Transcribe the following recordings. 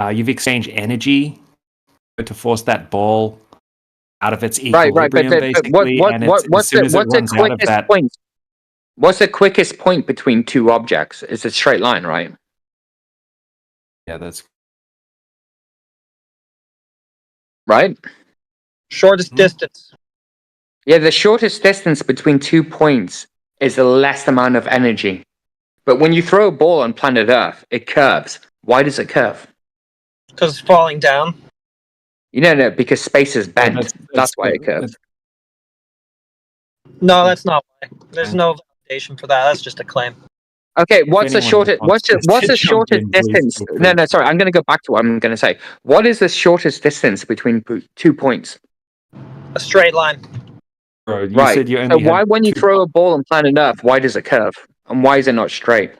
You've exchanged energy to force that ball out of its Right. equilibrium, But basically. And as soon as it runs out of that, point? What's the quickest point between two objects? It's a straight line, right? yeah, that's Right. Shortest distance. Yeah, the shortest distance between 2 points is the less amount of energy. But when you throw a ball on planet Earth, it curves. Why does it curve? Because it's falling down. No, because space is bent. That's why it curves. No, that's not why. There's no validation for that. That's just a claim. Okay, what's the shortest distance? No, sorry, I'm going to go back to what I'm going to say. What is the shortest distance between 2 points? A straight line. Bro, you Right. said you So only why, had when you throw a ball on planet Earth, why does it curve? And why is it not straight?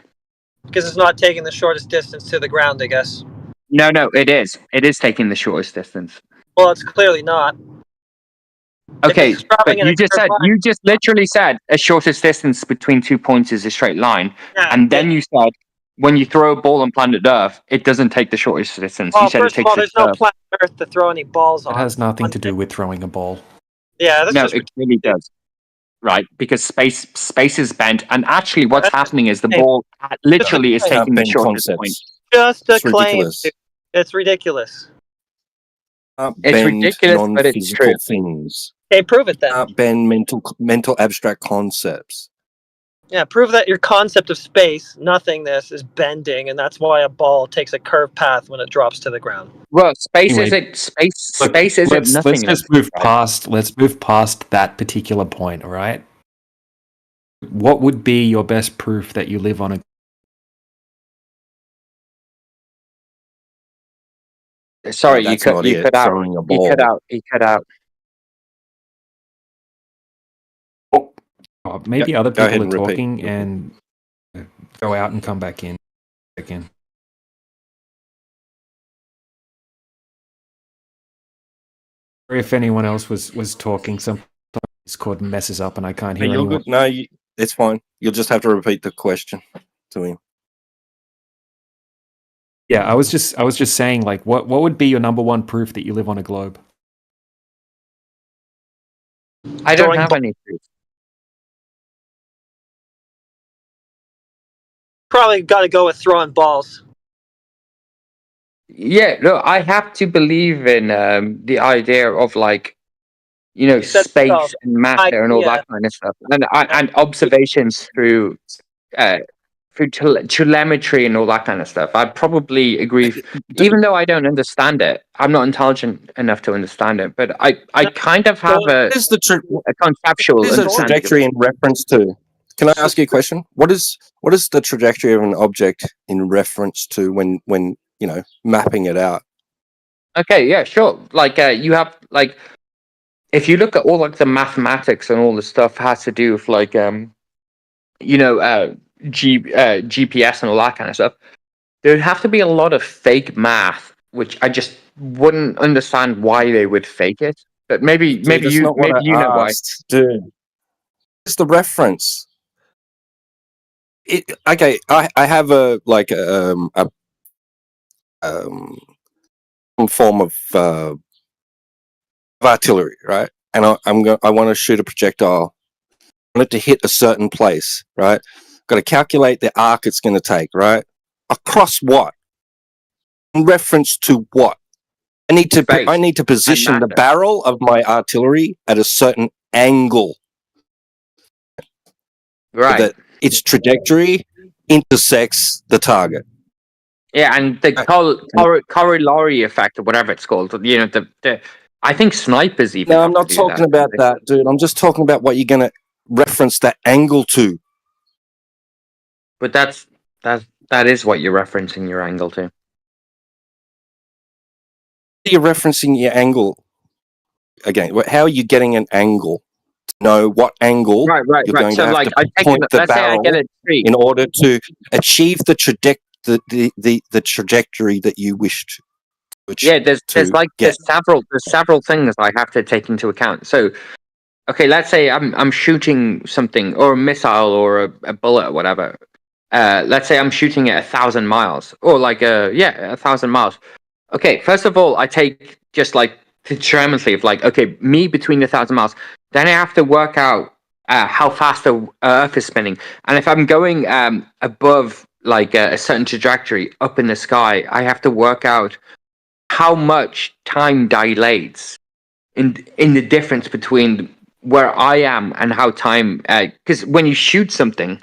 Because it's not taking the shortest distance to the ground, I guess. No, it is. It is taking the shortest distance. Well, it's clearly not. Okay, but you just literally said a shortest distance between 2 points is a straight line, and then you said when you throw a ball on planet Earth, it doesn't take the shortest distance. Well, you said first it takes of all, there's no planet Earth to throw any balls on. It has nothing to do with throwing a ball. Yeah, that's just it really does. Right, because space is bent, and actually, what's happening is the ball literally is taking the shortest point. Just a claim. It's ridiculous. It's ridiculous, but it's true. Things. Okay, prove it then. Bend mental abstract concepts. Yeah, prove that your concept of space, nothingness, is bending, and that's why a ball takes a curved path when it drops to the ground. Well, space isn't nothingness. Let's move past that particular point, all right? What would be your best proof that you live on a... Sorry, you cut out. You cut out. Maybe other people are talking and go out and come back in again. Or if anyone else was talking, sometimes Discord messes up and I can't hear anyone. No, it's fine. You'll just have to repeat the question to him. Yeah, I was just saying, like, what would be your number one proof that you live on a globe? I don't have any proof. Probably got to go with throwing balls. Yeah, no, I have to believe in the idea of, like, space and matter and all that kind of stuff, and observations through telemetry and all that kind of stuff. I'd probably agree, even though I don't understand it. I'm not intelligent enough to understand it, but I kind of have a conceptual. What is a trajectory in reference to? Can I ask you a question? What is the trajectory of an object in reference to when mapping it out? Okay, yeah, sure. Like you have, like, if you look at all, like, the mathematics and all the stuff has to do with, like, GPS and all that kind of stuff, there'd have to be a lot of fake math, which I just wouldn't understand why they would fake it. But maybe you know why. Dude, it's the reference. Okay, I have a form of artillery, right? And I want to shoot a projectile. I want it to hit a certain place, right? Got to calculate the arc it's going to take, right? Across what? In reference to what? I need to position the barrel of my artillery at a certain angle, right? So that its trajectory intersects the target. Yeah, and the corollary effect, or whatever it's called. I think snipers even. No, I'm not talking about that, dude. I'm just talking about what you're going to reference that angle to. But that is what you're referencing your angle to. You're referencing your angle again. How are you getting an angle? To know what angle you're going to have to point the barrel in order to achieve the trajectory that you wish to. Yeah, there's several things I have to take into account. So, okay, let's say I'm shooting something, or a missile, or a bullet, or whatever. Let's say I'm shooting at 1,000 miles, or 1,000 miles. Okay, first of all, I take just like the geometry of like, okay, me between 1,000 miles. Then I have to work out how fast the Earth is spinning, and if I'm going above like a certain trajectory up in the sky, I have to work out how much time dilates in the difference between where I am and how time. Because when you shoot something,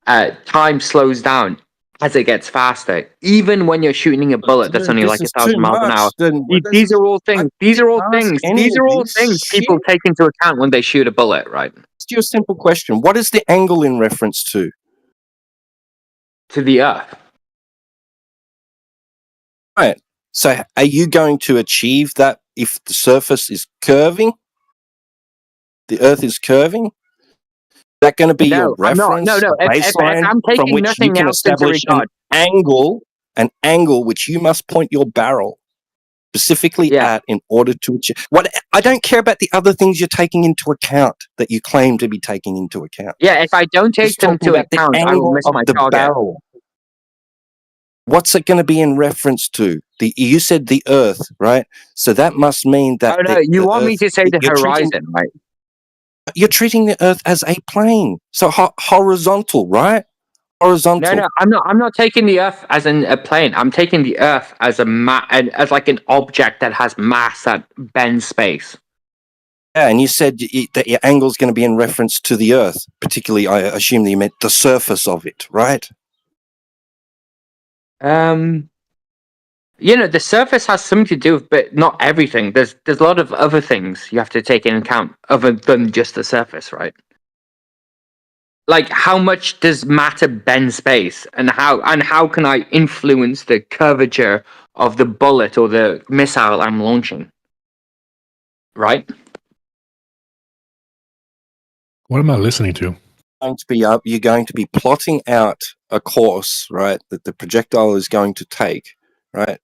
time slows down as it gets faster. Even when you're shooting a bullet that's only like 1,000 miles an hour. These are all things. These are all things. These are all things people take into account when they shoot a bullet, right? Ask you a simple question. What is the angle in reference to? To the Earth. Right. So are you going to achieve that if the surface is curving? The Earth is curving? Is that going to be your reference? No. If I'm taking from which nothing you can else into establish regard. an angle which you must point your barrel specifically at in order to achieve. What I don't care about the other things you're taking into account that you claim to be taking into account. Yeah, if I don't take Just them talking into about the account, I will angle miss of my the target. barrel. What's it going to be in reference to? You said the Earth, right? So that must mean that. Oh no, you want me to say the horizon, right? You're treating the Earth as a plane, so horizontal, right? Horizontal. No, I'm not taking the Earth as a plane. I'm taking the Earth as as like an object that has mass that bends space. Yeah, and you said that your angle is going to be in reference to the Earth, particularly. I assume that you meant the surface of it, right? The surface has something to do with, but not everything. There's a lot of other things you have to take into account other than just the surface, right? Like how much does matter bend space, and how can I influence the curvature of the bullet or the missile I'm launching? Right? What am I listening to? You're going to be plotting out a course, right, that the projectile is going to take, right?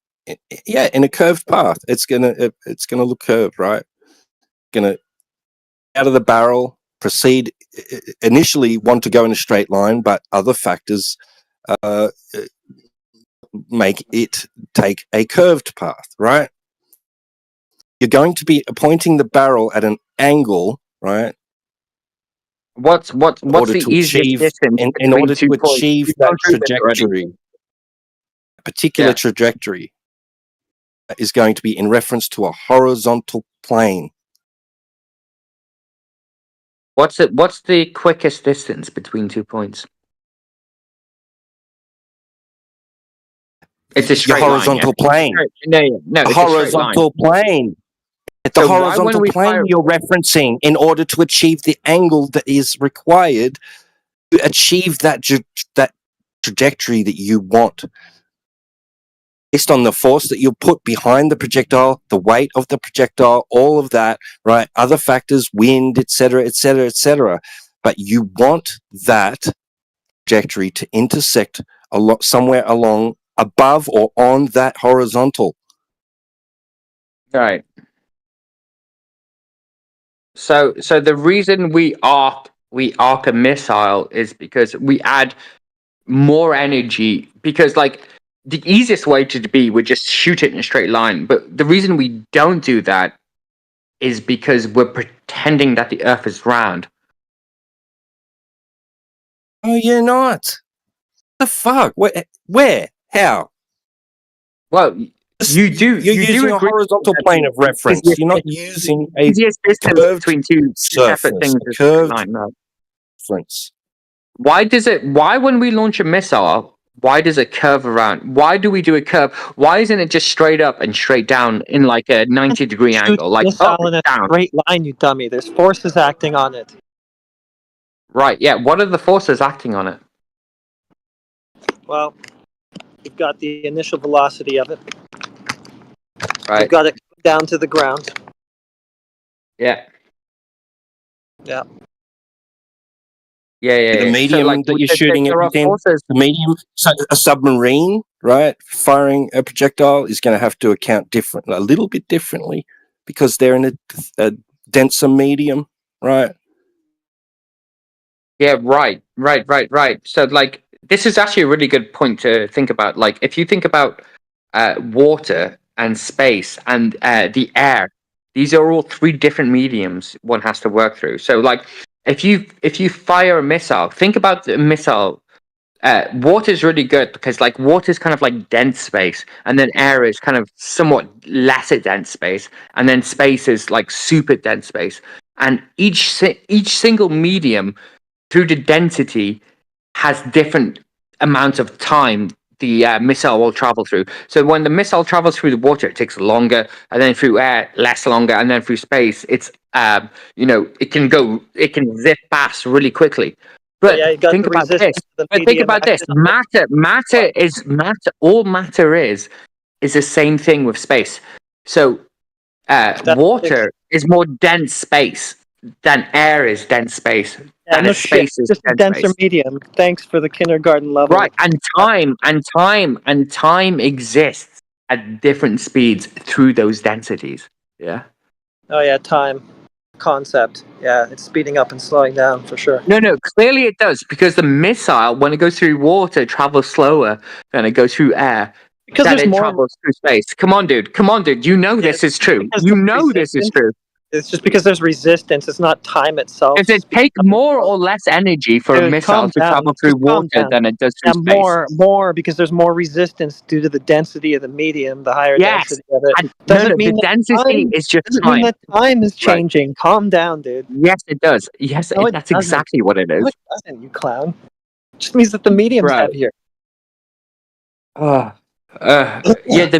Yeah, in a curved path. It's gonna look curved, right? Gonna out of the barrel, proceed. Initially, want to go in a straight line, but other factors make it take a curved path, right? You're going to be pointing the barrel at an angle, right? What's the easiest distance in order to achieve that trajectory? A particular trajectory is going to be in reference to a horizontal plane. What's the quickest distance between 2 points? It's a straight horizontal line, plane. No, a horizontal plane. The horizontal plane you're referencing in order to achieve the angle that is required to achieve that trajectory that you want. Based on the force that you put behind the projectile, the weight of the projectile, all of that, right? Other factors, wind, etc., etc., etc. But you want that trajectory to intersect somewhere along above or on that horizontal. Right. So the reason we arc a missile is because we add more energy, because like the easiest way to be would just shoot it in a straight line, but the reason we don't do that is because we're pretending that the Earth is round. Oh, you're not. The fuck? Where? How? Well, you do. You're using a horizontal plane of reference. You're not using a curved between two separate things. Curved reference. Why when we launch a missile, why does it curve around? Why do we do a curve? Why isn't it just straight up and straight down in like a 90-degree angle? Like missile in a straight line, you dummy. There's forces acting on it. Right, yeah. What are the forces acting on it? Well, you've got the initial velocity of it. Right. You've got it down to the ground. Yeah. Yeah. Yeah. The medium that you're shooting it within, the medium, so a submarine, right, firing a projectile is going to have to account a little bit differently, because they're in a denser medium, right? Yeah, right. So, like, this is actually a really good point to think about. Like, if you think about water, and space and the air. These are all three different mediums one has to work through. So, like, if you fire a missile, think about the missile. Water is really good because, like, water is kind of like dense space, and then air is kind of somewhat lesser dense space, and then space is like super dense space. And each single medium, through the density, has different amounts of time the missile will travel through. So when the missile travels through the water, it takes longer, and then through air, less longer, and then through space, it's it can zip past really quickly. But yeah, you got think the about this. resistance to the But think medium about this. acting on Matter is matter. All matter is the same thing with space. So water is more dense space than air is dense space. And no space shit. is Just a dense denser space. medium. Thanks for the kindergarten level. Right, and time exists at different speeds through those densities. Yeah. Oh yeah, time concept. Yeah, it's speeding up and slowing down for sure. No, clearly it does, because the missile, when it goes through water, travels slower than it goes through air. Because That there's it more. travels through space. Come on, dude. You know this is true. because You there's know this is resistance. true. It's just because there's resistance. It's not time itself. Does it take more or less energy for a Dude, missile calm to down. travel through Just calm water down. than it does through Yeah, space? more because there's more resistance due to the density of the medium, the higher Yes. density of it. And Doesn't the mean that density time- is just Doesn't mean time. that time is changing. Calm down, dude. Yes, it does. Yes, No, it that's doesn't. exactly what it No, is. it doesn't, you clown. It just means that the medium's Right. heavier. Yeah, the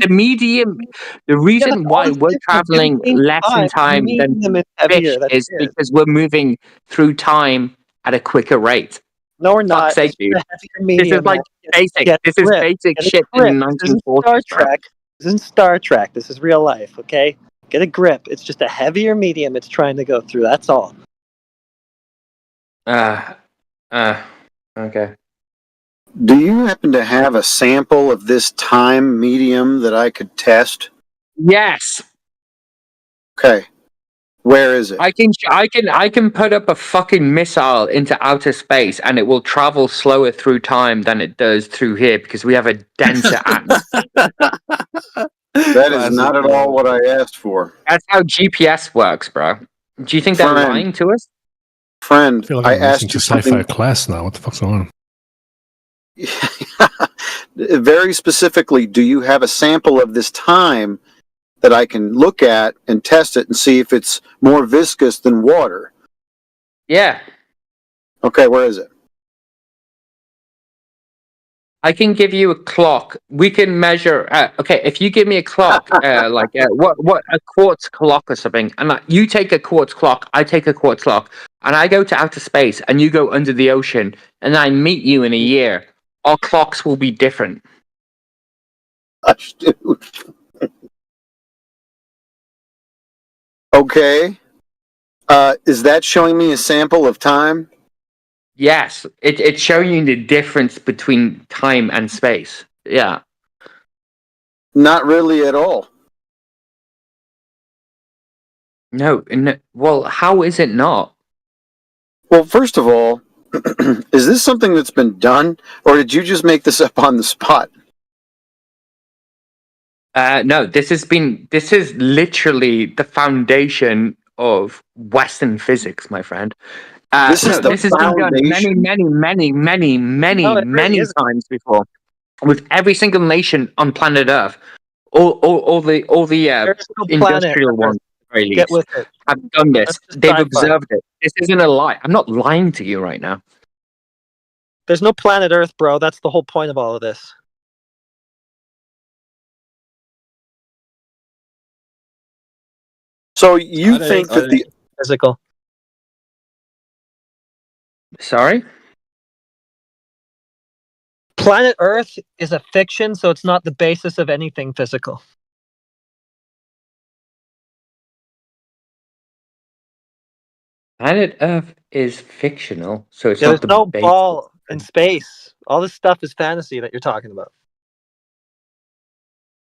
medium, the reason why we're traveling less in time than fish is because we're moving through time at a quicker rate. No, we're not. Fuck's sake, It's dude. a heavier medium. This is like man. basic. Get This is grip. basic Get a shit grip. in This isn't 1940s. Star Trek. This isn't Star Trek. This is real life, okay? Get a grip. It's just a heavier medium it's trying to go through. That's all. Okay. Do you happen to have a sample of this time medium that I could test? Yes, Okay. Where is it? I can put up a fucking missile into outer space, and it will travel slower through time than it does through here because we have a denser atmosphere. That is not at all what I asked for. That's how GPS works, bro. Do you think they're Friend. lying to us? Friend, I feel like I I'm asked listening you to sci-fi something class now. What the fuck's going on? very specifically. Do you have a sample of this time that I can look at and test it and see if it's more viscous than water? Yeah, Okay, where is it? I can give you a clock. We can measure. Okay, if you give me a clock, what a quartz clock or something, and you take a quartz clock, I take a quartz clock, and I go to outer space, and you go under the ocean, and I meet you in a year. Our clocks will be different. Gosh, dude. Okay. Is that showing me a sample of time? Yes, it's showing you the difference between time and space. Yeah. Not really at all. No. Well, how is it not? Well, first of all, is this something that's been done, or did you just make this up on the spot? No, this is literally the foundation of Western physics, my friend. This is the this has been done many times before, with every single nation on planet Earth. All the There's no planet industrial ones, at the very Get least, with it. have done this. That's just They've sci-fi. observed it. This isn't a lie. I'm not lying to you right now. There's no planet Earth, bro. That's the whole point of all of this. So you think that the Physical. Sorry. Planet Earth is a fiction, so it's not the basis of anything physical. Planet Earth is fictional, so it's There's not the no base. ball in space. All this stuff is fantasy that you're talking about.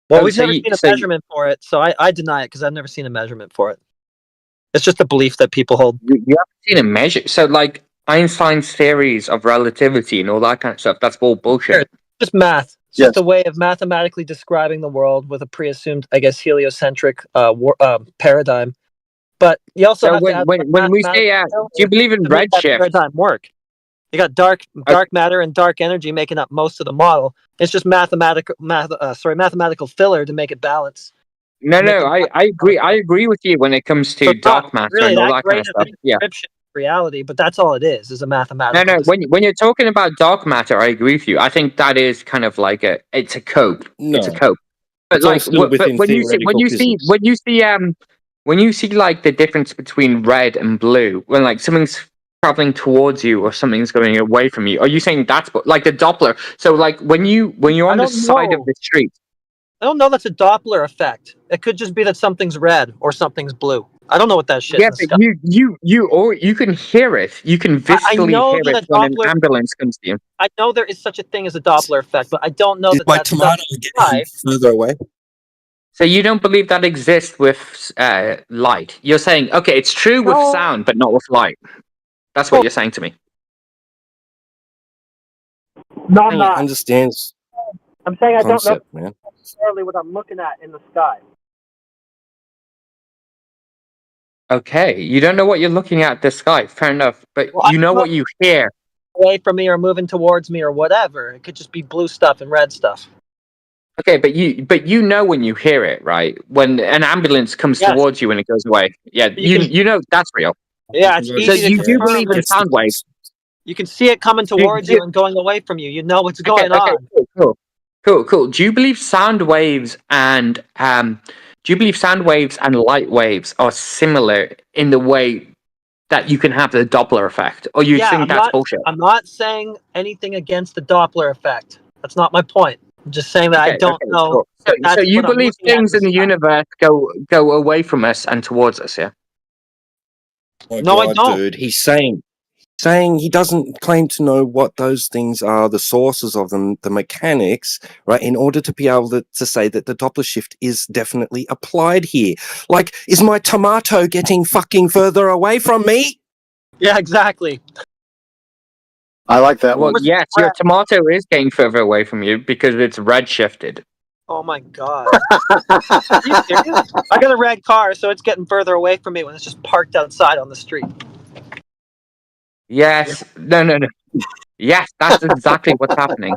Well, Oh, we've so never you- seen a so you- measurement for it, so I deny it because I've never seen a measurement for it. It's just a belief that people hold. You haven't seen a measure. So, like Einstein's theories of relativity and all that kind of stuff, that's all bullshit. Just math. It's just a way of mathematically describing the world with a pre-assumed, I guess, heliocentric paradigm. But you also So have to have when we say, do you believe in to make that redshift? paradigm work. You got dark matter and dark energy making up most of the model. It's just mathematical filler to make it balance. No, I agree. I agree with you when it comes to dark matter really and all that kind of stuff. Yeah. Reality, but that's all it is a mathematical. No. When you're talking about dark matter, I agree with you. I think that is kind of like it's a cope. No. It's a cope. But It's all like, still within when you see like the difference between red and blue, when like something's traveling towards you or something's going away from you, are you saying that's like the Doppler? So like when you're on the side of the street. I don't know that's a Doppler effect. It could just be that something's red or something's blue. I don't know what that shit is. Yeah, but you can hear it. You can viscerally hear it when an ambulance comes to you. I know there is such a thing as a Doppler effect, but I don't know Is my tomato getting further away? So you don't believe that exists with light? You're saying, okay, it's true with sound, but not with light. That's what you're saying to me. No, I'm not. Understands. I'm saying I Concept, don't know man. necessarily what I'm looking at in the sky. Okay, you don't know what you're looking at the sky. Fair enough, but you know what you hear. Away from me or moving towards me or whatever. It could just be blue stuff and red stuff. Okay, but you know when you hear it, right? When an ambulance comes towards you and it goes away. Yeah, you know that's real. Yeah, it's easy to you do believe in sound waves. You can see it coming towards you and going away from you. You know what's going on. Cool. Do you believe sound waves and light waves are similar in the way that you can have the Doppler effect, or you think that's bullshit? I'm not saying anything against the Doppler effect. That's not my point. I'm just saying that I don't know. Cool. So you believe things in the universe go away from us and towards us, yeah? Oh, no, God, I don't. Dude, he's saying he doesn't claim to know what those things are, the sources of them, the mechanics, right? In order to be able to say that the Doppler shift is definitely applied here. Like, is my tomato getting fucking further away from me? Yeah, exactly. I like that one. Yes, your tomato is getting further away from you because it's red shifted. Oh my God. Are you serious? I got a red car, so it's getting further away from me when it's just parked outside on the street. Yes. No. Yes, that's exactly what's happening.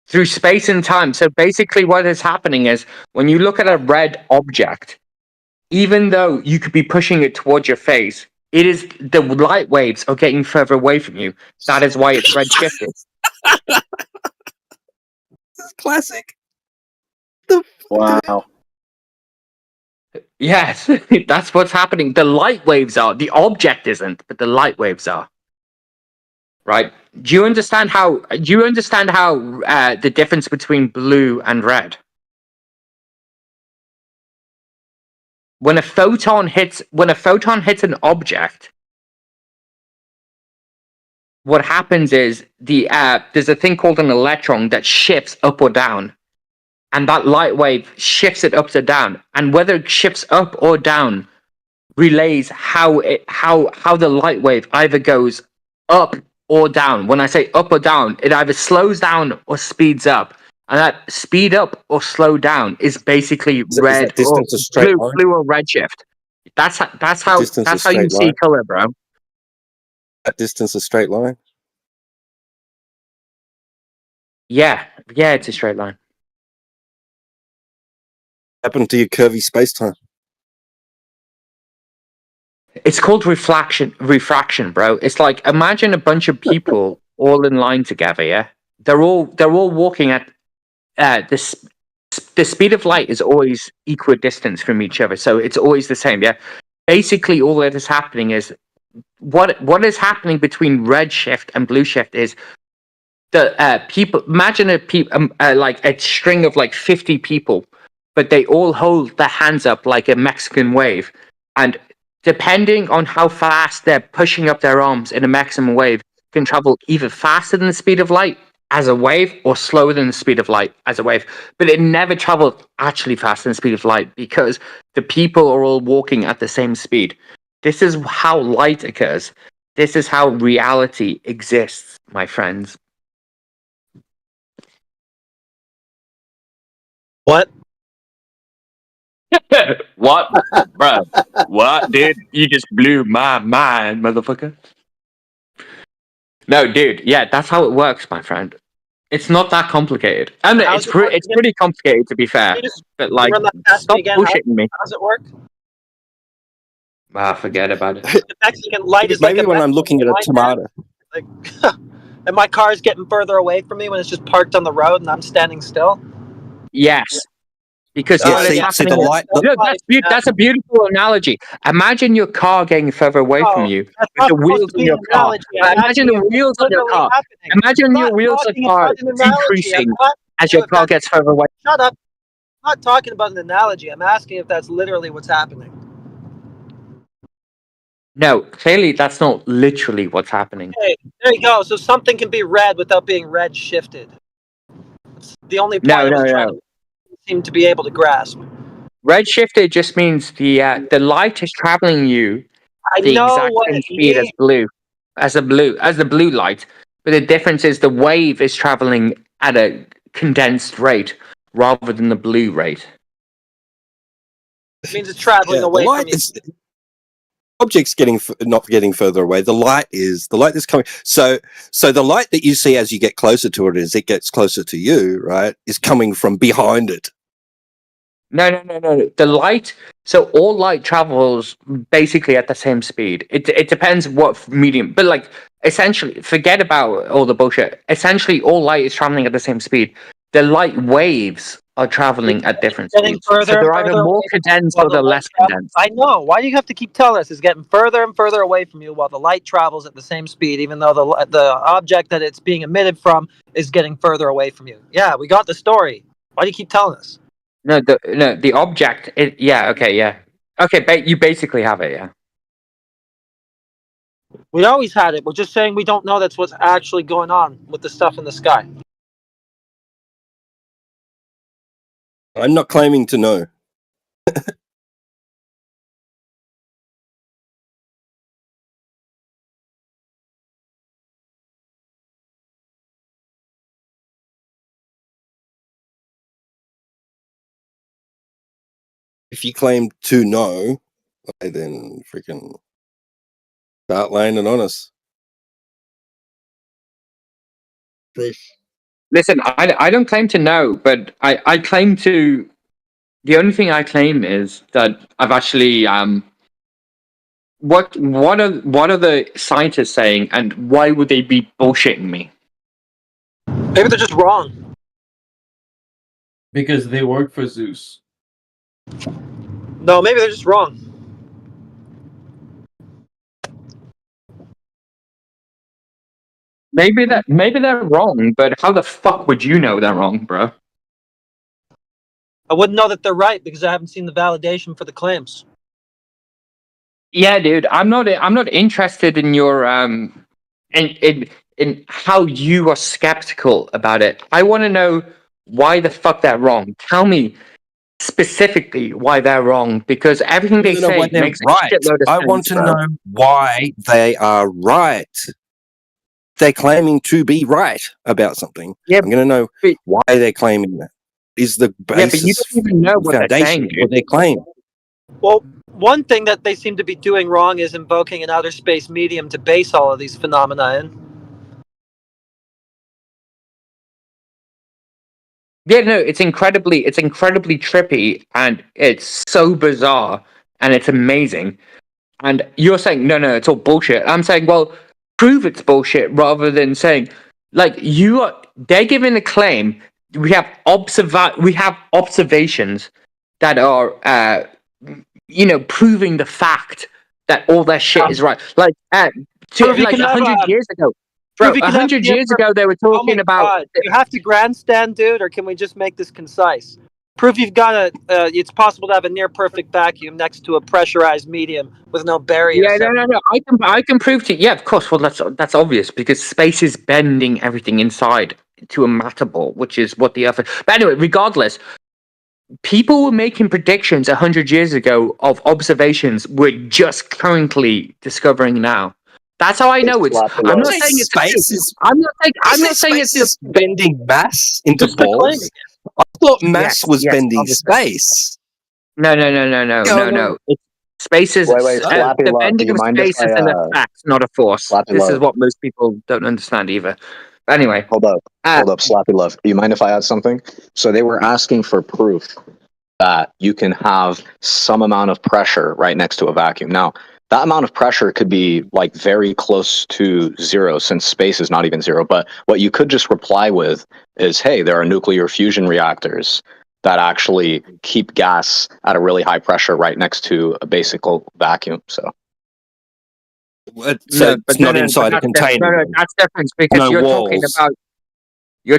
Through space and time. So basically what is happening is when you look at a red object, even though you could be pushing it towards your face, it is the light waves are getting further away from you. That is why it's red shifted. This is classic. Wow. Yes, that's what's happening. The light waves are. The object isn't, but the light waves are. Right? Do you understand how the difference between blue and red? When a photon hits an object, what happens is there's a thing called an electron that shifts up or down. And that light wave shifts it up or down. And whether it shifts up or down relays how the light wave either goes up or down. When I say up or down, it either slows down or speeds up. And that speed up or slow down is basically red or blue or red shift. That's how you see color, bro. That distance a straight line? Yeah, it's a straight line. Happened to your curvy space-time? It's called refraction, bro. It's like imagine a bunch of people all in line together. Yeah, they're all walking at the speed of light is always equidistant from each other, so it's always the same. Yeah, basically all that is happening is what is happening between red shift and blue shift is the people. Imagine like a string of like 50 people. But they all hold their hands up like a Mexican wave. And depending on how fast they're pushing up their arms in a Mexican wave, can travel either faster than the speed of light as a wave or slower than the speed of light as a wave. But it never travels actually faster than the speed of light because the people are all walking at the same speed. This is how light occurs. This is how reality exists, my friends. What? What, bro? What, dude? You just blew my mind, motherfucker. No, dude. Yeah, that's how it works, my friend. It's not that complicated. And How's it's it work it's again? pretty complicated, to be fair. Can you just But like, run that past stop me again? bullshitting me. How does it work? Ah, forget about it. The Mexican light is Maybe like a when I'm looking at a Mexican light, man. tomato. Like, and my car's getting further away from me when it's just parked on the road and I'm standing still. Yes, because Yeah, all see- that's see the happening. light. Look, that's a beautiful analogy. Imagine your car getting further away from you. That's With not the supposed wheels to in be your an car. analogy. I'm Imagine asking the you if wheels it's on your literally car. happening. Imagine I'm your not wheels of talking car about an analogy. decreasing I'm not- as your car gets further away. Shut up. I'm not talking about an analogy. I'm asking if that's literally what's happening. No, clearly that's not literally what's happening. Okay, there you go. So something can be red without being red shifted. That's the only point No, I was no, trying no. to seem to be able to grasp. Redshifted just means the light is traveling you I the know exact what same it speed means. as the blue light, but the difference is the wave is traveling at a condensed rate rather than the blue rate. It means it's traveling Yeah, the away light from you. is objects not getting further away. The light is coming. So the light that you see as you get closer to it, as it gets closer to you, right, is coming from behind it. No. The light. So all light travels basically at the same speed. It depends what medium, but like essentially, forget about all the bullshit. Essentially, all light is traveling at the same speed. The light waves are traveling at different Getting speeds. So further they're and either further more away condensed while or the they're light less travels. condensed. I know. Why do you have to keep telling us? It's getting further and further away from you while the light travels at the same speed, even though the object that it's being emitted from is getting further away from you. Yeah, we got the story. Why do you keep telling us? No, the object. Yeah. Okay. You basically have it. Yeah. We always had it. We're just saying we don't know that's what's actually going on with the stuff in the sky. I'm not claiming to know. If you claim to know, okay, then freaking start laying it on us. Listen, I don't claim to know, but I claim to. The only thing I claim is that I've actually what are the scientists saying, and why would they be bullshitting me? Maybe they're just wrong. Because they work for Zeus. No, maybe they're just wrong. Maybe they're wrong, but how the fuck would you know they're wrong, bro? I wouldn't know that they're right because I haven't seen the validation for the claims. Yeah, dude, I'm not interested in your in how you are skeptical about it. I want to know why the fuck they're wrong. Tell me specifically why they're wrong, because everything they say makes a right. shitload of I sense, want to bro. know why they are right. They're claiming to be right about something. Yeah, I'm going to know but- why they're claiming that. Is the Yeah, but you basis, don't even know what they're foundation saying, for dude. their claim. Well, one thing that they seem to be doing wrong is invoking an outer space medium to base all of these phenomena in. Yeah, no, it's incredibly trippy, and it's so bizarre, and it's amazing. And you're saying no, it's all bullshit. I'm saying, well, prove it's bullshit, rather than saying, like, they're giving a claim. We have observations that are, proving the fact that all their shit is right. Like, Prove you like can have 100 a- years ago. Prove Bro, you can have 100 the years ago, they were Oh my talking about. God. You have to grandstand, dude, or can we just make this concise? Prove you've got it's possible to have a near perfect vacuum next to a pressurized medium with no barrier. Yeah, no. I can prove to you. Yeah, of course. Well, that's obvious, because space is bending everything inside to a matter ball, which is what the Earth. But anyway, regardless, people were making predictions 100 years ago of observations we're just currently discovering now. That's how I know it's. I'm not saying it's. Space is. I'm not saying it's just bending mass into Just the claim balls. again. I thought mass was yes, bending obviously. space. No. Space is Wait, Slappy the Love, do bending you of mind if space is an effect, not a force. Slappy This is Love. what most people don't understand either. Anyway, Hold up, Slappy Love. Do you mind if I add something? So they were asking for proof that you can have some amount of pressure right next to a vacuum. Now, that amount of pressure could be like very close to zero, since space is not even zero. But what you could just reply with is, hey, there are nuclear fusion reactors that actually keep gas at a really high pressure right next to a basic vacuum. So It's not inside a container. No, that's different because No you're walls.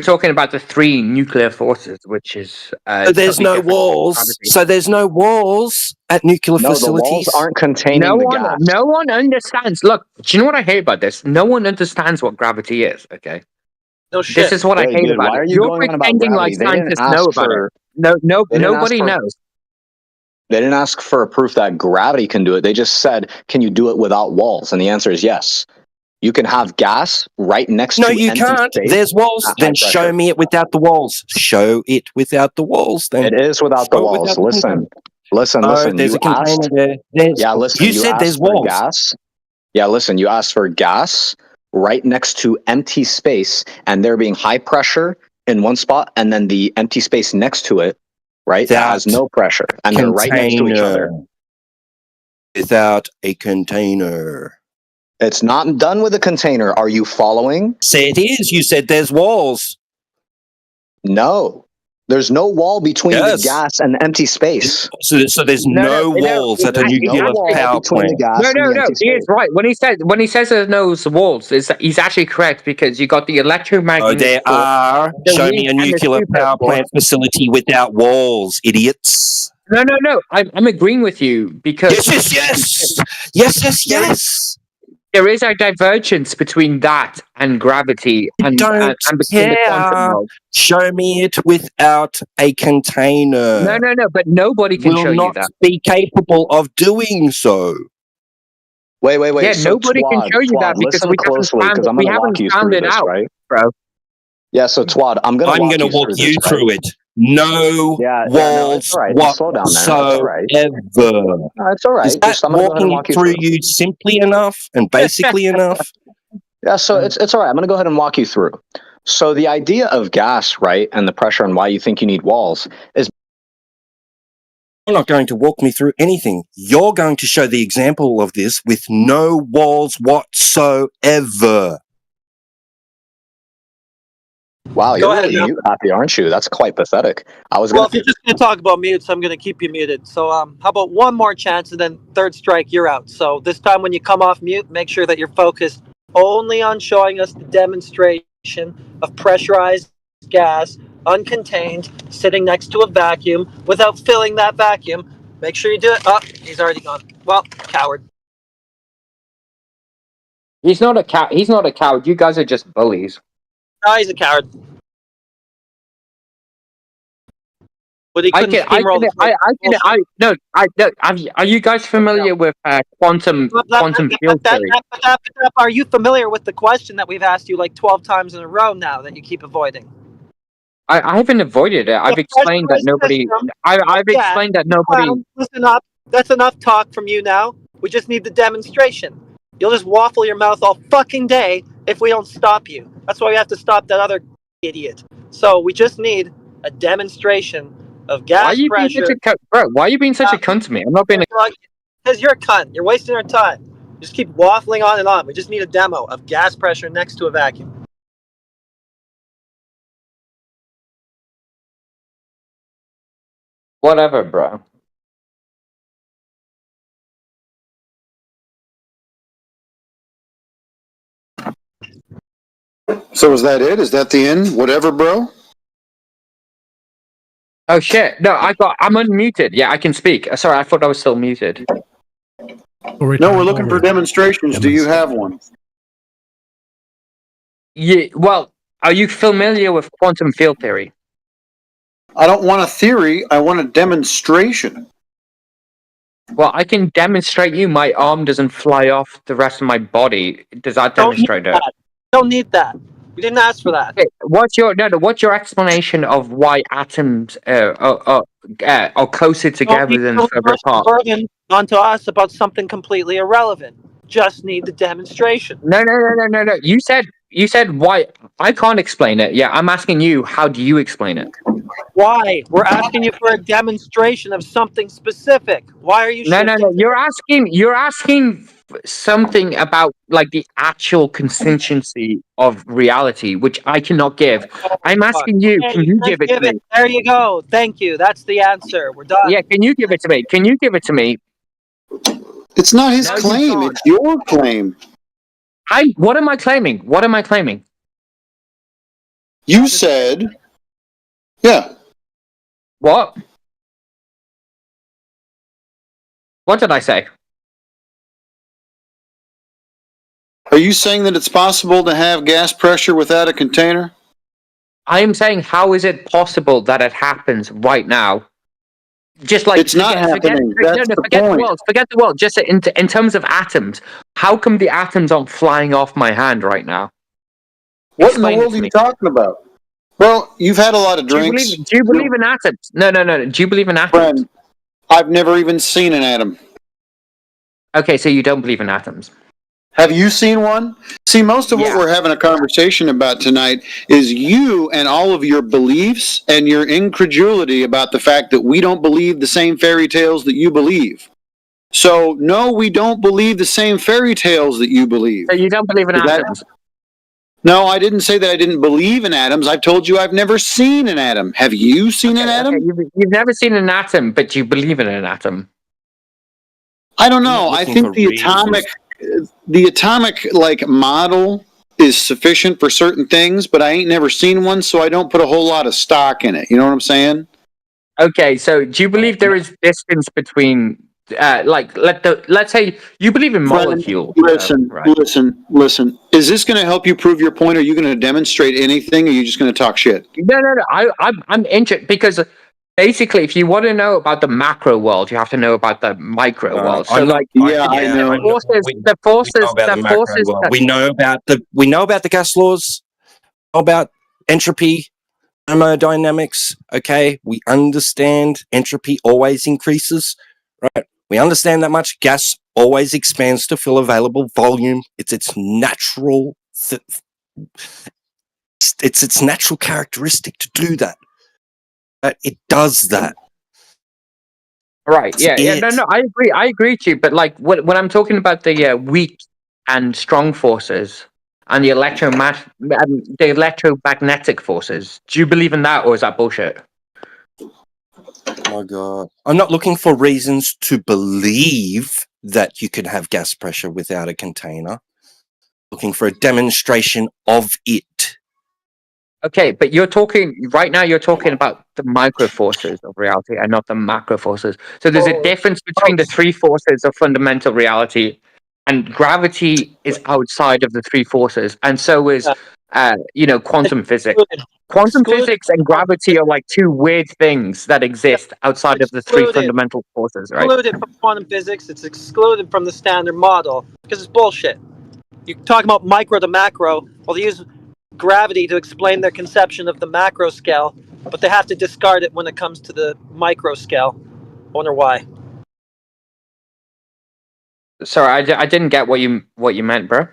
talking about the three nuclear forces, which is So there's totally no different walls. gravity. So there's no walls at nuclear no, the facilities. walls aren't containing the gas. No one understands. Look, do you know what I hate about this? No one understands what gravity is. Okay, No shit. this is what I Wait, hate dude, about why it. are you You're going on about pretending like gravity? They didn't scientists know ask about for. it. No, They didn't nobody ask for- knows. They didn't ask for a proof that gravity can do it. They just said, "Can you do it without walls?" And the answer is yes. You can have gas right next No, to you empty can't. space There's walls. at Then high show pressure. me it without the walls. Show it without the walls. Then It is without the Show it walls. without the Listen. Oh, there's You a container asked. there. There's, Yeah, listen. you said asked there's for walls. gas. Yeah, listen. You asked for gas right next to empty space, and there being high pressure in one spot, and then the empty space next to it, right? That has no pressure, and they're right next to each other. Without a container. It's not done with a container. Are you following? Say it is. You said there's walls. No. There's no wall between Yes. the gas and the empty space. So there's no walls at a There's nuclear no wall power between the plant. gas and the empty He space. is right. When he says there's no walls, he's actually correct because you got the electromagnetic. Oh, there force, are. the Show weak me a and the nuclear super power force. plant facility without walls, idiots. No. I'm agreeing with you because Yes. there is a divergence between that and gravity and between the quantum world. Show me it without a container. No. But nobody can Will show you not that. be capable of doing so. Wait. Yeah, So nobody can show you that because listen we closely, haven't because I'm found, we going to walk haven't you found through it this, out, right? bro. Yeah, so Twad, I'm going to walk you this, through right? it. No no, it's walls all right. Just slow down, man. It's all right. whatsoever. No, it's all right. Is that Just, I'm going to go ahead and walking walk you through through. you simply enough and basically enough? Yeah, so it's all right. I'm going to go ahead and walk you through. So the idea of gas, right, and the pressure and why you think you need walls is You're not going to walk me through anything. You're going to show the example of this with no walls whatsoever. wow, Go you're ahead, really Al. mute happy, aren't you? That's quite pathetic. I was Well, going if you're just going to talk about mutes, I'm going to keep you muted. So, how about one more chance and then third strike, you're out. So this time when you come off mute, make sure that you're focused only on showing us the demonstration of pressurized gas, uncontained, sitting next to a vacuum without filling that vacuum. Make sure you do it. Oh, he's already gone. Well, coward. He's not a cow. He's not a coward. You guys are just bullies. No, he's a coward. But he couldn't steamroll the Are you guys familiar with quantum field theory? Are you familiar with the question that we've asked you like 12 times in a row now that you keep avoiding? I haven't avoided it. I've explained that nobody. I've explained that nobody. Listen up. That's enough talk from you now. We just need the demonstration. You'll just waffle your mouth all fucking day if we don't stop you. That's why we have to stop that other idiot. So we just need a demonstration of gas Why are you pressure. being such a cunt, bro? Why are you being such a cunt to me? I'm not being a. Because you're a cunt. You're wasting our time. Just keep waffling on and on. We just need a demo of gas pressure next to a vacuum. Whatever, bro. So is that it? Is that the end? Whatever, bro? Oh shit! No, I'm unmuted. Yeah, I can speak. Sorry, I thought I was still muted. No, we're looking for demonstrations. Do you have one? Yeah. Well, are you familiar with quantum field theory? I don't want a theory. I want a demonstration. Well, I can demonstrate you. My arm doesn't fly off the rest of my body. Does that demonstrate it? Don't need that. We didn't ask for that. Okay, what's your explanation of why atoms are closer together than Don't further push the apart? burden onto us about something completely irrelevant. Just need the demonstration. No. You said why. I can't explain it. Yeah, I'm asking you. How do you explain it? Why? We're asking you for a demonstration of something specific. Why are you No. shifting? You're asking something about like the actual consistency of reality, which I cannot give. I'm asking you. Okay, Can you you can't give it to give me? it. There you go. Thank you. That's the answer. We're done. Yeah, can you give it to me? Can you give it to me? It's not his No, you claim. can't. It's your claim. What am I claiming? What am I claiming? You said, yeah. What? What did I say? Are you saying that it's possible to have gas pressure without a container? I am saying, how is it possible that it happens right now? Just like It's not happening. That's the forget the point. world. Forget the world. Just in terms of atoms, how come the atoms aren't flying off my hand right now? What Explain in the it world to are you me. talking about? Well, you've had a lot of drinks. Do you believe in atoms? No. Do you believe in atoms? Friend, I've never even seen an atom. Okay, so you don't believe in atoms. Have you seen one? See, most of what Yeah. we're having a conversation about tonight is you and all of your beliefs and your incredulity about the fact that we don't believe the same fairy tales that you believe. So, no, we don't believe the same fairy tales that you believe. So you don't believe in Is that- atoms? No, I didn't say that I didn't believe in atoms. I've told you I've never seen an atom. Have you seen an atom? Okay, you've never seen an atom, but you believe in an atom. I don't I'm know. not I looking think for the atomic like model is sufficient for certain things, but I ain't never seen one, so I don't put a whole lot of stock in it. You know what I'm saying? Okay, so do you believe there is distance between, let's say you believe in molecules? Listen. Is this going to help you prove your point? Are you going to demonstrate anything? Or are you just going to talk shit? No. I'm interested because basically, if you want to know about the macro world, you have to know about the micro world. So, I'm not- like, Yeah, I know. I know. the forces, We know about the macro world. We know about the gas laws, about entropy, thermodynamics. Okay, we understand entropy always increases, right? We understand that much. Gas always expands to fill available volume. It's its natural. It's its natural characteristic to do that. It does that. Right. That's Yeah. it. No. I agree with you. But like, when I'm talking about the weak and strong forces and the electromagnetic forces, do you believe in that, or is that bullshit? Oh my God. I'm not looking for reasons to believe that you can have gas pressure without a container. Looking for a demonstration of it. Okay, but you're talking about the micro forces of reality and not the macro forces. So there's a difference between the three forces of fundamental reality, and gravity is outside of the three forces, and so is quantum physics. Quantum physics and gravity are like two weird things that exist outside of the three fundamental forces, right? Excluded from quantum physics. It's excluded from the standard model because it's bullshit. You're talking about micro to macro. Well, they use gravity to explain their conception of the macro scale, but they have to discard it when it comes to the micro scale. I wonder why. Sorry, I didn't get what you meant, bro.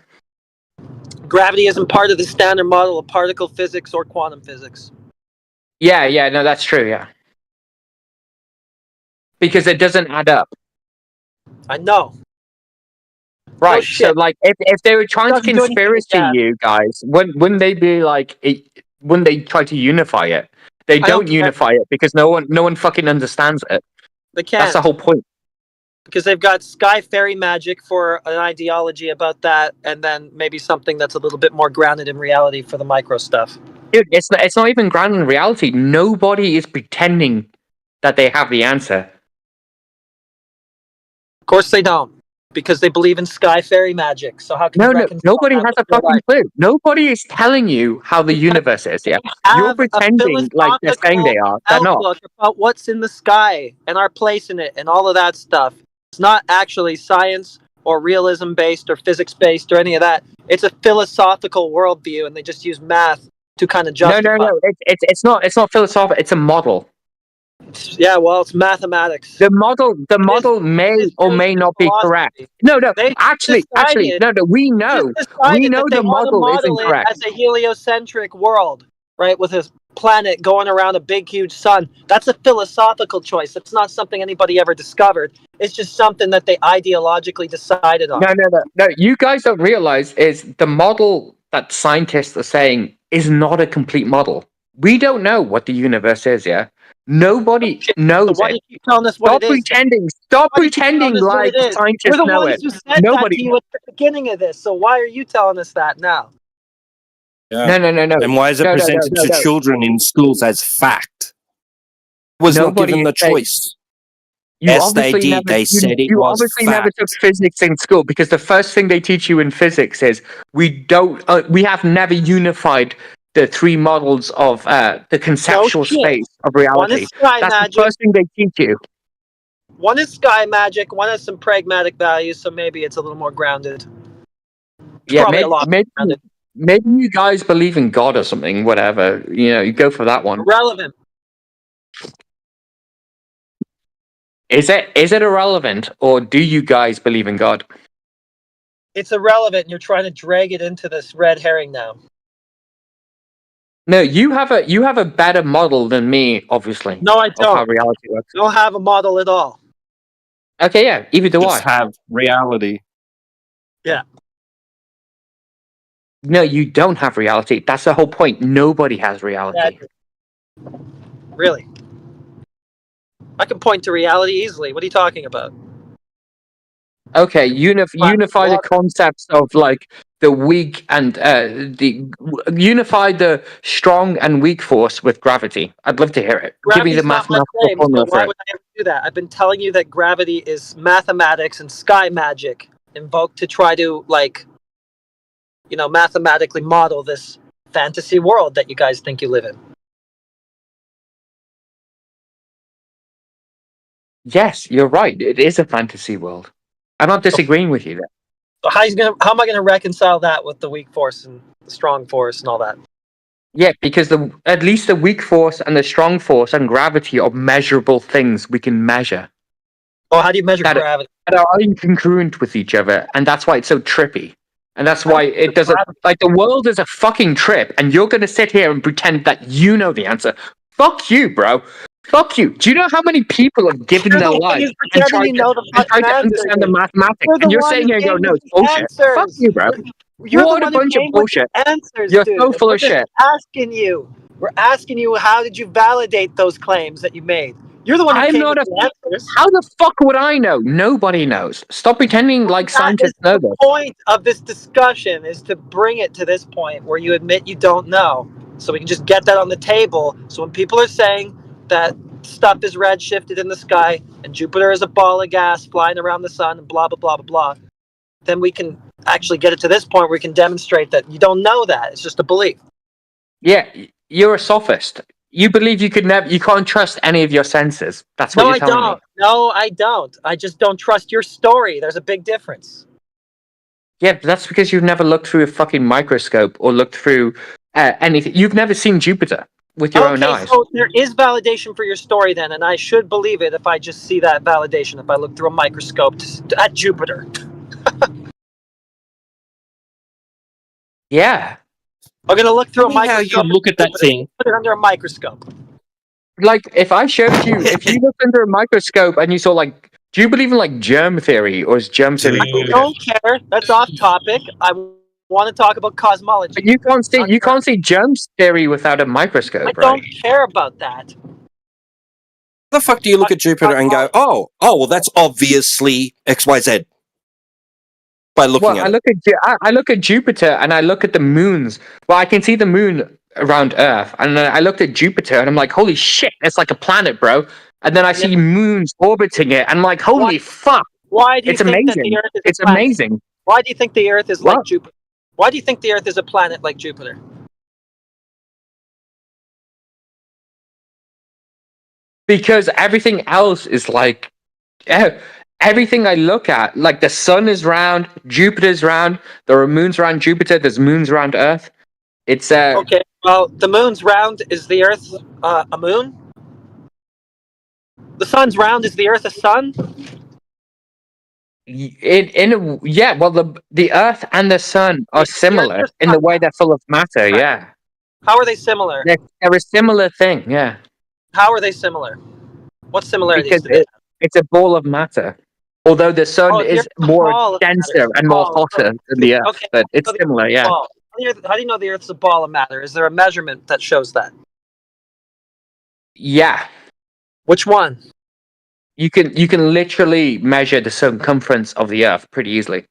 Gravity isn't part of the standard model of particle physics or quantum physics. Yeah, no, that's true, yeah. Because it doesn't add up. I know. Right, Oh, so shit. like, if they were trying to Doesn't do anything conspiracy with that. you guys, wouldn't they be like, wouldn't they try to unify it? They I don't don't- unify it because no one fucking understands it. They can't. That's the whole point. Because they've got sky fairy magic for an ideology about that, and then maybe something that's a little bit more grounded in reality for the micro stuff. Dude, it's not even grounded in reality. Nobody is pretending that they have the answer. Of course they don't, because they believe in sky fairy magic. So how can you reconcile Nobody that has a with real fucking life? clue. Nobody is telling you how the universe is. Yeah, you're Have a pretending like they're saying they are. They're not. outlook about what's in the sky and our place in it and all of that stuff. It's not actually science or realism based or physics based or any of that. It's a philosophical worldview, and they just use math to kind of justify. No. It's not philosophical. It's a model. Yeah, well, it's mathematics. The model may or may not be correct. No. Actually, no. We know the model isn't correct. As a heliocentric world, right, with a planet going around a big, huge sun. That's a philosophical choice. It's not something anybody ever discovered. It's just something that they ideologically decided on. No. You guys don't realize is the model that scientists are saying is not a complete model. We don't know what the universe is. Yeah. Nobody knows so why it. do you keep telling us what Stop pretending like scientists know it. Who said that to you at the beginning of this. So why are you telling us that now? Yeah. No. And why is it presented to children in schools as fact? Was not given the choice. Yes, they did. They said it was You obviously never fact. took physics in school because the first thing they teach you in physics is we have never unified the three models of the conceptual space of reality. One is sky That's magic. the first thing they teach you. One is sky magic. One has some pragmatic values, so maybe it's a little more grounded. Yeah, maybe you guys believe in God or something. Whatever, you go for that one. Irrelevant. Is it irrelevant, or do you guys believe in God? It's irrelevant. You're trying to drag it into this red herring now. No, you have a better model than me, obviously. No, I don't. Of how reality works. I don't have a model at all. Okay, yeah, either do Just I. have reality. Yeah. No, you don't have reality. That's the whole point. Nobody has reality. Yeah, really? I can point to reality easily. What are you talking about? Okay, unify the concepts of like the weak and unify the strong and weak force with gravity. I'd love to hear it. Give me the mathematical formula for why it. would I ever do that? I've been telling you that gravity is mathematics and sky magic invoked to try to mathematically model this fantasy world that you guys think you live in. Yes, you're right. It is a fantasy world. I'm not disagreeing with you there. So how am I gonna reconcile that with the weak force and the strong force and all that? Yeah, because at least the weak force and the strong force and gravity are measurable things we can measure. Oh, how do you measure gravity? That are incongruent with each other, and that's why it's so trippy. And that's why it doesn't like the world is a fucking trip, and you're gonna sit here and pretend that you know the answer. Fuck you, bro. Fuck you. Do you know how many people have given their lives and tried to understand the mathematics? And you're saying here, no, it's bullshit. Fuck you, bro. What a bunch of bullshit. You're so full of shit. We're asking you, how did you validate those claims that you made? You're the one who came with the answers. How the fuck would I know? Nobody knows. Stop pretending like scientists know this. The point of this discussion is to bring it to this point where you admit you don't know. So we can just get that on the table. So when people are saying that stuff is redshifted in the sky and Jupiter is a ball of gas flying around the sun and blah, blah, blah, blah, blah, then we can actually get it to this point where we can demonstrate that you don't know that. It's just a belief. Yeah, you're a sophist. You believe you can't trust any of your senses. That's what you're telling me. No, I don't. I just don't trust your story. There's a big difference. Yeah, but that's because you've never looked through a fucking microscope or looked through anything. You've never seen Jupiter with your own eyes. So there is validation for your story then, and I should believe it if I just see that validation, if I look through a microscope at Jupiter. Yeah. I'm going to look through a microscope. How you look at that thing. Put it under a microscope. Like, if I showed you, if you looked under a microscope and you saw, like, do you believe in, like, germ theory, or is germ theory? I don't care. That's off topic. I want to talk about cosmology. But you can't see germ theory without a microscope, right? I don't care about that. How the fuck do you look at Jupiter and go, oh, well, that's obviously XYZ? By looking at I look at Jupiter and I look at the moons. Well, I can see the moon around Earth, and then I looked at Jupiter and I'm like, holy shit, it's like a planet, bro. And then I see moons orbiting it, and I'm like, holy fuck! Why do you think amazing. That the Earth is it's amazing. Why do you think the Earth is like Jupiter? Why do you think the Earth is a planet like Jupiter? Because everything else is like, everything I look at, like the sun is round, Jupiter's round, there are moons around Jupiter, there's moons around Earth. It's Okay, well, the moon's round. Is the Earth a moon? The sun's round. Is the Earth a sun? well, the Earth and the sun are similar just in the way they're full of matter. Yeah, How are they similar? they're a similar thing. Yeah, How are they similar? What similarities because do they have? it's a ball of matter. Although the sun is Here's the more ball of matter. denser and more Ball. hotter than the Earth, Okay, but it's so the similar. Yeah. ball. How do you know the Earth's a ball of matter? Is there a measurement that shows that? Yeah. Which one? You can literally measure the circumference of the Earth pretty easily.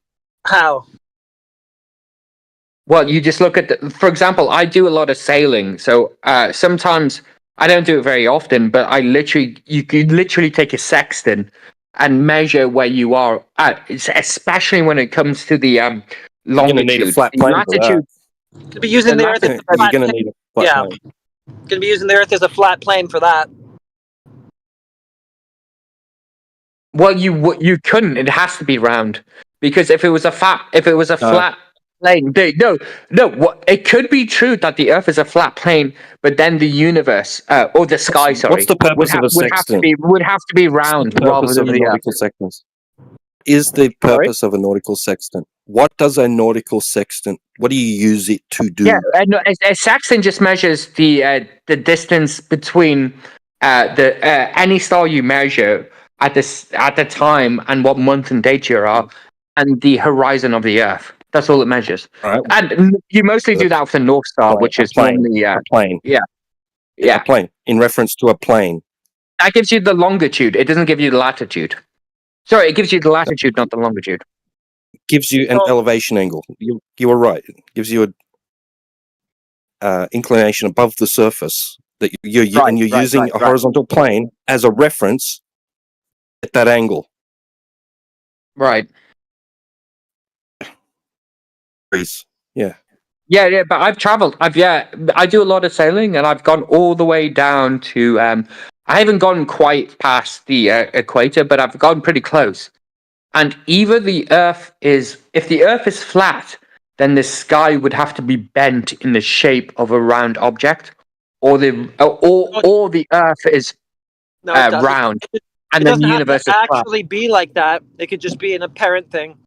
How? Well, you just look at, for example, I do a lot of sailing, so sometimes I don't do it very often, but you could literally take a sextant and measure where you are at, especially when it comes to the You're longitude. going to need a flat plane for that. Latitude. Could be using the Earth as a You're flat going to plane. need a flat Yeah. plane. Could be using the Earth as a flat plane for that. Well, you couldn't. It has to be round because if it was a flat plane, it could be true that the Earth is a flat plane, but then the universe or the sky, What's the purpose of a sextant? would have to be round rather Purpose than of a the Earth. nautical sextant is the purpose of a nautical sextant. What does a nautical sextant? What do you use it to do? Yeah, a sextant just measures the distance between any star you measure at the time and what month and date you are, and the horizon of the Earth. That's all it measures. Right. And you mostly do that with the North Star, which is normally a plane. Yeah. A plane in reference to a plane. That gives you the longitude. It doesn't give you the latitude. Sorry, it gives you the latitude, not the longitude. Gives you an elevation angle. You were right. It gives you a inclination above the surface that you're using a horizontal plane as a reference at that angle. Right. Yeah. Yeah, but I've traveled. I do a lot of sailing, and I've gone all the way down to. I haven't gone quite past the equator, but I've gone pretty close. And either if the Earth is flat, then the sky would have to be bent in the shape of a round object, or the Earth is round, and then the universe is flat. Actually be like that. It could just be an apparent thing.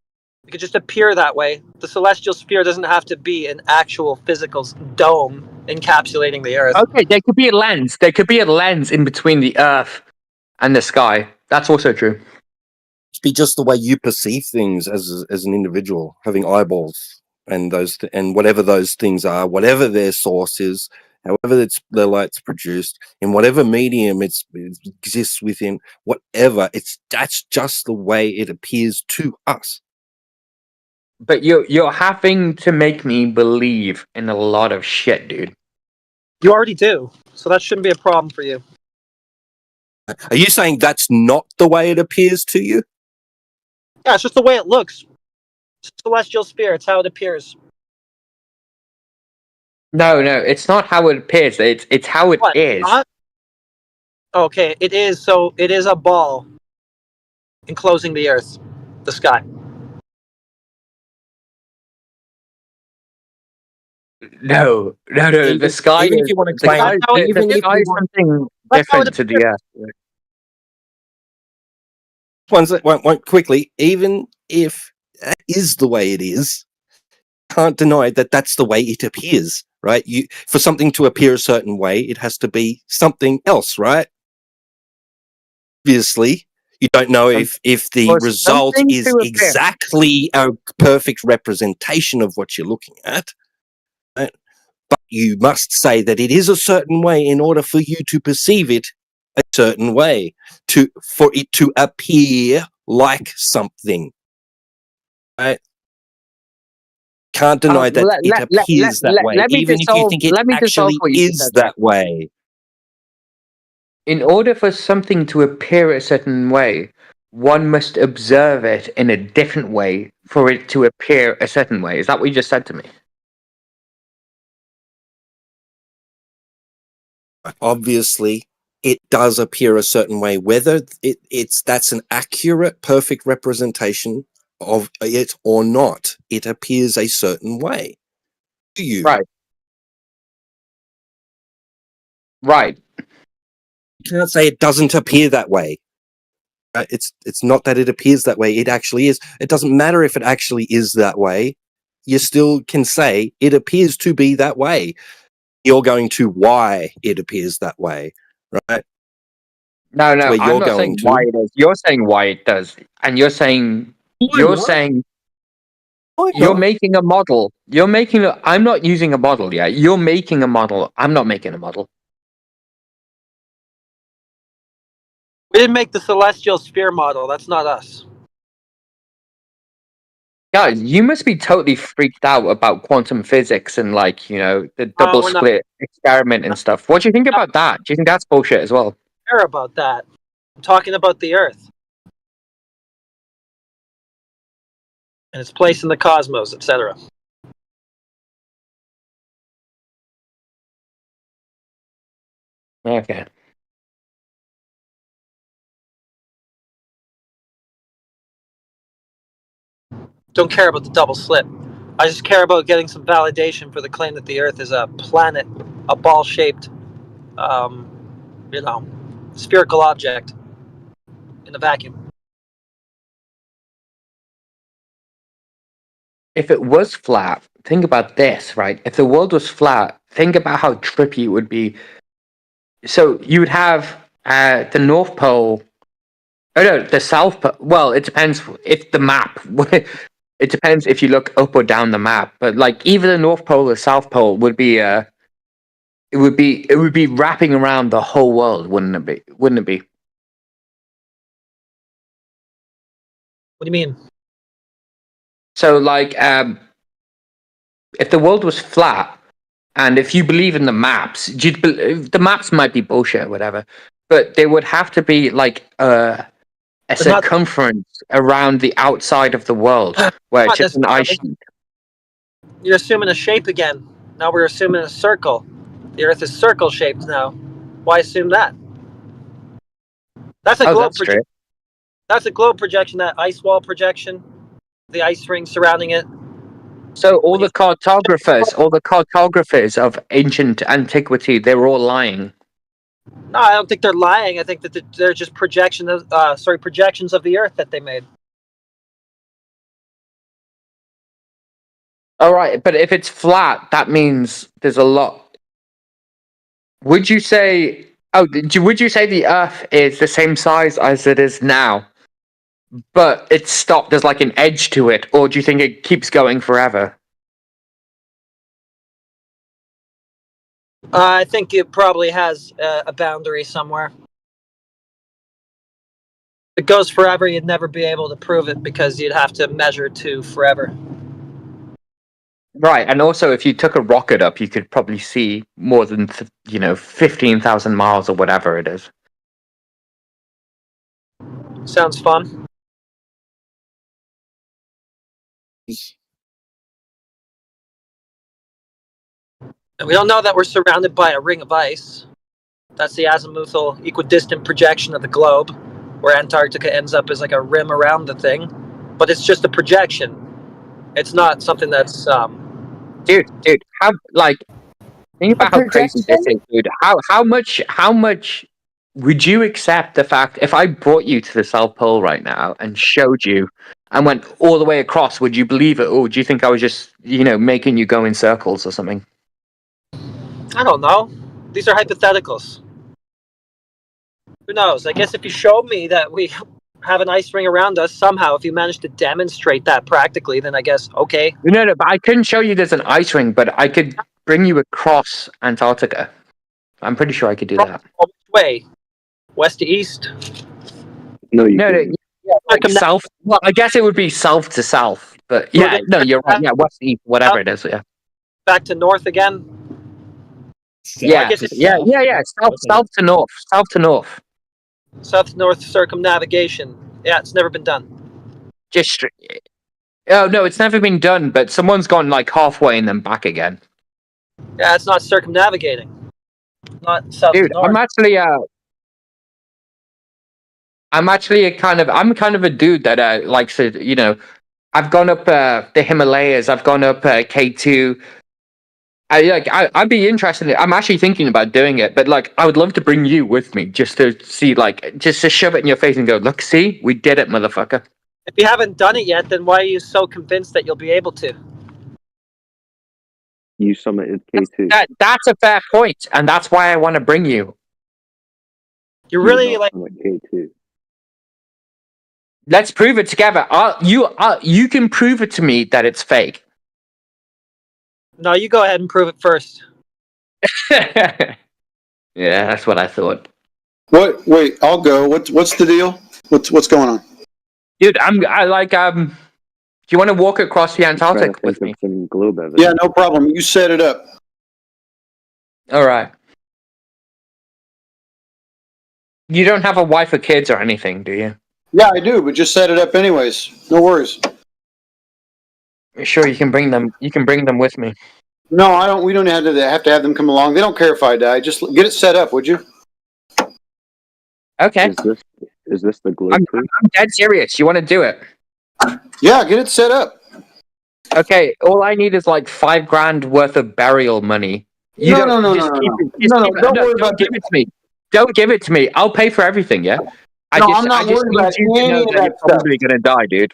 It could just appear that way. The celestial sphere doesn't have to be an actual physical dome encapsulating the Earth. Okay, there could be a lens. There could be a lens in between the Earth and the sky. That's also true. It's be just the way you perceive things as an individual, having eyeballs and and whatever those things are, whatever their source is, however the light's produced, in whatever medium it exists within, whatever. That's just the way it appears to us. But you're having to make me believe in a lot of shit, dude. You already do, so that shouldn't be a problem for you. Are you saying that's not the way it appears to you? Yeah, it's just the way it looks. It's celestial sphere. It's how it appears. No, it's not how it appears. It's how it is. Not? Okay, it is. So it is a ball enclosing the Earth, the sky. No. The sky. Even if you want to claim, the sky is something different to the Earth. One quickly. Even if that is the way it is, can't deny that that's the way it appears, right? For something to appear a certain way, it has to be something else, right? Obviously, you don't know if the result is exactly a perfect representation of what you're looking at. Right? But you must say that it is a certain way in order for you to perceive it a certain way, for it to appear like something. Right? Can't deny that it appears that way, even if you think it actually is that way. In order for something to appear a certain way, one must observe it in a different way for it to appear a certain way. Is that what you just said to me? Obviously, it does appear a certain way. Whether that's an accurate, perfect representation of it or not, it appears a certain way to you. Right. You can't say it doesn't appear that way. It's not that it appears that way. It actually is. It doesn't matter if it actually is that way. You still can say it appears to be that way. You're going to why it appears that way, right? No, That's where I'm you're not going saying to. why it is. You're saying why it does, and you're saying you're making a model. You're making a. I'm not using a model yet. You're making a model. I'm not making a model. We didn't make the celestial sphere model. That's not us. Guys, you must be totally freaked out about quantum physics and the double we're not- split experiment and stuff. What do you think about that? Do you think that's bullshit as well? Care about that. I'm talking about the Earth and its place in the cosmos, etc. Okay. Don't care about the double slit. I just care about getting some validation for the claim that the Earth is a planet, a ball-shaped, spherical object in a vacuum. If it was flat, think about this, right? If the world was flat, think about how trippy it would be. So you would have the North Pole. Oh no, the South Pole. Well, it depends if the map. It depends if you look up or down the map. But either the North Pole or South Pole would be it would be wrapping around the whole world, wouldn't it be? Wouldn't it be? What do you mean? So if the world was flat, and if you believe in the maps, the maps might be bullshit or whatever, but there would have to be a circumference around the outside of the world where it's just an ice sheet. You're assuming a shape again. Now we're assuming a circle. The Earth is circle shaped now. Why assume that? That's a globe projection. That's a globe projection. That ice wall projection, the ice ring surrounding it. So all the cartographers of ancient antiquity, they were all lying. No, I don't think they're lying. I think that they're just projections of the Earth that they made. All right, but if it's flat, that means there's a lot. Would you say? Would you say the Earth is the same size as it is now, but it's stopped? There's an edge to it, or do you think it keeps going forever? I think it probably has a boundary somewhere. If it goes forever, you'd never be able to prove it because you'd have to measure to forever. Right, and also if you took a rocket up, you could probably see more than 15,000 miles or whatever it is. Sounds fun. And we don't know that we're surrounded by a ring of ice. That's the azimuthal equidistant projection of the globe, where Antarctica ends up as a rim around the thing. But it's just a projection. It's not something that's Dude, how think about how crazy this is, dude. How much would you accept the fact if I brought you to the South Pole right now and showed you and went all the way across, would you believe it, or do you think I was just making you go in circles or something? I don't know. These are hypotheticals. Who knows? I guess if you showed me that we have an ice ring around us somehow, if you managed to demonstrate that practically, then I guess, okay. No, but I couldn't show you there's an ice ring, but I could bring you across Antarctica. I'm pretty sure I could do that. Which way? West to east? No, south. Well, I guess it would be south to south, but yeah, no, you're right. Yeah, west to east, whatever it is. Yeah. Back to north again? Yeah. South to north. South to north. South-north circumnavigation. Yeah, it's never been done. Oh no, it's never been done. But someone's gone halfway and then back again. Yeah, it's not circumnavigating. Not south Dude, to north. I'm actually I'm actually I'm kind of a dude that likes to, you know, I've gone up the Himalayas, I've gone up K2. I'd be interested. I'm actually thinking about doing it, but like, I would love to bring you with me just to see, like, just to shove it in your face and go, look, see, we did it, motherfucker. If you haven't done it yet, then why are you so convinced that you'll be able to? You summited K2. That's a fair point, and that's why I want to bring you. You're really like K2. Let's prove it together. You can prove it to me that it's fake. No, you go ahead and prove it first. Yeah, that's what I thought. What? Wait, I'll go. What's the deal? What's going on? Dude, do you want to walk across the Antarctic with me? Some globe evidence. Yeah, no problem. You set it up. All right. You don't have a wife or kids or anything, do you? Yeah, I do, but just set it up anyways. No worries. Sure, you can bring them. You can bring them with me. No, I don't. We don't have to have them come along. They don't care if I die. Just get it set up, would you? Okay. Is this the globe I'm proof? dead serious. You want to do it? Yeah, get it set up. Okay. All I need is like $5,000 worth of burial money. No. Don't worry about give it to me. Don't give it to me. I'll pay for everything. Yeah. I'm not worried about any of that you're probably gonna die, dude.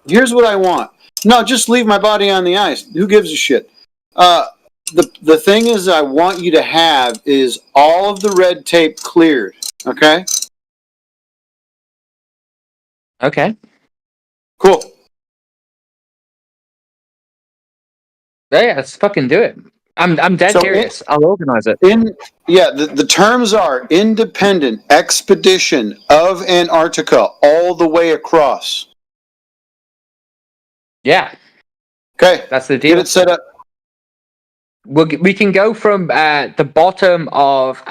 Here's what I want. No, just leave my body on the ice. Who gives a shit? The thing is, I want you to have is all of the red tape cleared. Okay. Okay. Cool. Yeah, let's fucking do it. I'm dead serious. I'll organize it. The terms are independent expedition of Antarctica all the way across. Yeah. Okay. That's the deal. Get it set up. We can go from the bottom of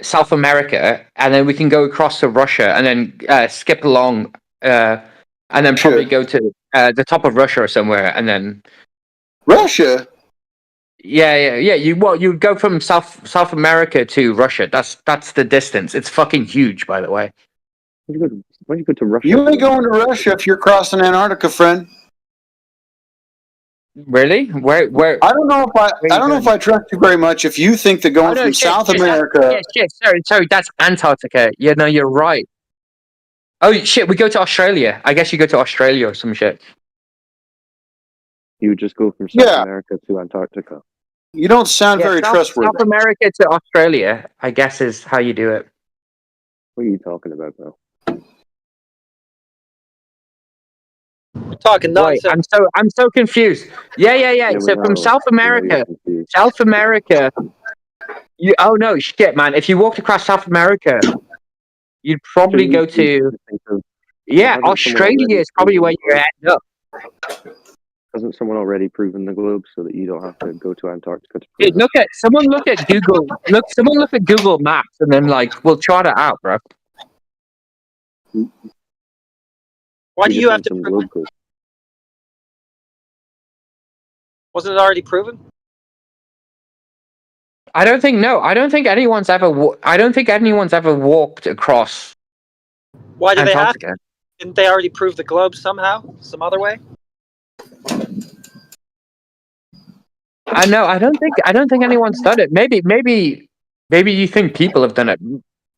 South America, and then we can go across to Russia, and then skip along, and then probably go to the top of Russia or somewhere, and then Russia. Yeah. You go from South America to Russia. That's the distance. It's fucking huge, by the way. Why'd you go to Russia? You ain't going to Russia if you're crossing Antarctica, friend. Really? Where? I don't know if I trust you very much. If you think that going from South America, Sorry, that's Antarctica. Yeah, no, you're right. Oh shit, we go to Australia. I guess you go to Australia or some shit. You would just go from South America to Antarctica. You don't sound very trustworthy. South America to Australia, I guess, is how you do it. What are you talking about, bro? We're talking nonsense. I'm so confused. Yeah. So from South America, oh no, shit, man. If you walked across South America, you'd probably go to Australia is probably where you end up. Hasn't someone already proven the globe so that you don't have to go to Antarctica to Dude, look at Google. Someone look at Google Maps, and then we'll chart it out, bro. Why do you have to prove it? Wasn't it already proven? I don't think anyone's ever walked across. Why do Antarctica. they have to? Didn't they already prove the globe somehow, some other way? I know. I don't think anyone's done it. Maybe you think people have done it.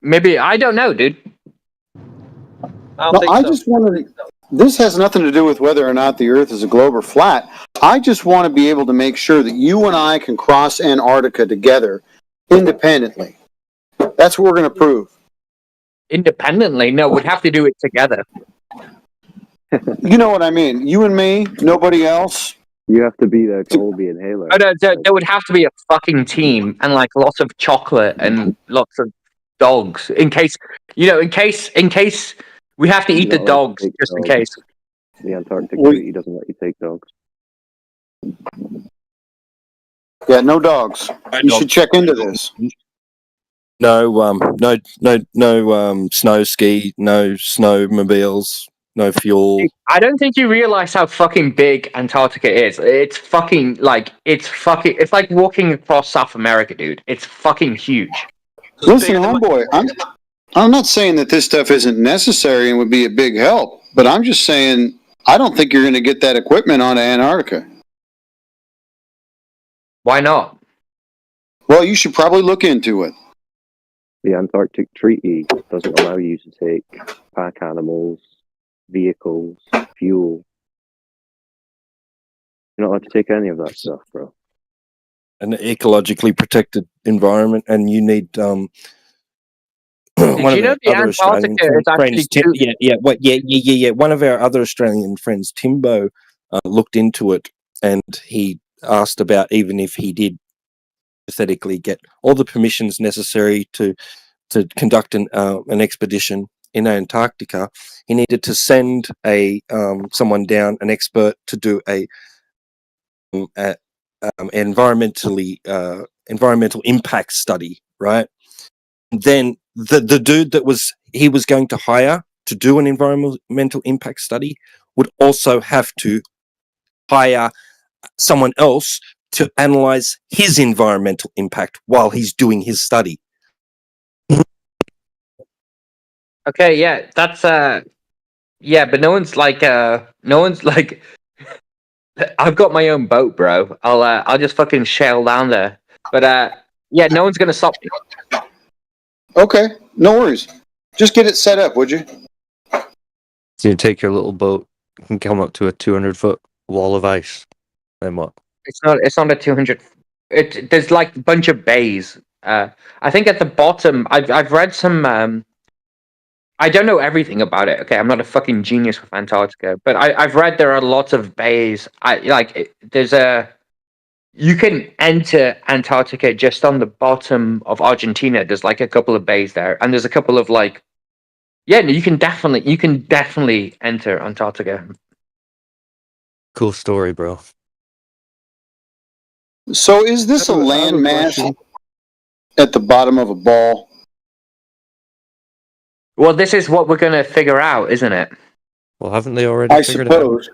Maybe I don't know, dude. I just wanted to. This has nothing to do with whether or not the Earth is a globe or flat. I just want to be able to make sure that you and I can cross Antarctica together independently. That's what we're going to prove. Independently? No, we'd have to do it together. You know what I mean? You and me, nobody else. You have to be there to all be in Halo. Oh, no, there would have to be a fucking team and lots of chocolate and lots of dogs in case we have to eat the dogs just in case. The Antarctic Treaty doesn't let you take dogs. Yeah, no dogs. You should check into this. No snow ski, no snowmobiles, no fuel. I don't think you realize how fucking big Antarctica is. It's like walking across South America, dude. It's fucking huge. Listen, homeboy, I'm not saying that this stuff isn't necessary and would be a big help, but I'm just saying I don't think you're going to get that equipment onto Antarctica. Why not? Well, you should probably look into it. The Antarctic Treaty doesn't allow you to take pack animals, vehicles, fuel. You're not allowed to take any of that stuff, bro. An ecologically protected environment, and you need Did you know the Antarctica is actually One of our other Australian friends, Timbo, looked into it, and he asked about even if he did hypothetically get all the permissions necessary to conduct an expedition in Antarctica, he needed to send someone down, an expert, to do a environmental impact study, right? Then the dude that he was going to hire to do an environmental impact study would also have to hire someone else to analyze his environmental impact while he's doing his study. Okay, yeah, that's yeah, but no one's like I've got my own boat, bro. I'll just fucking sail down there. But yeah, no one's gonna stop me. Okay, no worries. Just get it set up, would you? So you take your little boat, you can come up to a 200-foot wall of ice. Then what? It's not a 200. There's like a bunch of bays. I think at the bottom, I've read some. I don't know everything about it. Okay, I'm not a fucking genius with Antarctica, but I've read there are lots of bays. You can enter Antarctica just on the bottom of Argentina. There's like a couple of bays there, and there's a couple of you can definitely enter Antarctica. Cool story, bro. So is this a landmass at the bottom of a ball? Well, this is what we're gonna figure out, isn't it? Well, haven't they already I figured suppose.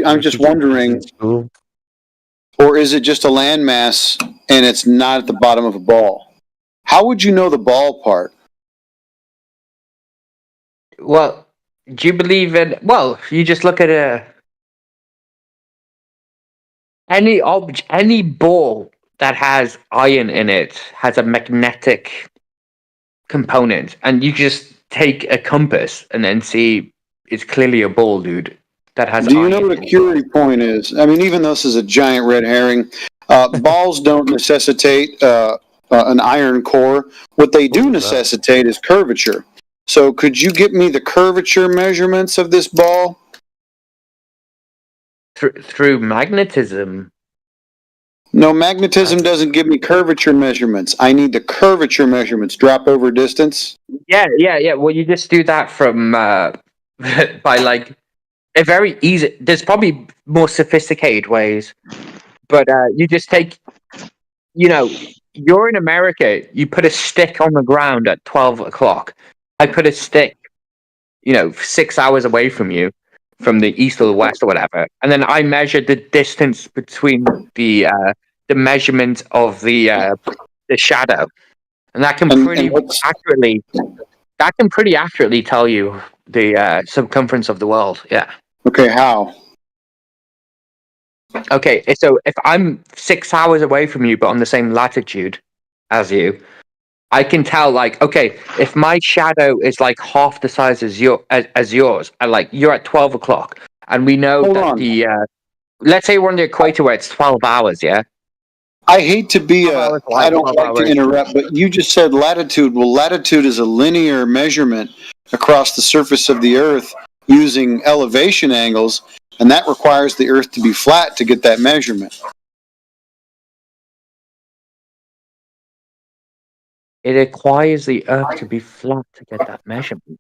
I'm just wondering, or is it just a landmass and it's not at the bottom of a ball? How would you know the ball part? Well, do you believe in? Well, you just look at any ball that has iron in it has a magnetic component, and you just take a compass and then see it's clearly a ball, dude. That has. Do you know what a Curie point is? I mean, even though this is a giant red herring, balls don't necessitate an iron core. What they do necessitate is curvature. So could you get me the curvature measurements of this ball? Through magnetism. No, magnetism doesn't give me curvature measurements. I need the curvature measurements. Drop over distance. Yeah. Well, you just do that from by like a very easy. There's probably more sophisticated ways, but you just take. You're in America. You put a stick on the ground at 12 o'clock. I put a stick, 6 hours away from you, from the east or the west or whatever, and then I measure the distance between the measurement of the shadow, and that can pretty accurately tell you the circumference of the world. Yeah. Okay, how? Okay, so if I'm 6 hours away from you, but on the same latitude as you, I can tell, okay, if my shadow is like half the size as yours, and you're at 12 o'clock, and we know let's say we're on the equator where it's 12 hours, yeah? I hate to be I don't like to interrupt, but you just said latitude. Well, latitude is a linear measurement across the surface of the Earth using elevation angles, and that requires the Earth to be flat to get that measurement. It requires the Earth to be flat to get that measurement.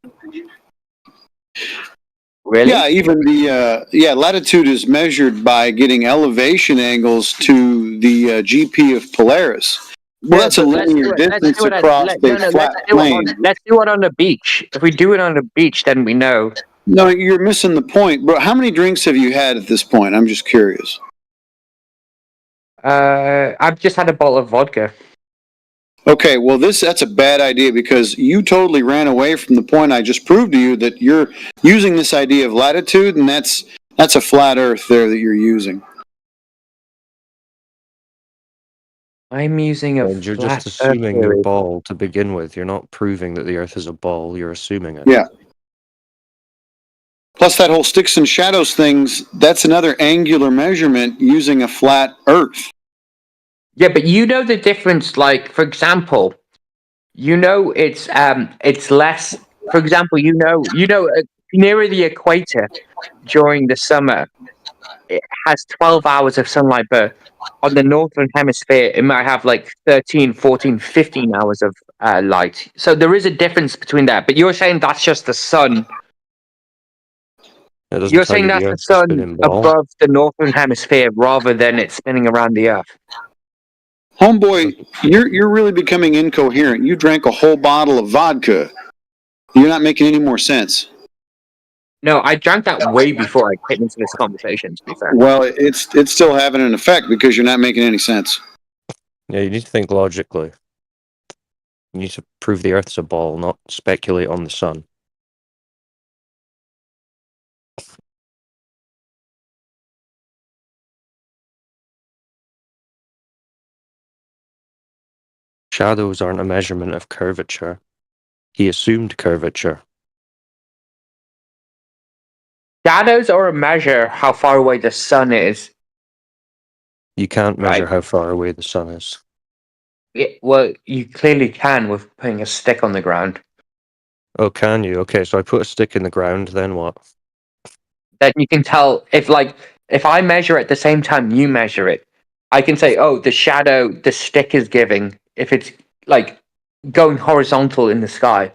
Really? Yeah, even the latitude is measured by getting elevation angles to the GP of Polaris. Well, that's a linear distance across a flat plane. Let's do it on the beach. If we do it on the beach, then we know. No, you're missing the point, bro. How many drinks have you had at this point? I'm just curious. I've just had a bottle of vodka. Okay, well, that's a bad idea because you totally ran away from the point I just proved to you that you're using this idea of latitude, and that's a flat Earth there that you're using. I'm using a And you're flat just assuming Earth your theory. ball to begin with. You're not proving that the Earth is a ball. You're assuming it. Yeah. Plus, that whole sticks and shadows things, that's another angular measurement using a flat Earth. Yeah, but you know the difference. Like, for example, you know it's less. For example, nearer the equator during the summer, it has 12 hours of sunlight, but on the northern hemisphere, it might have like 13, 14, 15 hours of light. So there is a difference between that. But you're saying that's just the sun. It doesn't You're tell saying you that's the the Earth's a sun spinning ball. above the northern hemisphere rather than it spinning around the Earth. Homeboy, you're really becoming incoherent. You drank a whole bottle of vodka. You're not making any more sense. No, I drank that way before I came into this conversation, to be fair. Well, it's still having an effect because you're not making any sense. Yeah, you need to think logically. You need to prove the Earth's a ball, not speculate on the sun. Shadows aren't a measurement of curvature. He assumed curvature. Shadows are a measure how far away the sun is. You can't measure Right. how far away the sun is. Well, you clearly can with putting a stick on the ground. Oh, can you? Okay, so I put a stick in the ground, then what? Then you can tell if I measure at the same time you measure it, I can say, oh, the shadow the stick is giving, if it's like going horizontal in the sky,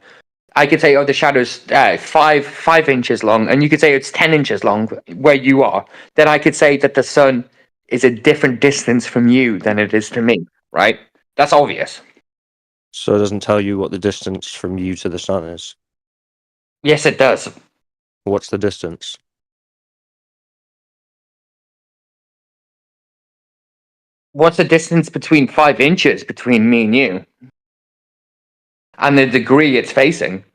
I could say, oh, the shadow's 5 inches long, and you could say it's 10 inches long where you are. Then I could say that the sun is a different distance from you than it is to me, right? That's obvious. So it doesn't tell you what the distance from you to the sun is. Yes, it does. What's the distance? What's the distance between 5 inches between me and you? And the degree it's facing.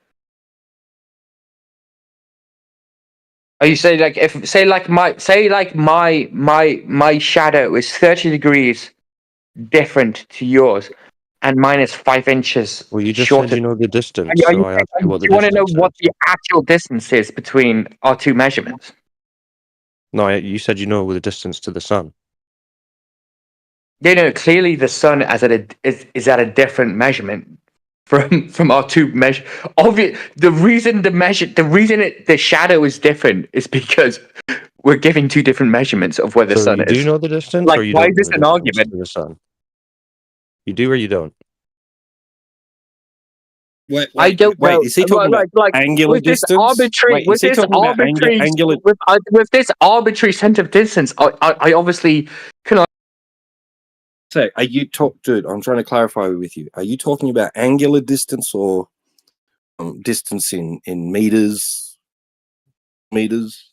Are you saying like my shadow is 30 degrees different to yours, and mine is 5 inches Well, you just shorter? said you know the distance, Are so you I saying, asked you what do the you want to know distance what is. the actual distance is between our two measurements? No, you said you know the distance to the sun. Yeah, no, clearly the sun is at a different measurement from our two measure. The reason the shadow is different is because we're giving two different measurements of where the So sun you is. do know the distance, Like, or you why don't is know this the an distance argument? to the sun? You do or you don't? I don't know. Is he talking about angular with this distance? arbitrary, Wait, is he talking about angular? with this arbitrary sense of distance, I obviously can. So, are you dude? I'm trying to clarify with you. Are you talking about angular distance or distance in meters? Meters.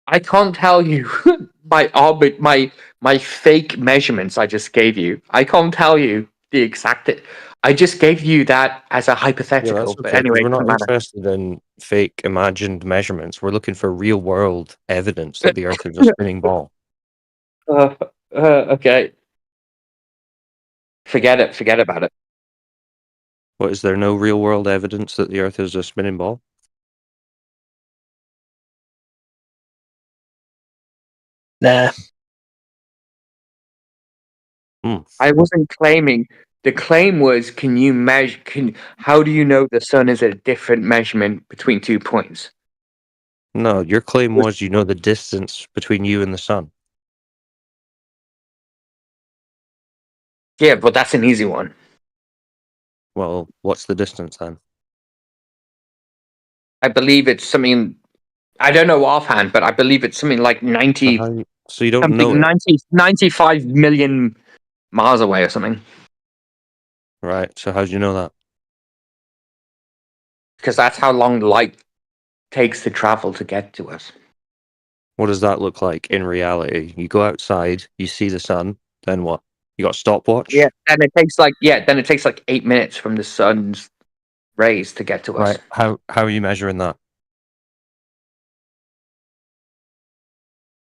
I can't tell you my fake measurements I just gave you. I can't tell you the exact. I just gave you that as a Yeah, hypothetical. that's But okay, because anyway, we're it doesn't not matter. interested in fake imagined measurements. We're looking for real world evidence that the Earth is a spinning ball. Okay. Forget it. Forget about it. What, is there no real world evidence that the Earth is a spinning ball? Nah. I wasn't claiming. The claim was, can you measure? How do you know the sun is a different measurement between 2 points? No, your claim was you know the distance between you and the sun. Yeah, but that's an easy one. Well, what's the distance then? I believe it's something. I don't know offhand, but I believe it's something like 90. So you don't know it? 95 million miles away or something. Right, so how do you know that? Because that's how long light takes to travel to get to us. What does that look like in reality? You go outside, you see the sun, then what? You got a stopwatch? Yeah, and it takes like 8 minutes from the sun's rays to get to us. Right. How are you measuring that?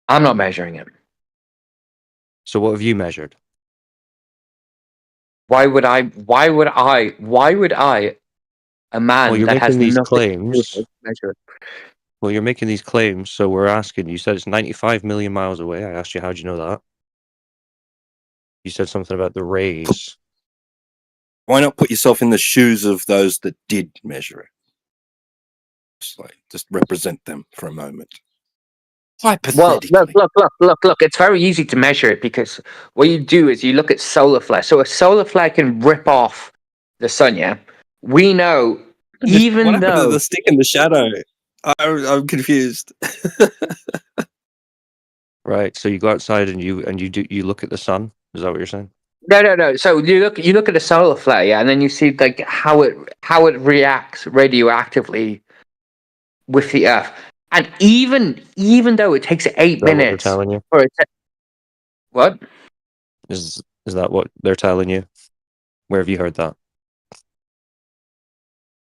I'm not measuring it. So what have you measured? Why would I? A man Well, you're that has making these nothing to do claims. with it, measure it. Well, you're making these claims, so we're asking. You said it's 95 million miles away. I asked you, how'd you know that? You said something about the rays. Why not put yourself in the shoes of those that did measure it? Just represent them for a moment. Well, Hypothetically. look. It's very easy to measure it because what you do is you look at solar flare. So a solar flare can rip off the sun. Yeah, we know. What Even happened to though the stick in the shadow? I'm confused. Right. So you go outside and you look at the sun. Is that what you're saying? no. So you look at a solar flare, yeah, and then you see like how it reacts radioactively with the Earth. And even though it takes 8 Is that what they're minutes telling you? for it to, what? Is that what they're telling you? Where have you heard that?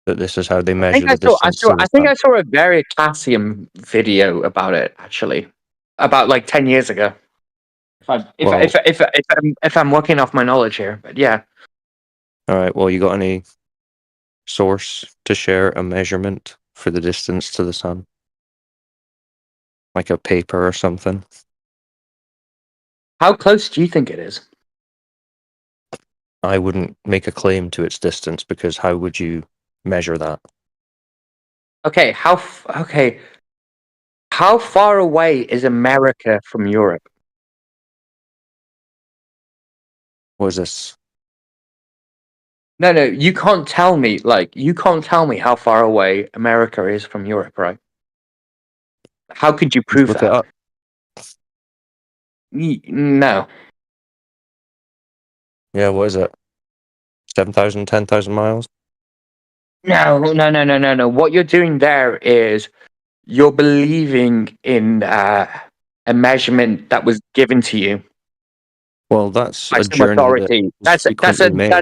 That this is how they measure the distance to the I think sun? I saw a Veritasium video about it actually, about like 10 years ago. If I'm working off my knowledge here, but yeah. All right. Well, you got any source to share a measurement for the distance to the sun? Like a paper or something? How close do you think it is? I wouldn't make a claim to its distance because how would you measure that? Okay, how far away is America from Europe? What is this? No, you can't tell me. Like, you can't tell me how far away America is from Europe, right? How could you prove Look it that? up. No. Yeah, what is it? 7,000, 10,000 miles? No. What you're doing there is you're believing in a measurement that was given to you Well, that's by a some journey that authority. is frequently made.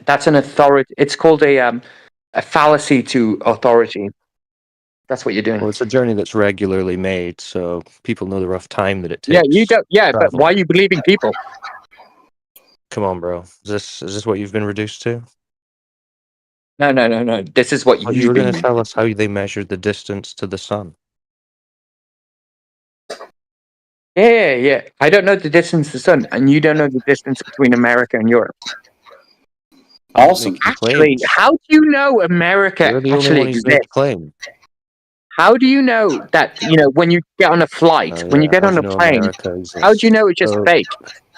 That's an authority. It's called a fallacy to authority. That's what you're doing. Well, it's a journey that's regularly made, so people know the rough time that it takes. Yeah, you don't. Yeah, but travel. why are you believing people? Come on, bro. Is this what you've been reduced to? No. This is what Oh, you were going to tell us how they measured the distance to the sun. Yeah. I don't know the distance to the sun, and you don't know the distance between America and Europe. Awesome. Actually, how do you know America You're the only actually one who's made the exists? claim. How do you know that, when you get on a flight, when you get How on do a you know plane, America exists? how do you know it's just So- fake?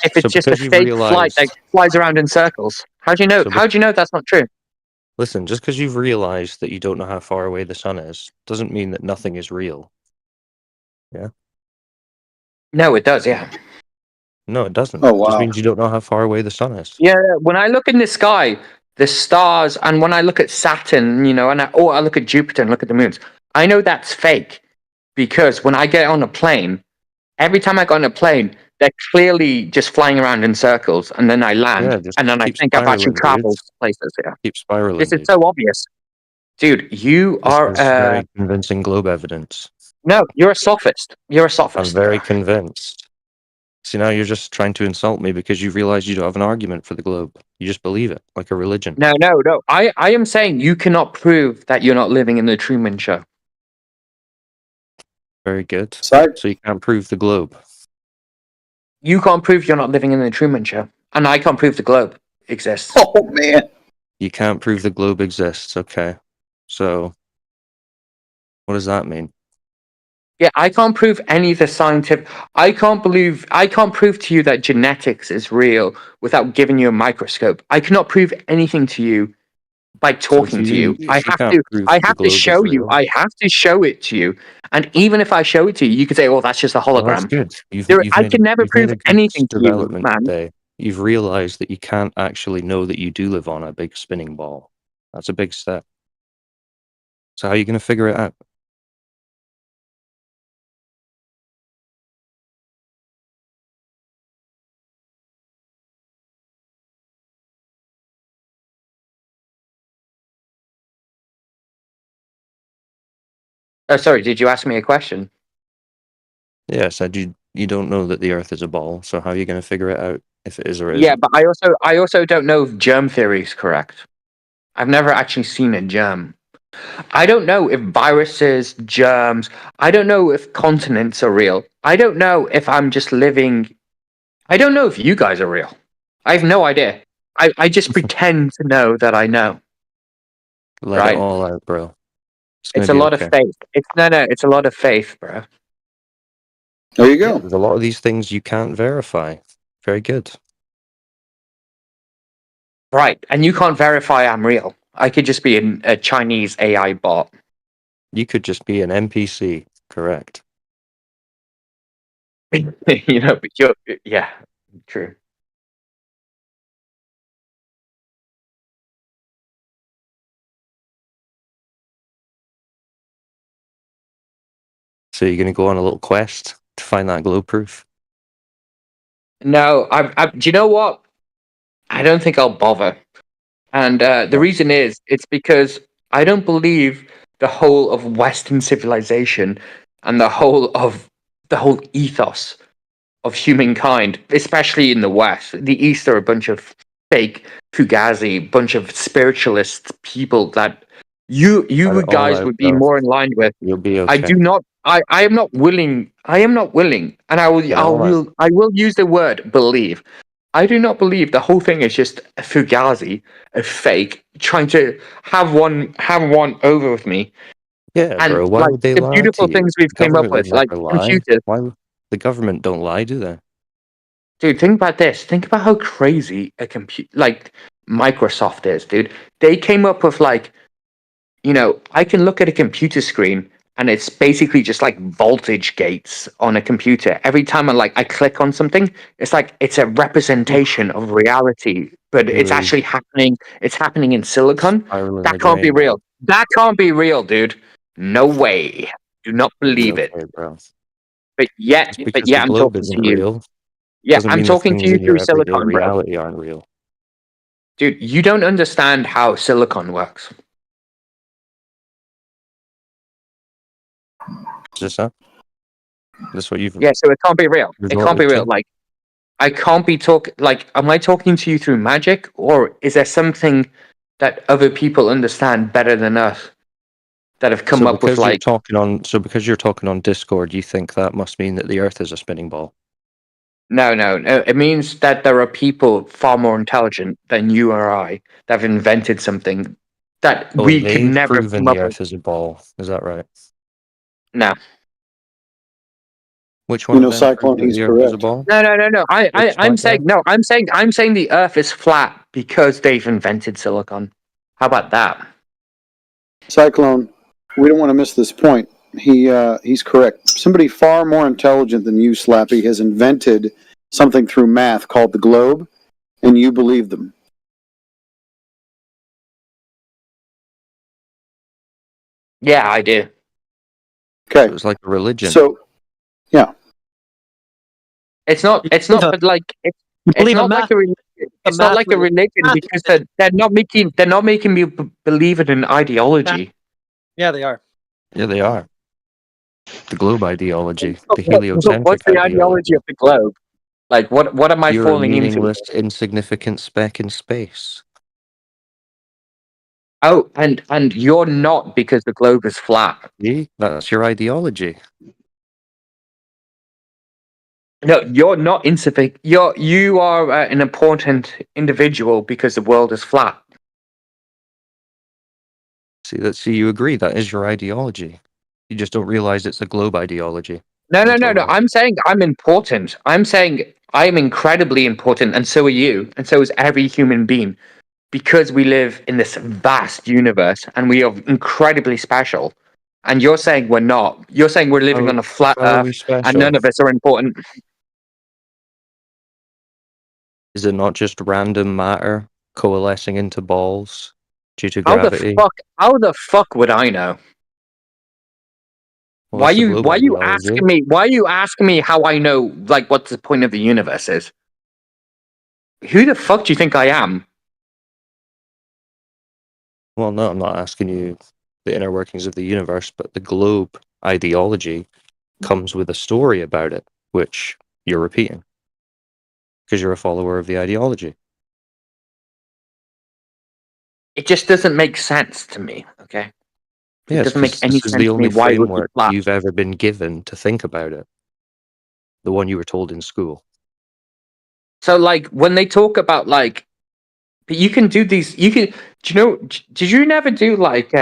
If so it's just a because you've fake flight that realized- flies around in circles, how do you know? So How do you know that's not true? Listen, just because you've realized that you don't know how far away the sun is, doesn't mean that nothing is real. Yeah? No, it does. Yeah. No, it doesn't. Oh, It just wow. means you don't know how far away the sun is. Yeah. When I look in the sky, the stars, and when I look at Saturn, and I look at Jupiter and look at the moons, I know that's fake because when I get on a plane, every time I go on a plane, they're clearly just flying around in circles, and then I land, Yeah, just and then I keep think I've actually spiraling, traveled dude. places. Yeah. Keep spiraling. This is dude. so obvious. Dude, you This are is very convincing globe evidence. no, you're a sophist. You're a I'm sophist. very convinced. See, now you're just trying to insult me because you realize you don't have an argument for the globe. You just believe it, like a religion. No. I am saying you cannot prove that you're not living in the Truman Show. Very good. Sorry. So you can't prove the globe. You can't prove you're not living in the Truman Show, and I can't prove the globe exists. Oh, man. You can't prove the globe exists. Okay. So what does that mean? Yeah, I can't prove any of the scientific. I can't prove to you that genetics is real without giving you a microscope. I cannot prove anything to you by talking to you. I have can't to. prove I the have to globe is show you. real. I have to show it to you. And even if I show it to you, you could say, "Oh, that's just a Well, that's hologram." good. I can never you've made prove a good anything to you, development man. today. You've realized that you can't actually know that you do live on a big spinning ball. That's a big step. So how are you going to figure it out? Oh, sorry. Did you ask me a question? Yeah, I said you don't know that the Earth is a ball, so how are you going to figure it out if it is or Yeah, isn't? but I also don't know if germ theory is correct. I've never actually seen a germ. I don't know if viruses, germs. I don't know if continents are real. I don't know if I'm just living. I don't know if you guys are real. I have no idea. I just pretend to know that I know. Let it Right? all out, bro. It's going It's to a be lot of okay. faith. It's no. It's a lot of faith, bro. There you Yeah, go. there's a lot of these things you can't verify. Very good. Right, and you can't verify I'm real. I could just be a Chinese AI bot. You could just be an NPC, correct? You know, but you're yeah, true. So you're going to go on a little quest to find that glow proof? No, do you know what? I don't think I'll bother. And the reason is, it's because I don't believe the whole of Western civilization and the whole ethos of humankind, especially in the West. The East are a bunch of fake fugazi, bunch of spiritualist people that Let you it all guys out, would be bro. more in line with. You'll be I okay. do not. I am not willing. I am not willing, and Let it all out. I will use the word believe. I do not believe the whole thing is just a fugazi, a fake, trying to have one over with me. Yeah, And bro. Why like would they the lie to beautiful you? things we've The came up government would with, like never lie. computers. The government don't lie, do they? Dude, think about this. Think about how crazy a like Microsoft is, dude. They came up with like, I can look at a computer screen and it's basically just like voltage gates on a computer. Every time I click on something, it's like it's a representation of reality, but it's Really actually happening. It's happening in silicon. spiraling That the can't be drain, man. real. That can't be real, dude. No way. Do not You'll be believe it. okay, bro. But Just yet, because the I'm globe talking to isn't you. real Yeah, doesn't I'm mean the talking to things you in your through everyday silicon, bro. reality aren't real. Dude, you don't understand how silicon works. Is this that? That's what you've Yeah, so it can't be real. It can't be resorted real. to? Like, I can't be am I talking to you through magic, or is there something that other people understand better than us that have come So up with because you're talking on Discord, you think that must mean that the Earth is a spinning ball. no. It means that there are people far more intelligent than you or I that have invented something that Oh, we could they've never proven come the up with. Earth is a ball. Is that right? No. Which one You of know, them proved Cyclone, that he's the Earth is a correct. ball? No. Which I'm smart guy? saying no. I'm saying the Earth is flat because they've invented silicon. How about that? Cyclone, we don't want to miss this point. He's correct. Somebody far more intelligent than you, Slappy, has invented something through math called the globe, and you believe them. Yeah, I do. Okay. So it's like a religion. So, yeah. It's not. It's not. But like, it's Believe not like a religion. It's not like a religion because they're not making me believe in an ideology. Yeah, they are. Yeah, they are. The globe ideology, the What's heliocentric the ideology of the globe? Like, what am I You're a falling into? meaningless, insignificant speck in space. Oh, and you're not, because the globe is flat. See? That's your ideology. No, you're not insignificant. You are an important individual because the world is flat. See, you agree that is your ideology. You just don't realize it's a globe ideology. No. Now. I'm saying I'm important. I'm saying I'm incredibly important, and so are you, and so is every human being, because we live in this vast universe and we are incredibly special. And you're saying we're not. You're saying we're living on a flat How are we Earth, and special? none of us are important. Is it not just random matter coalescing into balls due to How gravity? How the fuck would I know? Well, Why that's the you globe why you ideology. asking me? Why are you asking me how I know, like, what the point of the universe is? Who the fuck do you think I am? Well, no, I'm not asking you the inner workings of the universe, but the globe ideology comes with a story about it, which you're repeating because you're a follower of the ideology. It just doesn't make sense to me. Okay. It doesn't make any this is sense the to me only why it would be framework flat. you've ever been given to think about it. The one you were told in school. So, like, when they talk about, like, but you can do these, you can, do you know, did you never do, like,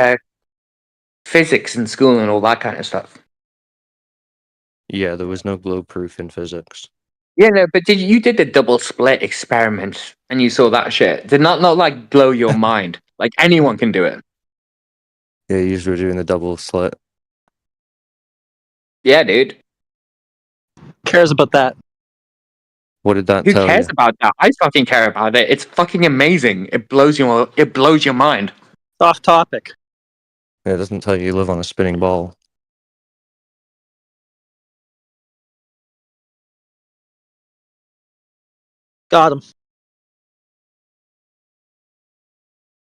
physics in school and all that kind of stuff? Yeah, there was no globe proof in physics. Yeah, no, but you did the double split experiment and you saw that shit? Did not like blow your mind? Like, anyone can do it. Yeah, you were doing the double slit. Yeah, dude. Cares about that? What did that Who tell cares you? about that? I fucking care about it. It's fucking amazing. It blows your mind. Off topic. It doesn't tell you live on a spinning ball. Got him.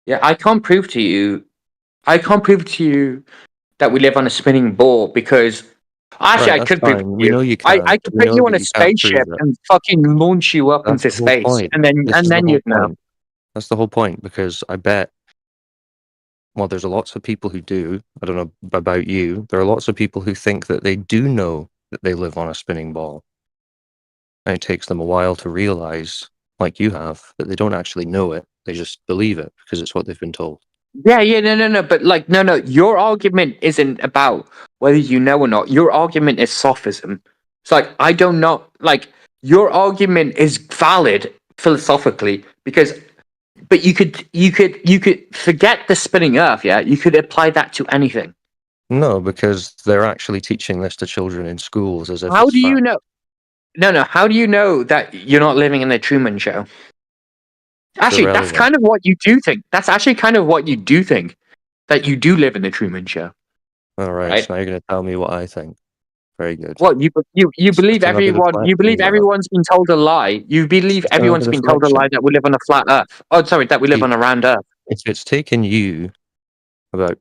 Yeah, I can't prove to you that we live on a spinning ball because actually Right, I could prove it to we you. know you I can't. could We put know you on that a you can't prove spaceship it. and fucking launch you up That's into the whole space, point. and then This is the whole you'd know. point. That's the whole point, because I bet, well, there's lots of people who do. I don't know about you. There are lots of people who think that they do know that they live on a spinning ball. And it takes them a while to realize, like you have, that they don't actually know it. They just believe it because it's what they've been told. Yeah, no. But like, no. Your argument isn't about whether you know or not. Your argument is sophism. It's like, I don't know. Like, your argument is valid philosophically because, but you could forget the spinning Earth. Yeah, you could apply that to anything. No, because they're actually teaching this to children in schools as if How it's do you fact. know? No. How do you know that you're not living in the Truman Show? Actually, that's irrelevant. kind of what you do think. That's actually kind of what you do think, that you do live in the Truman Show. All right, Right? so now you're going to tell me what I think. Very good. What you believe Just another everyone? You believe deflection, everyone's been told a lie. You believe Just everyone's another been told a lie deflection. that we live on a flat Earth. Oh, sorry, that we live on a round Earth. If it's taken you about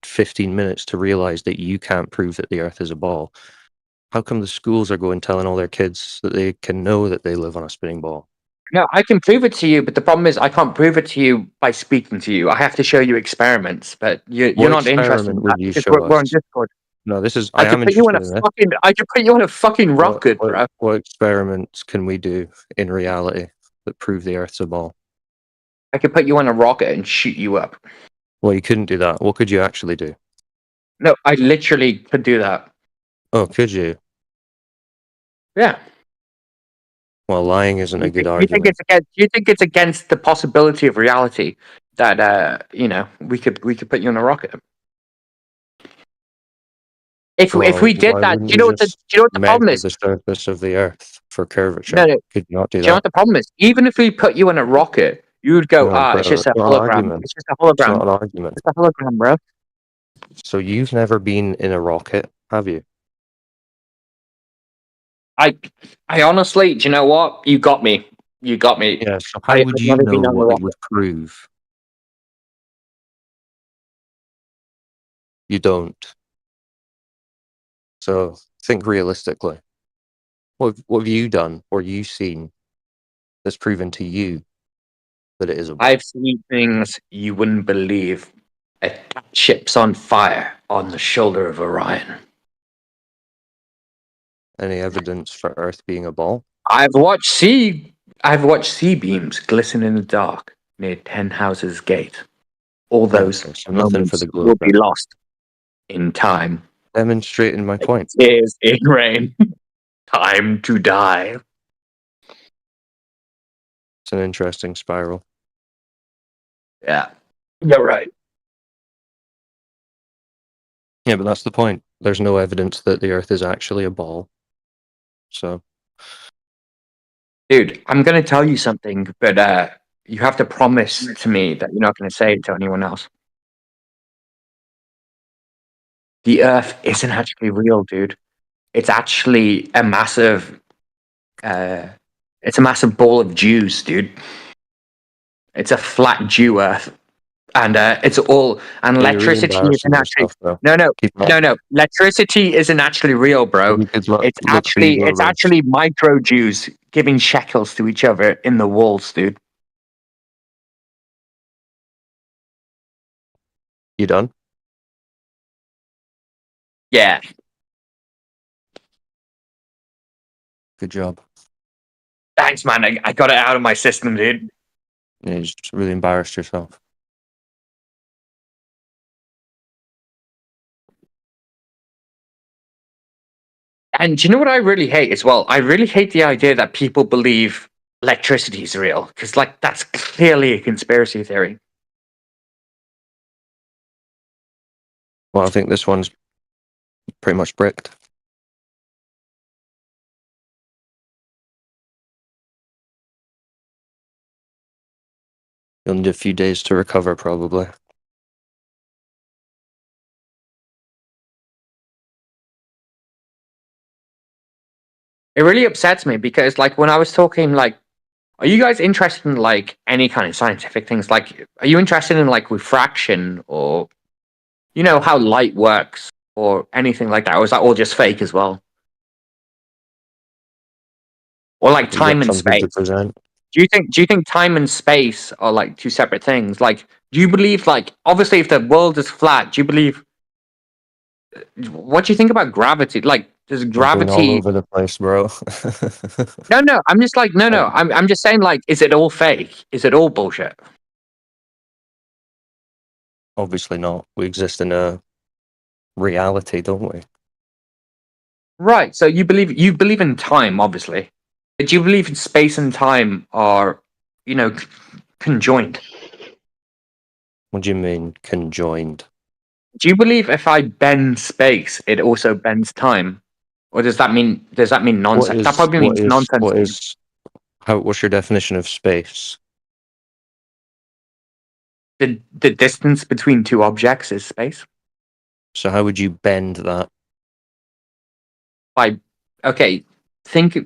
15 minutes to realize that you can't prove that the Earth is a ball, how come the schools are going telling all their kids that they can know that they live on a spinning ball? No, I can prove it to you, but the problem is I can't prove it to you by speaking to you. I have to show you experiments, but you're What not interested in experiment would that you because show we're on us? Discord. No, this is. I I could am put you on interested a in it. fucking. I could put you on a fucking rocket, bro. What experiments can we do in reality that prove the Earth's a ball? I could put you on a rocket and shoot you up. Well, you couldn't do that. What could you actually do? No, I literally could do that. Oh, could you? Yeah. Well, lying isn't a good You argument. think it's against the possibility of reality that we could put you on a rocket? If we did why that, wouldn't do you know what just the problem measure is? the surface of the Earth for curvature? No. Could you not do Do you know that? what the problem is? Even if we put you in a rocket, you would go, No, it's bro, just a it's not an hologram. argument. It's just a It's not hologram. an argument. It's a hologram, bro. So you've never been in a rocket, have you? I honestly, do you know what? You got me. You got me. Yeah, so how I've would you never know been on a what it rocket. would prove? You don't. So think realistically. What have you done or you seen that's proven to you that it is a ball? I've seen things you wouldn't believe. Ships on fire on the shoulder of Orion. Any evidence for Earth being a ball? I've watched sea beams glisten in the dark near Ten Houses Gate. All those Okay, so nothing for moments the will globe. be lost in time. Demonstrating my point. Tears in rain. Time to die. It's an interesting spiral. Yeah, you're right. Yeah, but that's the point. There's no evidence that the Earth is actually a ball. So, Dude, I'm going to tell you something, but you have to promise to me that you're not going to say it to anyone else. The Earth isn't actually real, dude. It's actually a massive ball of Jews, dude. It's a flat Jew Earth. And it's all, and You're really electricity embarrassing isn't actually, yourself, bro. no, Keep it up. no, electricity isn't actually real, bro. You could look It's for actually, ego it's roast. actually micro Jews giving shekels to each other in the walls, dude. You done? Yeah. Good job. Thanks, man. I got it out of my system, dude. Yeah, you just really embarrassed yourself. And do you know what I really hate as well? I really hate the idea that people believe electricity is real, because like that's clearly a conspiracy theory. Well, I think this one's pretty much bricked. You'll need a few days to recover, probably. It really upsets me because, like, when I was talking, like, are you guys interested in like any kind of scientific things? Like, are you interested in like refraction or, you know, how light works or anything like that? Or is that all just fake as well? Or like You time got and something to space? present. Do you think time and space are like two separate things? Like, do you believe, like, obviously if the world is flat, do you believe, what do you think about gravity? Like, does You're going all gravity? over the place, bro. No, I'm just like, no. I'm just saying, like, is it all fake? Is it all bullshit? Obviously not. We exist in a reality, don't we? Right. So you believe in time, obviously. But do you believe in space and time are, you know, conjoined? What do you mean conjoined? Do you believe if I bend space, it also bends time? Or does that mean nonsense? That probably means nonsense. What's your definition of space? The distance between two objects is space. So how would you bend that? Okay, think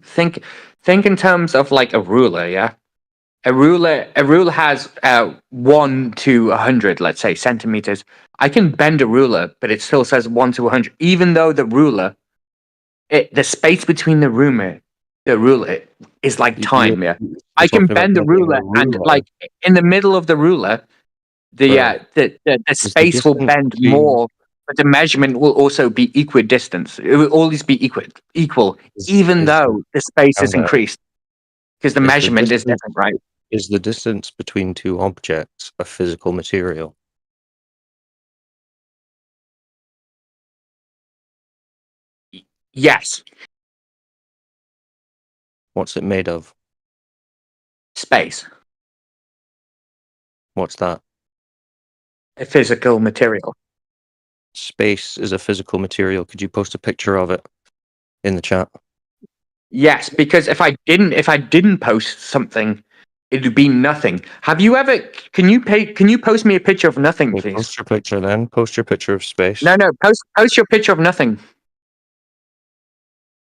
in terms of like a ruler, yeah? A ruler has 1 to 100, let's say, centimeters. I can bend a ruler, but it still says 1 to 100, even though the ruler, the space between the ruler is like time. Yeah, I can bend the ruler, and like in the middle of the ruler, the space will bend more, but the measurement will also be equidistant. It will always be equal, even though the space is increased, because the measurement is different, right? Is the distance between two objects a physical material? Yes. What's it made of? Space. What's that? A physical material. Space is a physical material. Could you post a picture of it in the chat? Yes, because if I didn't post something, it would be nothing. Have you ever? Can you post me a picture of nothing, Well, please? post your picture then. Post your picture of space. No. Post your picture of nothing.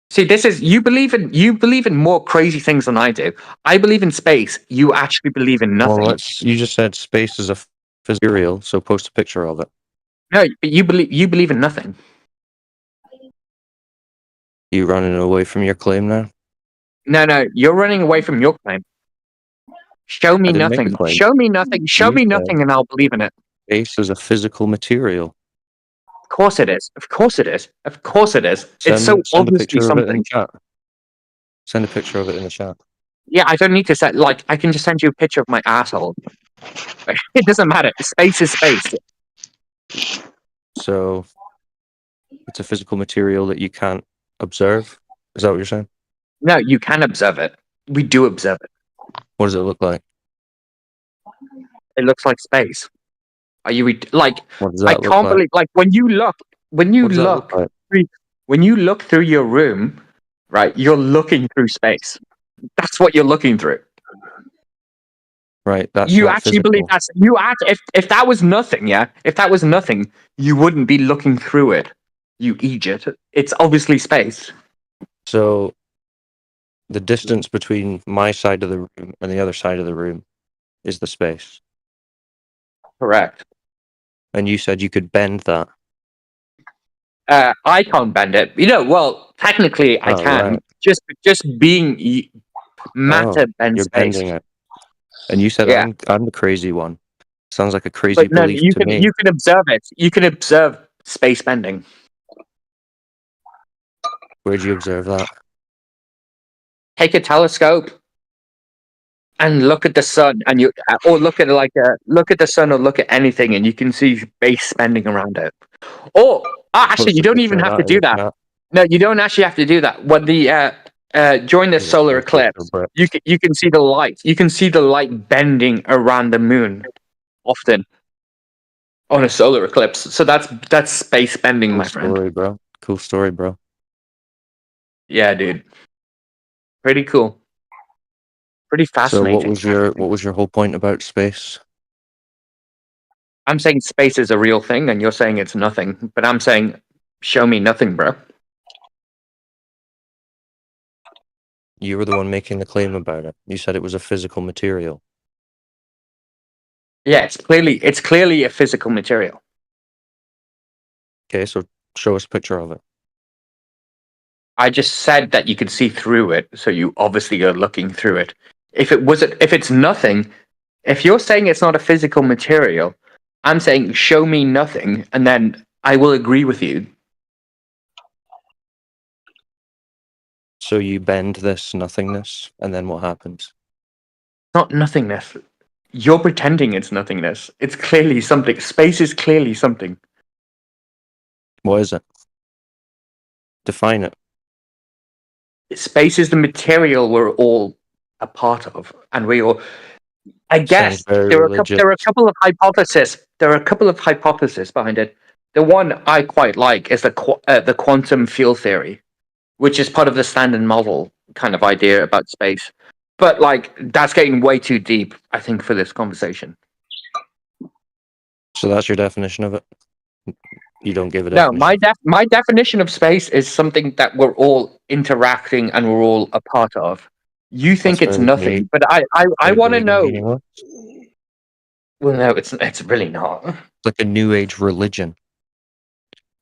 See, this is you believe in more crazy things than I do. I believe in space. You actually believe in nothing. Well, you just said space is a physical material, so post a picture of it. No, but you believe in nothing. You running away from your claim now? No, you're running away from your claim. Show me nothing. Show me nothing. Show me nothing, and I'll believe in it. Space is a physical material. Of course it is. Of course it is. Of course it is. It's so obviously something. Send a picture of it in the chat. Yeah, I don't need to set, like, I can just send you a picture of my asshole. It doesn't matter. Space is space. So it's a physical material that you can't observe? Is that what you're saying? No, you can observe it. We do observe it. What does it look like? It looks like space. Are you like? What does that I look can't like? believe, like, when you look through your room, right? You're looking through space. That's what you're looking through. Right. That's you not actually physical. believe that's if that was nothing, yeah? If that was nothing, you wouldn't be looking through it. You idiot. It's obviously space. So the distance between my side of the room and the other side of the room is the space. Correct. And you said you could bend that. I can't bend it. Well, technically I Oh, can. right. Just being matter bends You're space. bending it. And you said Yeah. I'm the crazy one. Sounds like a crazy But no, belief you to can me. you can observe it. You can observe space bending. Where'd you observe that? Take a telescope and look at the sun, and or look at look at the sun, or look at anything, and you can see space bending around it. Or actually, Post you a don't picture even of have to in do the that. chat. No, you don't actually have to do that. When during the Yeah, solar post a picture eclipse, of Brett. you can see the light. You can see the light bending around the moon often on a solar eclipse. So that's space bending, Cool my friend. story, bro. Cool story, bro. Yeah, dude. Pretty cool. Pretty So fascinating. what was your whole point about space? I'm saying space is a real thing, and you're saying it's nothing. But I'm saying, show me nothing, bro. You were the one making the claim about it. You said it was a physical material. Yeah, it's clearly a physical material. Okay, so show us a picture of it. I just said that you could see through it, so you obviously are looking through it. If it's nothing, if you're saying it's not a physical material, I'm saying show me nothing, and then I will agree with you. So you bend this nothingness, and then what happens? Not nothingness. You're pretending it's nothingness. It's clearly something. Space is clearly something. What is it? Define it. Space is the material we're all a part of, and we all. I guess Sounds very there are religious. a couple of hypotheses. There are a couple of hypotheses behind it. The one I quite like is the quantum field theory, which is part of the Standard Model kind of idea about space. But that's getting way too deep, I think, for this conversation. So that's your definition of it? You don't give a No, definition? my definition of space is something that we're all interacting and we're all a part of. You think That's it's very nothing, vague. but I Very want to vague and know. meaningless. Well, no, it's really not. It's like a new age religion.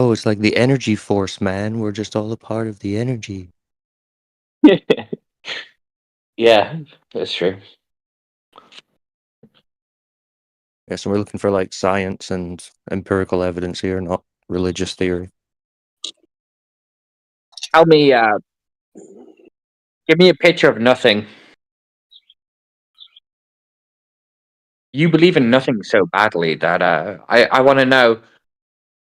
Oh, it's like the energy force, man. We're just all a part of the energy. Yeah, that's true. Yeah, so we're looking for like science and empirical evidence here, not religious theory. Tell me, give me a picture of nothing. You believe in nothing so badly that I want to know.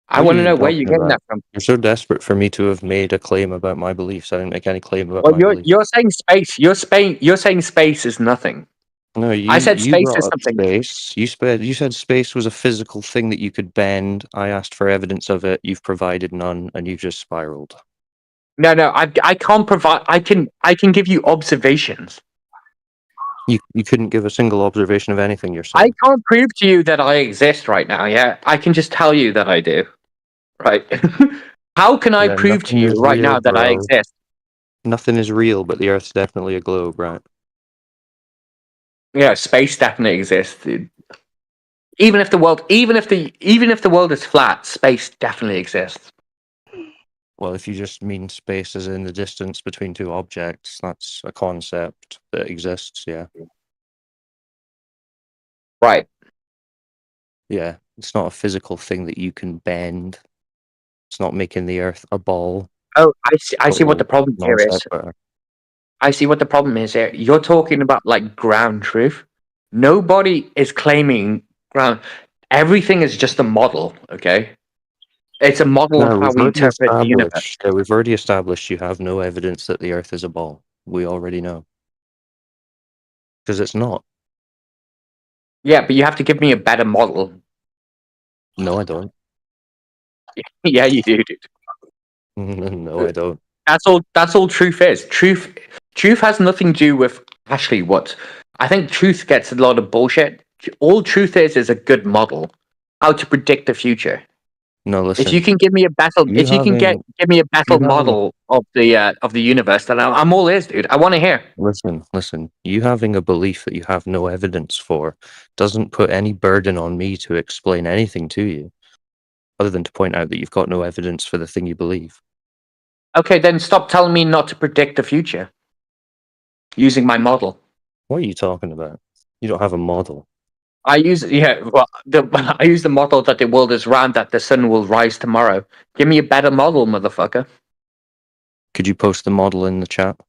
I What want are to you know where you're talking getting about? that from. You're so desperate for me to have made a claim about my beliefs. I didn't make any claim about Well, my beliefs. you're saying space. You're saying space is nothing. No, I said you space brought is up something. space. You said space was a physical thing that you could bend. I asked for evidence of it. You've provided none, and you've just spiraled. No, I can't provide. I can give you observations. You couldn't give a single observation of anything you're I saying. can't prove to you that I exist right now. Yeah, I can just tell you that I do. Right? How can I Yeah, prove to nothing you is right real, now that I bro. exist? Nothing is real, but the Earth's definitely a globe, right? Yeah, space definitely exists, dude. Even if the world is flat, space definitely exists. Well, if you just mean space as in the distance between two objects, that's a concept that exists, yeah. Right. Yeah, it's not a physical thing that you can bend. It's not making the Earth a ball. Oh, I see what the Total problem here is. non-sequitur. I see what the problem is here. You're talking about ground truth. Nobody is claiming ground. Everything is just a model, okay? It's a model No, of how we interpret the universe. we've already established you have no evidence that the Earth is a ball. We already know. Because it's not. Yeah, but you have to give me a better model. No, I don't. Yeah, you do, dude. No, I don't. That's all truth is. Truth has nothing to do with actually what. I think truth gets a lot of bullshit. All truth is a good model. How to predict the future. No, listen. If you can give me a battle, You if you can having- give me a battle having- model of the universe, then I'm all ears, dude. I want to hear. Listen. You having a belief that you have no evidence for doesn't put any burden on me to explain anything to you, other than to point out that you've got no evidence for the thing you believe. Okay, then stop telling me not to predict the future using my model. What are you talking about? You don't have a model. I use I use the model that the world is round, that the sun will rise tomorrow. Give me a better model, motherfucker. Could you post the model in the chat?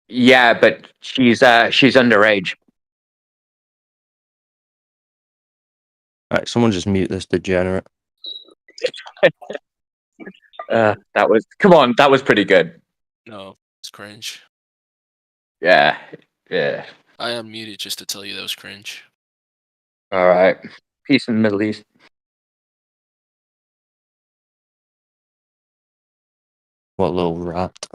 Yeah, but she's underage. Alright, someone just mute this degenerate. That was pretty good. No, it's cringe. Yeah. I unmuted just to tell you that was cringe. All right. Peace in the Middle East. What little rat.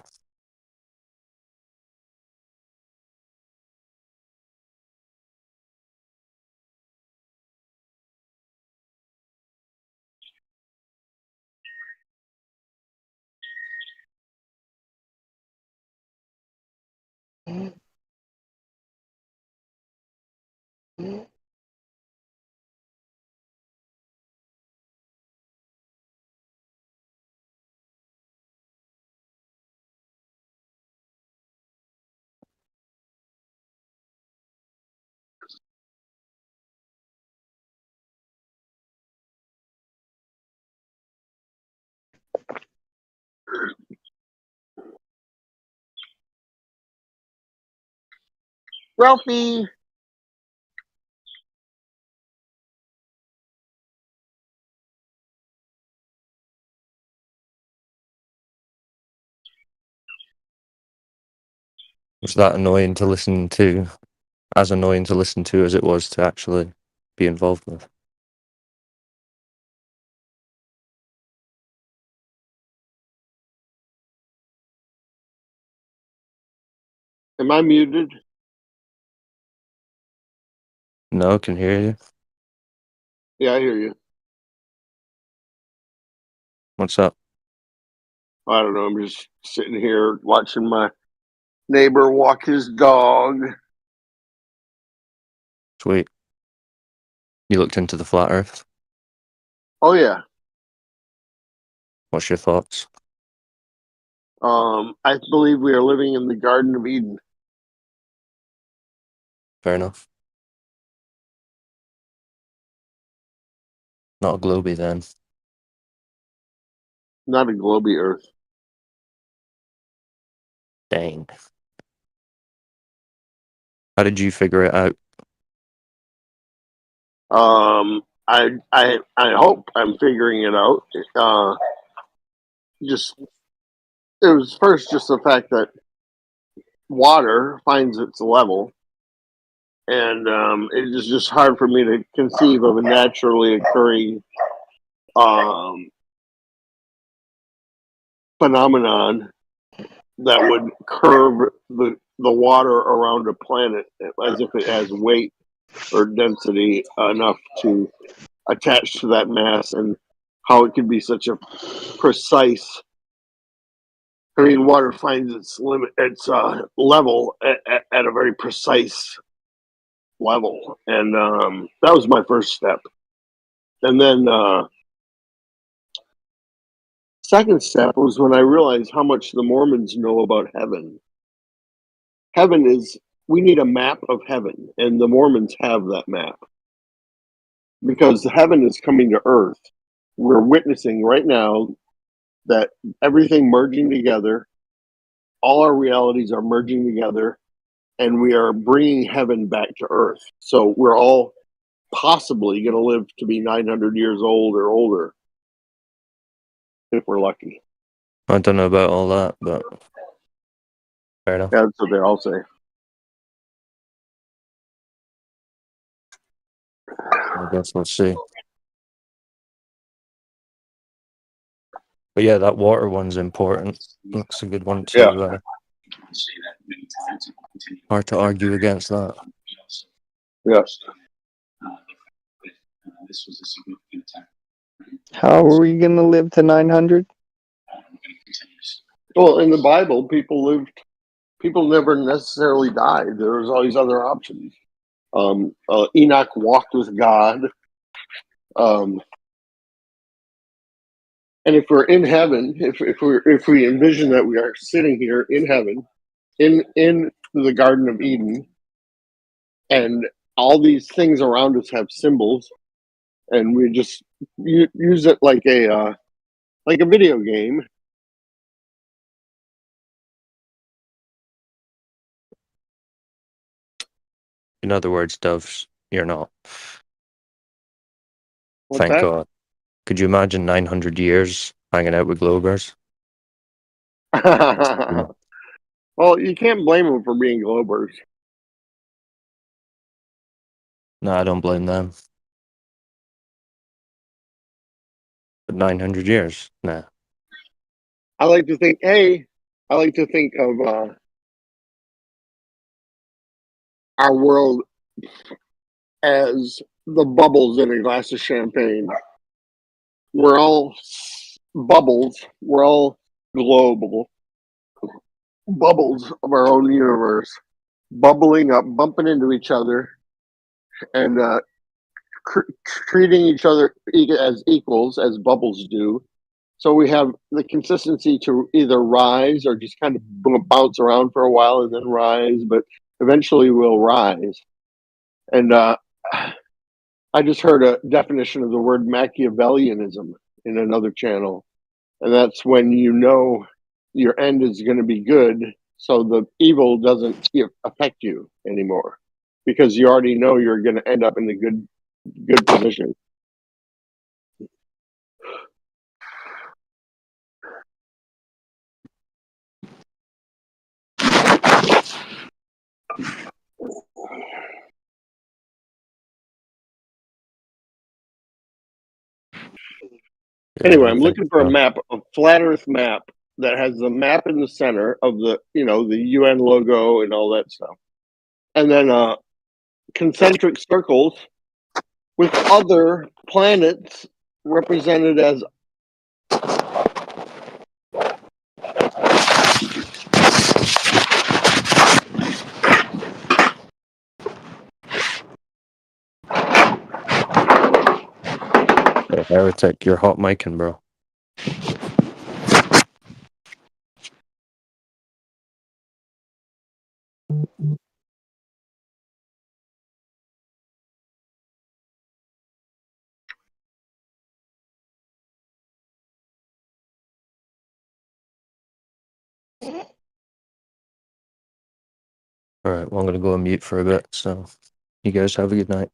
Ralphie. Was that annoying to listen to? As annoying to listen to as it was to actually be involved with? Am I muted? No, I can hear you. Yeah, I hear you. What's up? I don't know. I'm just sitting here watching my neighbor walk his dog. Sweet. You looked into the flat earth? Oh yeah. What's your thoughts? I believe we are living in the Garden of Eden. Fair enough. Not a globy then. Not a globy Earth. Dang. How did you figure it out? I hope I'm figuring it out. It was first just the fact that water finds its level, and it is just hard for me to conceive of a naturally occurring phenomenon that would curve the water around a planet as if it has weight or density enough to attach to that mass, and how it can be such a precise. I mean, water finds its limit, its level at a very precise level, and that was my first step. And then second step was when I realized how much the Mormons know about heaven. Heaven is, we need a map of heaven, and the Mormons have that map. Because heaven is coming to earth. We're witnessing right now that everything merging together, all our realities are merging together, and we are bringing heaven back to earth. So we're all possibly going to live to be 900 years old or older, if we're lucky. I don't know about all that, but fair enough. Yeah, that's what they all say. I guess we'll see. But yeah, that water one's important. That's a good one too. Yeah. Hard to argue against that. Yeah. How are we going to live to 900? Well, in the Bible, people never necessarily died. There was always other options. Enoch walked with God. And if we're in heaven, if we envision that we are sitting here in heaven, in the Garden of Eden, and all these things around us have symbols, and we just use it like a video game. In other words, Doves, you're not. What's Thank that? God. Could you imagine 900 years hanging out with Globers? Well, you can't blame them for being Globers. No, I don't blame them. But 900 years? Nah. I like to think of our world as the bubbles in a glass of champagne. We're all bubbles. We're all global bubbles of our own universe, bubbling up, bumping into each other, and treating each other as equals, as bubbles do. So we have the consistency to either rise or just kind of bounce around for a while and then rise, but eventually we'll rise. And I just heard a definition of the word Machiavellianism in another channel. And that's when you know your end is going to be good, so the evil doesn't affect you anymore, because you already know you're going to end up in a good position. Anyway, I'm looking for a map, a flat Earth map that has the map in the center of the UN logo and all that stuff, and then concentric circles with other planets represented as Hey, Heretic, you're hot micing, bro. Alright, well, I'm going to go on mute for a bit, so you guys have a good night.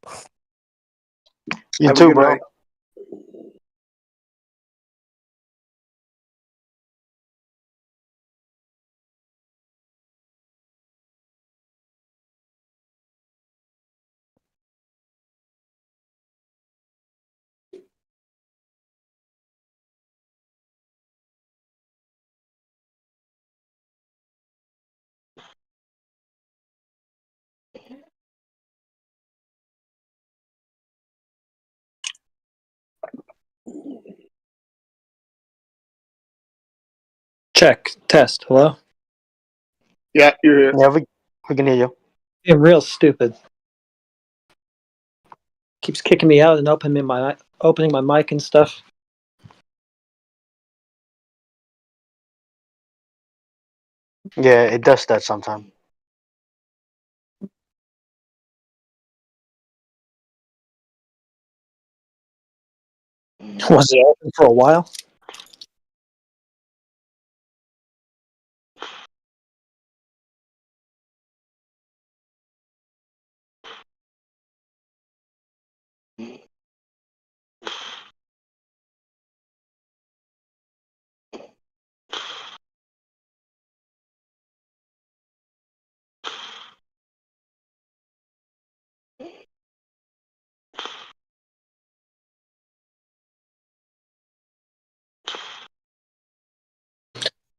You too, bro. Night. Check. Test. Hello? Yeah, you're here. Yeah, we can hear you. You're real stupid. Keeps kicking me out and opening my mic and stuff. Yeah, it does that sometimes. Was it open for a while?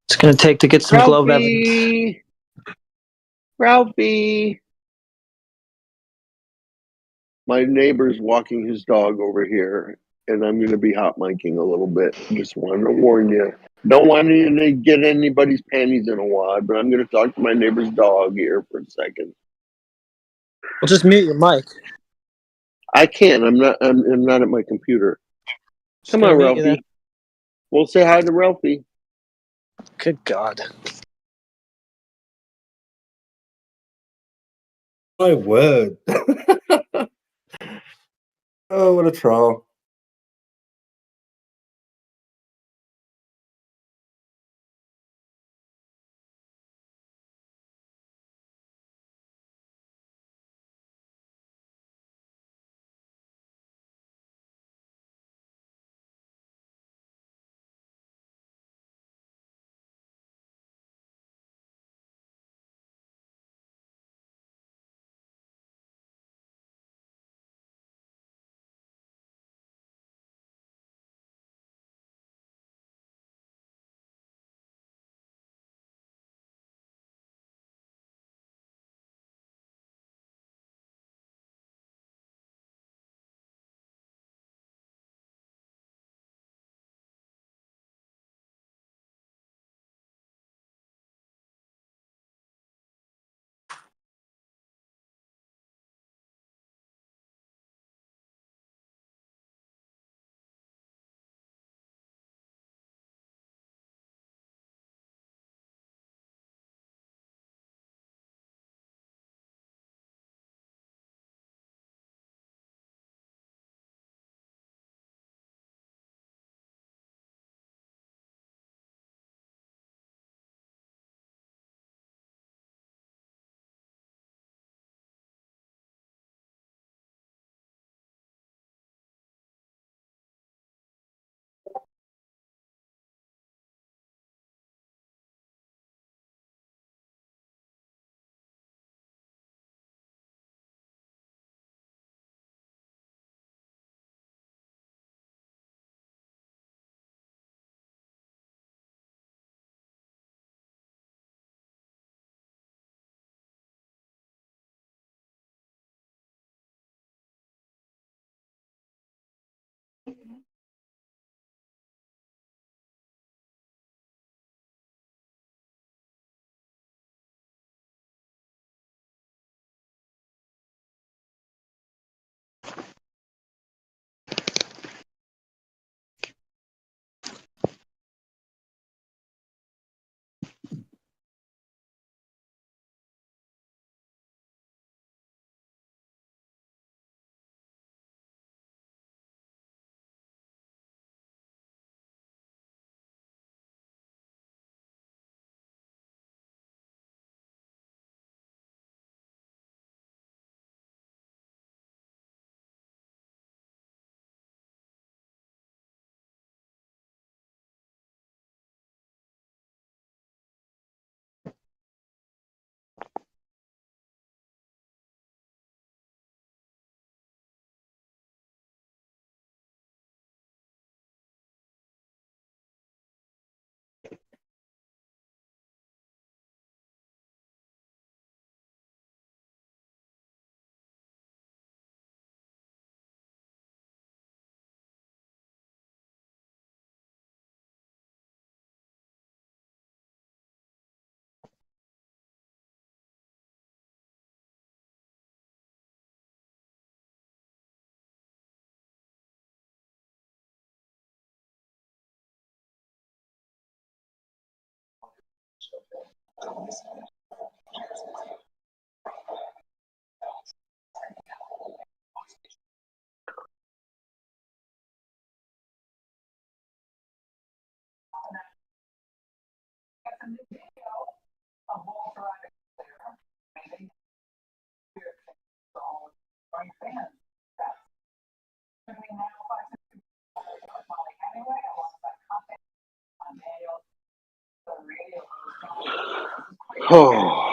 It's going to take to get some globe evidence. Ralphie. My neighbor's walking his dog over here, and I'm going to be hot miking a little bit. Just wanted to warn you. Don't want you to get anybody's panties in a wad, but I'm going to talk to my neighbor's dog here for a second. Well, just mute your mic. I can't. I'm not at my computer. Just Come gonna on, mute you Ralphie. We'll say hi to Ralphie. Good God. My word. Oh, what a troll. Oh.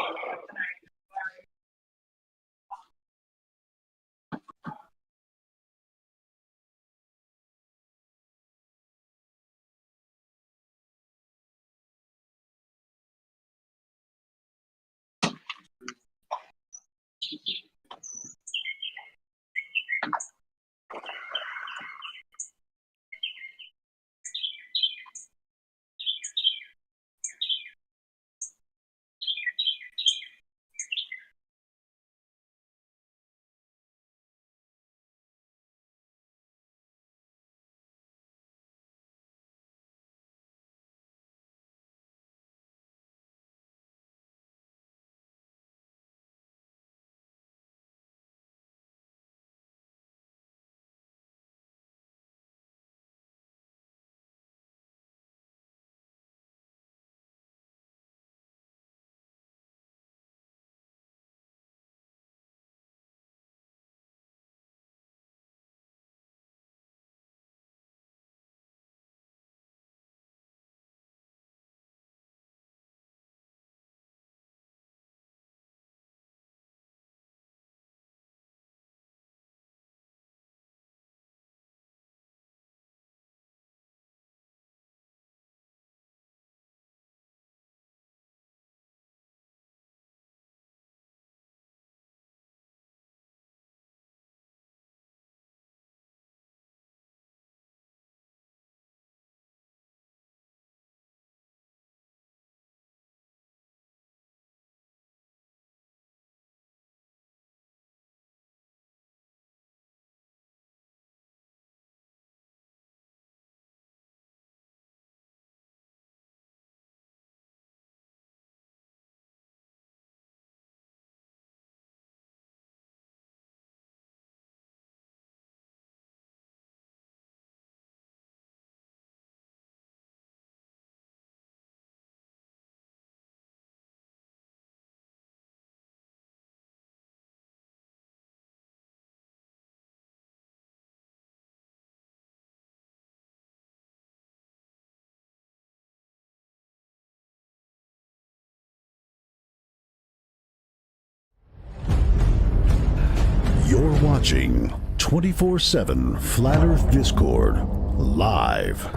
watching 24/7 Flat Earth Discord live.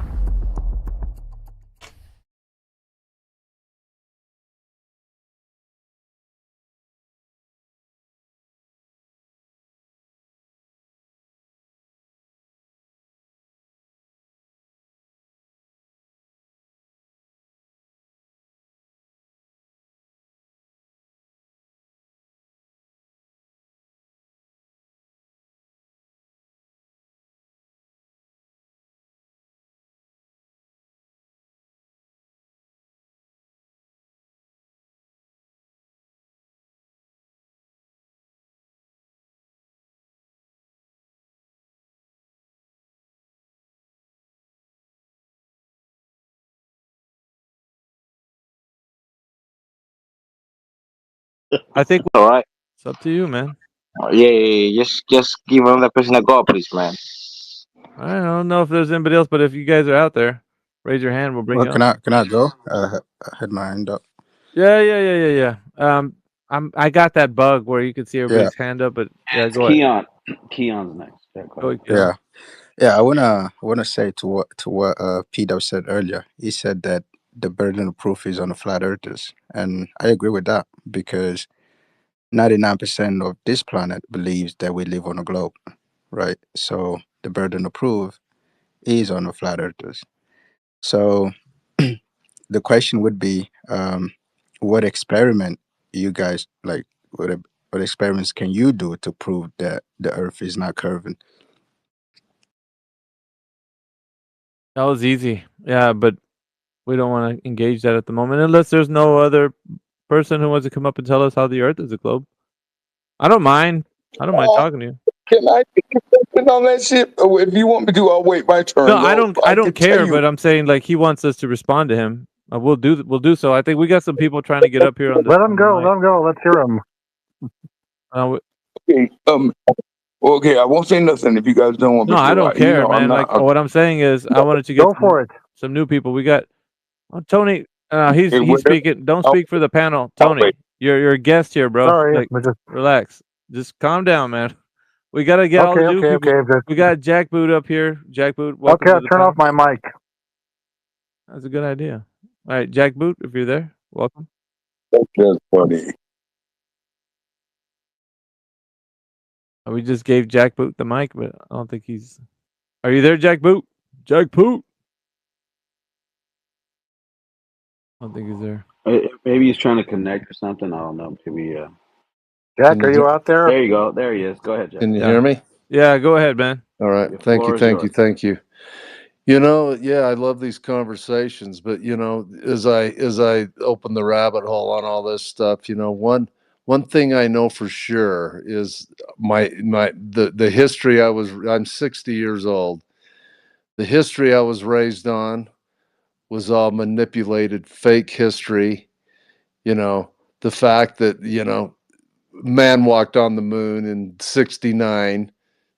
I think All right. it's up to you, man. Yeah. Just give another person a go, please, man. I don't know if there's anybody else, but if you guys are out there, raise your hand. We'll bring you up. Can I go? I had my hand up. Yeah. I got that bug where you can see everybody's hand up, but yeah, go ahead. Keon's next. Go ahead, Keon. Yeah. I wanna say to what Peter said earlier. He said that the burden of proof is on the flat earthers, and I agree with that because 99% of this planet believes that we live on a globe, right? So the burden of proof is on the flat earthers. So the question would be, what experiment you guys like? What experiments can you do to prove that the Earth is not curving? That was easy. Yeah, but we don't want to engage that at the moment unless there's no other person who wants to come up and tell us how the Earth is a globe. I don't mind. I don't mind talking to you. Can I get on that shit? Or if you want me to, I'll wait my turn. No, though. I don't can tell care, you- but I'm saying like he wants us to respond to him. We'll do so. I think we got some people trying to get up here on the. Let him go. Let him go. Let's hear him. Okay. Okay. I won't say nothing if you guys don't want me No, to. I don't care, man. Like what I'm saying is, I wanted to get some new people. We got Tony. He's speaking. Don't speak for the panel, Tony. You're a guest here, bro. Sorry, like, relax. Just calm down, man. We gotta get all the new people. We got Jack Boot up here. Jack Boot. Okay, I'll turn off my mic. That's a good idea. All right, Jack Boot, if you're there, welcome. That's funny. We just gave Jack Boot the mic, but I don't think he's. Are you there, Jack Boot? Jack Boot. I don't think he's there. Maybe he's trying to connect or something. I don't know. Maybe. Jack, are you out there? There you go. There he is. Go ahead, Jack. Can you hear me? Yeah, go ahead, man. All right. Thank you. You know, yeah, I love these conversations, but you know, as I open the rabbit hole on all this stuff, you know, one thing I know for sure is the history I'm 60 years old. The history I was raised on was all manipulated fake history. You know, the fact that, you know, man walked on the moon in 69,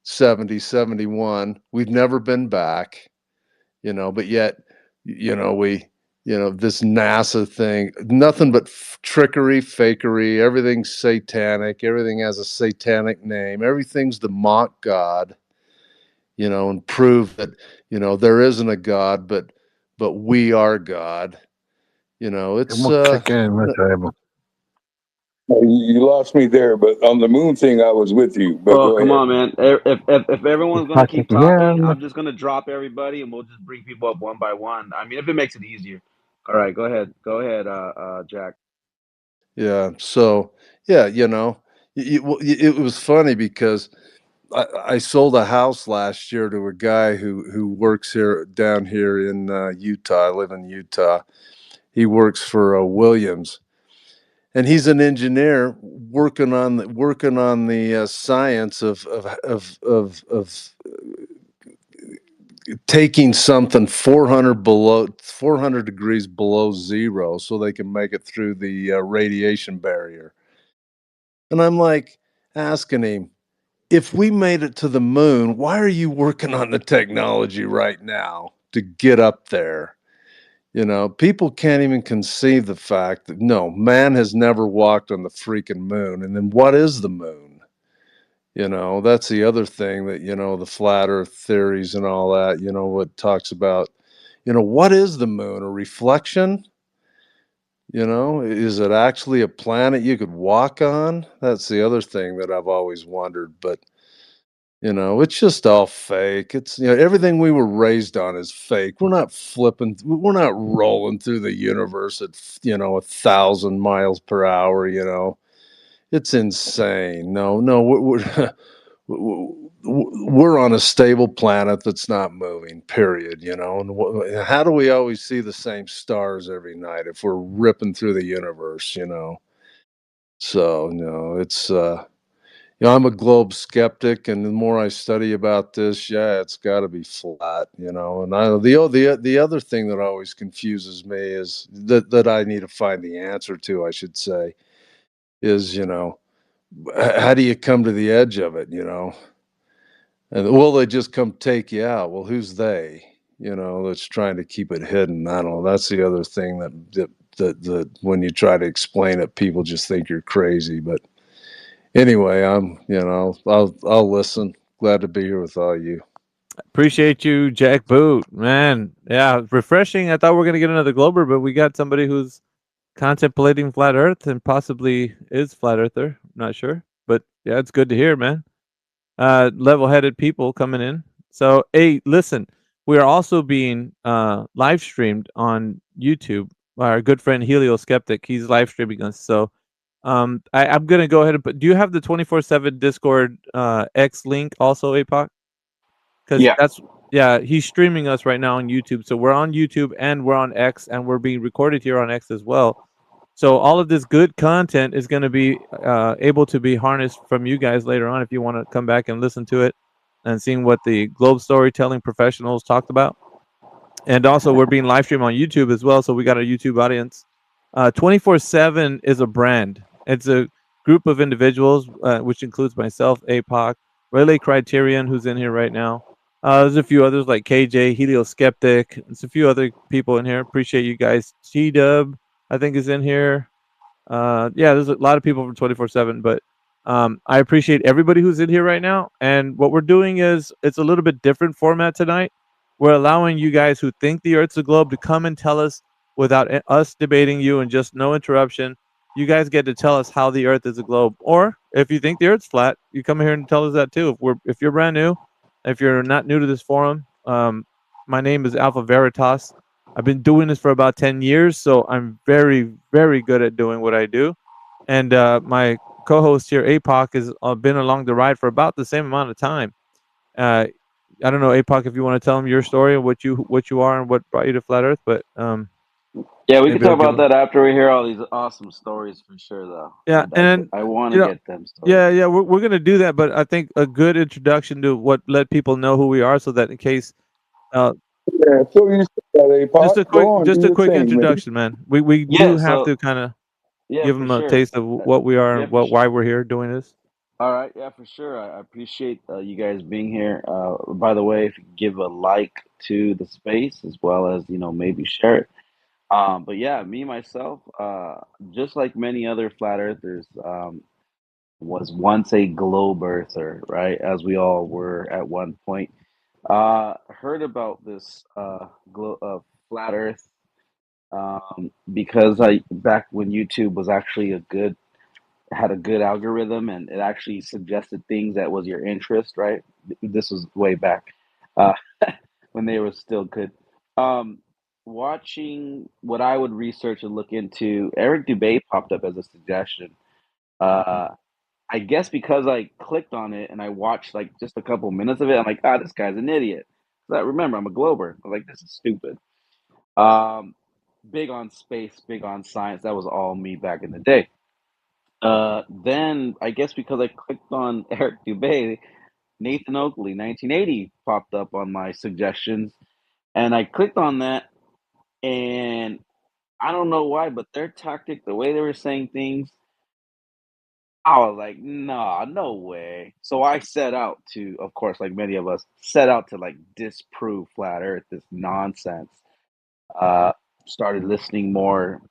70, 71. We've never been back, you know, but yet, you know, this NASA thing, nothing but trickery, fakery, everything's satanic, everything has a satanic name, everything's to mock God, you know, and prove that, you know, there isn't a God, but we are God. You know, it's You lost me there, but on the moon thing, I was with you. But Oh, go come ahead. on, man. If everyone's gonna keep talking, I'm just gonna drop everybody, and we'll just bring people up one by one. I mean, if it makes it easier. All right, go ahead, Jack. Yeah. So yeah, you know, it was funny because I sold a house last year to a guy who works down here in Utah. I live in Utah. He works for Williams, and he's an engineer working on the science of taking something 400 degrees below zero so they can make it through the radiation barrier. And I'm like asking him, if we made it to the moon, why are you working on the technology right now to get up there? You know, people can't even conceive the fact that no, man has never walked on the freaking moon. And then what is the moon? You know, that's the other thing that, you know, the flat earth theories and all that, you know, what talks about, you know, what is the moon? A reflection? You know, is it actually a planet you could walk on? That's the other thing that I've always wondered. But, you know, it's just all fake. It's, you know, everything we were raised on is fake. We're not we're not rolling through the universe at, you know, 1,000 miles per hour, you know. It's insane. No, we're on a stable planet that's not moving, period, you know. And how do we always see the same stars every night if we're ripping through the universe, you know? So, no, it's you know, I'm a globe skeptic, and the more I study about this, yeah, it's got to be flat, you know. And the other thing that always confuses me is that I need to find the answer to, I should say, is, you know, how do you come to the edge of it, you know? And will they just come take you out? Well, who's they? You know, that's trying to keep it hidden. I don't know. That's the other thing that when you try to explain it, people just think you're crazy. But anyway, you know, I'll listen. Glad to be here with all you. Appreciate you, Jack Boot, man. Yeah, refreshing. I thought we were gonna get another Glober, but we got somebody who's contemplating flat Earth and possibly is flat earther. Not sure, but yeah, it's good to hear, man. Level-headed people coming in. So, hey, listen, we are also being live streamed on YouTube. Our good friend Helio Skeptic, he's live streaming us. So, I'm gonna go ahead and put. Do you have the 24/7 Discord X link also, APOC? Because he's streaming us right now on YouTube. So we're on YouTube and we're on X and we're being recorded here on X as well. So all of this good content is going to be able to be harnessed from you guys later on if you want to come back and listen to it and seeing what the Globe Storytelling professionals talked about. And also we're being live streamed on YouTube as well. So we got a YouTube audience. 24/7 is a brand. It's a group of individuals, which includes myself, APOC, Relay Criterion, who's in here right now. There's a few others like KJ, Helio Skeptic. There's a few other people in here. Appreciate you guys. T-Dub, I think, is in here. Yeah, there's a lot of people from 24/7, but I appreciate everybody who's in here right now. And what we're doing is it's a little bit different format tonight. We're allowing you guys who think the Earth's a globe to come and tell us without us debating you and just no interruption. You guys get to tell us how the Earth is a globe. Or if you think the Earth's flat, you come here and tell us that too. If you're brand new, if you're not new to this forum, my name is Alpha Veritas. I've been doing this for about 10 years, so I'm very, very good at doing what I do. And my co-host here, APOC, has been along the ride for about the same amount of time. I don't know, APOC, if you want to tell them your story and what you are and what brought you to Flat Earth, but yeah, we can talk about that after we hear all these awesome stories for sure, though. Yeah, and I want to get them stories. Yeah, we're gonna do that, but I think a good introduction to let people know who we are, so that in case. Yeah, so you said that, just a quick introduction, man. We do have to kind of give them a taste of what we are and why we're here doing this. All right, yeah, for sure. I appreciate you guys being here. By the way, if you give a like to the space as well as maybe share it. But yeah, me myself, just like many other flat earthers, was once a globe earther, right? As we all were at one point. Heard about this flat Earth because back when YouTube was actually had a good algorithm and it actually suggested things that was your interest, right? This was way back when they were still good. Watching what I would research and look into, Eric Dubay popped up as a suggestion. I guess because I clicked on it and I watched like just a couple minutes of it, I'm like, this guy's an idiot. But remember, I'm a glober. I'm like, this is stupid. Big on space, big on science. That was all me back in the day. Then I guess because I clicked on Eric Dubay, Nathan Oakley, 1980 popped up on my suggestions, and I clicked on that, and I don't know why, but their tactic, the way they were saying things, I was like, nah, no way. So I set out to, of course, like many of us, set out to like disprove flat Earth, this nonsense. Started listening more,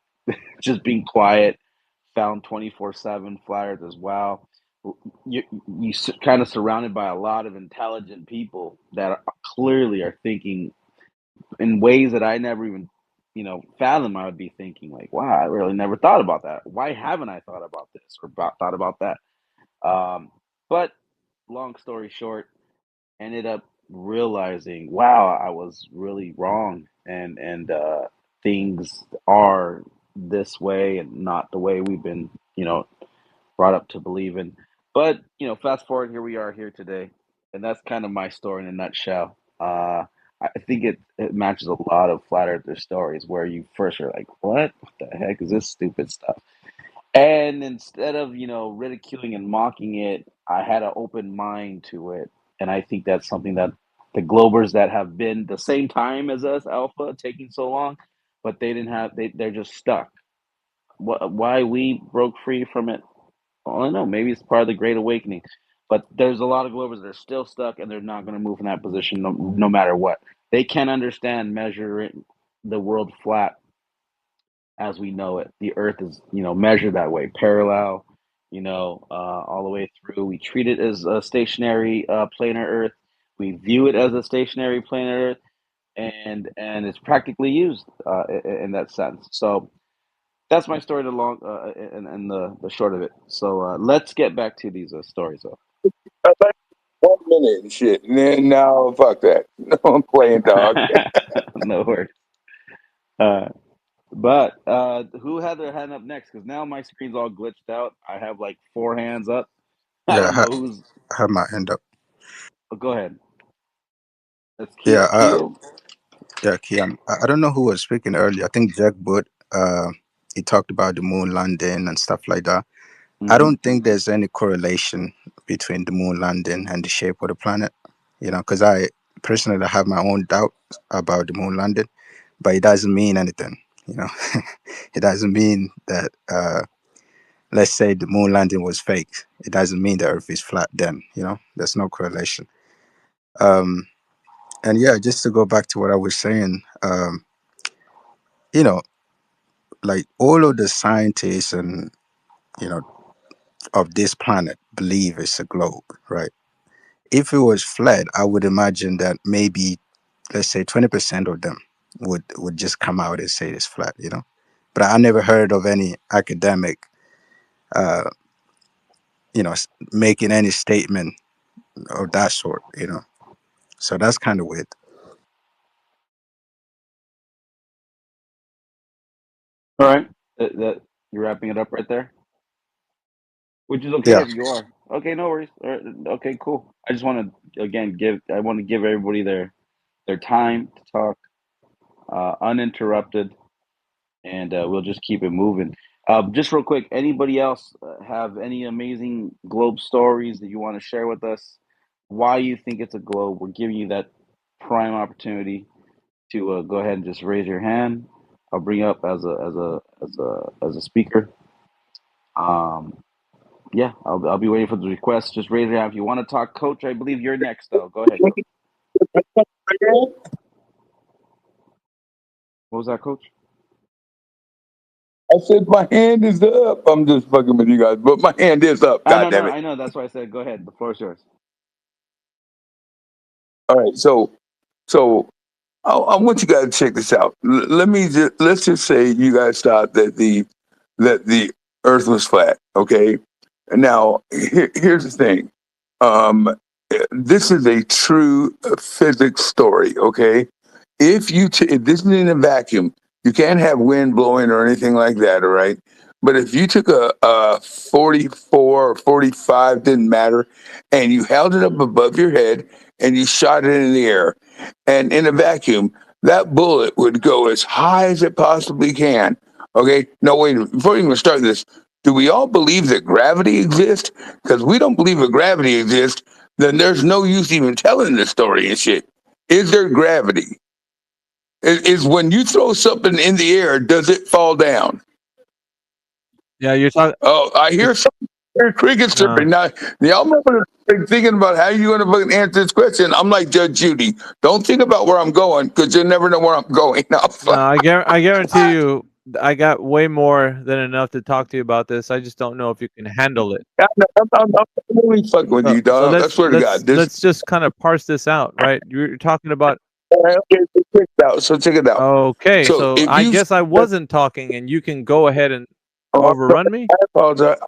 just being quiet. Found 24/7 Flat Earth as well. you kind of surrounded by a lot of intelligent people that clearly are thinking in ways that I never even, fathom. I would be thinking like, wow, I really never thought about that. Why haven't I thought about this or thought about that? But long story short, ended up realizing, wow, I was really wrong, and things are this way and not the way we've been, brought up to believe in. But fast forward, here we are here today, and that's kind of my story in a nutshell. I think it matches a lot of flat earther stories where you first are like, what the heck is this stupid stuff? And instead of ridiculing and mocking it, I had an open mind to it, and I think that's something that the Globers that have been the same time as us, Alpha, taking so long, but they didn't have they're just stuck. Why we broke free from it? I don't know. Maybe it's part of the Great Awakening, but there's a lot of Globers that are still stuck, and they're not going to move in that position no matter what. They can't understand measuring the world flat as we know it. The Earth is, measured that way, parallel, all the way through. We treat it as a stationary planar Earth. We view it as a stationary planar Earth, and it's practically used in that sense. So that's my story, and the short of it. So let's get back to these stories, though. 1 minute and shit. And then now, fuck that. No, I'm playing dog. No worries. But who had their hand up next? Because now my screen's all glitched out. I have like 4 hands up. I don't know who's. I have my hand up. Oh, go ahead. That's Yeah, Keo. Kian. I don't know who was speaking earlier. I think Jack Wood. He talked about the moon landing and stuff like that. I don't think there's any correlation between the moon landing and the shape of the planet. Because I personally have my own doubt about the moon landing, but it doesn't mean anything. It doesn't mean that. Let's say the moon landing was fake. It doesn't mean the Earth is flat. Then there's no correlation. And yeah, just to go back to what I was saying, like all of the scientists and of this planet believe it's a globe, right? If it was flat, I would imagine that maybe, let's say, 20% of them would just come out and say it's flat, But I never heard of any academic, making any statement of that sort, So that's kind of weird. All right. That you're wrapping it up right there? Which is okay if you are. Okay, no worries. All right. Okay, cool. I just want to again give everybody their time to talk, uninterrupted, and we'll just keep it moving. Just real quick, anybody else have any amazing globe stories that you want to share with us? Why you think it's a globe? We're giving you that prime opportunity to go ahead and just raise your hand. I'll bring you up as a speaker. Yeah, I'll be waiting for the request. Just raise your hand if you want to talk. Coach, I believe you're next, though. Go ahead. What was that, Coach? I said my hand is up. I'm just fucking with you guys, but my hand is up. God damn it. I know. That's why I said go ahead. The floor is yours. All right, so I want you guys to check this out. Let's just say you guys thought that the Earth was flat. Okay, and now here's the thing. This is a true physics story. Okay, if this is in a vacuum, you can't have wind blowing or anything like that. All right. But if you took a 44 or 45, didn't matter, and you held it up above your head and you shot it in the air, and in a vacuum, that bullet would go as high as it possibly can. Okay? No, wait, before we even start this, do we all believe that gravity exists? Because we don't believe that gravity exists, then there's no use even telling this story and shit. Is there gravity? Is when you throw something in the air, does it fall down? Yeah, you're talking. Oh, I hear some crickets chirping. Now, y'all remember thinking about how you're going to fucking answer this question. I'm like Judge Judy. Don't think about where I'm going because you'll never know where I'm going. I guarantee you, I got way more than enough to talk to you about this. I just don't know if you can handle it. I'm really fucking with you, So dog. I swear to God. This. let's just kind of parse this out, right? You're talking about. Okay, so check it out. So check it out. Okay, so if I you guess I wasn't talking, and you can go ahead and Oh, overrun me. I apologize.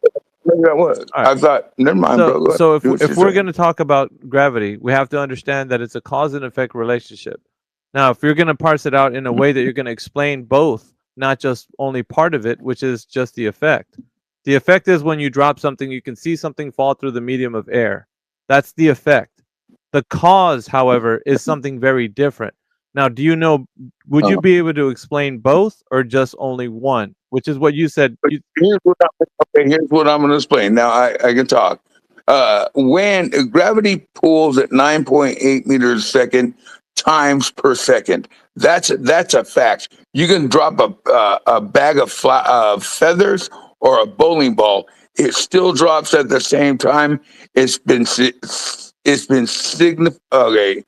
Maybe I was. All right. I thought. Never mind, bro. Go ahead. So Do what if you're we're saying. going to talk about gravity, we have to understand that it's a cause and effect relationship. Now, if you're going to parse it out in a way that you're going to explain both, not just only part of it, which is just the effect. The effect is when you drop something, you can see something fall through the medium of air. That's the effect. The cause, however, is something very different. Now, do you know, would you be able to explain both or just only one? Which is what you said. Here's what I'm going to explain. Now I can talk. When gravity pulls at 9.8 meters a second times per second, that's a fact. You can drop a bag of feathers or a bowling ball. It still drops at the same time. It's been okay.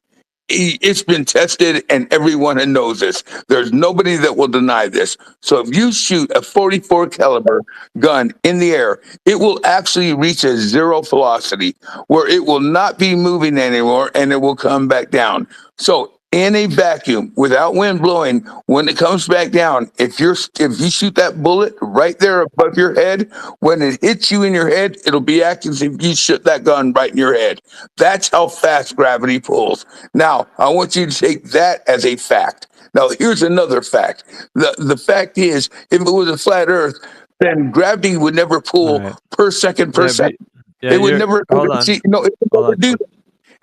It's been tested, and everyone knows this. There's nobody that will deny this. So if you shoot a 44 caliber gun in the air, it will actually reach a zero velocity where it will not be moving anymore, and it will come back down. So in a vacuum, without wind blowing, when it comes back down, if you shoot that bullet right there above your head, when it hits you in your head, it'll be acting as if you shot that gun right in your head. That's how fast gravity pulls. Now, I want you to take that as a fact. Now, here's another fact. The fact is, if it was a flat Earth, then gravity would never pull per second per second. It would never. Hold on. See, no, it would never do that.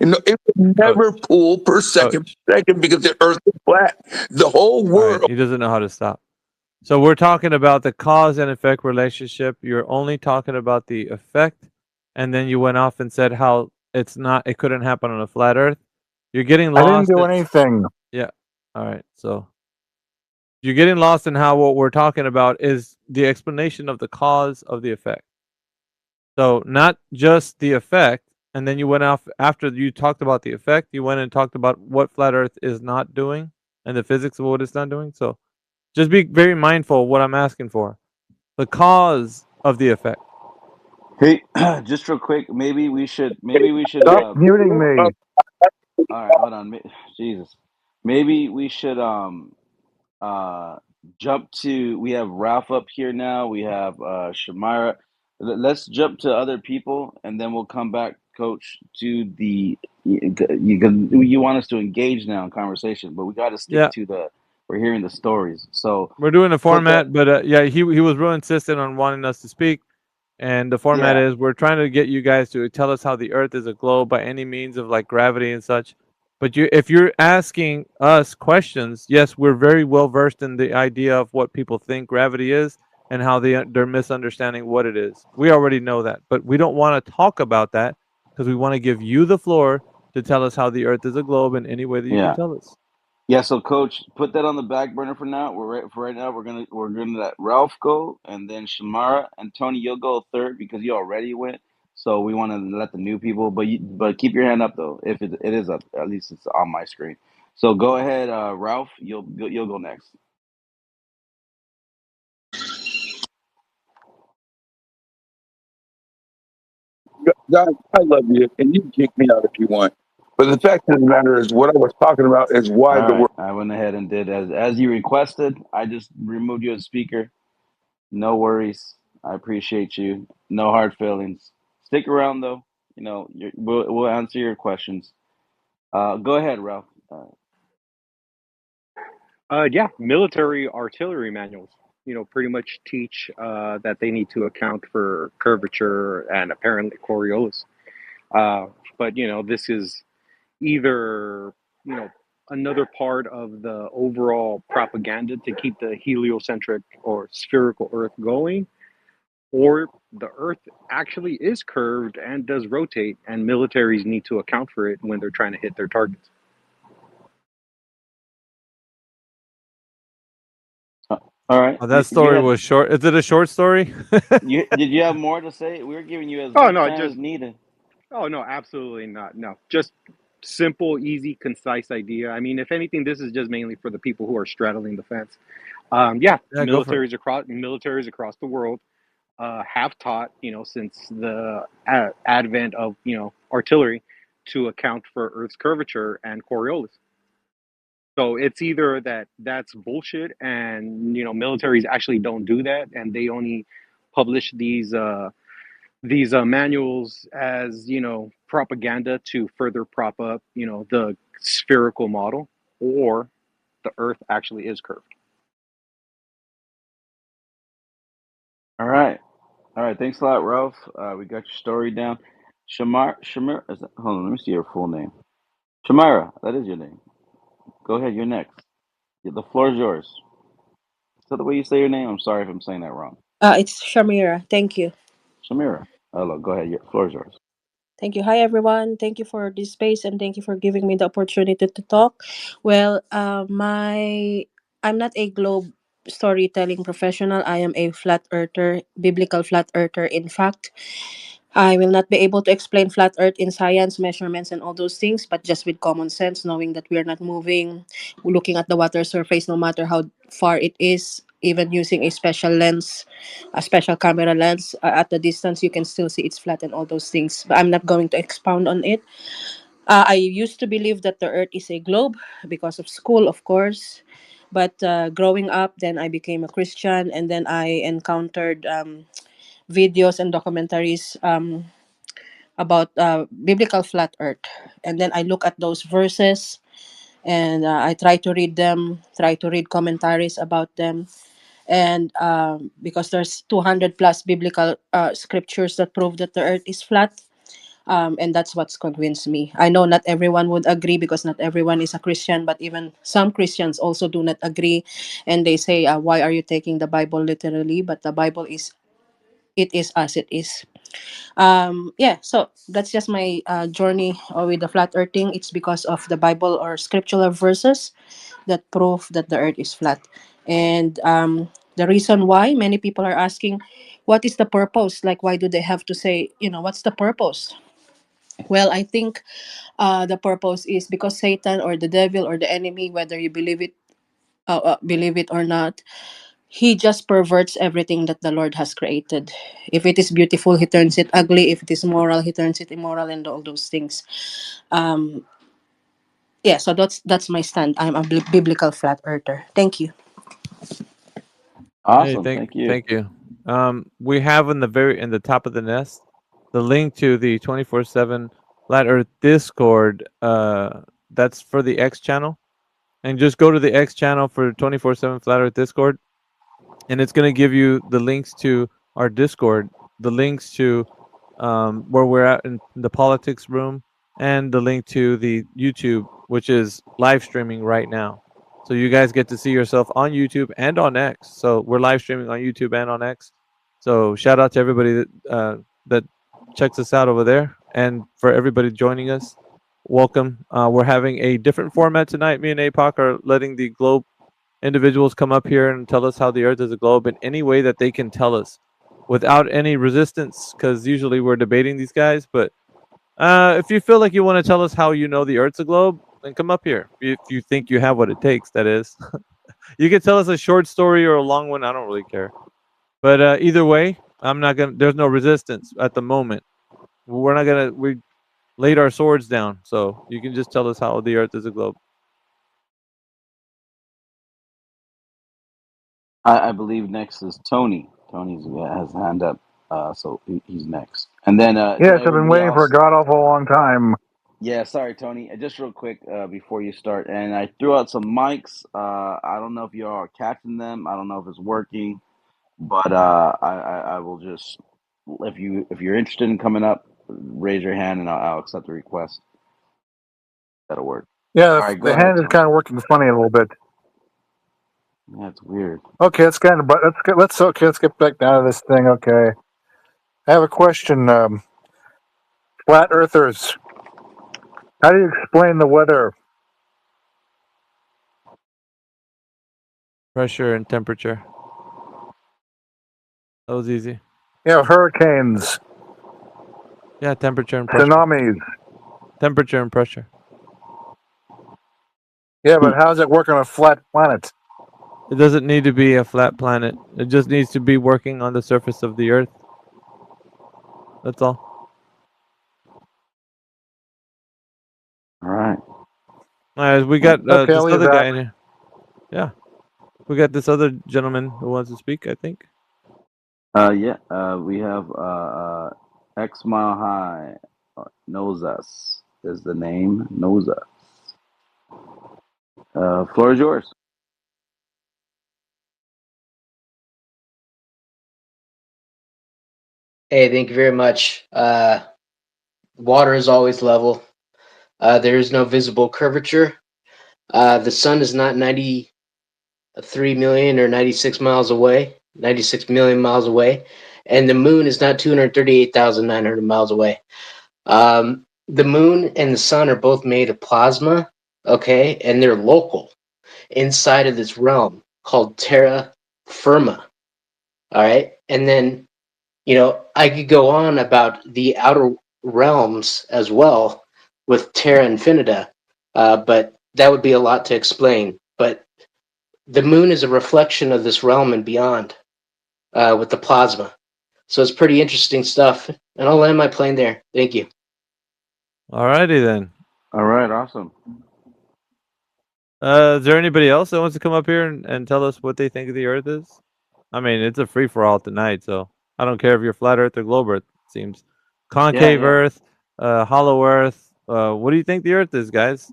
It would never pull per second because the Earth is flat. The whole world. He doesn't know how to stop. So we're talking about the cause and effect relationship. You're only talking about the effect, and then you went off and said how it couldn't happen on a flat Earth. You're getting lost. I didn't do anything. Yeah. All right. So you're getting lost in how what we're talking about is the explanation of the cause of the effect. So not just the effect, and then you went off after you talked about the effect, you went and talked about what flat Earth is not doing and the physics of what it's not doing. So just be very mindful of what I'm asking for. The cause of the effect. Hey, just real quick, maybe we should Stop muting me. all right, hold on. Jesus. Maybe we should jump to, we have Ralph up here now, we have Shamira. Let's jump to other people and then we'll come back, Coach, to the you want us to engage now in conversation, but we got to stick to we're hearing the stories. So we're doing a format, but yeah, he was real insistent on wanting us to speak. And the format is we're trying to get you guys to tell us how the Earth is a globe by any means of like gravity and such. But if you're asking us questions, yes, we're very well versed in the idea of what people think gravity is and how they're misunderstanding what it is. We already know that, but we don't want to talk about that because we want to give you the floor to tell us how the Earth is a globe in any way that you can tell us. Yeah, so Coach, put that on the back burner for now. Right now we're gonna let Ralph go, and then Shamara and Tony. You'll go third because you already went. So we want to let the new people, but keep your hand up though. If it is up, at least it's on my screen. So go ahead, Ralph. You'll go next. Guys, I love you, and you can kick me out if you want. But the fact of the matter is, what I was talking about is why the world. I went ahead and did as you requested. I just removed you as speaker. No worries. I appreciate you. No hard feelings. Stick around though. You know, we'll answer your questions. Go ahead, Ralph. Yeah, military artillery manuals, pretty much teach that they need to account for curvature and apparently Coriolis. But, this is either, another part of the overall propaganda to keep the heliocentric or spherical Earth going, or the Earth actually is curved and does rotate, and militaries need to account for it when they're trying to hit their targets. All right. Oh, that story was short. Is it a short story? Did you have more to say? We were giving you as Oh, much no, time as needed. Oh, no, absolutely not. No, just simple, easy, concise idea. I mean, if anything, this is just mainly for the people who are straddling the fence. Yeah, go for it. Militaries across the world have taught, since the advent of, artillery to account for Earth's curvature and Coriolis. So it's either that's bullshit, and militaries actually don't do that, and they only publish these manuals as propaganda to further prop up the spherical model, or the Earth actually is curved. All right. All right. Thanks a lot, Ralph. We got your story down. Shamira, hold on. Let me see your full name. Shamira, that is your name. Go ahead. You're next. The floor is yours. Is that the way you say your name? I'm sorry if I'm saying that wrong. It's Shamira. Thank you. Shamira. Hello. Go ahead. Your floor is yours. Thank you. Hi, everyone. Thank you for this space and thank you for giving me the opportunity to talk. Well, I'm not a globe storytelling professional. I am a flat earther, biblical flat earther. In fact, I will not be able to explain flat earth in science, measurements, and all those things, but just with common sense, knowing that we are not moving, looking at the water surface, no matter how far it is, even using a special lens, a special camera lens, at the distance, you can still see it's flat and all those things. But I'm not going to expound on it. I used to believe that the earth is a globe because of school, of course. But growing up, then I became a Christian, and then I encountered videos and documentaries about biblical flat earth, and then I look at those verses, and I try to read them, try to read commentaries about them, and because there's 200 plus biblical scriptures that prove that the earth is flat, and that's what's convinced me. I know not everyone would agree because not everyone is a Christian, but even some Christians also do not agree, and they say, why are you taking the Bible literally? But the Bible is, it is as it is. Yeah, so that's just my journey with the flat earthing. It's because of the Bible or scriptural verses that prove that the earth is flat. And the reason why many people are asking, what is the purpose? Like, why do they have to say, what's the purpose? Well, I think the purpose is because Satan or the devil or the enemy, whether you believe it or not, he just perverts everything that the Lord has created. If it is beautiful, he turns it ugly. If it is moral, he turns it immoral, and all those things. Yeah, so that's my stand. I'm a biblical flat earther. Thank you. Hey, Awesome. Thank you. thank you. We have in the top of the nest the link to the 24/7 Flat Earth Discord. That's for the X channel, and just go to the X channel for 24/7 Flat Earth Discord, and it's going to give you the links to our Discord, the links to where we're at in the politics room, and the link to the YouTube, which is live streaming right now. So you guys get to see yourself on YouTube and on X. So we're live streaming on YouTube and on X. So shout out to everybody that checks us out over there, and for everybody joining us, welcome. We're having a different format tonight. Me and APOC are letting the globe individuals come up here and tell us how the earth is a globe in any way that they can tell us without any resistance, because usually we're debating these guys. But if you feel like you want to tell us how you know the earth's a globe, then come up here. If you think you have what it takes, that is. You can tell us a short story or a long one. I don't really care. But either way, there's no resistance at the moment. We laid our swords down, so you can just tell us how the earth is a globe. I believe next is Tony. Tony's has a hand up, so he's next. And then yes, I've been waiting for a god awful long time. Yeah, sorry, Tony. Just real quick before you start, and I threw out some mics. I don't know if you all are catching them. I don't know if it's working, but I will just, if you're interested in coming up, raise your hand and I'll accept the request. That'll work. Yeah, All right, go the ahead, hand is Tony. kind of working funny a little bit. That's weird. Okay, let's get back down to this thing. Okay, I have a question. Flat earthers, how do you explain the weather? Pressure and temperature. That was easy. Yeah, hurricanes. Yeah, temperature and pressure. Tsunamis. Temperature and pressure. Yeah, but how does it work on a flat planet? It doesn't need to be a flat planet. It just needs to be working on the surface of the Earth. That's all. All right. We got Okay, I'll this leave other that. guy in here. Yeah. We got this other gentleman who wants to speak, I think. We have X Mile High knows us is the name, knows us. Floor is yours. Hey, thank you very much. Water is always level. There is no visible curvature. The sun is not 93 million or 96 miles away, 96 million miles away, and the moon is not 238,900 miles away. The moon and the sun are both made of plasma, okay, and they're local inside of this realm called terra firma. All right, and then I could go on about the outer realms as well with terra infinita, but that would be a lot to explain. But the moon is a reflection of this realm and beyond with the plasma. So it's pretty interesting stuff. And I'll land my plane there. Thank you. Alrighty then. All right, awesome. Is there anybody else that wants to come up here and tell us what they think of the Earth is? I mean, it's a free-for-all tonight, so I don't care if you're flat Earth or globe Earth, it seems. Concave Earth, hollow Earth. What do you think the Earth is, guys?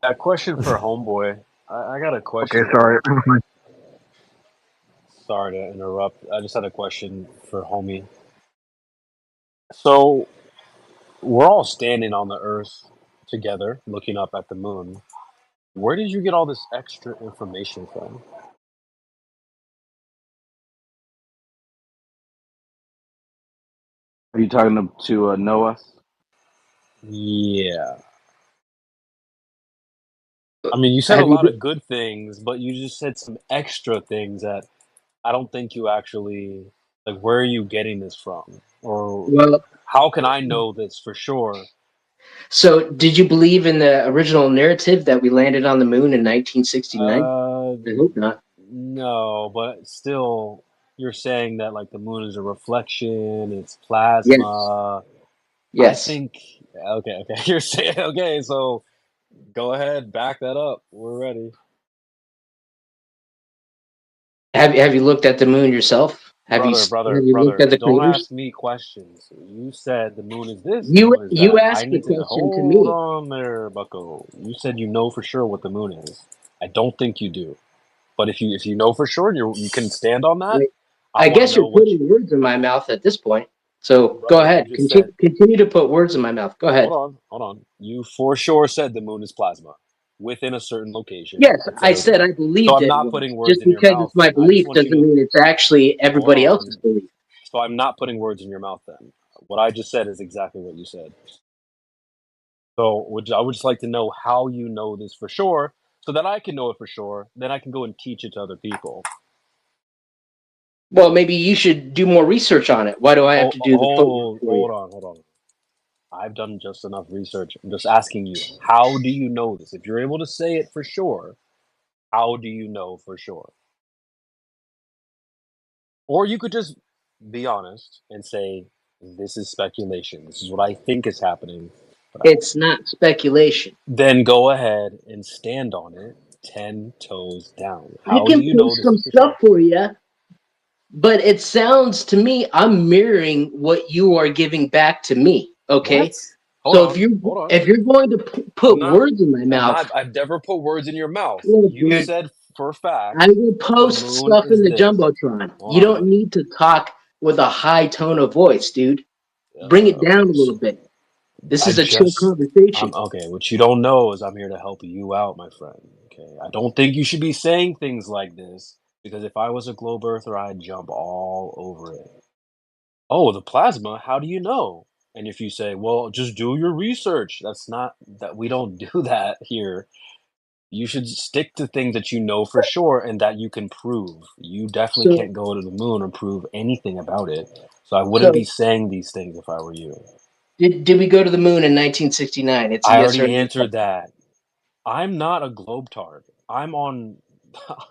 A question for Homeboy. I got a question. Okay, sorry. Sorry to interrupt. I just had a question for Homie. So, we're all standing on the Earth together, looking up at the moon. Where did you get all this extra information from? Are you talking to know us? Yeah. I mean, you said a lot of good things, but you just said some extra things that I don't think you actually like. Where are you getting this from, or how can I know this for sure? So, did you believe in the original narrative that we landed on the moon in 1969? I hope not. No, but still, you're saying that like the moon is a reflection, it's plasma. Yes. I think okay. You're saying okay, so go ahead, back that up. We're ready. Have you looked at the moon yourself? Have you looked at the Don't craters? ask me questions. You said the moon is this, You the moon is you that. asked I the need to question to hold me. on there, Bucko. You said you know for sure what the moon is. I don't think you do. But if you know for sure, you can stand on that. I guess you're putting words in my mouth at this point. So go ahead. you just said- Continue to put words in my mouth. Go ahead. Hold on. You for sure said the moon is plasma within a certain location. Yes, et I cetera. said I believed So I'm it not was. putting words Just in your because mouth. it's my I just belief want you doesn't to- mean it's actually everybody Hold else's on. belief. So I'm not putting words in your mouth then. What I just said is exactly what you said. So I would just like to know how you know this for sure, so that I can know it for sure. Then I can go and teach it to other people. Well, maybe you should do more research on it. Why do I have to do the footwork for you? Hold on. I've done just enough research. I'm just asking you, how do you know this? If you're able to say it for sure, how do you know for sure? Or you could just be honest and say, this is speculation. This is what I think is happening. It's not speculation. Then go ahead and stand on it 10 toes down. I How can do you know post this some is for stuff sure? for you, but it sounds to me I'm mirroring what you are giving back to me. Okay, What? Hold on. if you're going to put words in my mouth, I've never put words in your mouth. look, You dude, said for a fact. I will post the moon stuff is in the this. jumbotron. Hold You on, don't need to talk with a high tone of voice, dude. Bring it down a little bit. This is a chill conversation. Okay, what you don't know is I'm here to help you out, my friend. Okay, I don't think you should be saying things like this, because if I was a globe earther, I'd jump all over it. Oh, the plasma, how do you know? And if you say, well, just do your research, we don't do that here. You should stick to things that you know for sure and that you can prove. You definitely can't go to the moon and prove anything about it. So I wouldn't be saying these things if I were you. Did we go to the moon in 1969? It's a I yes or already no. answered that. I'm not a globetard. I'm on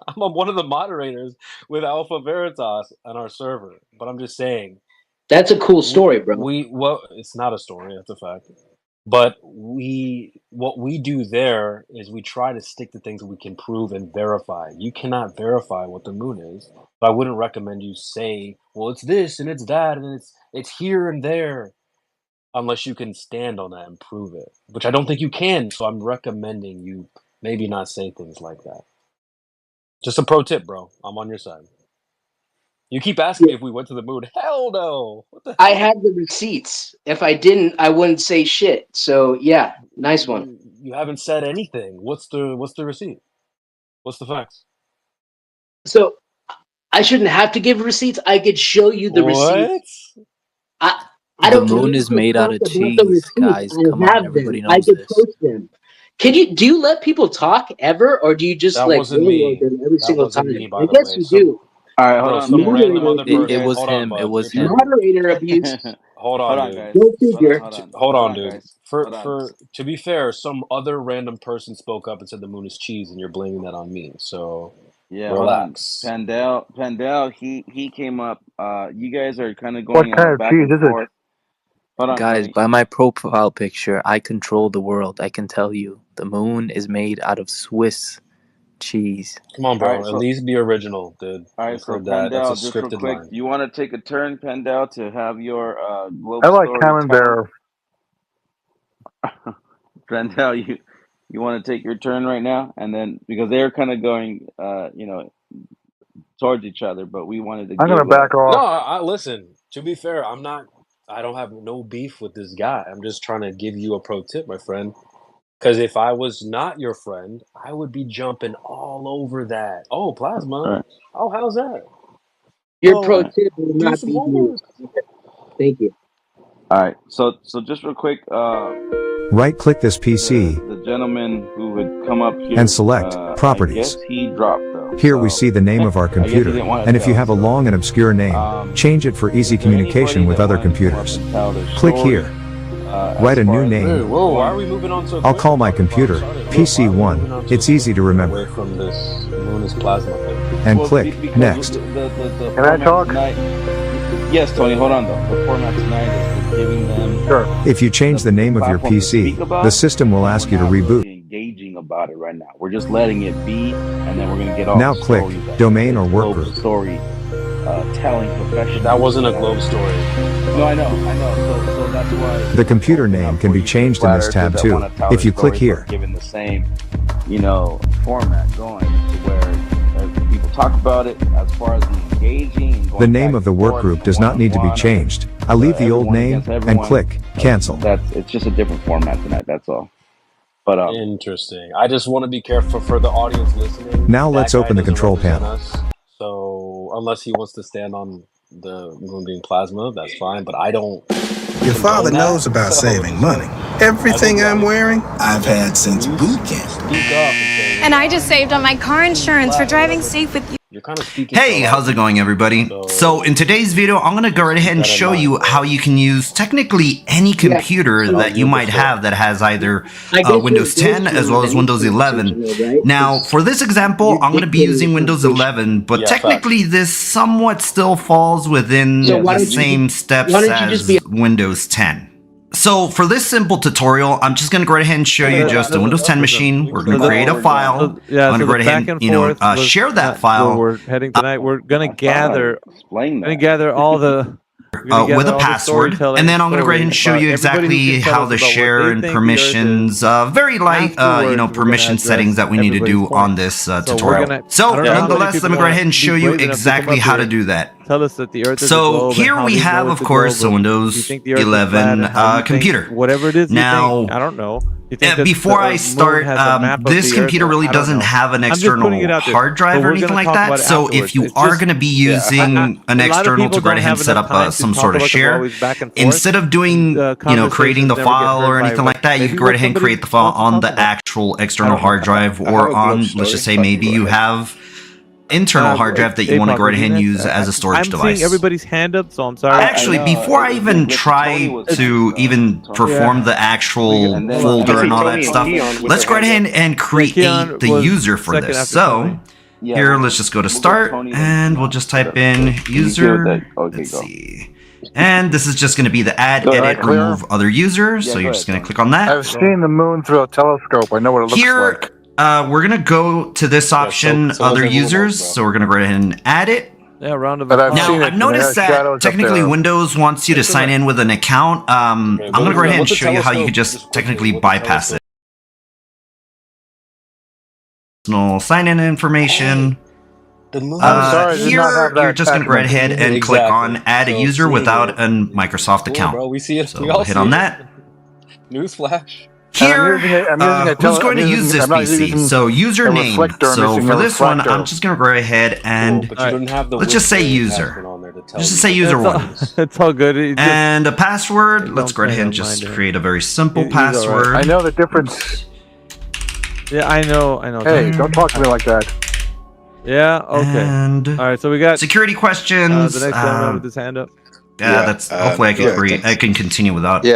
I'm on one of the moderators with Alpha Veritas on our server. But I'm just saying. That's a cool story, bro. Well, it's not a story. That's a fact. But what we do there is we try to stick to things that we can prove and verify. You cannot verify what the moon is. But I wouldn't recommend you say, well, it's this and it's that and it's here and there, unless you can stand on that and prove it, which I don't think you can. So I'm recommending you maybe not say things like that. Just a pro tip, bro. I'm on your side. You keep asking me if we went to the moon. Hell no. What the I hell? had the receipts. If I didn't, I wouldn't say shit. So yeah, nice one. You haven't said anything. What's the receipt? What's the facts? So I shouldn't have to give receipts. I could show you the receipts. I don't. The moon is made out of cheese, guys. Come on, everybody I knows could this. post them. Do you let people talk ever, or do you just That like wasn't me. them every That single wasn't time? me, by I the guess way. you So- do. All right, hold Bro, on. some Bud. random other person. It was Hold on, him. bud. It was You're him. Moderator abuse. Hold Hold on, on, dude. guys. Go figure. Hold on, dude. guys. For Hold on. for to be fair, some other random person spoke up and said the moon is cheese, and you're blaming that on me. So Yeah, relax. hold on. Pandel, he came up. You guys are kind of What going kind of back cheese and is it? forth. Hold on, Guys, Tony. by my profile picture, I control the world. I can tell you. The moon is made out of Swiss cheese. Come on, bro. All right, so- At least be original, dude. All right, I've so heard that. Pandel, That's a just real scripted quick, line. you want to take a turn, Pandel, to have your globe I like story Camembert. Pandel, you want to take your turn right now, and then because they're kind of going, towards each other, but we wanted to. I'm gonna back No, off. I listen. To be fair, I'm not. I don't have no beef with this guy. I'm just trying to give you a pro tip, my friend. Because if I was not your friend, I would be jumping all over that. Oh, plasma. All right. Oh, how's that? Your Oh, pro tip will do not some be homework. used. Thank you. All right, so just real quick, Right-click this PC the gentleman who would come up here and select I Properties. guess he dropped though. Here we see the name of our I guess he computer, didn't want to and if you tell, have a long and obscure name, change it for easy is there communication anybody with that other wanted to come up computers. and tell their Click story, here. as Write a far new as name. Hey, whoa, why are we moving on so I'll quick? call my Talking about computer started. Why are we moving PC1. on so It's easy to quick? remember. Away from this moon is plasma thing. And Well, click because Next. the Can I format talk? tonight. Yes, Tony, hold on though. The format tonight is we're giving them Sure. If you change the name of your platform to speak PC, about. the system will ask you to We're not reboot. really engaging about it right now. We're just letting it be, and then we're gonna get all Now the click stories that Domain or globe Workgroup. story telling professional. That wasn't a globe story. No, I know. So that's why The computer name can be changed in this tab too, if you click here. Given the same, format going to where as people talk about it, as far as the engaging. And going The name back of the and work forth group does not need to be one-on-one, changed. I'll leave the old everyone name against and everyone, click Cancel. it's just a different format tonight. That's all. But Interesting. I just want to be careful for the audience listening. Now That let's guy open the doesn't control represent panel. us. So unless he wants to stand on the moon being plasma, that's fine. But I don't. Your father condone that. knows about So saving just money. like, Everything I I'm think wearing, I've had since you boot camp. speak up and say, And I just saved on my car insurance for driving safe with you. you're kind of speaking. Hey, so how's it going, everybody? So in today's video, I'm gonna go right ahead and show you how you can use technically any computer that you might have that has either Windows 10 as well as Windows 11. Now, for this example, I'm gonna be using Windows 11, but Yeah, technically this somewhat still falls within So why the don't you same just- steps why don't you just as be- Windows 10. So for this simple tutorial, I'm just gonna go right ahead and show you just a Windows 10 machine. We're gonna create a file. Yeah, I'm gonna so go the right ahead back and and forth was share that not file where we're heading tonight. We're gonna gather. Explain Gonna gather all the. with a password, and then I'm going to go ahead and show you exactly how to share and permissions, very light, permission settings that we need to do on this tutorial. So, nonetheless, let me go ahead and show you exactly how to do that. Tell us that the Earth is a So globe and here how we do you know have, it's of a course, globe, a or do you Windows think the Earth is flat, 11 and how do you think computer. whatever it is. You Now, think, I don't know. You think that before the I moon start, has a map of this the Earth? computer really I don't doesn't know. have an I'm just external putting it out there. hard drive But or we're anything gonna like talk that. about it So afterwards. if you It's are just- going to be yeah, using an a lot of external people to go don't ahead and have set enough up time to some talk sort of about them share, always back and forth. instead of doing, creating the conversations never get file or heard by, anything like that, you maybe can go what ahead and somebody create the file wants to on talk the about. actual external I hard drive I have or a on, globe let's story. just say Fucking maybe go you ahead. have internal hard drive that you want to go ahead and use as a storage I'm device. seeing everybody's hand up, so I'm sorry. Actually, before I even try to even perform the actual And then- folder and all that Tony stuff, and Keon with let's their go ahead hands and create Keon the was user for second this. after So, Tony. Here, let's just go to start, and we'll just type in user. Let's see. And this is just going to be the add, edit, remove other users. So you're just going to click on that. I've seen the moon through a telescope. I know what it looks like. We're going to go to this option, other users. So we're going to go ahead and add it. Yeah, round of Now, I've noticed that technically Windows wants you to sign in with an account. I'm going to go ahead and show you how you could just technically bypass it. No sign-in information. Here, you're just going to go right ahead and click on add a user without a Microsoft account. Bro, we see it. So we'll hit on that. Newsflash. Here, who's going to use this PC? So username. So for this one, I'm just going to go right ahead and let's just say user. Just say user one. It's all good. And a password. Let's go ahead and just create a very simple password. I know the difference. Yeah, I know. Hey, don't talk to me like that. Yeah, okay. And all right, so we got security questions. The next gentleman with his hand up. That's hopefully I can continue without doing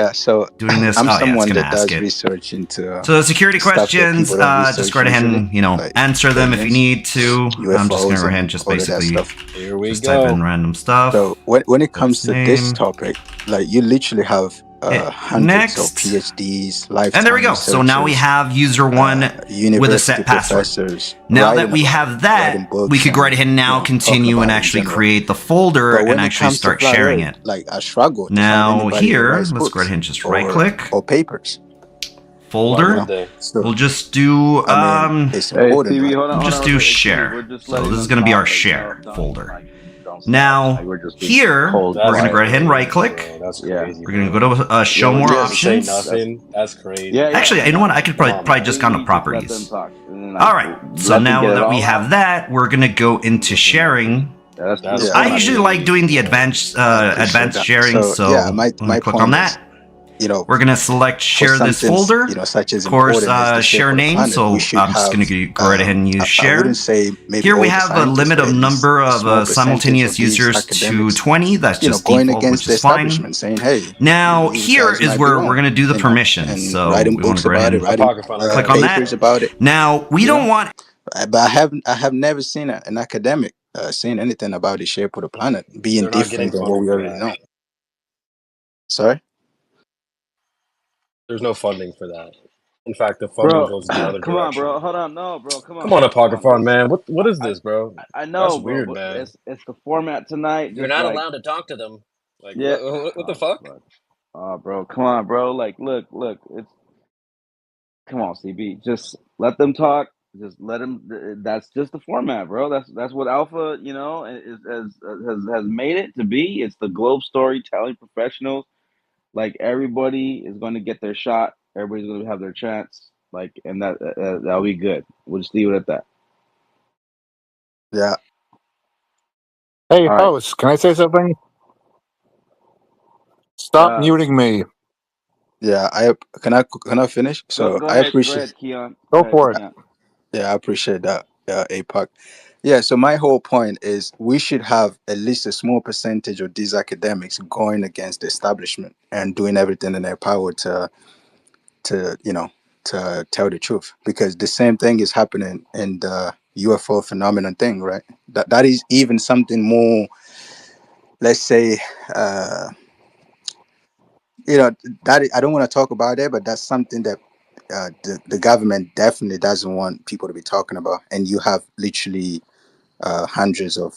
this. I'm someone it's gonna that does ask it. research into So the security questions, just go ahead and answer them if you need to. I'm just gonna go ahead and just basically just type in random stuff. So when it comes to this topic, like you literally have hundreds of PhDs, lifetime and there we go. So now we have user one with a set password. Now that we have that, we could go right ahead and now continue and actually create the folder and actually start sharing it. Like I struggle. Now here, let's go ahead and just right click. Or papers. Folder. We'll just do we'll just do share. So this is going to be our share folder. Now here we're going to go ahead and right click. We're going to go to show more options. That's crazy. Actually, you know what? I could probably just go to properties. All right. So now that we have that, we're going to go into sharing. I usually like doing the advanced sharing. So click on that. We're going to select share this folder. Of course, share name. So I'm just going to go right ahead and use share. Here we have a limit of number of simultaneous users to 20. That's just default, which is fine. Now here is where we're going to do the permissions. So we want to go ahead and click on that. Now we don't want. But I have never seen an academic saying anything about the shape of the planet being different than what we already know. Sorry. There's no funding for that. In fact, the funding goes in the other come direction. on, bro. Hold on, no, bro. Come on. Come on, Apocryphon, man. What is this, bro? I know, that's weird, bro, man. It's the format tonight. You're not allowed to talk to them. Like, yeah. What the fuck? Oh, bro, come on, bro. Like, look. It's come on, CB. Just let them talk. Just let them. That's just the format, bro. That's what Alpha, has made it to be. It's the Globe storytelling professionals. Like everybody is going to get their shot. Everybody's going to have their chance. Like, and that'll be good. We'll just leave it at that. Yeah. Hey, host, can I say something? Stop muting me. Yeah, can I finish? So go I ahead, appreciate. Go ahead, Keon. Go for it. Yeah, I appreciate that, APOC. Yeah, so my whole point is we should have at least a small percentage of these academics going against the establishment and doing everything in their power to tell the truth, because the same thing is happening in the UFO phenomenon thing, right? That is even something more, let's say, that I don't want to talk about it, but that's something that the government definitely doesn't want people to be talking about, and you have literally hundreds of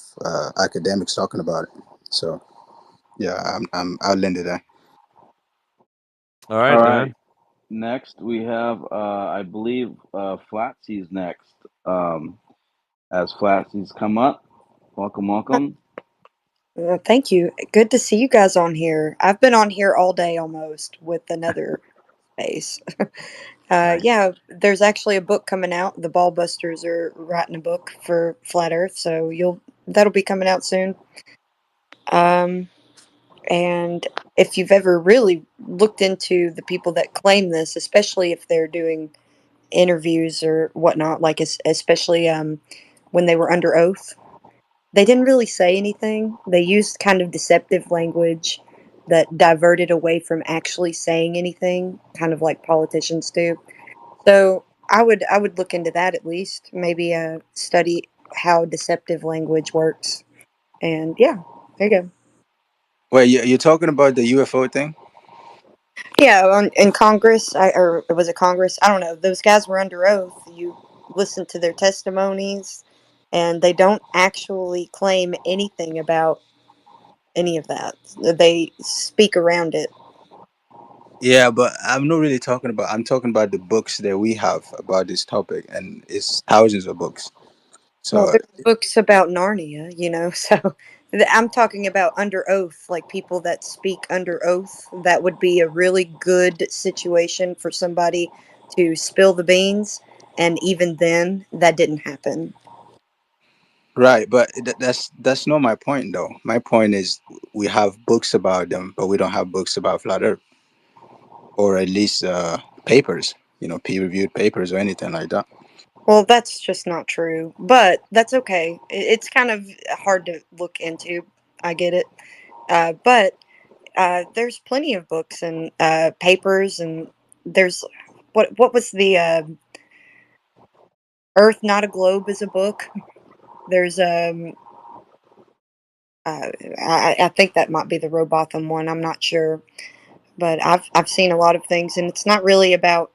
academics talking about it. So yeah, I'll end it there. All right. Next we have I believe Flatsy's next. As Flatsy's come up, welcome. Well, thank you. Good to see you guys on here. I've been on here all day almost with another space. Yeah, there's actually a book coming out. The Ballbusters are writing a book for Flat Earth, so that'll be coming out soon. And if you've ever really looked into the people that claim this, especially if they're doing interviews or whatnot, like especially when they were under oath, they didn't really say anything. They used kind of deceptive language that diverted away from actually saying anything, kind of like politicians do. So I would look into that at least. Maybe study how deceptive language works. And yeah, there you go. Wait, you're talking about the UFO thing? Yeah, in Congress, or was it Congress? I don't know. Those guys were under oath. You listen to their testimonies, and they don't actually claim anything about any of that. They speak around it. Yeah, but I'm not really talking about. I'm talking about the books that we have about this topic, and it's thousands of books. Well, So there's books about Narnia, so I'm talking about under oath, like people that speak under oath. That would be a really good situation for somebody to spill the beans, and even then, that didn't happen. right, but that's not my point though. My point is we have books about them, but we don't have books about flat Earth, or at least papers, peer-reviewed papers or anything like that. Well, that's just not true, but that's okay. It's kind of hard to look into. I get it. But there's plenty of books and papers, and there's what was the Earth Not a Globe is a book. There's I think that might be the Robotham one. I'm not sure, but I've seen a lot of things, and it's not really about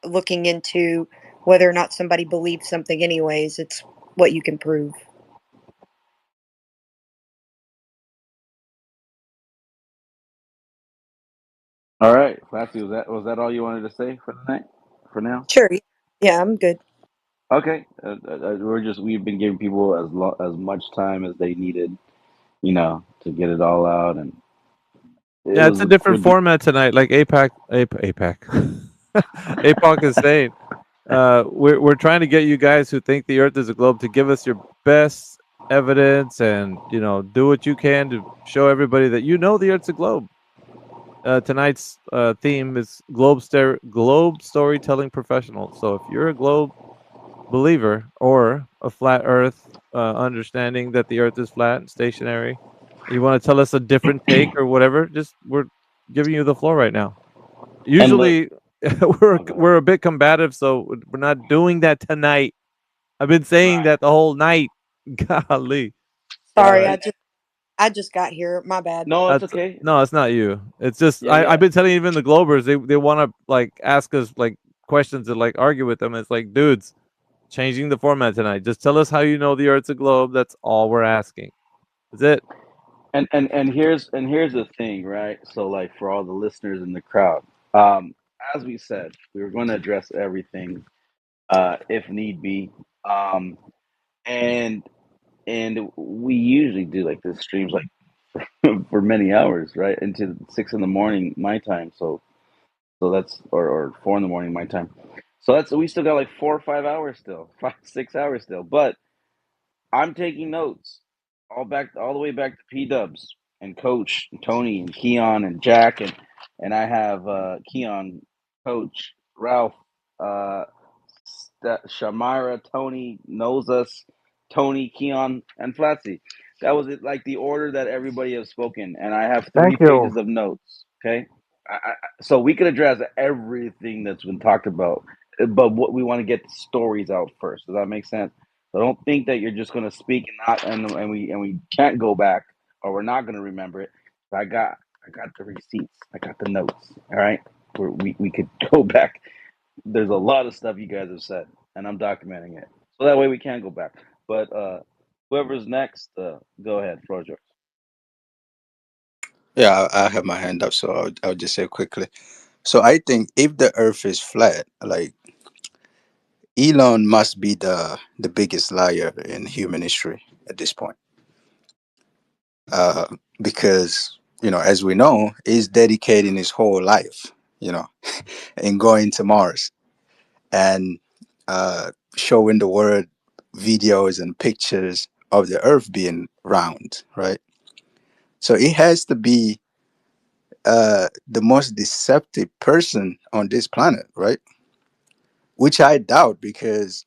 looking into whether or not somebody believes something. Anyways, it's what you can prove. All right, Classy, was that all you wanted to say for the night? For now? Sure. Yeah, I'm good. Okay, we've been giving people as much time as they needed, to get it all out, and it Yeah, it's was a different good. format tonight, like APAC APOC is saying. We're trying to get you guys who think the Earth is a globe to give us your best evidence, and do what you can to show everybody that the Earth's a globe. Tonight's theme is globe storytelling professional. So if you're a globe believer or a flat Earth understanding that the Earth is flat and stationary, you want to tell us a different take or whatever, we're giving you the floor right now. Usually we're a bit combative, so we're not doing that tonight. I've been saying that the whole night. Golly. Sorry, I just got here. My bad. No, it's okay. No, it's not you. It's just Yeah. I've been telling even the Globers, they want to ask us questions and argue with them. It's like, dudes, changing the format tonight. Just tell us how you know the Earth's a globe. That's all we're asking. That's it. And here's the thing, right? So for all the listeners in the crowd, as we said, we were going to address everything, if need be, and we usually do this streams for many hours, right, into 6 in the morning my time. So that's or 4 in the morning my time. So we still got 4 or 5 hours still, 5-6 hours still. But I'm taking notes all the way back to P Dubs and Coach and Tony and Keon and Jack and I have Keon, Coach, Ralph, Shamira, Tony knows us, Tony, Keon, and Flatsy. That was it, the order that everybody has spoken, and I have 3 Thank you. pages of notes. Okay, so we could address everything that's been talked about, but what we want to get the stories out first. Does that make sense? So don't think that you're just going to speak and we can't go back, or we're not going to remember it. I got the receipts. I got the notes. All right, we could go back. There's a lot of stuff you guys have said, and I'm documenting it, so that way we can go back. But whoever's next, go ahead, floor is yours. Yeah, I have my hand up, so I'll just say quickly. So I think if the Earth is flat, Elon must be the biggest liar in human history at this point, because as we know, he's dedicating his whole life, and going to Mars and showing the world videos and pictures of the Earth being round, right? So it has to be the most deceptive person on this planet, right? Which I doubt, because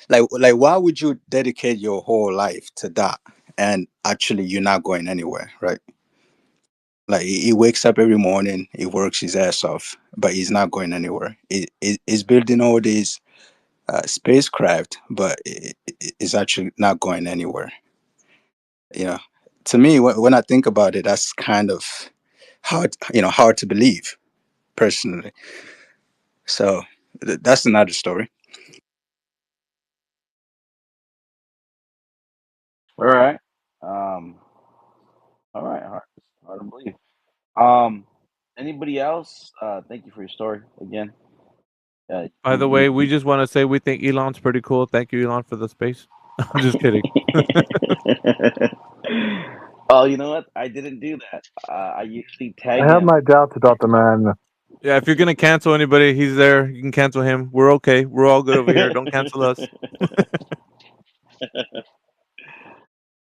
why would you dedicate your whole life to that and actually you're not going anywhere, right? He wakes up every morning, he works his ass off, but he's not going anywhere. He's building all these spacecraft, but it's actually not going anywhere. You know, to me, when I think about it, that's kind of hard to believe personally. So that's another story. All right. All right. Hard to believe. Anybody else? Thank you for your story again. By the way, we just want to say we think Elon's pretty cool. Thank you, Elon, for the space. I'm just kidding. Oh, you know what? I didn't do that. I usually tag I have him. my doubts about the man. Yeah, if you're gonna cancel anybody, he's there. You can cancel him. We're okay. We're all good over here. Don't cancel us.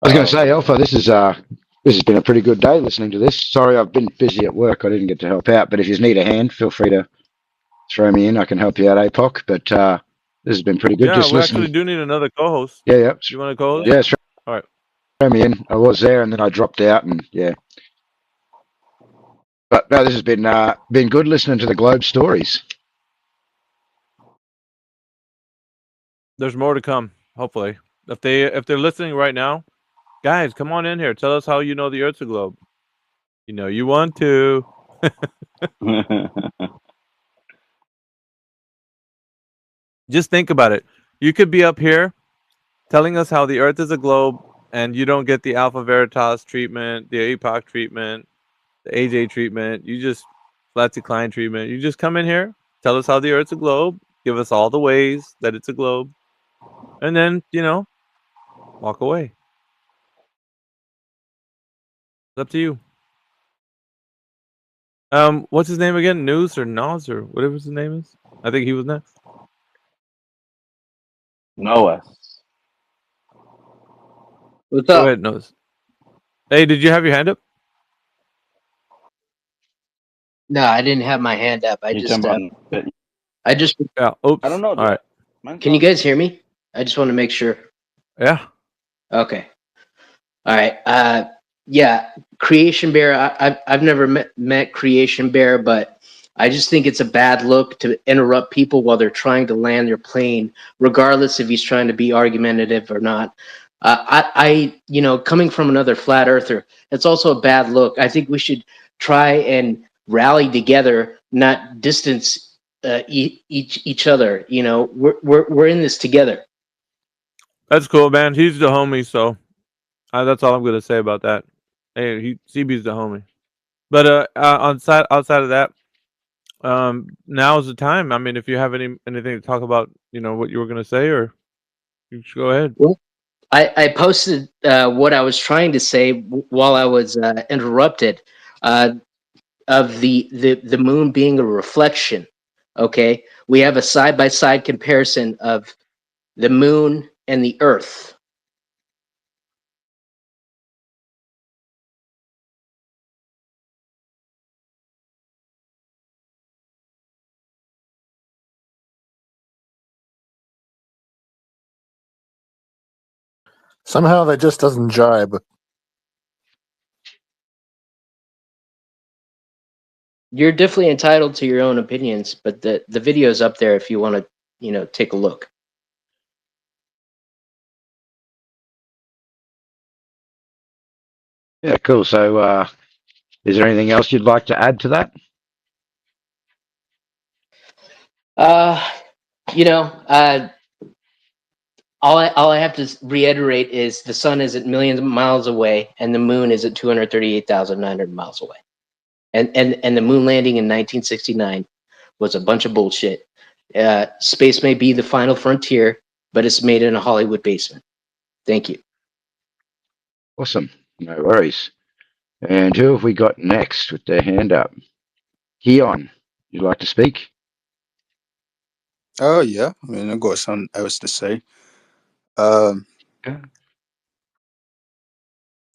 I was going to say, Alpha, this has been a pretty good day listening to this. Sorry, I've been busy at work. I didn't get to help out, but if you need a hand, feel free to throw me in. I can help you out, APOC. But this has been pretty good. Yeah, Just we listening. actually do need another co-host. Yeah. You want to co-host? Yeah, All right. throw me in. I was there, and then I dropped out, and yeah. But no, this has been good listening to the Globe stories. There's more to come. Hopefully, if they're listening right now, guys, come on in here. Tell us how you know the Earth's a globe. You know you want to. Just think about it. You could be up here telling us how the Earth is a globe, and you don't get the Alpha Veritas treatment, the APOC treatment, the AJ treatment. You just Flatsy Klein treatment. You just come in here, tell us how the Earth's a globe, give us all the ways that it's a globe, and then walk away. It's up to you. What's his name again? Noose or Nas or whatever his name is? I think he was next. Noah. What's Go up? ahead, Nose. Hey, did you have your hand up? No, I didn't have my hand up. I just Yeah. Oops. I don't know. All right. Can you guys hear me? I just want to make sure. Yeah. Okay. All right. Yeah, Creation Bear. I've never met Creation Bear, but I just think it's a bad look to interrupt people while they're trying to land their plane, regardless if he's trying to be argumentative or not. Coming from another flat earther, it's also a bad look. I think we should try and rally together, not distance each other. You know, we're in this together. That's cool, man. He's the homie, so that's all I'm gonna say about that. Hey, CB's the homie. But outside of that, now's the time. I mean, if you have anything to talk about, what you were gonna say, or you should go ahead. Well, I posted what I was trying to say while I was interrupted, of the moon being a reflection. Okay, we have a side-by-side comparison of the moon and the Earth. Somehow that just doesn't jibe. You're definitely entitled to your own opinions, but the video's up there if you want to, take a look. Yeah, cool. So, is there anything else you'd like to add to that? All I have to reiterate is the sun is at millions of miles away, and the moon is at 238,900 miles away. And the moon landing in 1969 was a bunch of bullshit. Space may be the final frontier, but it's made in a Hollywood basement. Thank you. Awesome. No worries. And who have we got next with their hand up? Keon, you'd like to speak? Oh yeah, I mean I've got something else to say.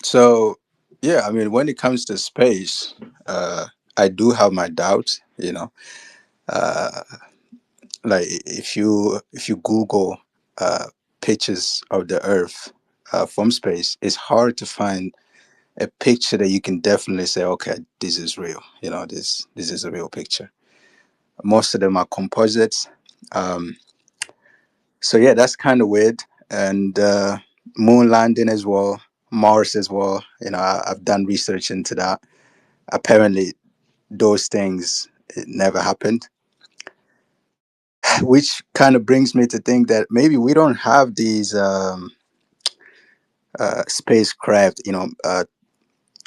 So yeah, I mean when it comes to space, I do have my doubts. Like if you Google pictures of the Earth from space, it's hard to find a picture that you can definitely say, okay, this is real. This is a real picture. Most of them are composites. So yeah, that's kind of weird. And moon landing as well, Mars as well. I've done research into that. Apparently, those things it never happened, which kind of brings me to think that maybe we don't have these spacecraft,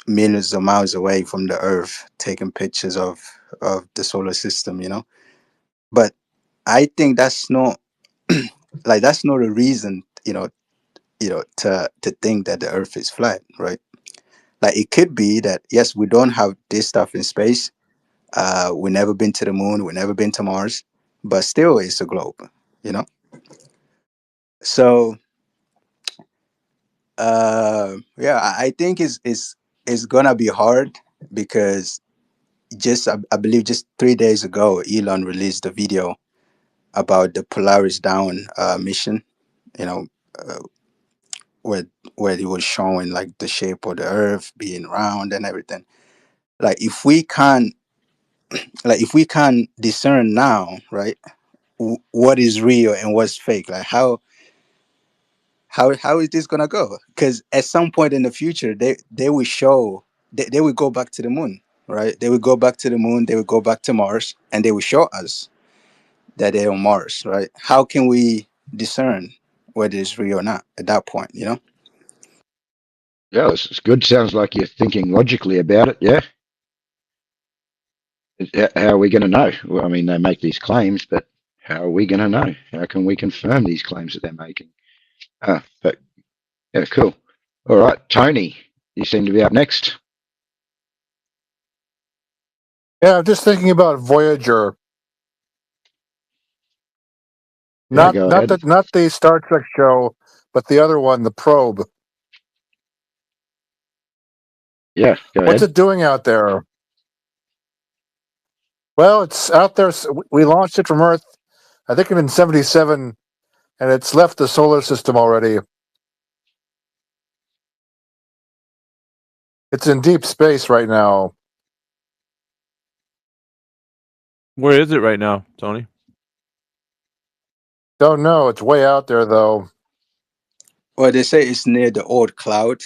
millions of miles away from the Earth, taking pictures of the solar system. But I think that's not that's not a reason, to think that the Earth is flat, right? Like it could be that yes, we don't have this stuff in space. We never been to the moon. We never been to Mars, but still, it's a globe. You know. So yeah, I think it's gonna be hard because I believe just 3 days ago, Elon released a video about the Polaris Down mission. You know, uh, where he was showing like the shape of the Earth being round and everything. Like if we can't discern now, right, what is real and what's fake, like how is this gonna go? Because at some point in the future, they will show they will go back to the moon, right? They will go back to the moon. They will go back to Mars, and they will show us that they're on Mars, right? How can we discern whether it's real or not at that point? Yeah, it's good. Sounds like you're thinking logically about it. Yeah. How are we going to know? Well, I mean, they make these claims, but how are we going to know? How can we confirm these claims that they're making? But yeah, cool. All right, Tony, you seem to be up next. Yeah, I'm just thinking about Voyager. Yeah, go ahead. Not the Star Trek show, but the other one, the Probe. Yeah, go What's ahead. it doing out there? Well, it's out there. We launched it from Earth, I think in '77, and it's left the solar system already. It's in deep space right now. Where is it right now, Tony? Don't know. It's way out there, though. Well, they say it's near the Oort cloud,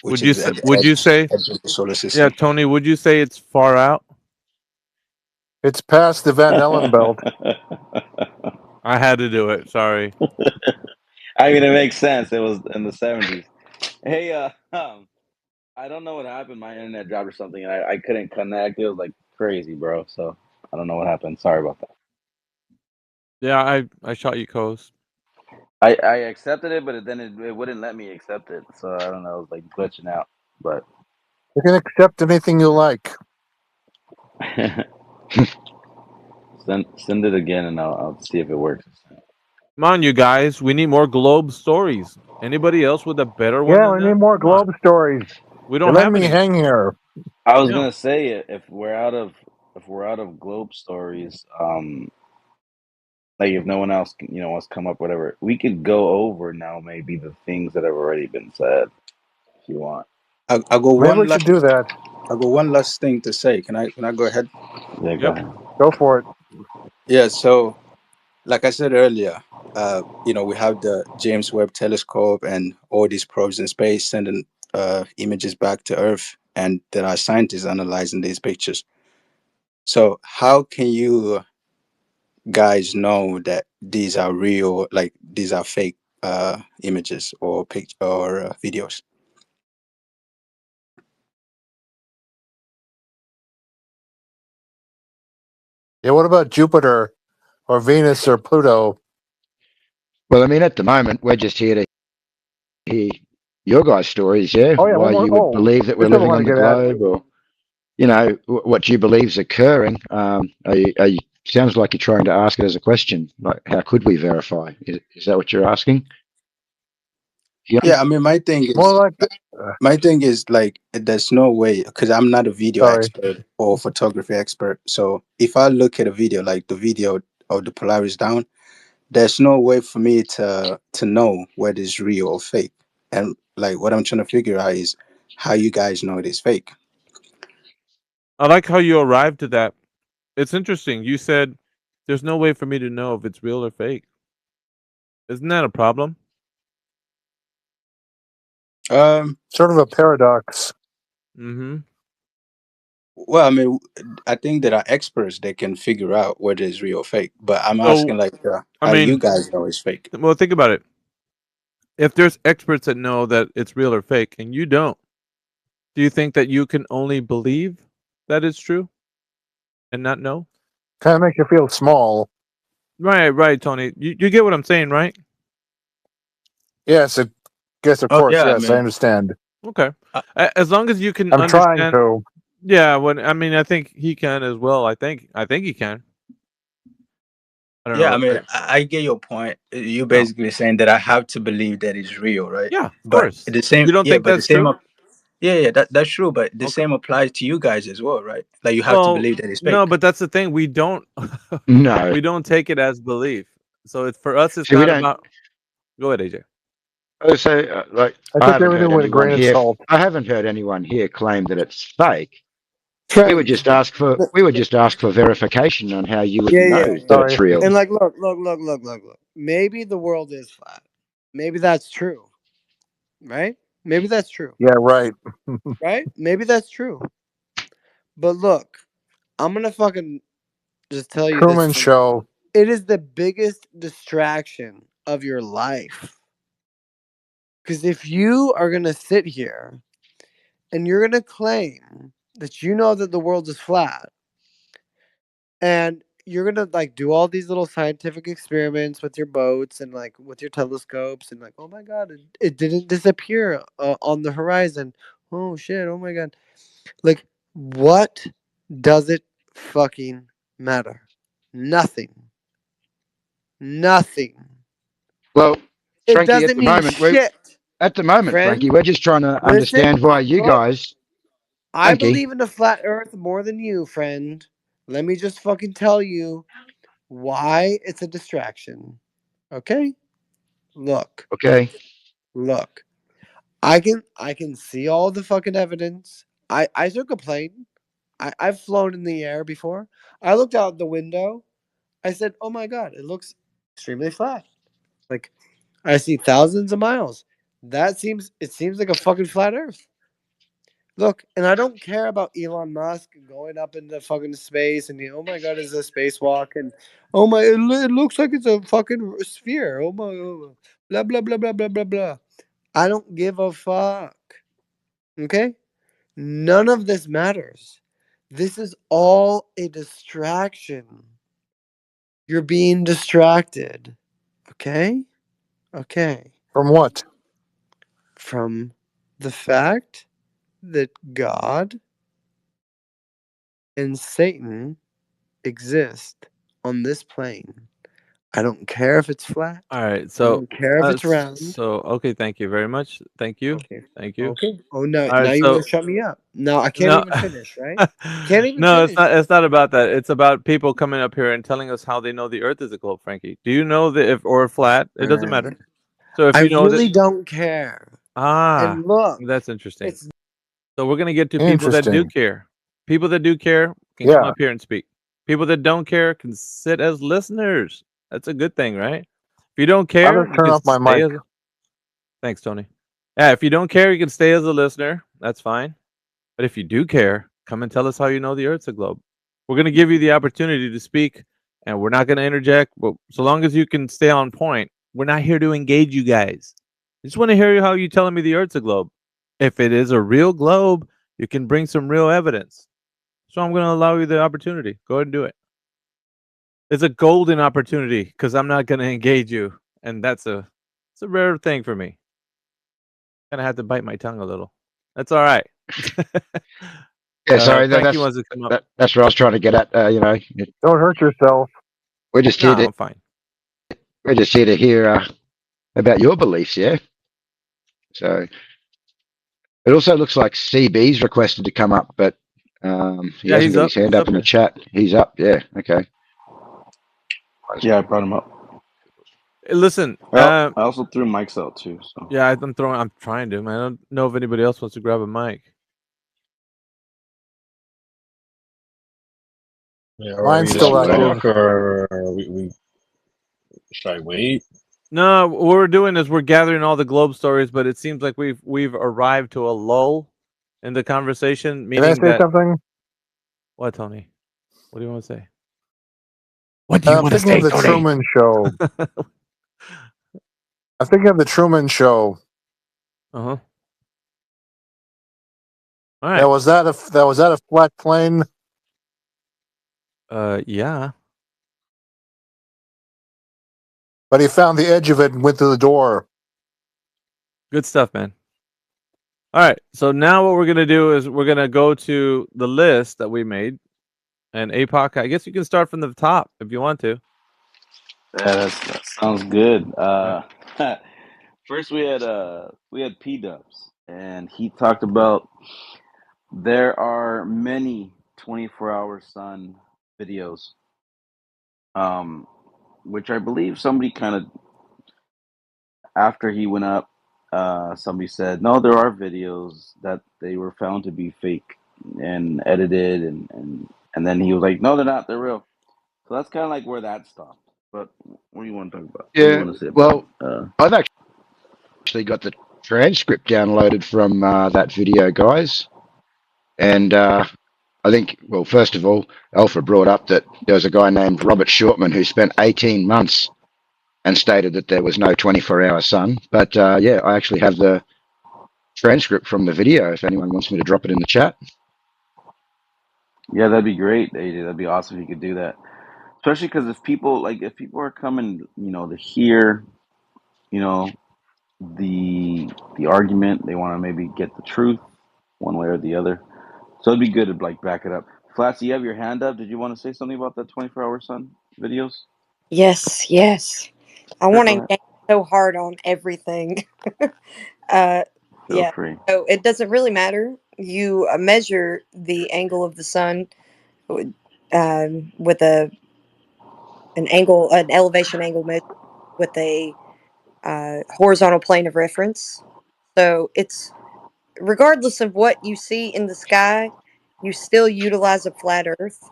which is at the Would you say? edge of the solar Yeah, system. Tony. Would you say it's far out? It's past the Van Allen belt. I had to do it. Sorry. I mean, it makes sense. It was in the 70s. Hey, I don't know what happened. My internet dropped or something, and I couldn't connect. It was like crazy, bro. So I don't know what happened. Sorry about that. Yeah, I shot you, Coast. I accepted it, but then it wouldn't let me accept it. So I don't know. It was like glitching out. But You can accept anything you like. send it again, and I'll see if it works. Come on, you guys. We need more globe stories. Anybody else with a better one? Yeah, than we that? need more Come on. globe stories. We don't Let have me any. hang here. I was Yeah. gonna say if we're out of globe stories, like if no one else wants to come up, whatever, we could go over now maybe the things that have already been said, if you want. I got Maybe we should do that. I got one last thing to say. Can I go ahead? Yeah, go ahead. Go for it. Yeah. So, like I said earlier, we have the James Webb Telescope and all these probes in space sending images back to Earth, and there are scientists analyzing these pictures. So, how can you guys know that these are real, like these are fake images or videos? Yeah, what about Jupiter or Venus or Pluto? Well, I mean, at the moment, we're just here to hear your guys' stories, yeah? Oh, yeah, Why you would believe that we're this is what I living wanna on the get at. globe, or what you believe is occurring. Sounds like you're trying to ask it as a question. Like, how could we verify? Is that what you're asking? Yeah, I mean, my thing is like there's no way, because I'm not a video expert or photography expert. So if I look at a video like the video of the Polaris down, there's no way for me to know whether it's real or fake. And like what I'm trying to figure out is how you guys know it is fake. I like how you arrived at that. It's interesting. You said there's no way for me to know if it's real or fake. Isn't that a problem? Sort of a paradox. Mm-hmm. Well, I mean, I think there are experts that can figure out whether it's real or fake. But I'm So, asking, like, I how do you mean, guys know it's fake? well, think about it. If there's experts that know that it's real or fake, and you don't, do you think that you can only believe that it's true and not know? Kind of makes you feel small. Right, Tony. You get what I'm saying, right? Yes, of Oh, course. yeah, I Yes, I mean, understand. Okay. As long as you can I'm trying understand. to. Yeah. I think he can as well. I think he can. I don't yeah, I know. mean, I get your point. You're No. basically saying that I have to believe that it's real, right? Yeah, of But course. the same, You don't yeah, think but the that's same, true? yeah, that's true. But the Okay. same applies to you guys as well, right? Like you have to Well, believe that it's no, fake. but that's the thing. We don't. No. We don't take it as belief. So it's for us. It's See, we not don't. about. Go ahead, AJ. So, like, I I take haven't heard everything with a anyone grain of here. salt. I haven't heard anyone here claim that it's fake. We would Friend. just ask for. We would just ask for verification on how you would Yeah, know yeah, that yeah. it's real. And like, look. Maybe the world is flat. Maybe that's true. Right? Maybe that's true. Yeah, right. Right? Maybe that's true. But look, I'm gonna fucking just tell you Truman this. Show. It is the biggest distraction of your life. Because if you are gonna sit here and you're gonna claim that you know that the world is flat, and you're gonna like do all these little scientific experiments with your boats and like with your telescopes and like, oh my god, it didn't disappear on the horizon. Oh shit, oh my god. Like, what does it fucking matter? Nothing. Nothing. Well, It Frankie, at doesn't the mean moment, shit. Frankie, Friend, we're just trying to listen, understand why you look, guys. I Frankie, believe in a flat earth more than you, friend. Let me just fucking tell you why it's a distraction. Okay? Look. okay. Look. I can see all the fucking evidence. I took a plane. I've flown in the air before. I looked out the window. I said, "Oh my god, it looks extremely flat." Like I see thousands of miles. It seems like a fucking flat earth. Look, and I don't care about Elon Musk going up into fucking space and oh my god, it's a spacewalk and oh my, it looks like it's a fucking sphere. Oh my, blah blah blah blah blah blah blah. I don't give a fuck. Okay, none of this matters. This is all a distraction. You're being distracted. Okay? Okay. From what? From the fact that God and Satan exist on this plane. I don't care if it's flat. All right. I So. don't care if it's round. So okay. Thank you very much. Thank you. Okay. Thank you. Okay. Oh no! All right. Now you So. want to shut me up? No, I can't No. even finish. Right? Can't even No, finish. it's not about that. It's about people coming up here and telling us how they know the Earth is a globe, Frankie. Do you know that if or flat? It doesn't matter. So if I you know really that, don't care. And look, that's interesting. it's So we're gonna get to people that do Interesting. care. People that do care can come Yeah. up here and speak. People that don't care can sit as listeners. That's a good thing, right? If you don't I'm care, gonna you turn can off my stay mic. as. Thanks, Tony. Yeah, if you don't care, you can stay as a listener. That's fine. But if you do care, come and tell us how you know the Earth's a globe. We're going to give you the opportunity to speak, and we're not going to interject. But so long as you can stay on point, we're not here to engage you guys. I just want to hear how you telling me the Earth's a globe. If it is a real globe, you can bring some real evidence. So I'm going to allow you the opportunity. Go ahead and do it. It's a golden opportunity because I'm not going to engage you, and it's a rare thing for me. Kind of have to bite my tongue a little. That's all right. Yeah, sorry. Frankie wants to come up. That's what I was trying to get at. Don't hurt yourself. We're just No, here to. I'm fine. We're just here to hear about your beliefs. Yeah. So it also looks like CB's requested to come up, but he Yeah, hasn't he's got up. his hand He's up up in the here. chat. He's up. Yeah. Okay. Yeah, I brought him up. Listen, Well, I also threw mics out too. So yeah, I'm trying to. Man. I don't know if anybody else wants to grab a mic. Yeah, Mine's are we still gonna active. talk, or we should I wait? No, what we're doing is we're gathering all the globe stories, but it seems like we've arrived to a lull in the conversation, Can I meaning say that something? what, Tony? What do you want to say? What do you I'm want to thinking of say, the Tony? Truman Show. I'm thinking of the Truman Show. Uh-huh. All right. Now, was that a flat plane? Yeah. But he found the edge of it and went through the door. Good stuff, man. All right. So now what we're gonna do is we're gonna go to the list that we made, and APOC. I guess you can start from the top if you want to. Yeah, that sounds good. First we had P Dubs, and he talked about there are many 24-hour sun videos, which I believe somebody kind of after he went up, somebody said no, there are videos that they were found to be fake and edited, and then he was like, no, they're not, they're real. So that's kind of like where that stopped. But what do you want to talk about? What do you Yeah, want to say about? well, I've actually got the transcript downloaded from that video, guys. And I think, well, first of all, Alpha brought up that there was a guy named Robert Shortman who spent 18 months and stated that there was no 24-hour sun. But yeah, I actually have the transcript from the video if anyone wants me to drop it in the chat. Yeah, that'd be great, AJ. That'd be awesome if you could do that. Especially because if people are coming, to hear, you know, the argument, they want to maybe get the truth one way or the other. So it'd be good to back it up. Flats, you have your hand up. Did you want to say something about the 24-hour sun videos? Yes, yes. I Sure, want to go ahead. engage so hard on everything. uh, Feel yeah. free. So it doesn't really matter. You measure the angle of the sun with an elevation angle measure with a horizontal plane of reference. So it's regardless of what you see in the sky, you still utilize a flat Earth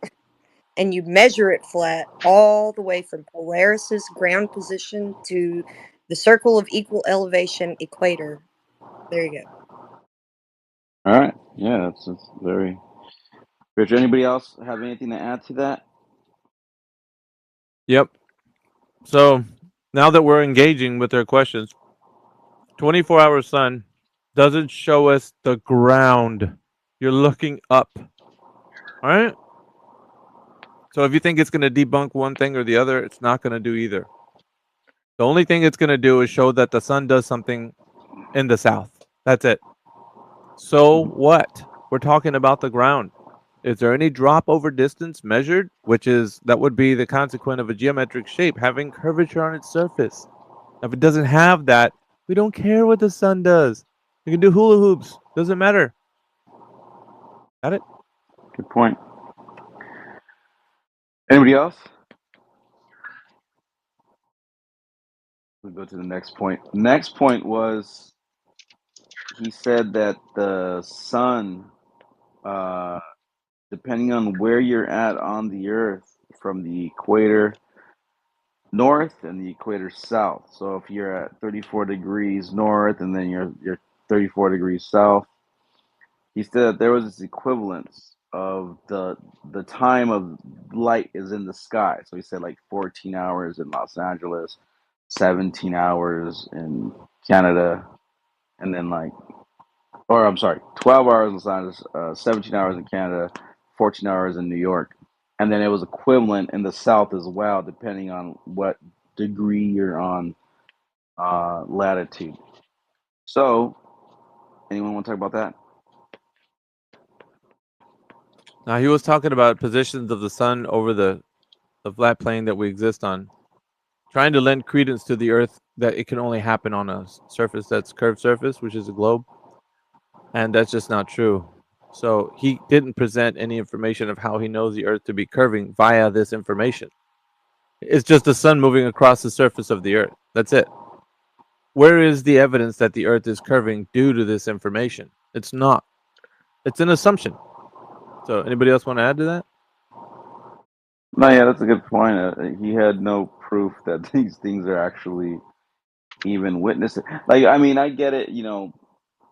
and you measure it flat all the way from Polaris's ground position to the circle of equal elevation equator. There you go. All right. Yeah, that's very. Rich, anybody else have anything to add to that? Yep. So now that we're engaging with their questions, 24-hour sun doesn't show us the ground. You're looking up. All right. So if you think it's going to debunk one thing or the other, it's not going to do either. The only thing it's going to do is show that the sun does something in the south. That's it. So what? We're talking about the ground. Is there any drop over distance measured? That would be the consequence of a geometric shape having curvature on its surface. If it doesn't have that, we don't care what the sun does. You can do hula hoops. Doesn't matter. Got it? Good point. Anybody else? We'll go to the next point. Next point was he said that the sun, depending on where you're at on the Earth, from the equator north and the equator south. So if you're at 34 degrees north and then you're 34 degrees south, he said that there was this equivalence of the time of light is in the sky. So he said like 14 hours in Los Angeles, 17 hours in Canada, and then 12 hours in Los Angeles, 17 hours in Canada, 14 hours in New York. And then it was equivalent in the South as well, depending on what degree you're on latitude. So, anyone want to talk about that? Now, he was talking about positions of the sun over the flat plane that we exist on, trying to lend credence to the Earth that it can only happen on a surface that's curved surface, which is a globe. And that's just not true. So he didn't present any information of how he knows the Earth to be curving via this information. It's just the sun moving across the surface of the Earth. That's it. Where is the evidence that the Earth is curving due to this information? It's not. It's an assumption. So anybody else want to add to that? No, yeah, that's a good point. He had no proof that these things are actually even witness it. Like, I mean, I get it. You know,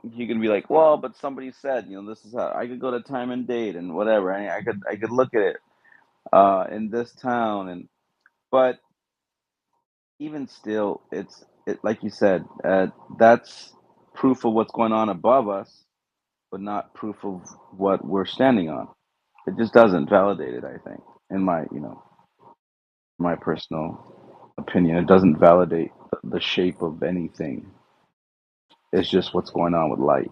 you can be like, well, but somebody said, you know, this is how I could go to time and date and whatever. I could look at it in this town, and but even still, it like you said, that's proof of what's going on above us, but not proof of what we're standing on. It just doesn't validate it. I think, in my my personal opinion, it doesn't validate the shape of anything. It's just what's going on with light.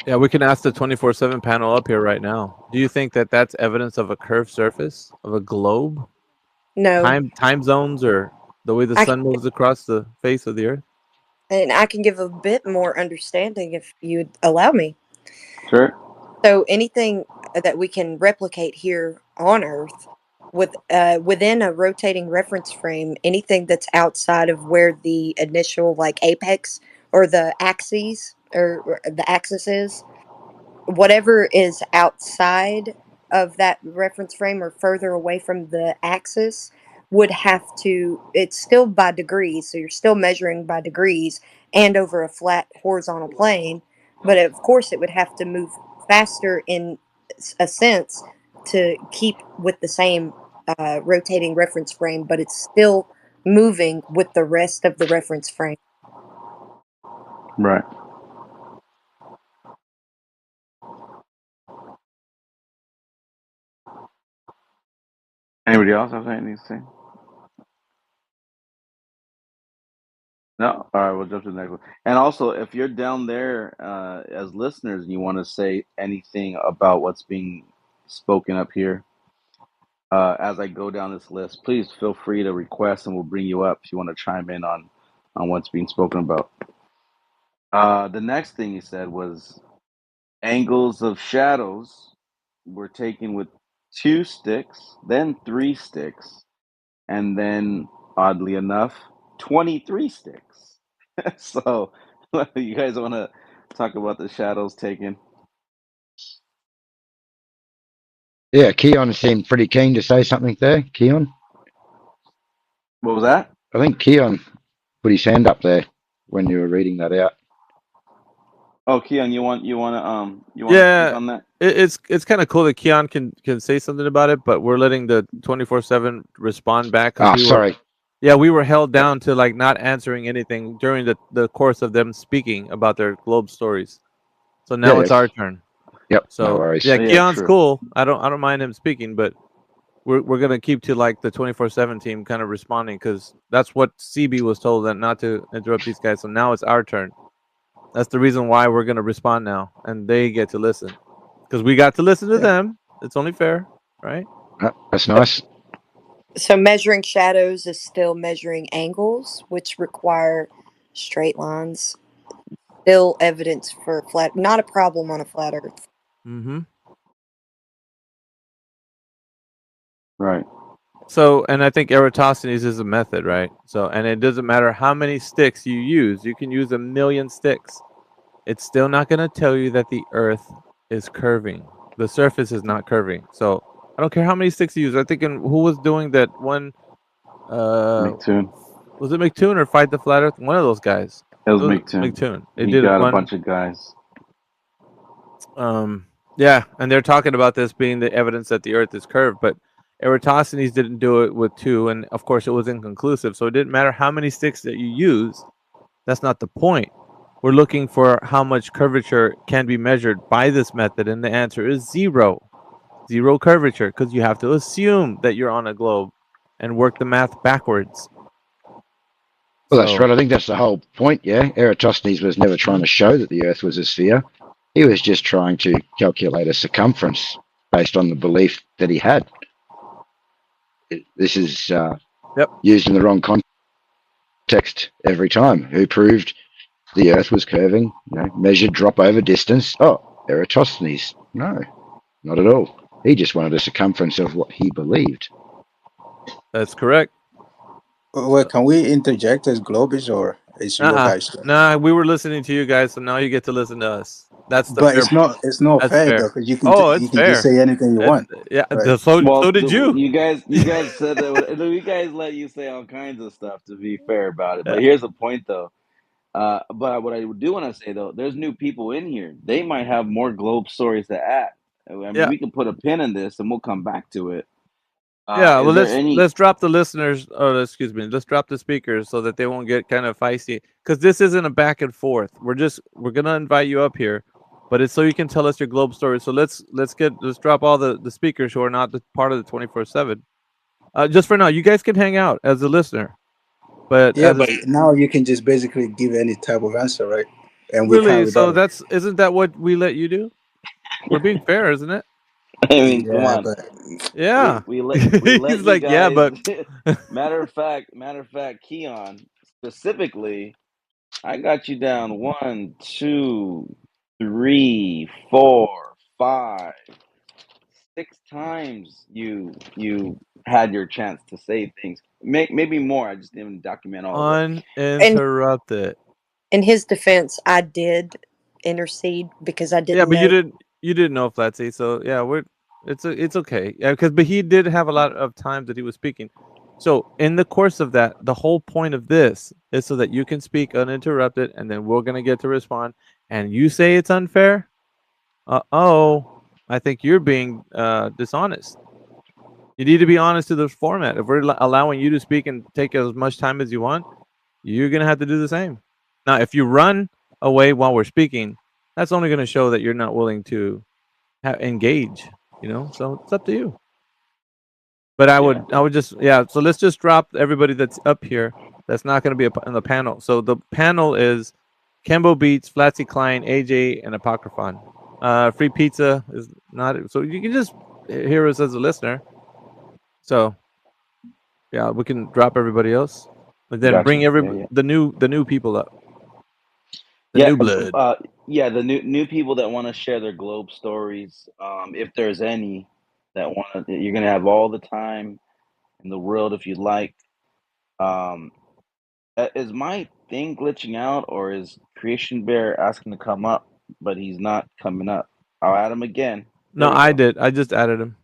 Yeah, we can ask the 24/7 panel up here right now. Do you think that that's evidence of a curved surface of a globe? No. Time zones, or the way the sun moves across the face of the earth? And I can give a bit more understanding if you'd allow me. Sure. So anything that we can replicate here on Earth within a rotating reference frame, anything that's outside of where the initial like apex or the axes or the axis is, whatever is outside of that reference frame or further away from the axis would have to, it's still by degrees, so you're still measuring by degrees and over a flat horizontal plane, but of course it would have to move faster in a sense to keep with the same rotating reference frame, but it's still moving with the rest of the reference frame. Right. Anybody else have anything to say? No? All right, we'll jump to the next one. And also, if you're down there as listeners and you want to say anything about what's being spoken up here, as I go down this list, please feel free to request and we'll bring you up if you want to chime in on what's being spoken about. The next thing he said was angles of shadows were taken with 2 sticks, then 3 sticks, and then, oddly enough, 23 sticks. So, you guys want to talk about the shadows taken? Yeah, Keon seemed pretty keen to say something there. Keon? What was that? I think Keon put his hand up there when you were reading that out. Oh, Keon, you want to speak on that? It's kind of cool that Keon can say something about it, but we're letting the 24/7 respond back. Sorry. We were held down to like not answering anything during the course of them speaking about their globe stories. So now it's our turn. Yep. So no worries. Keon's cool. I don't mind him speaking, but we're gonna keep to like the 24/7 team kind of responding because that's what CB was told, that not to interrupt these guys. So now it's our turn. That's the reason why we're gonna respond now, and they get to listen because we got to listen to them. It's only fair, right? That's nice. So measuring shadows is still measuring angles, which require straight lines. Still evidence for flat, not a problem on a flat Earth. Mm-hmm. Right. So, and I think Eratosthenes is a method, right? So, and it doesn't matter how many sticks you use. You can use 1,000,000 sticks. It's still not going to tell you that the Earth is curving. The surface is not curving. So, I don't care how many sticks you use. I think who was doing that one? McToon. Was it McToon or Fight the Flat Earth? One of those guys. It was McToon. McToon. He got a bunch of guys. Yeah, and they're talking about this being the evidence that the Earth is curved, but Eratosthenes didn't do it with 2, and of course it was inconclusive. So it didn't matter how many sticks that you use. That's not the point. We're looking for how much curvature can be measured by this method, and the answer is 0. 0 curvature, because you have to assume that you're on a globe and work the math backwards. Well, that's right. I think that's the whole point, yeah? Eratosthenes was never trying to show that the Earth was a sphere. He was just trying to calculate a circumference based on the belief that he had. This is used in the wrong context every time. Who proved the Earth was curving? Measured drop over distance. Oh, Eratosthenes. No, not at all. He just wanted a circumference of what he believed. That's correct. Well, can we interject as Globis, or is you guys? Nah, we were listening to you guys, so now you get to listen to us. That's the But fair. it's not That's fair fair. though, because you can Oh, you it's can just fair. say anything you want. Yeah. Right? So did you. You guys said that. You guys let you say all kinds of stuff. To be fair about it, but here's the point, though. But what I do want to say, though, there's new people in here. They might have more globe stories to add. I mean, Yeah. we can put a pin in this, and we'll come back to it. Yeah, well, Is there any? let's drop the listeners, or excuse me, let's drop the speakers so that they won't get kind of feisty. Because this isn't a back and forth. We're gonna invite you up here, but it's so you can tell us your globe story. So let's drop all the speakers who are not part of the 24/7. Just for now, you guys can hang out as a listener, but Yeah, but now you can just basically give any type of answer, right? And we really, can't so rebuttal. isn't that what we let you do? We're being fair, isn't it? I mean, come Yeah, on. but Yeah. We let He's you like, guys. yeah, but matter of fact, Keon specifically, I got you down 1, 2, 3, 4, 5, 6 times. You had your chance to say things. Maybe more. I just didn't document all of it. uninterrupted. In his defense, I did intercede because I didn't Yeah, but know. you didn't know Flatsy, so yeah, it's okay. Yeah, but he did have a lot of times that he was speaking. So in the course of that, the whole point of this is so that you can speak uninterrupted, and then we're gonna get to respond. And you say it's unfair. I think you're being dishonest. You need to be honest to the format. If we're allowing you to speak and take as much time as you want, you're gonna have to do the same. Now, if you run away while we're speaking, that's only going to show that you're not willing to engage. So it's up to you. But I would just So let's just drop everybody that's up here. That's not going to be on the panel. So the panel is Kembo Beats, Flatsy Klein, AJ, and Apocryphon. Free Pizza is not. So you can just hear us as a listener. So yeah, we can drop everybody else, and then bring the new people up. New blood. The new people that want to share their globe stories. If there's any that want to, you're gonna have all the time in the world if you'd like. Is my thing glitching out, or is Creation Bear asking to come up, but he's not coming up? I'll add him again. No, I did. I just added him.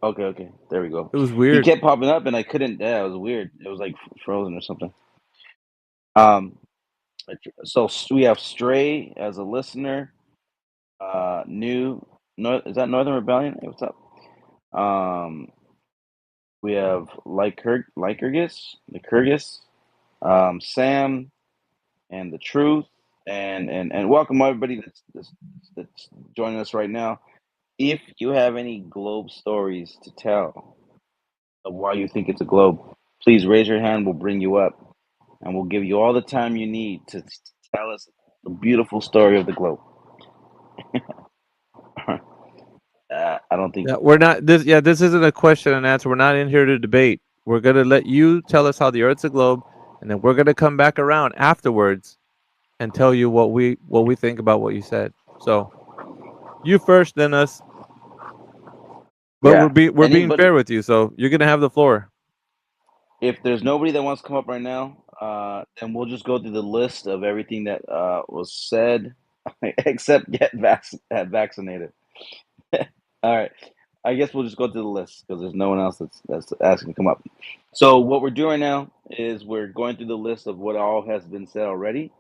Okay. There we go. It was weird. He kept popping up, and I couldn't. Yeah, it was weird. It was like frozen or something. So we have Stray as a listener. Is that Northern Rebellion? Hey, what's up? We have Lycurgus, Sam, and the Truth, and welcome everybody that's joining us right now. If you have any globe stories to tell of why you think it's a globe, please raise your hand. We'll bring you up, and we'll give you all the time you need to tell us the beautiful story of the globe. I don't think we're not this. Yeah, this isn't a question and answer. We're not in here to debate. We're gonna let you tell us how the Earth's a globe, and then we're gonna come back around afterwards and tell you what we think about what you said. So you first, then us. But we're being fair with you, so you're gonna have the floor. If there's nobody that wants to come up right now, then we'll just go through the list of everything that was said, except get vaccinated. All right, I guess we'll just go through the list because there's no one else that's asking to come up. So what we're doing now is we're going through the list of what all has been said already.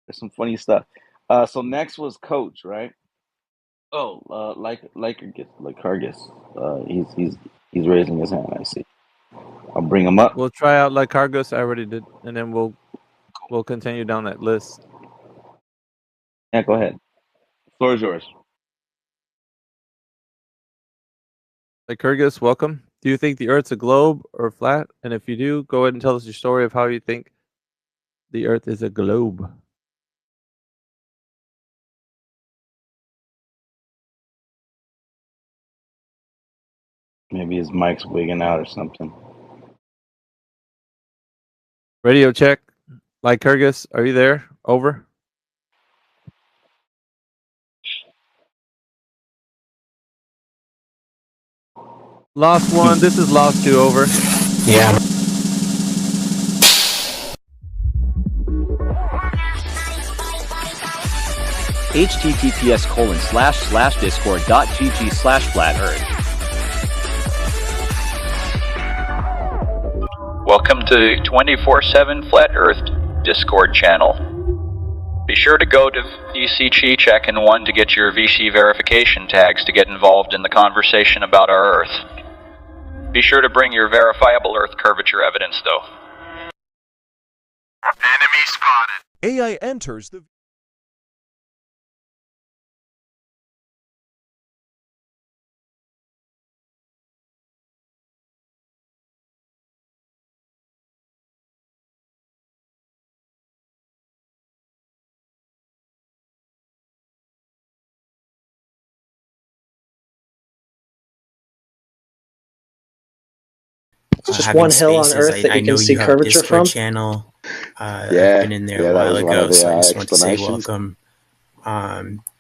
There's some funny stuff. So next was Coach, right? Oh, Lycurgus. He's raising his hand. I see. I'll bring him up. We'll try out Lycurgus. I already did, and then we'll continue down that list. Yeah, go ahead. The floor is yours. Lycurgus, welcome. Do you think the Earth's a globe or flat? And if you do, go ahead and tell us your story of how you think the Earth is a globe. Maybe his mic's wigging out or something. Radio check. Lycurgus, are you there? Over. Lost 1. This is Lost 2. Over. Yeah. https://discord.gg/flat-earth. Welcome to 24/7 Flat Earth Discord channel. Be sure to go to VC Chi Check and 1 to get your VC verification tags to get involved in the conversation about our Earth. Be sure to bring your verifiable Earth curvature evidence, though. Enemy spotted. AI enters the... Just one hill on Earth that you can see curvature from. Channel. I've Yeah, been in there yeah, a that while was one ago, of the so I just want to say explanations. welcome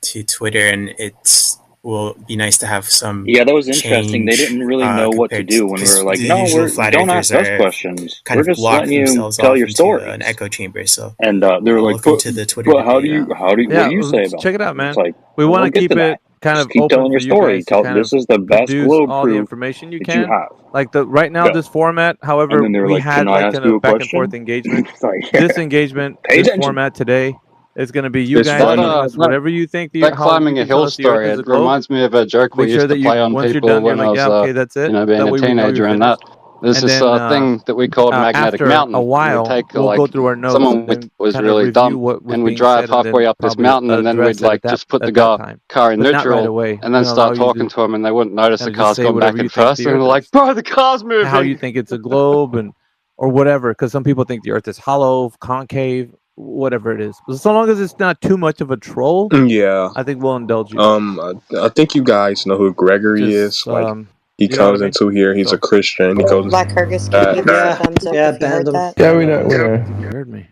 to Twitter, and it's will be nice to have some. Yeah, that was interesting. They change, didn't really know what to compared do when we because were like, the "No, usual flat don't earthers ask us are questions. kind We're of just lock letting you themselves tell off your into stories." an echo chamber. So And they were like, welcome to the Twitter "But how do debate. you? What Yeah, do you say about check it it?" out, man. It's like, We well, want we'll to get keep to that. it kind Just of keep open telling for your you story. guys to kind This of is the best produce globe all the proof information you that you can. have. Like right now, Go. this format, And however, then they were we like, had "Can I like ask kind you of a back and forth question?" engagement. It's like, This engagement, pay this attention. format today is going to be you It's guys funny. telling us whatever you think That how you climbing a can tell hill us the Earth story, is a it globe. reminds me of a joke we Make sure used that to you play on once you're people done, you're when I like, was, yeah, okay, that's it. being That a way we know you're teenager and finished. that. There's And this then thing that we called Magnetic after Mountain. a And while, we'd take we'll go through our notes someone and then was kind of really review dumb, what was and we'd being drive said, and halfway then up this probably mountain, and then address we'd it like just put the at that time. car in But not right neutral, away. and then We're gonna allow start you talking to to them, and they wouldn't notice the kind of just car's say gone whatever back you in think first, the and Earth they're like, is, "Bro, the car's and how you moving." think it's a globe, and or whatever. Because some people think the Earth is hollow, concave, whatever it is. But so long as it's not too much of a troll, Yeah. I think we'll indulge you. I think you guys know who Gregory is. Just Like, he you know what comes I mean. into here. He's a Christian. He goes Black Hergus, that. can you give a thumbs up Yeah, if you banned heard him. that? Yeah, we know. I don't think you heard me.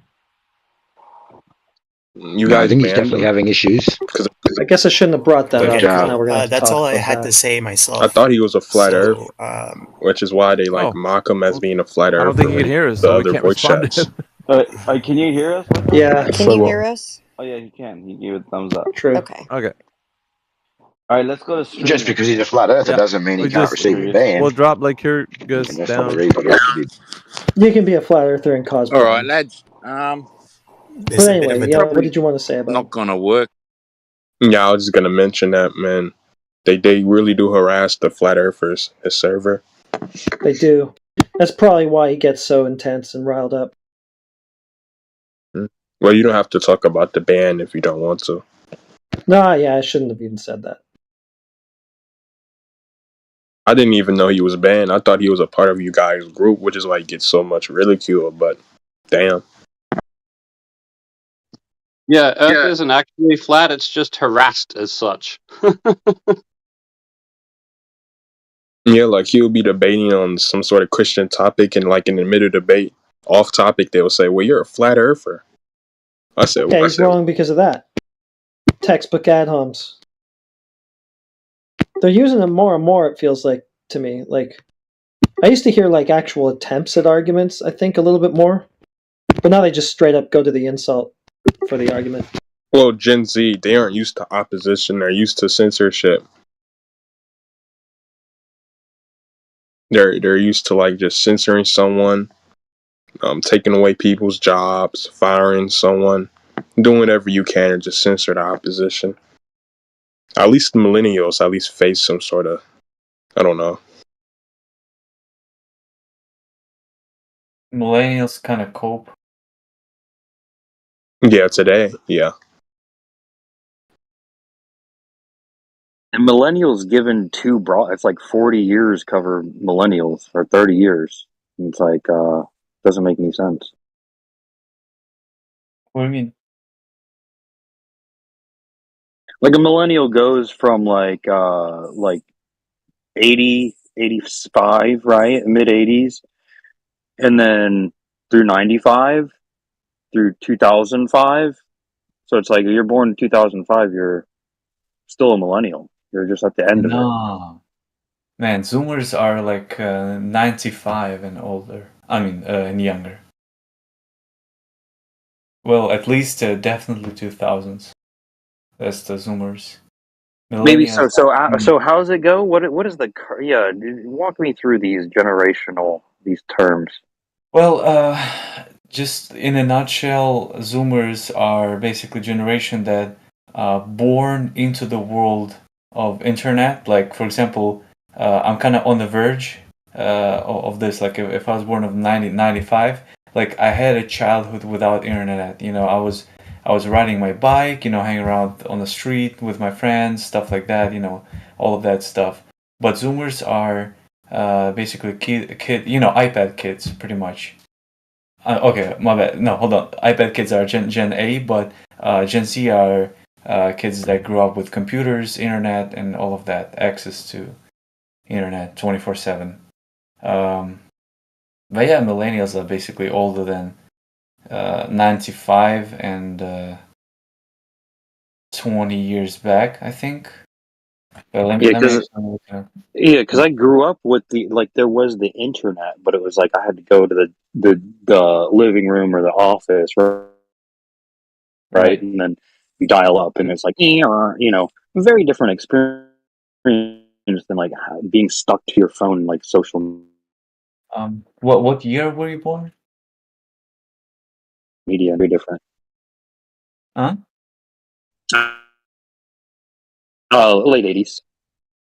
You No, I guys think he's banned definitely him? having issues. I guess I shouldn't have brought that up. Okay, Because cool. now we're gonna have to That's talk all I about had that. to say I myself. thought he was a flat So, Earth, which is why they like Oh, mock him as being a flat I don't Earther think he when can hear us, the so we other can't voice respond to chats. him. Can you hear us? Right now? Yeah. Can you hear us? Oh yeah, he can. He gave a thumbs up. True. Okay. Okay. All right, let's go to streaming. Just because he's a flat earther Yeah. doesn't mean he We can't just receive a ban. we'll drop like your And Gus that's not the down. reason he has to be. You can be a flat earther and cause All right, problems. lads. But It's a bit of anyway, a yeah, what did you want to say about Not it? gonna work. Yeah, I was just gonna mention that, man. They really do harass the flat earthers, his server. They do. That's probably why he gets so intense and riled up. Well, you don't have to talk about the ban if you don't want to. Nah, yeah, I shouldn't have even said that. I didn't even know he was banned. I thought he was a part of you guys' group, which is why he gets so much ridicule, but damn. Yeah, Earth isn't actually flat, it's just harassed as such. Yeah, like he'll be debating on some sort of Christian topic, and like in the middle of debate, off topic, they'll say, "Well, you're a flat earther." I said, Yeah, he's wrong because of that. Textbook ad homs. They're using them more and more, it feels like to me. Like, I used to hear like actual attempts at arguments, I think, a little bit more. But now they just straight up go to the insult for the argument. well, Gen Z, they aren't used to opposition. They're used to censorship. They're used to like just censoring someone, taking away people's jobs, firing someone, doing whatever you can to just censor the opposition. At least the millennials at least face some sort of, I don't know. Millennials kind of cope. Yeah, today, yeah. And millennials given too broad. It's like 40 years cover millennials, or 30 years. It's like, doesn't make any sense. What do you mean? Like a millennial goes from like 80, 85, right? Mid 80s. And then through 95, through 2005. So it's like you're born in 2005, you're still a millennial. You're just at the end of it. No. Man, Zoomers are like 95 and older. I mean, and younger. Well, at least definitely 2000s. That's the Zoomers. Maybe so. Millennials. So how does it go? What is the walk me through these terms. Well, just in a nutshell, Zoomers are basically generation that born into the world of internet. Like, for example, I'm kind of on the verge of this. Like, if I was born of 1995, like I had a childhood without internet. You know, I was riding my bike, you know, hanging around on the street with my friends, stuff like that. You know, all of that stuff. But Zoomers are basically kid, you know, iPad kids, pretty much. Okay, my bad. No, hold on. iPad kids are Gen A, but Gen Z are kids that grew up with computers, internet, and all of that, access to internet 24/7. But yeah, millennials are basically older than 95 and 20 years back, I think. But let me because I grew up with there was the internet, but it was like I had to go to the living room or the office, right? And then you dial up, and it's like very different experience than like being stuck to your phone and like social What year were you born? media. Very different. Huh? Late 80s.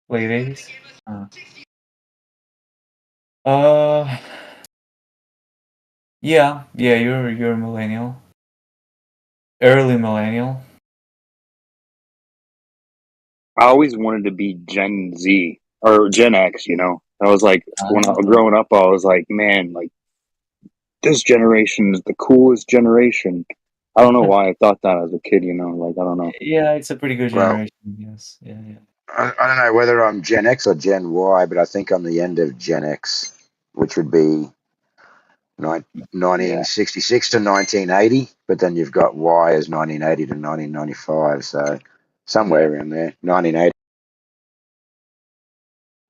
Late 80s? Uh, yeah, you're a millennial. Early millennial. I always wanted to be Gen Z or Gen X. You know, I was like when I was growing up, I was like, man, like this generation is the coolest generation. I don't know why I thought that as a kid. You know, like I don't know. Yeah, it's a pretty good Well, generation. Yes, yeah. I don't know whether I'm Gen X or Gen Y, but I think I'm the end of Gen X, which would be 1966 to 1980. But then you've got Y as 1980 to 1995. So somewhere around there, 1980.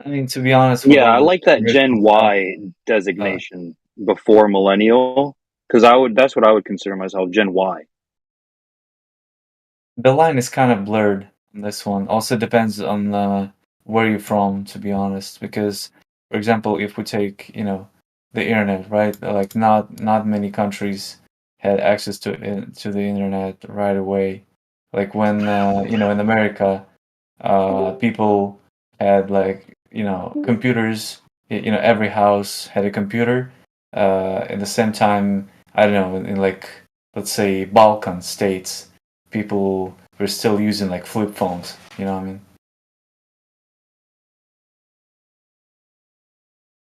I mean, to be honest, Yeah, I like that Gen Y designation before millennial because that's what I would consider myself, Gen Y. The line is kind of blurred on this one. Also depends on where you're from, to be honest. Because, for example, if we take, you know, the internet, right? Like not many countries had access to the internet right away. Like when you know, in America, people had like, you know, computers. You know, every house had a computer. At the same time, I don't know, in like, let's say, Balkan states, people were still using like flip phones. You know what I mean?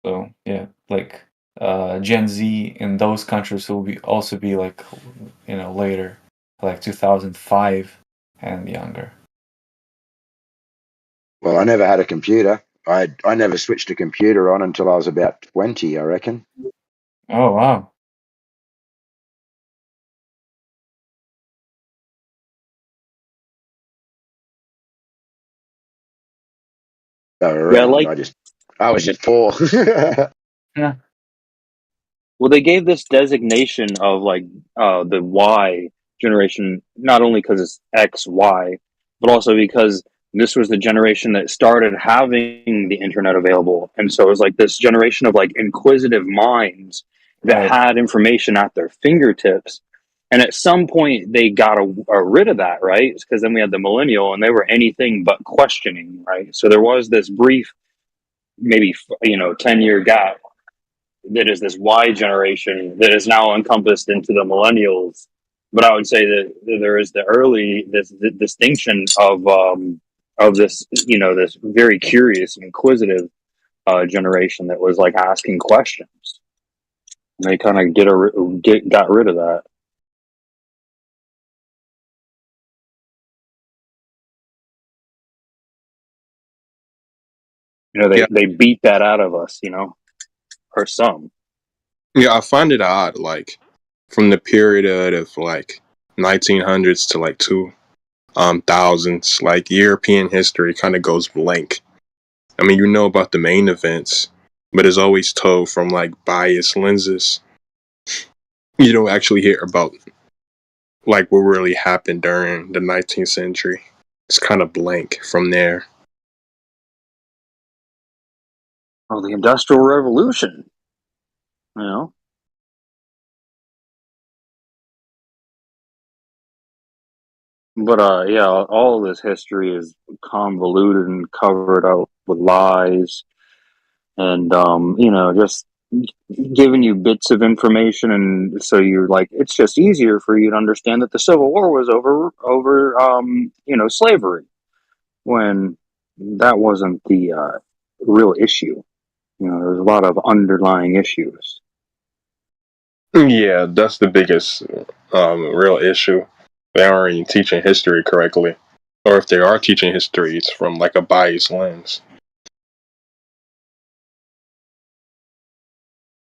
So yeah, like Gen Z in those countries will also be like, you know, later, like 2005 and younger. Well, I never had a computer. I never switched a computer on until I was about 20, I reckon. Oh wow. I was just poor. Yeah. Well, they gave this designation of like the Y generation not only because it's X Y, but also because this was the generation that started having the internet available, and so it was like this generation of like inquisitive minds that had information at their fingertips. And at some point, they got rid of that, right? Because then we had the millennial, and they were anything but questioning, right? So there was this brief, maybe 10-year gap that is this Y generation that is now encompassed into the millennials. But I would say that there is the distinction of this this very curious and inquisitive generation that was like asking questions. And they kind of got rid of that. You know, they beat that out of us, you know, or some. Yeah, I find it odd, like from the period of like 1900s to like 2000s, like European history kind of goes blank. I mean, you know about the main events, but it's always told from like biased lenses. You don't actually hear about like what really happened during the 19th century. It's kind of blank from there. Oh, the Industrial Revolution. You know? But yeah, all of this history is convoluted and covered up with lies, and you know, just giving you bits of information, and so you're like, it's just easier for you to understand that the Civil War was over you know, slavery, when that wasn't the real issue. You know, there's a lot of underlying issues. Yeah, that's the biggest real issue. They aren't even teaching history correctly. Or if they are teaching history, it's from like a biased lens.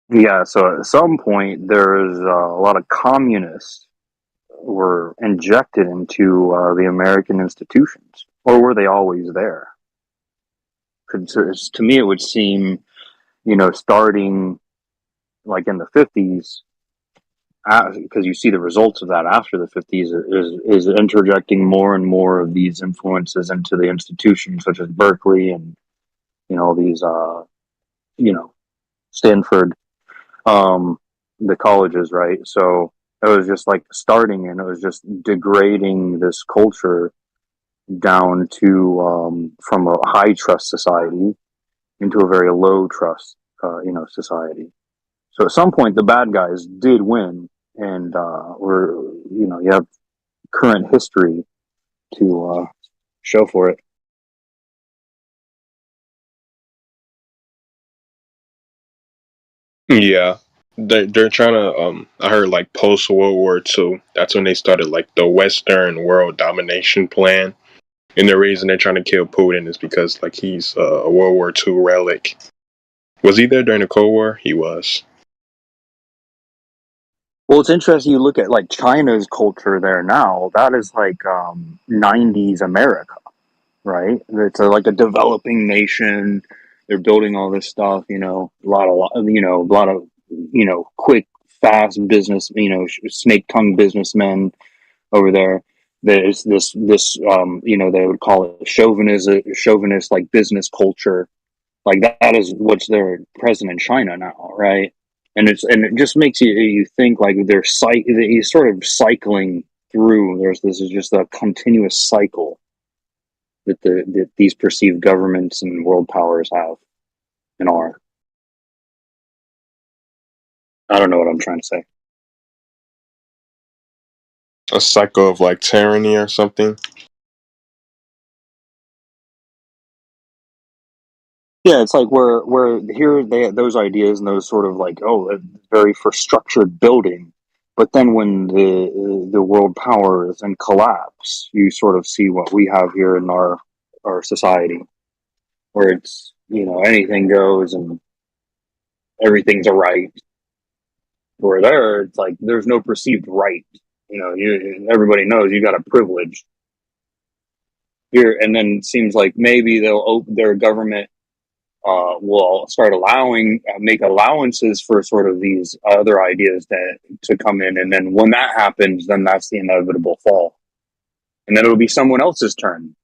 Yeah, so at some point there's a lot of communists were injected into the American institutions, or were they always there? 'Cause to me, it would seem, you know, starting like in the 50s, because you see the results of that after the 50s, is interjecting more and more of these influences into the institutions, such as Berkeley and, you know, these, you know, Stanford, the colleges, right? So it was just like starting, and it was just degrading this culture down to from a high trust society into a very low trust, you know, society. So at some point, the bad guys did win, and we're, you know, you have current history to show for it. Yeah. They're trying to I heard like post World War II, that's when they started like the Western world domination plan. And the reason they're trying to kill Putin is because like he's a World War II relic. Was he there during the Cold War? He was. Well, it's interesting. You look at like China's culture there now. That is like 90s America, right? It's like a developing nation. They're building all this stuff. You know, a lot of you know, quick, fast business. You know, snake tongue businessmen over there. There's this you know, they would call it chauvinist like business culture. Like that is what's there present in China now, right? And it just makes you think like they're he's sort of cycling through. This is just a continuous cycle that that these perceived governments and world powers have and are. I don't know what I'm trying to say. A cycle of like tyranny or something. Yeah, it's like where here they have those ideas and those sort of like, oh, very for structured building, but then when the world powers and collapse, you sort of see what we have here in our society, where it's, you know, anything goes and everything's a right. Where there, it's like there's no perceived right. You know, everybody knows you got a privilege here, and then it seems like maybe their government will start make allowances for sort of these other ideas to come in, and then when that happens, then that's the inevitable fall, and then it'll be someone else's turn.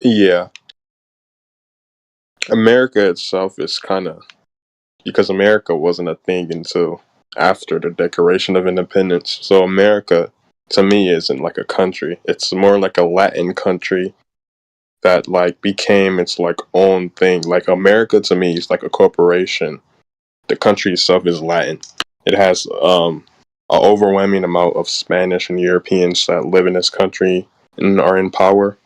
Yeah. America itself is kind of, because America wasn't a thing until after the Declaration of Independence. So America, to me, isn't like a country. It's more like a Latin country that like became its like own thing. Like America to me is like a corporation. The country itself is Latin. It has an overwhelming amount of Spanish and Europeans that live in this country and are in power.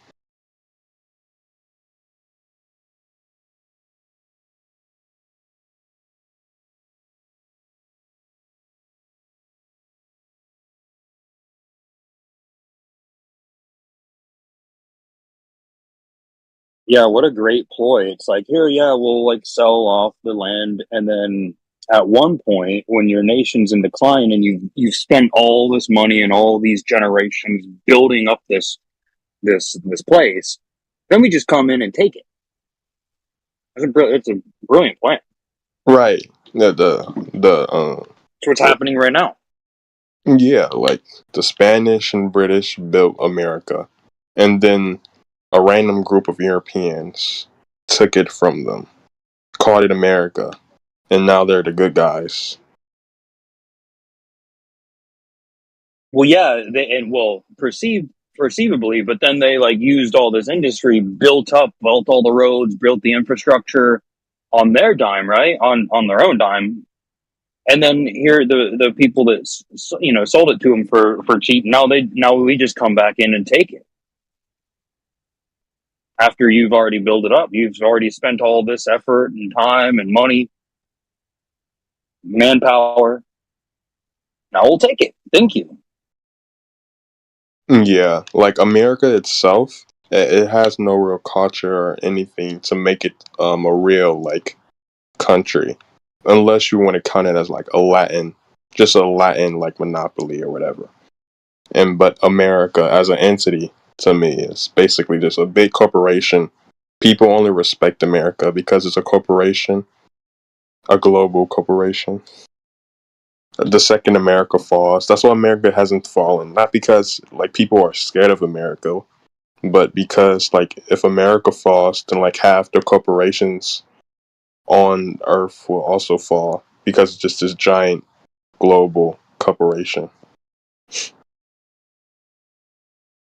Yeah, what a great ploy. It's like, here, yeah, we'll like sell off the land, and then at one point when your nation's in decline and you've spent all this money and all these generations building up this place, then we just come in and take it. It's a brilliant plan. Right. The It's what's happening right now. Yeah, like the Spanish and British built America, and then a random group of Europeans took it from them, called it America, and now they're the good guys. Well, yeah, perceivably, but then they like used all this industry, built all the roads, built the infrastructure on their dime, right? On their own dime. And then here the people that sold it to them for cheap. Now we just come back in and take it after you've already built it up. You've already spent all this effort and time and money, manpower. Now we'll take it. Thank you. Yeah, like America itself, it has no real culture or anything to make it a real like country, unless you want to count it as like just a Latin like monopoly or whatever. But America as an entity to me is basically just a big corporation. People only respect America because it's a corporation, a global corporation. The second America falls, that's why America hasn't fallen. Not because like people are scared of America, but because like if America falls, then like half the corporations on Earth will also fall because it's just this giant global corporation.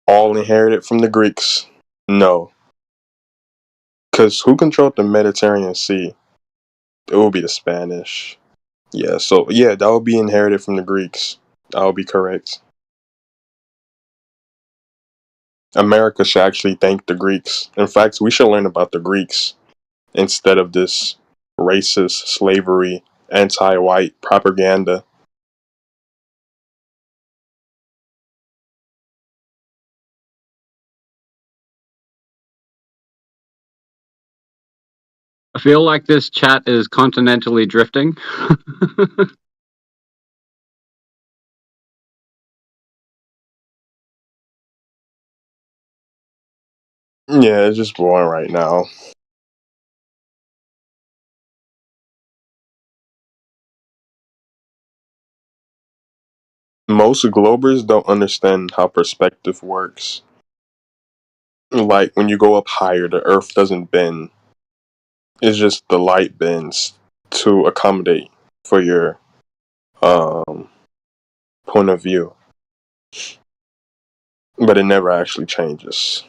All inherited from the Greeks? No. Because who controlled the Mediterranean Sea? It will be the Spanish. Yeah, so yeah, that would be inherited from the Greeks. That would be correct. America should actually thank the Greeks. In fact, we should learn about the Greeks instead of this racist, slavery, anti-white propaganda. I feel like this chat is continentally drifting. Yeah, it's just boring right now. Most Globers don't understand how perspective works. Like when you go up higher, the Earth doesn't bend. It's just the light bends to accommodate for your point of view, but it never actually changes.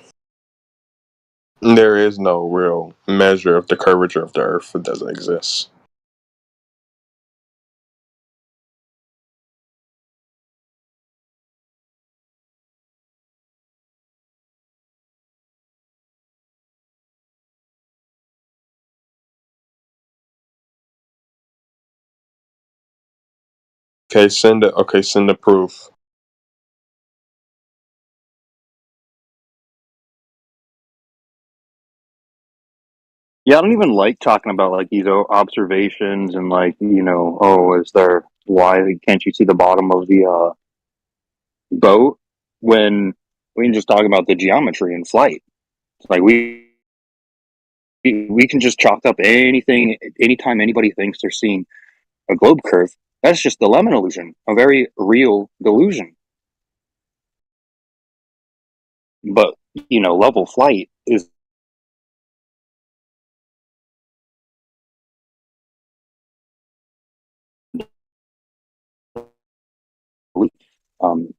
There is no real measure of the curvature of the Earth. It doesn't exist. Okay, send it. Okay, send the proof. Yeah, I don't even like talking about like these observations and like why can't you see the bottom of the boat when we can just talk about the geometry in flight. Like we can just chalk up anything anytime anybody thinks they're seeing a globe curve. That's just the lemon illusion, a very real delusion. But level flight is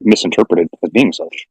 misinterpreted as being such.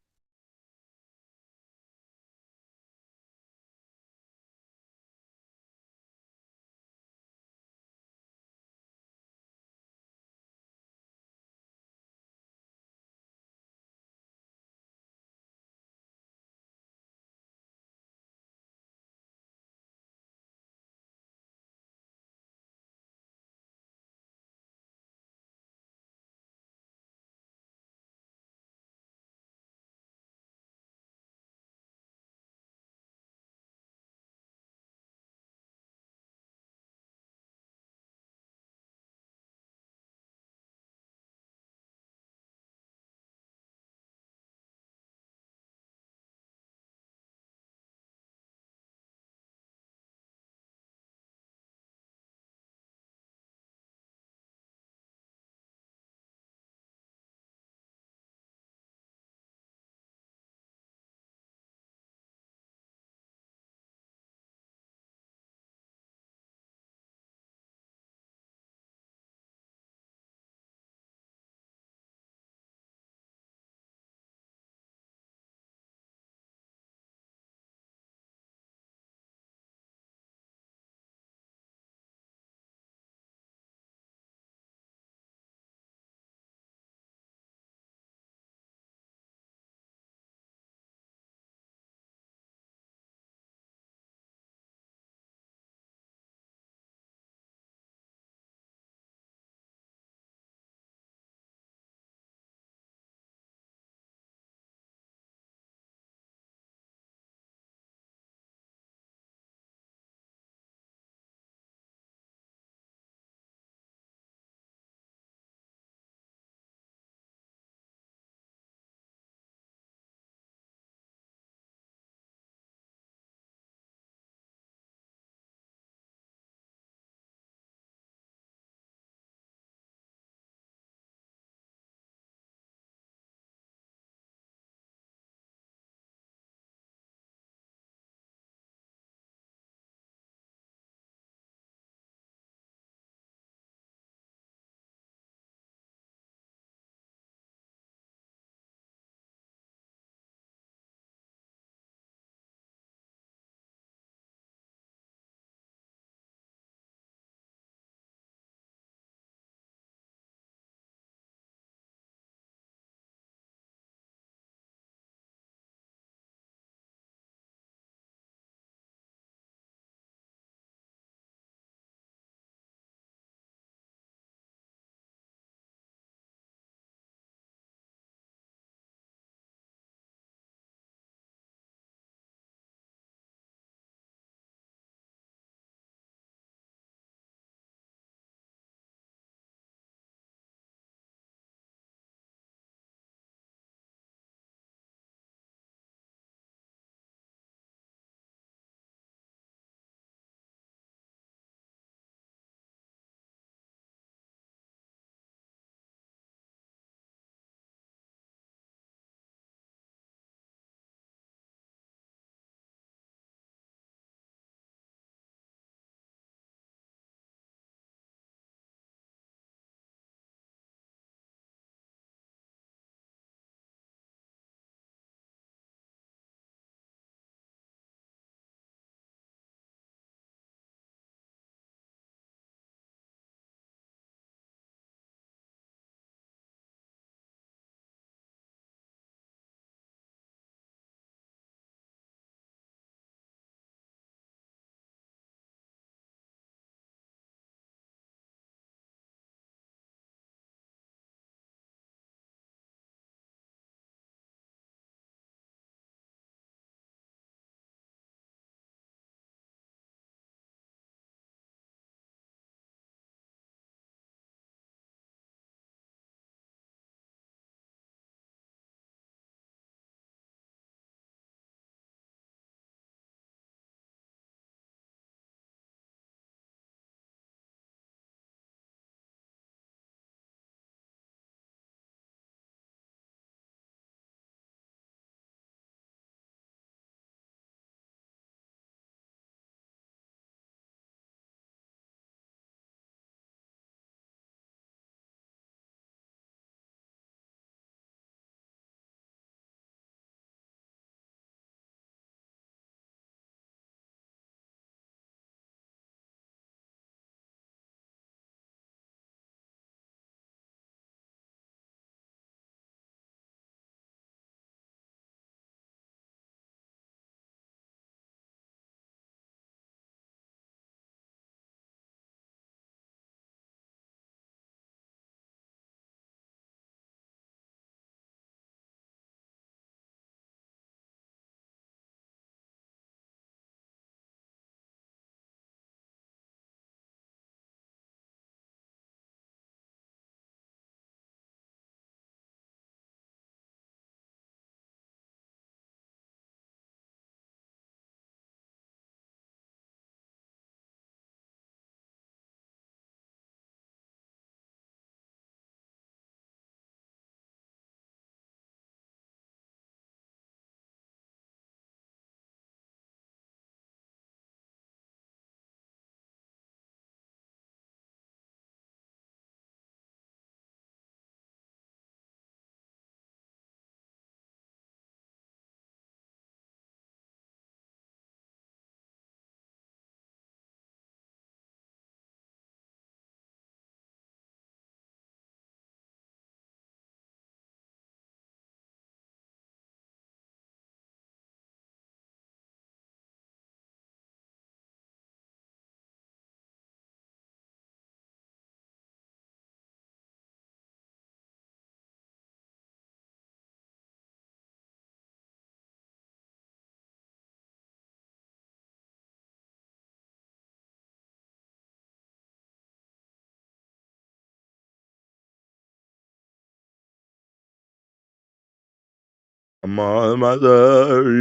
I'm on my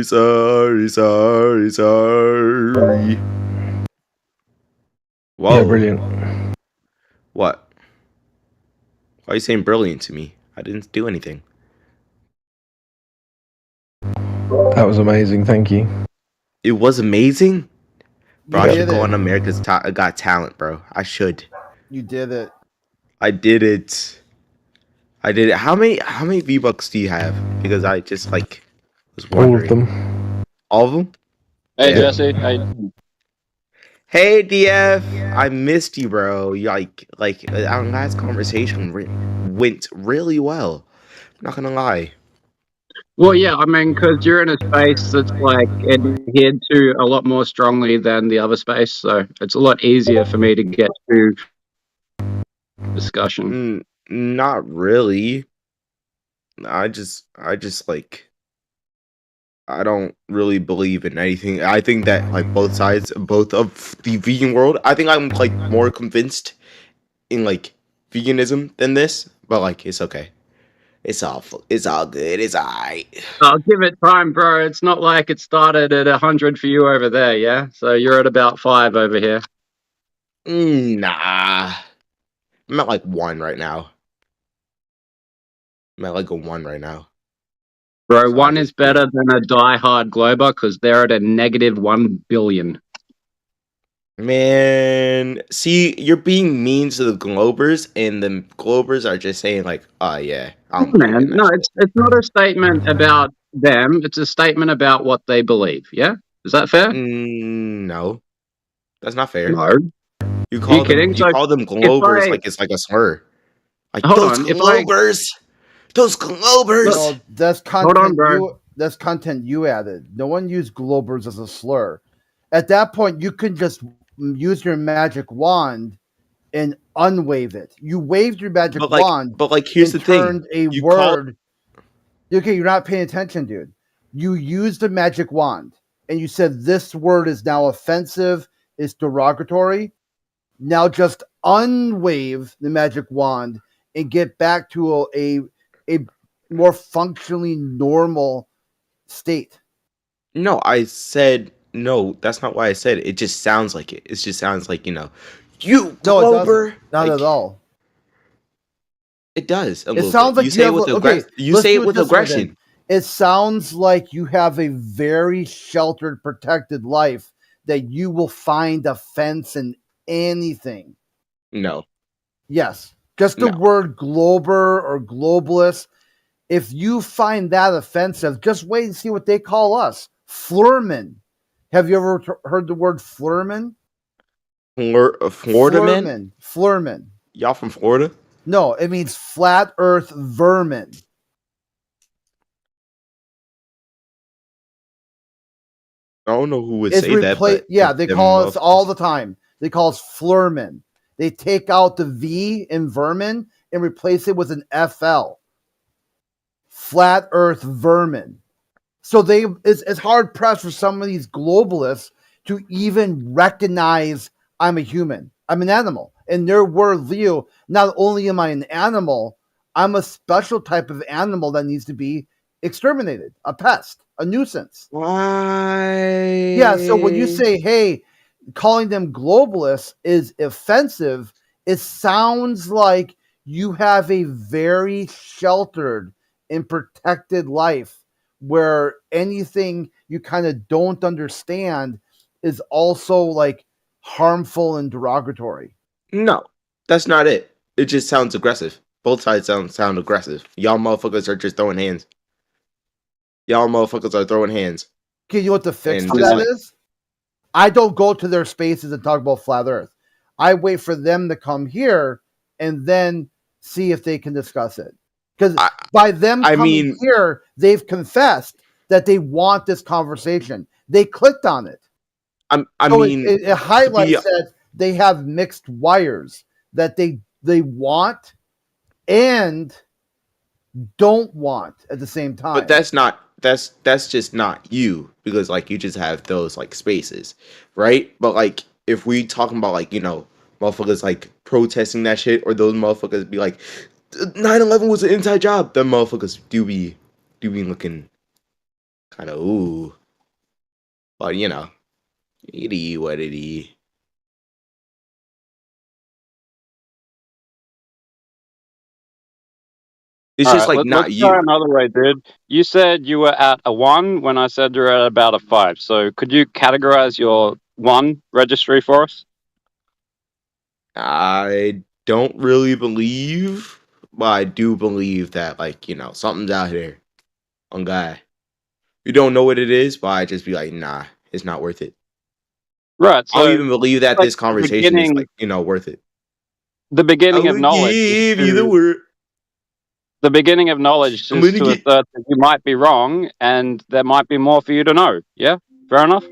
sorry. Whoa. Yeah, brilliant. What? Why are you saying brilliant to me? I didn't do anything. That was amazing. Thank you. It was amazing? Bro, You I should did go it. on America's Got Talent, bro. I should. You did it. I did it. How many V-Bucks do you have? Because I just like was All wondering. of them. All of them? Hey, Yeah. Jesse. Hey. Hey DF, I missed you, bro. You like our last conversation went really well. Not gonna lie. Well, yeah, I mean, because you're in a space that's like adhered to a lot more strongly than the other space, so it's a lot easier for me to get to discussion. Not really. I just like I don't really believe in anything. I think that like both of the vegan world. I think I'm like more convinced in like veganism than this, but like it's okay. It's all good. It's alright. I'll give it time, bro. It's not like it started at 100 for you over there, yeah? So you're at about 5 over here. Nah. I'm at like 1 right now. I'm at like a 1 right now. Bro, 1 is better than a die-hard Glober because they're at a negative 1 billion. Man, see, you're being mean to the Globers, and the Globers are just saying like, "Oh yeah, Man, no, it's not a statement about them. It's a statement about what they believe. Yeah, is that fair? No, that's not fair. No. You Are call you kidding? you call them If Globers I- like it's like a slur. Like Hold those on, if I- Globers, those Globers. No, that's Hold content on, bro. that's content you added. No one used Globers as a slur. At that point, you can just use your magic wand and unwave it. You waved your magic wand, but like here's and the thing. turned a You call- word. Okay, you're not paying attention, dude. You used a magic wand and you said this word is now offensive, it's derogatory. Now just unwave the magic wand and get back to a more functionally normal state. No, I said no. That's not why I said it. It just sounds like it. It just sounds like you No, it Glober. doesn't. Not at all. It does. It sounds like you say it with you let's say do it with this way then. aggression. It sounds like you have a very sheltered, protected life that you will find offense in anything. No. Yes. Just the word glober or globalist. If you find that offensive, just wait and see what they call us. Flurman. Have you ever heard the word flurman? Florida man? Flurman. Y'all from Florida? No, it means flat earth vermin. I don't know who would say that. But yeah, they call us all the time. They call us flurman. They take out the V in vermin and replace it with an FL. Flat earth vermin. So it's hard pressed for some of these globalists to even recognize I'm a human. I'm an animal. In their world view, not only am I an animal, I'm a special type of animal that needs to be exterminated, a pest, a nuisance. Why? Yeah, so when you say, hey, calling them globalists is offensive, it sounds like you have a very sheltered and protected life where anything you kind of don't understand is also like harmful and derogatory. No, that's not it. It just sounds aggressive. Both sides sound aggressive. Y'all motherfuckers are just throwing hands. Y'all motherfuckers are throwing hands. Okay, you know what the fix And for just that like- is? I don't go to their spaces and talk about flat earth. I wait for them to come here and then see if they can discuss it. Because by them coming here, they've confessed that they want this conversation. They clicked on it. It highlights that they have mixed wires that they want and don't want at the same time. But that's just not you, because like you just have those like spaces, right? But like if we talking about like, you know, motherfuckers like protesting that shit, or those motherfuckers be like 9/11 was an inside job, them motherfuckers do be looking kind of ooh. But you know, it is what it is. It's All just right, like let's not try you. another way, dude. You said you were at a 1 when I said you're at about a 5. So could you categorize your 1 registry for us? I don't really believe, but I do believe that, like, you know, something's out here. On God. You don't know what it is, but I just be like, nah, it's not worth it. Right. I don't So even believe that like this conversation is, like, you know, worth it. the I beginning of will knowledge is give you the to word. the beginning of knowledge I'm is gonna to get. assert that you might be wrong and there might be more for you to know. Yeah? Fair enough?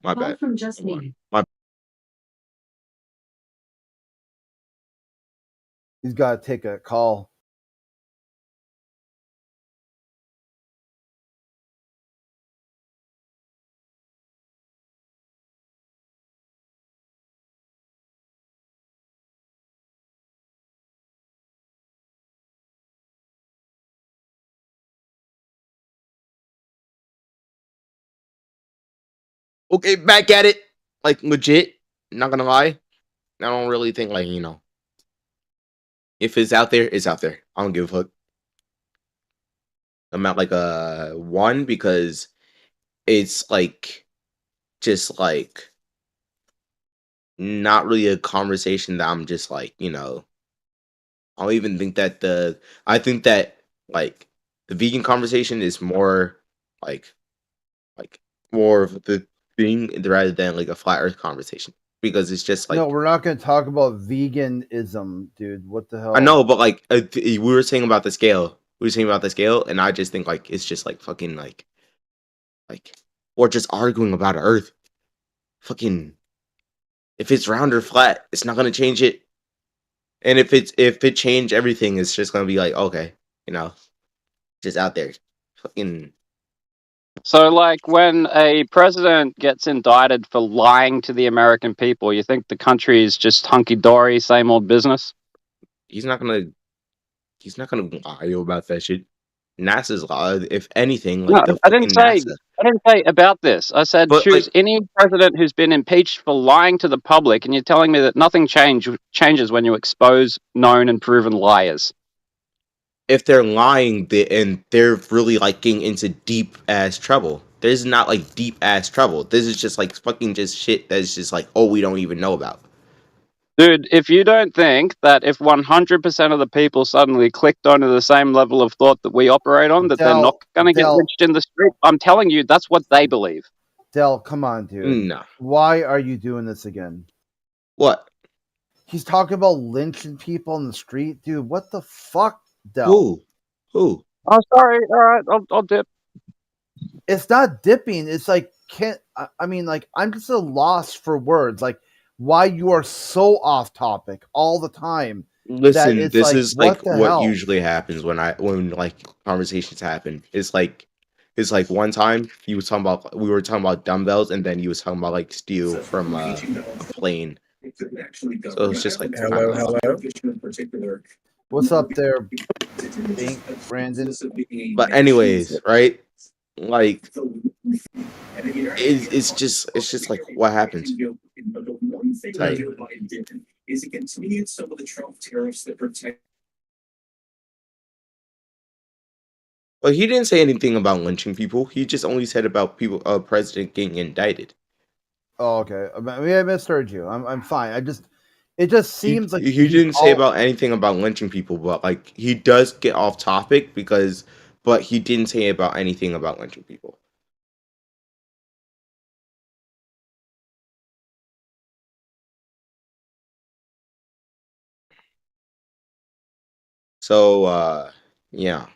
My bad. Hold on. My He's got to take a call. Okay, back at it. Like, legit. Not gonna lie. I don't really think, like, you know, if it's out there, it's out there. I don't give a fuck. I'm at like a 1 because it's like just like not really a conversation that I'm just like, you know, I don't even think that I think that like the vegan conversation is more like like more of the thing rather than like a flat earth conversation because it's just No, like we're not going to talk about veganism, dude. What the hell? I know, but like we were saying about the scale. We were saying about the scale, and I just think like it's just like fucking like or just arguing about Earth. Fucking if it's round or flat, it's not gonna change it. And if it changed everything, it's just gonna be like okay, you know, just out there, fucking. So like when a president gets indicted for lying to the American people, you think the country is just hunky dory, same old business? He's not gonna lie about that shit. NASA's law, if anything, No, like the I didn't fucking say NASA. I didn't say about this. I said But choose like any president who's been impeached for lying to the public, and you're telling me that nothing changes when you expose known and proven liars. if they're lying and they're really like getting into deep ass trouble. There's not like deep ass trouble. This is just like fucking just shit that's just like, oh, we don't even know about. Dude, if you don't think that if 100% of the people suddenly clicked onto the same level of thought that we operate on, that they're not going to get Del, lynched in the street, I'm telling you, that's what they believe. Del, come on, dude. No. Why are you doing this again? What? He's talking about lynching people in the street, dude. What the fuck, Del? Who? Oh, sorry. All right, I'll dip. It's not dipping. It's like I mean, like I'm just at a loss for words. Like why you are so off topic all the time. Listen, this is like the what hell? usually happens when like conversations happen. It's like one time we were talking about dumbbells and then he was talking about like steel from a plane. So it's just like hello. What's up there, Brandon? But anyways, right? Like it's just like what happens. Like, is it continued some of the Trump tariffs that protect. well, he didn't say anything about lynching people. He just only said about people, president getting indicted. Oh, okay. I mean, I misheard you. I'm fine. It just seems like he didn't say about anything about lynching people, but like he does get off topic but he didn't say about anything about lynching people. So yeah.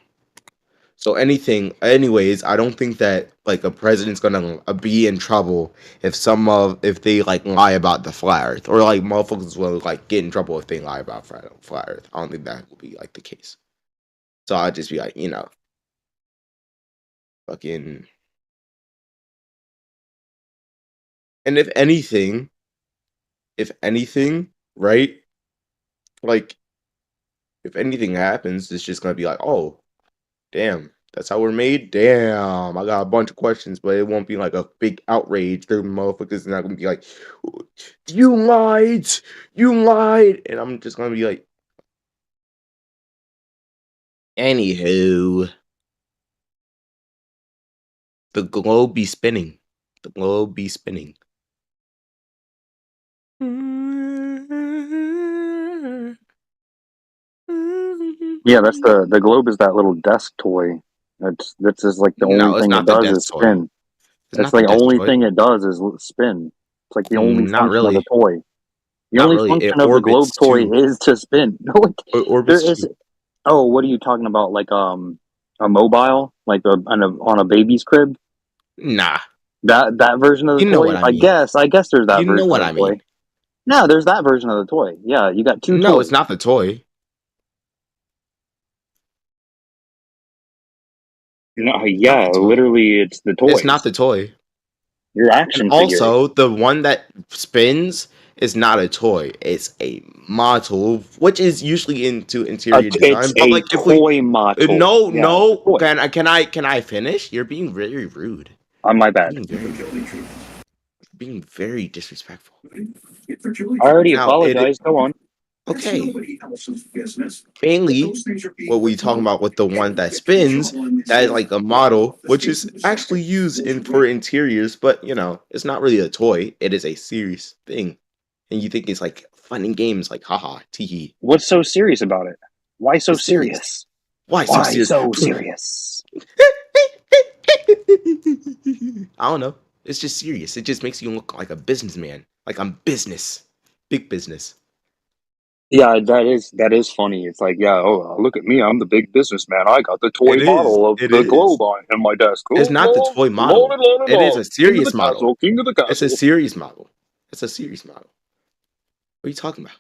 So anyways, I don't think that like a president's gonna be in trouble if they like lie about the flat earth, or like motherfuckers will like get in trouble if they lie about flat earth. I don't think that will be like the case. So I'll just be like, you know, fucking. And if anything, right? Like, if anything happens, it's just gonna be like, oh, damn, That's how we're made. Damn, I got a bunch of questions, but it won't be like a big outrage. The motherfuckers are not gonna be like, "You lied, you lied," and I'm just gonna be like, anywho, the globe be spinning. The globe be spinning. Yeah, that's the globe is that little desk toy. That's just like the No, only it's thing it not the does desk is toy. spin. It's That's not the the desk only toy. thing it does is spin. It's like the only Not function of the really. toy. The Not only really. It function of the globe orbits toy too. is to spin. No, It there orbits is. too. Oh, what are you talking about? Like a mobile, like on a baby's crib. Nah. That version of the You know toy. what I mean. I guess there's that You know version what of I the toy. mean. No, there's that version of the toy. Yeah, you got two No, toys. it's not the toy. No, yeah, literally, it's the toy. It's not the toy. Your And action figure. also, the one that spins is not a toy. It's a model, which is usually into interior design. It's But a like, if toy we model. no, Yeah, no, it's a toy. can I finish? You're being very rude. My bad. Being very disrespectful. I already Now, apologized. Go on. Okay. Mainly, what we talking about with the one that spins, that is like a model, which is actually used for interiors, but you know, it's not really a toy. It is a serious thing, and you think it's like fun and games, like haha, teehee. What's so serious about it? Why so It's serious. serious? Why so serious? so serious? I don't know. It's just serious. It just makes you look like a businessman. Like I'm business, big business. Yeah, that is funny. It's like, yeah, oh, look at me, I'm the big businessman. I got the toy It is. model of It the is. globe on my desk. It's not the toy model. It is a King of the serious model. castle, king of the castle. It's a serious model. It's a serious model. What are you talking about?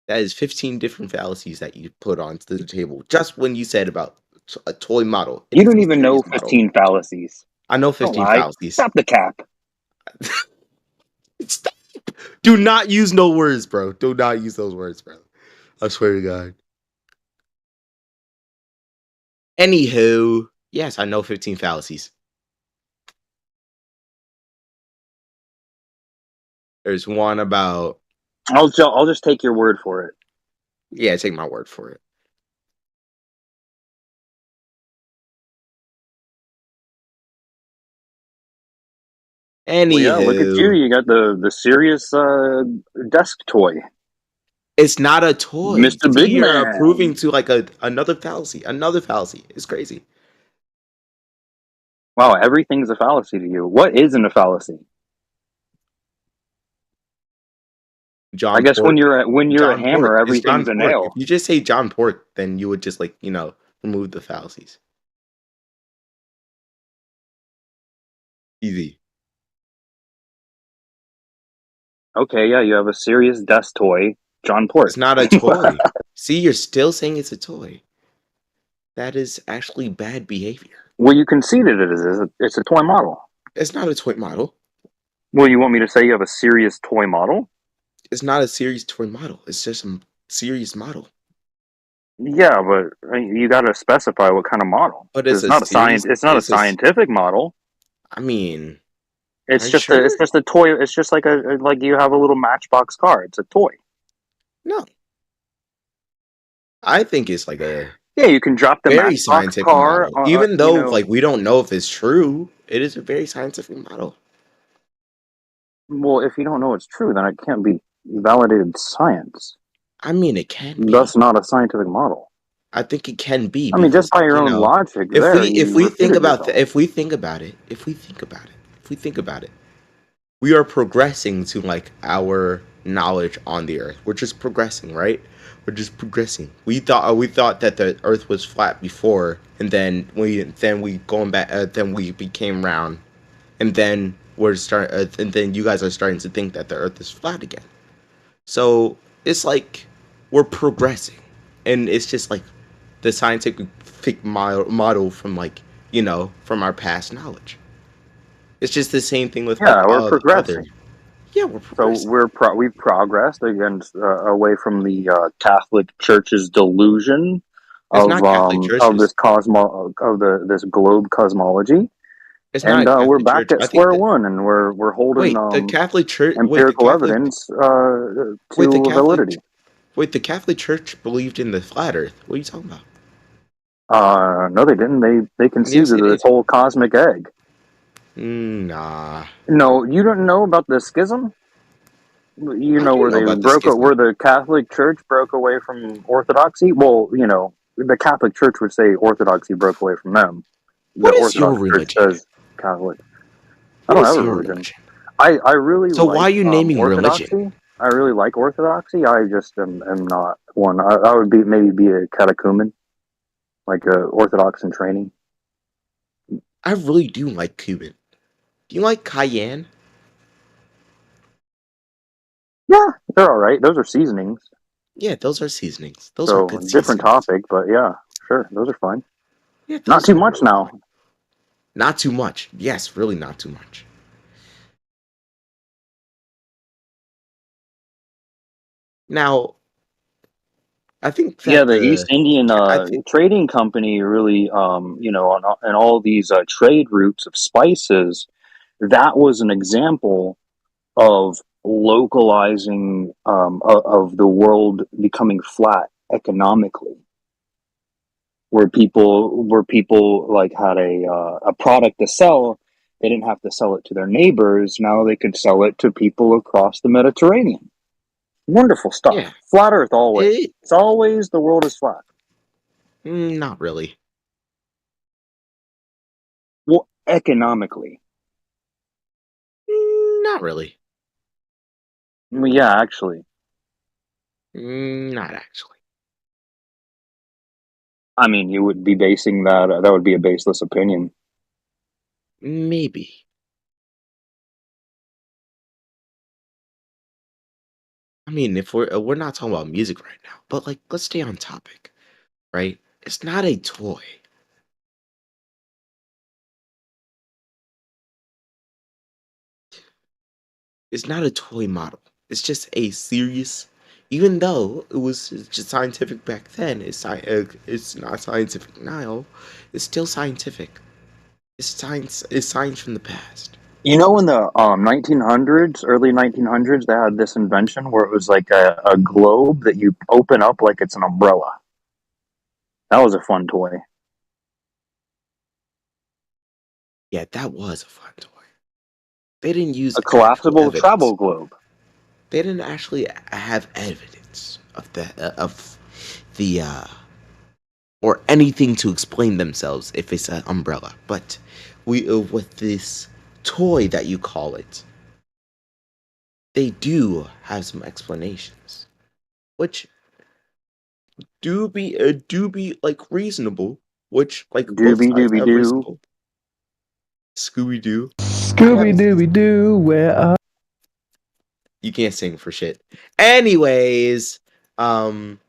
That is 15 different fallacies that you put onto the table just when you said about a toy model. It You is don't a even know serious model. 15 fallacies. I know Don't 15 lie. fallacies. Stop the cap. Stop. Do not use no words, bro. Do not use those words, bro. I swear to God. Anywho, yes, I know 15 fallacies. There's one about. I'll just take your word for it. Yeah, take my word for it. Anywho, Well, yeah, look at you. You got the serious desk toy. It's not a toy. Mr. Big You're Man. approving to like another fallacy. Another fallacy. It's crazy. Wow, everything's a fallacy to you. What isn't a fallacy? John I guess Pork. when you're a John hammer, Pork. It's John everything's a Pork. nail. If you just say John Pork, then you would just like, you know, remove the fallacies. Easy. Okay, yeah, you have a serious desk toy, John Pork. It's not a toy. See, you're still saying it's a toy. That is actually bad behavior. Well, you conceded it is. It's a toy model. It's not a toy model. Well, you want me to say you have a serious toy model? It's not a serious toy model. It's just a serious model. Yeah, but you got to specify what kind of model. But it's not a science. It's not a scientific model. I mean, it's just a toy. It's just like like you have a little Matchbox car. It's a toy. No, I think it's like a you can drop the very Matchbox scientific car, model. Even though like we don't know if it's true, it is a very scientific model. Well, if you don't know it's true, then it can't be validated science. I mean, it can be. That's not a scientific model. I think it can be. I mean, just by your own logic. If we think about it, we are progressing to like our knowledge on the Earth. We're just progressing, right? We're just progressing. We thought that the Earth was flat before, and then we became round, and then and then you guys are starting to think that the Earth is flat again. So it's like we're progressing, and it's just like the scientific model from like, you know, from our past knowledge. It's just the same thing with we're progressing. Yeah, we're So progressive. we've progressed against away from the Catholic Church's delusion It's not Catholic of churches. this this globe cosmology, It's not and a we're Catholic back church. at I think square that one, and we're holding wait, the Catholic church. empirical evidence Wait, the to validity. Wait, the Catholic Church believed in the flat Earth. What are you talking about? No, they didn't. They conceived Yes, of they this did. whole cosmic egg. Nah. No, you don't know about the schism. You I know do where know they about the schism. where the Catholic Church broke away from Orthodoxy. Well, the Catholic Church would say Orthodoxy broke away from them. The What is your Orthodox Church religion? says Catholic. I What don't is have a your religion. religion? I really So why like are you naming religion? Orthodoxy. I really like Orthodoxy. I just am not one. I would maybe be a catechumen, like a Orthodox in training. I really do like Cuban. Do you like cayenne? Yeah, they're all right. Those are seasonings. Yeah, those are seasonings. Those are So good different seasonings. topic, but yeah, sure, those are fine. Yeah, Not those too are much really now. fine. Not too much. Yes, really not too much. Now, I think Yeah, that the East Indian trading company really, on all these trade routes of spices, that was an example of localizing of the world becoming flat economically, where people like had a product to sell. They didn't have to sell it to their neighbors. Now they could sell it to people across the Mediterranean. Wonderful stuff. Yeah. Flat Earth always. It's always the world is flat. Not really. Well, economically. Not really. Well, yeah, actually. Not actually. I mean, you would be basing that would be a baseless opinion. Maybe. I mean, if we're not talking about music right now, but like, let's stay on topic, right? It's not a toy. It's not a toy model. It's just a serious. Even though it was just scientific back then, it's not scientific now. It's still scientific. It's science. It's science from the past. You know, in the 1900s, early 1900s, they had this invention where it was like a globe that you open up like it's an umbrella. That was a fun toy. Yeah, that was a fun toy. They didn't use A collapsible travel globe. They didn't actually have evidence of the or anything to explain themselves if it's an umbrella. But with this toy that you call it, they do have some explanations, which do be like reasonable, which like both Doobie sides doobie have doo. reasonable. Scooby Doo. Scooby Dooby Doo, where are You can't sing for shit. Anyways, Dang,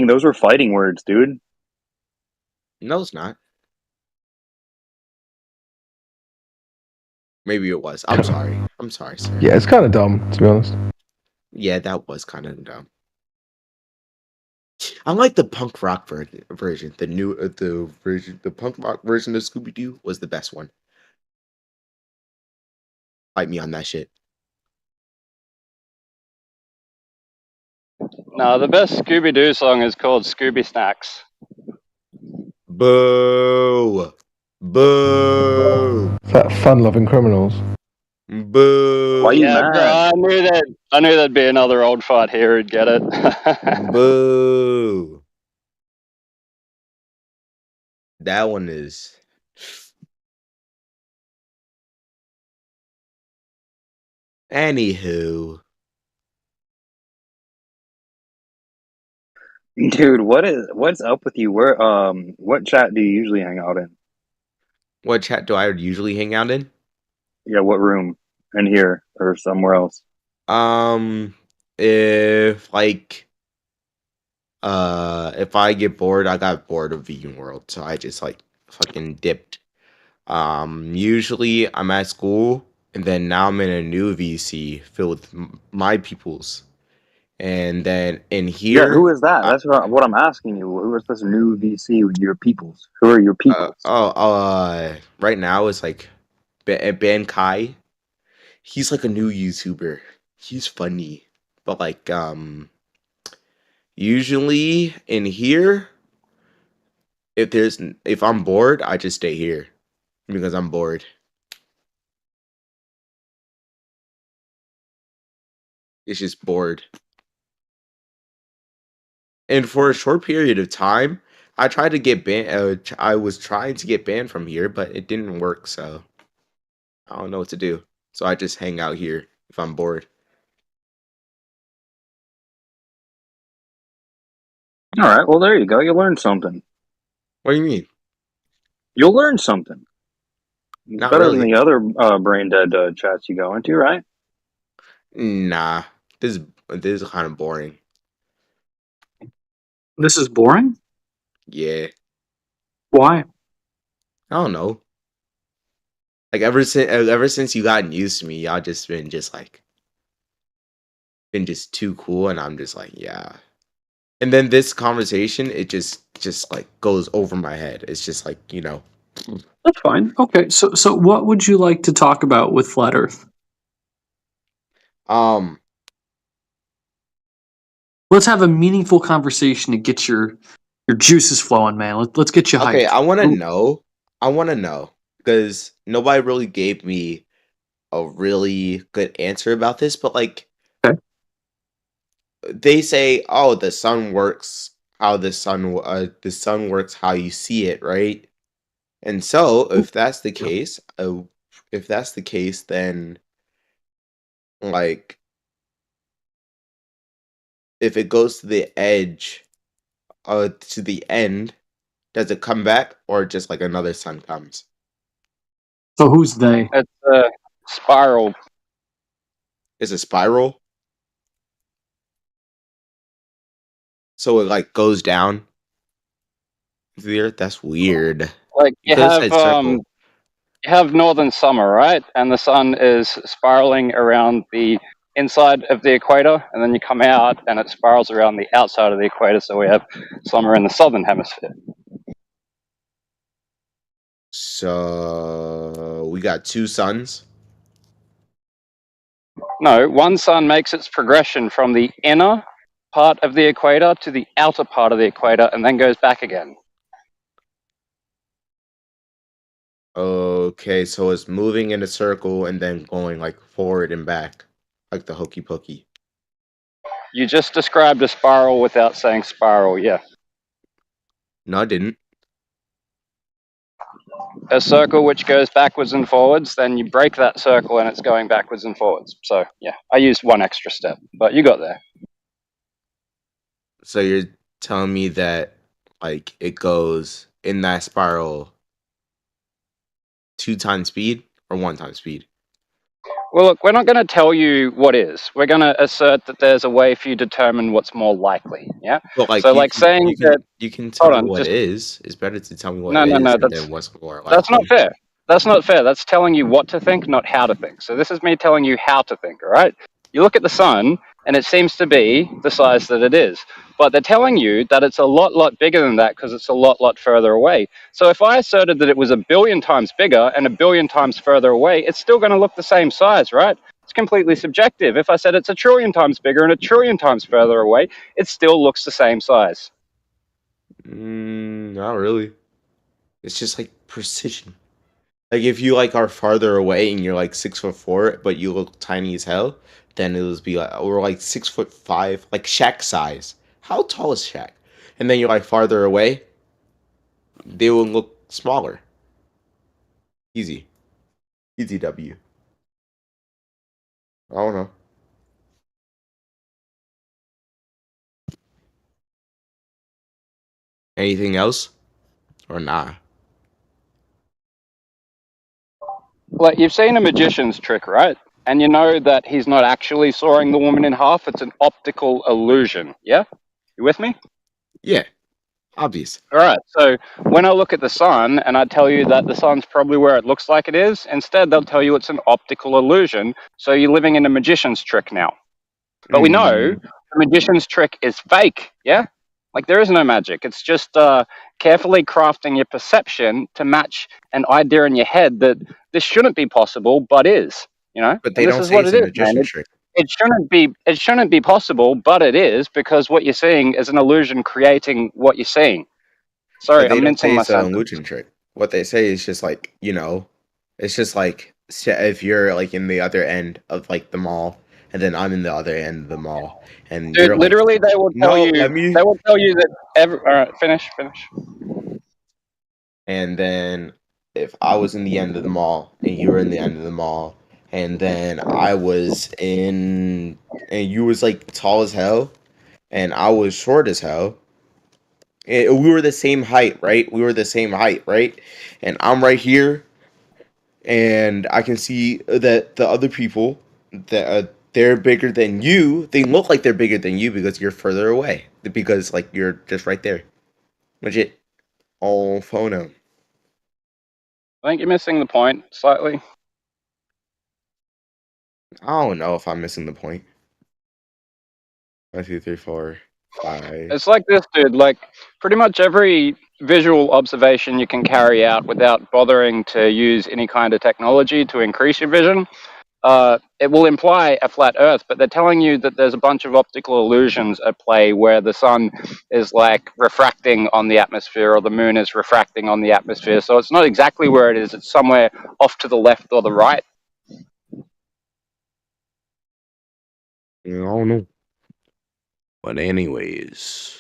those were fighting words, dude. no, it's not. Maybe it was. I'm sorry. I'm sorry, sir. Yeah, it's kind of dumb, to be honest. Yeah, that was kind of dumb. I like the punk rock version. The punk rock version of Scooby Doo was the best one. Fight me on that shit. No, the best Scooby Doo song is called Scooby Snacks. Boo! Boo! It's that fun-loving criminals. Boo! Why you Yeah, mad? bro, I knew there'd be another old fart here who'd get it. Boo! That one is. Anywho. Dude, what's up with you? What chat do you usually hang out in? What chat do I usually hang out in? Yeah, what room? In here or somewhere else? If I get bored, I got bored of Vegan World, so I just like fucking dipped. Usually I'm at school, and then now I'm in a new VC filled with my peoples, and then in Yeah, here, who is that? That's what I'm asking you. Who is this new VC with your peoples? Who are your peoples? right now it's like Ben Kai. He's like a new YouTuber. He's funny, but like usually in here, if I'm bored, I just stay here because I'm bored. It's just bored. And for a short period of time, I tried to get banned. I was trying to get banned from here, but it didn't work. So I don't know what to do. So I just hang out here if I'm bored. All right, well, there you go. You learned something. What do you mean? You'll learn something. Not Better really. than the other brain dead chats you go into, right? Nah, this is kind of boring. This is boring? Yeah, Why? I don't know. Like ever since you gotten used to me, y'all just been just too cool, and I'm just like, yeah. And then this conversation, it just like goes over my head. It's just like, That's fine. Okay, so what would you like to talk about with Flat Earth? Let's have a meaningful conversation to get your juices flowing, man. Let's get you hyped. Okay, I want to know because nobody really gave me a really good answer about this, but like, they say, oh, the sun works how the sun works how you see it, right? And so if that's the case, then like, if it goes to the edge, to the end, does it come back or just like another sun comes? So who's they? It's a spiral. It's a spiral. So it like goes down to the earth. That's weird. Like you could've said circle. you have northern summer, right? And the sun is spiraling around the inside of the equator, and then you come out and it spirals around the outside of the equator, so we have summer in the southern hemisphere. So we got two suns. No, one sun makes its progression from the inner part of the equator to the outer part of the equator and then goes back again. Okay, so it's moving in a circle and then going like forward and back, like the hokey pokey. You just described a spiral without saying spiral, yeah. No, I didn't. A circle which goes backwards and forwards, then you break that circle and it's going backwards and forwards. So, yeah, I used one extra step, but you got there. So you're telling me that like it goes in that spiral 2 times speed or 1 time speed? Well, look, we're not going to tell you what is. We're going to assert that there's a way for you to determine what's more likely, yeah? But like, so, like saying that... You can tell Hold me on, what just... is. It's better to tell me what No, it no, is no, and that's, then what's more likely. that's not fair. That's not fair. That's telling you what to think, not how to think. So this is me telling you how to think, all right? You look at the sun, and it seems to be the size that it is. But they're telling you that it's a lot bigger than that because it's a lot further away. So if I asserted that it was 1 billion times bigger and 1 billion times further away, it's still going to look the same size, right? It's completely subjective. If I said it's 1 trillion times bigger and 1 trillion times further away, it still looks the same size. Not really. It's just like precision. Like if you like are farther away and you're like 6'4", but you look tiny as hell, then it'll be like, or like 6'5", like Shaq size. How tall is Shaq? And then you're like farther away, they will look smaller. Easy W. I don't know. Anything else? Or nah? Like, you've seen a magician's trick, right? And you know that he's not actually sawing the woman in half. It's an optical illusion, yeah? You with me? Yeah. Obvious. All right. So when I look at the sun and I tell you that the sun's probably where it looks like it is, instead they'll tell you it's an optical illusion. So you're living in a magician's trick now. But we know the magician's trick is fake. Yeah. Like there is no magic. It's just carefully crafting your perception to match an idea in your head that this shouldn't be possible, but is. You know. But they And this don't is say what it's it a is, man. magician trick. It shouldn't be. It shouldn't be possible, but it is because what you're seeing is an illusion creating what you're seeing. But Sorry, they I'm don't mincing say my it's an sentence. illusion trick. What they say is just like, it's just like if you're like in the other end of like the mall, and then I'm in the other end of the mall, and Dude, you're like, literally, they will tell no, you. let me. They will tell you that. All right, finish. And then if I was in the end of the mall and you were in the end of the mall, and then I was in, and you was like tall as hell, and I was short as hell. We were the same height, right? We were the same height, right? And I'm right here, and I can see that the other people that they're bigger than you. They look like they're bigger than you because you're further away. Because like you're just right there. Legit. All phono. I think you're missing the point slightly. I don't know if I'm missing the point. 1, 2, 3, 4, 5. It's like this, dude. Like pretty much every visual observation you can carry out without bothering to use any kind of technology to increase your vision. It will imply a flat Earth, but they're telling you that there's a bunch of optical illusions at play where the sun is like refracting on the atmosphere or the moon is refracting on the atmosphere. So it's not exactly where it is, it's somewhere off to the left or the right. I don't know. But anyways.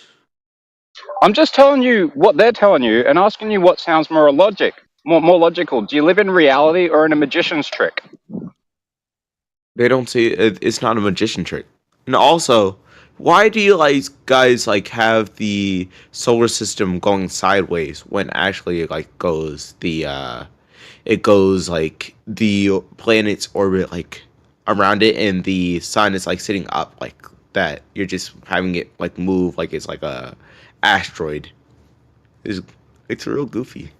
I'm just telling you what they're telling you and asking you what sounds more logical. Do you live in reality or in a magician's trick? They don't say it's not a magician trick. And also, why do you guys have the solar system going sideways when actually it goes like the planets orbit like around it and the sun is like sitting up like that? You're just having it like move like it's like a asteroid. It's real goofy.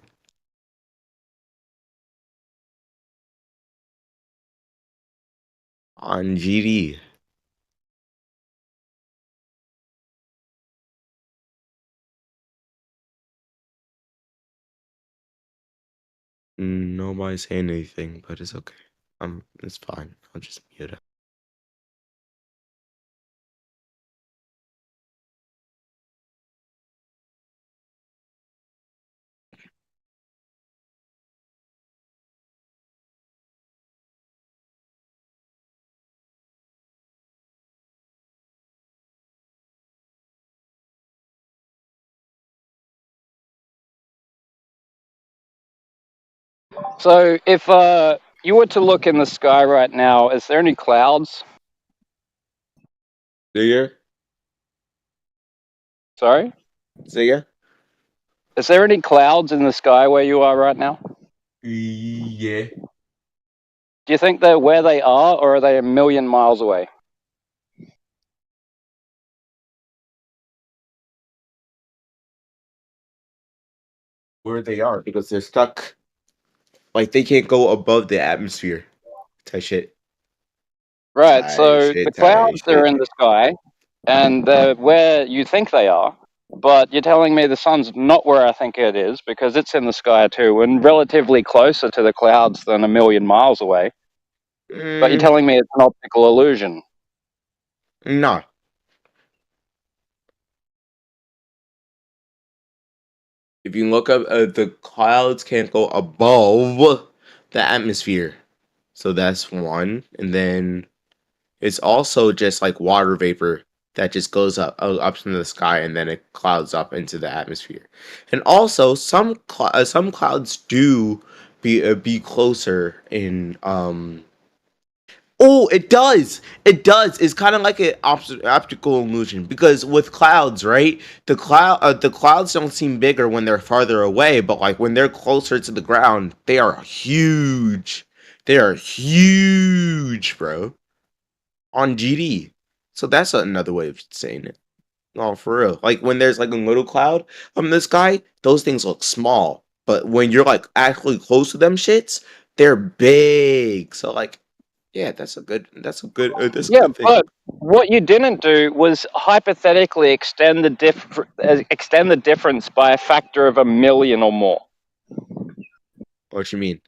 On GD. Nobody's saying anything, but it's okay. It's fine. I'll just mute it. So if you were to look in the sky right now, is there any clouds? Say Sorry? again? Is there any clouds in the sky where you are right now? Yeah. Do you think they're where they are, or are they a million miles away? Where they are because they're stuck. Like they can't go above the atmosphere. Type shit. Right, so the clouds are in the sky, and they're where you think they are, but you're telling me the sun's not where I think it is, because it's in the sky too, and relatively closer to the clouds than a million miles away. But you're telling me it's an optical illusion. No. If you look up, the clouds can't go above the atmosphere. So that's one. And then it's also just like water vapor that just goes up into the sky and then it clouds up into the atmosphere. And also some clouds do be closer in Oh, it does. It does. It's kind of like an optical illusion because with clouds, right? The clouds don't seem bigger when they're farther away, but like when they're closer to the ground, they are huge. They are huge, bro. On GD. So that's another way of saying it. Oh, for real. Like when there's like a little cloud from the sky, those things look small. But when you're like actually close to them shits, they're big. So like, yeah, that's a good Yeah, thing. but what you didn't do was hypothetically extend the difference by a factor of 1,000,000 or more. What you mean?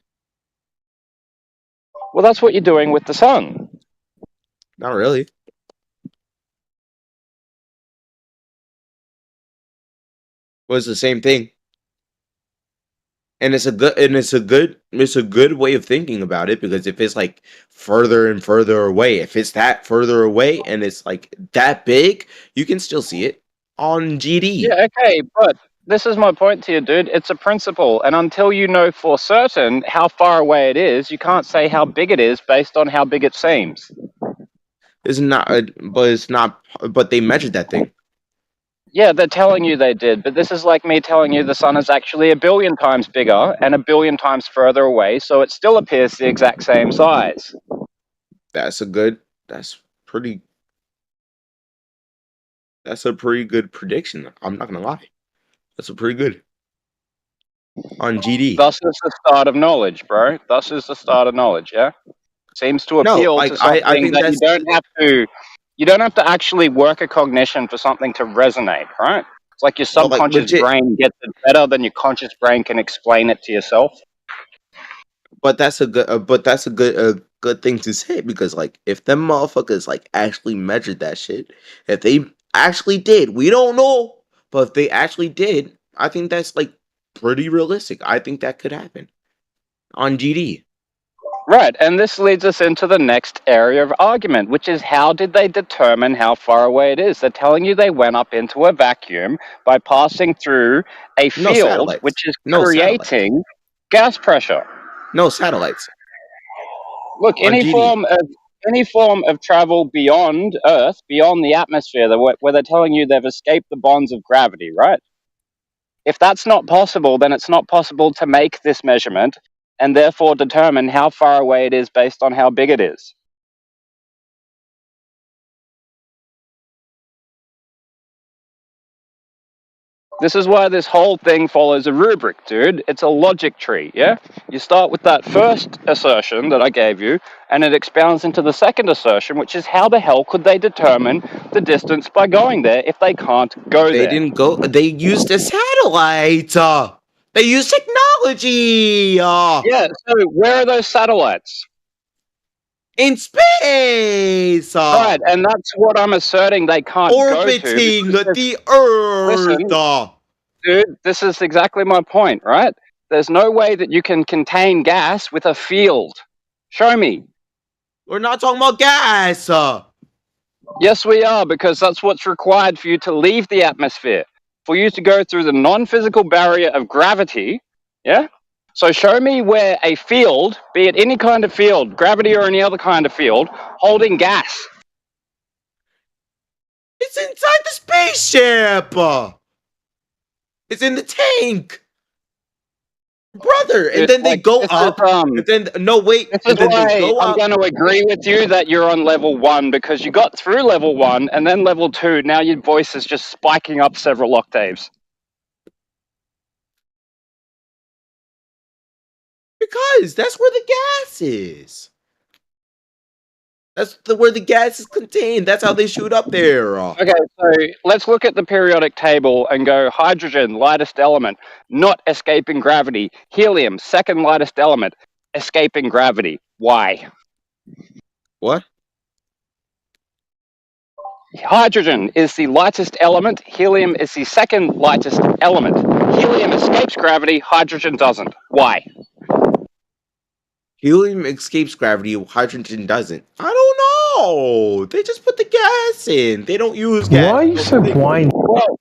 Well, that's what you're doing with the sun. Not really. Well, it's the same thing. And it's a good way of thinking about it, because if it's like further and further away, if it's that further away and it's like that big, you can still see it on GD. Yeah, okay, but this is my point to you, dude. It's a principle, and until you know for certain how far away it is, you can't say how big it is based on how big it seems. It's not, but they measured that thing. Yeah, they're telling you they did, but this is like me telling you the sun is actually 1,000,000,000 times bigger and 1,000,000,000 times further away, so it still appears the exact same size. That's pretty that's a pretty good prediction. I'm not gonna lie. That's a pretty good on GD. Thus is the start of knowledge, bro. Thus is the start of knowledge, yeah? Seems to No, appeal like, to something I think that that's you don't have to actually work a cognition for something to resonate, right? It's like your Well, like, subconscious legit. brain gets it better than your conscious brain can explain it to yourself. But that's a good thing to say, because like if them motherfuckers like actually measured that shit, if they actually did, we don't know, but if they actually did, I think that's like pretty realistic. I think that could happen on GD. Right, and this leads us into the next area of argument, which is how did they determine how far away it is? They're telling you they went up into a vacuum by passing through a No field, satellites. which is No satellites. creating gas pressure. No satellites. Look, On any GD. form of travel beyond Earth, beyond the atmosphere, where they're telling you they've escaped the bonds of gravity, right? If that's not possible, then it's not possible to make this measurement and therefore determine how far away it is based on how big it is. This is why this whole thing follows a rubric, dude. It's a logic tree, yeah? You start with that first assertion that I gave you, and it expounds into the second assertion, which is how the hell could they determine the distance by going there if they can't go They there? didn't go. They used a satellite. They used technology. Yeah, so where are those satellites? In space. Right, and that's what I'm asserting they can't Orbiting go to. the Earth. Listen, dude, this is exactly my point, right? There's no way that you can contain gas with a field. Show me. We're not talking about gas. Yes, we are, because that's what's required for you to leave the atmosphere, for you to go through the non-physical barrier of gravity, yeah? So show me where a field, be it any kind of field, gravity or any other kind of field, holding gas. It's inside the spaceship. It's in the tank. Brother, and then they go up, and then no wait, and then they go I'm up. going to agree with you that you're on level 1 because you got through level 1 and then level 2. Now your voice is just spiking up several octaves. Because that's where the gas is. That's where the gas is contained. That's how they shoot up there. Okay, so let's look at the periodic table and go hydrogen, lightest element, not escaping gravity. Helium, second lightest element, escaping gravity. Why? What? Hydrogen is the lightest element. Helium is the second lightest element. Helium escapes gravity. Hydrogen doesn't. Why? Helium escapes gravity, hydrogen doesn't. I don't know. They just put the gas in. They don't use gas. Why are you so whiny? Well,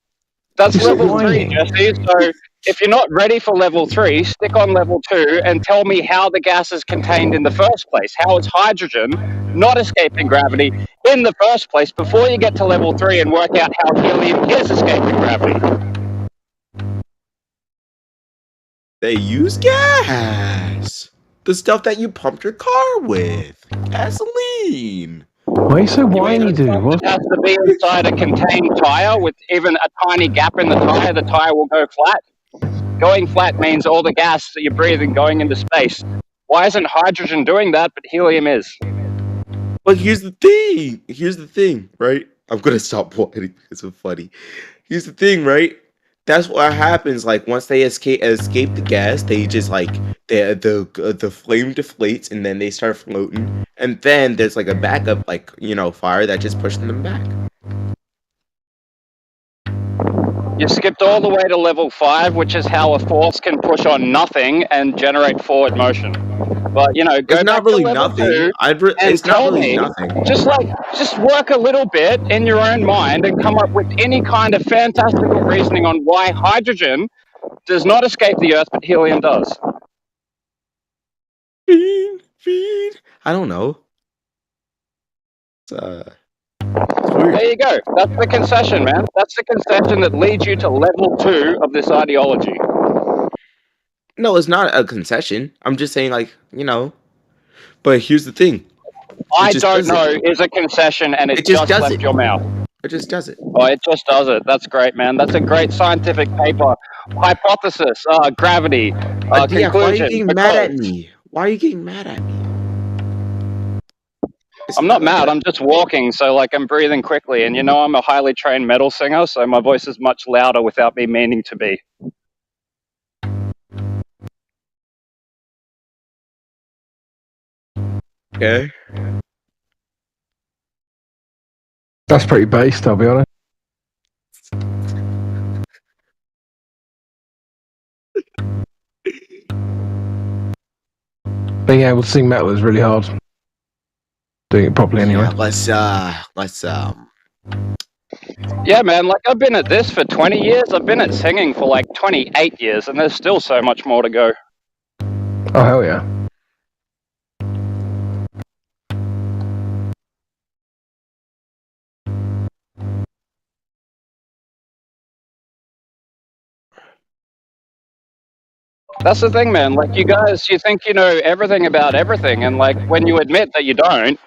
that's You're so level 3, whiny. Jesse. So if you're not ready for level 3, stick on level 2 and tell me how the gas is contained in the first place. How is hydrogen not escaping gravity in the first place before you get to level 3 and work out how helium is escaping gravity? They use gas. The stuff that you pumped your car with. Gasoline. Why are you so whiny, dude? What? It has to be inside a contained tire with even a tiny gap in the tire will go flat. Going flat means all the gas that you're breathing going into space. Why isn't hydrogen doing that, but helium is? But here's the thing. Here's the thing, right? I'm gonna stop whining. It's so funny. Here's the thing, right? That's what happens. Like once they escape the gas, they just like the flame deflates and then they start floating. And then there's like a backup, like fire that just pushes them back. You skipped all the way to level 5, which is how a force can push on nothing and generate forward motion. But go It's back not really to level nothing. 2 and It's not tell really me, nothing. just work a little bit in your own mind and come up with any kind of fantastical reasoning on why hydrogen does not escape the Earth, but helium does. Feed. I don't know. There you go. That's the concession, man. That's the concession that leads you to level 2 of this ideology. No, it's not a concession. I'm just saying, But here's the thing. I don't know is a concession, and it just does left it. your mouth. It just does it. Oh, it just does it. That's great, man. That's a great scientific paper. Hypothesis, gravity, DF, why are you conclusion. getting mad at me? Why are you getting mad at me? I'm not mad. I'm just walking, so I'm breathing quickly, and I'm a highly trained metal singer, so my voice is much louder without me meaning to be. Okay. That's pretty based, I'll be honest. Being able to sing metal is really hard. Doing it properly anyway. Yeah, Yeah, man, I've been at this for 20 years. I've been at singing for 28 years, and there's still so much more to go. Oh, hell yeah. That's the thing, man. You guys, you think you know everything about everything, and when you admit that you don't,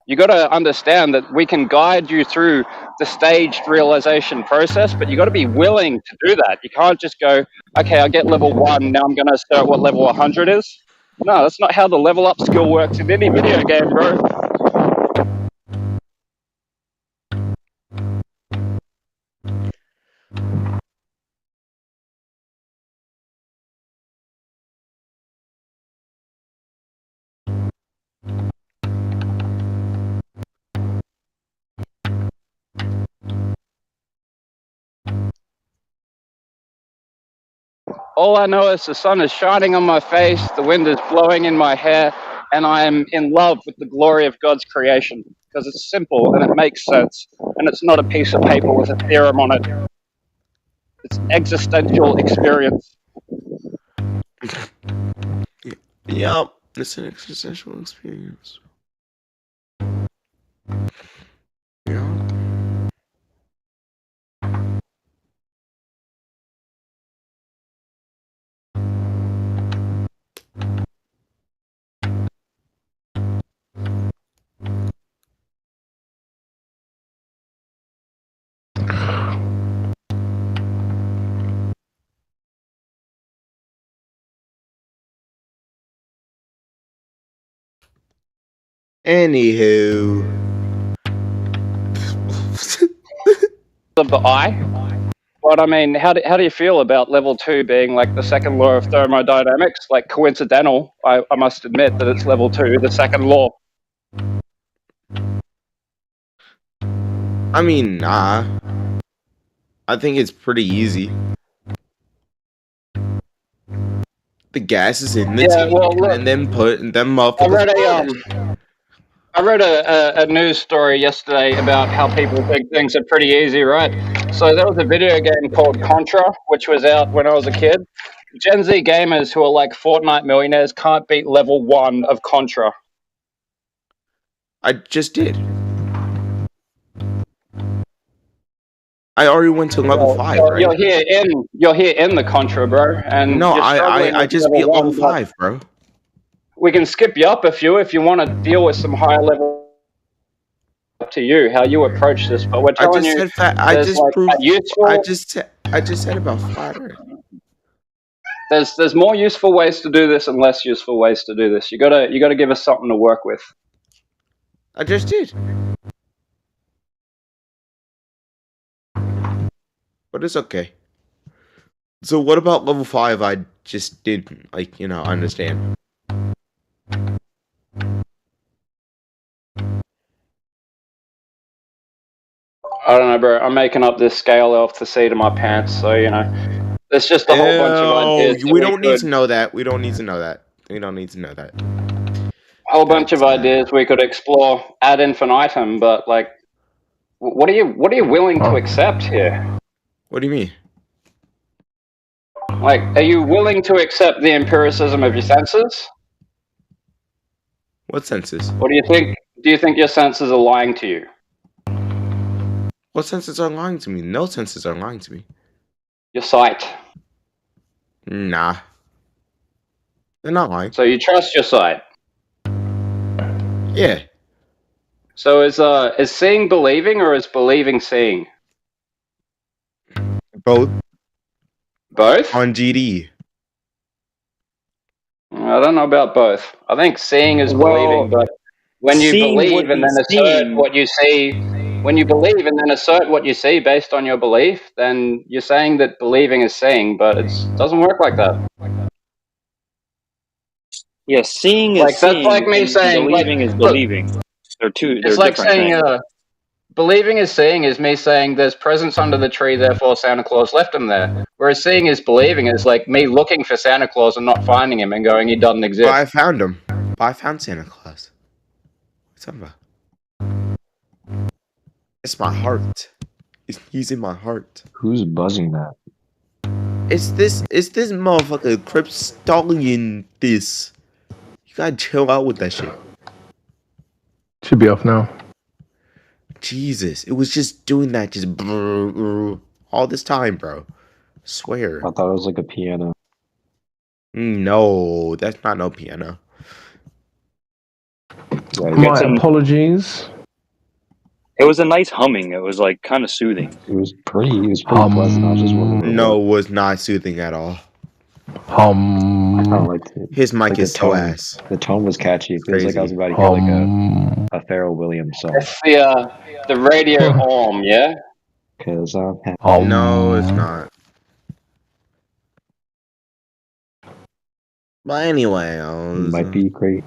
you got to understand that we can guide you through the staged realization process, but you got to be willing to do that. You can't just go, okay, I get level 1, now I'm going to start what level 100 is. No, that's not how the level up skill works in any video game, bro. All I know is the sun is shining on my face, the wind is blowing in my hair, and I am in love with the glory of God's creation because it's simple and it makes sense, and it's not a piece of paper with a theorem on it. It's an existential experience. Yep, it's an existential experience. Yeah. Anywho. Of the eye. But I mean, how do you feel about level 2 being the second law of thermodynamics? Coincidental, I must admit that it's level 2, the second law. I mean, nah. I think it's pretty easy. The gas is in the tank, and then put them up. I read a news story yesterday about how people think things are pretty easy, right? So there was a video game called Contra, which was out when I was a kid. Gen Z gamers who are Fortnite millionaires can't beat level 1 of Contra. I just did. I already went to level 5, right? You're here in the Contra, bro. And no, I just beat level 5, bro. We can skip you up a few if you want to deal with some higher level. to you how you approach this, but we're I telling just you said flat. I there's just like proved. a useful. I just said about flat Earth. There's more useful ways to do this and less useful ways to do this. You gotta give us something to work with. I just did. But it's okay. So what about level 5? I just didn't understand. I don't know, bro. I'm making up this scale elf to see to my pants, so there's just a whole bunch of ideas. We don't need to know that. We don't need to know that. We don't need to know that. A whole bunch of ideas we could explore ad infinitum, but like, what are you willing to accept here? What do you mean? Like, are you willing to accept the empiricism of your senses? What senses? What do you think? Do you think your senses are lying to you? What senses are lying to me? No senses are lying to me. Your sight. Nah. They're not lying. So you trust your sight? Yeah. So is seeing believing or is believing seeing? Both. Both? On GD. I don't know about both. I think seeing is believing, but when you seeing believe would and be then assert seeing. what you see, when you believe and then assert what you see based on your belief, then you're saying that believing is seeing, but it doesn't work like that. Yeah, seeing is Like that's seeing, like me and saying, like, believing is look, believing. They're it's like different saying, things. believing is seeing is me saying there's presents under the tree, therefore Santa Claus left them there. Whereas seeing is believing is like me looking for Santa Claus and not finding him and going, he doesn't exist. But I found him. But I found Santa Claus. What's up about? It's my heart. He's in my heart. Who's buzzing that? It's this motherfucker Kryptonian this. You gotta chill out with that shit. Should be off now. Jesus, it was just doing that just all this time, bro. Swear. I thought it was like a piano. No, that's not no piano. My apologies. It was a nice humming. It was like kind of soothing. It was pretty pleasant. I was just wondering. No, it was not soothing at all. I kind of liked it. His mic Like is the so tone. ass. The tone was catchy. It feels like I was about to hear like a Pharrell Williams song. It's the radio arm, yeah? Cause I'm happy. No, it's not. But anyway, Might be great.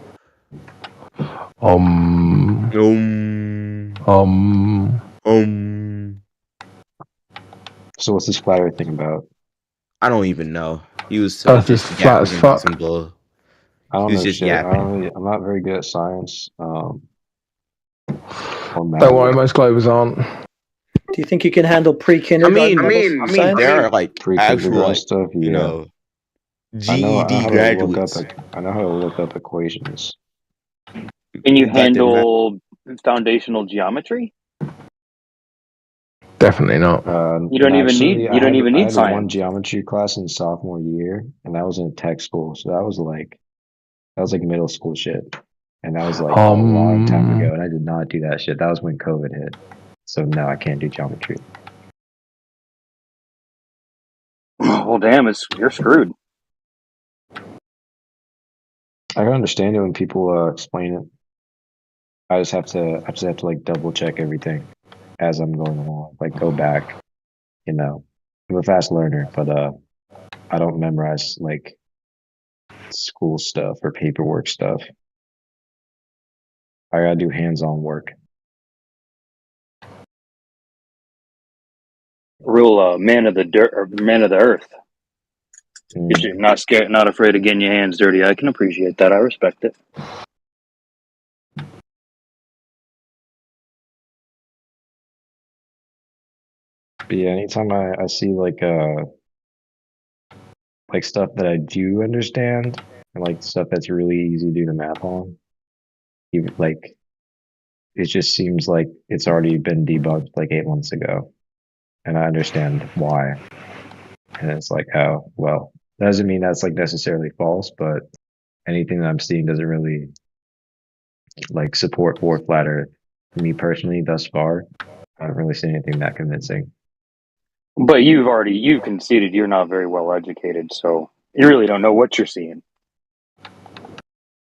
So what's this flat Earth thing about? I don't even know. He was Earth is flat as fuck. some bull. I don't He was know just shit. yapping. I'm not very good at science. Or math. Don't worry, most globers aren't. Do you think you can handle pre-kindergarten? I mean, there are like actual, like, stuff. you Yeah. know, I know GED how to graduates. I know how to look up equations. Can you handle foundational geometry? Definitely not. You don't even need I had one science. geometry class in sophomore year, and that was in tech school. So that was like middle school shit, and that was like a long time ago. And I did not do that shit. That was when COVID hit. So now I can't do geometry. Well, damn, you're screwed. I can understand it when people explain it. I just have to like double check everything as I'm going along. Like go back, you know. I'm a fast learner, but I don't memorize like school stuff or paperwork stuff. I gotta do hands-on work. Real man of the dirt, or man of the earth. You're not scared, not afraid of getting your hands dirty. I can appreciate that. I respect it. But yeah, anytime I see like stuff that I do understand and like stuff that's really easy to do the math on, even like it just seems like it's already been debunked like 8 months ago. And I understand why. And it's like, oh, well, that doesn't mean that's like necessarily false, but anything that I'm seeing doesn't really like support for flat Earth. me personally, thus far, I haven't really seen anything that convincing. But you've conceded you're not very well educated, so you really don't know what you're seeing.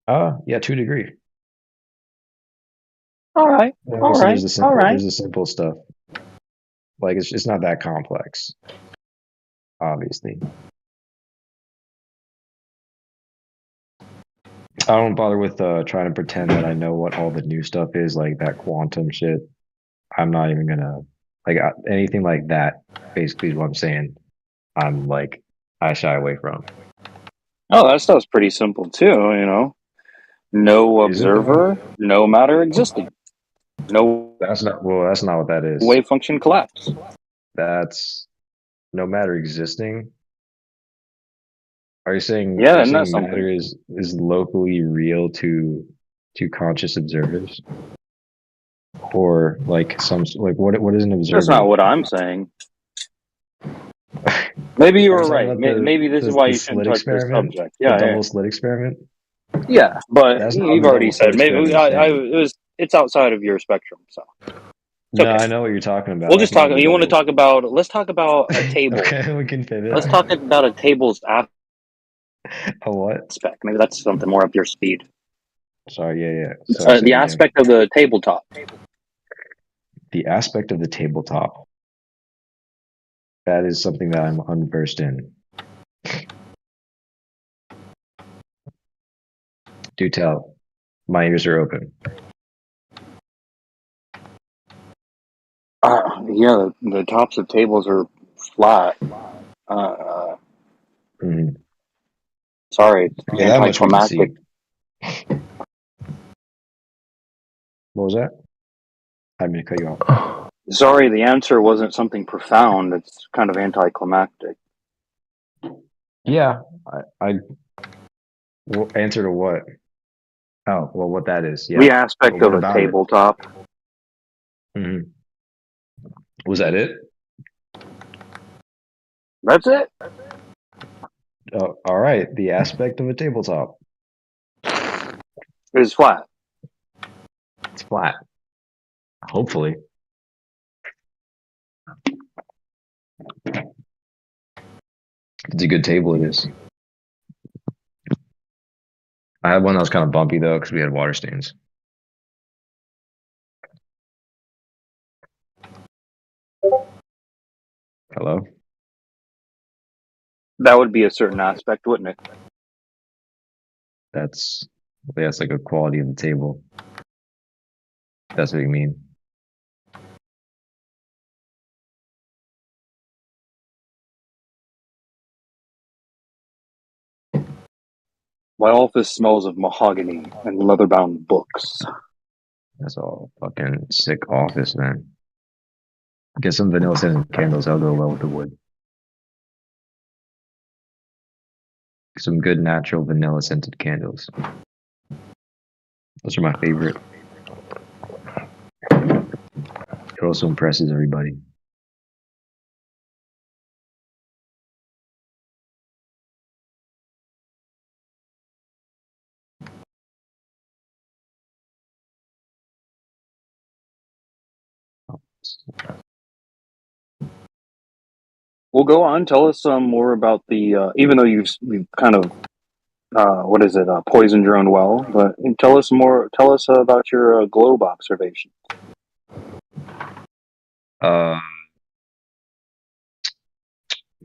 Yeah, to a degree. All right, all There's right, the all simple, right. there's the simple stuff. Like it's not that complex, obviously. I don't bother with trying to pretend that I know what all the new stuff is, like that quantum shit. I'm not even gonna like anything like that. Basically, is what I'm saying. I'm like I shy away from. Oh, that stuff's pretty simple too. No Is it though? observer, no matter existing, no That's not what that is. wave function collapse. That's no matter existing. Are you saying Yeah, isn't that something? matter is locally real to conscious observers? Or like what is an observer? That's not what I'm saying. Maybe you were right. Maybe this is why you shouldn't touch this subject. Yeah, the double slit experiment. Yeah, but That's not you've the already double slit said maybe experiment. it's outside of your spectrum. So No, okay. I know what you're talking about. We'll just talk. You want to talk about? Let's talk about a table. Okay, we can pivot. Let's talk about a table's A what? aspect. Maybe that's something more up your speed. Sorry, yeah. Sorry, The aspect of the tabletop. The aspect of the tabletop. That is something that I'm unversed in. Do tell. My ears are open. Yeah, the tops of tables are flat. Sorry, it's Yeah, that much we can see. anticlimactic. What was that? I didn't mean to cut you off. Sorry, the answer wasn't something profound. It's kind of anticlimactic. Yeah, I answer to what? Oh, well, what that is? Yeah. The aspect But of what a about it? tabletop. Was that it? That's it. Oh, all right. The aspect of a tabletop. It's flat. It's flat. Hopefully. It's a good table, it is. I had one that was kind of bumpy though, because we had water stains. Hello? That would be a certain aspect, wouldn't it? That's like a quality of the table. That's what you mean. My office smells of mahogany and leather-bound books. That's all fucking sick office, man. Get some vanilla scented candles, that'll go well with the wood. Some good natural vanilla scented candles. Those are my favorite. It also impresses everybody. Well, go on. Tell us more about the. Even though you've kind of, poisoned your own well, but tell us more. Tell us about your globe observation. I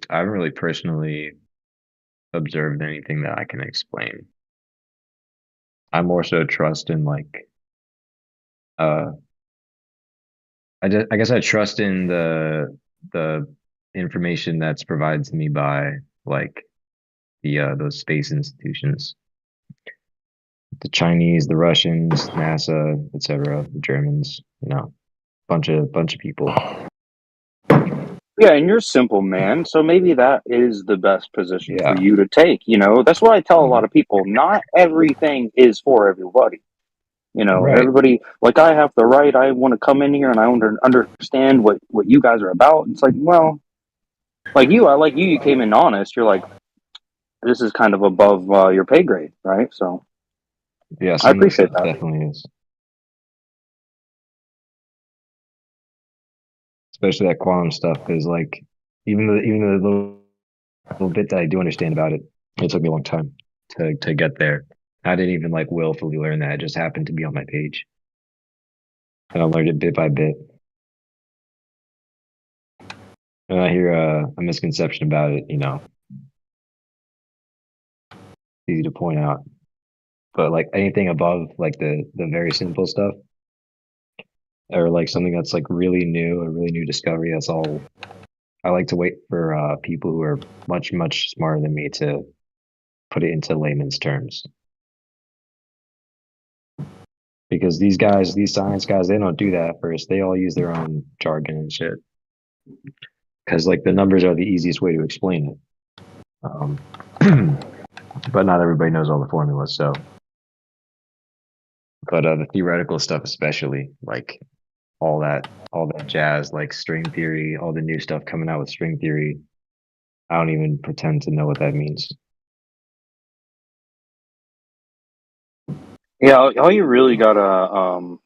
haven't really personally observed anything that I can explain. I more so trust in I guess I trust in the information that's provided to me by those space institutions. The Chinese, the Russians, NASA, etc., the Germans, bunch of people. Yeah, and you're simple, man. So maybe that is the best position for you to take. That's what I tell a lot of people. Not everything is for everybody. Right. Everybody, like I have the right, I want to come in here and I understand what you guys are about. It's like, well, you came in honest. You're like, this is kind of above your pay grade, right? So yeah, I appreciate that. Definitely is. especially that quantum stuff, because like even the little bit that I do understand about it, it took me a long time to get there. I didn't even like willfully learn that; it just happened to be on my page, and I learned it bit by bit. And I hear a misconception about it, easy to point out. But like anything above like the very simple stuff, or like something that's like really new, a really new discovery, that's all. I like to wait for people who are much smarter than me to put it into layman's terms. Because these guys, these science guys, they don't do that at first. They all use their own jargon and shit. Because like the numbers are the easiest way to explain it. But not everybody knows all the formulas, so. But the theoretical stuff, especially, like all that jazz, like string theory, all the new stuff coming out with string theory, I don't even pretend to know what that means. Yeah, all you really gotta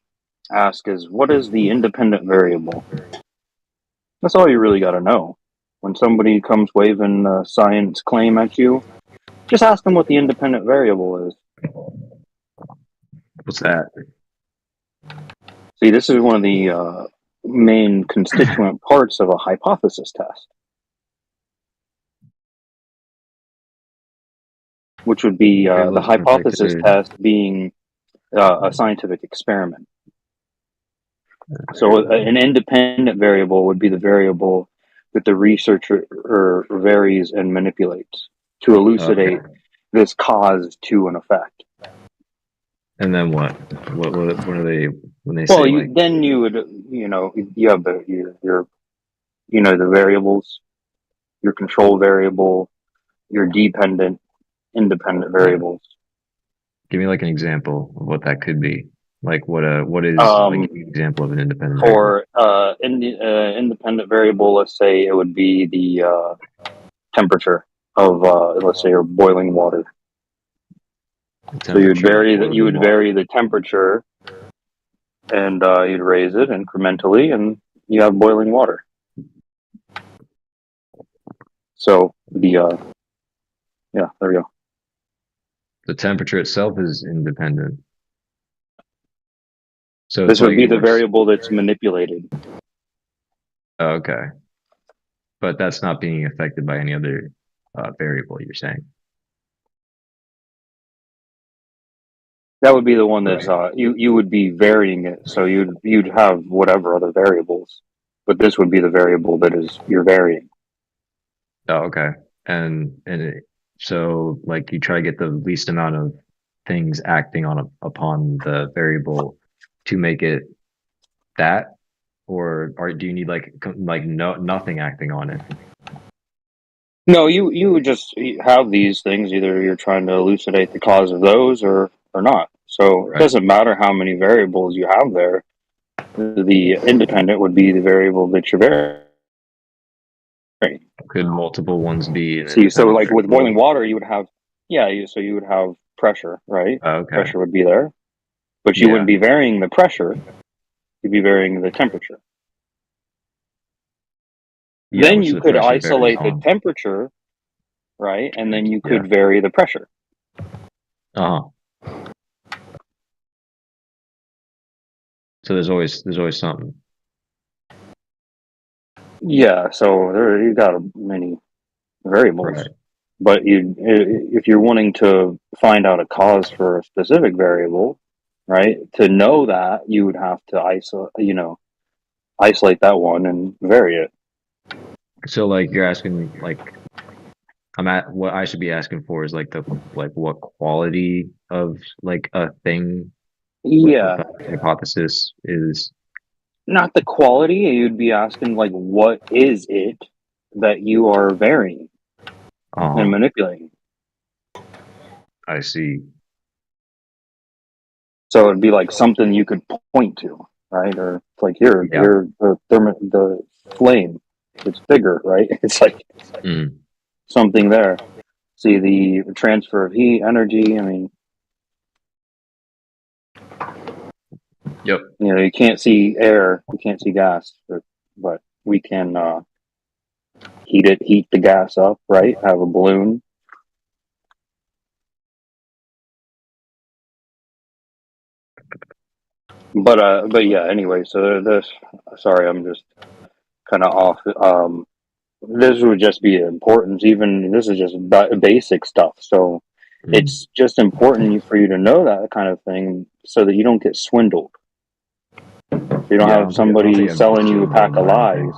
ask is, what is the independent variable? That's all you really gotta know. When somebody comes waving a science claim at you, just ask them what the independent variable is. What's that? See, this is one of the main constituent parts of a hypothesis test, which would be the hypothesis test being a scientific experiment. So an independent variable would be the variable that the researcher varies and manipulates to elucidate this cause to an effect. And then what? What are they when they Well, say then you would, you have your the variables, your control variable, your dependent, independent variables. Give me like an example of what that could be. Like what is like give me an example of an independent variable. For independent variable, let's say it would be the temperature of let's say your boiling water. So you would vary the temperature, and you'd raise it incrementally, and you have boiling water. So there we go. The temperature itself is independent. So this would be the variable that's manipulated. Oh, okay. But that's not being affected by any other variable, you're saying? That would be the one that's you would be varying it, so you'd have whatever other variables, but this would be the variable that is you're varying. Oh, okay. So like you try to get the least amount of things acting upon the variable to make it that, or do you need like nothing acting on it? No, you would just have these things. Either you're trying to elucidate the cause of those, or not. So it doesn't matter how many variables you have there. The independent would be the variable that you're varying. Could multiple ones be? See, so like with boiling water, you would have so you would have pressure, right? Okay. Pressure would be there, but you wouldn't be varying the pressure. You'd be varying the temperature. Yeah, then you could isolate the temperature, right? And then you could vary the pressure. So there's always something. Yeah, so you got many variables, right. But if you're wanting to find out a cause for a specific variable, right? To know that, you would have to isolate that one and vary it. So like you're asking like what I should be asking for is like what quality of like a thing. Yeah. The hypothesis is not the quality. You'd be asking like, what is it that you are varying and manipulating? I see. So it'd be like something you could point to, right? Or it's like here, the flame. It's bigger, right? It's like something there. See the transfer of heat, energy. I mean, yep. You can't see air, you can't see gas, but We can heat the gas up, right? Have a balloon. But yeah. Anyway, so this. Sorry, I'm just kind of off. This would just be important. Even this is just basic stuff. So it's just important for you to know that kind of thing, so that you don't get swindled. You don't Yeah, have somebody selling you a pack of lies.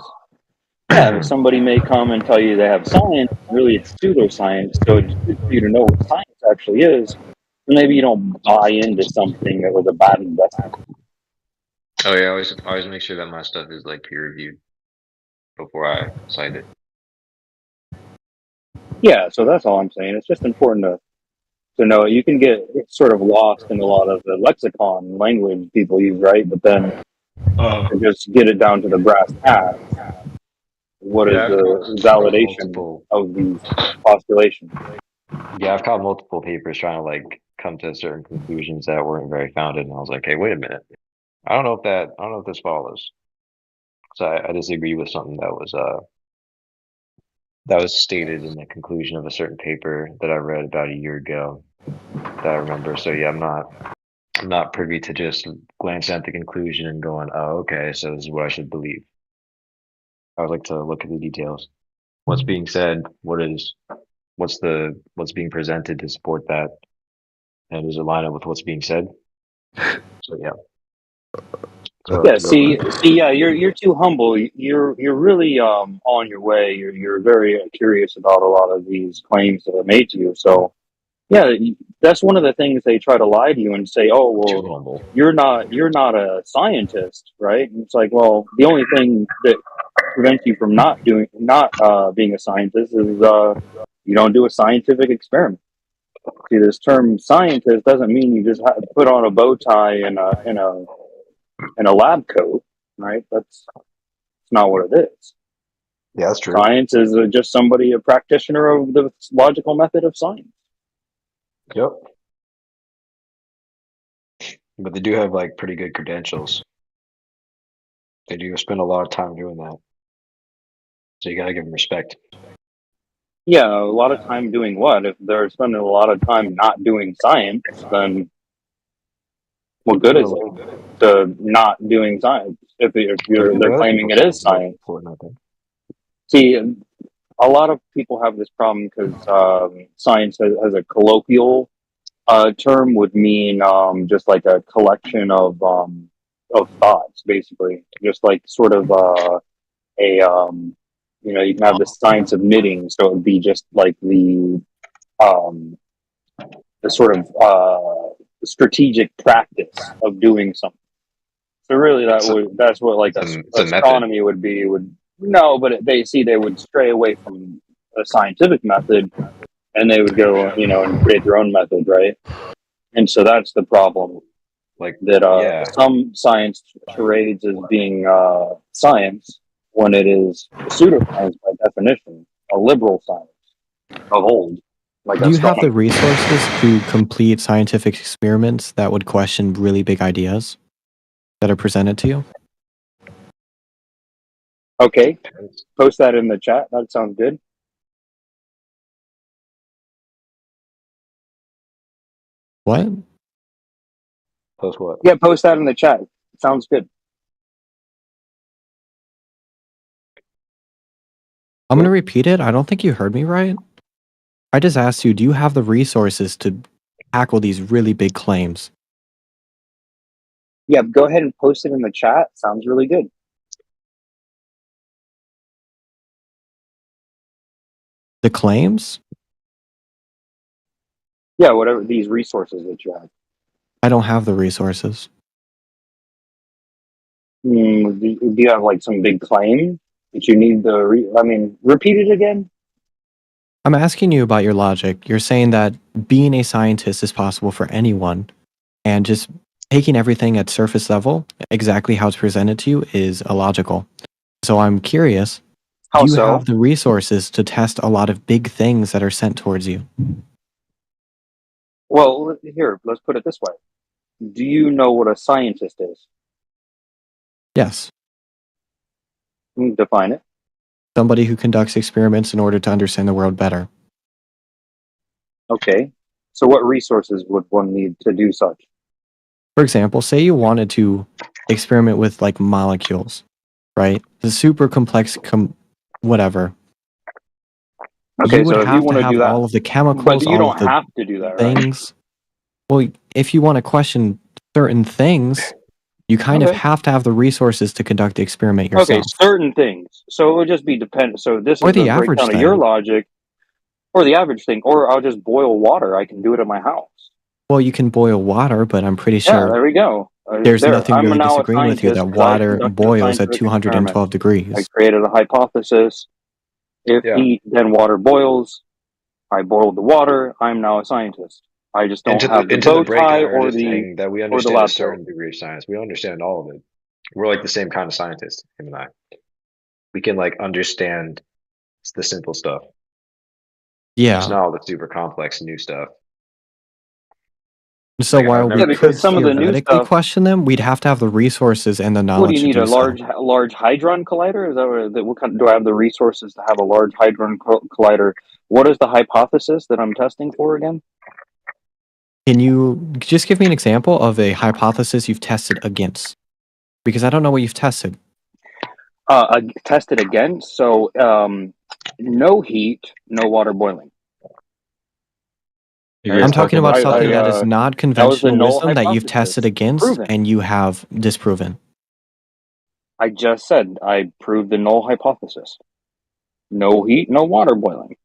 Yeah, somebody may come and tell you they have science. Really, it's pseudoscience. So it's good for you to know what science actually is. Maybe you don't buy into something that was a bad investment. Oh yeah, always make sure that my stuff is like peer reviewed before I cite it. Yeah, so that's all I'm saying. It's just important to know. You can get sort of lost in a lot of the lexicon language people use, right? But then to just get it down to the brass tacks. What is Yeah, the I've caught validation of these postulations? Yeah, I've caught multiple papers trying to like come to certain conclusions that weren't very founded, and I was like, hey, wait a minute. I don't know if this follows. So I disagree with something that was stated in the conclusion of a certain paper that I read about a year ago that I remember. So yeah, I'm not privy to just glancing at the conclusion and going, oh, okay, so this is what I should believe. I would like to look at the details. What's being said, what's being presented to support that, and does it line up with what's being said? So yeah. Yeah, see, yeah, you're too humble. You're really on your way. You're very curious about a lot of these claims that are made to you. So yeah, that's one of the things they try to lie to you and say, oh well, you're not a scientist, right? And it's like, well, the only thing that prevents you from not being a scientist is you don't do a scientific experiment. See, this term scientist doesn't mean you just have to put on a bow tie and a lab coat, right? That's not what it is. Yeah, that's true. Science is just somebody, a practitioner of the logical method of science. Yep. But they do have like pretty good credentials. They do spend a lot of time doing that. So you gotta give them respect. Yeah, a lot of time doing what? If they're spending a lot of time not doing science, then what good is it to not doing science if they're claiming it is science? See, a lot of people have this problem because science as a colloquial term would mean just like a collection of thoughts, basically, just like sort of you can have the science of knitting, so it would be just like the sort of strategic practice of doing something. So really, that's what like astronomy would be. No, but they would stray away from a scientific method, and they would go, and create their own method, right? And so that's the problem. Like that some science charades as being science when it is pseudoscience by definition, a liberal science of old. Like Do you have the astronomy. resources to complete scientific experiments that would question really big ideas that are presented to you? Okay, post that in the chat. That sounds good. What? Post what? Yeah, post that in the chat. Sounds good. I'm going to repeat it. I don't think you heard me right. I just asked you, do you have the resources to tackle these really big claims? Yeah, go ahead and post it in the chat. Sounds really good. The claims? Yeah, whatever these resources that you have. I don't have the resources. Do you have like some big claim that you need repeat it again? I'm asking you about your logic. You're saying that being a scientist is possible for anyone, and just taking everything at surface level, exactly how it's presented to you, is illogical. So I'm curious, How do you so? have the resources to test a lot of big things that are sent towards you? Well, here, let's put it this way. Do you know what a scientist is? Yes. Define it. Somebody who conducts experiments in order to understand the world better. Okay. So what resources would one need to do such? For example, say you wanted to experiment with like molecules, right? The super complex, whatever. Okay, You would so if you have to want to have do that, all of the but chemicals, you all don't of the have to do that, right? things. Well, if you want to question certain things, you kind of Okay. have to have the resources to conduct the experiment Okay, yourself. certain things. So it would just be dependent. So this Or is the the average breakdown of your thing. logic, or the average thing, or I'll just boil water. I can do it at my house. Well, you can boil water, but I'm pretty Yeah, sure there we go. there's There, nothing I'm really now a disagreeing with you scientist that because I water conducted a boils at scientific experiment. 212 I degrees. created a hypothesis. If Yeah. heat, then water boils. I boiled the water. I'm now a scientist. I just don't have the Into the bow tie breakdown, we're or just the saying that we understand a certain degree of science. We understand all of it. We're like the same kind of scientist, him and I. We can like understand the simple stuff. Yeah. It's not all the super complex new stuff. So Like, I while remember- we Yeah, because could some of the new theoretically stuff- question them, we'd have to have the resources and the What do knowledge you to need? do A so. large hadron collider? Is that what kind? Do I have the resources to have a large hadron collider? What is the hypothesis that I'm testing for again? Can you just give me an example of a hypothesis you've tested against? Because I don't know what you've tested. Tested against. So no heat, no water boiling. I'm talking about something that is not that was the conventional null wisdom that you've hypothesis. tested against Proven. and you have disproven. I just said I proved the null hypothesis. No heat, no water boiling.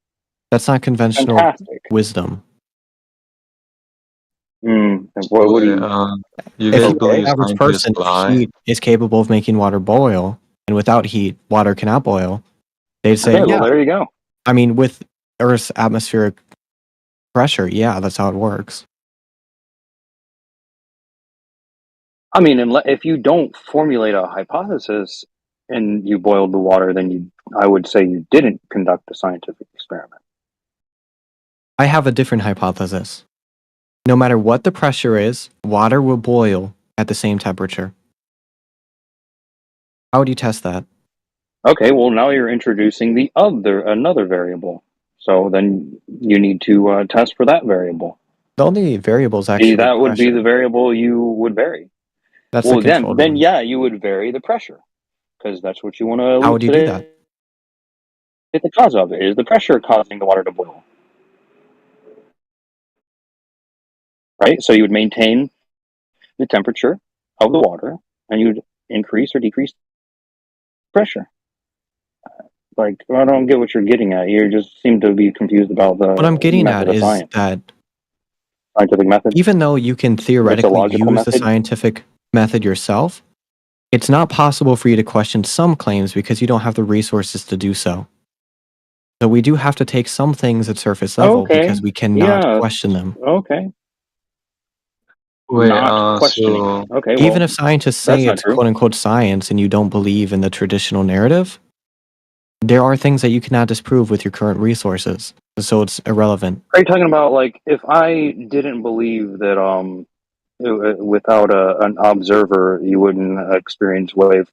That's not conventional Fantastic. wisdom. What do you? If You guys you believe the average scientists person, lie? heat is capable of making water boil, and without heat, water cannot boil, they'd say, Okay, well, yeah. there you go. I mean, with Earth's atmospheric pressure, yeah, that's how it works. I mean, if you don't formulate a hypothesis and you boiled the water, then I would say you didn't conduct a scientific experiment. I have a different hypothesis. No matter what the pressure is, water will boil at the same temperature. How would you test that? Okay, well, now you're introducing another variable. So then you need to test for that variable. The only variable is actually That would be pressure. the variable you would vary. That's well, the controlled then one. yeah, you would vary the pressure because that's what you want to. How would you do that? The cause of it is the pressure causing the water to boil. Right? So you would maintain the temperature of the water and you'd increase or decrease pressure. Like, I don't get what you're getting at. You just seem to be confused about the What I'm getting method at of is science. that Scientific method. even though you can theoretically logical use the method. scientific method yourself, it's not possible for you to question some claims because you don't have the resources to do so. So we do have to take some things at surface level Okay. because we cannot Yeah. question them. Okay. Wait, Not questioning. so Okay. Even well, if scientists that's say not it's true. quote unquote science and you don't believe in the traditional narrative, there are things that you cannot disprove with your current resources. So it's irrelevant. Are you talking about like if I didn't believe that without an observer you wouldn't experience wave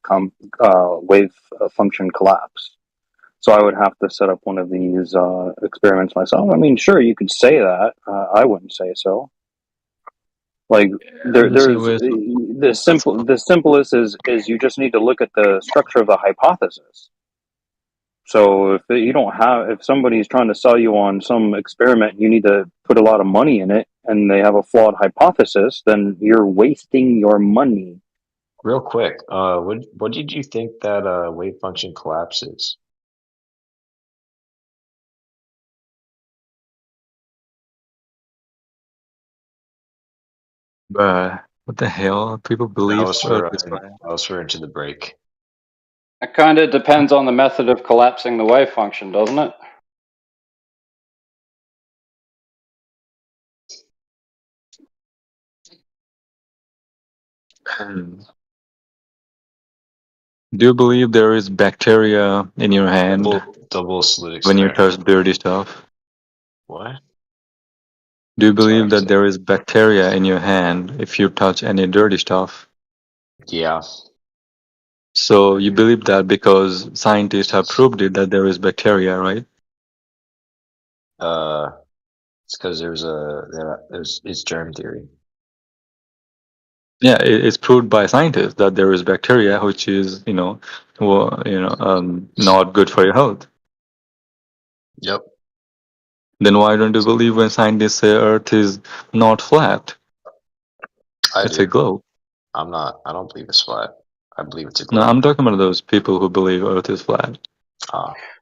function collapse? So I would have to set up one of these experiments myself. I mean, sure, you could say that. I wouldn't say so. Like there's the simplest is you just need to look at the structure of the hypothesis. So if somebody's trying to sell you on some experiment, you need to put a lot of money in it, and they have a flawed hypothesis, then you're wasting your money. Real quick, what did you think that wave function collapse is? But what the hell? People believe That was for Into the Break. It kind of depends on the method of collapsing the wave function, doesn't it? Do you believe there is bacteria in your hand Double slit when you experiment. touch dirty stuff? What? Do you believe that there is bacteria in your hand if you touch any dirty stuff? Yeah. So you believe that because scientists have proved it that there is bacteria, right? It's because it's germ theory. Yeah, it's proved by scientists that there is bacteria, which is not good for your health. Yep. Then why don't you believe when scientists say Earth is not flat? It's a globe. I don't believe it's flat. I believe it's a No, globe. I'm talking about those people who believe Earth is flat.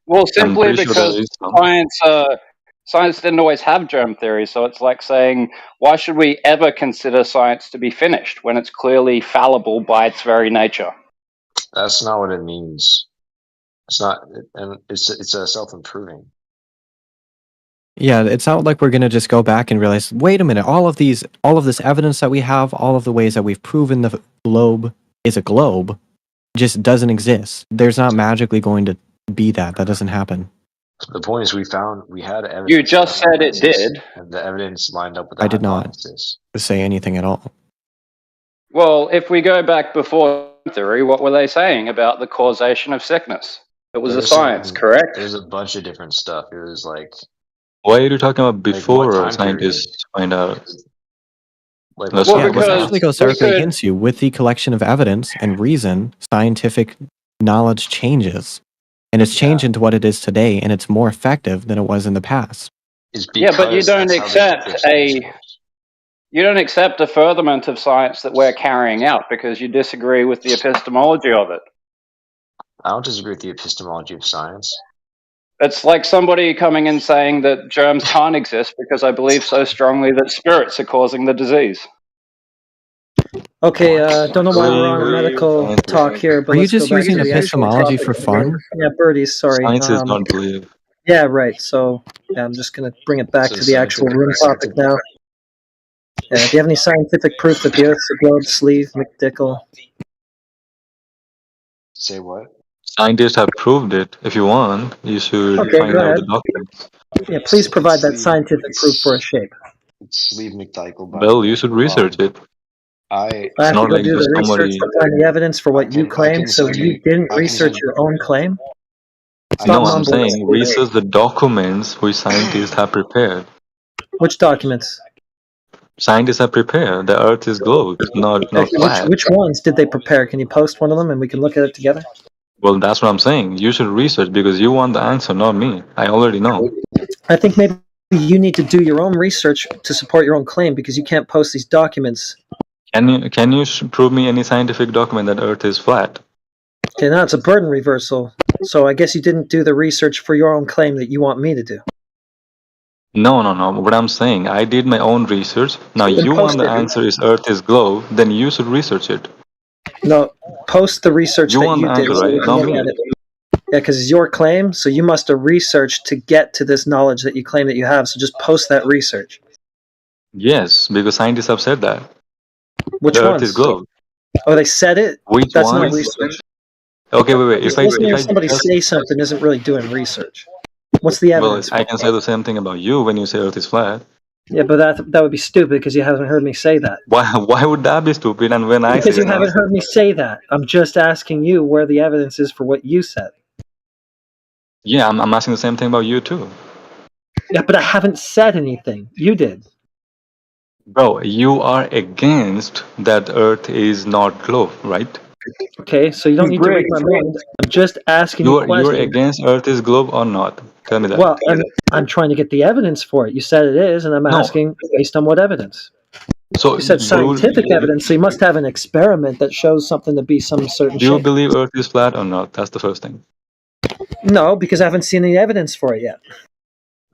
Well, I'm simply pretty sure there because is some. science didn't always have germ theory, so it's like saying, why should we ever consider science to be finished when it's clearly fallible by its very nature? That's not what it means. It's not, and it's a self-improving. Yeah, it's not like we're gonna just go back and realize, wait a minute, all of this evidence that we have, all of the ways that we've proven the globe is a globe, just doesn't exist. There's not magically going to be that. That doesn't happen. The point is, we had evidence. You just said it did. And the evidence lined up with the I did not hypothesis. say anything at all. Well, if we go back before theory, what were they saying about the causation of sickness? It was a science, correct? There's a bunch of different stuff. It was like, Why are you talking about before time scientists find out? Like, Let's Yeah, talk which about actually goes directly against you. With the collection of evidence and reason, scientific knowledge changes. And it's changed into what it is today, and it's more effective than it was in the past. Yeah, but you don't accept a furtherment of science that we're carrying out because you disagree with the epistemology of it. I don't disagree with the epistemology of science. It's like somebody coming and saying that germs can't exist because I believe so strongly that spirits are causing the disease. Okay, don't know why we're on medical talk here, but Are you let's just go back using to the actual epistemology topic for fun? Yeah, birdies, sorry. Science is not belief. Yeah, right. So yeah, I'm just going to bring it back to the actual room topic now. Yeah, do you have any scientific proof that the Earth's a globe, Sleeve, McDickle? Say what? Scientists have proved it. If you want, you should Okay, find go out ahead. the documents. Yeah, please provide that scientific proof for a shape. It's Sleeve McDykel. Well, you should research it. I It's have to not go like do just the research somebody. to find the evidence for what you claim, so you didn't research your own claim? No, I'm saying research the documents which scientists have prepared. Which documents? Scientists have prepared. The Earth is globe, not flat. Which ones did they prepare? Can you post one of them and we can look at it together? Well, that's what I'm saying. You should research because you want the answer, not me. I already know. I think maybe you need to do your own research to support your own claim because you can't post these documents. Can you prove me any scientific document that Earth is flat? Okay, now it's a burden reversal. So I guess you didn't do the research for your own claim that you want me to do. No. What I'm saying, I did my own research. Now Then you post want the it. answer is Earth is globe, then you should research it. No, post the research You that want you the did answer, so we right? can Not look me. at it. Yeah, because it's your claim, so you must have researched to get to this knowledge that you claim that you have. So just post that research. Yes, because scientists have said that. Which the Earth ones? is globe. Oh, they said it? Which That's not ones? research. Okay, wait. Just listening to somebody say something isn't really doing research. What's the well, evidence? I can say the same thing about you when you say Earth is flat. Yeah, but that would be stupid because you haven't heard me say that. Why would that be stupid? And when I Because say you haven't heard me say that. I'm just asking you where the evidence is for what you said. yeah, I'm asking the same thing about you too. Yeah, but I haven't said anything. You did. Bro, you are against that Earth is not globe, right? Okay, so you don't need to read my mind. I'm just asking you You're questions. against Earth is globe or not? Tell me that. Well, I'm trying to get the evidence for it. You said it is, and I'm asking based on what evidence. So You said scientific evidence, so you must have an experiment that shows something to be some certain Do you shape. believe Earth is flat or not? That's the first thing. No, because I haven't seen any evidence for it yet.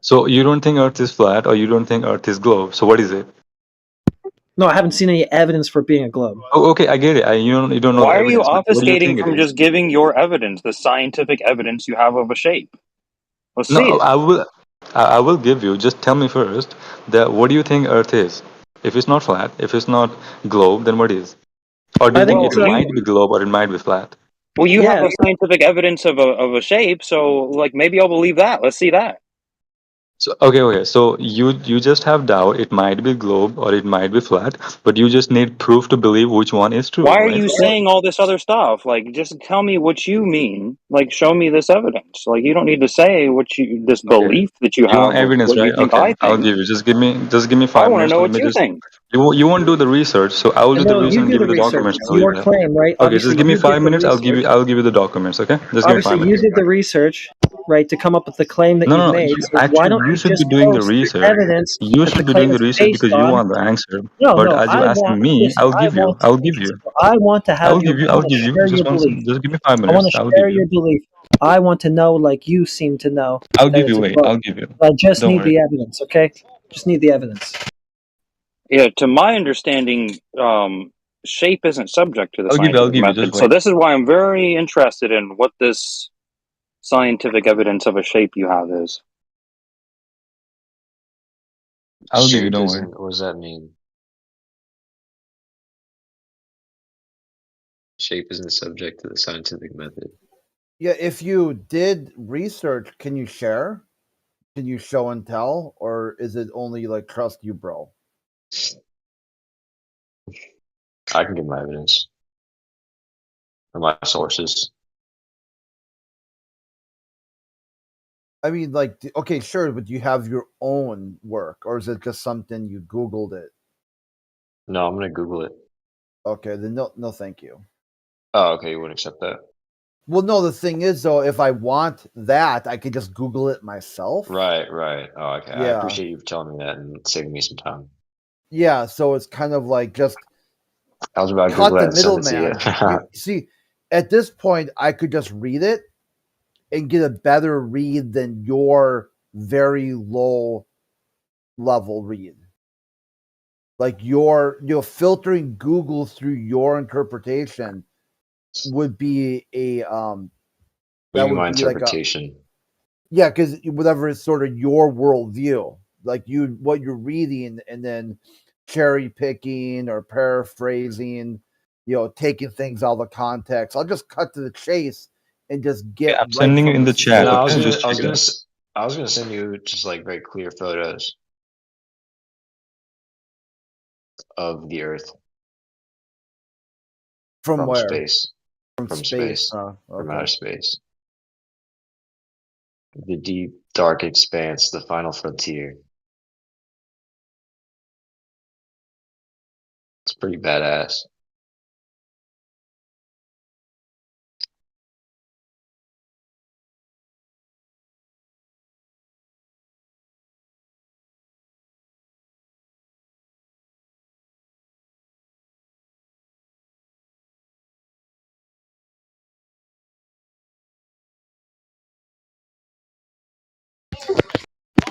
So you don't think Earth is flat or you don't think Earth is globe. So what is it? No, I haven't seen any evidence for it being a globe. Oh, okay, I get it. You don't know. Why the are you evidence, but what do you obfuscating think it from is? just giving your evidence, the scientific evidence you have of a shape? Let's see No, it. I will give you. Just tell me first that what do you think Earth is? If it's not flat, if it's not globe, then what is? Or do you I think think it's it a- might be globe or it might be flat? Well, you have Yeah. a scientific evidence of a shape, so like maybe I'll believe that. Let's see that. So okay. So you just have doubt. It might be globe or it might be flat, but you just need proof to believe which one is true, Why are right? you saying all this other stuff? Like, just tell me what you mean. Like, show me this evidence. Like, you don't need to say this Okay. belief that you You want have of evidence, what you right? think Okay, I I'll think. give you. Just give me I 5 want to minutes. know Let what me you just. think. You won't do the research, so I will do the No, research you and do give the you the research. documents It's and all you your have. claim, right? Okay, just Obviously, give me you did five the minutes. research. I'll give you the documents. Okay, just give me 5 Obviously, you minutes. did the research, right, to come up with the claim that No, you've no, no. made. You, So why actually, don't you you should be just doing the post the research. evidence You that the should be doing claim the is research based because you on? want the answer. No, But no, as you're asking me, listen, I'll give you. I want to have your, I I'll want to give you. share Just your one belief. second. Just give me 5 I want minutes. to I'll give share you. your belief. I want to know, like you seem to know, I'll that give it's you. a Wait, globe. I'll give you. I just Don't need worry. the evidence, okay? Just need the evidence. Yeah, to my understanding, shape isn't subject to the I'll scientific give you. method. Just So wait. this is why I'm very interested in what this scientific evidence of a shape you have is. I'll give you. Shape Don't worry. isn't. What does that mean? Shape isn't subject to the scientific method. Yeah, if you did research, can you share? Can you show and tell, or is it only like trust you, bro? I can give my evidence or my sources. I mean, like, okay, sure, but you have your own work, or is it just something you Googled it? No, I'm gonna Google it. Okay, then no, thank you. Oh, okay, you wouldn't accept that. Well, no, the thing is, though, if I want that, I could just Google it myself. Right. Oh, okay. I Yeah. appreciate you telling me that and saving me some time. Yeah, so it's kind of like just I was about to cut Google the that and send it to middleman. you. See, at this point, I could just read it and get a better read than your very low level read. Like you're filtering Google through your interpretation would be a What do that you mean would my be like a interpretation? yeah, because whatever is sort of your worldview, like what you're reading, and then cherry picking or paraphrasing, taking things out of the context. I'll just cut to the chase and just get I'm right sending you from in the the chat. No, source. Okay, just I check it out. was gonna send you just like very clear photos of the Earth From where? space, From space. from Okay. outer space, the deep, dark expanse, the final frontier. It's pretty badass.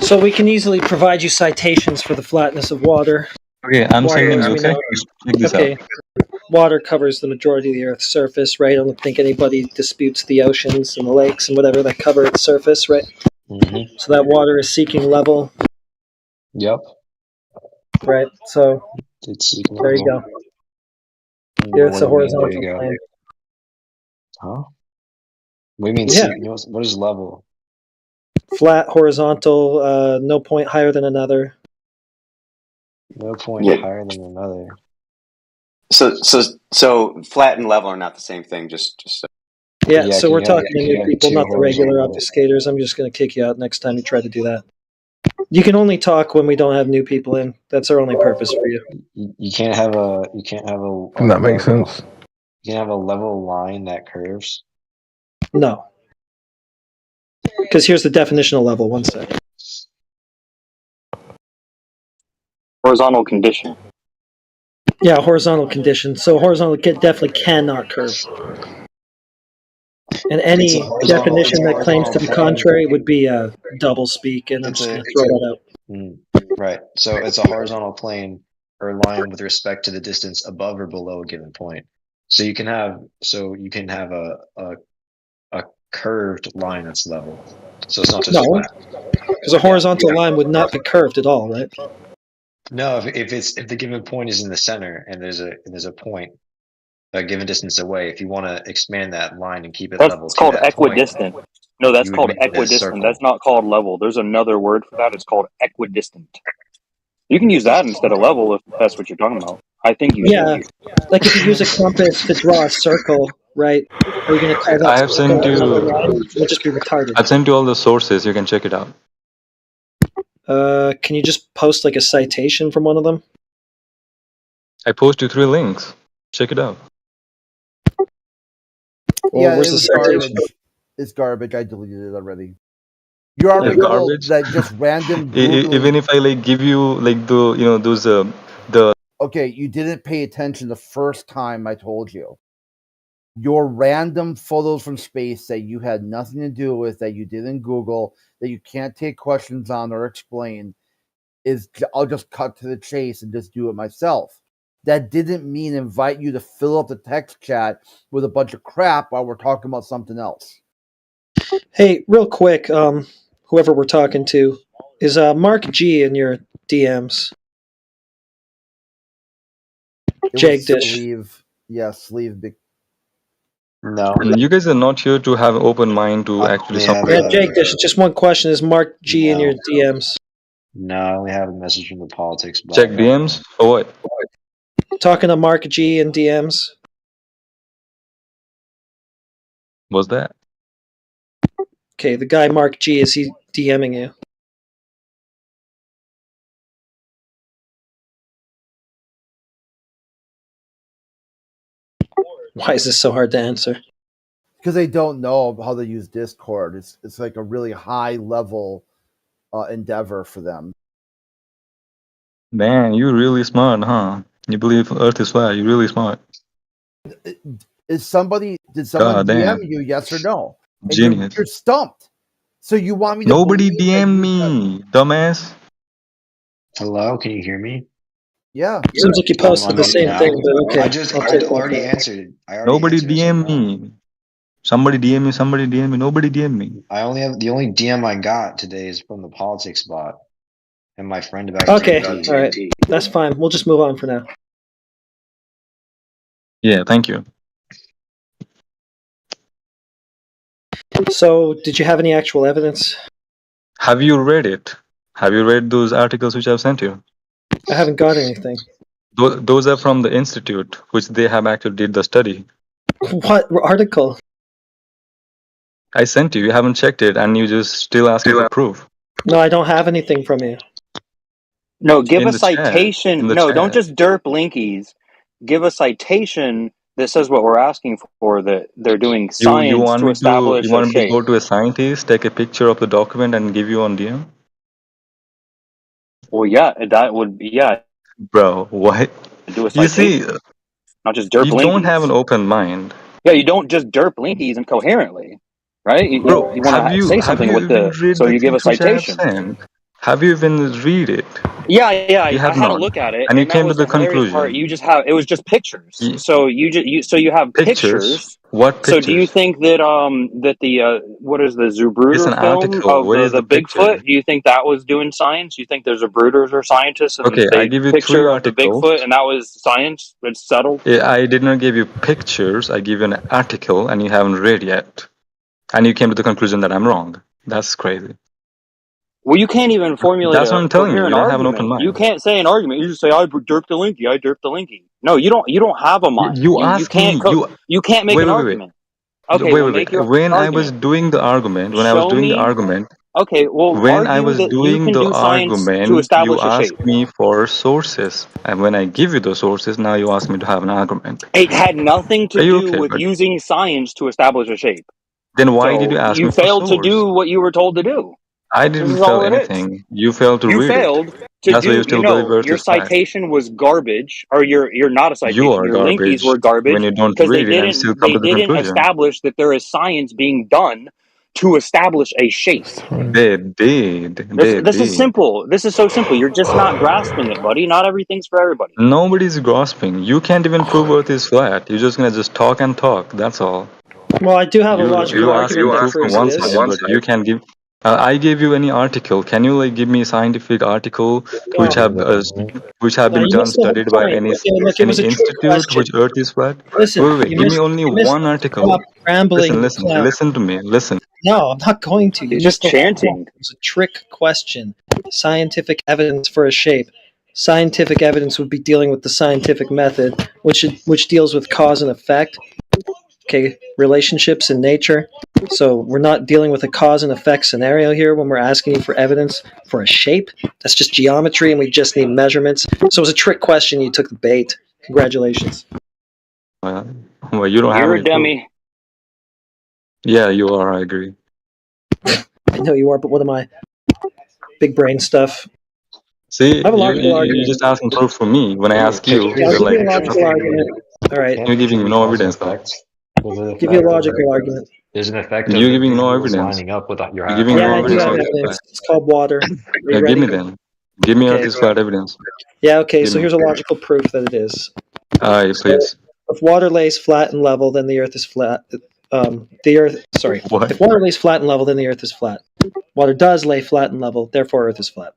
So we can easily provide you citations for the flatness of water. Okay, I'm Water, sending as you. we Okay, know. just check this Okay. out. Water covers the majority of the Earth's surface, right? I don't think anybody disputes the oceans and the lakes and whatever that cover its surface, right? Mm-hmm. So that water is seeking level, Yep. right? So It's seeking there you level. go. The Earth's a What do you mean? There horizontal you go. plane. Huh? What do you mean? Yeah. What is level? Flat, horizontal, no point higher than another. No point Yeah. higher than another. So flat and level are not the same thing. Just Yeah, Yeah, so can we're you have- talking to can you new have people, two not the regular horizontal- obfuscators. I'm just going to kick you out next time you try to do that. You can only talk when we don't have new people in. That's our only purpose for you. You can't have a. That makes sense. You can have a level line that curves. No. Because here's the definition of level. One second. Horizontal condition. Yeah, horizontal condition. So horizontal definitely cannot curve. And any definition that claims to the contrary would be a double speak, and I'm just going to throw that out. Right. So it's a horizontal plane or line with respect to the distance above or below a given point. So you can have a curved line that's level. So it's not just No, flat. because a horizontal line would not be curved at all, right? No, if the given point is in the center and there's a point a given distance away, if you want to expand that line and keep it level It's to called that point, equidistant. No, that's You would called make like a equidistant. circle. That's not called level. There's another word for that. It's called equidistant. You can use that instead of level if that's what you're talking about. I think you Yeah, should. like if you use a compass to draw a circle, right? Are you going to call that I have sent circle another you. line? You'll just be retarded. I've sent you all the sources. You can check it out. Can you just post like a citation from one of them? I post you 3 links. Check it out. Well, Yeah, where's it the was citation? garbage. It's garbage. I deleted it already. Your It's article garbage. that just random Googling. Even if I like give you like the those the Okay, you didn't pay attention the first time I told you. Your random photos from space that you had nothing to do with, that you didn't Google, that you can't take questions on or explain, I'll just cut to the chase and just do it myself. That didn't mean invite you to fill up the text chat with a bunch of crap while we're talking about something else. Hey, real quick, whoever we're talking to, is Mark G in your DMs? It was Jagdish. sleeve. Yeah, sleeve. Big. No. You guys are not here to have an open mind to actually Yeah, Yeah, something. Jagdish, just one question. Is Mark G in your No. DMs? No, I only have a message from the politics bot. Check DMs for what? Talking to Mark G in DMs? What's that? Okay, the guy Mark G, is he DMing you? Why is this so hard to answer? Because they don't know how to use Discord. It's like a really high level endeavor for them. Man, you're really smart, huh? You believe Earth is flat. You're really smart. Did someone God damn. DM you, yes or no? And Genius. you're stumped. So you want me to Nobody believe that DM'd you me, dumbass. Hello, can you hear me? Yeah. Seems like you posted the same thing, but okay. I just I'll I take already that. answered. I already Nobody answered. DM me. Somebody DM me. Somebody DM me. Nobody DM me. I only have the only DM I got today is from the politics bot and my friend about Okay, TNT. all right. That's fine. We'll just move on for now. Yeah, thank you. So, did you have any actual evidence? Have you read it? Have you read those articles which I've sent you? I haven't got anything. Those are from the institute, which they have actually did the study. What article? I sent you. You haven't checked it, and you just still asking for proof. No, I don't have anything from you. No, give In a the chat. citation. In the No, chat. don't just derp linkies. Give a citation that says what we're asking for, that they're doing You science want to me to establish you a want me to shape. go to a scientist, take a picture of the document, and give you on DM? Well, yeah, that would be, yeah, Bro, what? do a You see, citation. Not just derp you don't have linkies. an open mind. Yeah, you don't just derp linkies incoherently, right? Bro, You want to say have something you with even read so the you give a things which I have citation. sent? Have you even read it? Yeah, You I have had a not. look at it, And you and that came to was the the hilarious part. conclusion. You just have it was just pictures. Ye- So you have Pictures? pictures. What So do you pictures? think that that the what is the It's Zapruder an film article. of Where is the the picture? Bigfoot? Do you think that was doing science? You think the Zapruders are scientists Okay, and I they give you 3 picture of the articles. Bigfoot and that was science? It's settled. I did not give you pictures. I give you an article, and you haven't read yet. And you came to the conclusion that I'm wrong. That's crazy. Well, you can't even formulate That's what a I'm telling you. coherent You don't have an open argument. You mind. can't say an argument. You just say I derped the linky. I derped the linky. No, you don't. You don't have a mind. You You ask me. can't. You can't make Wait, an wait, wait, argument. wait, Okay, wait, well, wait, make wait. your When I was argument. doing the argument, Show me. Okay, well, when I argue was that you doing can the do science to argument, you establish a asked shape. me for sources, and when I give you the sources, now you ask me to have an argument. It had nothing to Are you do okay? with But using science to establish a shape. then why did So you ask you me for failed to source? do what you were told to do. I This didn't is fail all it is. anything. You failed to You read it. failed to That's why you do. You still believe know, Earth your is flat. citation was garbage, or you're not a You citation. are Your linkies garbage were when garbage you don't because read it and still come they to the didn't conclusion. establish that there is science being done to establish a shape. They did. This is simple. This is so simple. You're just not grasping it, buddy. Not everything's for everybody. Nobody's grasping. You can't even prove Earth is flat. You're just gonna just talk and talk. That's all. Well, I do have a You logical ask me argument that proof from proves it one is. side, but you can give. I gave you any article. Can you like give me a scientific article which No. have been You done missed the whole studied by point. any Okay, look, it was a trick institute question. which Earth is flat? Listen, Wait. you Give me missed. only You missed. one article. Stop rambling, Listen. clown. Listen to me. Listen. No, I'm not going to. You He's just missed the whole point. chanting. It was a trick question. Scientific evidence for a shape. Scientific evidence would be dealing with the scientific method, which deals with cause and effect. Okay, relationships in nature. So we're not dealing with a cause and effect scenario here when we're asking you for evidence for a shape. That's just geometry, and we just need measurements. So it was a trick question. You took the bait. Congratulations. Well, you don't have You're a any proof. dummy. Yeah, you are. I agree. I know you are, but what am I? Big brain stuff. See, I have a logical argument. you just asking proof from me. When I ask you, Yeah, I'll you're give like, you a logical argument. All right. you're giving me no evidence though. Give you a logical argument. There's an effect of You're the giving no visuals evidence. lining up with your You're giving Yeah, no I do evidence have on this evidence. flat. It's called water. Are you Yeah, give ready? me then. Give me Okay. this flat evidence. Yeah, okay, Give so me. here's a logical proof that it is. Aye, So please. if water lays flat and level, then the Earth is flat. What? If water lays flat and level, then the Earth is flat. Water does lay flat and level, therefore Earth is flat.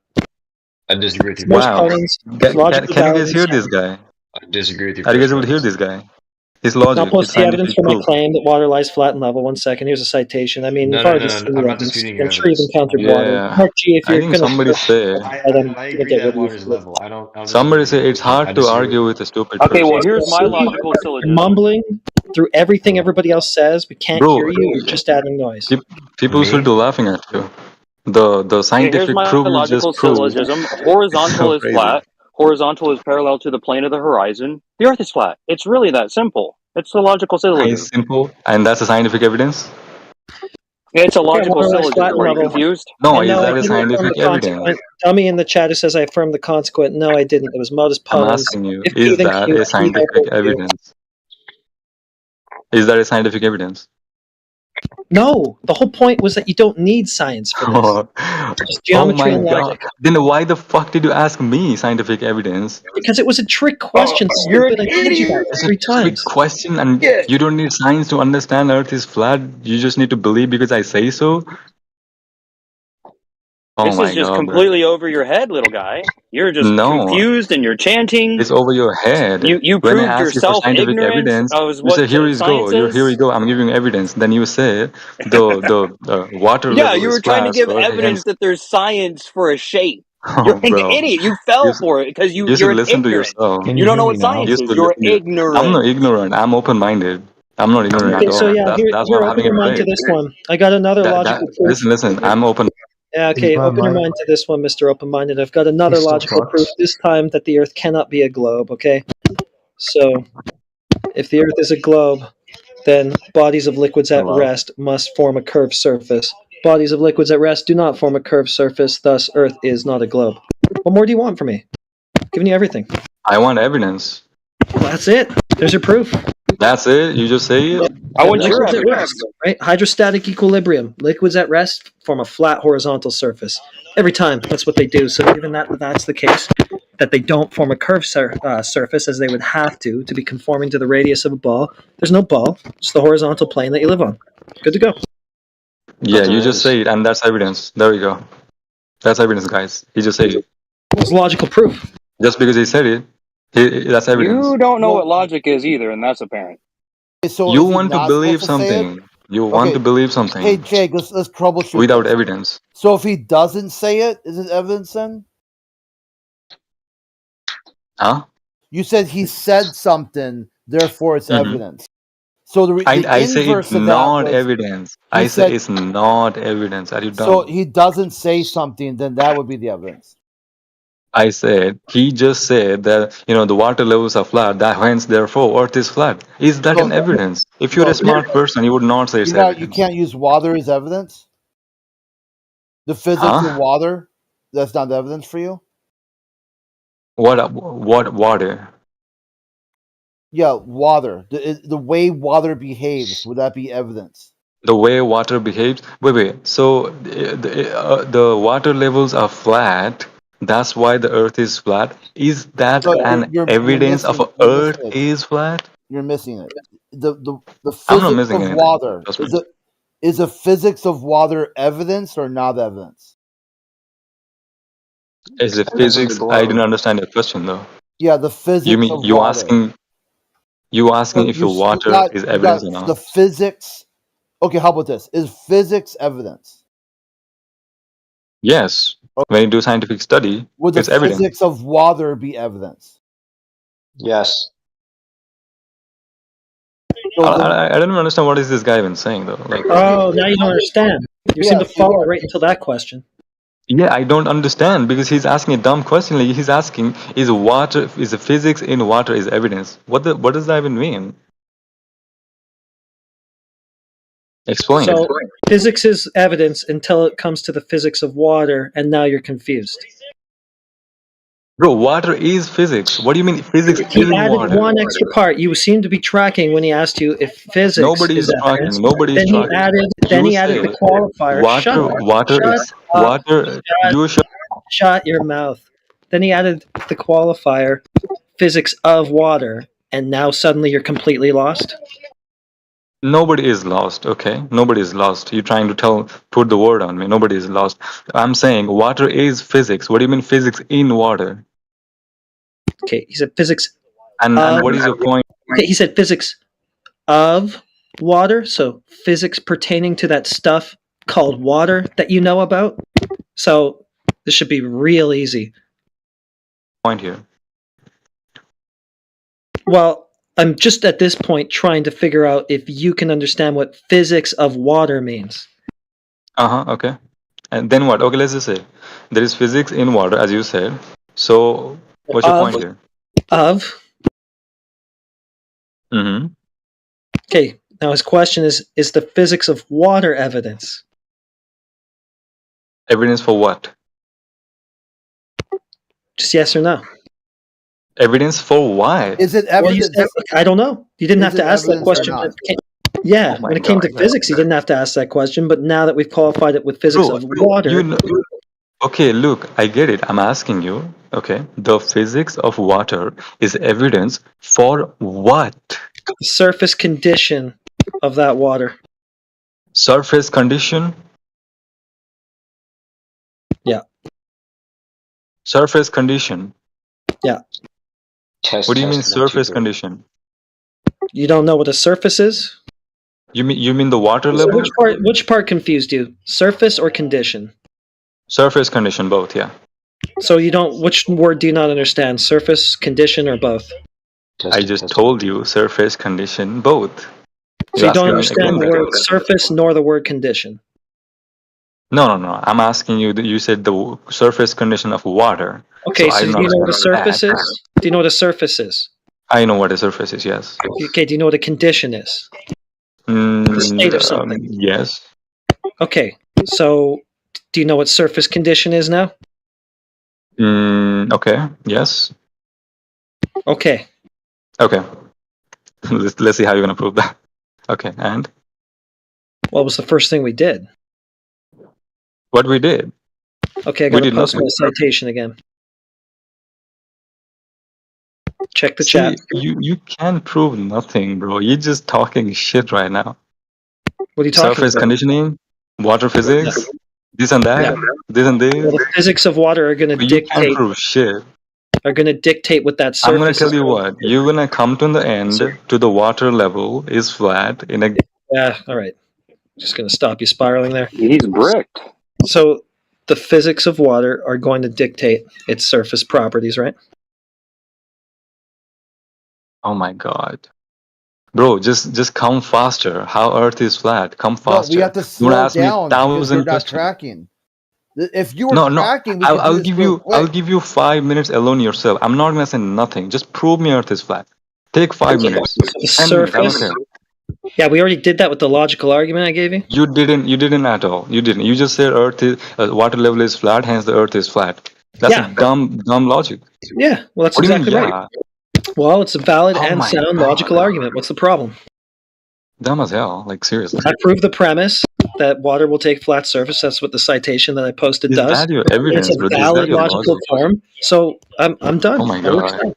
I disagree with you. Most Wow. Cartesians, Can logical you guys balance. hear this guy? I disagree with you. Are you guys able to hear this guy? His logic, I'll his post the evidence scientific for my proof. claim that water lies flat and level. 1 second. Here's a citation. I mean, No, you've no, already no, no. seen I'm the not evidence. disputing your I'm sure you've evidence. encountered water. Yeah, Mark G, if I you're think going to somebody say. I agree that water is level. I don't disagree Somebody with say your it's position. I hard to disagree argue with with a stupid Okay, well, person. here's my You're logical syllogism. mumbling through everything everybody else says. We can't Bro, hear you. You're just adding noise. people me. should be laughing at you. The Okay, here's scientific my proof you logical just proved syllogism. is Horizontal so is crazy. flat. Horizontal is parallel to the plane of the horizon. The Earth is flat. It's really that simple. It's a logical It's syllogism. simple, and that's a scientific evidence. It's a Yeah, logical water lies flat syllogism. and Are you level. confused? No, And is no, I that a didn't affirm scientific the evidence? consequent. Dummy in the chat who says I affirmed the consequent. No, I didn't. It was modus I'm ponens. asking you, If P, is then that Q, a P, scientific therefore Q. evidence? Is that a scientific evidence? No, the whole point was that you don't need science for this. Oh, Just oh geometry my and god. logic. Then why the fuck did you ask me scientific evidence? Because it was a trick question, You're an stupid. I told you that idiot. It's a 3 trick times. question, and Yeah. you don't need science to understand Earth is flat. You just need to believe because I say so. Oh This my is just god, bro. completely over your head, little guy. You're just No, confused and you're chanting. it's over your head. You When I proved ask you for yourself scientific ignorant evidence, of you what say, "Here is science go. Here is. you go. I'm giving you evidence." Then you say, the water Yeah, level you is were trying to flat, give so Earth hence. evidence that there's science for a shape. Oh, You're an bro, idiot. You you fell s- for it because you should you're an listen to ignorant. yourself. Can You you don't hear know me what now? science You is. should You're listen to. I'm ignorant. not ignorant. I'm open-minded. I'm not ignorant Okay, at so all. yeah, That's why here, I'm open having a your mind to debate. this one. I got another That logical proof. listen. I'm open. Yeah, Is okay, my open your mic? mind to this one, Mr. Open-Minded. I've got He another still logical proof, talks. this time that the Earth cannot be a globe, okay? So, if the Earth is a globe, then bodies of liquids at Hello. rest must form a curved surface. Bodies of liquids at rest do not form a curved surface, thus Earth is not a globe. What more do you want from me? I'm giving you everything. I want evidence. Well, that's it. There's your proof. That's it. You just say it. I want your Liquids at evidence. rest, right? Hydrostatic equilibrium. Liquids at rest form a flat horizontal surface. Every time, that's what they do. So given that that's the case, that they don't form a curved surface as they would have to be conforming to the radius of a ball, there's no ball. It's the horizontal plane that you live on. Good to go. Yeah, But you there just is. say it, and that's evidence. There you go. That's evidence, guys. He just said it. It's logical proof. Just because he said it, that's evidence. You don't know what Well, logic is either, and that's apparent. so You is he want to not believe supposed to say it? something. You want to Okay. believe Hey, something Jake, let's troubleshoot without this. evidence. So if he doesn't say it, is it evidence then? Huh? You said he said something, therefore it's hmm evidence. So the I say inverse it's of that not was evidence. he I say said, it's not evidence. Are you so dumb? he doesn't say something, then that would be the evidence. I said he just said that the water levels are flat. That hence therefore Earth is flat. Is that So an evidence? If you're no, a smart person, you would not say it's you evidence. can't use water as evidence. The physics of Huh? water, that's not evidence for you. What water? Yeah, water. The way water behaves, would that be evidence? The way water behaves. Wait. So the water levels are flat. That's why the Earth is flat. Is that So an you're evidence of missing Earth it. is flat? You're missing it. The I'm not physics missing of anything. water Trust me. is the physics of water evidence or not evidence? Is it physics? I didn't understand your question though. Yeah, the You physics mean of you water. asking So if your you water got is you evidence got or not? the physics Okay, how about this? Is physics evidence? Yes. When you do scientific study, Would the it's evidence. physics of water be evidence? Yes. I don't understand what is this guy even saying though. Like, Oh, now you don't understand. You seem to follow right until that question. yeah, I don't understand because he's asking a dumb question. Like he's asking, is the physics in water is evidence? What does that even mean? Explain. So physics is evidence until it comes to the physics of water, and now you're confused. Bro, water is physics. What do you mean physics He in added water? one extra part. You seem to be tracking when he asked you if physics Nobody is is tracking. evidence. Nobody is Then he tracking. added. You Then he added the say qualifier. Shut up. water Shut is up. water. You should. Shut your mouth. Then he added the qualifier, physics of water, and now suddenly you're completely lost. Nobody is lost, okay? Nobody is lost. You're trying to put the word on me. Nobody is lost. I'm saying water is physics. What do you mean physics in water? Okay, he said physics. And what is your point? Okay, he said physics of water, so physics pertaining to that stuff called water that you know about. So this should be real easy. Point here. Well, I'm just at this point trying to figure out if you can understand what physics of water means. Okay. And then what? Okay, let's just say there is physics in water, as you said. So what's your point here? Of. Mm-hmm. Okay, now his question is the physics of water evidence? Evidence for what? Just yes or no. Evidence for what? Is it Well, you evidence? said, I don't know. You didn't Is have to it ask that evidence or question. not? Yeah, Oh my when it came to God. physics, you didn't have to ask that question. But now that we've qualified it with physics Bro, of water, you know, okay, look, I get it. I'm asking you, okay, the physics of water is evidence for what? the surface condition of that water. Surface condition? Yeah. Surface condition. Yeah. What do you mean surface condition? You don't know what a surface is? You mean the water So level? which part confused you? Surface or condition? Surface condition, both, yeah. So you don't. Which word do you not understand? Surface, condition, or both? I just told you surface condition, both. So you don't asking me understand the again? word surface nor the word condition. No. I'm asking you that you said the surface condition of water. Okay, so I do don't you know what a understand surface that. is? Do you know what a surface is? I know what a surface is, yes. Okay, do you know what a condition is? The state of something. Yes. Okay, so do you know what surface condition is now? Okay, yes. Okay. Okay. Let's see how you're going to prove that. Okay, and? What was the first thing we did? What we did? Okay, I We gotta did post my nothing. citation again. Check the See, chat. you can't prove nothing, bro. You're just talking shit right now. What are you talking Surface about? conditioning, water physics, this and that, Yeah. this and this. Well, the physics of water are gonna But you can't dictate prove shit. what that I'm gonna surface tell is. you what. You're gonna come to the end to the water level is flat in a. Yeah, all right. Just gonna stop you spiraling there. He's bricked. So the physics of water are going to dictate its surface properties, right? Oh my god, bro! Just come faster. How Earth is flat? Come No, faster. we have to You slow wanna ask me down because we're 1,000 not questions? tracking. If you were No. tracking, we I'll, could do I'll this give real you. quick. I'll give you 5 minutes alone yourself. I'm not gonna say nothing. Just prove me Earth is flat. Take 5 minutes. The 10 minutes. I don't surface. care. Yeah, we already did that with the logical argument I gave you. You didn't at all. You didn't. You just said Earth is water level is flat, hence the Earth is flat. That's Yeah. a dumb logic. Yeah, well, that's What do you mean, exactly right. Well, it's a valid Oh and my sound God. logical argument. What's the problem? Dumb as hell. Like seriously. I proved the premise that water will take flat surface. That's what the citation that I posted Is does. that your It's evidence, a bro? Is that valid your logical logic? form. So I'm done. Oh my My work's god. done.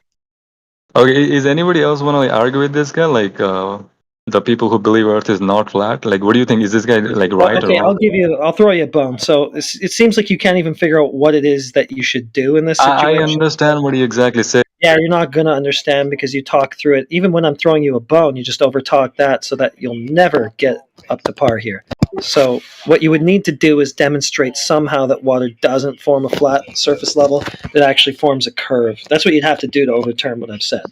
Okay, is anybody else want to like argue with this guy? Like the people who believe Earth is not flat. Like, what do you think? Is this guy like Well, right or okay, wrong? I'll throw you a bone. So it seems like you can't even figure out what it is that you should do in this I situation. understand what he exactly said. Yeah, you're not gonna understand because you talk through it. Even when I'm throwing you a bone, you just overtalk that so that you'll never get up to par here. So what you would need to do is demonstrate somehow that water doesn't form a flat surface level, that actually forms a curve. That's what you'd have to do to overturn what I've said.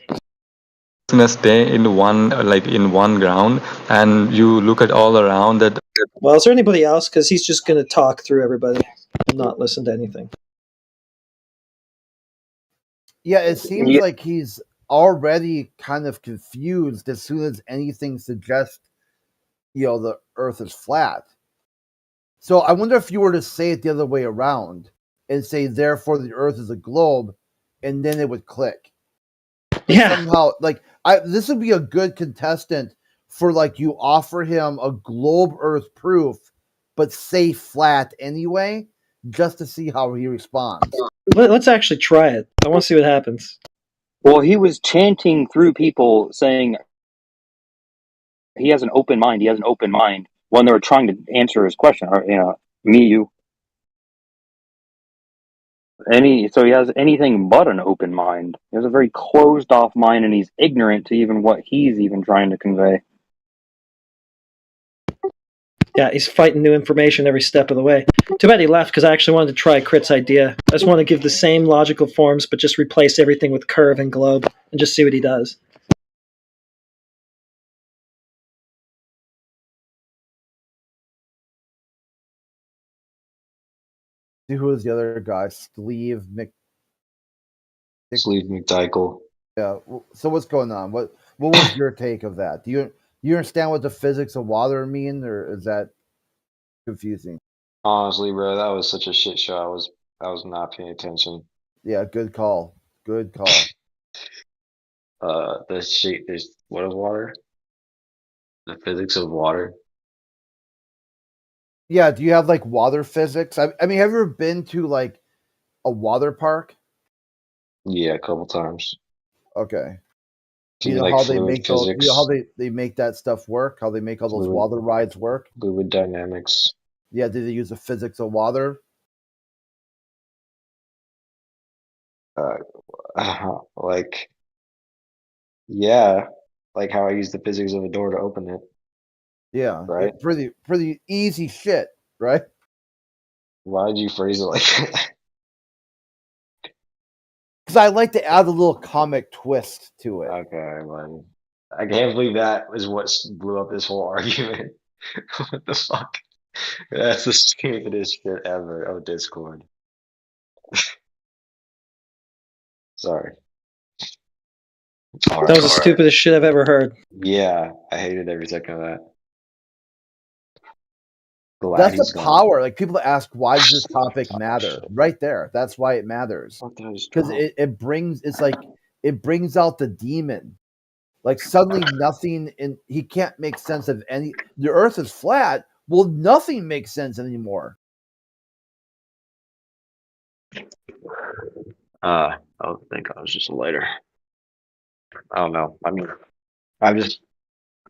Stay in one ground, and you look at all around that. Well, is there anybody else? Because he's just going to talk through everybody and not listen to anything. Yeah, it seems like he's already kind of confused as soon as anything suggests, the Earth is flat. So I wonder if you were to say it the other way around and say, therefore, the Earth is a globe, and then it would click. Yeah. Somehow, this would be a good contestant for, you offer him a globe Earth proof, but say flat anyway, just to see how he responds. Let's actually try it. I want to see what happens. Well, he was chanting through people saying he has an open mind. He has an open mind when they were trying to answer his question. Or, me, you. So he has anything but an open mind. He has a very closed off mind, and he's ignorant to even what he's even trying to convey. Yeah, he's fighting new information every step of the way. Too bad he left, because I actually wanted to try Crit's idea. I just want to give the same logical forms, but just replace everything with curve and globe, and just see what he does. Who was the other guy? Sleeve McDykel. Yeah. So what's going on? What was your take of that? Do you understand what the physics of water mean, or is that confusing? Honestly, bro, that was such a shit show. I was not paying attention. Yeah, good call. Good call. There's what is water? The physics of water. Yeah, do you have water physics? I mean, have you ever been to a water park? Yeah, a couple times. Okay. Do you you know like how they fluid make those? physics? You know how they make that stuff work? How they make all those Fluid- water rides work? Fluid dynamics. Yeah, did they use the physics of water? Yeah, like how I use the physics of a door to open it. Yeah, Right. Pretty easy shit, right? Why did you phrase it like that? Because I like to add a little comic twist to it. Okay, well, I can't believe that was what blew up this whole argument. What the fuck? That's the stupidest shit ever of Discord. Sorry. That was the stupidest shit I've ever heard. Yeah, I hated every second of that. Glad That's he's the gone. power. People ask, why does this topic matter? Right there. That's why it matters. Because it brings out the demon. Suddenly nothing he can't make sense of any. The Earth is flat. Well, nothing makes sense anymore. I think I was just a lighter. I don't know. I mean,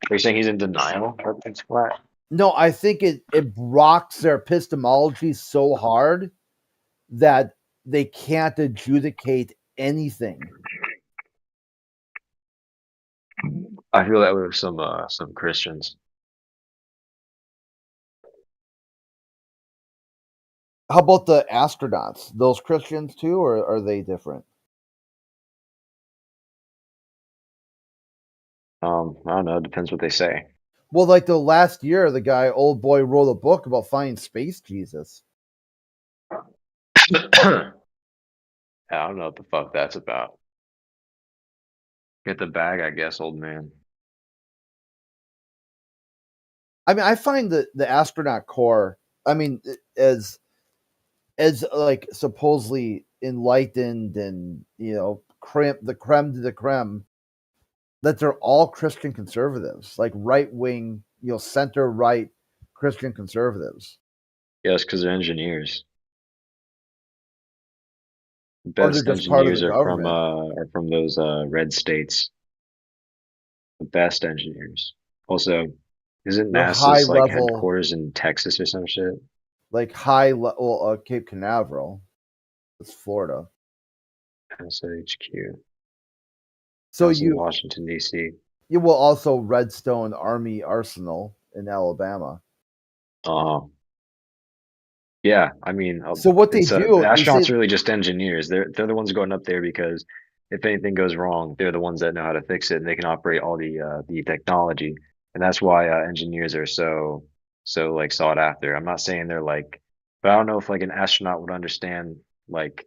you're saying he's in denial that it's flat? No, I think it rocks their epistemology so hard that they can't adjudicate anything. I feel that with some Christians. How about the astronauts? Those Christians too, or are they different? I don't know. It depends what they say. Well, the last year, the guy, old boy, wrote a book about finding space Jesus. I don't know what the fuck that's about. Get the bag, I guess, old man. I mean, I find the astronaut corps, I mean, as supposedly enlightened and the creme de la creme, that they're all Christian conservatives, right wing, center right Christian conservatives. Yes, because they're engineers. Or they're Best just part of engineers the are from those red states. The best engineers. Also, isn't They're NASA's high level, headquarters in Texas or some shit? High level Cape Canaveral. It's Florida. NASA HQ. So That's in you Washington D.C. you will also Redstone Army Arsenal in Alabama. Yeah, I mean, So what they it's the do, they say astronauts are really just engineers. They're the ones going up there because if anything goes wrong, they're the ones that know how to fix it and they can operate all the technology. And that's why engineers are so like sought after. I'm not saying they're like, but I don't know if like an astronaut would understand like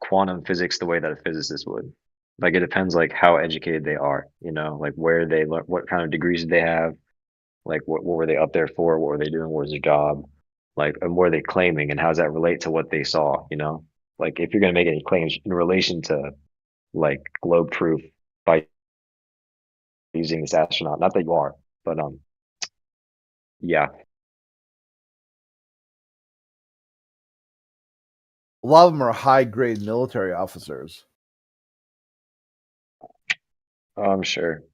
quantum physics the way that a physicist would. Like it depends like how educated they are, you know, like where they learn, what kind of degrees did they have, like what were they up there for, what were they doing, what was their job, like and what are they claiming, and how does that relate to what they saw, you know? Like if you're gonna make any claims in relation to like globe proof by using this astronaut, not that you are, but yeah. a lot of them are high grade military officers. Oh, I'm sure.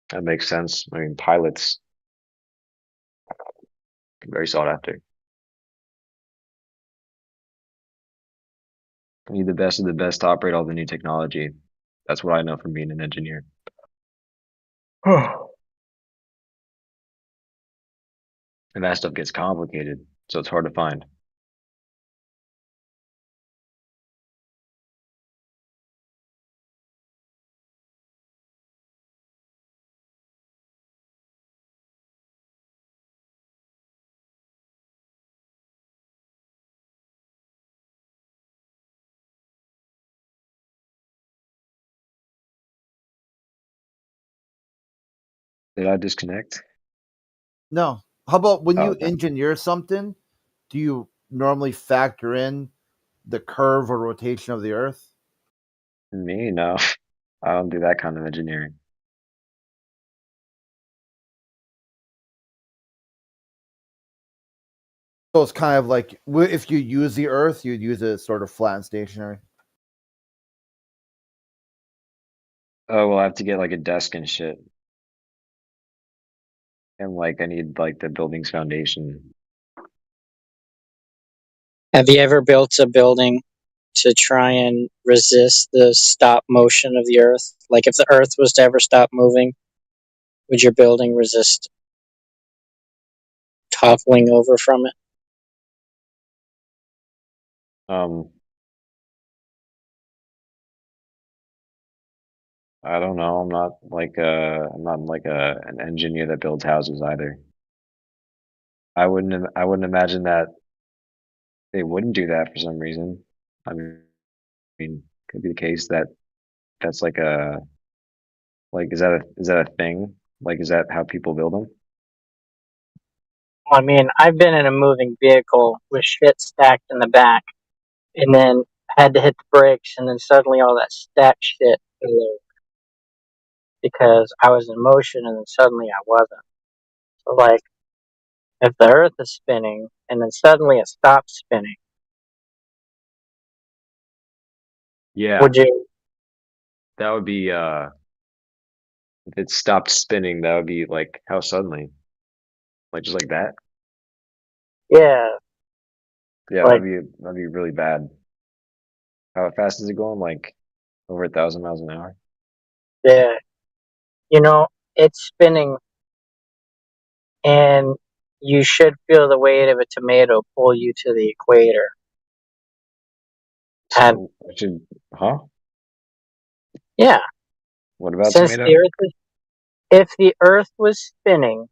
That makes sense. I mean, pilots very sought after. You need the best of the best to operate all the new technology. That's what I know from being an engineer. And that stuff gets complicated, so it's hard to find. Did I disconnect? No. How about when Oh, you okay. engineer something, do you normally factor in the curve or rotation of the Earth? Me, no. I don't do that kind of engineering. So it's kind of like if you use the Earth, you'd use it sort of flat and stationary. Oh, well, I have to get like a desk and shit. And like I need like the building's foundation. Have you ever built a building to try and resist the stop motion of the Earth? Like if the Earth was to ever stop moving, would your building resist toppling over from it? I don't know. I'm not like an engineer that builds houses either. I wouldn't imagine that they wouldn't do that for some reason. I mean, could be the case that that's like a like is that a thing? Like is that how people build them? I mean, I've been in a moving vehicle with shit stacked in the back, and then had to hit the brakes, and then suddenly all that stacked shit fell over because I was in motion, and then suddenly I wasn't. So, like, if the Earth is spinning, and then suddenly it stops spinning, Yeah, would you? that would be if it stopped spinning, that would be like how suddenly? Like just like that? Yeah, Yeah, like, that'd be really bad. How fast is it going? Like over 1,000 miles an hour? yeah, it's spinning, and you should feel the weight of a tomato pull you to the equator. And So I should, huh? yeah, What about since tomato? the Earth is, if the Earth was spinning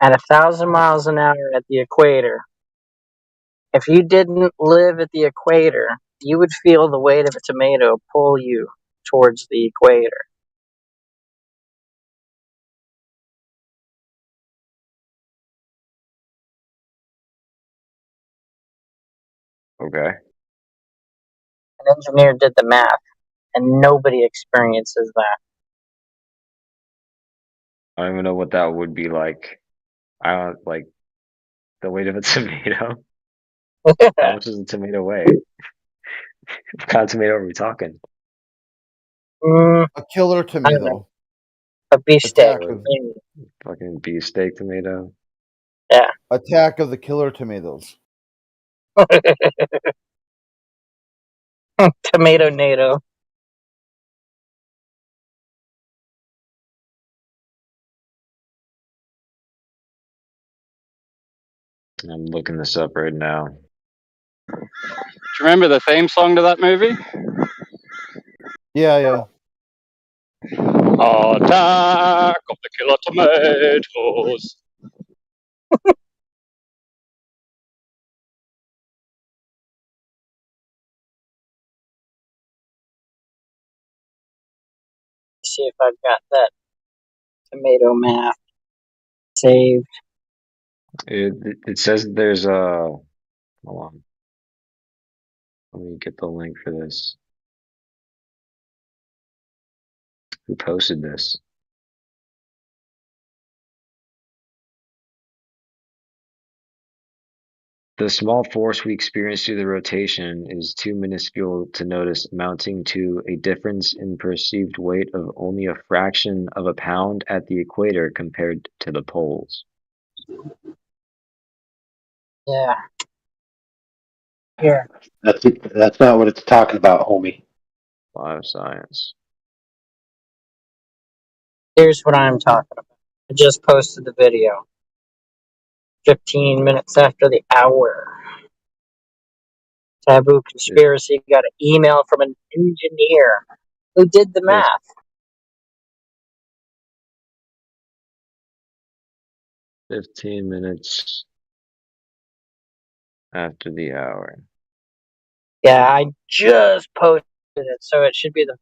at 1,000 miles an hour at the equator, if you didn't live at the equator, you would feel the weight of a tomato pull you towards the equator. Okay. An engineer did the math, and nobody experiences that. I don't even know what that would be like. I don't like the weight of a tomato. How much does a tomato weigh? What kind of tomato are we talking? A killer I don't know, tomato. a beefsteak. Attack of Fucking beefsteak tomato. Yeah. Attack of the Killer Tomatoes. Tomato NATO. I'm looking this up right now. Do you remember the theme song to that movie? Yeah. Attack of the Killer Tomatoes. See if I've got that tomato math saved. It says there's a. Hold on. Let me get the link for this. Who posted this? The small force we experience through the rotation is too minuscule to notice, amounting to a difference in perceived weight of only a fraction of a pound at the equator compared to the poles. Yeah. Here. That's not what it's talking about, homie. Bioscience. Here's what I'm talking about. I just posted the video. 15 minutes after the hour. Taboo Conspiracy got an email from an engineer who did the math. Yes. 15 minutes after the hour. Yeah, I just posted it, so it should be the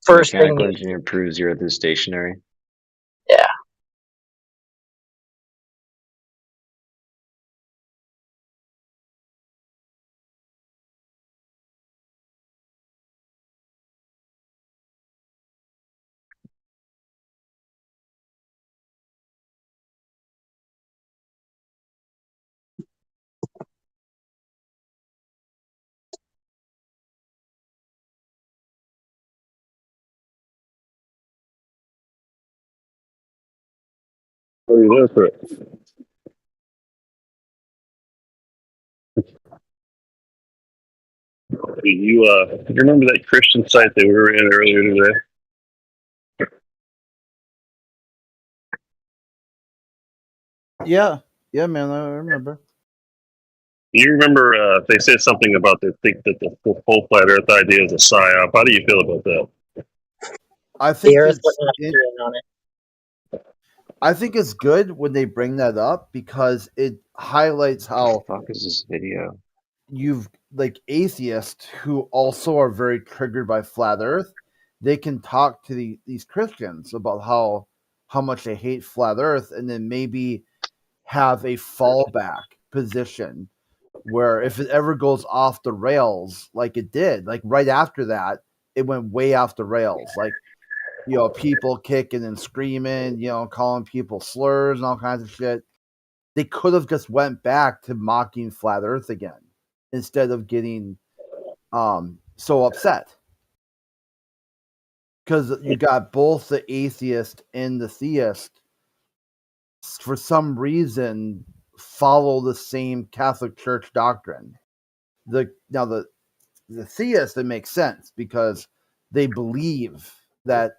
first thing Mechanical you engineer proves your Earth is stationary. Yeah. Oh, you there for it? You remember that Christian site that we were in earlier today? Yeah, man, I remember. You remember they said something about they think that the full flat Earth idea is a psyop. How do you feel about that? I think The Earth it's wouldn't have to on it. I think it's good when they bring that up because it highlights how What the fuck is this video? you've like atheists who also are very triggered by flat Earth. They can talk to these Christians about how much they hate flat Earth, and then maybe have a fallback position where if it ever goes off the rails, like it did, like right after that, it went way off the rails. Like, people kicking and screaming, calling people slurs and all kinds of shit. They could have just went back to mocking flat Earth again instead of getting so upset. Because you got both the atheist and the theist, for some reason, follow the same Catholic Church doctrine. The theist, it makes sense because they believe that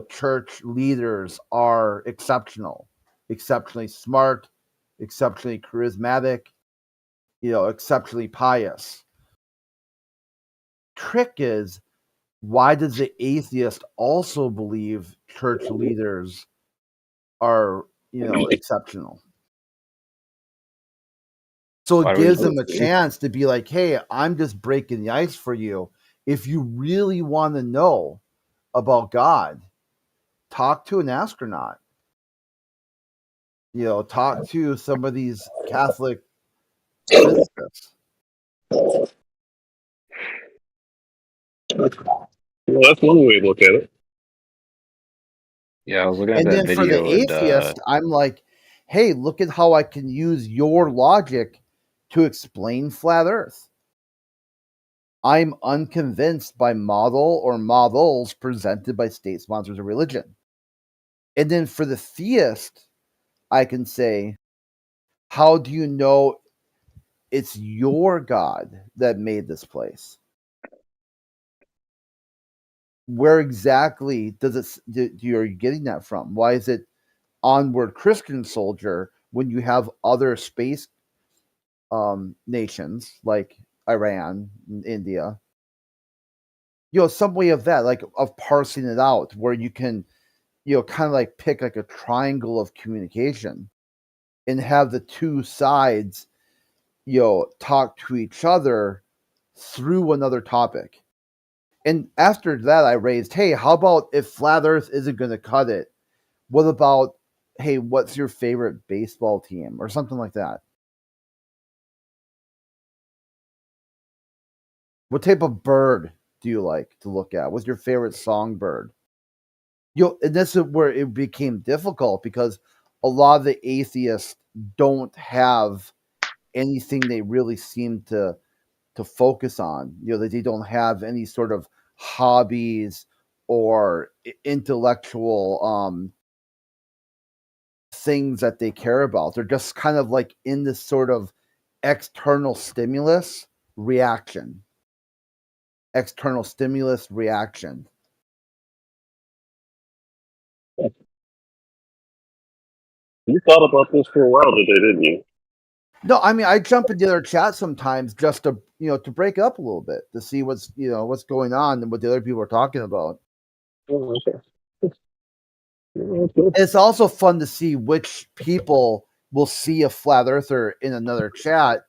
church leaders are exceptionally smart, exceptionally charismatic, exceptionally pious. Trick is, why does the atheist also believe church leaders are exceptional? So it gives them a chance to be like, hey, I'm just breaking the ice for you. If you really want to know about God, talk to an astronaut. Talk to some of these Catholic physicists. Well, that's one way to look at it. Yeah, I was looking at And that then for the video and atheist, I'm like, hey, look at how I can use your logic to explain flat Earth. I'm unconvinced by model or models presented by state sponsors of religion. And then for the theist, I can say, how do you know it's your God that made this place? Where exactly does it you're getting that from? Why is it Onward Christian Soldier when you have other space nations like Iran and India? Some way of that, like of parsing it out, where you can, kind of like pick like a triangle of communication and have the two sides, talk to each other through another topic. And after that, I raised, hey, how about if flat Earth isn't going to cut it? What about, hey, what's your favorite baseball team or something like that? What type of bird do you like to look at? What's your favorite songbird? And this is where it became difficult because a lot of the atheists don't have anything they really seem to focus on. They don't have any sort of hobbies or intellectual things that they care about. They're just kind of like in this sort of external stimulus reaction. External stimulus reaction. You thought about this for a while today, didn't you? No, I mean I jump into their chat sometimes just to to break up a little bit to see what's going on and what the other people are talking about. Oh, okay. It's also fun to see which people will see a flat earther in another chat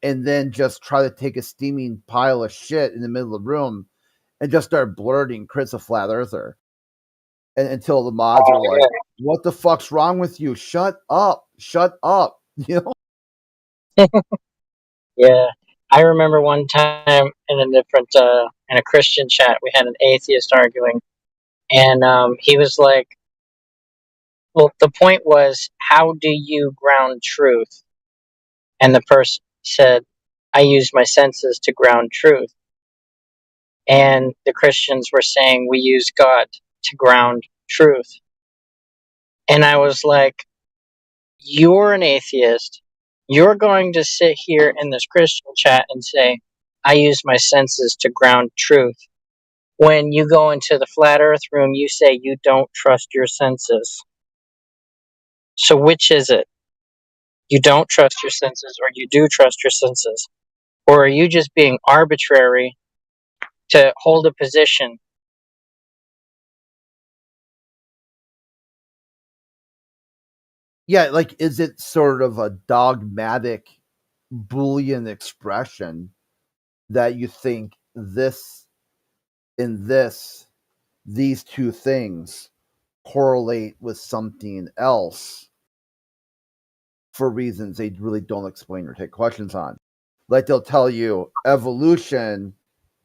and then just try to take a steaming pile of shit in the middle of the room and just start blurting Chris a flat earther. And until the mods are like, what the fuck's wrong with you? Shut up. Shut up. Yeah. I remember one time in a different in a Christian chat we had an atheist arguing, and he was like, well, the point was, how do you ground truth? And the person said, I use my senses to ground truth. And the Christians were saying we use God to ground truth. And I was like, you're an atheist. You're going to sit here in this Christian chat and say, I use my senses to ground truth. When you go into the flat earth room, you say you don't trust your senses. So which is it? You don't trust your senses, or you do trust your senses? Or are you just being arbitrary to hold a position? Yeah, like, is it sort of a dogmatic Boolean expression that you think this and this, these two things correlate with something else for reasons they really don't explain or take questions on? Like, they'll tell you evolution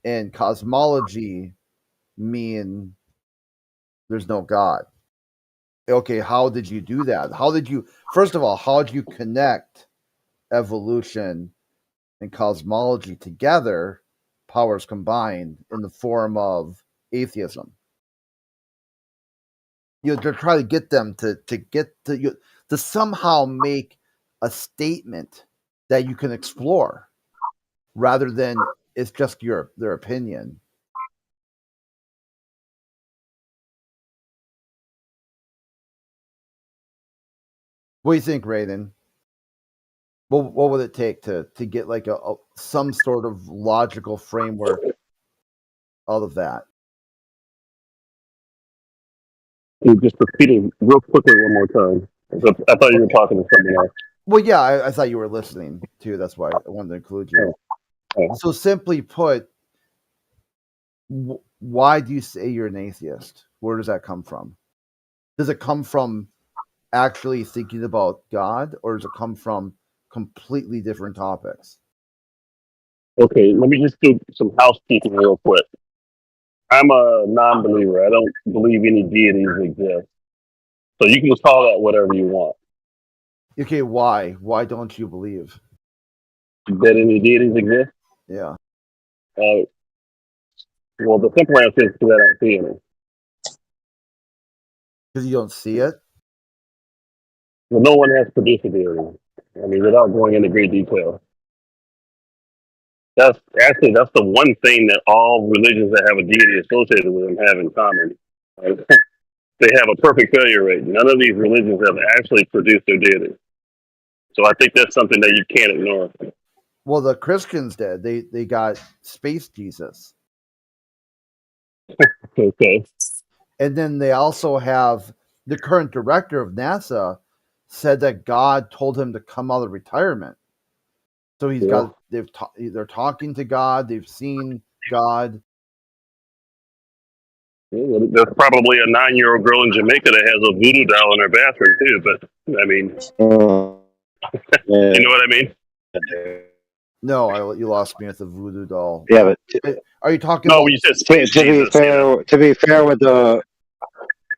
and cosmology mean there's no God. Okay, how did you do that? First of all, how did you connect evolution and cosmology together, powers combined, in the form of atheism? They're trying to get them to somehow make a statement that you can explore, rather than it's just their opinion. What do you think, Raiden? What would it take to get like some sort of logical framework out of that? Can you just repeat it real quickly one more time? I thought you were talking to someone else. Well, yeah, I thought you were listening too. That's why I wanted to include you. So simply put, why do you say you're an atheist? Where does that come from? Does it come from actually thinking about God, or does it come from completely different topics? Okay, let me just do some housekeeping real quick. I'm a non-believer. I don't believe any deities exist. So you can just call that whatever you want. Okay, why? Why don't you believe that any deities exist? Yeah. Well, the simple answer is because I don't see any. Because you don't see it? Well, no one has produced a deity. I mean, without going into great detail. That's the one thing that all religions that have a deity associated with them have in common. Right? They have a perfect failure rate. None of these religions have actually produced their deity. So I think that's something that you can't ignore. Well, the Christians did. They got space Jesus. Okay. And then they also have the current director of NASA said that God told him to come out of retirement. So he's Yeah. got they're talking to God. They've seen God. Well, there's probably a 9-year-old girl in Jamaica that has a voodoo doll in her bathroom too. But I mean, you know what I mean? No, you lost me with the voodoo doll. Yeah, but Are you talking No, about? when you said to space be Jesus, you know. fair with the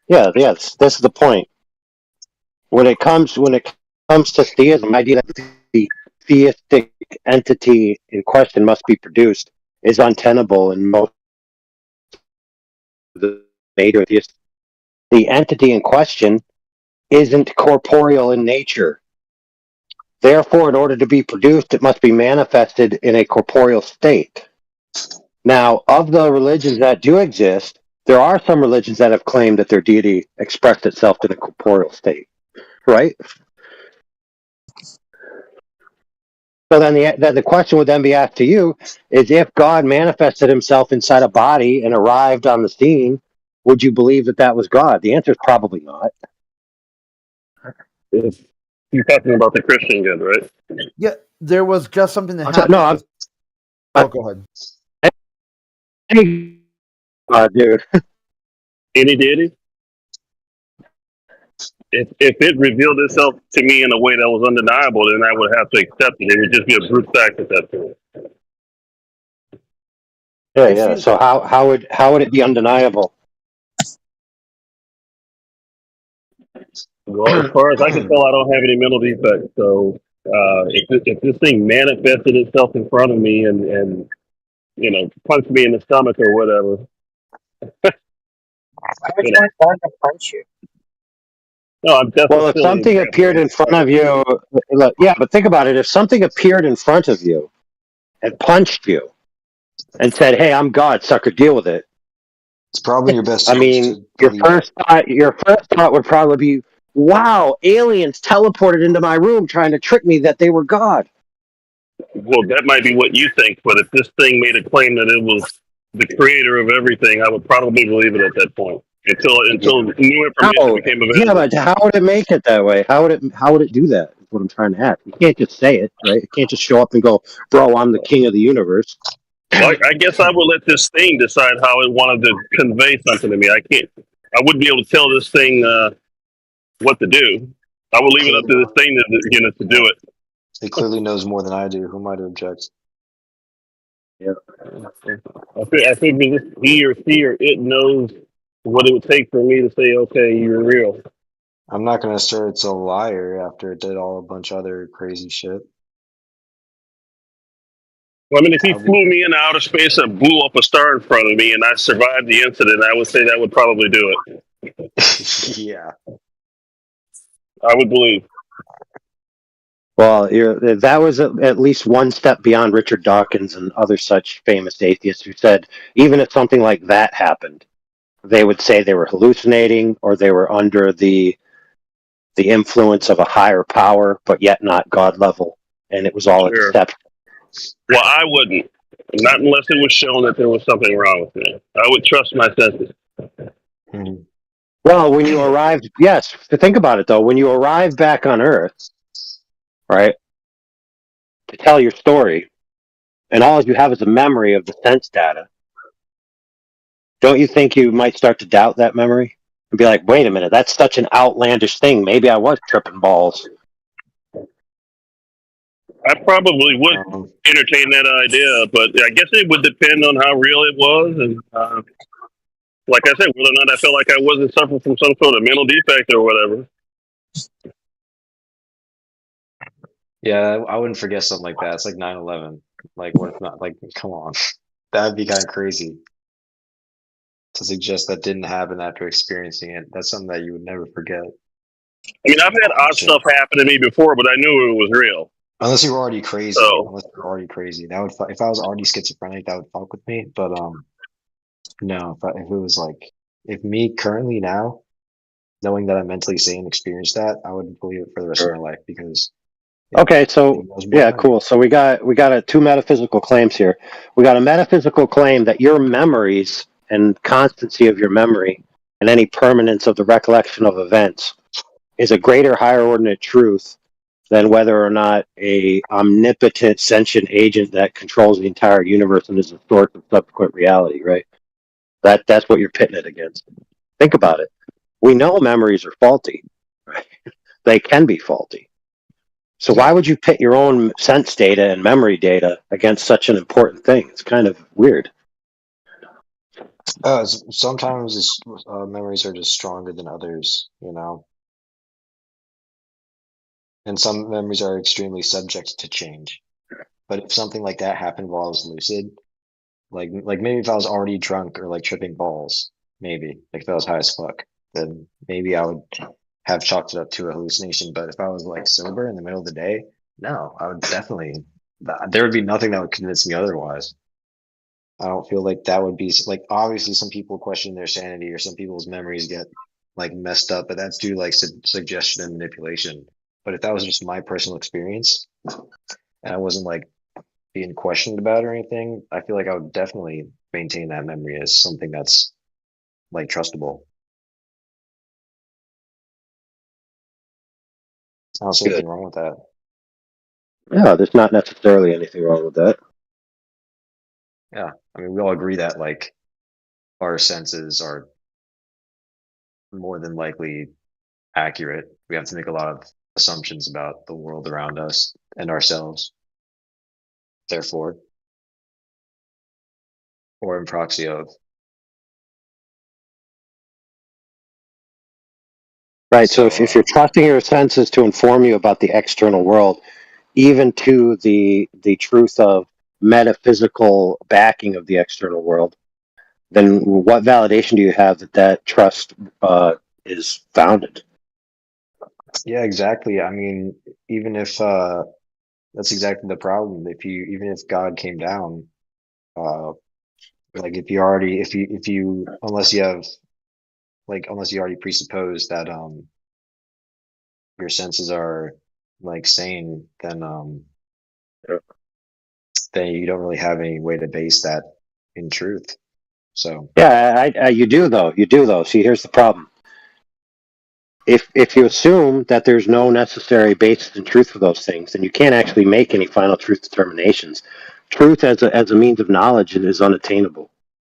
yes, this is the point. When it comes to theism, the idea that the theistic entity in question must be produced is untenable in most of the major theists. The entity in question isn't corporeal in nature. Therefore, in order to be produced, it must be manifested in a corporeal state. Now, of the religions that do exist, there are some religions that have claimed that their deity expressed itself in a corporeal state, right? So then the question would then be asked to you is if God manifested himself inside a body and arrived on the scene, would you believe that that was God? The answer is probably not. You're talking about the Christian God, right? Yeah, there was just something that happened. Go ahead. Dude. Any deity? If it revealed itself to me in a way that was undeniable, then I would have to accept it. It would just be a brute fact at that point. Yeah. So how would it be undeniable? Well, as far as I can tell, I don't have any mental defects. So if this thing manifested itself in front of me and you know punched me in the stomach or whatever, Why would you want God to punch you? no, that's Well, a if silly something example. appeared in front of you, look, yeah, but think about it. If something appeared in front of you and punched you and said, "Hey, I'm God, sucker, deal with it," It's probably your best. I mean, your first thought would probably be, "Wow, aliens teleported into my room trying to trick me that they were God." Well, that might be what you think, but if this thing made a claim that it was the creator of everything, I would probably believe it at that point until new information became available. Yeah, but how would it make it that way? How would it do that? Is what I'm trying to ask. You can't just say it, right? You can't just show up and go, "Bro, I'm the king of the universe." Well, I guess I would let this thing decide how it wanted to convey something to me. I wouldn't be able to tell this thing what to do. I would leave it up to this thing to do it. It clearly knows more than I do. Who am I to object? Yeah. I think he or she or it knows what it would take for me to say, okay, you're real. I'm not going to assert it's a liar after it did all a bunch of other crazy shit. Well, I mean, if he flew me into outer space and blew up a star in front of me and I survived the incident, I would say that would probably do it. Yeah. I would believe. Well, that was at least one step beyond Richard Dawkins and other such famous atheists who said even if something like that happened, they would say they were hallucinating or they were under the influence of a higher power, but yet not God level, and it was all a deception. Well, I wouldn't. Not unless it was shown that there was something wrong with me. I would trust my senses. Well, when you arrived, yes, think about it though. When you arrive back on Earth, right, to tell your story, and all you have is a memory of the sense data, don't you think you might start to doubt that memory? And be like, wait a minute, that's such an outlandish thing. Maybe I was tripping balls. I probably would entertain that idea, but I guess it would depend on how real it was. And like I said, whether or not I felt like I wasn't suffering from some sort of mental defect or whatever. Yeah, I wouldn't forget something like that. It's like 9/11. Like, what if not? Like, come on. That'd be kind of crazy to suggest that didn't happen after experiencing it. That's something that you would never forget. I mean, I've had odd Shit. stuff happen to me before, but I knew it was real. Unless you were already crazy. So Unless you were already crazy. That would if I was already schizophrenic, that would fuck with me. But no, if it was like if me currently now, knowing that I'm mentally sane, experienced that, I would believe it for the rest of Sure. my life because Okay, it so knows more yeah, than I do. cool. So we got two metaphysical claims here. We got a metaphysical claim that your memories and constancy of your memory and any permanence of the recollection of events is a greater higher ordinate truth than whether or not a omnipotent sentient agent that controls the entire universe and is the source of subsequent reality, right? That's what you're pitting it against. Think about it. We know memories are faulty. Right? They can be faulty. So why would you pit your own sense data and memory data against such an important thing? It's kind of weird. Sometimes memories are just stronger than others, you know, and some memories are extremely subject to change. But if something like that happened while I was lucid, like maybe if I was already drunk or like tripping balls, maybe like if I was high as fuck, then maybe I would have chalked it up to a hallucination. But if I was like sober in the middle of the day, no, I would definitely. There would be nothing that would convince me otherwise. I don't feel like that would be like obviously some people question their sanity or some people's memories get like messed up, but that's due to like suggestion and manipulation. But if that was just my personal experience and I wasn't like being questioned about or anything, I feel like I would definitely maintain that memory as something that's like trustable. I don't see anything wrong with that. Yeah, there's not necessarily anything wrong with that. Yeah, I mean, we all agree that like our senses are more than likely accurate. We have to make a lot of assumptions about the world around us and ourselves. Therefore, or in proxy of. Right. So if you're trusting your senses to inform you about the external world, even to the truth of metaphysical backing of the external world, then what validation do you have that trust is founded? Yeah, exactly. I mean, even if that's exactly the problem. Even if God came down, like if you unless you already presuppose that your senses are like sane, then you don't really have any way to base that in truth. So Yeah, you do though. You do though. See, here's the problem. If you assume that there's no necessary basis in truth for those things, then you can't actually make any final truth determinations. Truth as a means of knowledge is unattainable.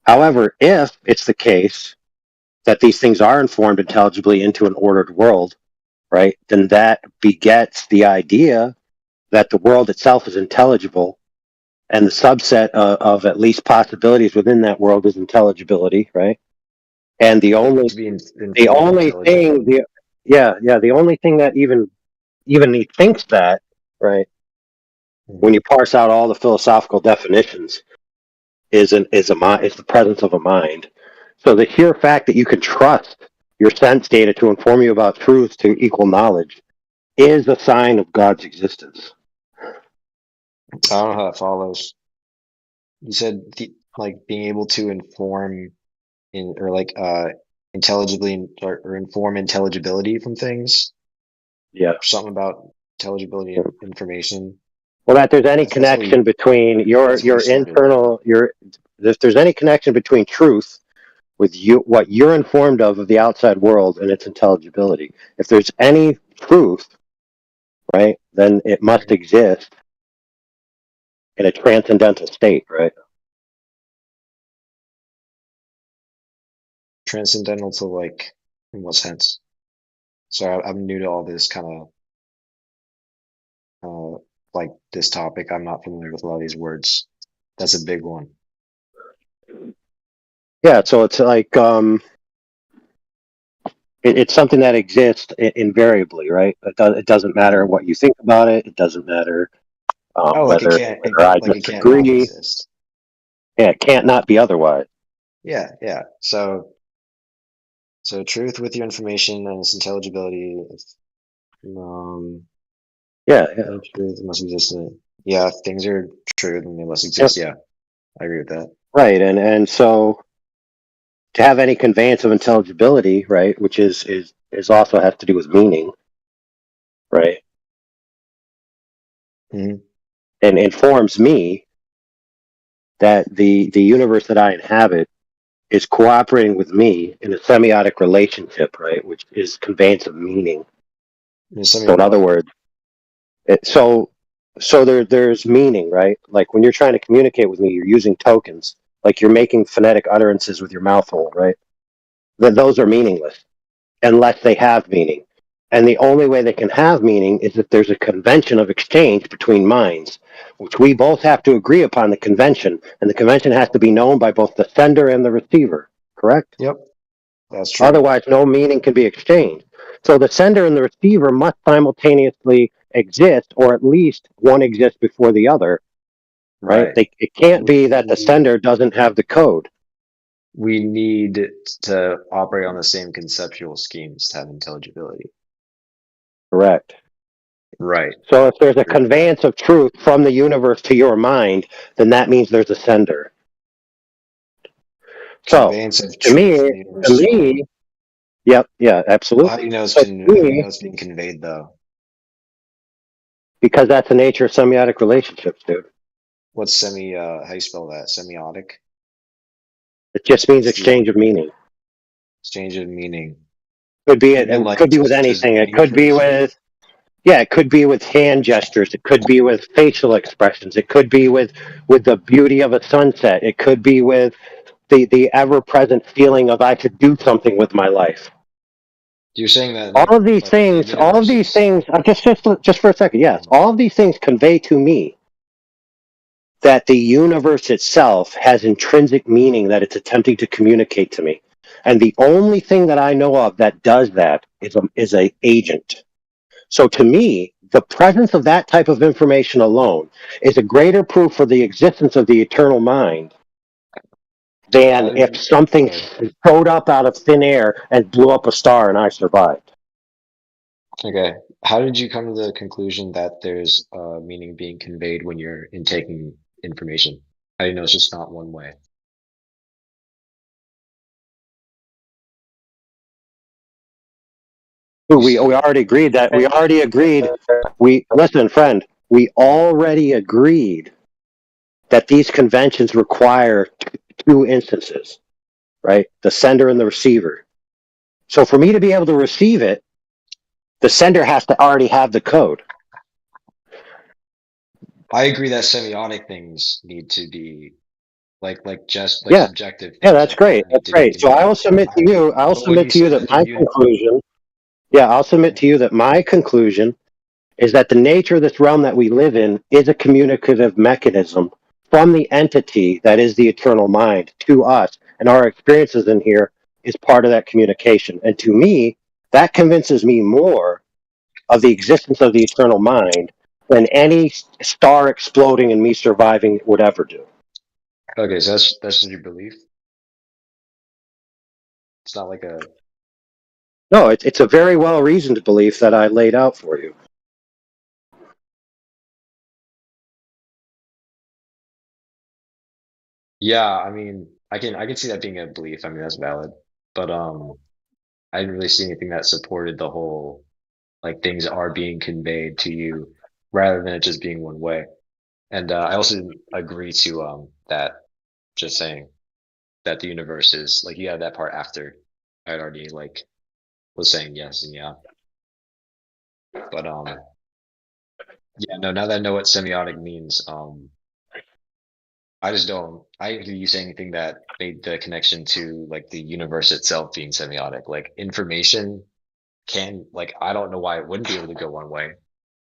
However, if it's the case that these things are informed intelligibly into an ordered world, right, then that begets the idea that the world itself is intelligible, and the subset of at least possibilities within that world is intelligibility, right? And the only thing, the only thing that even he thinks that, right, when you parse out all the philosophical definitions, is the presence of a mind. So the sheer fact that you can trust your sense data to inform you about truth to equal knowledge is a sign of God's existence. I don't know how that follows. You said like being able to inform intelligibly or inform intelligibility from things. Yeah. Something about intelligibility of information. Well, that there's any connection between your internal if there's any connection between truth with what you're informed of the outside world and its intelligibility. If there's any truth, right, then it must exist in a transcendental state, right? Transcendental to like in what sense? So I'm new to all this kind of like this topic. I'm not familiar with a lot of these words. That's a big one. Yeah, so it's like it's something that exists invariably, right? It doesn't matter what you think about it. It doesn't matter whether I it can't not disagree. exist. Yeah, it can't not be otherwise. Yeah. So So truth with your information and its intelligibility. Yeah, No truth must exist. Yeah, if things are true, then they must Yep. exist. Yeah, I agree with that. Right, and so to have any conveyance of intelligibility, right, which is also has to do with meaning, right, Mhm. and informs me that the universe that I inhabit is cooperating with me in a semiotic relationship, right, which is conveyance of meaning. So in other words, there's meaning, right? Like when you're trying to communicate with me, you're using tokens, like you're making phonetic utterances with your mouth hole, right? Those are meaningless unless they have meaning. And the only way they can have meaning is if there's a convention of exchange between minds, which we both have to agree upon the convention, and the convention has to be known by both the sender and the receiver, correct? Yep, that's true. Otherwise, no meaning can be exchanged. So the sender and the receiver must simultaneously exist, or at least one exists before the other, right? It can't be that the sender doesn't have the code. We need to operate on the same conceptual schemes to have intelligibility. Correct. Right. So if there's a conveyance of truth from the universe to your mind, then that means there's a sender. So Conveyance of to truth me, from the universe to mind. yeah, Well, absolutely. how do you know So to me, it's being conveyed though? because that's the nature of semiotic relationships, dude. What's how you spell that? Semiotic? It just means exchange of meaning. Exchange of meaning. Could be You mean, like, could be with just anything. It meaning could be information? with it could be with hand gestures. It could be with facial expressions. It could be with the beauty of a sunset. It could be with the ever present feeling of I could do something with my life. You're saying that All of these things, just for a second, yes, all of these things convey to me that the universe itself has intrinsic meaning that it's attempting to communicate to me. And the only thing that I know of that does that is a agent. So to me, the presence of that type of information alone is a greater proof for the existence of the eternal mind than if something showed up out of thin air and blew up a star and I survived. Okay. How did you come to the conclusion that there's meaning being conveyed when you're intaking information? How do you know it's just not one way? We already agreed that we listen, friend, we already agreed that these conventions require two instances, right? The sender and the receiver. So for me to be able to receive it, the sender has to already have the code. I agree that semiotic things need to be Yeah. subjective. Yeah, that's great. That's great. So I will submit to you. I'll submit to you that my conclusion. Yeah, I'll submit to you that my conclusion is that the nature of this realm that we live in is a communicative mechanism from the entity that is the eternal mind to us, and our experiences in here is part of that communication. And to me, that convinces me more of the existence of the eternal mind than any star exploding and me surviving would ever do. Okay, so that's your belief. It's not like a No, it's a very well reasoned belief that I laid out for you. yeah. I mean, I can see that being a belief. I mean, that's valid. But I didn't really see anything that supported the whole like things are being conveyed to you rather than it just being one way. And I also agree to that just saying that the universe is like you have that part after I'd already like was saying yes and yeah. But yeah, no, now that I know what semiotic means, I just don't I didn't hear you say anything that made the connection to like the universe itself being semiotic. Like information can like I don't know why it wouldn't be able to go one way.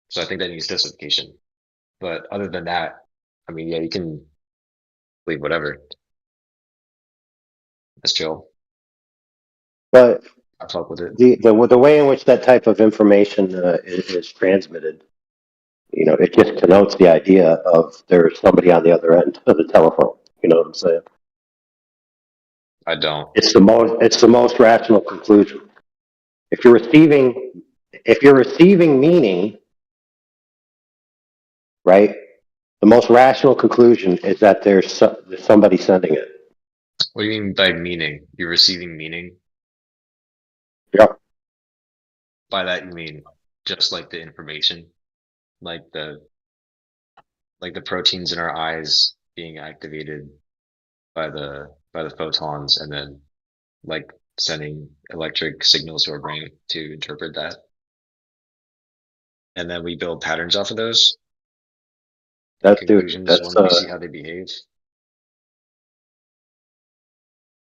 So I think that needs justification. But other than that, I mean, yeah, you can believe whatever. That's chill. But I fuck with it. the way in which that type of information is transmitted, it just connotes the idea of there's somebody on the other end of the telephone. You know what I'm saying? I don't. It's the most rational conclusion. If you're receiving meaning, right? The most rational conclusion is that there's somebody sending it. What do you mean by meaning? You're receiving meaning? Yep. By that you mean just like the information, like the proteins in our eyes being activated by the photons, and then like sending electric signals to our brain to interpret that, and then we build patterns off of those conclusions when we see how they behave.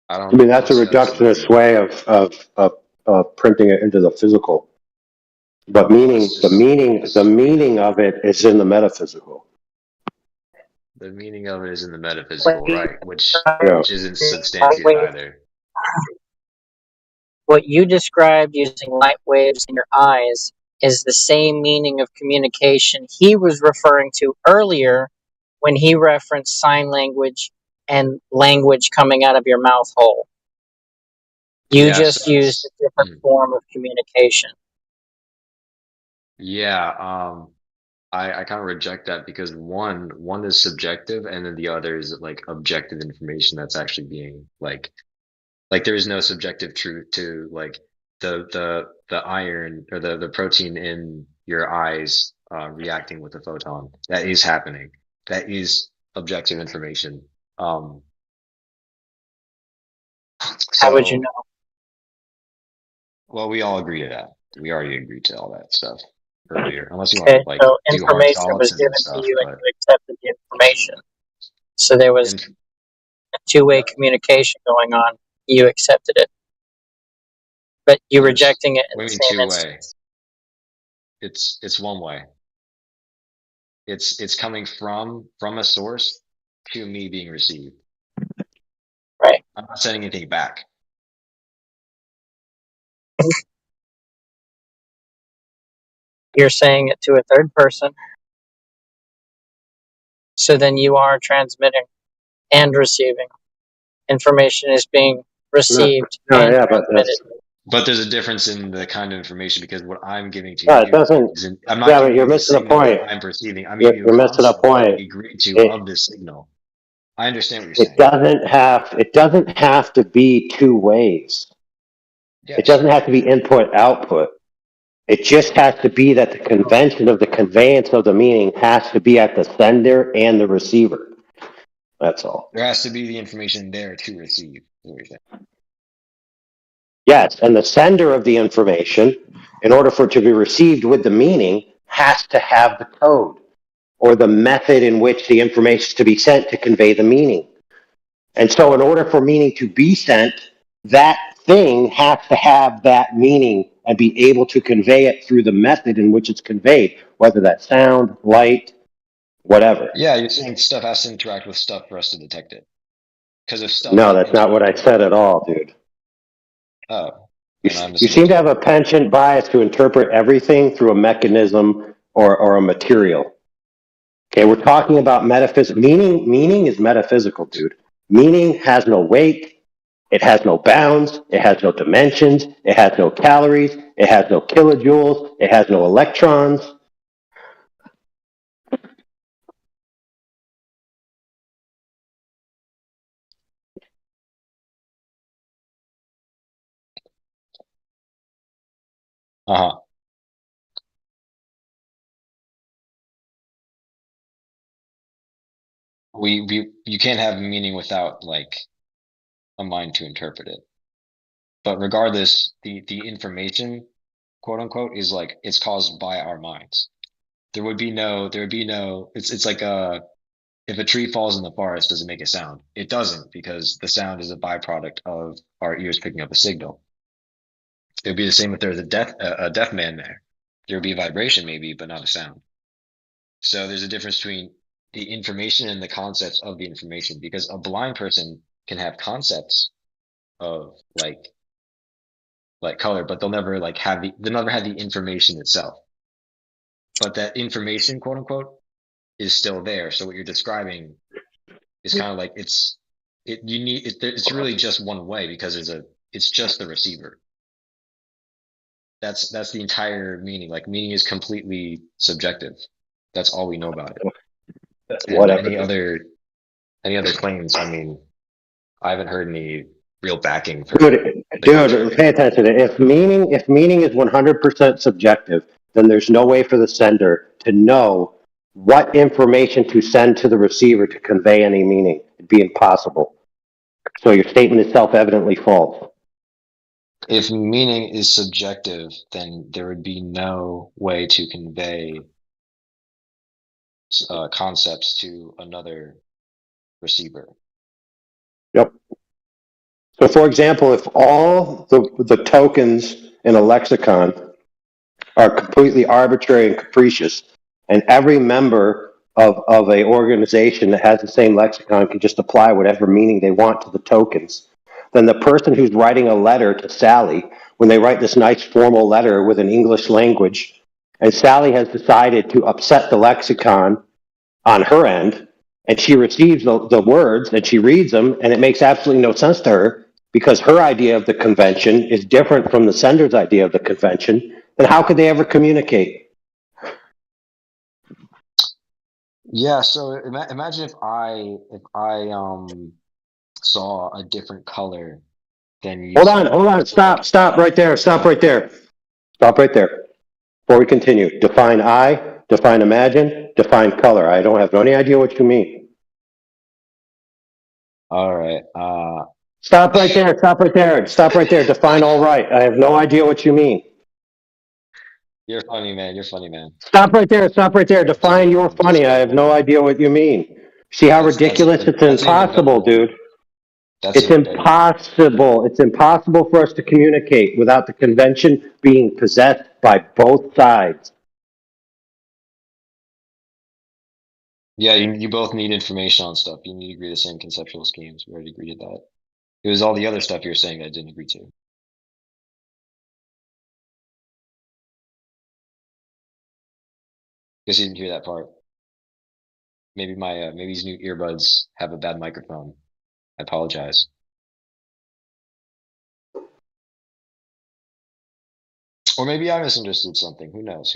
I mean, that's a see that as reductionist way of printing it into the physical. But the meaning of it is in the metaphysical. The meaning of it is in the metaphysical, right? Which isn't Light substantiated wave. either. What you described using light waves in your eyes is the same meaning of communication he was referring to earlier when he referenced sign language and language coming out of your mouth hole. You just used a different form of communication. Yeah, I kind of reject that because one is subjective, and then the other is like objective information that's actually being like there is no subjective truth to like the iron or the protein in your eyes reacting with the photon. That is happening. That is objective information. How would you know? Well, we all agree to that. We already agreed to all that stuff earlier. Unless you want Okay, to like so do hard information was solipsism given to stuff, you and but you accepted the information. So there was a two-way communication going on. You accepted it. But you're rejecting it in what the do you mean same two-way? instance. It's one way. It's coming from a source to me being received. Right. I'm not sending anything back. You're saying it to a third person. So then you are transmitting and receiving. Information is being received and transmitted. But there's a difference in the kind of information because what I'm giving to Yeah, it you doesn't. isn't. I'm not Yeah, but giving you're you the missing the signal point. that I'm perceiving. I'm giving you You're a missing the concept that point. we agreed to of this signal. I understand what you're saying. It doesn't have to be two ways. Yes. It doesn't have to be input output. It just has to be that the convention of the conveyance of the meaning has to be at the sender and the receiver. That's all. There has to be the information there to receive. Is what you're saying. Yes, and the sender of the information, in order for it to be received with the meaning, has to have the code or the method in which the information is to be sent to convey the meaning. And so in order for meaning to be sent, that thing has to have that meaning and be able to convey it through the method in which it's conveyed, whether that's sound, light, whatever. Yeah, you're saying stuff has to interact with stuff for us to detect it. Because if stuff No, didn't that's not what I interact said at all, dude. Oh, You, then I you seem misunderstood. to have a penchant bias to interpret everything through a mechanism or a material. Okay, we're talking about metaphysics. Meaning is metaphysical, dude. Meaning has no weight. It has no bounds. It has no dimensions. It has no calories. It has no kilojoules. It has no electrons. Uh-huh. You can't have meaning without like a mind to interpret it. But regardless, the information, quote unquote, is like it's caused by our minds. There would be no it's like if a tree falls in the forest, does it make a sound? It doesn't, because the sound is a byproduct of our ears picking up a signal. It would be the same if there's a deaf man there. There would be a vibration maybe, but not a sound. So there's a difference between the information and the concepts of the information, because a blind person can have concepts of like color, but they'll never have the information itself. But that information, quote unquote, is still there. So what you're describing is kind of like it's it's really just one way because it's just the receiver. That's the entire meaning. Like meaning is completely subjective. That's all we know about it. And Whatever. any other claims, I mean, I haven't heard any real backing for Dude, pay attention. If meaning is 100% subjective, then there's no way for the sender to know what information to send to the receiver to convey any meaning. It'd be impossible. So your statement is self-evidently false. If meaning is subjective, then there would be no way to convey concepts to another receiver. Yep. So, for example, if all the tokens in a lexicon are completely arbitrary and capricious, and every member of a organization that has the same lexicon can just apply whatever meaning they want to the tokens, then the person who's writing a letter to Sally, when they write this nice formal letter with an English language, and Sally has decided to upset the lexicon on her end, and she receives the words and she reads them, and it makes absolutely no sense to her because her idea of the convention is different from the sender's idea of the convention, then how could they ever communicate? Yeah, so imagine if I saw a different color than you. Hold on, stop right there, stop right there. Before we continue, define I, define imagine, define color. I don't have any idea what you mean. All right. Stop right there. Define all right. I have no idea what you mean. You're funny, man. Stop right there. Define you're funny. I have no idea what you mean. See how ridiculous? It's impossible, dude. It's impossible. It's impossible for us to communicate without the convention being possessed by both sides. Yeah, you both need information on stuff. You need to agree to the same conceptual schemes. We already agreed to that. It was all the other stuff you were saying that I didn't agree to. Guess you didn't hear that part. Maybe maybe these new earbuds have a bad microphone. I apologize. Or maybe I misunderstood something. Who knows?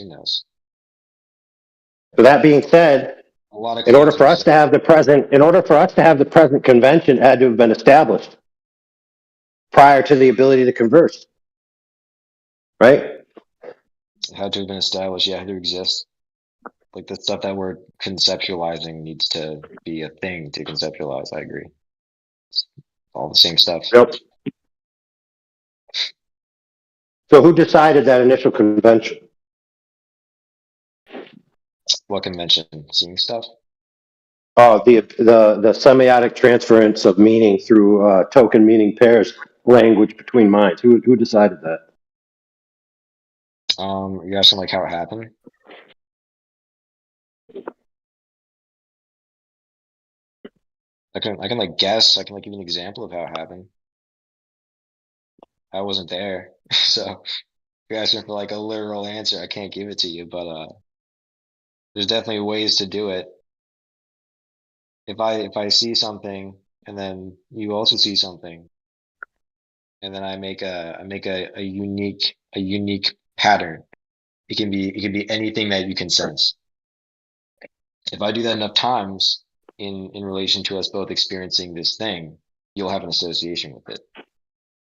So that being said, in order for us to have the present convention, it had to have been established prior to the ability to converse, right? It had to have been established. Yeah, it had to exist. Like the stuff that we're conceptualizing needs to be a thing to conceptualize. I agree. It's all the same stuff. Yep. So who decided that initial convention? What convention? Seeing stuff? Oh, the semiotic transference of meaning through token meaning pairs language between minds. Who decided that? You're asking like how it happened? I can like guess. I can like give you an example of how it happened. I wasn't there, so if you're asking for like a literal answer, I can't give it to you. But there's definitely ways to do it. If I see something and then you also see something, and then I make a unique pattern. It can be anything that you can sense. If I do that enough times in relation to us both experiencing this thing, you'll have an association with it.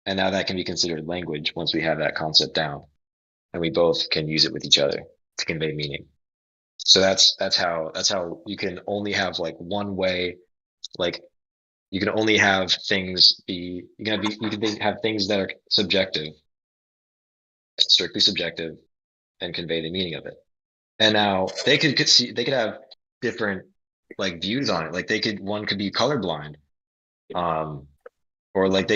And now that can be considered language once we have that concept down and we both can use it with each other to convey meaning. So that's how you can only have like one way, like you can only have things you can have things that are subjective, strictly subjective, and convey the meaning of it. And now they could have different like views on it. Like one could be colorblind. Or like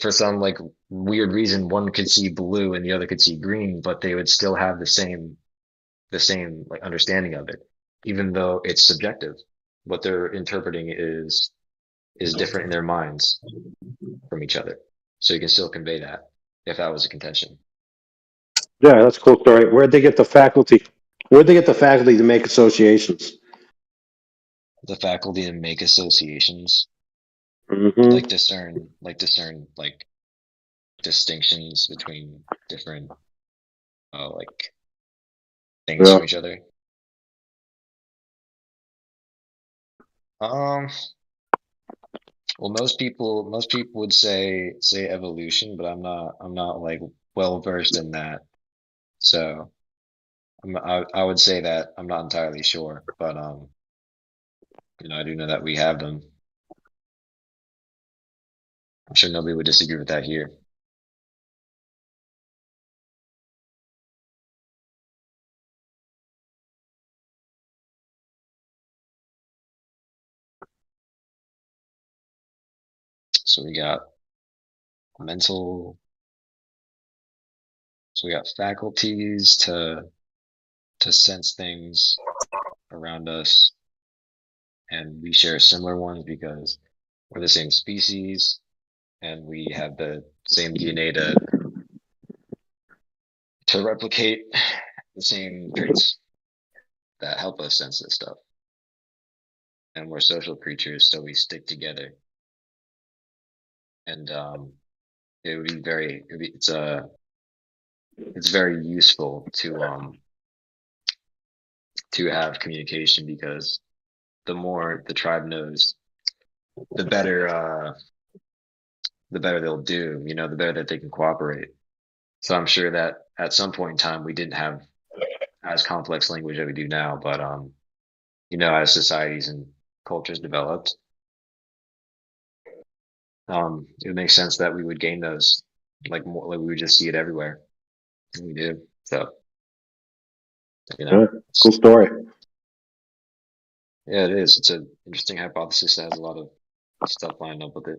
for some like weird reason, one could see blue and the other could see green, but they would still have the same like understanding of it, even though it's subjective. What they're interpreting is different in their minds from each other. So you can still convey that if that was a contention. Yeah, that's a cool story. Where'd they get the faculty? To make associations? The faculty to make associations. Mm-hmm. like discern like distinctions between different like things Yeah. from each other. Um, well, most people would say evolution, but I'm not like well versed in that. So I would say that I'm not entirely sure, but I do know that we have them. I'm sure nobody would disagree with that here. So we got mental, so we got faculties to sense things around us, and we share similar ones because we're the same species and we have the same DNA to replicate the same traits that help us sense this stuff. And we're social creatures, so we stick together. And it would be very it's very useful to have communication because the more the tribe knows, the better they'll do, the better that they can cooperate. So I'm sure that at some point in time we didn't have as complex language that we do now, but as societies and cultures developed, it would make sense that we would gain those like more, like we would just see it everywhere. And we do. So Yeah, cool story. yeah, it is. It's an interesting hypothesis that has a lot of stuff lined up with it.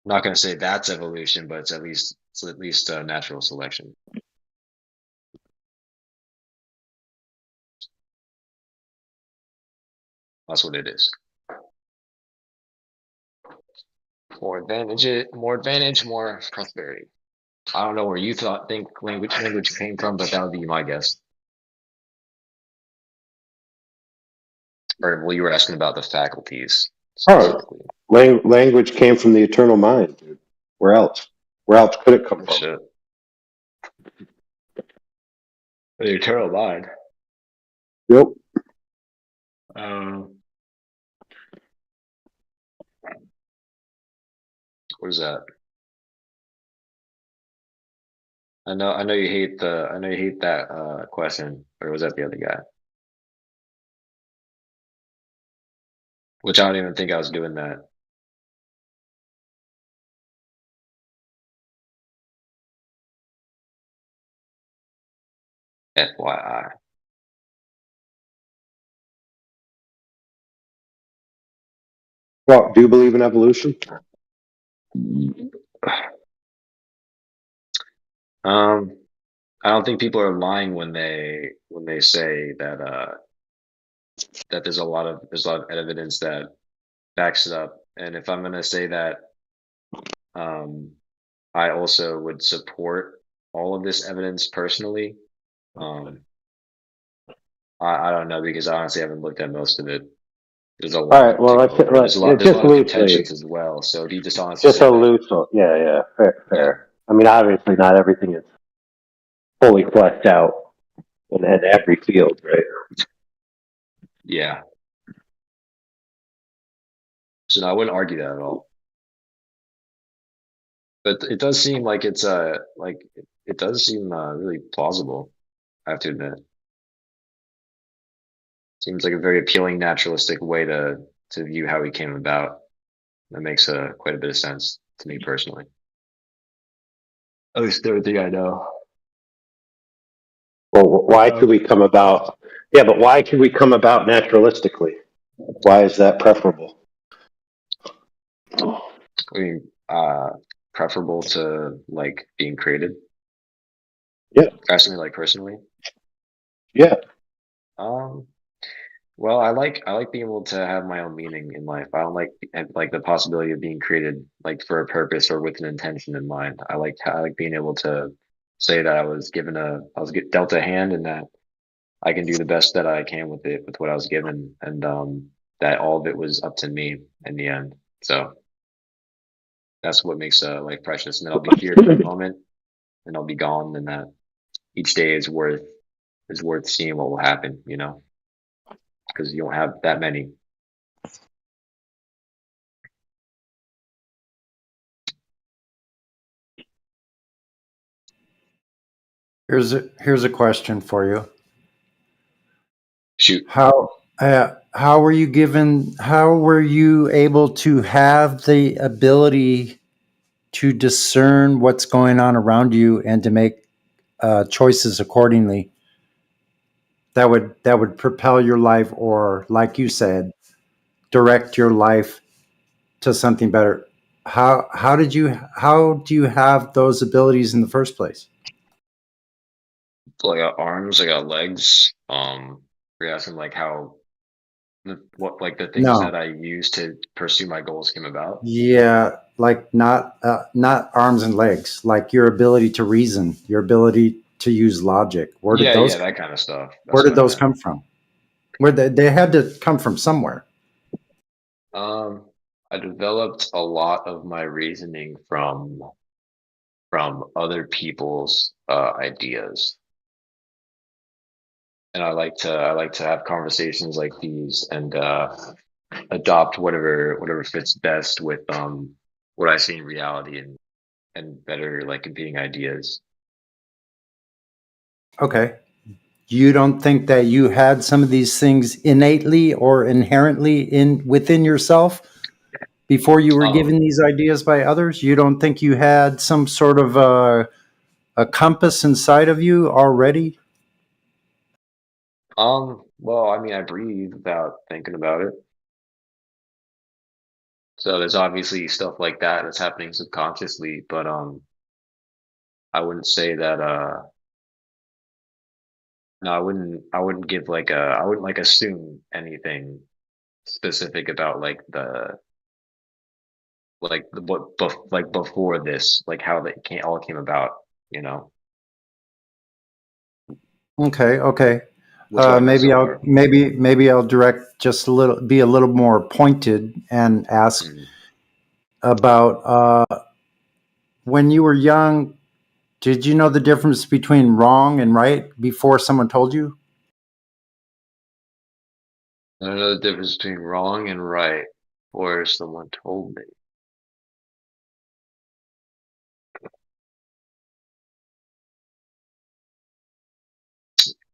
I'm not going to say that's evolution, but it's at least natural selection. That's what it is. More advantage, more prosperity. I don't know where you think language came from, but that would be my guess. Or well, you were asking about the faculties Oh, specifically. language came from the eternal mind, dude. Where else? Where else could it come from? Shit. The eternal mind. Yep. What is that? I know you hate that question, or was that the other guy? Which I don't even think I was doing that. FYI. Well, do you believe in evolution? I don't think people are lying when they say that there's a lot of evidence that backs it up. And if I'm gonna say that, I also would support all of this evidence personally. I don't know because I honestly haven't looked at most of it. There's a lot. All right. Well, There's a lot of contentions as well. So be dishonest. Just a loose. Yeah. Fair. I mean, obviously, not everything is fully fleshed out in every field, right? Yeah. So no, I wouldn't argue that at all. But it does seem like it does seem really plausible, I have to admit. Seems like a very appealing naturalistic way to view how he came about. That makes quite a bit of sense to me personally. At least everything I know. Well, why could we come about? Yeah, but why could we come about naturalistically? Why is that preferable? I mean, preferable to like being created. Yeah. Asking me like personally. Yeah. Well, I like being able to have my own meaning in life. I don't like the possibility of being created like for a purpose or with an intention in mind. I like being able to say that I was dealt a hand and that I can do the best that I can with it, with what I was given. And that all of it was up to me in the end. So that's what makes life precious. And then I'll be here for the moment, and I'll be gone. And that each day is worth seeing what will happen. You know, because you don't have that many. Here's a question for you. Shoot. How were you given? How were you able to have the ability to discern what's going on around you and to make choices accordingly? That would propel your life, or like you said, direct your life to something better. How do you have those abilities in the first place? So I got arms, I got legs. You're asking like what like the things No. that I use to pursue my goals came about. Yeah, like not arms and legs, like your ability to reason, your ability to use logic. Where did those that kind of stuff. where That's did what I those meant. come from? Where they had to come from somewhere. I developed a lot of my reasoning from other people's ideas, and I like to have conversations like these and adopt whatever fits best with what I see in reality and better like competing ideas. Okay. You don't think that you had some of these things innately or inherently within yourself before you were given these ideas by others? You don't think you had some sort of a compass inside of you already? Well, I mean, I breathe without thinking about it. So there's obviously stuff like that that's happening subconsciously, but I wouldn't say that no, I wouldn't give like I wouldn't like assume anything specific about like like before this, like how they all came about, you know. Okay. Which one Maybe so I'll far? maybe I'll direct just be a little more pointed and ask about when you were young. Did you know the difference between wrong and right before someone told you? I don't know the difference between wrong and right, or someone told me.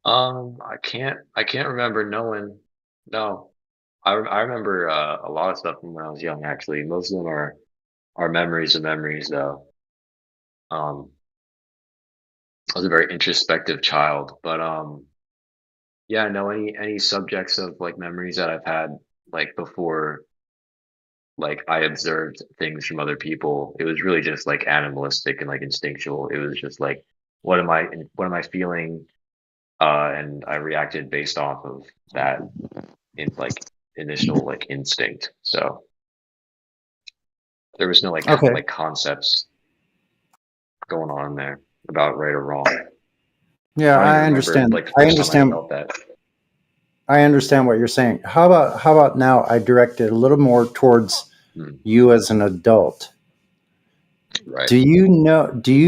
I can't remember knowing. No, I remember a lot of stuff from when I was young. Actually, most of them are memories of memories, though. Um, I was a very introspective child, but yeah, no, any subjects of like memories that I've had like before, like I observed things from other people. It was really just like animalistic and like instinctual. It was just like, what am I feeling? And I reacted based off of that in like initial like instinct. So there was no like Okay. like concepts going on there about right or wrong. Yeah, I don't I even remember understand. like the I first time I understand. felt that. I understand what you're saying. How about now I direct it a little more towards you as an adult. Right. Do you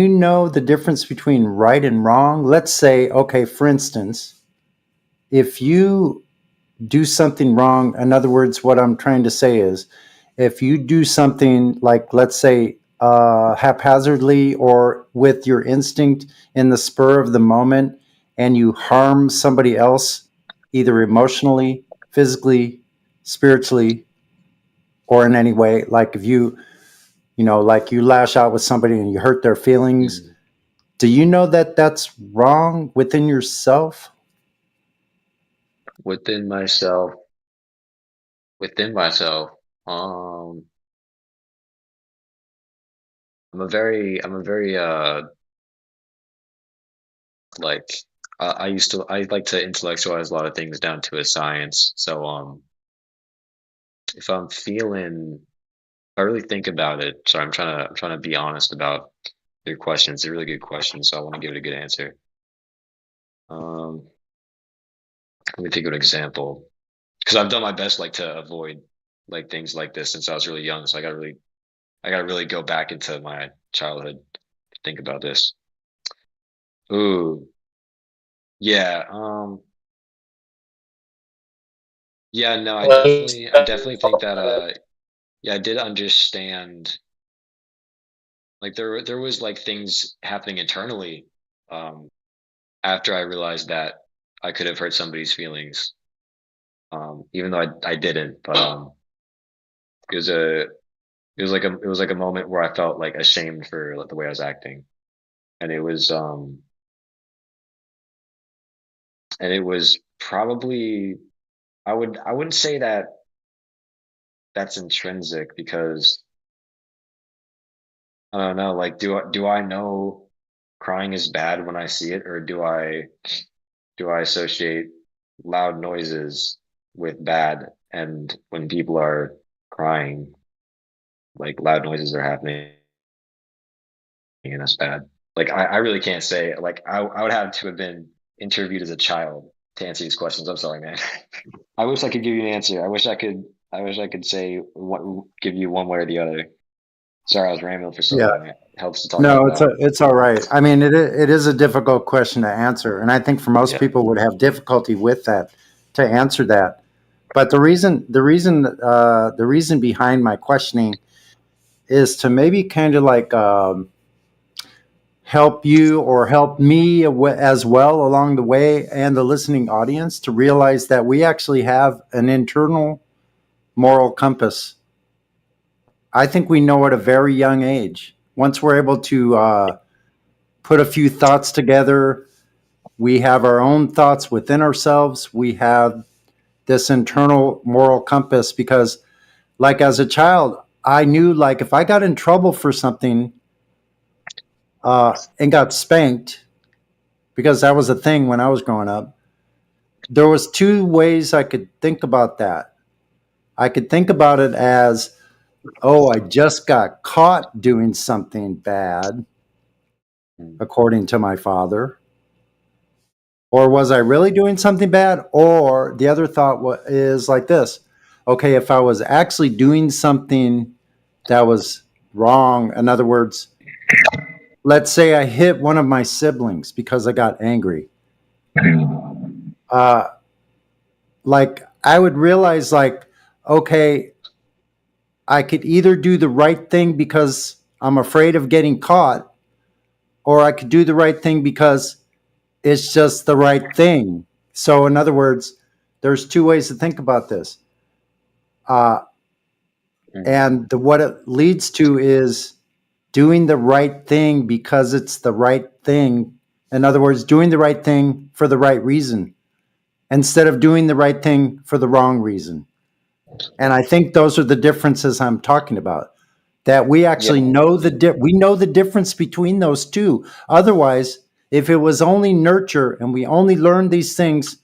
know the difference between right and wrong? Let's say, okay, for instance, if you do something wrong, in other words, what I'm trying to say is if you do something like, let's say, haphazardly or with your instinct in the spur of the moment, and you harm somebody else, either emotionally, physically, spiritually, or in any way, like if like you lash out with somebody and you hurt their feelings, do you know that that's wrong within yourself? Within myself, I'm a very like I like to intellectualize a lot of things down to a science. So if I'm feeling, if I really think about it, sorry, I'm trying to be honest about your question. It's a really good question, so I want to give it a good answer. Let me think of an example. because I've done my best like to avoid like things like this since I was really young. So I gotta really go back into my childhood to think about this. Ooh, yeah, yeah, no, I definitely think that yeah, I did understand like there was like things happening internally um after I realized that I could have hurt somebody's feelings. Even though I didn't, but it was a it was like a moment where I felt like ashamed for like, the way I was acting. And it was probably I wouldn't say that that's intrinsic because I don't know, like do I know crying is bad when I see it, or do I associate loud noises with bad, and when people are crying, like loud noises are happening and that's bad. Like I really can't say. Like I would have to have been interviewed as a child to answer these questions. I'm sorry, man. I wish I could give you an answer. I wish I could say what give you one way or the other. Sorry, I was rambling for so Yeah. long. It helps to talk No, out loud. it's all right. I mean, it is a difficult question to answer, and I think for most Yeah. people would have difficulty with that to answer that. But the reason behind my questioning is to maybe kind of like help you or help me as well along the way, and the listening audience to realize that we actually have an internal moral compass. I think we know at a very young age. Once we're able to put a few thoughts together, we have our own thoughts within ourselves. We have this internal moral compass because, like, as a child, I knew, like, if I got in trouble for something and got spanked, because that was a thing when I was growing up, there was two ways I could think about that. I could think about it as, oh, I just got caught doing something bad, according to my father. Or was I really doing something bad? Or the other thought is like this. Okay, if I was actually doing something that was wrong, in other words, let's say I hit one of my siblings because I got angry. Like I would realize like, okay, I could either do the right thing because I'm afraid of getting caught, or I could do the right thing because it's just the right thing. So in other words, there's two ways to think about this. And what it leads to is doing the right thing because it's the right thing. In other words, doing the right thing for the right reason instead of doing the right thing for the wrong reason. And I think those are the differences I'm talking about. That we actually know we know the difference between those two. Otherwise, if it was only nurture and we only learned these things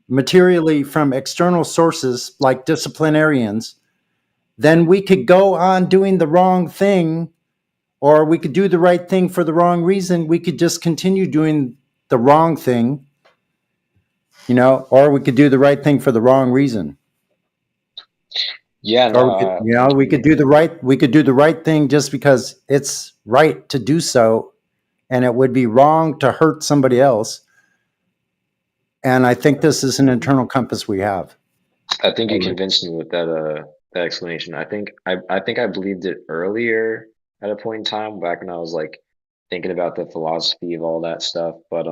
materially from external sources like disciplinarians, then we could go on doing the wrong thing, or we could do the right thing for the wrong reason. We could just continue doing the wrong thing, or we could do the right thing for the wrong reason. Yeah, Or we could do the right thing just because it's right to do so, and it would be wrong to hurt somebody else. And I think this is an internal compass we have. I think you convinced me with that explanation. I think I believed it earlier at a point in time back when I was like thinking about the philosophy of all that stuff, but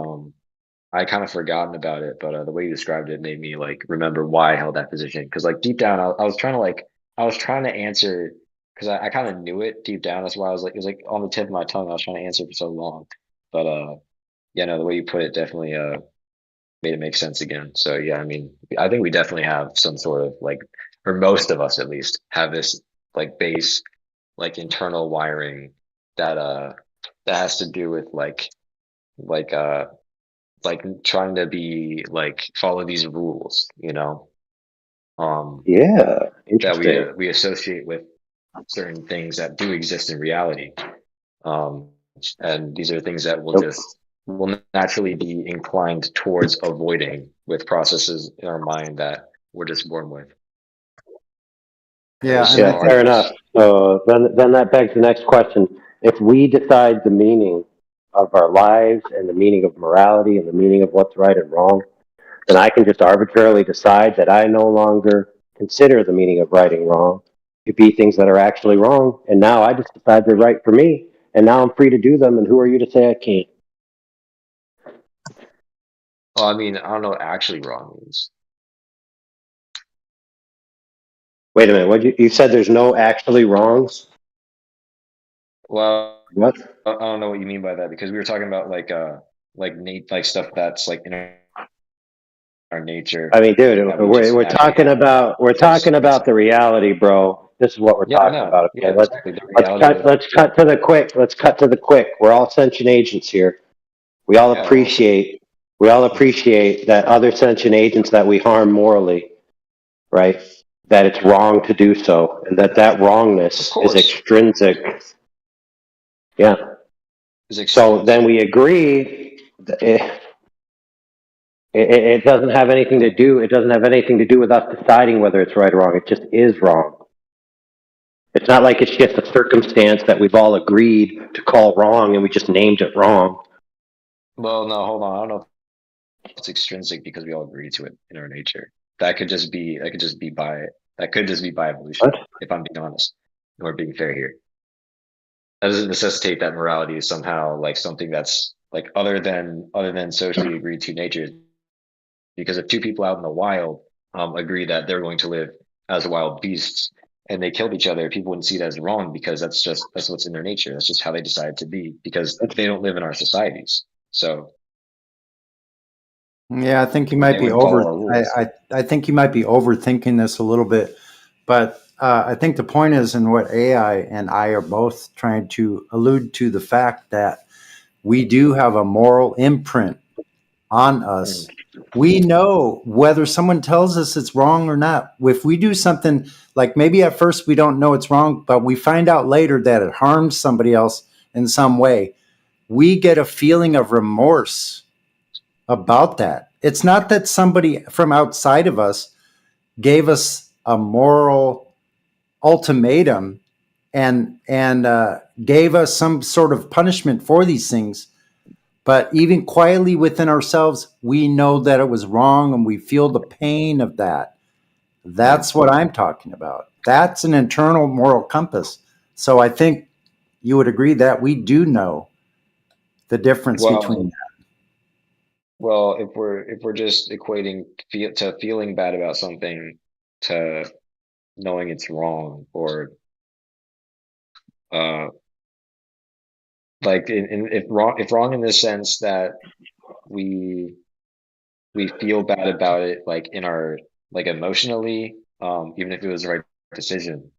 I kind of forgotten about it. But the way you described it made me like remember why I held that position. Because like deep down, I was trying to answer because I kind of knew it deep down. That's why I was like it was like on the tip of my tongue. I was trying to answer for so long, but yeah, no, the way you put it definitely made it make sense again. So yeah, I mean, I think we definitely have some sort of like, or most of us at least, have this like base, like internal wiring that that has to do with like trying to be like follow these rules, Yeah, that interesting. we associate with certain things that do exist in reality. And these are things that will naturally be inclined towards avoiding with processes in our mind that we're just born with. Yeah, Those and I Yeah, think fair enough. So then that begs the next question. If we decide the meaning of our lives and the meaning of morality and the meaning of what's right and wrong, then I can just arbitrarily decide that I no longer consider the meaning of right and wrong to be things that are actually wrong. And now I just decide they're right for me. And now I'm free to do them. And who are you to say I can't? Well, I mean, I don't know what actually wrong means. Wait a minute. What you said there's no actually wrongs? Well, What? I don't know what you mean by that, because we were talking about like stuff that's like in our nature. I mean, dude, that we just we're naturally talking have. about the reality, bro. This is what we're Yeah, I talking know. about. Yeah, Okay, exactly. The reality of let's cut to the quick. Let's cut to the quick. We're all sentient agents here. We all Yeah, appreciate that other sentient agents that we harm morally, right? That it's wrong to do so, and that wrongness is course. extrinsic. Yeah. So then we agree. That it doesn't have anything to do. It doesn't have anything to do with us deciding whether it's right or wrong. It just is wrong. It's not like it's just a circumstance that we've all agreed to call wrong and we just named it wrong. Well, no, hold on. I don't know if it's extrinsic because we all agree to it in our nature. That could just be by evolution. What? If I'm being honest, and we're being fair here. That doesn't necessitate that morality is somehow like something that's like other than socially agreed to nature. Because if two people out in the wild agree that they're going to live as wild beasts and they killed each other, people wouldn't see that as wrong because that's what's in their nature. That's just how they decided to be because they don't live in our societies. So yeah, I think you might be wouldn't follow our rules. I think you might be overthinking this a little bit, but I think the point is, and what AI and I are both trying to allude to, the fact that we do have a moral imprint on us. We know whether someone tells us it's wrong or not. If we do something like maybe at first we don't know it's wrong, but we find out later that it harms somebody else in some way, we get a feeling of remorse about that. It's not that somebody from outside of us gave us a moral ultimatum and gave us some sort of punishment for these things. But even quietly within ourselves, we know that it was wrong and we feel the pain of that. That's what I'm talking about. That's an internal moral compass. So I think you would agree that we do know the difference between that. Well, if we're just equating to feeling bad about something to knowing it's wrong, or like if wrong in the sense that we feel bad about it, like in our like emotionally, even if it was the right decision.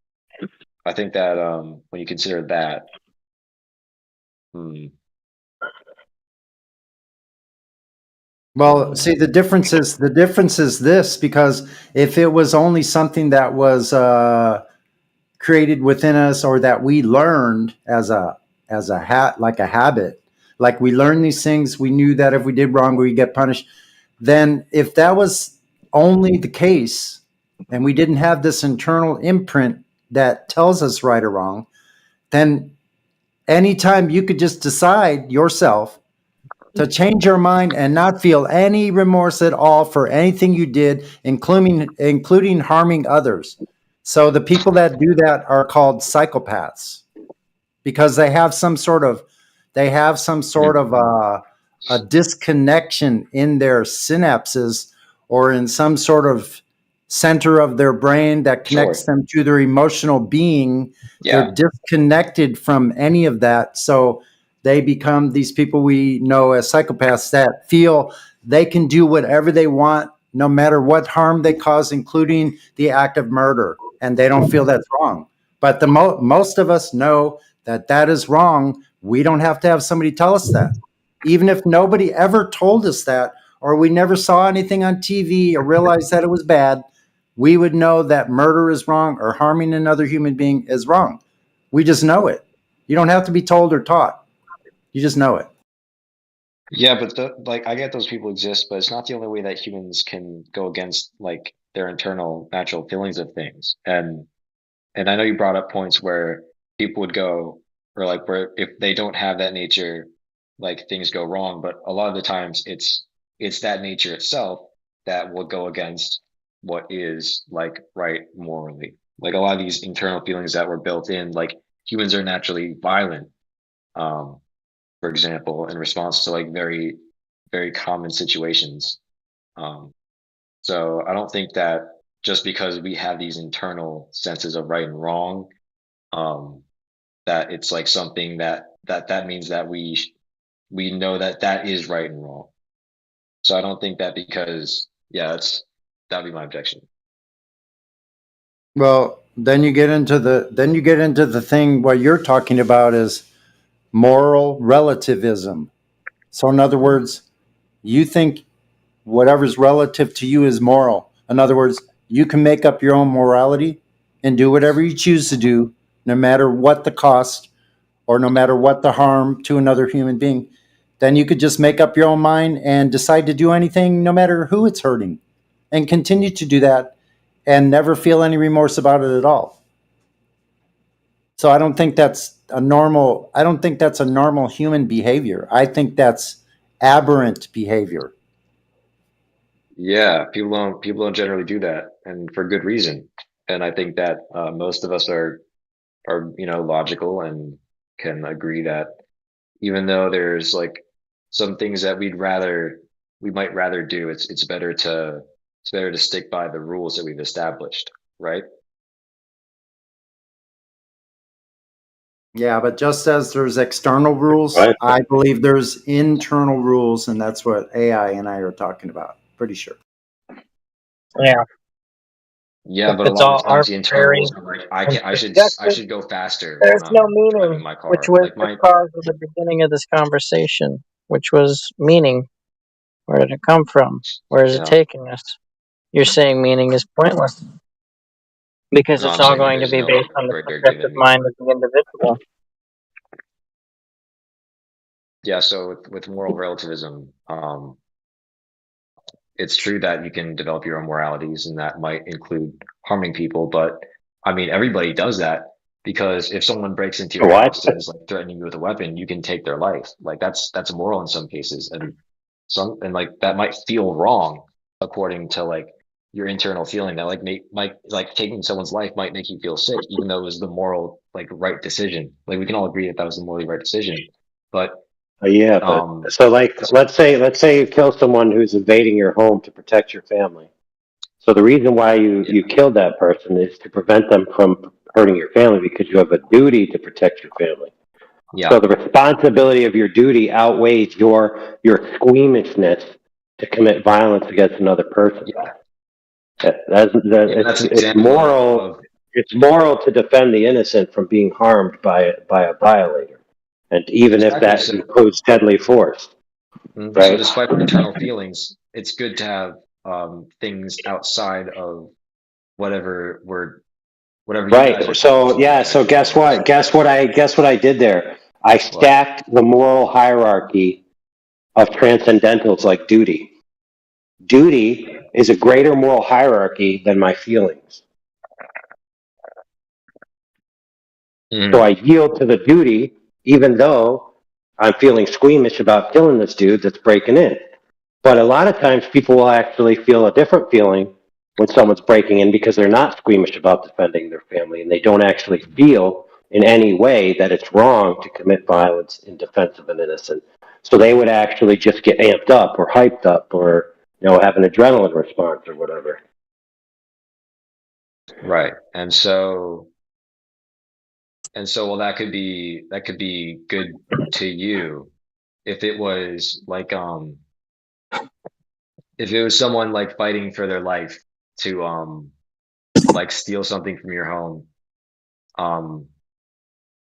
I think that when you consider that, Well, see, the difference is this, because if it was only something that was created within us or that we learned as a habit, like we learned these things, we knew that if we did wrong, we get punished. Then if that was only the case and we didn't have this internal imprint that tells us right or wrong, then anytime you could just decide yourself to change your mind and not feel any remorse at all for anything you did, including harming others. So the people that do that are called psychopaths because they have some sort of a disconnection in their synapses or in some sort of center of their brain that connects them to their emotional being. They're disconnected from any of that. So they become these people we know as psychopaths that feel they can do whatever they want, no matter what harm they cause, including the act of murder. And they don't feel that's wrong. But most of us know that that is wrong. We don't have to have somebody tell us that. Even if nobody ever told us that, or we never saw anything on TV or realized that it was bad, we would know that murder is wrong or harming another human being is wrong. We just know it. You don't have to be told or taught. You just know it. Yeah, but like I get those people exist, but it's not the only way that humans can go against like their internal natural feelings of things. And I know you brought up points where people would go, or like where if they don't have that nature, like things go wrong. But a lot of the times it's that nature itself that will go against what is like right morally. Like a lot of these internal feelings that were built in, like humans are naturally violent, for example, in response to like very, very common situations. So I don't think that just because we have these internal senses of right and wrong, that it's like something that means that we know that that is right and wrong. So I don't think that because that'd be my objection. Well, then you get into the thing what you're talking about is moral relativism. So in other words, you think whatever's relative to you is moral. In other words, you can make up your own morality and do whatever you choose to do, no matter what the cost or no matter what the harm to another human being. Then you could just make up your own mind and decide to do anything, no matter who it's hurting, and continue to do that and never feel any remorse about it at all. So I don't think that's a normal human behavior. I think that's aberrant behavior. Yeah, people don't generally do that, and for good reason. And I think that most of us are logical and can agree that even though there's like some things that we might rather do, it's better to stick by the rules that we've established, right? Yeah, but just as there's external rules, Right. I believe there's internal rules, and that's what AI and I are talking about. Pretty sure. Yeah. Yeah, If but a it's lot all of times the internal arbitrary rules are like and I subjective, should go faster there's when no I'm driving meaning, my which car. was Like the my cause of the beginning of this conversation, which was meaning. Where did it come from? Where is it yeah. taking us? You're saying meaning is pointless because No, it's I'm all saying that going to there's be no based on the greater good subjective than me. mind of the individual. Yeah, so with moral relativism, it's true that you can develop your own moralities and that might include harming people, but I mean everybody does that because if someone breaks into your What? house and is like threatening you with a weapon, you can take their life. Like that's moral in some cases. And like that might feel wrong according to like your internal feeling that like might like taking someone's life might make you feel sick, even though it was the moral like right decision. Like we can all agree that that was the morally right decision. But Yeah, but so like let's say you kill someone who's invading your home to protect your family. So the reason why you killed that person is to prevent them from hurting your family because you have a duty to protect your family. yeah, So the responsibility of your duty outweighs your squeamishness to commit violence against another person. yeah, That's that's an it's example moral. It's moral to defend the innocent from being harmed by a violator, and even if exactly. that So includes deadly force, so right? despite our internal feelings, it's good to have things outside of whatever we're whatever you guys are Right. So focusing on yeah. to So actually guess follow. what? Guess what I did there? I What? stacked the moral hierarchy of transcendentals like duty. Duty is a greater moral hierarchy than my feelings. So I yield to the duty, even though I'm feeling squeamish about killing this dude that's breaking in. But a lot of times people will actually feel a different feeling when someone's breaking in because they're not squeamish about defending their family and they don't actually feel in any way that it's wrong to commit violence in defense of an innocent. So they would actually just get amped up or hyped up or have an adrenaline response or whatever. Right. And so well that could be good to you if it was like if it was someone like fighting for their life to like steal something from your home um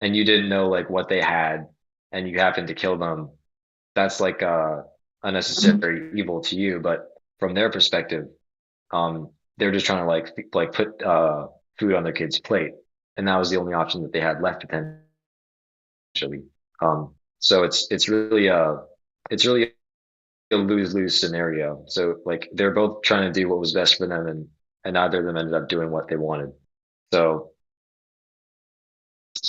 and you didn't know like what they had and you happened to kill them, that's like unnecessary evil to you, but from their perspective they're just trying to like put food on their kid's plate, and that was the only option that they had left potentially. So it's really a lose-lose scenario. So like they're both trying to do what was best for them, and and neither of them ended up doing what they wanted. So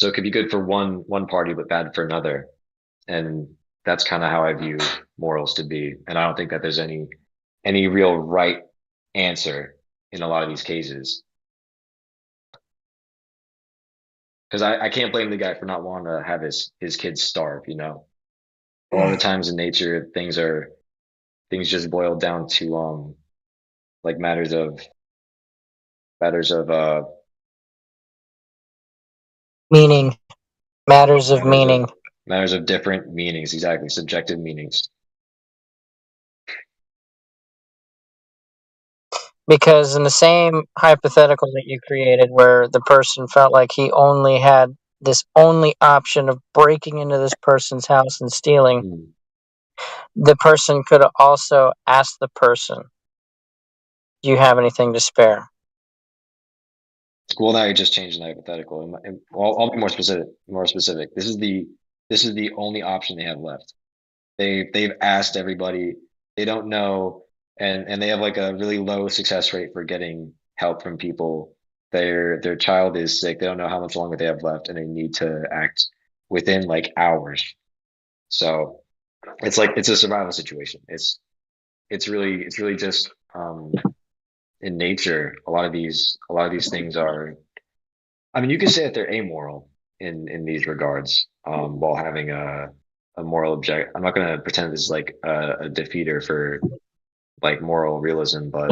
it could be good for one party but bad for another, and that's kind of how I view morals to be. And I don't think that there's any real right answer in a lot of these cases, because I can't blame the guy for not wanting to have his kids starve. A lot of the times in nature, things just boil down to like matters of Meaning. Matters of meaning. Matters of different meanings, exactly, subjective meanings. Because in the same hypothetical that you created, where the person felt like he only had this only option of breaking into this person's house and stealing, the person could have also asked the person, do you have anything to spare? Well, now you're just changing the hypothetical. I'll be more specific. This is the only option they have left. They've asked everybody. They don't know, and they have like a really low success rate for getting help from people. Their child is sick. They don't know how much longer they have left, and they need to act within like hours. So it's a survival situation. It's really just in nature. A lot of these things are. I mean, you could say that they're amoral in these regards, while having a moral object. I'm not going to pretend this is like a defeater for like moral realism, but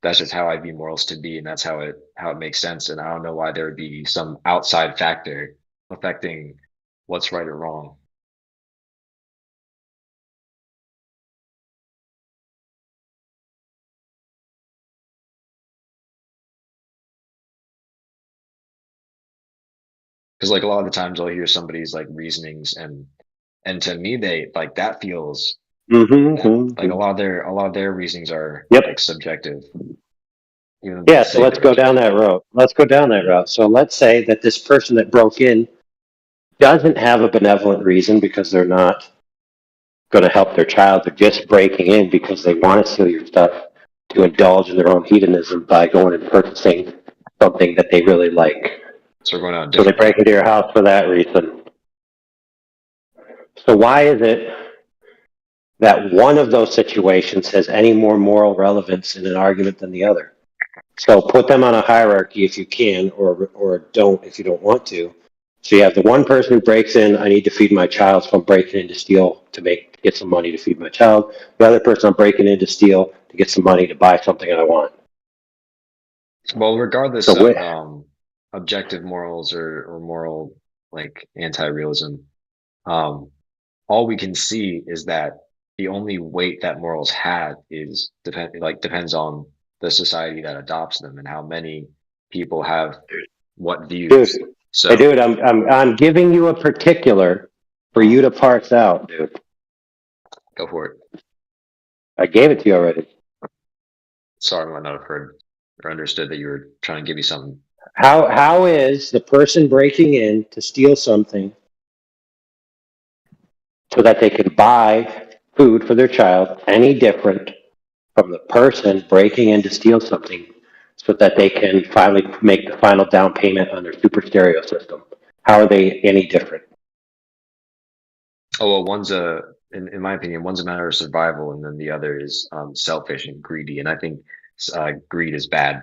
that's just how I view morals to be, and that's how it makes sense. And I don't know why there would be some outside factor affecting what's right or wrong. Because like a lot of the times I'll hear somebody's like reasonings, and to me they like that feels like a lot of their reasonings are like subjective. Yeah, so let's go down that road. So let's say that this person that broke in doesn't have a benevolent reason because they're not going to help their child. They're just breaking in because they want to steal your stuff to indulge in their own hedonism by going and purchasing something that they really like. So we're going on. So they break into your house for that reason. So why is it that one of those situations has any more moral relevance in an argument than the other? So put them on a hierarchy if you can, or don't if you don't want to. So you have the one person who breaks in, I need to feed my child, so I'm breaking in to steal to get some money to feed my child. The other person, I'm breaking in to steal to get some money to buy something I want. Well, regardless of objective morals or moral like anti-realism, all we can see is that the only weight that morals have is depends on the society that adopts them and how many people have what views. Dude, hey, dude, I'm giving you a particular for you to parse out, dude. Go for it. I gave it to you already. Sorry, I might not have heard or understood that you were trying to give me something. How is the person breaking in to steal something so that they can buy food for their child any different from the person breaking in to steal something so that they can finally make the final down payment on their super stereo system? How are they any different? Oh, well, in my opinion, one's a matter of survival, and then the other is selfish and greedy. And I think greed is bad.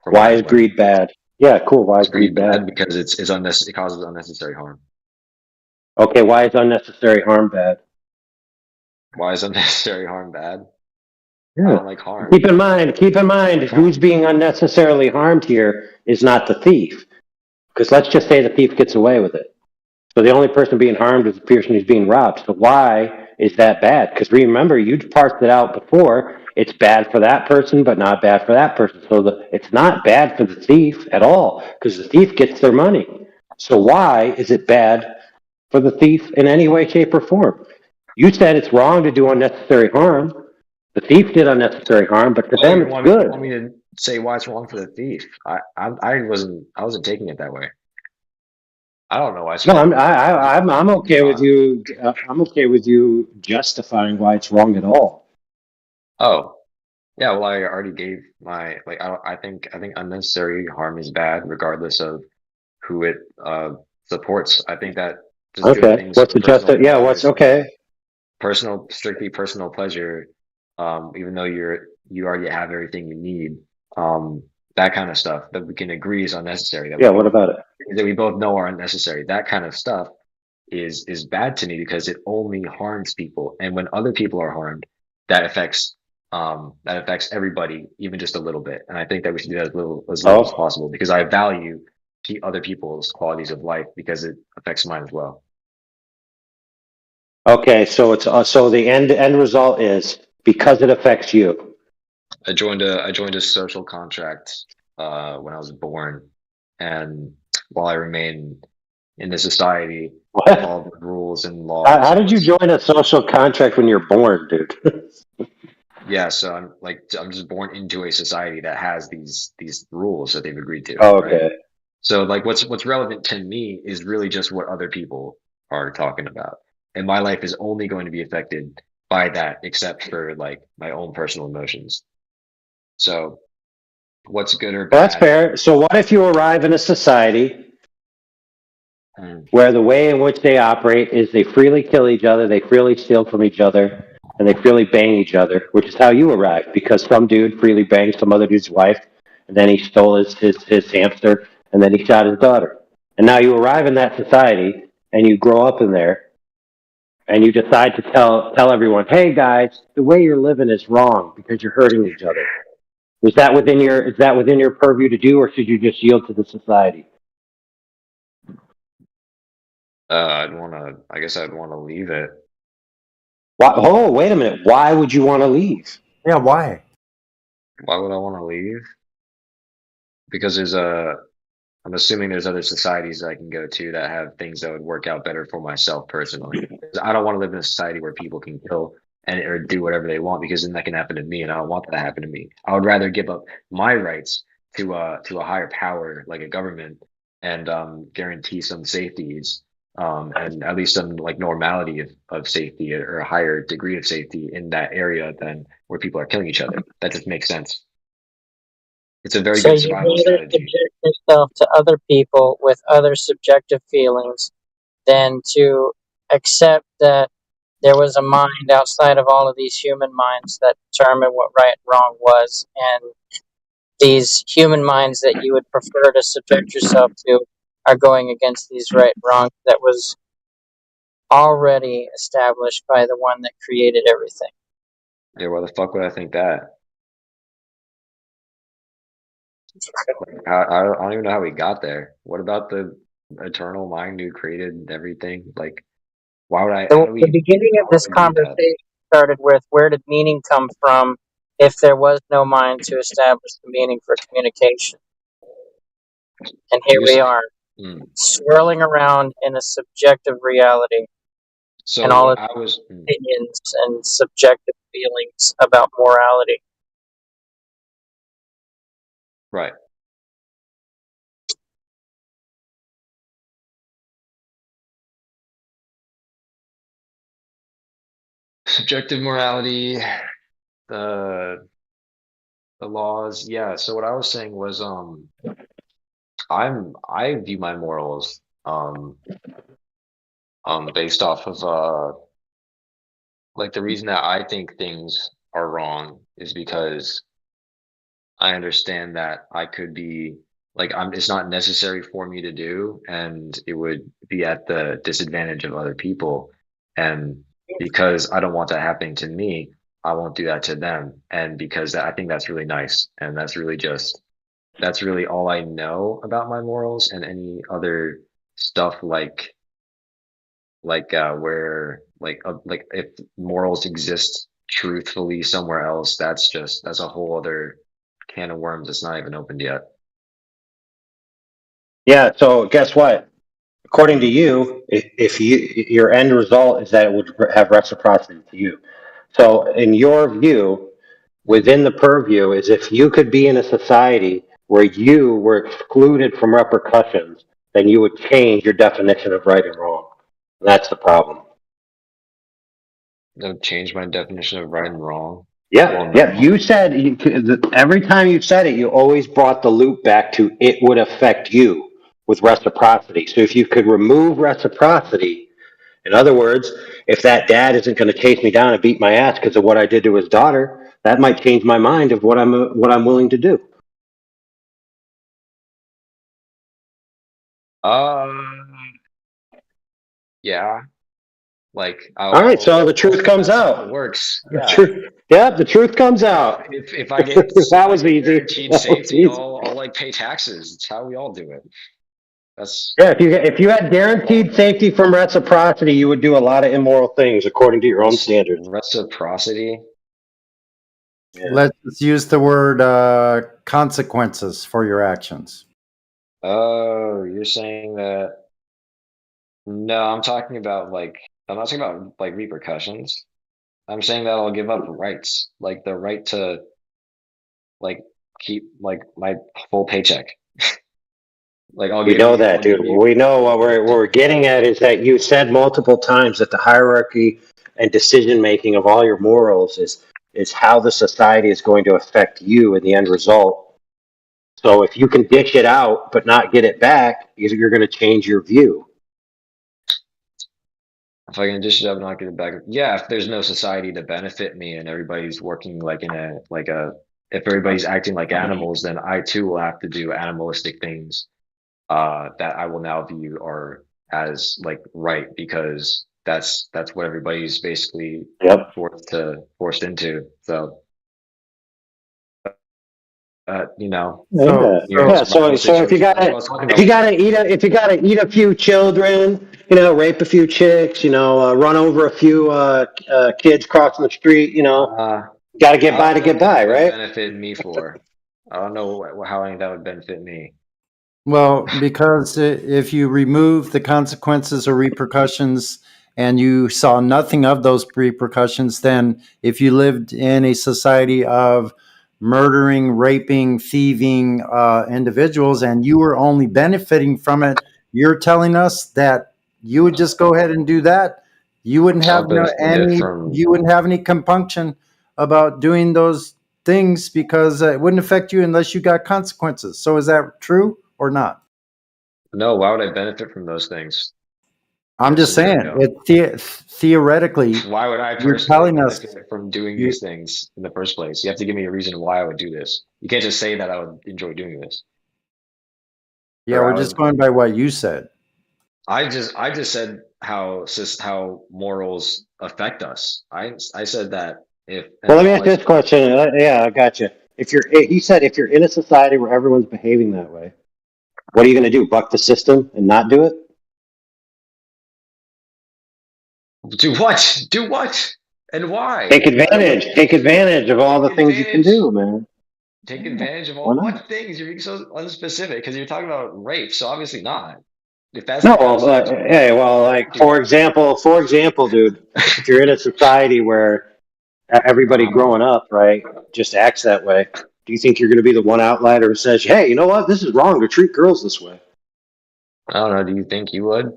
Why is greed bad? Yeah, cool. Why is greed bad? Because it's unnecessary. It causes unnecessary harm. Okay, why is unnecessary harm bad? Why is unnecessary harm bad? Yeah. I don't like harm. Keep in mind, who's being unnecessarily harmed here is not the thief. Because let's just say the thief gets away with it. So the only person being harmed is the person who's being robbed. So why is that bad? Because remember, you parsed it out before. It's bad for that person, but not bad for that person. So it's not bad for the thief at all, because the thief gets their money. So why is it bad for the thief in any way, shape, or form? You said it's wrong to do unnecessary harm. The thief did unnecessary harm, but to them it's good. You want me to say why it's wrong for the thief? I wasn't taking it that way. I don't know why it's wrong. No, I'm okay with you. I'm okay with you justifying why it's wrong at all. Oh, Yeah, well, I already gave my like. I think unnecessary harm is bad, regardless of who it supports. I think that just doing Okay. things What's for the just? personal Yeah. What's pleasures, okay? strictly personal pleasure, even though you already have everything you need, that kind of stuff that we can agree is unnecessary, Yeah. What about it? that we both know are unnecessary. That kind of stuff is bad to me because it only harms people, and when other people are harmed, that affects everybody, even just a little bit. And I think that we should do that as little as Oh. possible because I value other people's qualities of life because it affects mine as well. Okay. So it's so the end result is because it affects you. I joined a social contract when I was born, and while I remain in the society, What? all the rules and How, laws how and did you what's join a social contract when you're born, dude? yeah, so I'm just born into a society that has these rules that they've agreed to, right? Okay. So like what's relevant to me is really just what other people are talking about. And my life is only going to be affected by that, except for like my own personal emotions. So what's good or Well, that's bad? fair. So what if you arrive in a society where the way in which they operate is they freely kill each other, they freely steal from each other, and they freely bang each other, which is how you arrived, because some dude freely banged some other dude's wife, and then he stole his hamster, and then he shot his daughter. And now you arrive in that society, and you grow up in there, and you decide to tell everyone, hey guys, the way you're living is wrong because you're hurting each other. Is that within your purview to do, or should you just yield to the society? I guess I'd want to leave it. Why, oh, wait a minute. Why would you want to leave? Yeah, why? Why would I want to leave? Because I'm assuming there's other societies that I can go to that have things that would work out better for myself personally. 'Cause I don't want to live in a society where people can kill and or do whatever they want because then that can happen to me, and I don't want that to happen to me. I would rather give up my rights to a higher power like a government and guarantee some safeties and at least some like normality of safety or a higher degree of safety in that area than where people are killing each other. That just makes sense. It's a very So good you'd survival rather strategy. subject yourself to other people with other subjective feelings than to accept that there was a mind outside of all of these human minds that determined what right and wrong was, and these human minds that you would prefer to subject yourself to are going against these right and wrongs that was already established by the one that created everything. Yeah, why the fuck would I think that? I don't even know how we got there. What about the eternal mind who created everything? Like, why would I? How do The we? beginning of Why this would I do that? conversation started with where did meaning come from if there was no mind to establish the meaning for communication? And here You're we saying, are, hmm. swirling around in a subjective reality and So all what its I was, opinions and subjective feelings about morality. right. Subjective morality, the the laws. Yeah. So what I was saying was, I view my morals, based off of like the reason that I think things are wrong is because I understand that I could be like it's not necessary for me to do and it would be at the disadvantage of other people. And because I don't want that happening to me, I won't do that to them. And because I think that's really nice and that's really all I know about my morals and any other stuff where like if morals exist truthfully somewhere else, that's a whole other can of worms that's not even opened yet. Yeah, so guess what? According to you, if your end result is that it would have reciprocity to you. So in your view, within the purview is if you could be in a society where you were excluded from repercussions, then you would change your definition of right and wrong. That's the problem. That would change my definition of right and wrong. Yeah, yeah. You said every time you said it, you always brought the loop back to it would affect you with reciprocity. So if you could remove reciprocity, in other words, if that dad isn't going to chase me down and beat my ass because of what I did to his daughter, that might change my mind of what I'm willing to do. Yeah. Like, All right, so the truth comes that's how it out. works. The Yeah. truth, yeah, the truth comes out. If I get That was easy. guaranteed That was safety, easy. I'll like pay taxes. It's how we all do it. That's Yeah, if you had guaranteed safety from reciprocity, you would do a lot of immoral things according to your own standards. reciprocity. Let's use the word consequences for your actions. Oh, you're saying that? No, I'm talking about I'm not talking about like repercussions. I'm saying that I'll give up rights, like the right to like keep like my full paycheck. Like We know that, dude. We know what we're getting at is that you said multiple times that the hierarchy and decision making of all your morals is how the society is going to affect you in the end result. So if you can dish it out but not get it back, you're going to change your view. If I can dish it up and not get it back, yeah. If there's no society to benefit me and everybody's working like if everybody's acting like animals, then I too will have to do animalistic things that I will now view are as like right because that's what everybody's basically forced into. So, you know. So if you gotta eat a few children, rape a few chicks, run over a few kids crossing the street, gotta get by to get by, right? Benefit me for? I don't know how any of that would benefit me. Well, because if you remove the consequences or repercussions and you saw nothing of those repercussions, then if you lived in a society of murdering, raping, thieving individuals and you were only benefiting from it, you're telling us that you would just go ahead and do that? You wouldn't have you wouldn't have any compunction about doing those things because it wouldn't affect you unless you got consequences. So is that true or not? No, why would I benefit from those things? I'm just saying, theoretically, why would I personally benefit from doing these things in the first place? You have to give me a reason why I would do this. You can't just say that I would enjoy doing this. Yeah, we're just going by what you said. I just said how morals affect us. I said that Well, let me ask you this question. Yeah, I got you. He said if you're in a society where everyone's behaving that way, what are you going to do? Buck the system and not do it? Do what? Do what? And why? Take advantage. Take advantage of all the things you can do, man. Take advantage of all what things? You're being so unspecific because you're talking about rape. So obviously not. If that's for example, dude, if you're in a society where everybody growing up, right, just acts that way, do you think you're going to be the one outlier who says, hey, you know what? This is wrong to treat girls this way? I don't know. Do you think you would?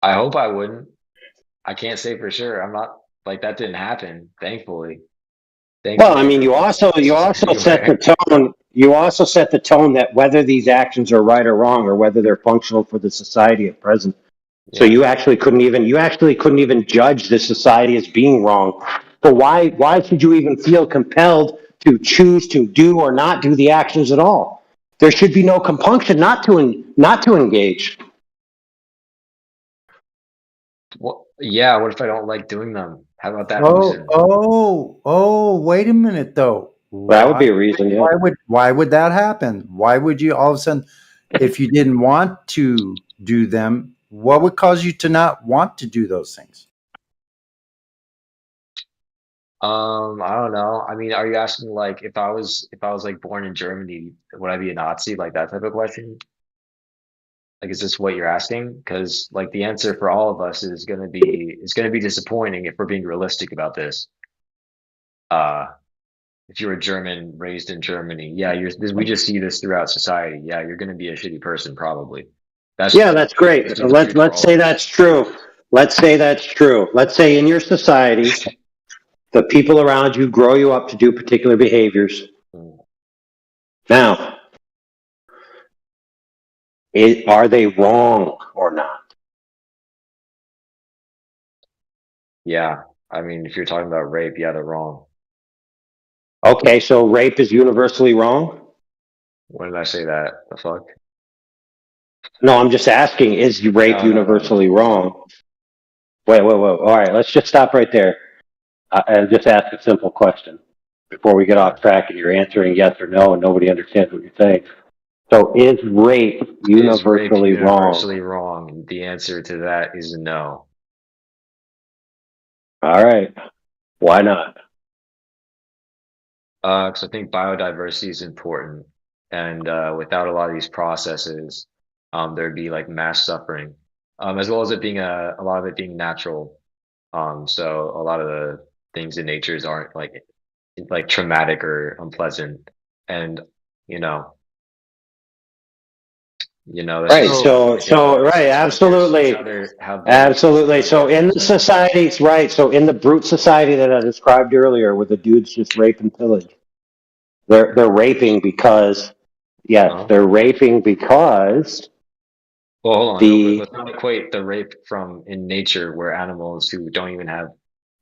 I hope I wouldn't. I can't say for sure. I'm not that didn't happen, thankfully. Well, I mean, you also set the tone. You also set the tone that whether these actions are right or wrong, or whether they're functional for the society at present. So you actually couldn't even judge the society as being wrong. So why should you even feel compelled to choose to do or not do the actions at all? There should be no compunction not to engage. Well, yeah. What if I don't like doing them? How about that reason? Wait a minute though. That would be a reason, yeah. Why would that happen? Why would you all of a sudden, if you didn't want to do them, what would cause you to not want to do those things? I don't know. I mean, are you asking if I was like born in Germany, would I be a Nazi? Like that type of question? Like, is this what you're asking? Because the answer for all of us is gonna be disappointing if we're being realistic about this. If you're a German raised in Germany, yeah, we just see this throughout society. Yeah, you're gonna be a shitty person probably. That's great. Let's say that's true. let's say that's true. Let's say in your society, the people around you grow you up to do particular behaviors. Now, are they wrong or not? Yeah, I mean, if you're talking about rape, yeah, they're wrong. Okay, so rape is universally wrong? When did I say that? The fuck? No, I'm just asking, is rape No. universally wrong? Wait. All right, let's just stop right there and just ask a simple question before we get off track and you're answering yes or no and nobody understands what you're saying. So is rape universally Is rape wrong? universally wrong? The answer to that is no. All right. Why not? Because I think biodiversity is important, and without a lot of these processes, there'd be like mass suffering, as well as it being a lot of it being natural. So a lot of the things in natures aren't like traumatic or unpleasant, and you know, that's Right. just So right. Absolutely. Absolutely. So in the societies, right. So in the brute society that I described earlier, where the dudes just rape and pillage, they're raping because, yes, they're raping because. Well, hold on. No, let's not equate the rape from in nature, where animals who don't even have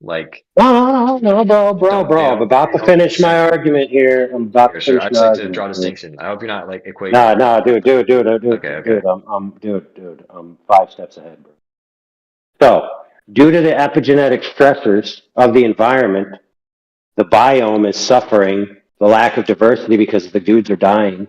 like. No, bro. I'm about to finish my argument here. I'm about to Sure. finish I my just like to argument. draw Here. distinction. I hope you're not like equating. No, dude. Okay. Dude, I'm 5 steps ahead, bro. So, due to the epigenetic stressors of the environment, the biome is suffering the lack of diversity because the dudes are dying.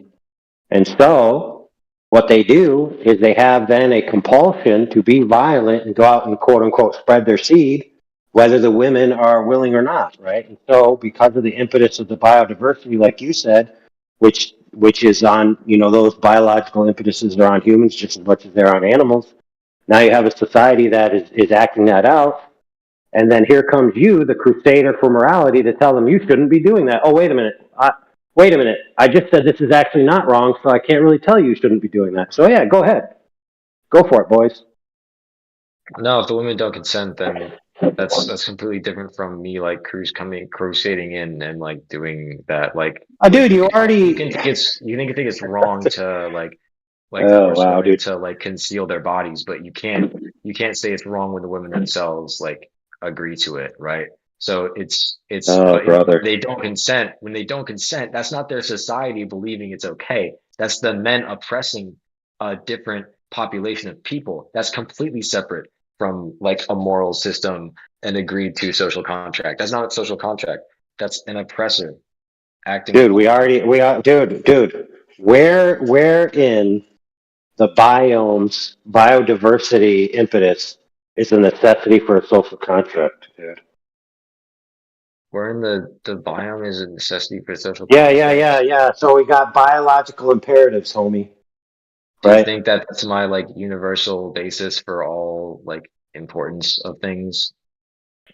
And so, what they do is they have then a compulsion to be violent and go out and quote unquote spread their seed, whether the women are willing or not, right? And so, because of the impetus of the biodiversity, like you said, which is on, those biological impetuses are on humans just as much as they're on animals. Now you have a society that is acting that out. And then here comes you, the crusader for morality, to tell them you shouldn't be doing that. Oh, wait a minute. I just said this is actually not wrong, so I can't really tell you shouldn't be doing that. So yeah, go ahead. Go for it, boys. No, if the women don't consent, then that's completely different from me like crusading in and like doing that. Like, dude, you already you think it's wrong to like oh, force wow, women dude. to like conceal their bodies, but you can't say it's wrong when the women themselves like agree to it, right? So it's but brother. they don't consent. When they don't consent, that's not their society believing it's okay. That's the men oppressing a different population of people. That's completely separate from like a moral system and agreed to social contract. That's not a social contract. That's an oppressor acting. Dude, dude. Where in the biodiversity impetus is a necessity for a social contract, dude? Where in the biome is a necessity for social Yeah. contract? So we got biological imperatives, homie. Do you Right? think that that's my like universal basis for all like importance of things?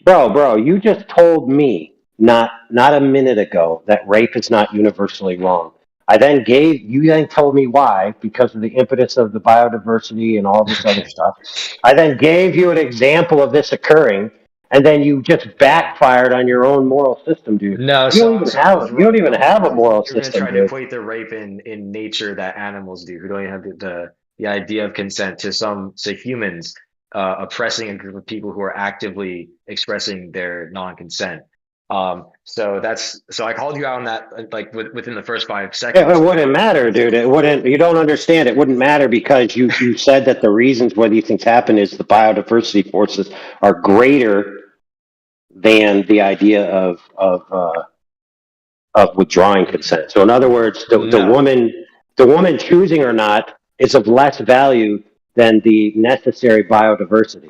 Bro, you just told me not a minute ago that rape is not universally wrong. You then told me why, because of the impetus of the biodiversity and all this other stuff. I then gave you an example of this occurring, and then you just backfired on your own moral system, dude. No, You don't even have a moral You're gonna system, try to dude. equate the rape in nature that animals do, who don't even have the idea of consent to humans oppressing a group of people who are actively expressing their non-consent. So I called you out on that like within the first 5 seconds. It wouldn't matter, dude. It wouldn't. You don't understand. It wouldn't matter because you said that the reasons why these things happen is the biodiversity forces are greater than the idea of withdrawing consent. So in other words, the woman choosing or not is of less value than the necessary biodiversity.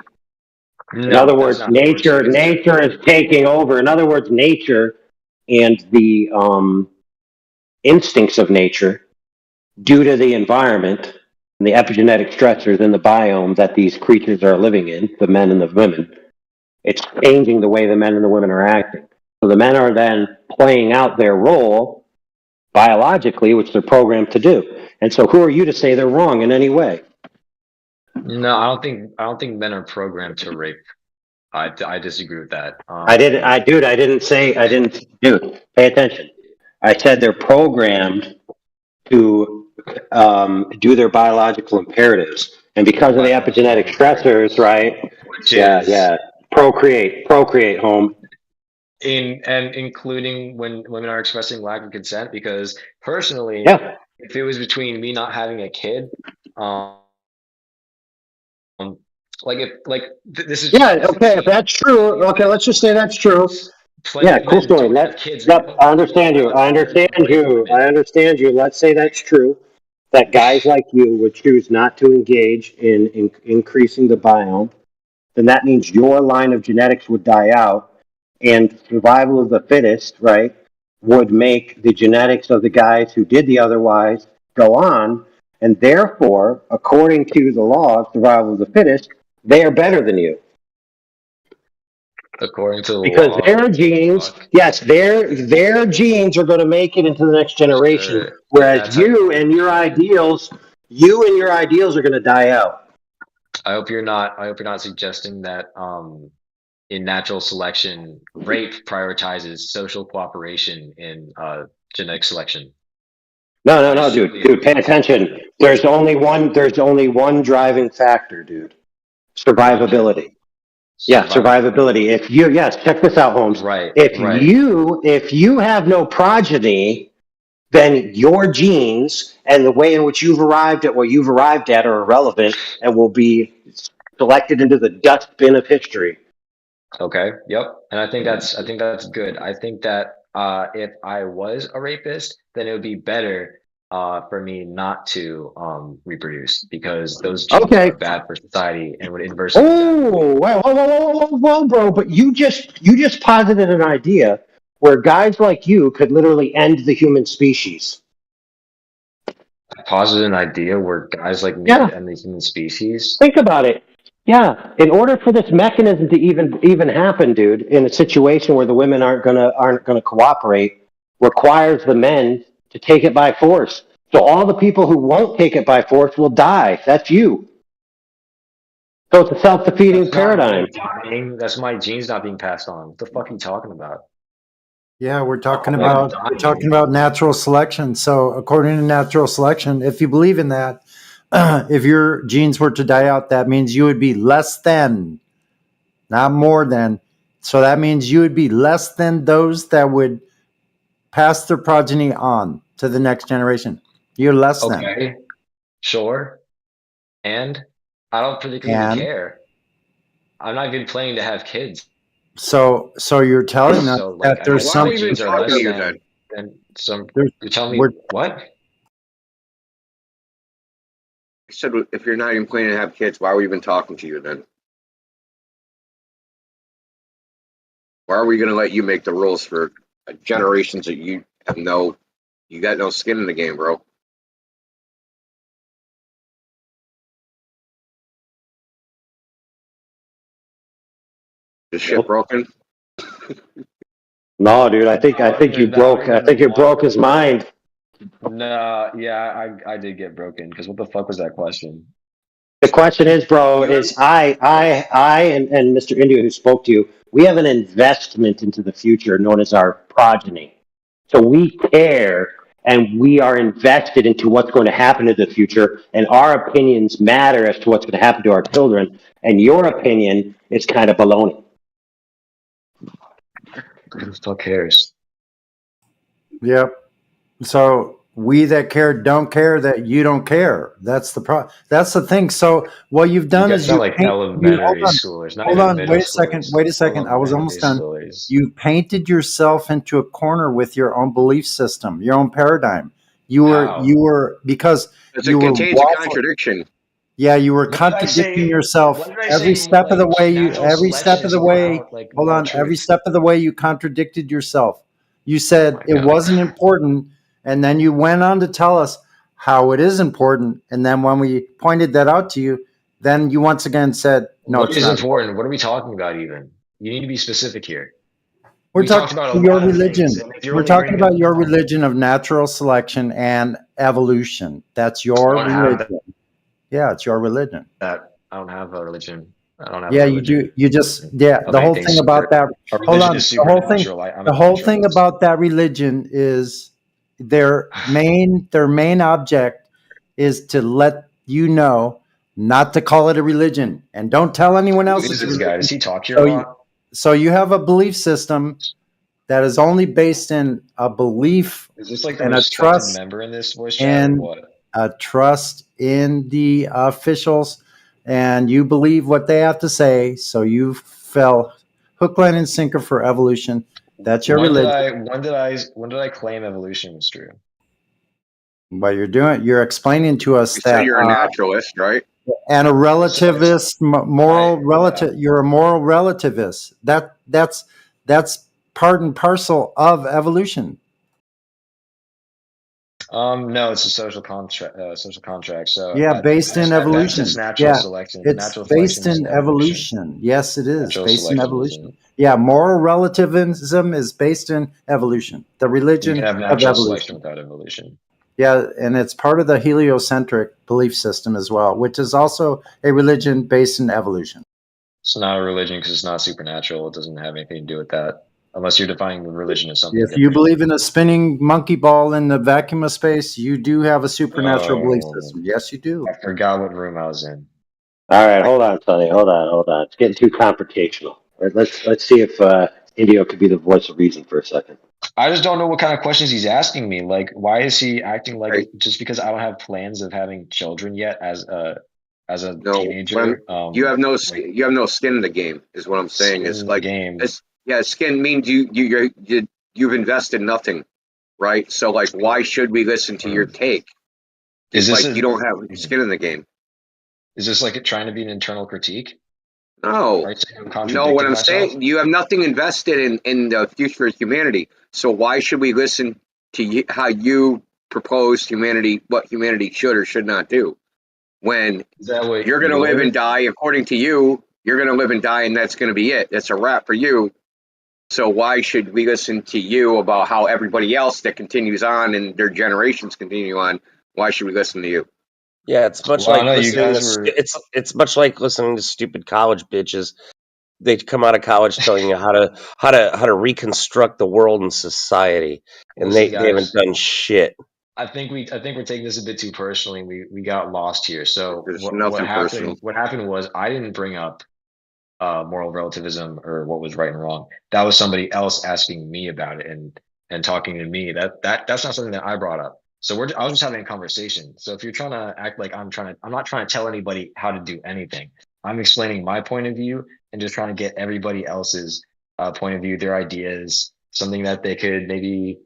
In other words, nature is taking over. In other words, nature and the instincts of nature, due to the environment and the epigenetic stressors in the biome that these creatures are living in, the men and the women, it's changing the way the men and the women are acting. So the men are then playing out their role biologically, which they're programmed to do. And so who are you to say they're wrong in any way? No, I don't think men are programmed to rape. I disagree with that. I didn't say, dude, pay attention. I said they're programmed to do their biological imperatives. And because of the epigenetic stressors, right? Which Yeah, is yeah. Procreate, home. and including when women are expressing lack of consent, because personally, Yeah. if it was between me not having a kid, this is Yeah, okay, if that's true, okay, let's just say that's true. Yeah, cool story. Yep, I understand you. I understand you. Let's say that's true. That guys like you would choose not to engage in increasing the biome. Then that means your line of genetics would die out, and survival of the fittest, right, would make the genetics of the guys who did the otherwise go on, and therefore, according to the law of survival of the fittest, they are better than you. According to the Because law, their genes, yes, their genes are going to make it into the next generation, whereas you and your ideals are going to die out. I hope you're not suggesting that in natural selection, rape prioritizes social cooperation in genetic selection. No, dude, pay attention. There's only one driving factor, dude. Survivability. Yeah, survivability. Check this out, Holmes. Right. If you have no progeny, then your genes and the way in which you've arrived at what you've arrived at are irrelevant and will be selected into the dustbin of history. Okay. Yep. And I think that's good. I think that if I was a rapist, then it would be better for me not to reproduce, because those genes are bad for society and would inversely. Oh, whoa, bro! But you just posited an idea where guys like you could literally end the human species. I posited an idea where guys like me could end the human species. Think about it. Yeah, in order for this mechanism to even happen, dude, in a situation where the women aren't gonna cooperate, requires the men to take it by force. So all the people who won't take it by force will die. That's you. So it's a self-defeating paradigm. That's my genes not being passed on. What the fuck are you talking about? Yeah, we're talking about natural selection. So according to natural selection, if you believe in that, if your genes were to die out, that means you would be less than, not more than. So that means you would be less than those that would pass their progeny on to the next generation. You're less than. Okay, sure. And I don't particularly care. I'm not even planning to have kids. So you're telling us that there's some. You're telling me what? I said, if you're not even planning to have kids, why are we even talking to you then? Why are we going to let you make the rules for generations that you got no skin in the game, bro? Is shit broken? No, dude. I think you broke. I think you broke his mind. No, yeah, I did get broken, because what the fuck was that question? The question is, bro, is I and Mr. India, who spoke to you, we have an investment into the future known as our progeny. So we care and we are invested into what's going to happen in the future, and our opinions matter as to what's going to happen to our children. And your opinion is kind of baloney. Who the fuck cares? Yep. So we that care don't care that you don't care. That's the That's the thing. So what you've done is like elementary schoolers. Hold on. Wait a second. I was almost done. You painted yourself into a corner with your own belief system, your own paradigm. You were because it's you a were contagious contradiction. Yeah, you were contradicting yourself every step of the way. Every step of the way. Hold on. Every step of the way you contradicted yourself. You said it wasn't important, and then you went on to tell us how it is important. And then when we pointed that out to you, then you once again said, "No, it's not important." What are we talking about? Even you need to be specific here. We're talking about your religion. We're talking about your religion of natural selection and evolution. That's your religion. Yeah, it's your religion. That don't have a religion. I don't have Yeah, a you religion do. You just, yeah, of the whole anything thing about that. A Hold religion on. is The whole thing, supernatural. I'm a the whole thing naturalist. about that religion is their main object is to let you know not to call it a religion and don't tell anyone Who else is it's a this guy? religion. Does he talk here So a you, lot? so you have a belief system that is only based in a belief Is this like the and a respected trust member in this voice chat or and what? a trust in the officials, and you believe what they have to say. So you fell hook, line, and sinker for evolution. That's your religion. When did I claim evolution was true? What you're explaining to us You said that you're a naturalist, right? and a relativist, moral relative. You're a moral relativist. That's part and parcel of evolution. No, it's a social contract. Social contract. So Yeah, based in that's evolution. just natural Yeah, selection. it's Natural based selection is in evolution. evolution. Yes, it is Natural based in selection evolution. isn't. Yeah, moral relativism is based in evolution, the You religion can have of natural selection evolution. without evolution. Yeah, and it's part of the heliocentric belief system as well, which is also a religion based in evolution. It's not a religion because it's not supernatural. It doesn't have anything to do with that. Unless you're defining the religion as something If you different. believe in a spinning monkey ball in the vacuum of space, you do have a supernatural belief Oh, system. Yes, you do. I forgot what room I was in. All right, hold on, Sonny. Hold on. It's getting too confrontational. All right, let's see if Indio could be the voice of reason for a second. I just don't know what kind of questions he's asking me. Like, why is he acting like Right. just because I don't have plans of having children yet as a No, teenager? you have no skin in the game, is what I'm saying. Skin It's in the like game. skin means you've invested nothing, right? So like, why should we listen to your take? Is It's this like you don't have skin in the game. Is this like trying to be an internal critique? No, Are you saying I'm no. contradicting What I'm myself? saying, you have nothing invested in the future of humanity. So why should we listen to how you propose humanity, what humanity should or should not do? When Is that what you're going to live and die, according to you, you're going to live and die, and that's going to be it. That's a wrap for you. So why should we listen to you about how everybody else that continues on and their generations continue on? Why should we listen to you? Yeah, it's much Well, I like know you listening guys to were. it's much like listening to stupid college bitches. They come out of college telling you how to reconstruct the world and society, and Listen, they haven't guys. done shit. I think we're taking this a bit too personally. We got lost here. So There's what nothing happened? personal. What happened was I didn't bring up moral relativism or what was right and wrong. That was somebody else asking me about it and talking to me. That's not something that I brought up. So I was just having a conversation. So if you're trying to act like I'm not trying to tell anybody how to do anything. I'm explaining my point of view and just trying to get everybody else's point of view, their ideas, something that they could maybe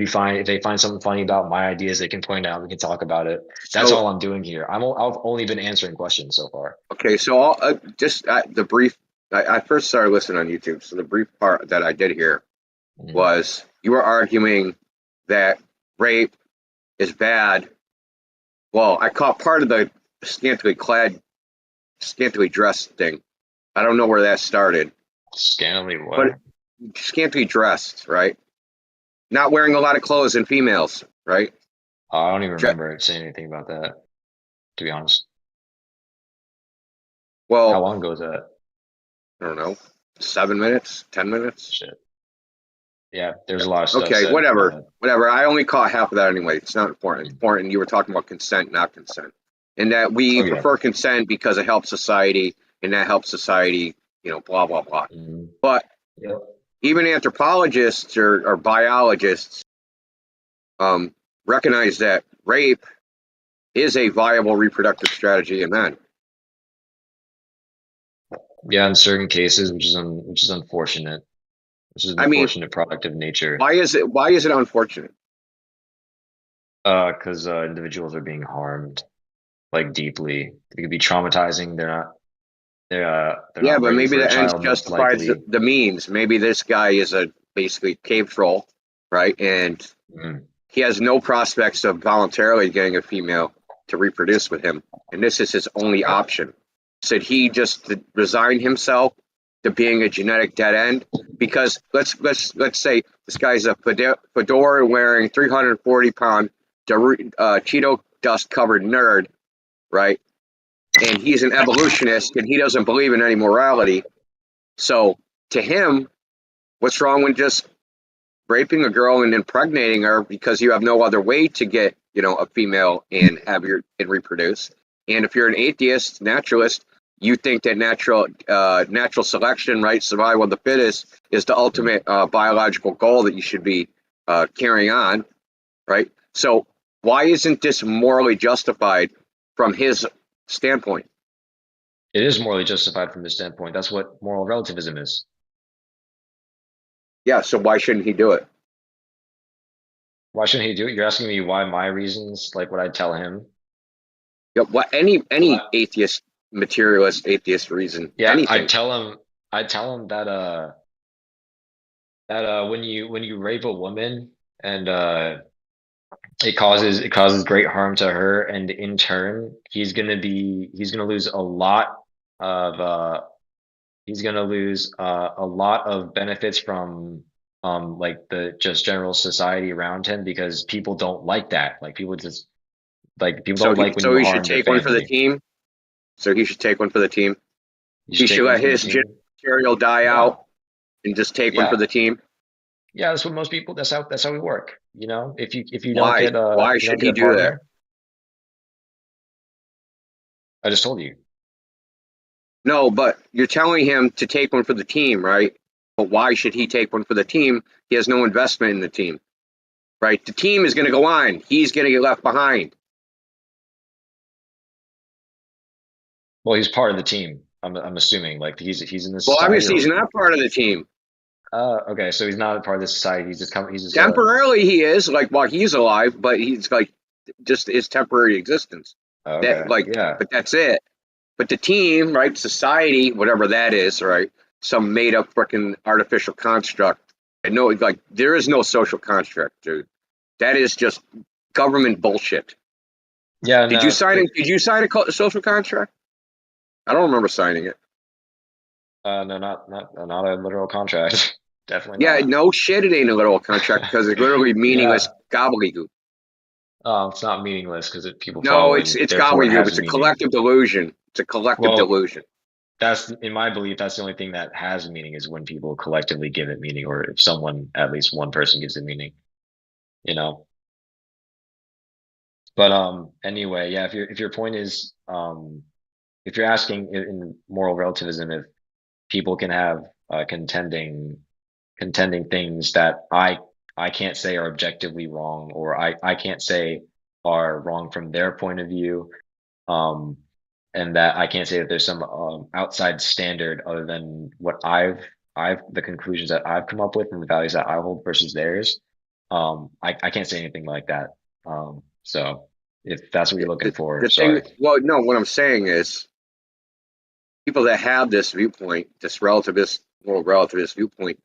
find. If they find something funny about my ideas, they can point out. We can talk about it. That's all I'm doing here. I've only been answering questions so far. Okay, so the brief. I first started listening on YouTube, so the brief part that I did hear was you were arguing that rape is bad. Well, I caught part of the scantily dressed thing. I don't know where that started. Scantily what? But scantily dressed, right? Not wearing a lot of clothes in females, right? I don't even remember saying anything about that, to be honest. Well, how long ago was that? I don't know. 7 minutes, 10 minutes. Shit. Yeah, there's a lot of stuff. Okay, whatever. I only caught half of that anyway. It's not important. It's important. You were talking about consent, not consent, and that we prefer consent because it helps society, and that helps society. Blah blah blah. But even anthropologists or biologists recognize that rape is a viable reproductive strategy in men. Yeah, in certain cases, which is unfortunate. This is an unfortunate product of nature. Why is it unfortunate? Because individuals are being harmed, like deeply. It could be traumatizing. They're not But ready maybe for a the ends child, most justifies likely. the means. Maybe this guy is a basically cave troll, right? And he has no prospects of voluntarily getting a female to reproduce with him, and this is his only option. Should he just resign himself to being a genetic dead end? Because let's say this guy's a fedora wearing 340-pound Cheeto dust covered nerd, right? and he's an evolutionist, and he doesn't believe in any morality. So to him, what's wrong with just raping a girl and impregnating her because you have no other way to get, you know, a female and have your and reproduce? And if you're an atheist, naturalist, you think that natural selection, right, survival of the fittest, is the ultimate biological goal that you should be carrying on, right? So why isn't this morally justified from his standpoint? It is morally justified from his standpoint. That's what moral relativism is. Yeah, so why shouldn't he do it? Why shouldn't he do it? You're asking me why my reasons, like what I tell him. Yeah, what any atheist, materialist atheist reason? Yeah, anything. I tell him that when you rape a woman and it causes great harm to her, and in turn he's gonna lose a lot of benefits from like the just general society around him, because people don't like that. Like people don't like when you he harm should their take one for the family. team. So he should take one for the team. You He should should take one let for the his team. genetic material die out and just take one Yeah. for the team. Yeah, that's what most people. That's how we work. You know, if you Why? don't get Why if you should don't get he a do partner, I just told you. No, but you're telling him to take one for the team, right? But why should he take one for the team? He has no investment in the team, right? The team is going to go on. He's going to get left behind. Well, he's part of the team. I'm assuming, like he's in the Well, society. obviously he's not part of the team. Okay, so he's not a part of the society. He's just Temporarily he is, like while he's alive, but he's like just his temporary existence. Okay, That like, yeah. but that's it. But the team, right? Society, whatever that is, right? Some made up freaking artificial construct. And no, like there is no social construct, dude. That is just government bullshit. Yeah. Did you sign it? Did you sign a social contract? I don't remember signing it. No, not a literal contract. Definitely Yeah, not. no shit. It ain't a literal contract because it's literally meaningless gobbledygook. It's not meaningless because people No, follow it's and therefore it gobbledygook. has It's a meaning. collective delusion. It's a collective delusion. That's, in my belief, that's the only thing that has meaning, is when people collectively give it meaning, or if someone, at least one person, gives it meaning. You know. But anyway, yeah. If your point is if you're asking in moral relativism if people can have contending things that I can't say are objectively wrong, or I can't say are wrong from their point of view, and that I can't say that there's some outside standard other than what the conclusions that I've come up with and the values that I hold versus theirs. I can't say anything like that. So if that's what you're looking for, sorry. Well, no, what I'm saying is people that have this viewpoint, this moral relativist viewpoint,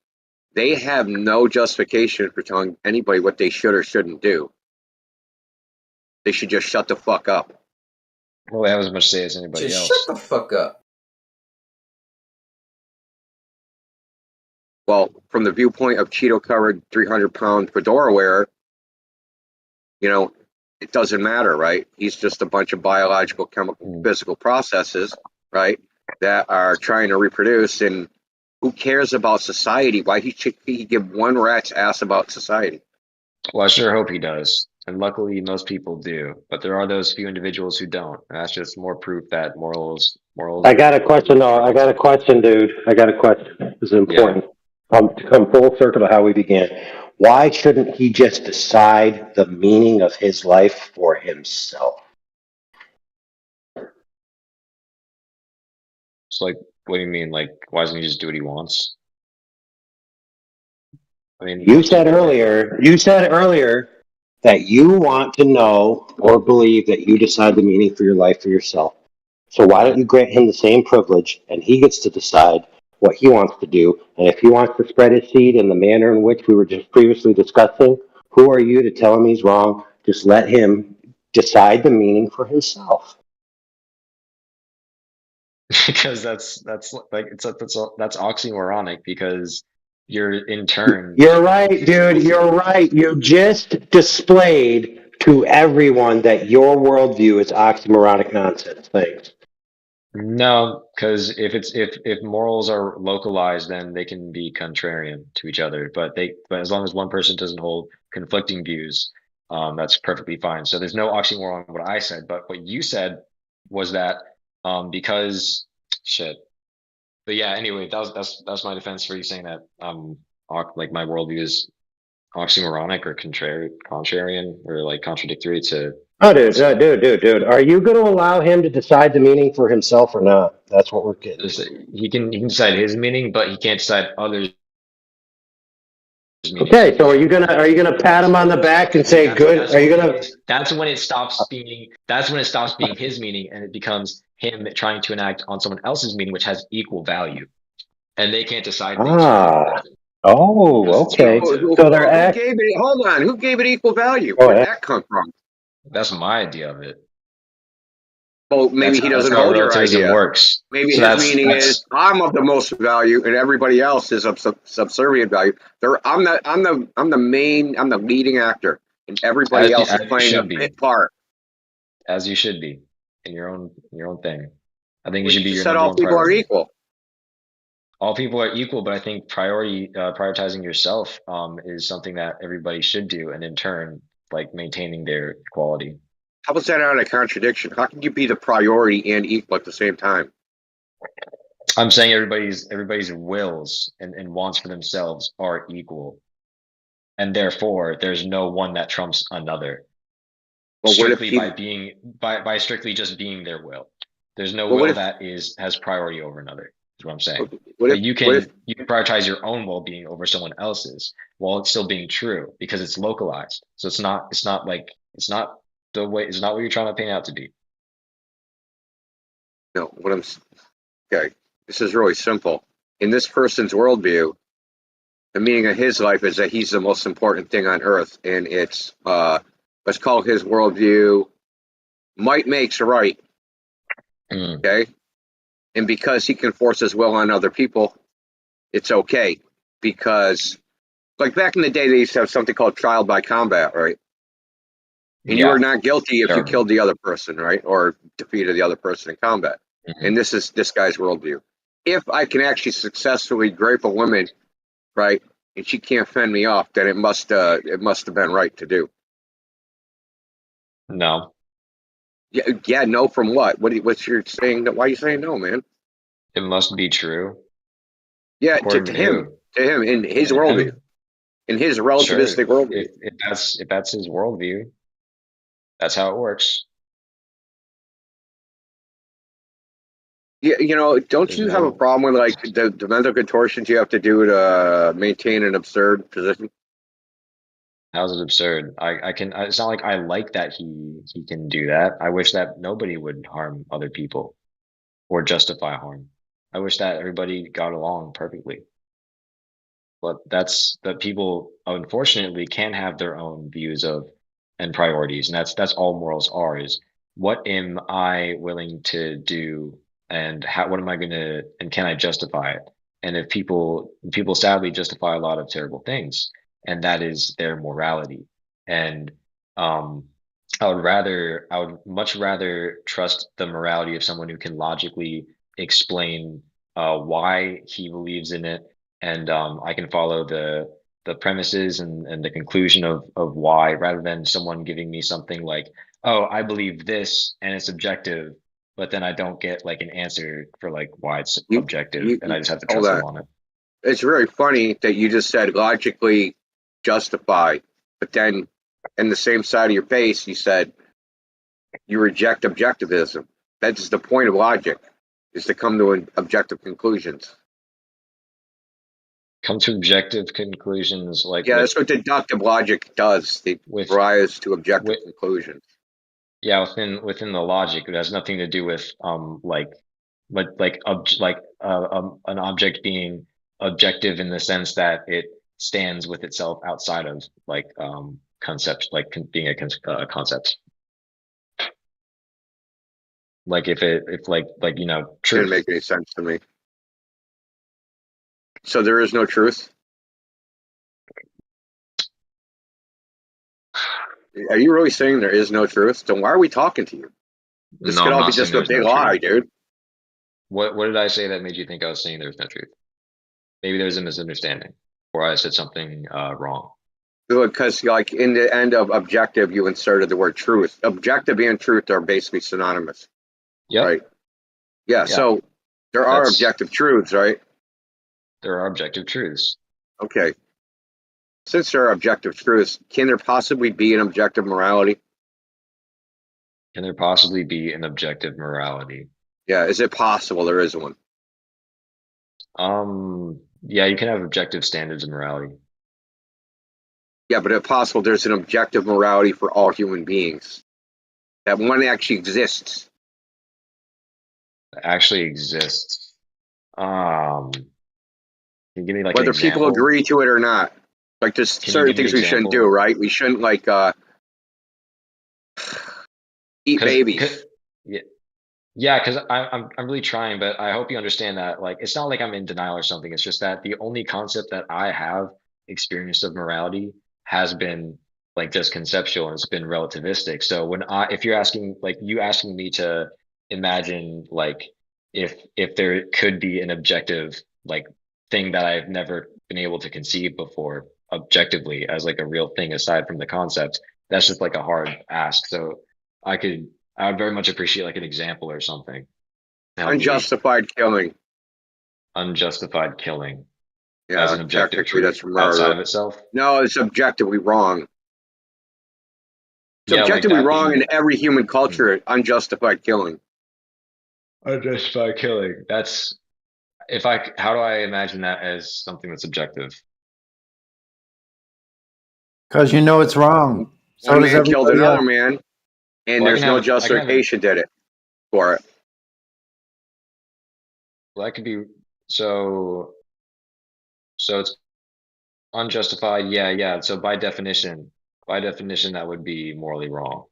they have no justification for telling anybody what they should or shouldn't do. They should just shut the fuck up. Well, they have as much say as anybody else. Shut the fuck up. Well, from the viewpoint of Cheeto-covered 300-pound fedora wearer, you know, it doesn't matter, right? He's just a bunch of biological, chemical, physical processes, right, that are trying to reproduce. And who cares about society? Why should he give one rat's ass about society? Well, I sure hope he does. And luckily, most people do. But there are those few individuals who don't. And that's just more proof that morals. I got a question, though. I got a question, dude. I got a question. This is important. To come full circle to how we began. Why shouldn't he just decide the meaning of his life for himself? It's like, what do you mean? Like, why doesn't he just do what he wants? I mean, You said earlier that you want to know or believe that you decide the meaning for your life for yourself. So why don't you grant him the same privilege, and he gets to decide what he wants to do? And if he wants to spread his seed in the manner in which we were just previously discussing, who are you to tell him he's wrong? Just let him decide the meaning for himself. because that's oxymoronic, because you're in turn. You're right, dude. You're right. You just displayed to everyone that your worldview is oxymoronic nonsense. Thanks. No, because if morals are localized, then they can be contrarian to each other. But as long as one person doesn't hold conflicting views, that's perfectly fine. So there's no oxymoron in what I said. But what you said was that because shit. But yeah, anyway, that's my defense for you saying that like my worldview is oxymoronic or contrarian or like contradictory to Oh, what's dude. Are you going to allow him to decide the meaning for himself or not? That's what we're getting to. he can decide his meaning, but he can't decide others' meaning. Okay, so are you gonna pat him on the back and say good? Are you gonna? That's when it stops being his meaning and it becomes him trying to enact on someone else's meaning, which has equal value, and they can't decide things for him. Ah, oh, okay. So they're Who gave it? Hold on. Who gave it equal value? Go Where'd ahead. that come from? That's my idea of it. Well, maybe he doesn't how hold your relativism idea. works. Maybe So his meaning is I'm of the most value and everybody else is of subservient value. I'm the leading actor and everybody else is as you playing a should be. bit part. As you should be in your own thing. I think Well, you should you be just your said number all one people are priority. equal. All people are equal, but I think prioritizing yourself is something that everybody should do, and in turn, like maintaining their equality. How was that not a contradiction? How can you be the priority and equal at the same time? I'm saying everybody's wills and wants for themselves are equal, and therefore there's no one that trumps another. Well, what if Strictly by being by strictly just being their will. There's no Well, what will if- that has priority over another. Is what I'm saying. What But if- you what can if- prioritize your own well-being over someone else's while it's still being true because it's localized. So it's not what you're trying to paint out to be. No, okay. This is really simple. In this person's worldview, the meaning of his life is that he's the most important thing on earth, and it's let's call his worldview might makes right. Okay, and because he can force his will on other people, it's okay. Because, like back in the day, they used to have something called trial by combat, right? And you Yeah. were not guilty if you Terrible. killed the other person, right, or defeated the other person in combat. And this is this guy's worldview. If I can actually successfully grape a woman, right, and she can't fend me off, then it must have been right to do. No. Yeah. No. From what? What's your saying? Why are you saying no, man? It must be true. Yeah, According to to him, in his To worldview, him? in his relativistic worldview. If that's his worldview, that's how it works. Yeah, don't you have a problem with like the mental contortions you have to do to maintain an absurd position? How's it absurd? It's not like I like that he can do that. I wish that nobody would harm other people or justify harm. I wish that everybody got along perfectly. But that people unfortunately can have their own views of and priorities, and that's all morals are, is what am I willing to do and what am I gonna and can I justify it? And if people sadly justify a lot of terrible things, and that is their morality. And I would much rather trust the morality of someone who can logically explain why he believes in it, and I can follow the premises and the conclusion of why, rather than someone giving me something like, oh, I believe this and it's objective, but then I don't get like an answer for like why it's objective, and I just have to Hold trust on. them on it. It's very funny that you just said logically justify, but then in the same side of your face, you said you reject objectivism. That's the point of logic, is to come to objective conclusions. Come to objective conclusions, like Yeah, that's what deductive logic does. It drives to objective conclusions. Yeah, within the logic, it has nothing to do with an object being objective in the sense that it stands with itself outside of concept, being a concept. Like if truth. Didn't make any sense to me. So there is no truth? Are you really saying there is no truth? Then why are we talking to you? This No, could I'm all be not just saying a there's big no lie, truth. dude. What did I say that made you think I was saying there's no truth? Maybe there's a misunderstanding, or I said something wrong. Because, like, in the end of objective, you inserted the word truth. Objective and truth are basically synonymous. Yep. Right. Yeah. Yeah. So there are That's- objective truths, right? There are objective truths. Okay. Since there are objective truths, can there possibly be an objective morality? Can there possibly be an objective morality? Yeah. Is it possible there is one? Yeah, you can have objective standards of morality. Yeah, but if possible, there's an objective morality for all human beings. That one actually exists. That actually exists. Can you give me like Whether an people example? agree to it or not. Like there's Can you certain give me an things we shouldn't example? do, right? We shouldn't like eat babies. Yeah, because I'm really trying, but I hope you understand that like it's not like I'm in denial or something. It's just that the only concept that I have experienced of morality has been like just conceptual and it's been relativistic. So if you're asking like you asking me to imagine like if there could be an objective like thing that I've never been able to conceive before objectively as like a real thing aside from the concept, that's just like a hard ask. So I would very much appreciate like an example or something. to help me. Unjustified killing. Unjustified killing. Yeah, As an objective technically truth that's murder. outside of itself. No, it's objectively wrong. It's Yeah, like objectively that wrong being- in every human culture. Unjustified killing. Unjustified killing. That's how do I imagine that as something that's objective? Because you know it's wrong. So One does man killed everybody another else. man, and Well, I there's can no have- I can have- justification did it for it. Well, that could be so it's unjustified. Yeah. So by definition, that would be morally wrong.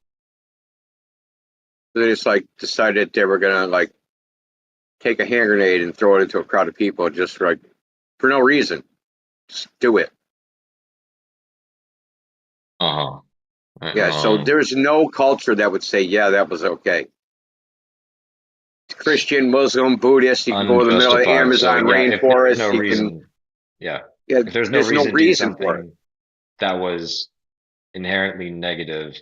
So they just like decided they were gonna like take a hand grenade and throw it into a crowd of people just like for no reason. Just do it. Uh-huh. Yeah, so there's no culture that would say, yeah, that was okay. Christian, Muslim, Buddhist, you can go to the middle of the Unjustified. So, Amazon yeah, if rainforest. there's no You reason, can, yeah. yeah, If there's there's no no reason to do reason for it. something that was inherently negative,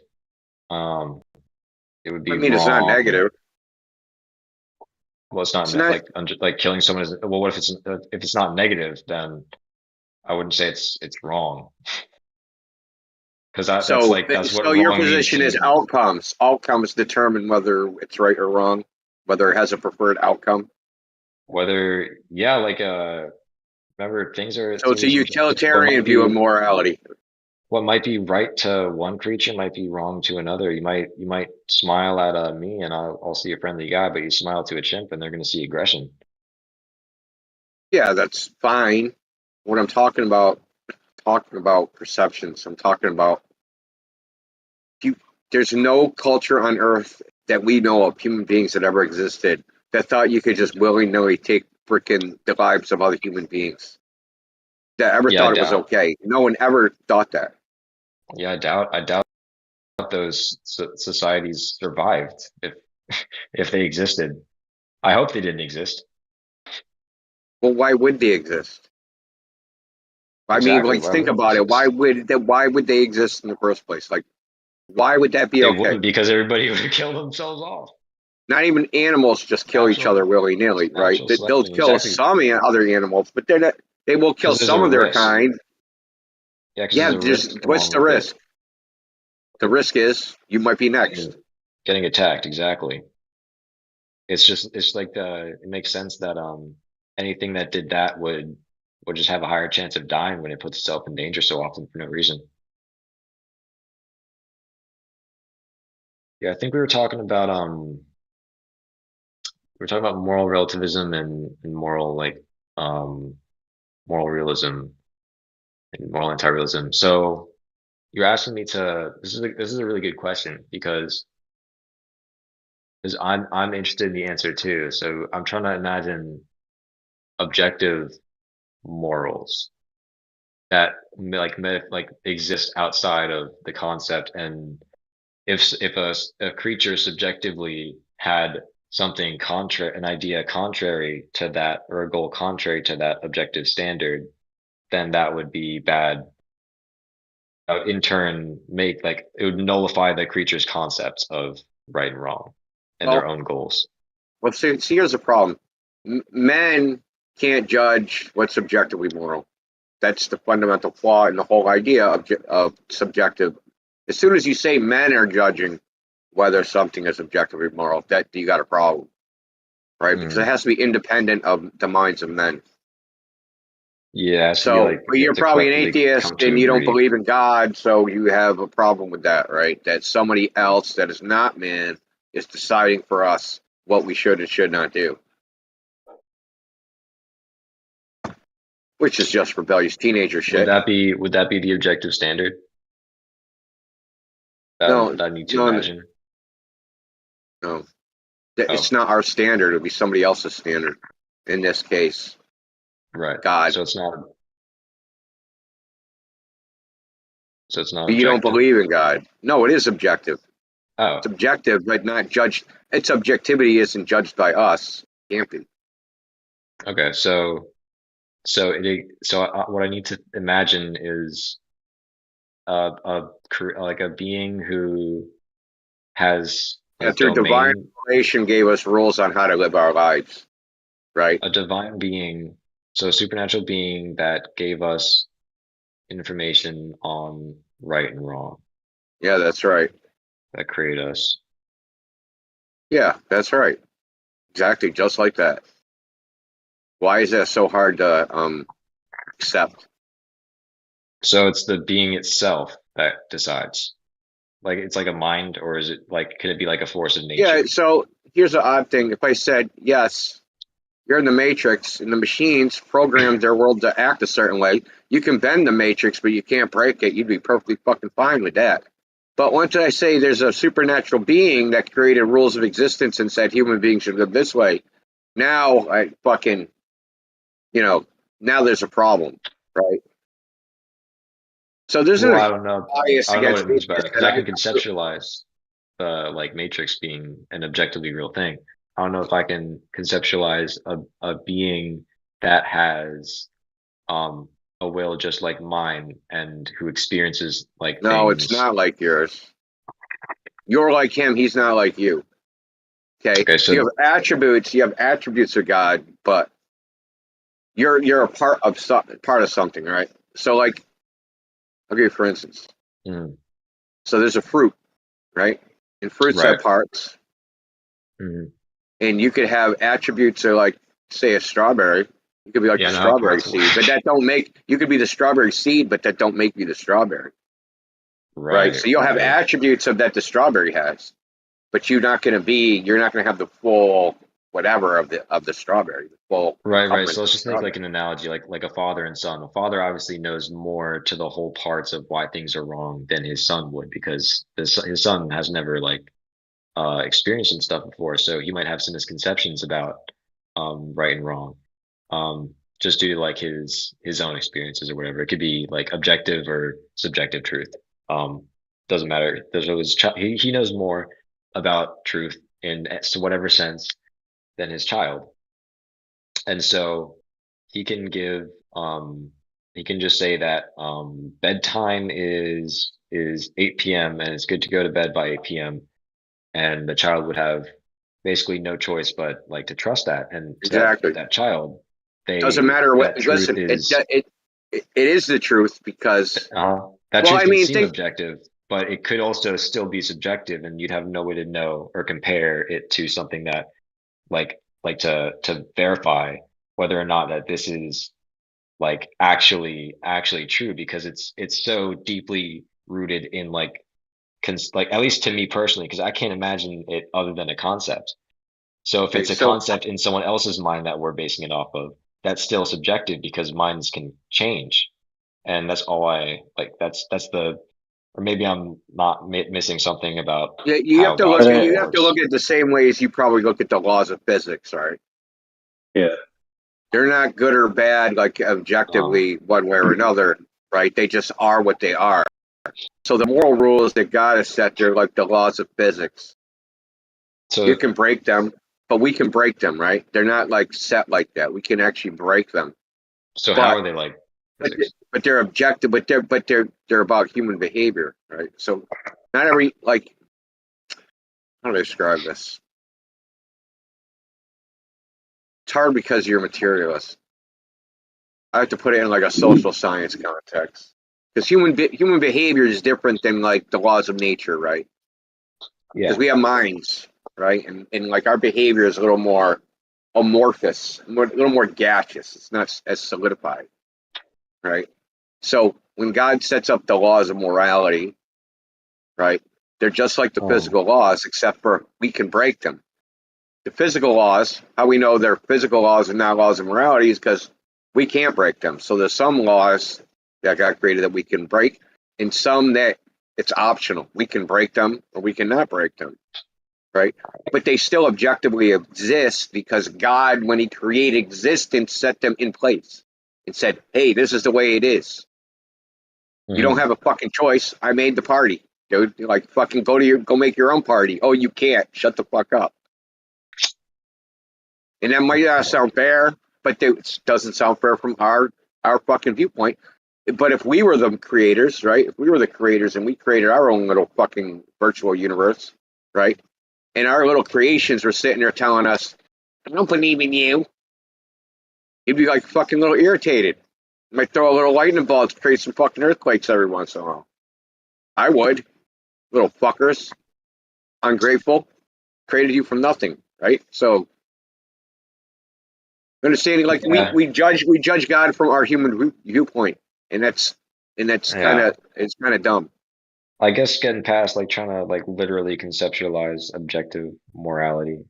it would be I mean, wrong. it's not negative. Well, it's not It's not- like killing someone is, well, what if it's not negative, then I wouldn't say it's wrong. Because that's So, like that's what so your wrong means position to is me. outcomes. Outcomes determine whether it's right or wrong, whether it has a preferred outcome. Whether, yeah, like remember things are. So it's a things- utilitarian what might view of be- morality. What might be right to one creature might be wrong to another. You might smile at me and I'll see a friendly guy, but you smile to a chimp and they're going to see aggression. Yeah, that's fine. What I'm talking about perceptions. I'm talking about there's no culture on earth that we know of, human beings that ever existed, that thought you could just willy-nilly take freaking the lives of other human beings. That ever Yeah, I thought it was doubt. okay. No one ever thought that. Yeah, I doubt those societies survived if they existed. I hope they didn't exist. Well, why would they exist? I mean, Exactly, like, why think would about they it. Why would they exist in the first place? Like, why would that be They okay? wouldn't, because everybody would kill themselves off. Not even animals just kill each other willy-nilly, right? natural They'll selection, kill exactly. some other animals, but they're not, they will kill 'Cause there's some a of their risk. kind. Yeah, 'cause Yeah, there's a risk what's the along with it. risk? The risk is you might be next. Getting attacked, exactly. It's like it makes sense that anything that did that would just have a higher chance of dying when it puts itself in danger so often for no reason. Yeah, I think we were talking about moral relativism and moral moral realism and moral anti-realism. So you're asking me to this is a really good question because I'm interested in the answer too. So I'm trying to imagine objective morals that like exist outside of the concept, and if a creature subjectively had something contrary, an idea contrary to that, or a goal contrary to that objective standard, then that would be bad. In turn, make like it would nullify the creature's concepts of right and wrong and their Well, own goals. well, see, here's the problem. Men can't judge what's objectively moral. That's the fundamental flaw in the whole idea of subjective. As soon as you say men are judging whether something is objectively moral, that you got a problem, right? Because it has to be independent of the minds of men. Yeah, So, like, but you you're have to probably an collectively atheist come to and you don't agree. believe in God, so you have a problem with that, right? That somebody else that is not man is deciding for us what we should and should not do, which is just rebellious teenager shit. Would that be the objective standard? No, That I need to no, imagine. no. Oh, It's not our standard. It'll be somebody else's standard. In this case, right. God. So it's not But you don't objective. believe in God. No, it is objective. Oh, It's objective, but not judged. Its objectivity isn't judged by us. Can't be. okay. So what I need to imagine is like a being who has a That their divine domain, revelation gave us rules on how to live our lives, right? a divine being, so a supernatural being that gave us information on right and wrong, Yeah, that's right. that created us. Yeah, that's right. Exactly, just like that. Why is that so hard to accept? So it's the being itself that decides. Like it's like a mind, or is it like, could it be like a force of nature? Yeah, so here's the odd thing. If I said, yes, you're in the Matrix and the machines programmed their world to act a certain way, you can bend the Matrix, but you can't break it, you'd be perfectly fucking fine with that. But once I say there's a supernatural being that created rules of existence and said human beings should live this way, now I fucking, now there's a problem, right? So there's Well, a I don't know. bias I don't know what against it means by that, because I can atheists. conceptualize the like Matrix being an objectively real thing. I don't know if I can conceptualize a being that has a will just like mine and who experiences like No, it's things. not like yours. You're like him, he's not like you. Okay. Okay, So you have attributes of God, but you're a part of something, right? So like, I'll give you for instance. Mm. So there's a fruit, right? And fruits Right. have parts. Mhm. And you could have attributes of like, say, a strawberry. You could be like Yeah, the no, strawberry parts- seed, but that don't make you could be the strawberry seed, but that don't make you the strawberry. Right. So you'll have right. attributes of that the strawberry has, but you're not gonna have the full whatever of the strawberry, the full Right. coverage So of let's the just make like strawberry. an analogy, like a father and son. A father obviously knows more to the whole parts of why things are wrong than his son would, because his son has never like experienced some stuff before, so he might have some misconceptions about right and wrong, just due to like his own experiences or whatever. It could be like objective or subjective truth. Doesn't matter. There's always he knows more about truth in to whatever sense than his child. And so he can give he can just say that bedtime is 8 p.m. and it's good to go to bed by 8 p.m. and the child would have basically no choice but like to trust that. And to Exactly. that child, Doesn't matter what. that truth Listen, is it is the truth because. that Well, truth I can mean, seem objective, but it could also still be subjective, and you'd have no way to know or compare it to something that like to verify whether or not that this is like actually true, because it's so deeply rooted in like like, at least to me personally, because I can't imagine it other than a concept. So if it's a so concept in someone else's mind that we're basing it off of, that's still subjective because minds can change. And that's all I like. That's the, or maybe I'm not missing something about yeah, you how have to God's look at will you have to works. look at it the same way as you probably look at the laws of physics, right? Yeah. They're not good or bad, like objectively one way or another, right? They just are what they are. So the moral rules that God has set, they're like the laws of physics. So You can break them, but we can break them, right? They're not like set like that. We can actually break them. So But how are they like but, physics? but they're objective. But they're about human behavior, right? So not every like how do I describe this? It's hard because you're a materialist. I have to put it in like a social science context because human behavior is different than like the laws of nature, right? Because Yeah. we have minds, right? And like our behavior is a little more amorphous, a little more gaseous. It's not as solidified, right? So when God sets up the laws of morality, right, they're just like the physical laws, except for we can break them. The physical laws, how we know they're physical laws and not laws of morality is because we can't break them. So there's some laws that got created that we can break, and some that it's optional. We can break them or we cannot break them, right? But they still objectively exist because God, when He created existence, set them in place and said, "Hey, this is the way it is. You don't have a fucking choice. I made the party, dude. Like fucking go make your own party. Oh, you can't. Shut the fuck up." And that might not sound fair, but it doesn't sound fair from our fucking viewpoint. But if we were the creators, right? If we were the creators and we created our own little fucking virtual universe, right? And our little creations were sitting there telling us, "I don't believe in you." You'd be like fucking little irritated. You might throw a little lightning bolt to create some fucking earthquakes every once in a while. I would. Little fuckers. Ungrateful. Created you from nothing, right? So understanding, like Yeah. we judge God from our human viewpoint, and that's Yeah. it's kind of dumb. I guess getting past like trying to like literally conceptualize objective morality.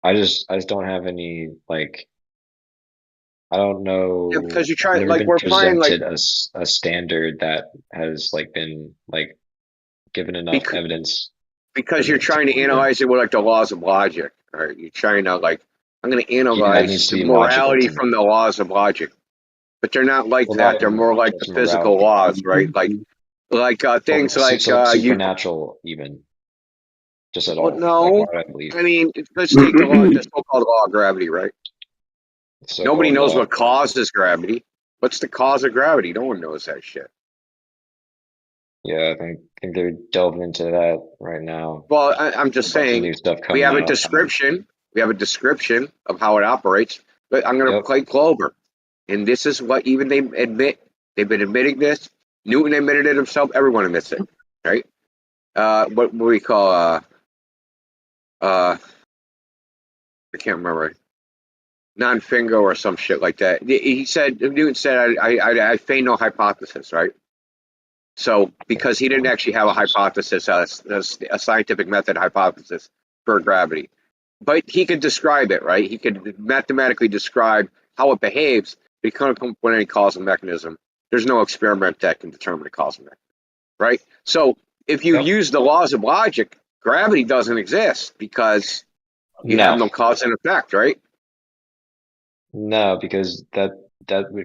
I just don't have any like I don't Yeah, know. because you I've try never like been we're fine like presented a standard that has like been like given enough because, evidence for because you're me to trying to believe in. analyze it with like the laws of logic. Right? You're trying to like I'm going to Yeah, it analyze needs to the be logical morality to me. from the laws of logic, but they're not like Well, not that. They're even more like the just physical morality. laws, right? Like things like you. Supernatural even just at Well, all. Like why no, would I believe I mean let's take the so-called law of gravity, right? Nobody so-called knows law? what causes gravity. What's the cause of gravity? No one knows that shit. Yeah, I think they're delving into that right now. Well, I'm just Bunch of saying new stuff we coming have a out. description. We have a description of how it operates. But I'm going to Yep. play Clover, and this is what even they admit. They've been admitting this. Newton admitted it himself. Everyone admits it, right? What we call I can't remember, non-fingo or some shit like that. He said Newton said I feign no hypothesis, right? So because he didn't actually have a hypothesis, a scientific method hypothesis for gravity, but he could describe it, right? He could mathematically describe how it behaves, but he couldn't come up with any causal mechanism. There's no experiment that can determine a causal mechanism, right? So if you use the laws of logic, gravity doesn't exist because you have no cause and effect, right? No, because that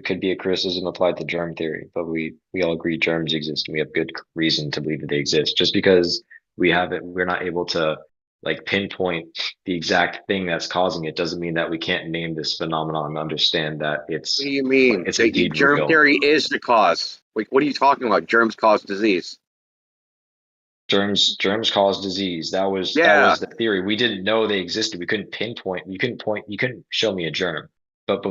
could be a criticism applied to germ theory, but we all agree germs exist and we have good reason to believe that they exist. Just because we're not able to like pinpoint the exact thing that's causing it doesn't mean that we can't name this phenomenon and understand that What do you mean? it's indeed Germ real. theory is the cause. Like, what are you talking about? Germs cause disease. Germs cause disease. That was the theory. We didn't know they existed. We couldn't pinpoint. You couldn't show me a germ. But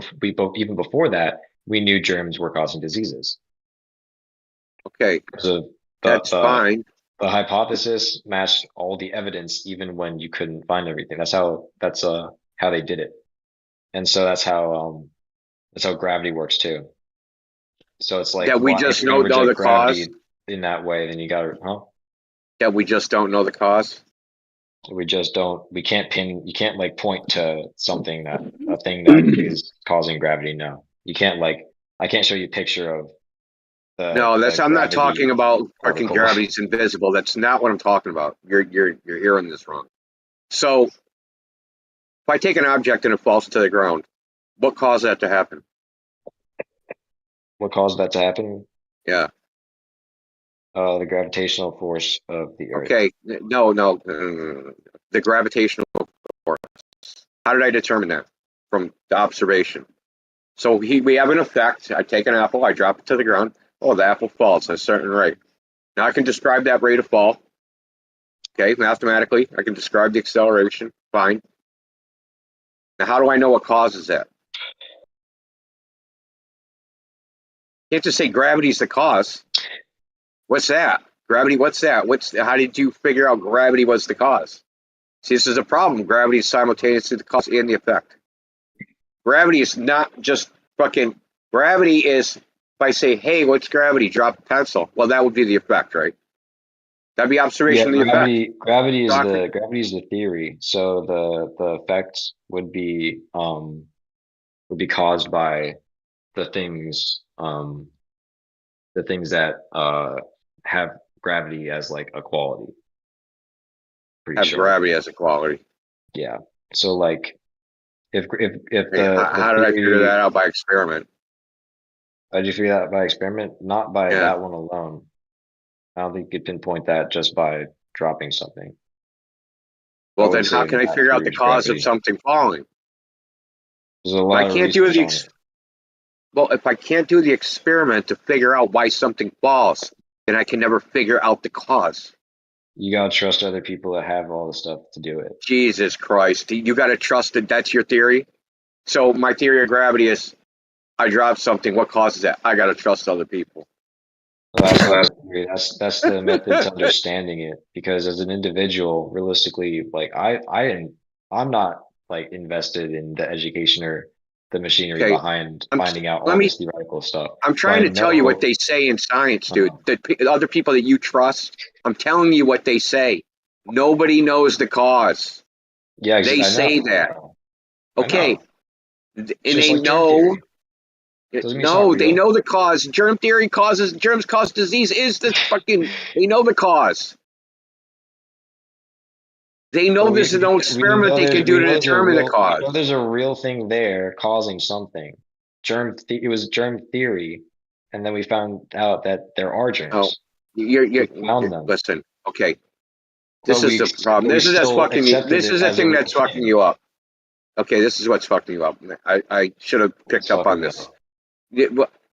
even before that, we knew germs were causing diseases. Okay, So that's fine. The hypothesis matched all the evidence, even when you couldn't find everything. That's how they did it, and so that's how gravity works too. So it's like, That we why, if just you're gonna don't know reject the gravity cause. in that way, then you gotta, That we just don't know the cause. We just don't. You can't like point to something a thing that is causing gravity. No, you can't like. I can't show you a picture of No, the I'm not gravity talking about fucking particle. gravity's invisible. That's not what I'm talking about. You're hearing this wrong. So if I take an object and it falls to the ground, what caused that to happen? What caused that to happen? Yeah. The gravitational force of the Earth. Okay. No. The gravitational force. How did I determine that? From the observation. So we have an effect. I take an apple, I drop it to the ground. Oh, the apple falls at a certain rate. Now I can describe that rate of fall. Okay, mathematically, I can describe the acceleration. Fine. Now, how do I know what causes that? You can't just say gravity's the cause. What's that? Gravity, what's that? How did you figure out gravity was the cause? See, this is a problem. Gravity is simultaneously the cause and the effect. Gravity is not just fucking, gravity is, if I say, hey, what's gravity? Drop a pencil. Well, that would be the effect, right? That'd be observation Yeah, of the effect. gravity Doctrine. is the theory. So the effect would be caused by the things that have gravity as like a quality. Pretty Have sure. gravity as a quality. Yeah. So like if Hey, how did I figure that out? By experiment. How did you figure that out? By experiment? Not by Yeah. that one alone. I don't think you could pinpoint that just by dropping something. Well, then how can I figure out the cause of something falling? There's a lot of research on it. Well, if I can't do the experiment to figure out why something falls, then I can never figure out the cause. You gotta trust other people that have all the stuff to do it. Jesus Christ. You gotta trust that that's your theory? So my theory of gravity is I drop something, what causes that? I gotta trust other people. Well, that's not the theory. That's the method to understanding it. Because as an individual, realistically, like I'm not like invested in the education or the machinery Okay. behind finding out all this theoretical stuff. I'm trying to tell you what they say in science, dude. The other people that you trust, I'm telling you what they say. Nobody knows the cause. Yeah, they I say know. that. Okay. And Just they like germ know. theory. Doesn't mean it's not No, they real. know the cause. Germ theory germs cause disease is the fucking, they know the cause. They know But there's no experiment they can do to determine the cause. We know there's a real thing there causing something. It was germ theory, and then we found out that there are germs. Oh, We found them. listen, okay. This But is the problem. we This is still fucking you. accepted This it is the as a thing real that's fucking thing. you up. Okay, this is what's fucking you up. I should have picked up on this.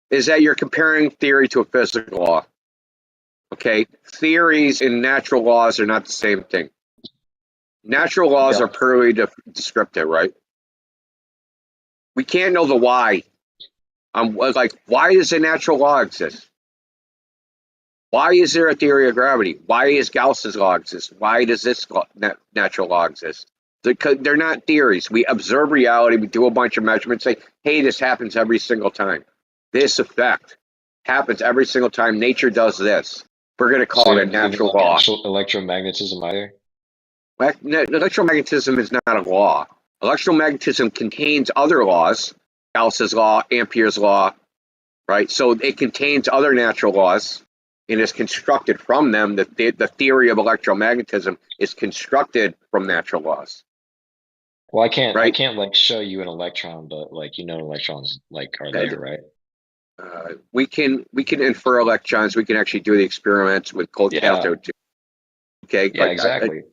Is that you're comparing theory to a physical law. Okay, theories and natural laws are not the same thing. Natural laws are purely descriptive, right? We can't know the why. Like, why does a natural law exist? Why is there a theory of gravity? Why is Gauss's law exist? Why does this natural law exist? They're not theories. We observe reality. We do a bunch of measurements. Say, hey, this happens every single time. This effect happens every single time. Nature does this. We're going to call it a natural law. Electromagnetism either? Electromagnetism is not a law. Electromagnetism contains other laws, Gauss's law, Ampere's law, right? So it contains other natural laws and is constructed from them. The theory of electromagnetism is constructed from natural laws. Well, I can't like show you an electron, but like electrons like are there, right? We can infer electrons. We can actually do the experiments with cold cathode. Okay. Yeah, exactly.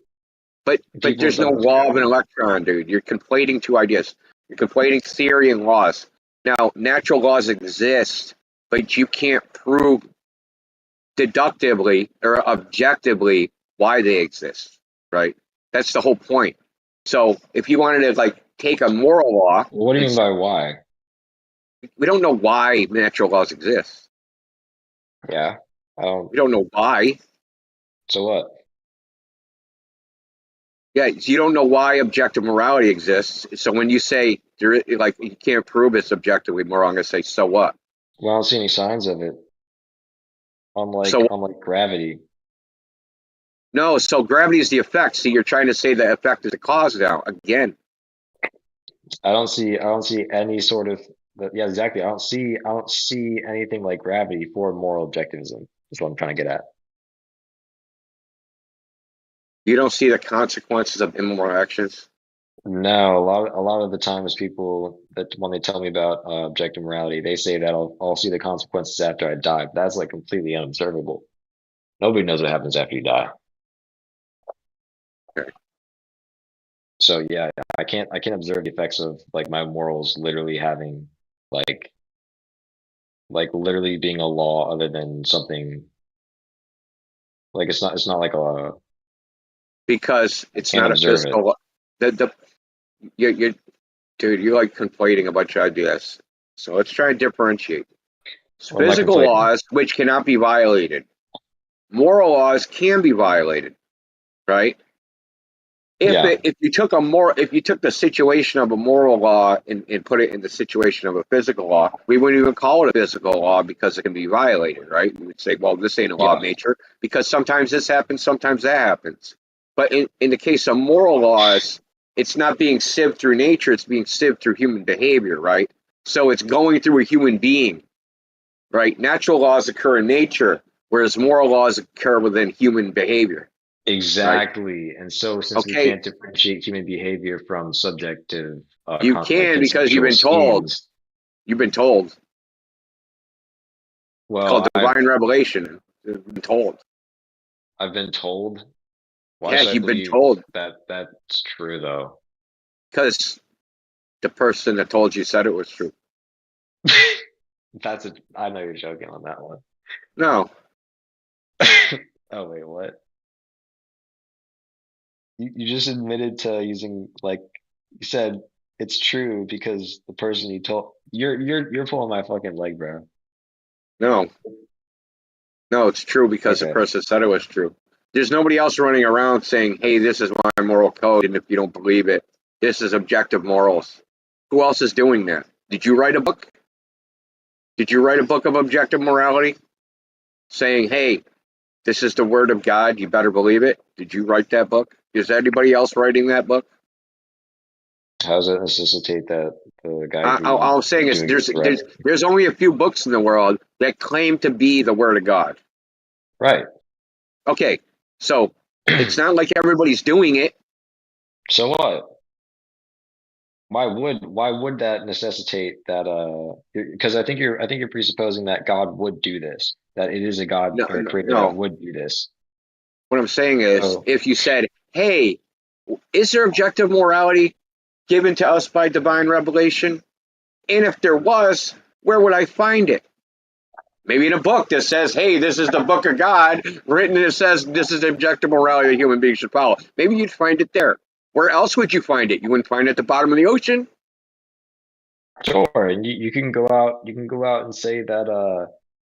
But there's no law of an electron, dude. You're conflating two ideas. You're conflating theory and laws. Now, natural laws exist, but you can't prove deductively or objectively why they exist, right? That's the whole point. So if you wanted to like take a moral law, what do you mean by why? We don't know why natural laws exist. Yeah, we don't know why. So what? Yeah, you don't know why objective morality exists. So when you say like you can't prove it's objectively moral, I'm gonna say, so what? Well, I don't see any signs of it. Unlike gravity. No, so gravity is the effect. See, you're trying to say the effect is the cause now. Again. I don't see any sort of yeah, exactly. I don't see anything like gravity for moral objectivism. That's what I'm trying to get at. You don't see the consequences of immoral actions? No, a lot of the times people that when they tell me about objective morality, they say that I'll see the consequences after I die. But that's like completely unobservable. Nobody knows what happens after you die. Okay. So yeah, I can't observe the effects of like my morals literally having like literally being a law other than something like it's not like a because it's can't not a observe it. physical. The you dude, you're like conflating a bunch of ideas. So let's try and differentiate. What am I Physical conflating? laws which cannot be violated. Moral laws can be violated, right? Yeah. If you took the situation of a moral law and put it in the situation of a physical law, we wouldn't even call it a physical law because it can be violated, right? We would say, well, this ain't a law of Yeah. nature because sometimes this happens, sometimes that happens. But in the case of moral laws, it's not being sieved through nature, it's being sieved through human behavior, right? So it's going through a human being, right? Natural laws occur in nature, whereas moral laws occur within human behavior. Exactly. And so since we Okay, can't differentiate human behavior from subjective you can because you've consensual been told. schemes, You've been told. It's called well, divine revelation. You've been told. I've been told. Why Yeah, should I you've been believe told that that's true though? because the person that told you said it was true. I know you're joking on that one. No, Oh wait, what? You just admitted to using like you said it's true because the person you told you're pulling my fucking leg, bro. no, it's true because the Okay. person said it was true. There's nobody else running around saying, hey, this is my moral code, and if you don't believe it, this is objective morals. Who else is doing that? Did you write a book? Did you write a book of objective morality saying, hey, this is the word of God, you better believe it? Did you write that book? Is anybody else writing that book? How does it necessitate that the guy who All I'm saying is is doing it's right? there's only a few books in the world that claim to be the word of God. Right. Okay, so it's not like everybody's doing it. So what? Why would that necessitate that because I think you're presupposing that God would do this, that it is a God No, or a creator that no. would do this. What I'm saying is, So if you said, "Hey, is there objective morality given to us by divine revelation?" And if there was, where would I find it? Maybe in a book that says, hey, this is the book of God, written and it says this is the objective morality that human beings should follow. Maybe you'd find it there. Where else would you find it? You wouldn't find it at the bottom of the ocean? sure, and you can go out and say that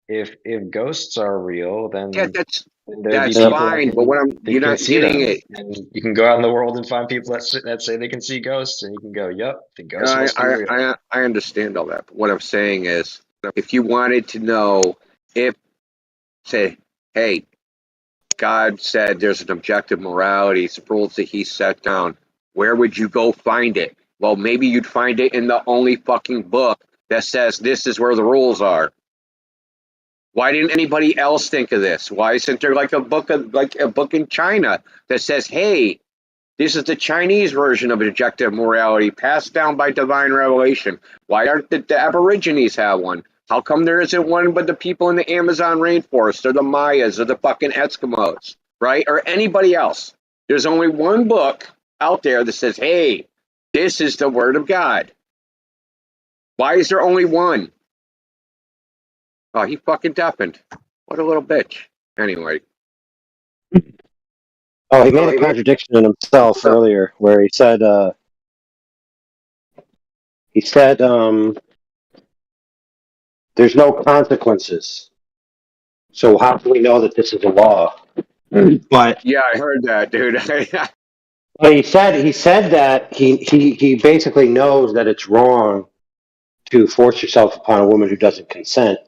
if ghosts are real, Yeah, then there'd be that's people that fine. But they you're can not see getting them, it. and you can go out in the world and find people that say they can see ghosts, and you can go, yep, the ghost must be real. I understand all that. But what I'm saying is, if you wanted to know if, say, hey, God said there's an objective morality, rules that he set down, where would you go find it? Well, maybe you'd find it in the only fucking book that says this is where the rules are. Why didn't anybody else think of this? Why isn't there like a book in China that says, hey, this is the Chinese version of objective morality passed down by divine revelation? Why aren't the Aborigines have one? How come there isn't one but the people in the Amazon rainforest or the Mayas or the fucking Eskimos, right? Or anybody else? There's only one book out there that says, hey, this is the word of God. Why is there only one? Oh, he fucking deafened. What a little bitch. Anyway. Oh, he made a contradiction in himself earlier where he said there's no consequences. So how can we know that this is a law? But yeah, I heard that, dude. But he said that he basically knows that it's wrong to force yourself upon a woman who doesn't consent.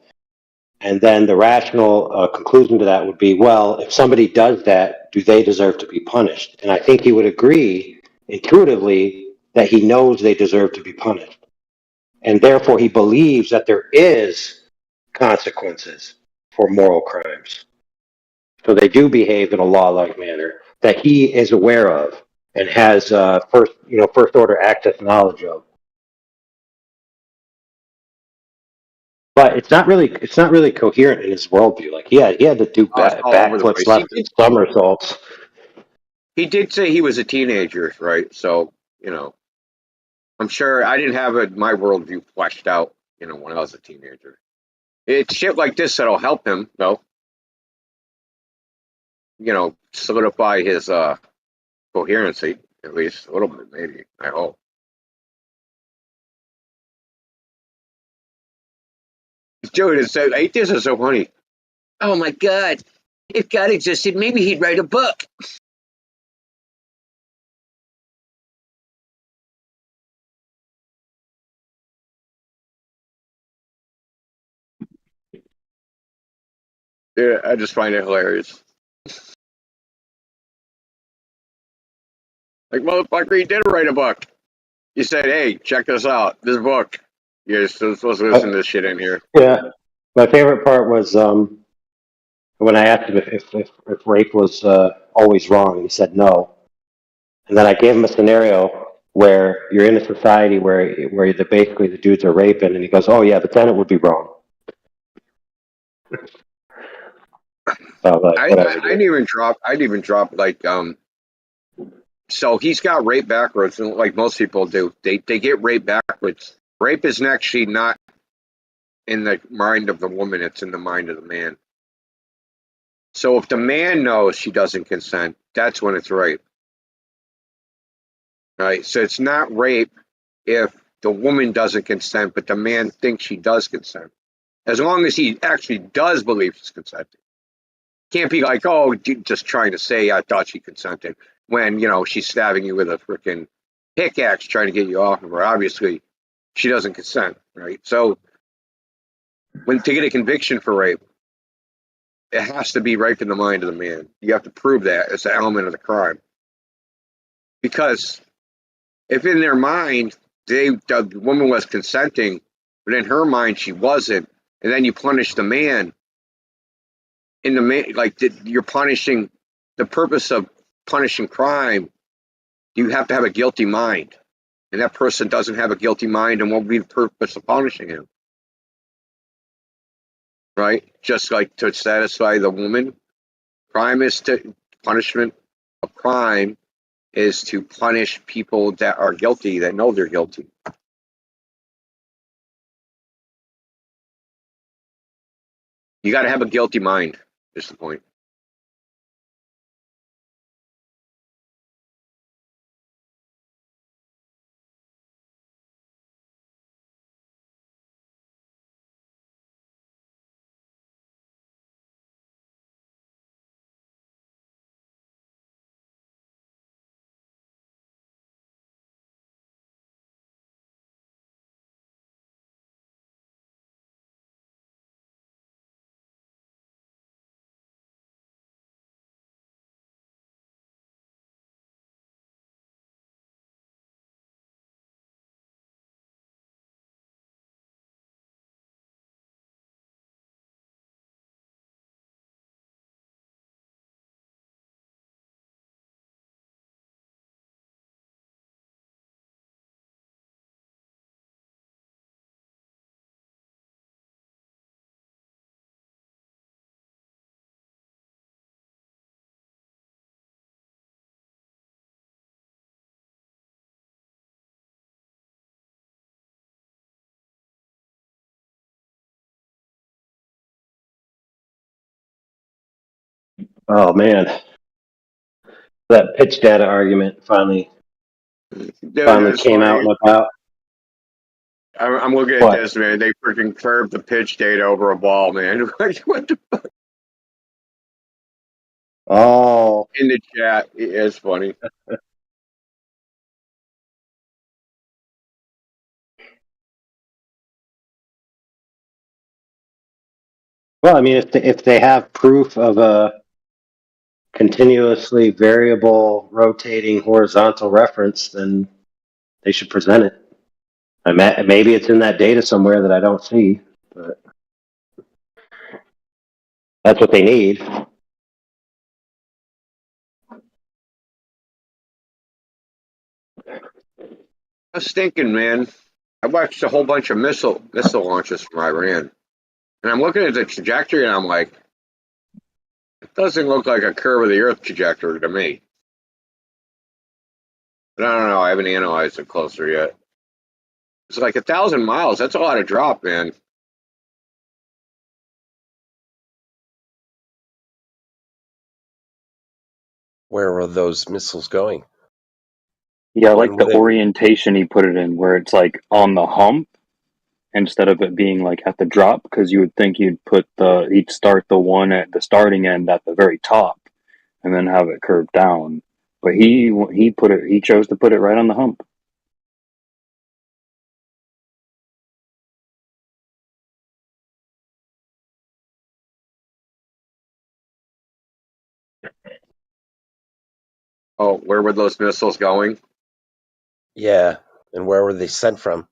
And then the rational conclusion to that would be, well, if somebody does that, do they deserve to be punished? And I think he would agree intuitively that he knows they deserve to be punished. And therefore he believes that there is consequences for moral crimes. So they do behave in a law-like manner that he is aware of and has first order access knowledge of. But it's not really coherent in his worldview. Like he had to do Oh, it's all over the backflips, place. left and somersaults. He did say he was a teenager, right? So, I'm sure I didn't have my worldview fleshed out, when I was a teenager. It's shit like this that'll help him, though. Solidify his coherency, at least a little bit, maybe. I hope. Dude, this is so funny. Oh my God. If God existed, maybe he'd write a book. Yeah, I just find it hilarious. Like, motherfucker, he did write a book. He said, hey, check this out. This book. You're supposed to listen to this shit in here. Yeah. My favorite part was when I asked him if rape was always wrong, and he said no. And then I gave him a scenario where you're in a society where basically the dudes are raping, and he goes, "Oh yeah, but then it would be wrong." So like, I whatever, dude. didn't even drop like so he's got rape backwards, and like most people do. They get rape backwards. Rape is actually not in the mind of the woman, it's in the mind of the man. So if the man knows she doesn't consent, that's when it's rape. Right? So it's not rape if the woman doesn't consent, but the man thinks she does consent. As long as he actually does believe she's consenting. Can't be like, oh, just trying to say I thought she consented when, she's stabbing you with a freaking pickaxe trying to get you off of her. Obviously, she doesn't consent, right? So to get a conviction for rape, it has to be rape in the mind of the man. You have to prove that as an element of the crime. Because if in their mind, the woman was consenting, but in her mind she wasn't, and then you punish the man, you're punishing, the purpose of punishing crime, you have to have a guilty mind. And that person doesn't have a guilty mind, and won't be the purpose of punishing him. Right? Just like to satisfy the woman. Punishment of crime is to punish people that are guilty, that know they're guilty. You got to have a guilty mind, is the point. Oh man, that pitch data argument finally Dude, that's came out funny. and about. I'm looking at What? this, man. They freaking curved the pitch data over a ball, man. What the fuck? Oh, In the chat, it's funny. well, I mean, if they have proof of a continuously variable rotating horizontal reference, then they should present it. Maybe it's in that data somewhere that I don't see, but that's what they need. I was thinking, man. I watched a whole bunch of missile launches from Iran, and I'm looking at the trajectory, and I'm like, it doesn't look like a curve of the Earth trajectory to me. But I don't know. I haven't analyzed it closer yet. It's like 1,000 miles. That's a lot of drop, man. Where were those missiles going? Yeah, I like When the were they? orientation he put it in, where it's like on the hump instead of it being like at the drop, because you would think he'd start the one at the starting end at the very top, and then have it curved down. But he chose to put it right on the hump. Oh, where were those missiles going? Yeah, and where were they sent from?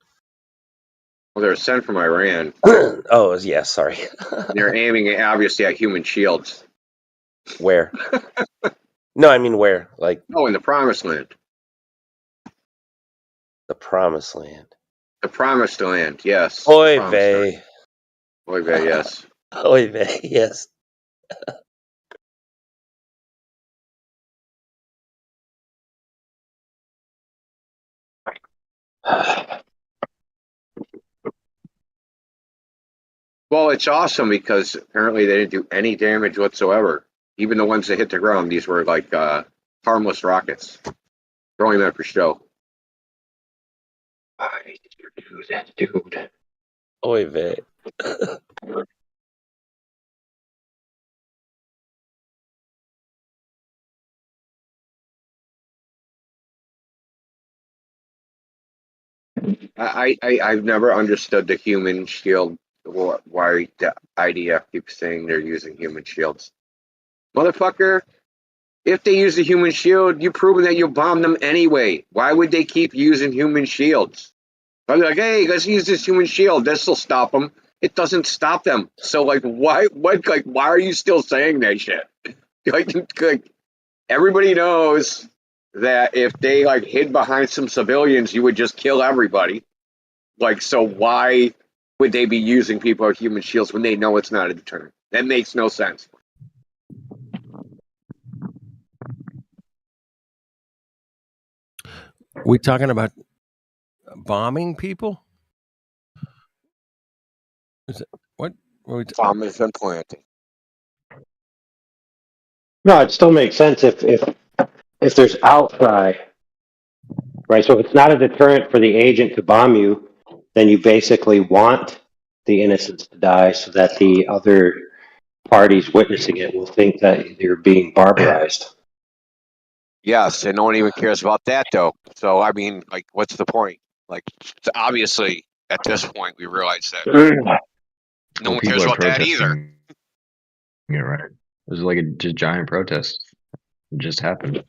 Well, they were sent from Iran. Oh, yeah, sorry. They're aiming obviously at human shields. Where? No, I mean where? Like Oh, in the Promised Land. the Promised Land. The Promised Land, yes. Oy Promised vey. Land. Oy vey, yes. Oy vey, yes. Well, it's awesome because apparently they didn't do any damage whatsoever. Even the ones that hit the ground, these were like harmless rockets. Throwing them for show. Why did you do that, dude? Oy vey. I've never understood the human shield. Why the IDF keeps saying they're using human shields. Motherfucker, if they use the human shield, you've proven that you'll bomb them anyway. Why would they keep using human shields? I'd be like, hey, let's use this human shield. This will stop them. It doesn't stop them. So, like, why are you still saying that shit? like everybody knows that if they like hid behind some civilians, you would just kill everybody. Like, so why would they be using people with human shields when they know it's not a deterrent? That makes no sense. We talking about bombing people? Is it what? Bombers and planting. No, it still makes sense if there's outcry, right? So if it's not a deterrent for the agent to bomb you, then you basically want the innocents to die so that the other parties witnessing it will think that you're being barbarized. Yes, and no one even cares about that though. So I mean, like, what's the point? Like, obviously, at this point, we realize that no one cares about that either. Yeah, right. It was like a just giant protest. It just happened.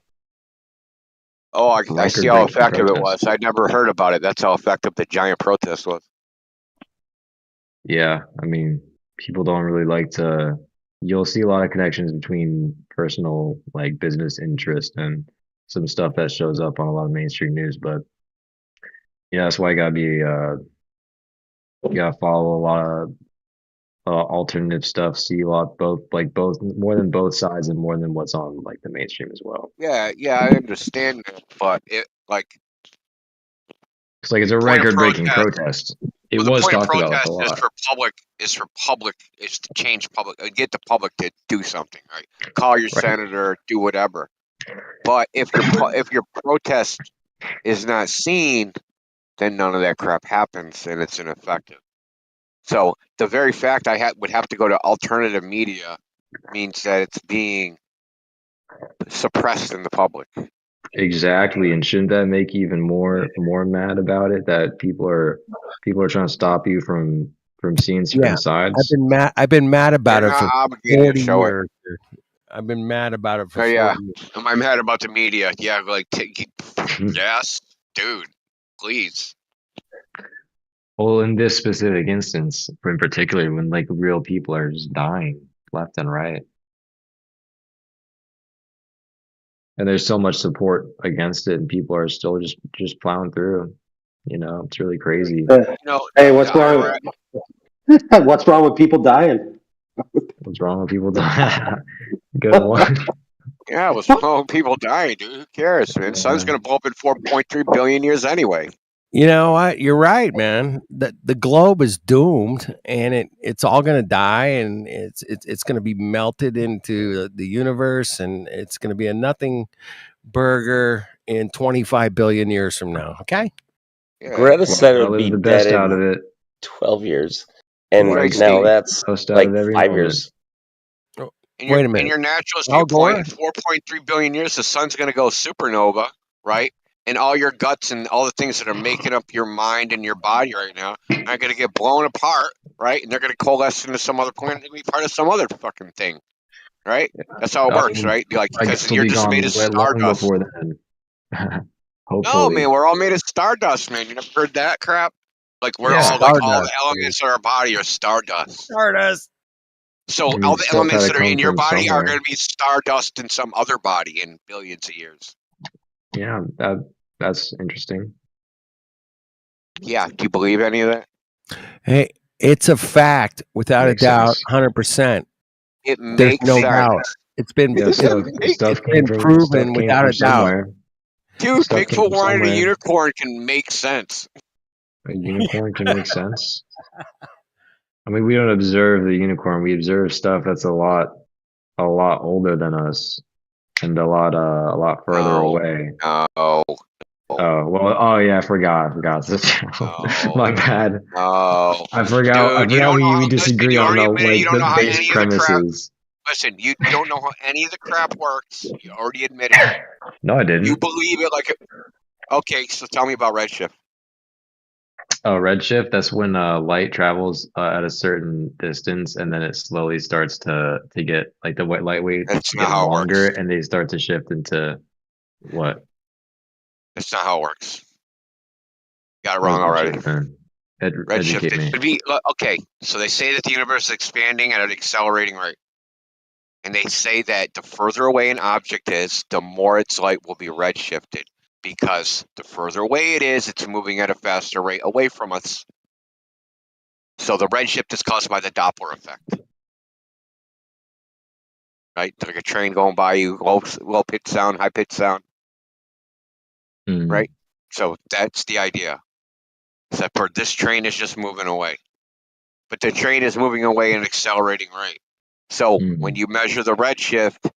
Oh, I see how Record-breaking effective it protest. was. I'd never heard about it. That's how effective the giant protest was. Yeah, I mean, people don't really like to. You'll see a lot of connections between personal, like business interest and some stuff that shows up on a lot of mainstream news. But yeah, that's why you gotta follow a lot of alternative stuff, see a lot both more than both sides and more than what's on like the mainstream as well. Yeah, I understand that, but it like It's like it's a point of record-breaking protest. protest. It Well, the was point of talked about like, a protest lot. is for public, is to change public, get the public to do something, right? Call your Right. senator, do whatever. But if your protest is not seen, then none of that crap happens, and it's ineffective. So the very fact I would have to go to alternative media means that it's being suppressed in the public. Exactly, and shouldn't that make you even more mad about it that people are trying to stop you from seeing certain Yeah, sides? I've been mad about They're it not for obligated to 40 show it. years. I've been mad about it for Oh 40 yeah, years. am I mad about the media? Yeah, like yes, dude, please. Well, in this specific instance, in particular, when like real people are just dying left and right, and there's so much support against it, and people are still just plowing through. You know, it's really crazy. Hey, what's wrong? What's wrong with people dying? What's wrong with people dying? Good one. Yeah, it was all people dying, dude. Who cares, man? Sun's gonna blow up in 4.3 billion years anyway. You know what? You're right, man. The globe is doomed, and it's all going to die, and it's going to be melted into the universe, and it's going to be a nothing burger in 25 billion years from now. Okay. Greta said it Gotta would live be the best dead out of in it. 12 years, and Like, now Steve, that's Most out like of every 5 moment. years. in Wait a your minute. naturalist Al viewpoint, Gore? in 4.3 billion years, the sun's gonna go supernova, right? And all your guts and all the things that are making up your mind and your body right now are gonna get blown apart, right? And they're gonna coalesce into some other planet and be part of some other fucking thing, right? That's how it I works, mean, right? Like, I because guess we'll you're be just made gone of long stardust. before then. No, Hopefully. man, we're all made of stardust, man. You never heard that crap? Like we're Yeah. all like all the Stardust. elements of our body are stardust. Stardust. So I mean, all the stuff elements had to that are in come your from body are somewhere. going to be stardust in some other body in billions of years. Yeah, that's interesting. Yeah, do you believe any of that? Hey, it's a fact, without a Makes doubt, sense. 100%. It There's makes no sense. doubt. It's been Yeah, stuff it's been proven without a doubt. somewhere. Dude, Stuff came Bigfoot from wanted a somewhere. unicorn can make sense. A unicorn can make sense. I mean, we don't observe the unicorn. We observe stuff that's a lot older than us, and a lot further No. away. No. Oh well. Oh yeah, I forgot. My bad. No. I forgot. Dude, you don't know we how, disagree you on already the admitted you don't know the how base any of the crap. premises. Listen, you don't know how any of the crap works. You already admitted it. No, I didn't. You believe it like okay, so tell me about Redshift. Oh, redshift, that's when light travels at a certain distance and then it slowly starts to get like the white light waves That's not get how it longer works. and they start to shift into what? That's not how it works. Got it What is wrong already. redshift then? Redshift. Educate me. It'd be okay. So they say that the universe is expanding at an accelerating rate, and they say that the further away an object is, the more its light will be redshifted, because the further away it is, it's moving at a faster rate away from us. So the redshift is caused by the Doppler effect, right? Like a train going by you, low pitch sound, high pitch sound, right? So that's the idea. Except for this train is just moving away, but the train is moving away at an accelerating rate. So when you measure the redshift,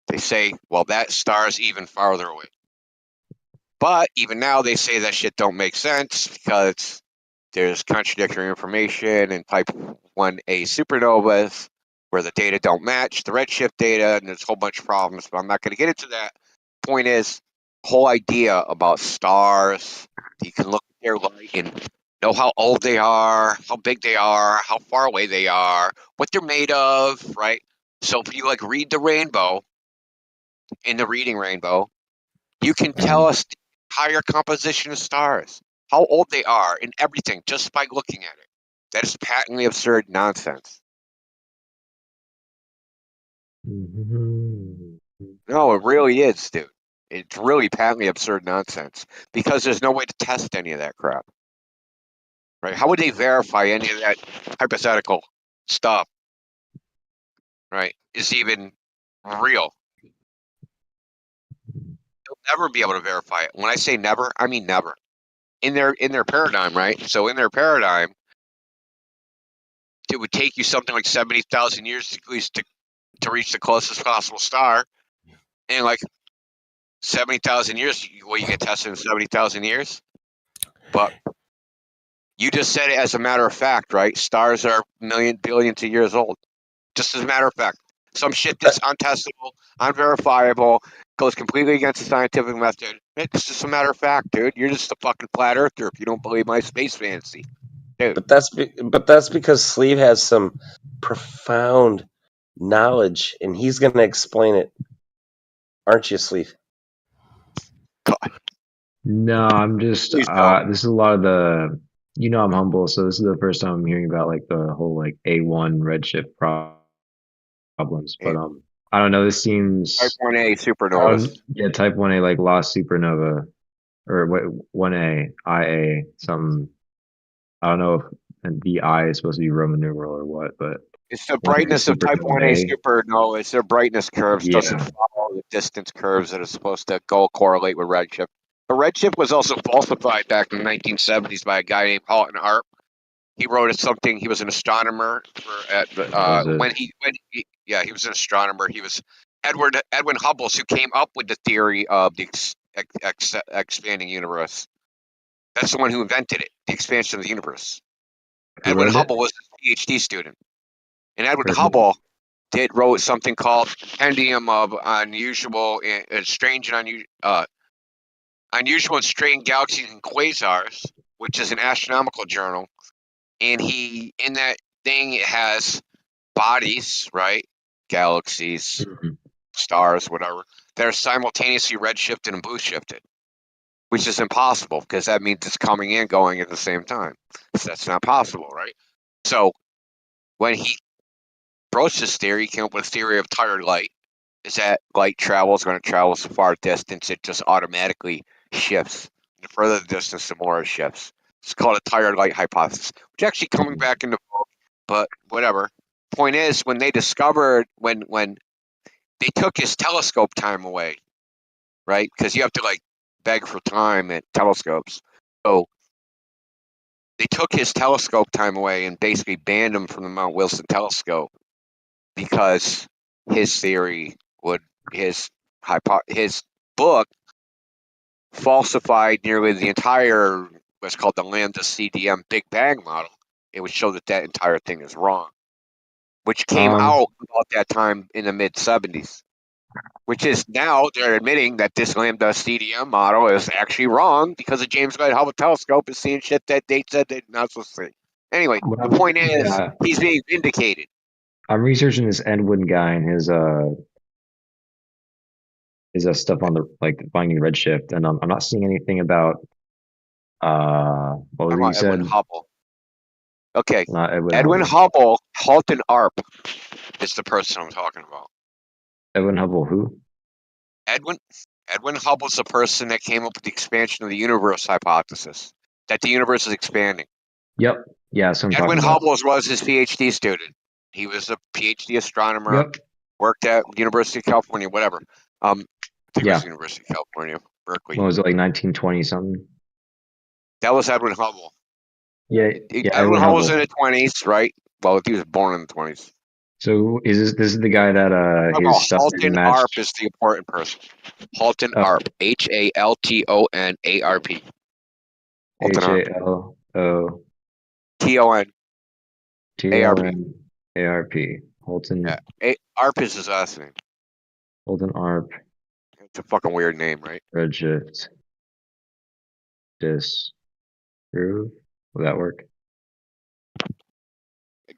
they say, well, that star is even farther away. But even now, they say that shit don't make sense because there's contradictory information in type 1A supernovas where the data don't match the redshift data, and there's a whole bunch of problems, but I'm not going to get into that. Point is, the whole idea about stars, you can look at their light and know how old they are, how big they are, how far away they are, what they're made of, right? So if you like read the rainbow, in the reading rainbow, you can tell us the entire composition of stars, how old they are, and everything just by looking at it. That is patently absurd nonsense. No, it really is, dude. It's really patently absurd nonsense because there's no way to test any of that crap. Right? How would they verify any of that hypothetical stuff? Right? Is even real? They'll never be able to verify it. When I say never, I mean never. In their paradigm, right? So in their paradigm, it would take you something like 70,000 years at least to reach the closest possible star, and like 70,000 years, well, you get tested in 70,000 years. But you just said it as a matter of fact, right? Stars are billions of years old. Just as a matter of fact, some shit that's untestable, unverifiable, goes completely against the scientific method. It's just a matter of fact, dude. You're just a fucking flat earther if you don't believe my space fantasy, dude. But that's because Sleeve has some profound knowledge, and he's going to explain it. Aren't you, Sleeve? No, I'm just this is a lot of the I'm humble, so this is the first time I'm hearing about like the whole like A1 redshift problems. But I don't know, this seems Type 1A supernovas. Yeah, type 1A like lost supernova or what 1A IA something. I don't know if the I is supposed to be Roman numeral or what, but it's the brightness of type 1A supernova. It's their brightness curves doesn't follow all the distance curves that are supposed to correlate with redshift. But redshift was also falsified back in the 1970s by a guy named Halton Arp. He wrote something. He was an astronomer he was an astronomer. He was Edwin Hubble, who came up with the theory of the expanding universe. That's the one who invented it, the expansion of the universe. Edwin Hubble was a PhD student, and Edwin Hubble wrote something called Compendium of Unusual and Strange Galaxies and Quasars, which is an astronomical journal. And in that thing, it has bodies, right? Galaxies, stars, whatever, that are simultaneously redshifted and blue shifted, which is impossible because that means it's coming and going at the same time. So that's not possible, right? So when he broached this theory, he came up with a theory of tired light. Is that light travels when it travels a far distance, it just automatically shifts. The further the distance, the more it shifts. It's called a tired light hypothesis, which is actually coming back into vogue, but whatever. Point is, when they discovered, when they took his telescope time away, right? Because you have to like beg for time at telescopes. So they took his telescope time away and basically banned him from the Mount Wilson telescope because his theory his book falsified nearly the entire what's called the Lambda CDM Big Bang model. It would show that entire thing is wrong, which came out about that time in the mid-70s, which is now they're admitting that this Lambda CDM model is actually wrong because the James Webb Hubble telescope is seeing shit that they said they're not supposed to see. Anyway, the point is, he's being vindicated. I'm researching this Edwin guy and his stuff on the finding redshift, and I'm not seeing anything about what was it you said? Edwin Hubble. Okay, Not Edwin Hubble, Halton Arp is the person I'm talking about. Edwin Hubble, who? Edwin Hubble's the person that came up with the expansion of the universe hypothesis, that the universe is expanding. Yep. Yeah. So Edwin Hubble was his PhD student. He was a PhD astronomer. Worked at University of California, whatever. I think it was University of California, Berkeley. What was it, like 1920 something? That was Edwin Hubble. Yeah. Edwin Hubble was in the 20s, right? Well, he was born in the 20s. So this is the guy that his stuff Halton Arp is the important person. Halton Arp, HALTON ARP. HALO TON ARP. Halton. Yeah. Arp is his last name. Halton Arp. It's a fucking weird name, right? Redshift. Disprove. Will that work?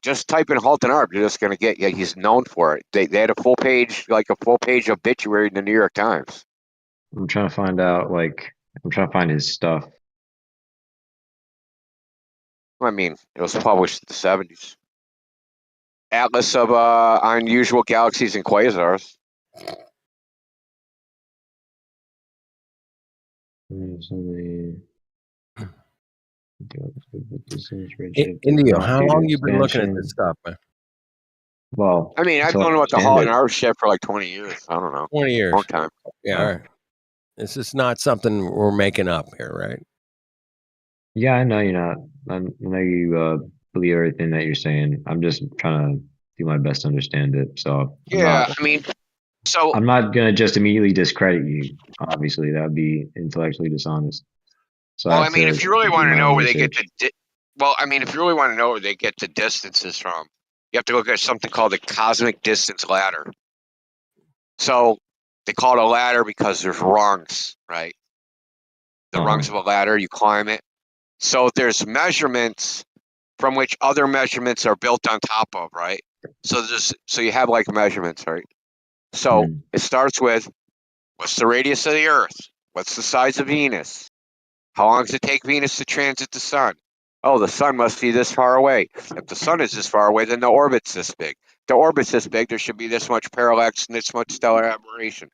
Just type in Halton Arp. You're just gonna get. Yeah, he's known for it. They had a full page obituary in the New York Times. I'm trying to find out. I'm trying to find his stuff. I mean, it was published in the 70s. Atlas of Unusual Galaxies and Quasars. Indio, how long you been looking at this stuff, man? Well, I mean, I've known about the Halton Arp shit for like 20 years. I don't know. 20 years. Long time. Yeah, all right. This is not something we're making up here, right? Yeah, I know you're not. I know you believe everything that you're saying. I'm just trying to do my best to understand it. So I'm not gonna just immediately discredit you. Obviously, that would be intellectually dishonest. So well, I mean, if you really want to know where they get the distances from, you have to look at something called the cosmic distance ladder. So they call it a ladder because there's rungs, right? The rungs of a ladder, you climb it. So there's measurements from which other measurements are built on top of, right? So you have like measurements, right? So it starts with what's the radius of the Earth? What's the size of Venus? How long does it take Venus to transit the sun? Oh, the sun must be this far away. If the sun is this far away, then the orbit's this big. If the orbit's this big, there should be this much parallax and this much stellar aberration.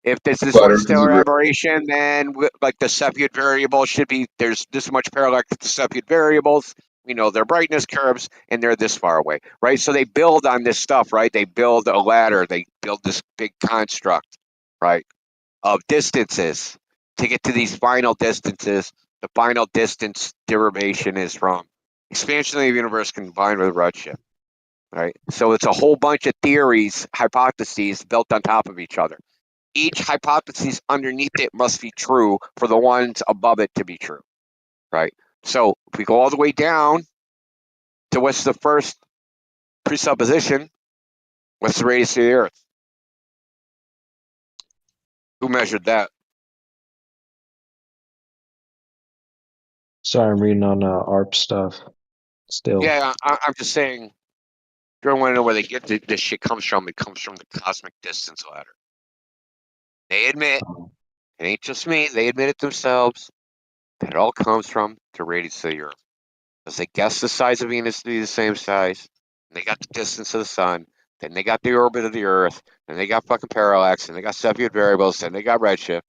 If there's this much stellar aberration, then like the Cepheid variable should be, there's this much parallax to the Cepheid variables. We know their brightness curves, and they're this far away, right? So they build on this stuff, right? They build a ladder. They build this big construct. right, of distances to get to these final distances. The final distance derivation is from expansion of the universe combined with redshift, right? So it's a whole bunch of theories, hypotheses built on top of each other. Each hypothesis underneath it must be true for the ones above it to be true, right? So if we go all the way down to what's the first presupposition, what's the radius of the Earth? Who measured that? Sorry, I'm reading on ARP stuff still. Yeah, I'm just saying, if you want to know where they get this shit comes from, it comes from the cosmic distance ladder. They admit, it ain't just me, they admit it themselves, that it all comes from the radius of the Earth. Because they guess the size of Venus to be the same size, and they got the distance of the sun, then they got the orbit of the Earth, then they got fucking parallax, and they got Cepheid variables, then they got redshift,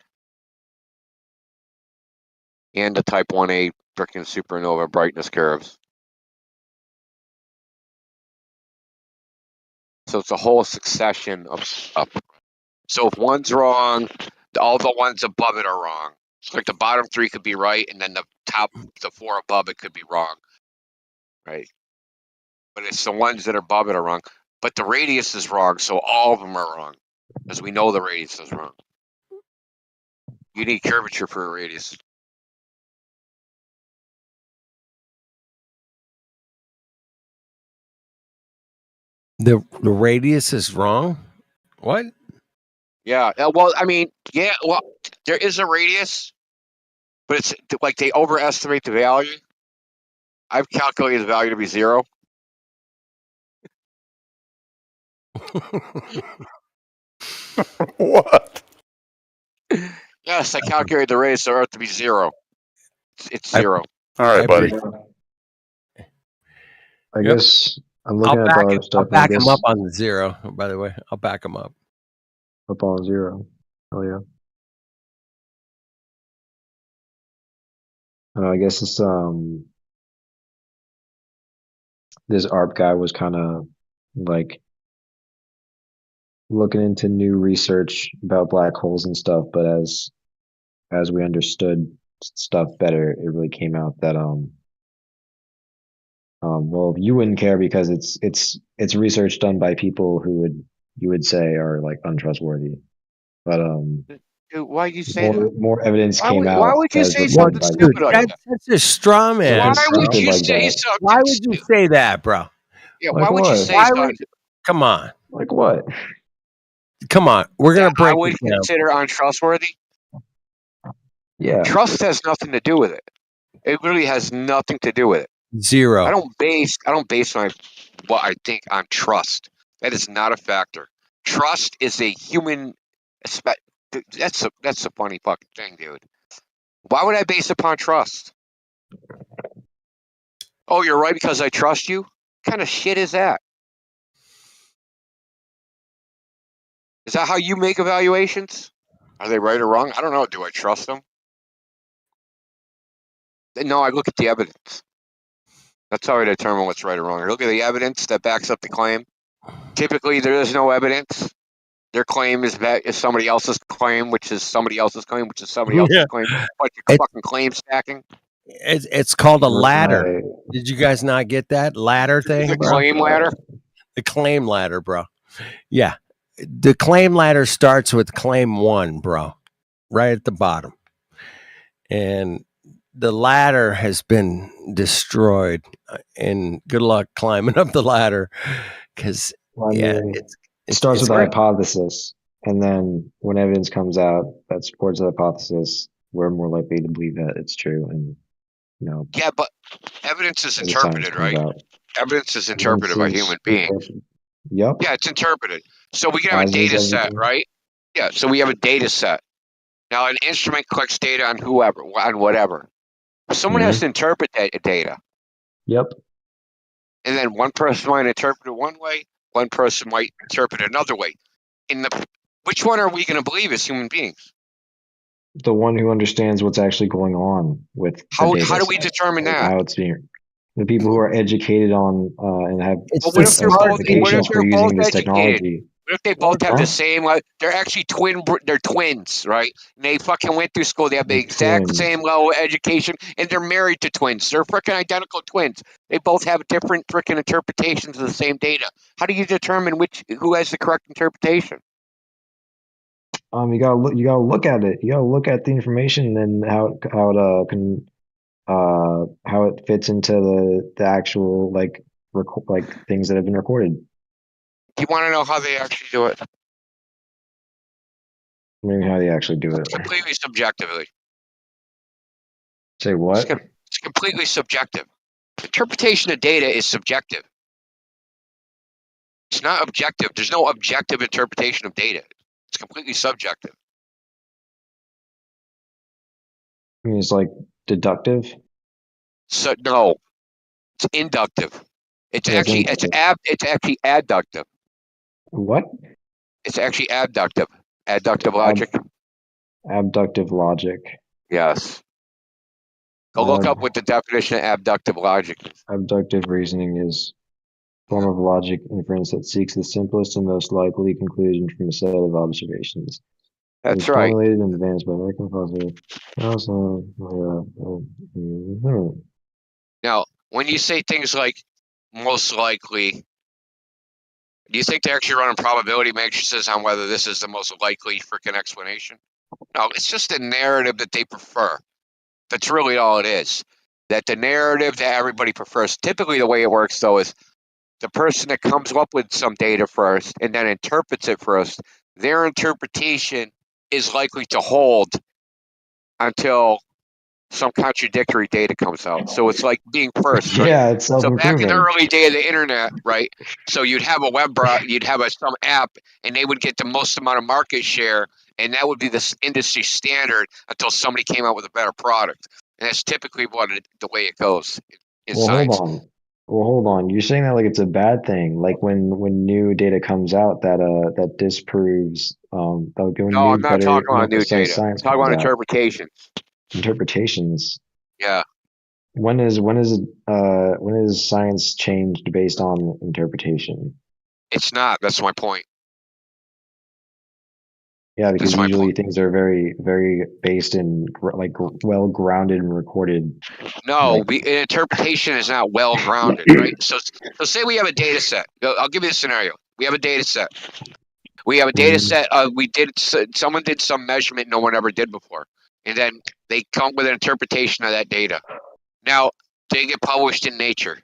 and the type 1A freaking supernova brightness curves. So it's a whole succession of stuff. So if one's wrong, all the ones above it are wrong. So like the bottom three could be right, and then the four above it could be wrong, right? But it's the ones that are above it are wrong. But the radius is wrong, so all of them are wrong, because we know the radius is wrong. You need curvature for a radius. The radius is wrong? What? Yeah, well, I mean, yeah, well, there is a radius, but it's like they overestimate the value. I've calculated the value to be 0. What? Yes, I calculated the radius of Earth to be 0. It's 0. All right, buddy. I guess I'm looking I'll at back, the ARP I'll stuff. back I him guess up on the 0, by the way. I'll back him up. up on 0. Oh yeah. I guess it's this ARP guy was kind of like looking into new research about black holes and stuff, but as we understood stuff better, it really came out that well, you wouldn't care because it's research done by people who you would say are like untrustworthy, but Dude, why do you say that? more evidence Why came would, out why would you as say reported something by stupid people. like that? That's a straw man. Why Something would stupid you like say that. something? Why would you say that, bro? Yeah, Like why would you what? say Why something? would? Come on, Like what? come on. We're gonna That I break would it down. consider untrustworthy? Yeah. Trust has nothing to do with it. It really has nothing to do with it. 0. I don't base what I think on trust. That is not a factor. Trust is a human. That's a funny fucking thing, dude. Why would I base upon trust? Oh, you're right because I trust you? What kind of shit is that? Is that how you make evaluations? Are they right or wrong? I don't know. Do I trust them? No, I look at the evidence. That's how I determine what's right or wrong. I look at the evidence that backs up the claim. Typically, there is no evidence. Their claim is somebody else's claim, which is somebody else's claim, which is somebody else's Yeah. claim. Bunch of fucking claim stacking. It's called a That's ladder. my Did you guys not get that ladder thing, The bro? claim ladder. The claim ladder, bro. Yeah. The claim ladder starts with claim 1, bro. Right at the bottom. And the ladder has been destroyed. And good luck climbing up the ladder. Because, Well, I yeah, mean, it starts it's with a like, hypothesis, and then when evidence comes out that supports the hypothesis, we're more likely to believe that it's true. And Yeah, but evidence is as the science interpreted, comes right? out, Evidence is evidence interpreted by is human beings. interpreted. Yep. Yeah, it's interpreted. So we can have a As is data set, everything. right? Yeah, so we have a data set. Now, an instrument collects data on whoever, on whatever. Someone has to interpret that data. Yep. And then one person might interpret it one way, one person might interpret it another way. Which one are we going to believe as human beings? The one who understands what's actually going on with the How data do we set, determine like that? how it's being. The people who are educated on and have it's Well, what if they're both certifications for educated? using this technology. What if they both have the same? They're actually they're twins, right? And they fucking went through school. They have the exact twins. same level of education, and they're married to twins. They're freaking identical twins. They both have different freaking interpretations of the same data. How do you determine who has the correct interpretation? You gotta look at it. You gotta look at the information and how it fits into the actual like things that have been recorded. Do you want to know how they actually do it? Maybe how they actually do it. Completely subjectively. Say what? It's completely subjective. Interpretation of data is subjective. It's not objective. There's no objective interpretation of data. It's completely subjective. I mean, it's like deductive. So no, it's inductive. It's actually adductive. What? It's actually abductive. Adductive logic. Abductive logic. Yes. Go look up what the definition of abductive logic is. Abductive reasoning is a form of logic inference that seeks the simplest and most likely conclusion from a set of observations. That's it's right. formulated and advanced by American philosophy. Now, when you say things like most likely, do you think they're actually running probability matrices on whether this is the most likely freaking explanation? No, it's just a narrative that they prefer. That's really all it is. That the narrative that everybody prefers. Typically, the way it works, though, is the person that comes up with some data first and then interprets it first, their interpretation is likely to hold until some contradictory data comes out. So it's like being first, right? Yeah, it's So back in the self-improving. early day of the internet, right? So you'd have a web browser, you'd have some app, and they would get the most amount of market share, and that would be the industry standard until somebody came out with a better product. And that's typically the way it goes in Well, science. hold on. You're saying that like it's a bad thing, like when new data comes out that disproves when No, new I'm not better talking about more new precise data. I'm science talking comes about out. interpretations. Interpretations. Yeah. When is science changed based on interpretation? It's not. That's my point. Yeah, because That's my usually things are very, very based in like well grounded and recorded. No, Like, an interpretation is not well grounded, right? So say we have a data set. I'll give you a scenario. We have a data set. We have a data set. Someone did some measurement no one ever did before, and then they come up with an interpretation of that data. Now they get published in Nature.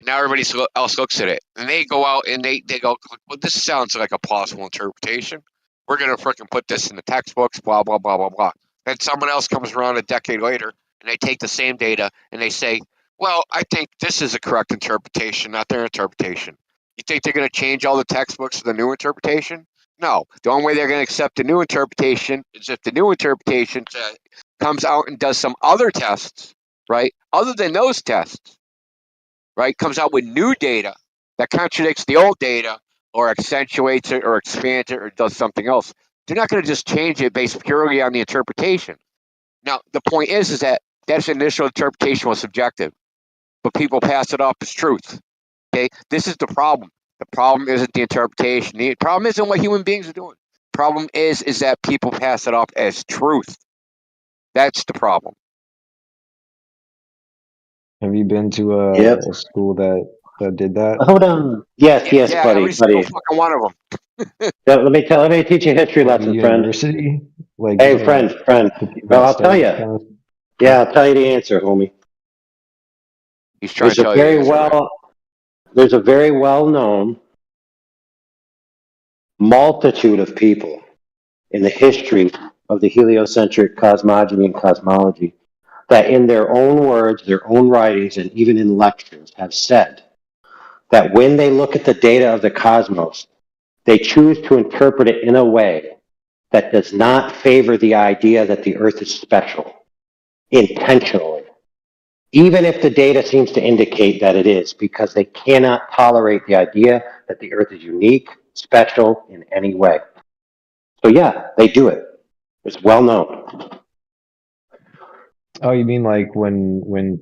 Now everybody else looks at it, and they go out and they go, "Well, this sounds like a plausible interpretation. We're gonna freaking put this in the textbooks." Blah blah blah blah blah. Then someone else comes around a decade later, and they take the same data and they say, "Well, I think this is a correct interpretation, not their interpretation." You think they're gonna change all the textbooks to the new interpretation? No. The only way they're gonna accept the new interpretation is if the new interpretation comes out and does some other tests, right? Other than those tests. Right, comes out with new data that contradicts the old data or accentuates it or expands it or does something else. They're not going to just change it based purely on the interpretation. Now, the point is that initial interpretation was subjective, but people pass it off as truth. Okay, this is the problem. The problem isn't the interpretation. The problem isn't what human beings are doing. The problem is that people pass it off as truth. That's the problem. have you been to a school that did that? Hold on. Yes, Yeah, buddy, every single buddy. fucking one of them. Let me teach you a history Like a lesson, friend. university? Like Hey, friend. the people Well, that I'll tell study you. that kind of Yeah, I'll tell you the answer, homie. He's trying to tell you the answer, right? There's a very well-known multitude of people in the history of the heliocentric cosmogony and cosmology that in their own words, their own writings, and even in lectures have said that when they look at the data of the cosmos, they choose to interpret it in a way that does not favor the idea that the Earth is special intentionally, even if the data seems to indicate that it is, because they cannot tolerate the idea that the Earth is unique, special in any way. So yeah, they do it. It's well known. Oh, you mean like when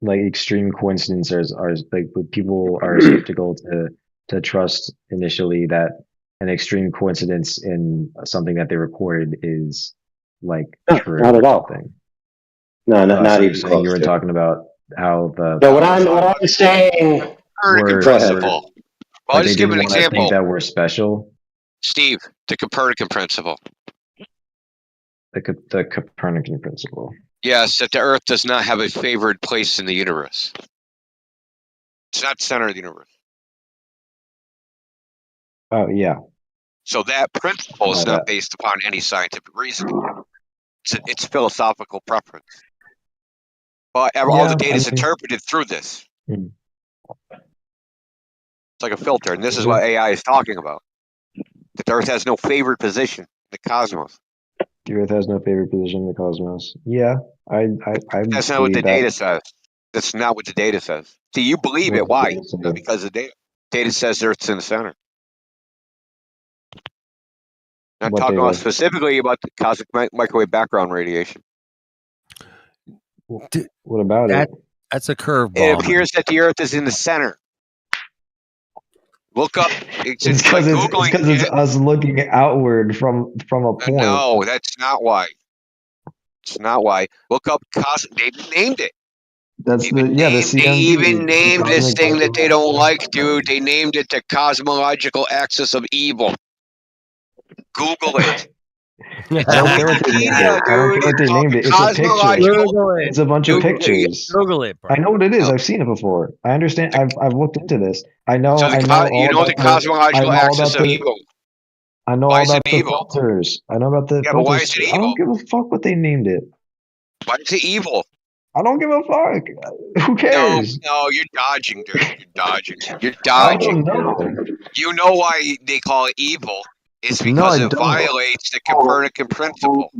like extreme coincidences are like when people are skeptical to to trust initially that an extreme coincidence in something that they recorded is like No, true not or at all. something. No, not, So not you're even saying you close were to. talking about how the No, what I'm saying. Copernican Go ahead. principle. Well, I'll like they just give didn't an want to think example. that we're special. Steve, the Copernican principle. The Copernican principle. Yes, that the Earth does not have a favored place in the universe. It's not the center of the universe. Oh yeah. So that principle is Know not that. based upon any scientific reasoning. It's philosophical preference. But all Yeah, the data I is mean, interpreted through this. hmm. It's like a filter, and this is Mhm. what AI is talking about. That the Earth has no favored position in the cosmos. The Earth has no favorite position in the cosmos. Yeah, I That's not what the believe that. data says. That's not what the data says. See, you believe What it. does the Why? data say? Because the data says the Earth's in the center. Not What talking about data? specifically about the cosmic microwave background radiation. What about it? That's a It curveball. appears that the Earth is in the center. Look up. It's It's by because it's Googling it. us looking outward from a point. No, that's not why. It's not why. Look up They named it. That's They CMB. even the named this cosmic thing that they microwave. don't like, dude. They named it the cosmological axis of evil. Google it. It's I don't on care what they named Wikipedia, it. I don't care dude. what It's they called named the it. It's a picture. cosmological. It's a bunch of Dude, pictures. Google it, bro. I know what it is. No. I've seen it before. I understand. I've looked into this. I know. So I know you all know the about the. I cosmological know all axis about of the. evil. I know Why all is it about the evil? filters. I know about the Yeah, but why filters. is it I evil? don't give a fuck what they named it. Why is it evil? I don't give a fuck. Who No, cares? you're dodging, dude. You're dodging. You're I dodging. don't know. You know why they call it evil? It's No, because I it don't. violates the Copernican principle.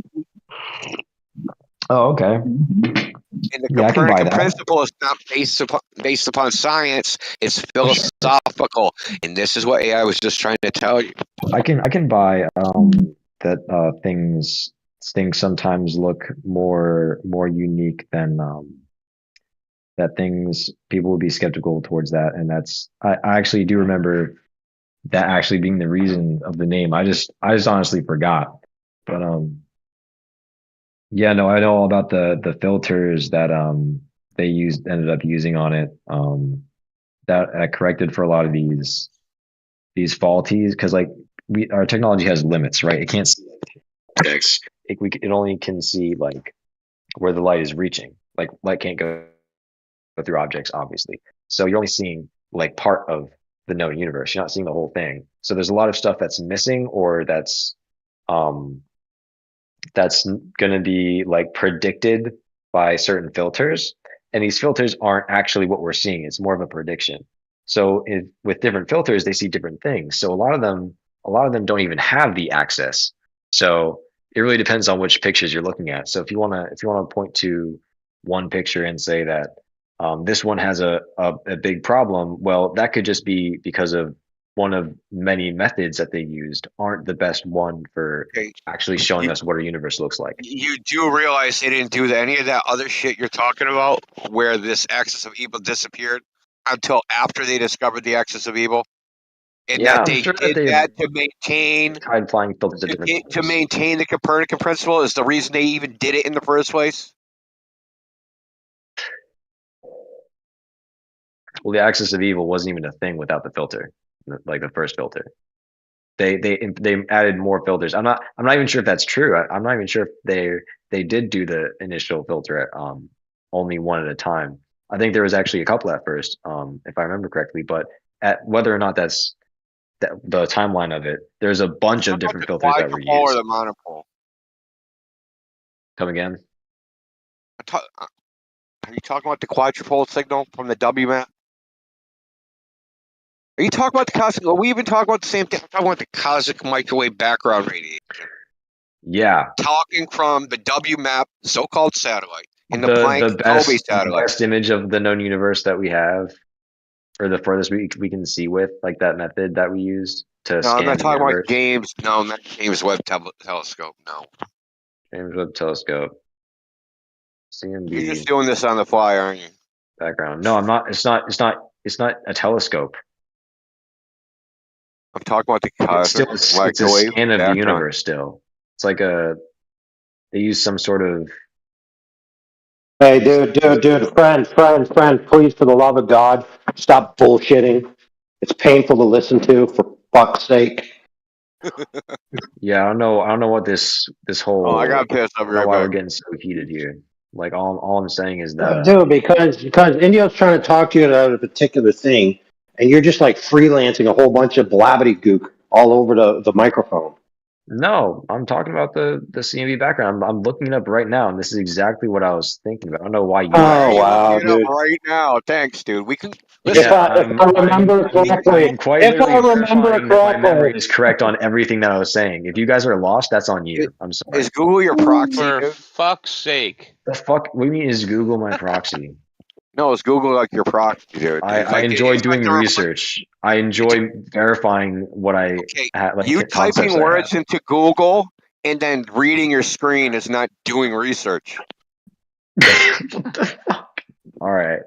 Oh, okay. And the Yeah, I can buy Copernican that. principle is not based upon science. It's philosophical, and this is what AI was just trying to tell you. I can buy that things sometimes look more unique than that things people would be skeptical towards that, and that's I actually do remember that actually being the reason of the name. I just honestly forgot. But yeah, no, I know all about the filters that they ended up using on it. That corrected for a lot of these faulties, because like our technology has limits, right? It can't see objects. It only can see like where the light is reaching. Like light can't go through objects, obviously. So you're only seeing like part of the known universe. You're not seeing the whole thing. So there's a lot of stuff that's missing, or that's going to be like predicted by certain filters, and these filters aren't actually what we're seeing. It's more of a prediction. So with different filters, they see different things. So a lot of them don't even have the access. So it really depends on which pictures you're looking at. So if you want to point to one picture and say that this one has a big problem, well, that could just be because of one of many methods that they used aren't the best one for actually showing us what our universe looks like. You do realize they didn't do any of that other shit you're talking about, where this axis of evil disappeared until after they discovered the axis of evil, and Yeah, that I'm they sure that did they that to maintain tried applying filters at different to times. maintain the Copernican principle is the reason they even did it in the first place. Well, the axis of evil wasn't even a thing without the filter, like the first filter. They added more filters. I'm not even sure if that's true. I'm not even sure if they did do the initial filter at only one at a time. I think there was actually a couple at first, if I remember correctly. But at whether or not that's the timeline of it, there's a bunch of different filters that were Quadrupole or used. the monopole? Come again? Are you talking about the quadrupole signal from the WMAP? Are you talking about the cosmic? Are we even talking about the same thing? I'm talking about the cosmic microwave background radiation. Yeah. Talking from the WMAP so-called satellite and the Planck-Kobe satellite. best image of the known universe that we have, or the furthest we can see with, like that method that we used to No, scan I'm not the talking universe. about James. No, not James Webb Telescope. No. James Webb Telescope. CMB. You're just doing this on the fly, aren't you? Background. No, I'm not. It's not a telescope. I'm talking about the It's still cosmic it's a microwave scan of the background. universe. Still, it's like they use some sort of Hey, dude, friend, please, for the love of God, stop bullshitting. It's painful to listen to, for fuck's sake. yeah. I don't know what this Oh, I got whole. pissed. I I'll be don't know right why we're back. getting so heated here. Like all I'm saying is that Dude, because Indio's trying to talk to you about a particular thing, and you're just like freelancing a whole bunch of blabbity gook all over the microphone. no, I'm talking about the CMV background. I'm looking it up right now, and this is exactly what I was thinking about. I don't know why you Why asked. are Oh you looking wow, it up dude. right now? Thanks, dude. We can If listen. Yeah, I remember I correctly, am quite if I literally remember verifying that my memory correctly, is correct on everything that I was saying. If you guys are lost, that's on Is, you. I'm is sorry. Google your proxy, For dude? fuck's sake. The fuck? What do you mean is Google my proxy? No, is Google like your proxy, dude? It's I like enjoy it's like doing the research. I enjoy verifying what I okay. like You concepts typing I have. words into Google and then reading your screen is not doing research. What the fuck? All right.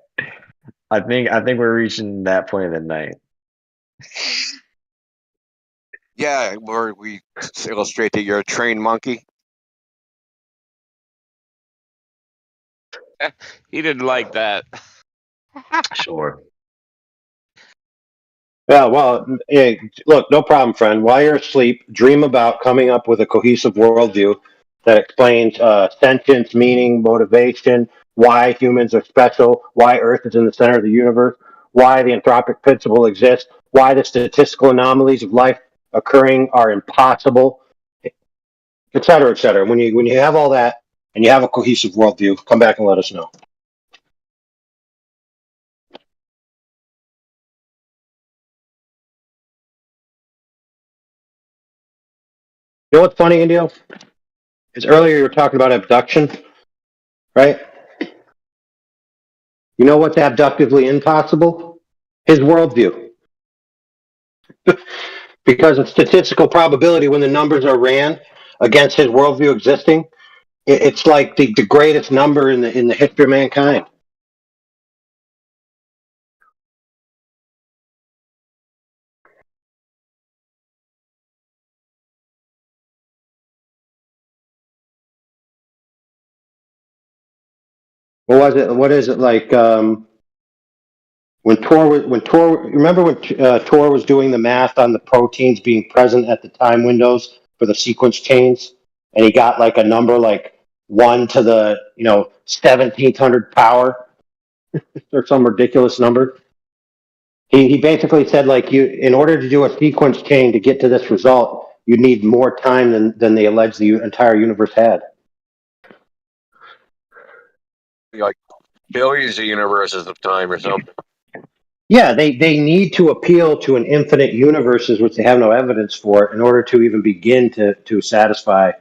I think we're reaching that point of the night. Yeah, where we illustrate that you're a trained monkey. He didn't like that. Sure. yeah, well, hey, look, no problem, friend. While you're asleep, dream about coming up with a cohesive worldview that explains sentience, meaning, motivation, why humans are special, why Earth is in the center of the universe, why the anthropic principle exists, why the statistical anomalies of life occurring are impossible, et cetera, et cetera. When you have all that and you have a cohesive worldview, come back and let us know. You know what's funny, Indio? Is earlier you were talking about abduction, right? You know what's abductively impossible? His worldview. Because of statistical probability, when the numbers are ran against his worldview existing, it's like the greatest number in the history of mankind. What was it? What is it like? Remember when Tor was doing the math on the proteins being present at the time windows for the sequence chains, and he got like a number like 1 to the 1700 power or some ridiculous number. He basically said like in order to do a sequence chain to get to this result, you need more time than they allege the entire universe had. Like billions of universes of time or something. Yeah, they need to appeal to an infinite universes which they have no evidence for in order to even begin to satisfy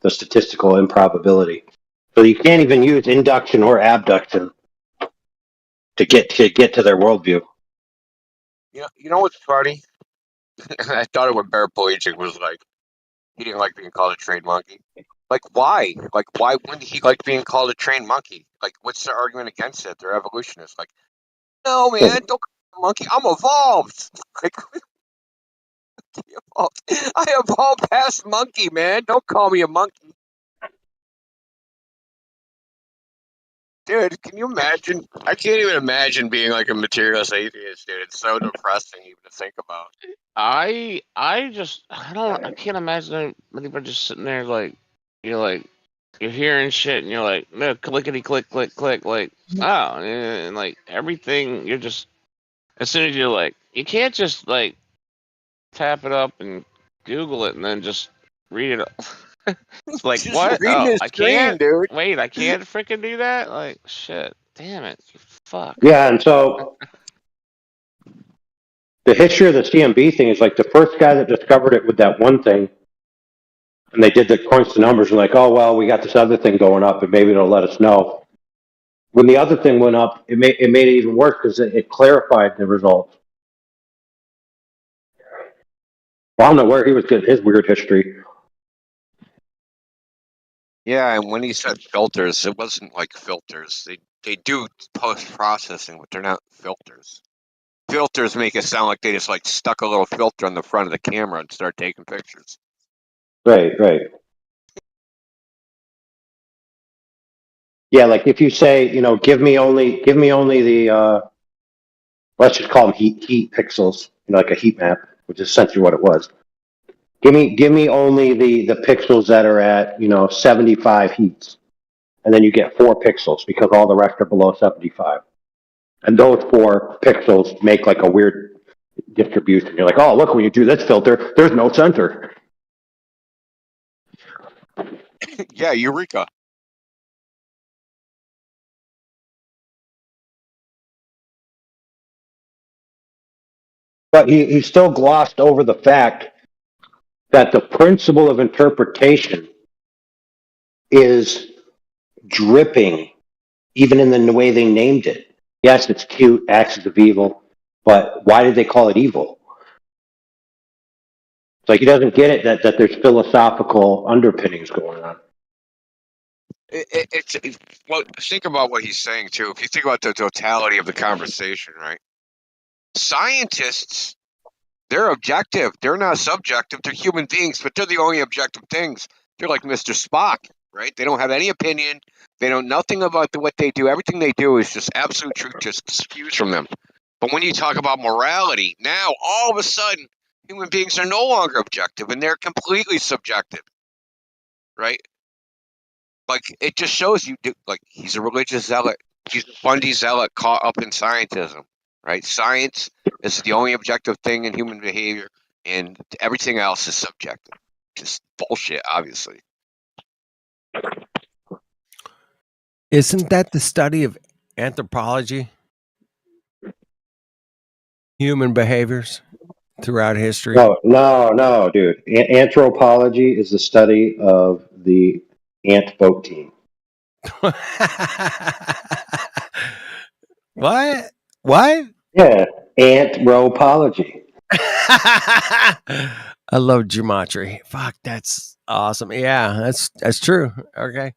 the statistical improbability. So you can't even use induction or abduction to get to their worldview. You know what's funny? I thought it when Bear Pelagic was like he didn't like being called a trained monkey. Like why? Like why wouldn't he like being called a trained monkey? Like what's their argument against it? They're evolutionists. Like, no man, don't call me a monkey. I'm evolved. Like I evolved past monkey, man. Don't call me a monkey. Dude, can you imagine? I can't even imagine being like a materialist atheist, dude. It's so depressing even to think about. I can't imagine anybody just sitting there like you're hearing shit and you're like no clickety click click click like oh and like everything you're just as soon as you're like you can't just like tap it up and Google it and then just read it. It's like Just what? reading Oh, the I screen, can't. dude. Wait, I can't freaking do that. Like shit. Damn it. Fuck. Yeah, and so the history of the CMB thing is like the first guy that discovered it with that one thing, and they did the crunch the numbers and like, oh well, we got this other thing going up, and maybe it'll let us know. When the other thing went up, it made it even worse because it clarified the results. Well, I don't know where he was getting his weird history. Yeah, and when he said filters, it wasn't like filters. They do post processing, but they're not filters. filters make it sound like they just like stuck a little filter on the front of the camera and start taking pictures. Right, right. Yeah, like if you say, you know, give me only the let's just call them heat pixels, you know, like a heat map, which is essentially what it was. Give me only the pixels that are at, you know, 75 heats. And then you get 4 pixels because all the rest are below 75. And those 4 pixels make like a weird distribution. You're like, oh, look, when you do this filter, there's no center. Yeah, Eureka. But he still glossed over the fact that the principle of interpretation is dripping, even in the way they named it. Yes, it's cute, axis of evil, but why did they call it evil? It's like he doesn't get it that there's philosophical underpinnings going on. Well, think about what he's saying too. If you think about the totality of the conversation, right? Scientists, they're objective. They're not subjective. They're human beings, but they're the only objective things. They're like Mr. Spock, right? They don't have any opinion. They know nothing about what they do. Everything they do is just absolute truth, just spews from them. But when you talk about morality, now all of a sudden, human beings are no longer objective and they're completely subjective, right? Like, it just shows you, like, he's a religious zealot. He's a Bundy zealot caught up in scientism, right? Science is the only objective thing in human behavior, and everything else is subjective. Just bullshit, obviously. Isn't that the study of anthropology? Human behaviors throughout history? No, dude. Anthropology is the study of the ant boat team. What? What? Yeah, anthropology. I love gematria. Fuck, that's awesome. Yeah, that's true. Okay.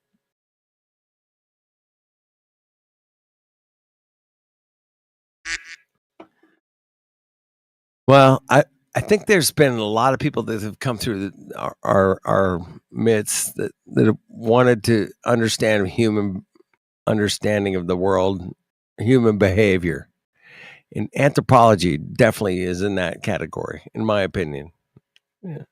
Well, I think there's been a lot of people that have come through our midst that have wanted to understand human understanding of the world, human behavior. And anthropology definitely is in that category, in my opinion. Yeah.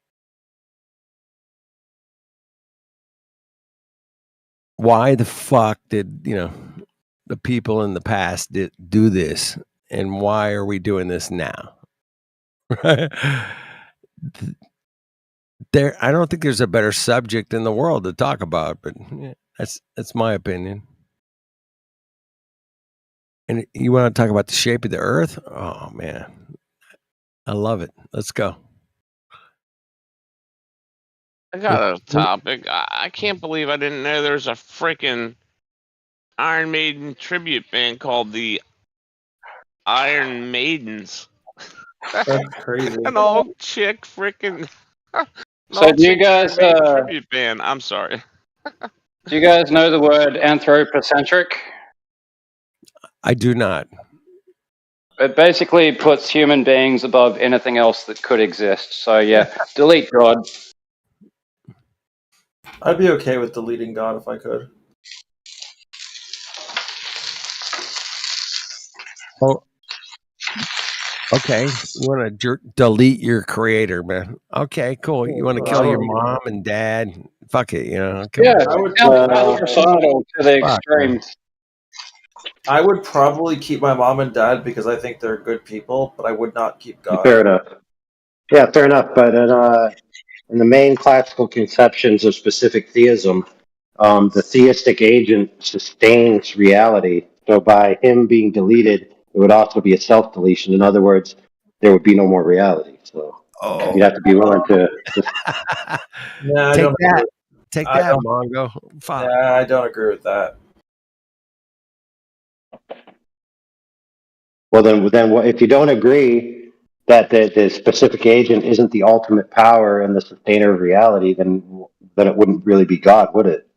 Why the fuck did, the people in the past do this? And why are we doing this now? Right? I don't think there's a better subject in the world to talk about, but yeah, that's my opinion. And you want to talk about the shape of the earth? Oh man, I love it. Let's go. I got a topic. I can't believe I didn't know there's a freaking Iron Maiden tribute band called the Iron Maidens. That's crazy. An all chick freaking. So do you guys tribute band? I'm sorry. do you guys know the word anthropocentric? I do not. It basically puts human beings above anything else that could exist. So yeah, delete God. I'd be okay with deleting God if I could. Oh, okay. You want to delete your creator, man? Okay, cool. You want to kill your mom and dad? Fuck it, Okay. Yeah, personal to the extreme. I would probably keep my mom and dad because I think they're good people, but I would not keep God. Fair enough. Yeah, fair enough. But in the main classical conceptions of specific theism, the theistic agent sustains reality. So by him being deleted, it would also be a self-deletion. In other words, there would be no more reality. So you'd have to be willing to. Yeah, Take that, Mongo. Fuck. Yeah, I don't agree with that. Well, then, if you don't agree that the specific agent isn't the ultimate power and the sustainer of reality, then it wouldn't really be God, would it?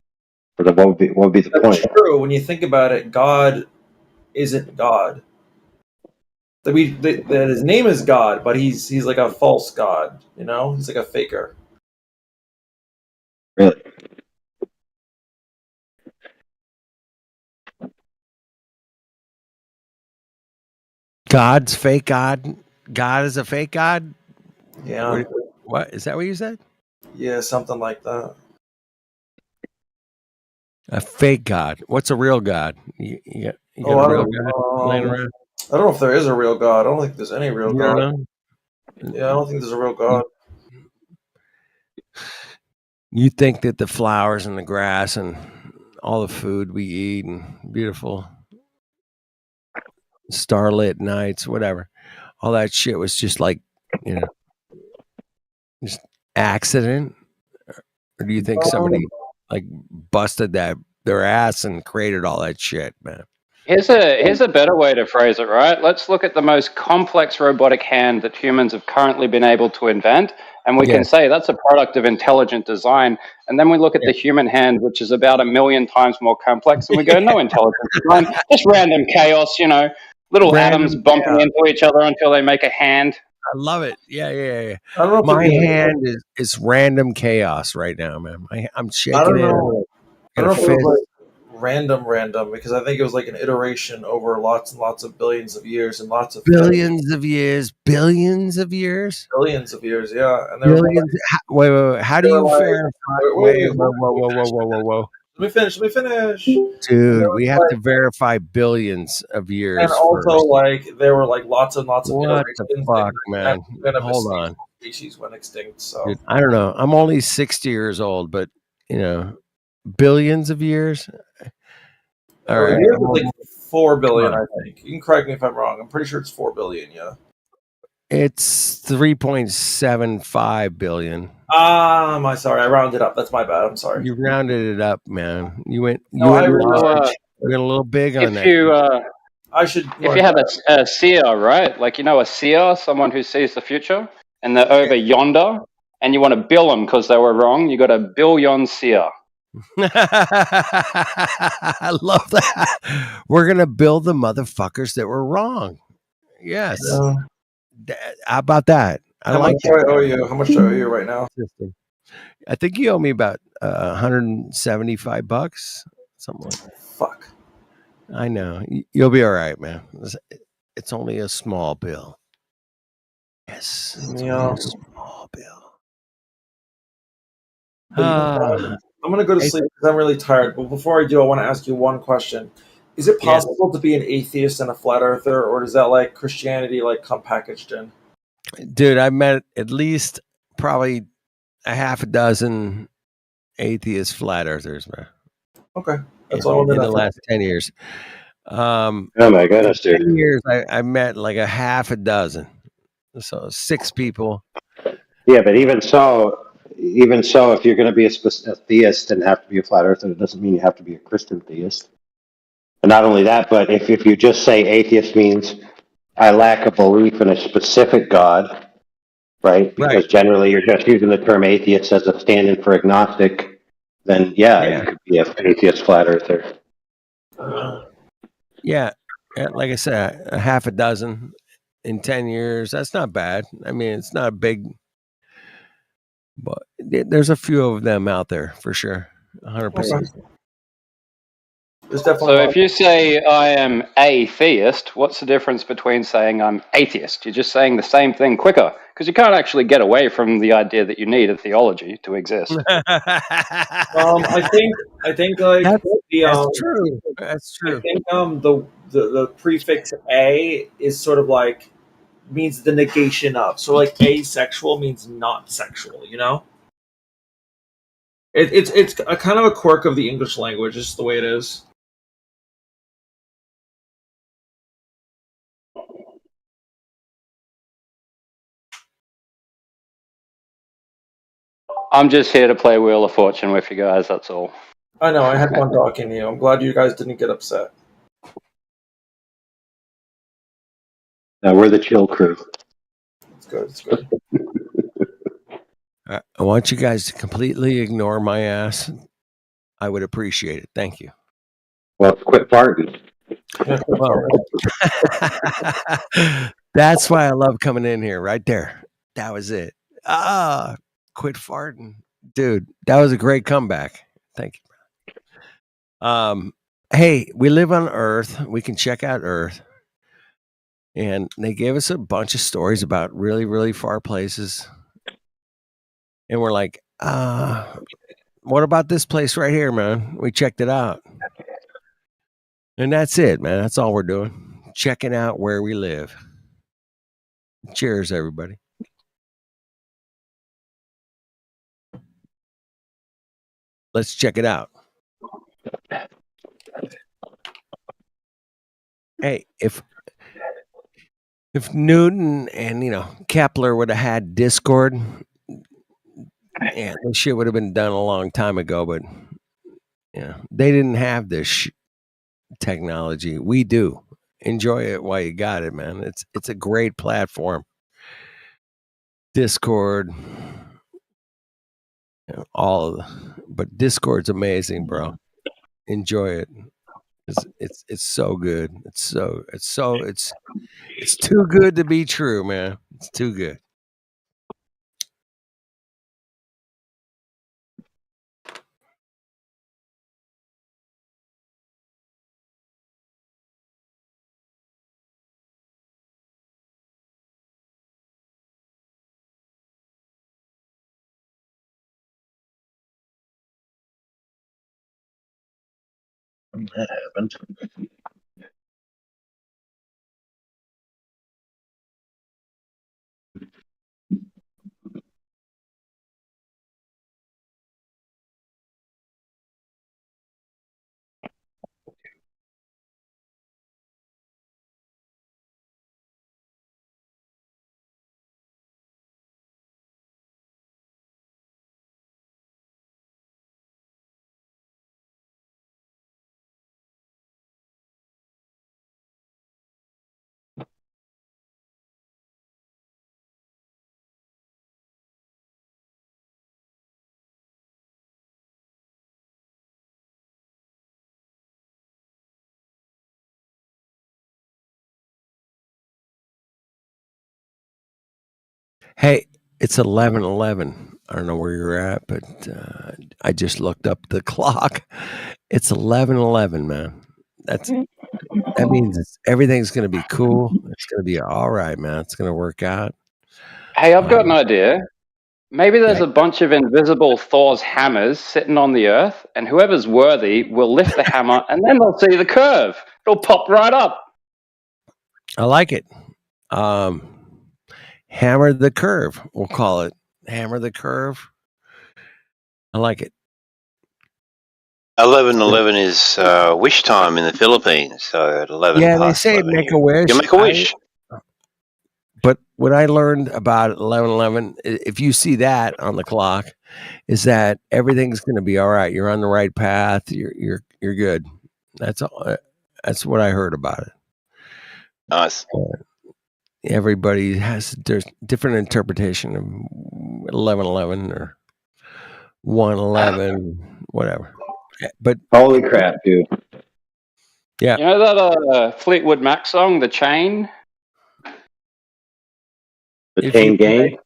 Or what would be the That's point? true. When you think about it, God isn't God. That his name is God, but he's like a false god. You know, he's like a faker. Really? God's fake God. God is a fake God. Yeah. What is that? What you said? Yeah, something like that. A fake God. What's a real God? You got Oh, a I real don't, God laying around? I don't know if there is a real God. I don't think there's any real You don't God. know? Yeah, I don't think there's a real God. You think that the flowers and the grass and all the food we eat and beautiful starlit nights, whatever, all that shit was just like, just accident? Or do you think somebody like busted their ass and created all that shit, man? Here's a better way to phrase it, right? Let's look at the most complex robotic hand that humans have currently been able to invent, and we can say that's a product of intelligent design. And then we look at the human hand, which is about 1,000,000 times more complex, and we go, no intelligent design, just random chaos, little atoms Random bumping chaos. into each other until they make a hand. I love it. Yeah. I don't know if My it'd be hand is random chaos right now, man. I'm shaking I don't it. know. I Got don't a know if it was fist. like random, because I think it was like an iteration over lots and lots of billions of years and lots of Billions of years. Billions of years. billions of years, yeah. And they were Billions. Wait. How do they were you like, verify? wait, Whoa. let me finish. And Dude, there we was have to like, verify billions of and years also first. like there were like lots and lots of What the iterations. fuck, and man? 90% of Hold the on. species went extinct. So Dude, I don't know. I'm only 60 years old, but billions of years. All right. Yours was like 4 billion, I think. You can correct me if I'm wrong. I'm pretty sure it's 4 billion. Yeah. It's 3.75 billion. I'm sorry. I rounded up. That's my bad. I'm sorry. You rounded it up, man. You went No, I really large. You went a little big on If that. you I should. if you have a seer, right? Like a seer, someone who sees the future, and they're over yonder, and you want to bill them because they were wrong, you got a billion seer. I love that. We're gonna build the motherfuckers that were wrong. Yes. How about that? I How like much do I owe you? How much do I owe you right now? I think you owe me about $175, something like that. Fuck. I know. You'll be all right, man. It's only a small bill. Yes, it's only a small bill. I'm gonna go to sleep because I'm really tired. But before I do, I want to ask you one question. Is it possible to be an atheist and a flat earther, or does that like Christianity come packaged in? Dude, I met at least probably a half a dozen atheist flat earthers, man. Okay, that's all in the last 10 years. Oh my goodness, dude. 10 years, I met like a half a dozen. So 6 people. Yeah, but even so, if you're going to be a theist and have to be a flat earther, it doesn't mean you have to be a Christian theist. And not only that, but if you just say atheist means I lack a belief in a specific God, right? Because generally you're just using the term atheist as a stand-in for agnostic, then you could be an atheist flat earther. Yeah. Like I said, a half a dozen in 10 years. That's not bad. I mean, it's not a big, but there's a few of them out there for sure. 100%. So if you say I am a theist, what's the difference between saying I'm atheist? You're just saying the same thing quicker because you can't actually get away from the idea that you need a theology to exist. I think like that's true. That's true. I think the prefix a is sort of like means the negation of. So like asexual means not sexual. You know. It's a kind of a quirk of the English language. It's just the way it is. I'm just here to play Wheel of Fortune with you guys, that's all. I know, I had fun talking to you. I'm glad you guys didn't get upset. No, we're the chill crew. It's good, it's good. I want you guys to completely ignore my ass. I would appreciate it. Thank you. Well, quit farting. Well, that's why I love coming in here. Right there, that was it. Quit farting, dude. That was a great comeback. Thank you. Hey, we live on Earth. We can check out Earth. And they gave us a bunch of stories about really, really far places. And we're like, what about this place right here, man? We checked it out. And that's it, man. That's all we're doing. Checking out where we live. Cheers, everybody. Let's check it out. Hey, if Newton and Kepler would have had Discord, yeah, this shit would have been done a long time ago. But they didn't have this technology. We do. Enjoy it while you got it, man. It's a great platform. Discord, but Discord's amazing, bro. Enjoy it. It's so good. It's too good to be true, man. It's too good. That happened. Hey, it's 11:11. I don't know where you're at, but I just looked up the clock. It's 11:11, man. That means everything's gonna be cool. It's gonna be all right, man. It's gonna work out. Hey, I've got an idea. Maybe there's a bunch of invisible Thor's hammers sitting on the earth, and whoever's worthy will lift the hammer, and then they'll see the curve. It'll pop right up. I like it. Hammer the curve. We'll call it hammer the curve. I like it. 11:11 is wish time in the Philippines. So at 11. Yeah, they past say 11, make a wish. You make a wish. But what I learned about 11:11, if you see that on the clock, is that everything's going to be all right. You're on the right path. You're good. That's all. That's what I heard about it. Nice. Everybody there's different interpretation of 11:11 or 1:11, whatever. But holy crap, dude! Yeah, You know that Fleetwood Mac song, "The Chain"? The Chain Gang.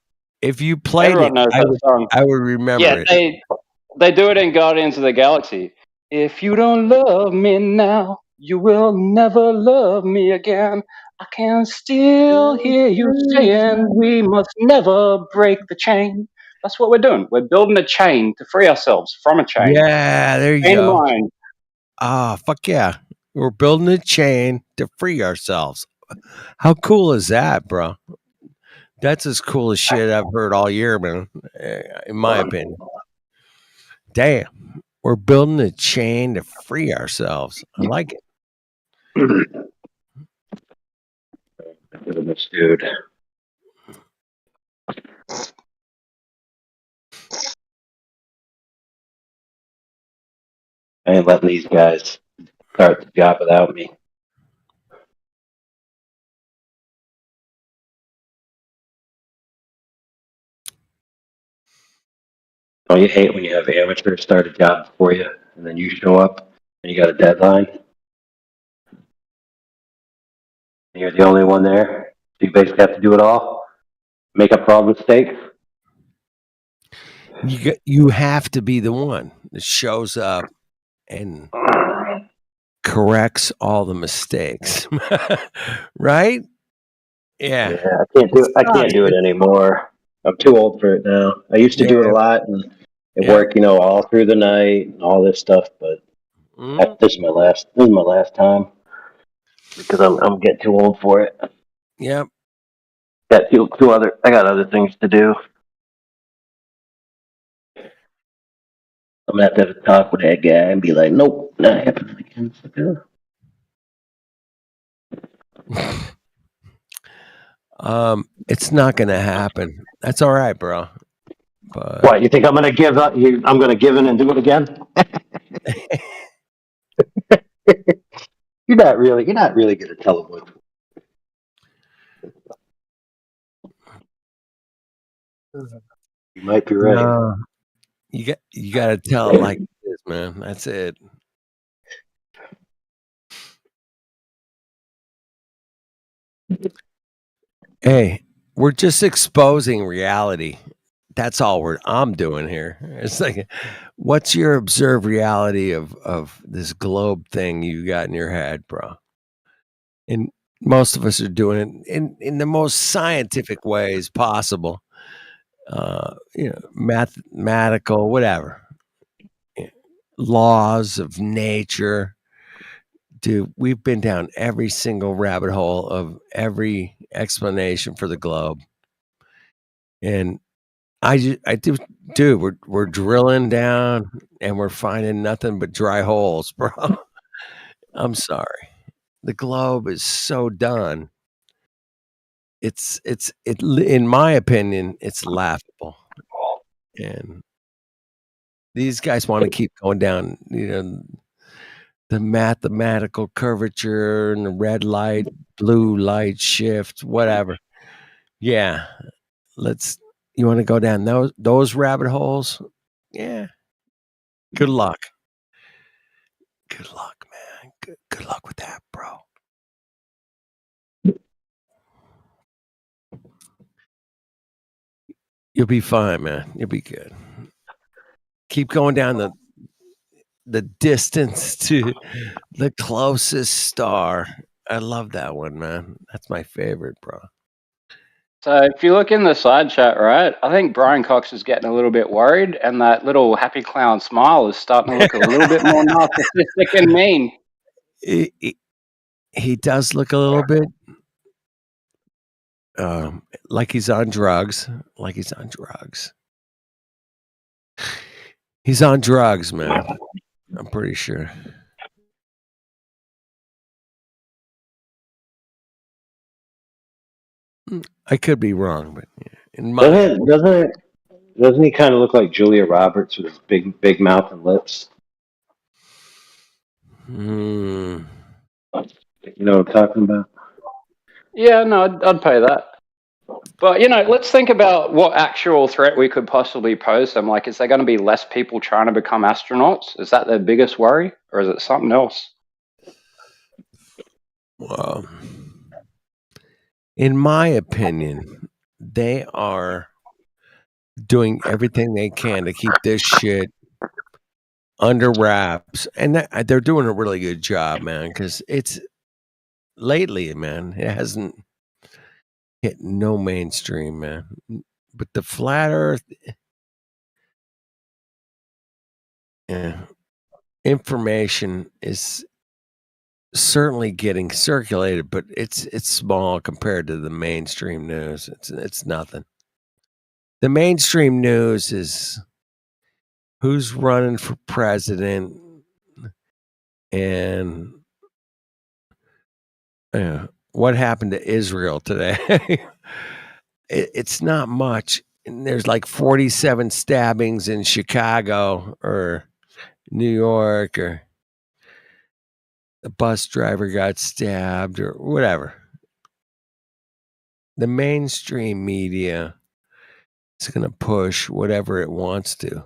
If you played Everyone it, knows that song. I would remember Yeah, it. they do it in Guardians of the Galaxy. If you don't love me now, you will never love me again. I can still hear you saying we must never break the chain. That's what we're doing. We're building a chain to free ourselves from a chain. Yeah, there you Chain of go. mind. Fuck yeah. We're building a chain to free ourselves. How cool is that, bro? That's as cool as shit I've heard all year, man, in my opinion. Damn. We're building a chain to free ourselves. I like it. Goodness, dude. I ain't letting these guys start the job without me. Don't you hate when you have amateurs start a job before you, and then you show up and you got a deadline? You're the only one there. So you basically have to do it all. Make up for all the mistakes. You have to be the one that shows up and corrects all the mistakes. Right? Yeah. Yeah, I can't do it anymore. I'm too old for it now. I used to do it a lot and work, all through the night and all this stuff, but this is my last time because I'm getting too old for it. Yep. I got other things to do. I'm gonna have to talk with that guy and be like, nope, not happening again. It's not gonna happen. That's all right, bro. But What, you think I'm gonna give up? I'm gonna give in and do it again? You're not really gonna tell him what. You might be right. no, you got to tell it like it is, man. That's it. Hey, we're just exposing reality. That's all I'm doing here. It's like, what's your observed reality of this globe thing you got in your head, bro? And most of us are doing it in the most scientific ways possible. Mathematical, whatever. Laws of nature. Dude, we've been down every single rabbit hole of every explanation for the globe. And dude, we're drilling down and we're finding nothing but dry holes, bro. I'm sorry. The globe is so done. In my opinion, it's laughable. And these guys want to keep going down, the mathematical curvature and the red light, blue light shift, whatever. Yeah. You want to go down those rabbit holes? Yeah. Good luck. Good luck, man. Good luck with that, bro. You'll be fine, man. You'll be good. Keep going down the distance to the closest star. I love that one, man. That's my favorite, bro. So if you look in the side chat, right, I think Brian Cox is getting a little bit worried, and that little happy clown smile is starting to look a little bit more narcissistic and mean. He does look a little bit like he's on drugs. He's on drugs, man. I'm pretty sure. I could be wrong, but Doesn't he kind of look like Julia Roberts with his big mouth and lips? You know what I'm talking about? Yeah, no, I'd pay that. But, let's think about what actual threat we could possibly pose them. Like, is there going to be less people trying to become astronauts? Is that their biggest worry? Or is it something else? Well, in my opinion, they are doing everything they can to keep this shit under wraps. And they're doing a really good job, man, because it's lately, man, it hasn't hit no mainstream, man. But the flat earth information is certainly getting circulated, but it's small compared to the mainstream news. It's nothing. The mainstream news is who's running for president and what happened to Israel today. It's not much. And there's like 47 stabbings in Chicago or New York, or a bus driver got stabbed or whatever. The mainstream media is going to push whatever it wants to.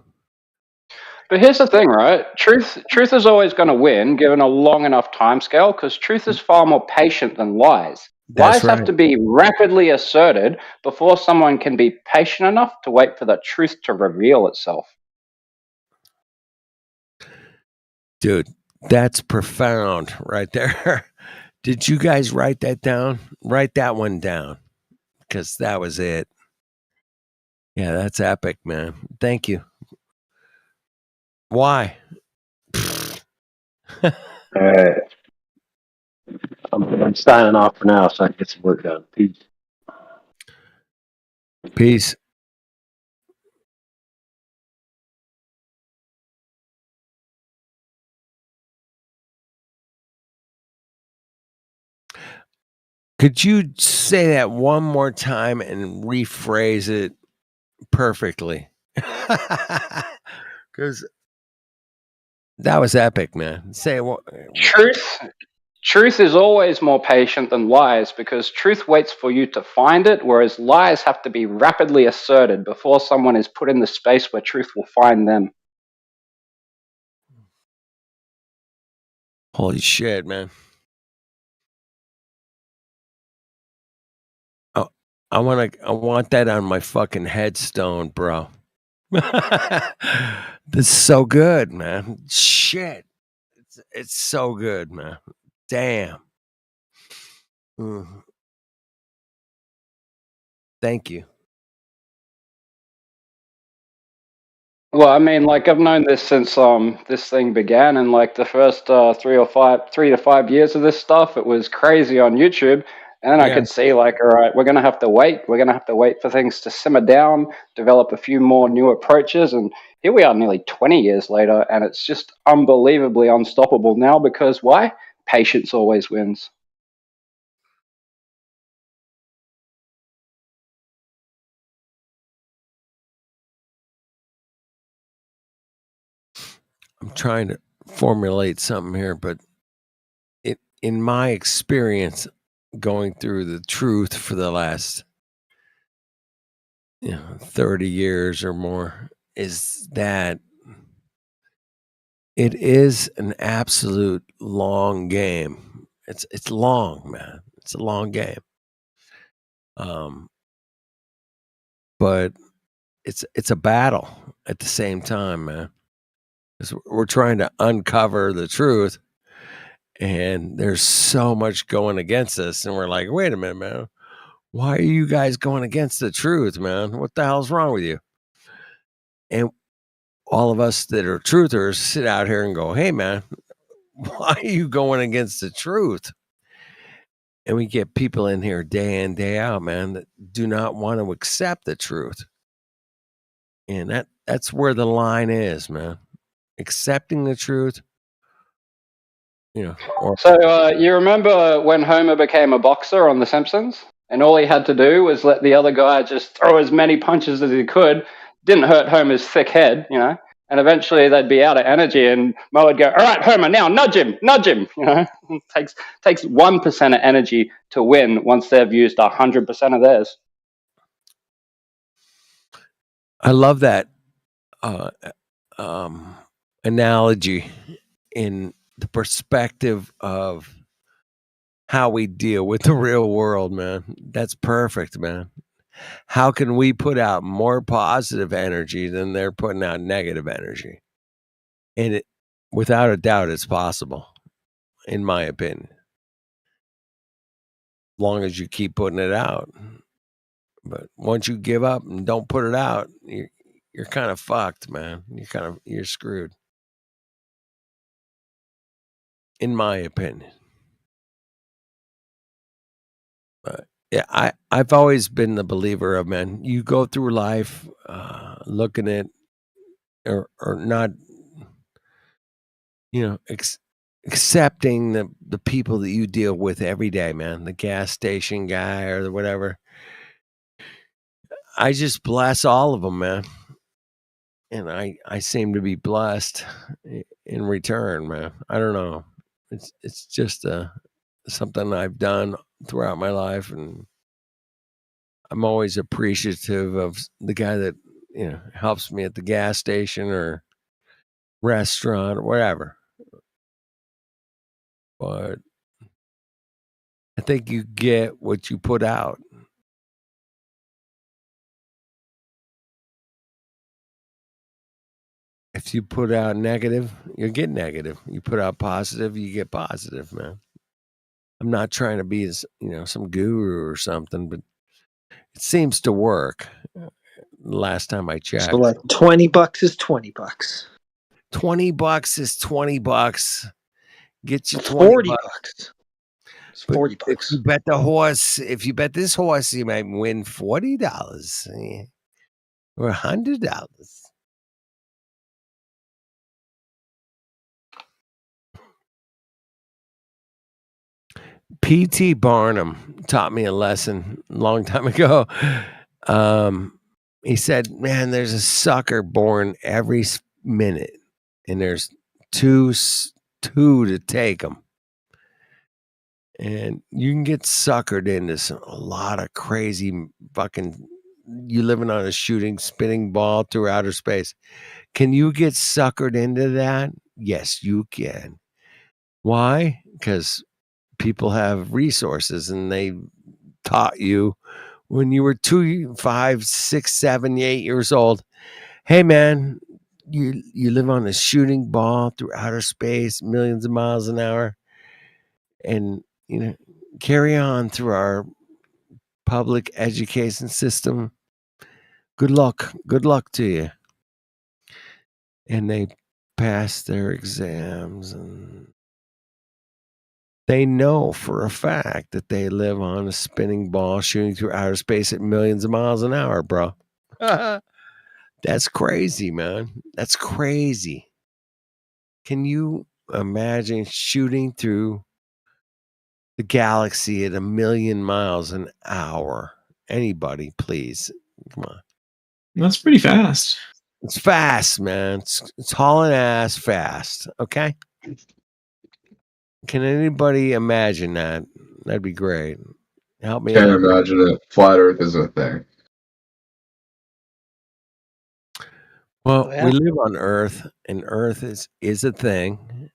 But here's the thing, right? Truth is always going to win given a long enough time scale, because truth is far more patient than lies. That's Lies have right. to be rapidly asserted before someone can be patient enough to wait for the truth to reveal itself. Dude, that's profound right there. Did you guys write that down? Write that one down, because that was it. Yeah, that's epic, man. Thank you. Why? All right. I'm signing off for now so I can get some work done. Peace. Peace. Could you say that one more time and rephrase it perfectly? Because that was epic, man. Say it. Truth is always more patient than lies because truth waits for you to find it, whereas lies have to be rapidly asserted before someone is put in the space where truth will find them. Holy shit, man. Oh, I want that on my fucking headstone, bro. This is so good, man. Shit. It's so good, man. Damn. Mhm. Thank you. Well, I mean, like I've known this since this thing began, and like the first 3 to 5 years of this stuff, it was crazy on YouTube, and then I Yeah. could see like, all right, we're gonna have to wait. We're gonna have to wait for things to simmer down, develop a few more new approaches, and here we are, nearly 20 years later, and it's just unbelievably unstoppable now because why? Patience always wins. I'm trying to formulate something here, but in my experience going through the truth for the last 30 years or more is that it is an absolute long game. It's long, man. It's a long game. But it's a battle at the same time, man. 'Cause we're trying to uncover the truth, and there's so much going against us, and we're like, wait a minute, man. Why are you guys going against the truth, man? What the hell's wrong with you? And all of us that are truthers sit out here and go, hey, man, why are you going against the truth? And we get people in here day in, day out, man, that do not want to accept the truth. And that's where the line is, man. Accepting the truth, or So you remember when Homer became a boxer on The Simpsons, and all he had to do was let the other guy just throw as many punches as he could. Didn't hurt Homer's thick head, and eventually they'd be out of energy, and Mo would go, "All right, Homer, now nudge him." It takes 1% of energy to win once they've used 100% of theirs. I love that analogy in the perspective of how we deal with the real world, man. That's perfect, man. How can we put out more positive energy than they're putting out negative energy? And it, without a doubt, it's possible, in my opinion. As long as you keep putting it out. But once you give up and don't put it out, you're kind of fucked, man. You're screwed. In my opinion. But yeah, I've always been the believer of, man, you go through life looking at or not, accepting the people that you deal with every day, man, the gas station guy or the whatever. I just bless all of them, man. And I seem to be blessed in return, man. I don't know. It's just something I've done throughout my life, and I'm always appreciative of the guy that helps me at the gas station or restaurant or whatever. But I think you get what you put out. If you put out negative, you get negative. You put out positive, you get positive, man. I'm not trying to be, some guru or something, but it seems to work. Last time I checked. So like $20 is $20. $20 is $20. Get you 20 $40. It's But $40. if you bet if you bet this horse, you might win $40 or $100. P.T. Barnum taught me a lesson a long time ago. He said, man, there's a sucker born every minute, and there's two to take them. And you can get suckered into a lot of crazy fucking, you living on a spinning ball through outer space. Can you get suckered into that? Yes, you can. Why? Because people have resources, and they taught you when you were 2, 5, 6, 7, 8 years old. Hey, man, you live on a shooting ball through outer space, millions of miles an hour, and carry on through our public education system. Good luck to you. And they pass their exams, and they know for a fact that they live on a spinning ball shooting through outer space at millions of miles an hour, bro. That's crazy, man. That's crazy. Can you imagine shooting through the galaxy at 1,000,000 miles an hour? Anybody, please. Come on. That's pretty fast. It's fast, man. It's hauling ass fast. Okay. Can anybody imagine that? That'd be great. Help me Can't out. imagine it. Flat Earth is a thing. Well, Oh, yeah. we live on Earth, and Earth is a thing.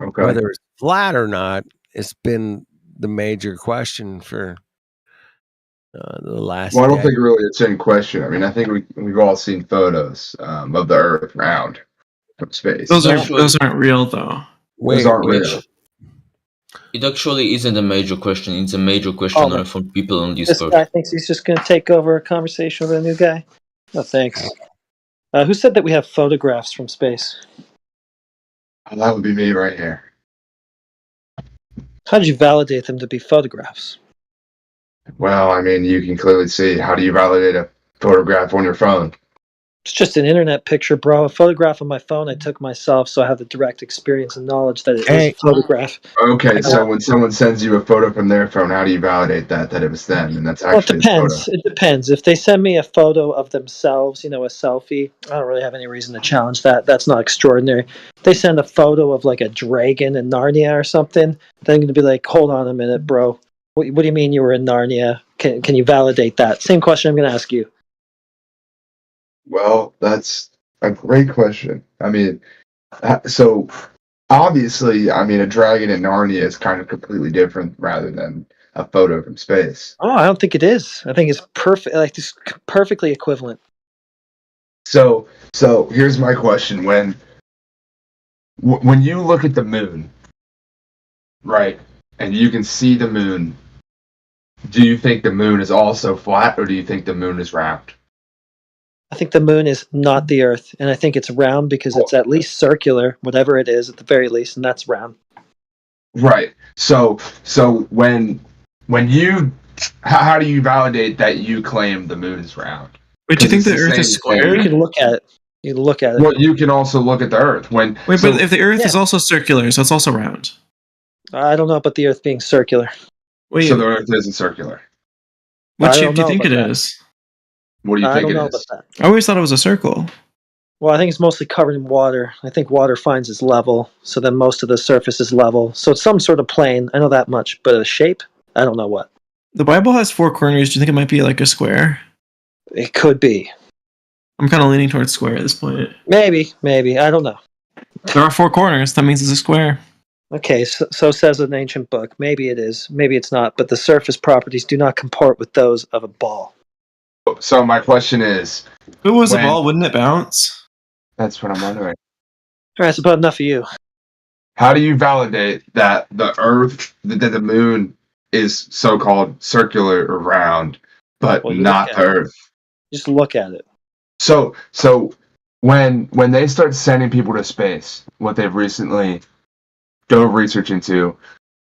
Okay. Whether it's flat or not, it's been the major question for the last. Well, I don't decade. think really it's in question. I mean, I think we've all seen photos of the Earth round from space. Those aren't real though. Those aren't real. It actually isn't a major question. It's a major question only for people on This Discord. guy thinks he's just going to take over a conversation with a new guy. No, thanks. Who said that we have photographs from space? Oh, that would be me right here. How did you validate them to be photographs? Well, I mean, you can clearly see. How do you validate a photograph on your phone? It's just an internet picture, bro. A photograph on my phone I took myself, so I have the direct experience and knowledge that it is a photograph. Okay, so when someone sends you a photo from their phone, how do you validate that it was them and that's Well, it actually the depends. photo? It depends. If they send me a photo of themselves, a selfie, I don't really have any reason to challenge that. That's not extraordinary. If they send a photo of like a dragon in Narnia or something, then I'm going to be like, hold on a minute, bro. What do you mean you were in Narnia? Can you validate that? Same question I'm going to ask you. Well, that's a great question. I mean, so obviously, I mean, a dragon in Narnia is kind of completely different rather than a photo from space. Oh, I don't think it is. I think it's perfect. Like it's perfectly equivalent. So here's my question: when you look at the moon, right, and you can see the moon, do you think the moon is also flat, or do you think the moon is round? I think the moon is not the Earth, and I think it's round because it's at least circular, whatever it is, at the very least, and that's round. Right. So when you, how do you validate that you claim the moon is round? Wait, do you think the Earth is square? You can look at it. You can look at it. Well, you can also look at the Earth. But if the Earth is also circular, so it's also round. I don't know about the Earth being circular. So the Earth isn't circular. What I shape don't do you know think it about that. is? What do you I think don't it know is? about that. I always thought it was a circle. Well, I think it's mostly covered in water. I think water finds its level, so then most of the surface is level. So it's some sort of plane. I know that much, but a shape, I don't know what. The Bible has 4 corners. Do you think it might be like a square? It could be. I'm kind of leaning towards square at this point. Maybe. I don't know. There are 4 corners. That means it's a square. Okay, so says an ancient book. Maybe it is, maybe it's not, but the surface properties do not comport with those of a ball. So my question is, If it was a when- ball, wouldn't it bounce? That's what I'm wondering. All right, that's about enough of you. How do you validate that the Earth, that the moon is so-called circular or round, but Well, you not look the at it. Earth? Just look at it. So when they start sending people to space, what they've recently dove research into,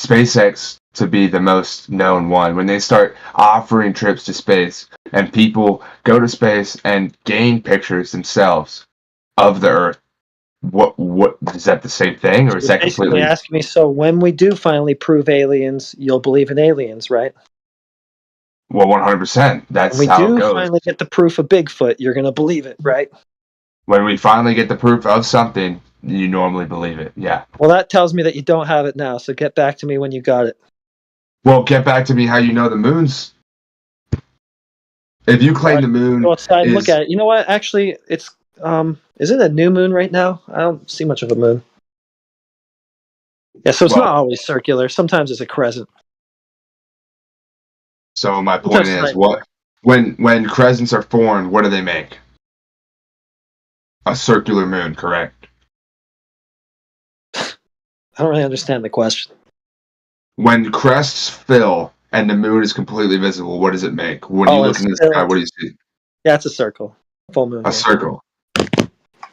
SpaceX to be the most known one, when they start offering trips to space and people go to space and gain pictures themselves of the Earth, what is that the same thing, or is that Basically completely? asking me, so when we do finally prove aliens, you'll believe in aliens, right? Well, 100%. That's When we how it do goes. finally get the proof of Bigfoot, you're going to believe it, right? When we finally get the proof of something, you normally believe it. Yeah. Well, that tells me that you don't have it now, so get back to me when you got it. Well, get back to me how you know the moon's. If you claim the moon Go outside and is, look at it. You know what? Actually, it's is it a new moon right now? I don't see much of a moon. Yeah, so it's Well- not always circular. Sometimes it's a crescent. so my point That's is, right. when crescents are formed, what do they make? A circular moon, correct? I don't really understand the question. When crests fill and the moon is completely visible, what does it make? When you look it's in the sky, filled. what do you see? Yeah, it's a circle. Full moon. A circle.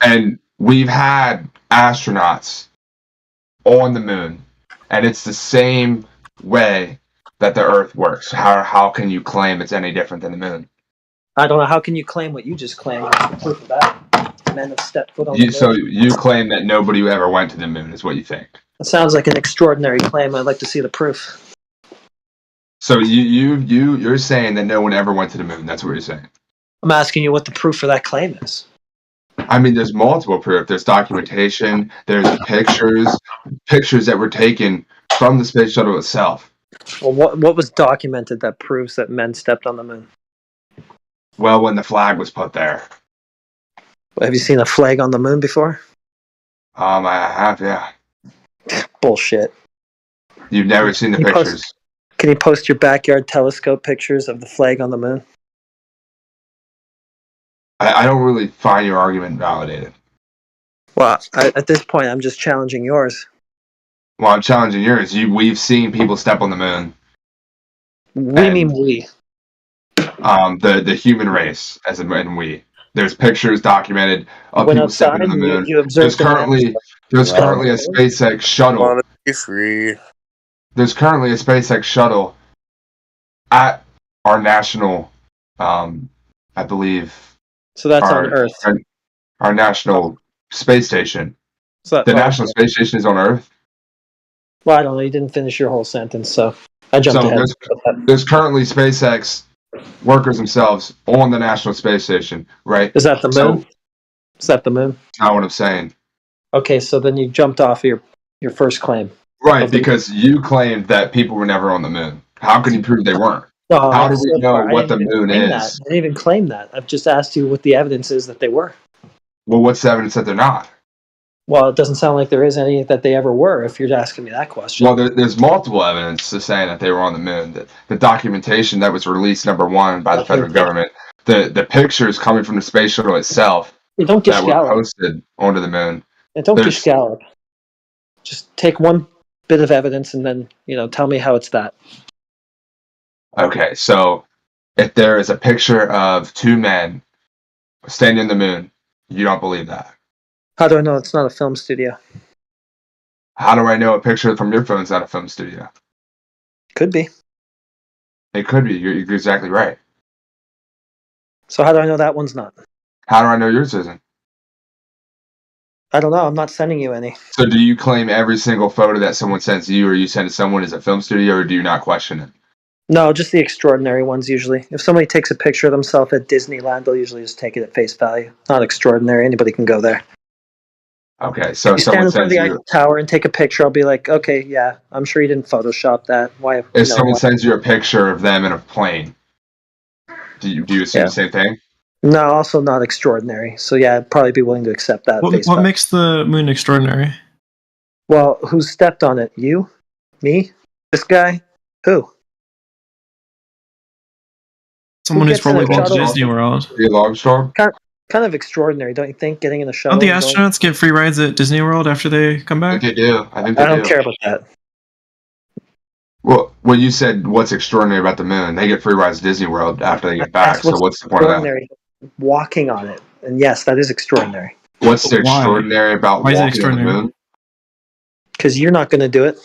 And we've had astronauts on the moon, and it's the same way that the Earth works. How can you claim it's any different than the moon? I don't know. How can you claim what you just claimed? What's the proof of that? Men have stepped foot on the moon. So you claim that nobody ever went to the moon, is what you think. It sounds like an extraordinary claim. I'd like to see the proof. So you're saying that no one ever went to the moon. That's what you're saying. I'm asking you what the proof for that claim is. I mean, there's multiple proof. There's documentation. There's pictures that were taken from the space shuttle itself. Well, what was documented that proves that men stepped on the moon? Well, when the flag was put there. Have you seen a flag on the moon before? I have, yeah. Bullshit. You've never seen the Can you post- pictures. Can you post your backyard telescope pictures of the flag on the moon? I don't really find your argument validated. Well, at this point, I'm just challenging yours. Well, I'm challenging yours. We've seen people step on the moon. We mean we. The human race, as in we. There's pictures documented of Went people stepping outside on the and moon. you observed There's currently a SpaceX shuttle. Want to be free. There's currently a SpaceX shuttle at our national, I believe. So that's on Earth. Our national space station. So The National Space Station is on Earth. Well, I don't know. You didn't finish your whole sentence, so I jumped So ahead. there's currently SpaceX workers themselves on the National Space Station, right? Is that the moon? Is that the moon? That's not what I'm saying. Okay, so then you jumped off your first claim. Right, because you claimed that people were never on the moon. How can you prove they weren't? No, How do we so know far, I what the didn't even moon claim is? that. I didn't even claim that. I've just asked you what the evidence is that they were. Well, what's the evidence that they're not? Well, it doesn't sound like there is any that they ever were, if you're asking me that question. Well, there's multiple evidence to say that they were on the moon. The documentation that was released, number one, by the federal government, the pictures coming from the space shuttle itself You don't get that were scallop. posted onto the moon. And don't get There's- scallop. Just take one bit of evidence and then, tell me how it's that. Okay, so if there is a picture of two men standing on the moon, you don't believe that. How do I know it's not a film studio? How do I know a picture from your phone is not a film studio? Could be. It could be. You're exactly right. So how do I know that one's not? How do I know yours isn't? I don't know. I'm not sending you any. So do you claim every single photo that someone sends you or you send to someone is a film studio, or do you not question it? No, just the extraordinary ones usually. If somebody takes a picture of themselves at Disneyland, they'll usually just take it at face value. Not extraordinary. Anybody can go there. Okay, so If you stand someone in front of sends the you Eiffel Tower and take a picture, I'll be like, okay, yeah, I'm sure you didn't Photoshop that. Why? if someone sends you a picture of them in a plane, do you assume Yeah. the same thing? No, also not extraordinary. So yeah, I'd probably be willing to accept that. What makes the moon extraordinary? Well, who stepped on it? You? Me? This guy? Who? Someone who's gets in a probably been to shuttle? Disney World. Neil Armstrong. Kind of extraordinary, don't you think? Getting in a shuttle. Don't the and going- astronauts get free rides at Disney World after they come I back? think they do. I think I they don't do. care about that. Well, you said what's extraordinary about the moon? They get free rides to Disney World after they get back. That's So what's the point of that? extraordinary. Walking on it, and yes, that is extraordinary. What's Why? extraordinary about Why is it walking on the extraordinary? moon? Because you're not going to do it.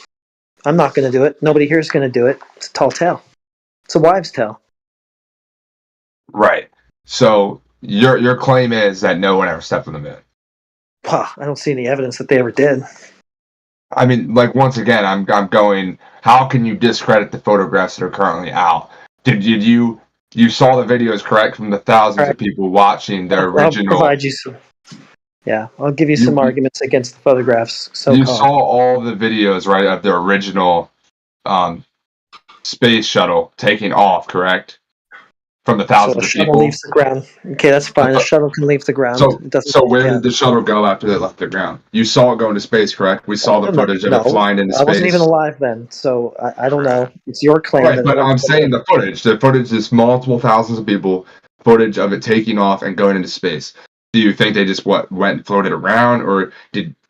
I'm not going to do it. Nobody here is going to do it. It's a tall tale. It's a wives' tale. Right. So your claim is that no one ever stepped on the moon. Wow, I don't see any evidence that they ever did. I mean, like once again, I'm going. How can you discredit the photographs that are currently out? Did you saw the videos, correct, from the thousands of people watching their I'll original? provide you some. Yeah, I'll give you some arguments against the photographs. You saw all the videos, right, of the original space shuttle taking off, correct? From the So thousands a of shuttle people. leaves the ground. Okay, that's fine. A shuttle can leave the ground. So, It doesn't. so where did the shuttle go after they left the ground? You saw it go into space, correct? We saw the footage of it flying into I space. wasn't even alive then, so I don't know. It's your claim. Right, that but it went I'm to the saying moon. the footage. The footage is multiple thousands of people, footage of it taking off and going into space. Do you think they just went and floated around, or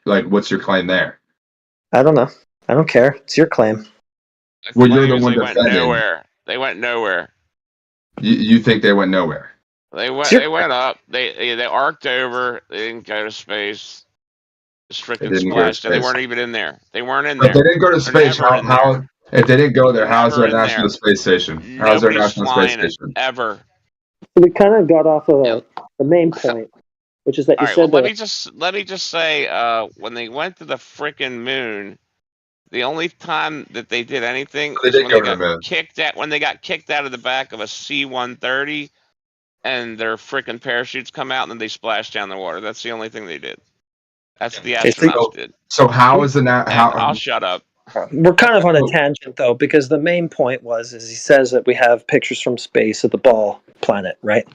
what's your claim there? I don't know. I don't care. It's your claim. Well, you're the Claims one they went defending. nowhere. They went nowhere. You think they went nowhere? They went. Sure. They went up. They arced over. They didn't go to space. Just freaking didn't go to splashed. And they space. weren't even in there. They weren't in If there. they didn't go to They're space, never in there. how if they didn't go there, how's Never their in National there. Space Station? How's their Nobody's National Space flying it Station? ever. We kind of got off of the main point, which is that All you right. said Well, that. let me just say, when they went to the freaking moon, the only time that they did anything They is did when go they to the got moon. kicked out. When they got kicked out of the back of a C-130, and their freaking parachutes come out, and then they splash down the water. That's the only thing they did. That's what the astronauts did. So how is the And how? I'll shut up. We're kind of on a tangent though, because the main point is he says that we have pictures from space of the ball planet, right?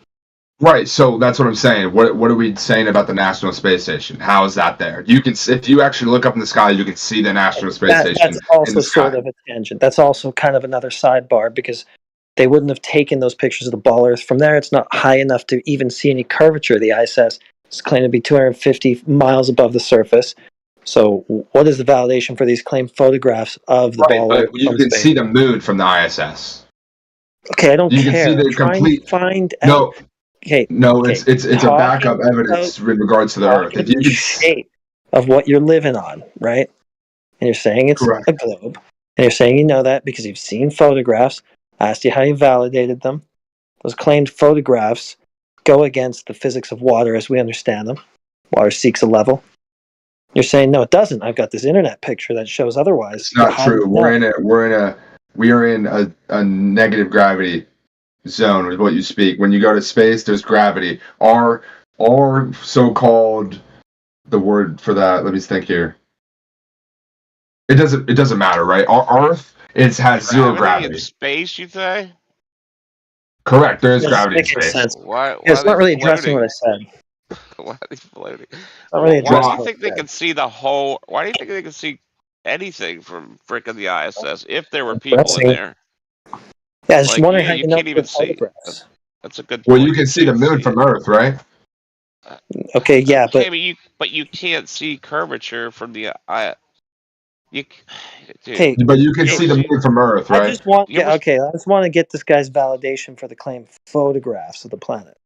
Right, so that's what I'm saying. What are we saying about the National Space Station? How is that there? You can, if you actually look up in the sky, you can see the National Space Station That's in also the sky. sort of a tangent. That's also kind of another sidebar because they wouldn't have taken those pictures of the ball Earth from there. It's not high enough to even see any curvature. The ISS is claimed to be 250 miles above the surface. So, what is the validation for these claimed photographs of the Right, ball but Earth you from can space? see the moon from the ISS. Okay, I don't You care. can see the I'm trying complete. to find out. No, Okay, no, okay. it's a backup Talking evidence in regards to the Earth. talking If you the can, shape of what you're living on, right? And you're saying it's correct. a globe, and you're saying you know that because you've seen photographs. I asked you how you validated them. Those claimed photographs go against the physics of water as we understand them. Water seeks a level. You're saying no, it doesn't. I've got this internet picture that shows otherwise. It's not How do true. you know? We are in a negative gravity zone with what you speak. When you go to space, there's gravity. Our so-called, the word for that, let me think here. It doesn't matter, right? Our Earth has zero In gravity. space, you say? Correct. There is Yes, gravity in making space. sense. Why Yeah, are it's they not really addressing floating? what I said. Why are they floating? Not really Why do addressing you what think I they said. can see the whole? Why do you think they can see anything from frickin' the ISS if there were people in Addressing. there? Yeah, I just Like, wondering yeah, how you you know can't even the see. photographs. That's a good Well, point. you can see the moon from Earth, right? Okay, yeah, Okay, but but you can't see curvature from the you, dude. okay. But you can You see ever the see? moon from Earth, I right? just want. You ever, Okay, I just want to get this guy's validation for the claimed photographs of the planet.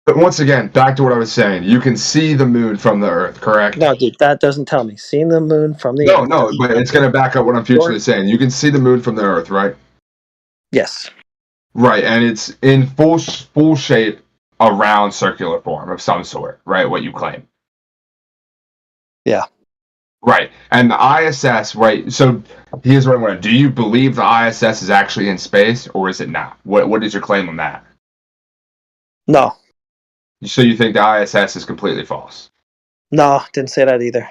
But once again, back to what I was saying. You can see the moon from the Earth, correct? No, dude, that doesn't tell me. Seeing the moon from the No, Earth. no, but it's going to back up what I'm futurely saying. You can see the moon from the Earth, right? Yes. Right, and it's in full shape, a round circular form of some sort, right? What you claim. Yeah. Right, and the ISS, right? So here's what I want to. Do you believe the ISS is actually in space, or is it not? What is your claim on that? No. So you think the ISS is completely false? No, didn't say that either.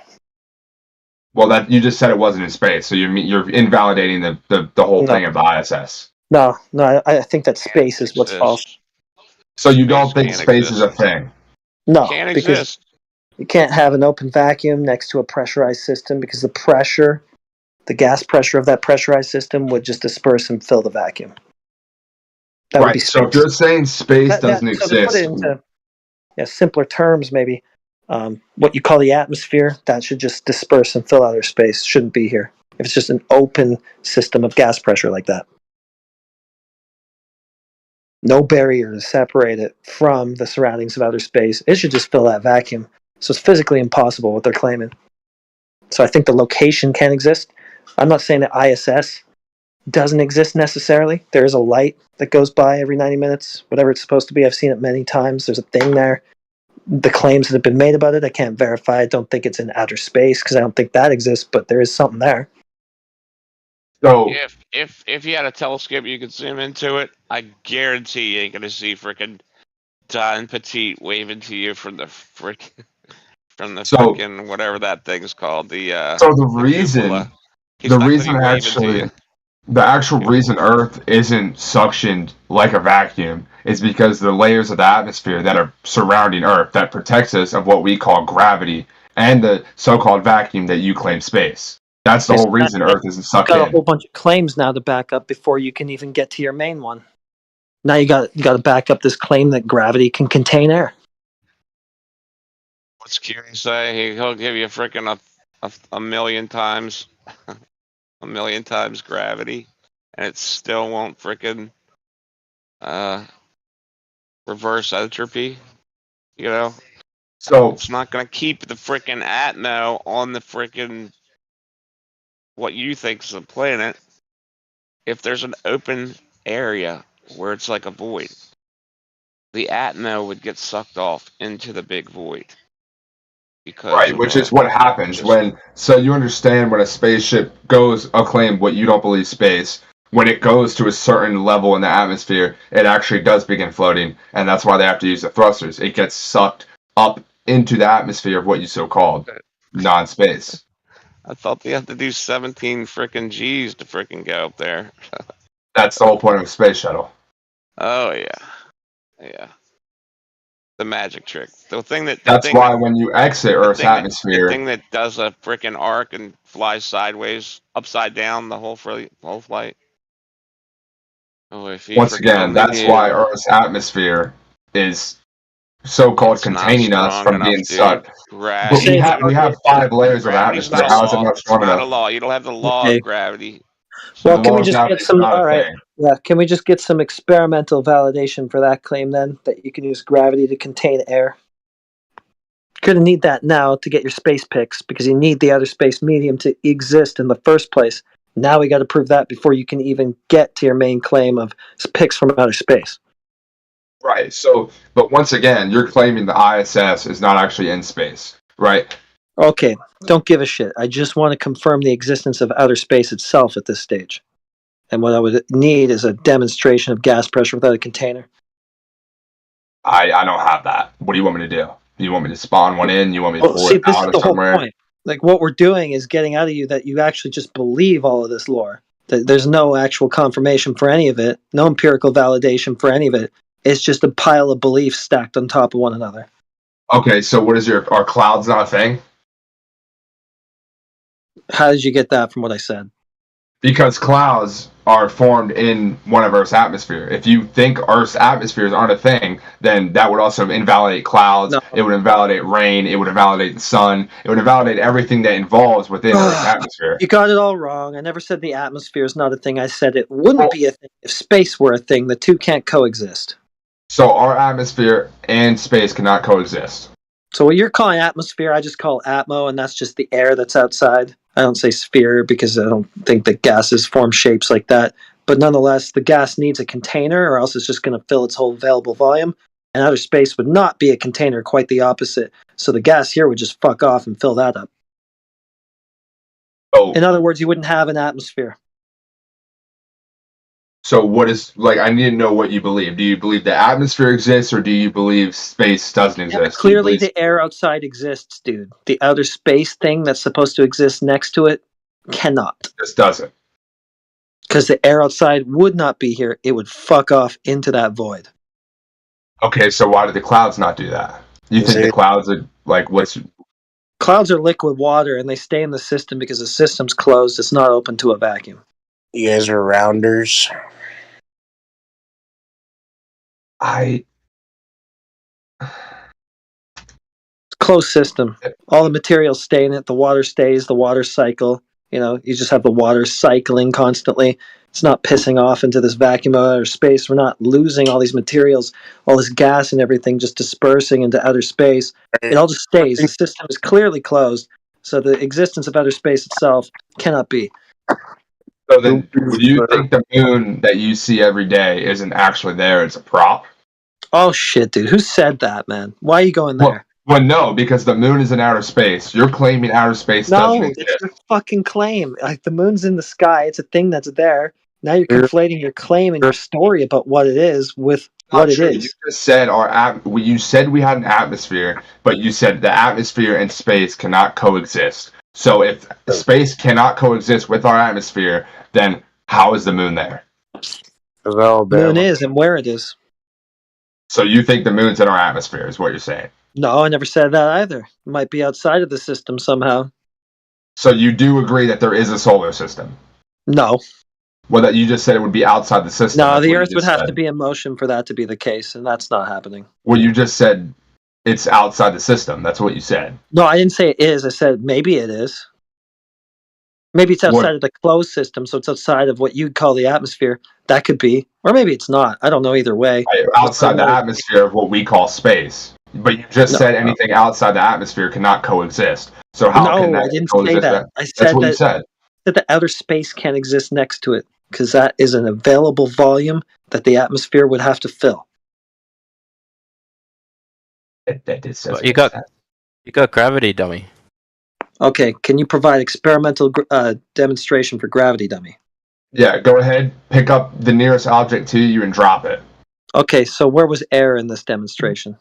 Well, that you just said it wasn't in space, so you're invalidating the whole thing of the ISS. No, I think that space is what's false. So you don't Space think can't space is a exist. thing? No, Can't because exist. You can't have an open vacuum next to a pressurized system because the gas pressure of that pressurized system would just disperse and fill the vacuum. That would be Right. So if space. you're saying space doesn't So to put it exist, into simpler terms, maybe what you call the atmosphere, that should just disperse and fill outer space. Shouldn't be here if it's just an open system of gas pressure like that. No barrier to separate it from the surroundings of outer space. It should just fill that vacuum. So it's physically impossible what they're claiming. So I think the location can exist. I'm not saying that ISS doesn't exist necessarily. There is a light that goes by every 90 minutes, whatever it's supposed to be. I've seen it many times. There's a thing there. The claims that have been made about it, I can't verify. I don't think it's in outer space because I don't think that exists, but there is something there. So If you had a telescope, you could zoom into it. I guarantee you ain't gonna see frickin' Don Petit waving to you from the frickin' whatever that thing's called. The cupola. He's the not gonna reason be waving to you. actually, the actual reason Earth isn't suctioned like a vacuum is because the layers of the atmosphere that are surrounding Earth that protects us of what we call gravity and the so-called vacuum that you claim space. That's the whole reason Earth isn't sucked Got a in. whole bunch of claims now to back up before you can even get to your main one. Now you got to back up this claim that gravity can contain air. What's Curie say? He'll give you frickin' a million times, a million times gravity, and it still won't frickin' reverse entropy. You know, So it's not gonna keep the frickin' atmo on the frickin' what you think is a planet. If there's an open area where it's like a void, the atmo would get sucked off into the big void. Because Right, of, which is what happens just when. So you understand when a spaceship goes acclaim what you don't believe space. When it goes to a certain level in the atmosphere, it actually does begin floating, and that's why they have to use the thrusters. It gets sucked up into the atmosphere of what you so called non-space. I thought they had to do 17 frickin' G's to frickin' go up there. That's the whole point of a space shuttle. Oh yeah, yeah. The magic trick. That's why when you exit Earth's the atmosphere, thing that does a frickin' arc and flies sideways, upside down the whole flight. Oh, if you once again, frickin' that's knew. why Earth's atmosphere is so-called It's not containing us strong from enough, being dude. sucked. But Gravity. we have 5 layers of Gravity's atmosphere. not a How is it law. not strong It's not a enough? law. You don't have the law Okay. of gravity. Well, The can law we of just gravity get is some? not a All right, thing. yeah. Can we just get some experimental validation for that claim then? That you can use gravity to contain air. You're gonna need that now to get your space picks because you need the outer space medium to exist in the first place. Now we got to prove that before you can even get to your main claim of picks from outer space. Right. So, but once again, you're claiming the ISS is not actually in space, right? Okay, don't give a shit. I just want to confirm the existence of outer space itself at this stage. And what I would need is a demonstration of gas pressure without a container. I don't have that. What do you want me to do? Do you want me to spawn one in? You want me to Well, pull see, it this is out of the whole somewhere? point. Like, what we're doing is getting out of you that you actually just believe all of this lore. That there's no actual confirmation for any of it, no empirical validation for any of it. It's just a pile of beliefs stacked on top of one another. Okay, so what is are clouds not a thing? How did you get that from what I said? Because clouds are formed in one of Earth's atmosphere. If you think Earth's atmospheres aren't a thing, then that would also invalidate clouds. No. It would invalidate rain. It would invalidate the sun. It would invalidate everything that involves within Earth's atmosphere. You got it all wrong. I never said the atmosphere is not a thing. I said it wouldn't be a thing if space were a thing. The two can't coexist. So our atmosphere and space cannot coexist. So what you're calling atmosphere, I just call atmo, and that's just the air that's outside. I don't say sphere because I don't think that gases form shapes like that. But nonetheless, the gas needs a container or else it's just going to fill its whole available volume. And outer space would not be a container, quite the opposite. So the gas here would just fuck off and fill that up. Oh. In other words, you wouldn't have an atmosphere. So what is, like, I need to know what you believe. Do you believe the atmosphere exists or do you believe space doesn't exist? Yeah, clearly the air outside exists, dude. The outer space thing that's supposed to exist next to it cannot. This doesn't. Because the air outside would not be here. It would fuck off into that void. Okay, so why do the clouds not do that? You think the clouds are like what's? Clouds are liquid water, and they stay in the system because the system's closed. It's not open to a vacuum. You guys are rounders. Closed system. All the materials stay in it. The water stays. The water cycle. You know, you just have the water cycling constantly. It's not pissing off into this vacuum of outer space. We're not losing all these materials, all this gas and everything just dispersing into outer space. It all just stays. The system is clearly closed, so the existence of outer space itself cannot be. So then, would you think the moon that you see every day isn't actually there? It's a prop? Oh shit, dude! Who said that, man? Why are you going there? Well, no, because the moon is in outer space. You're claiming outer space doesn't No, exist. it's your fucking claim. Like the moon's in the sky. It's a thing that's there. Now you're conflating your claim and your story about what it is with what it True. is. You just said you said we had an atmosphere, but you said the atmosphere and space cannot coexist. So if space cannot coexist with our atmosphere, then how is the moon there? Moon is and where it is. So you think the moon's in our atmosphere is what you're saying? No, I never said that either. It might be outside of the system somehow. So you do agree that there is a solar system? No. Well, that you just said it would be outside the system. No, That's the what you Earth would just have said. to be in motion for that to be the case, and that's not happening. Well, you just said it's outside the system. That's what you said. No, I didn't say it is. I said maybe it is. Maybe it's outside of the closed system, so it's outside of what you'd call the atmosphere. That could be. Or maybe it's not. I don't know either way. Outside the atmosphere of what we call space. But you just said anything outside the atmosphere cannot coexist. So how can No, that I didn't coexist? say that. I That's said what you said. that the outer space can't exist next to it because that is an available volume that the atmosphere would have to fill. You got gravity, dummy. Okay, can you provide experimental demonstration for gravity, dummy? Yeah, go ahead, pick up the nearest object to you and drop it. Okay, so where was air in this demonstration?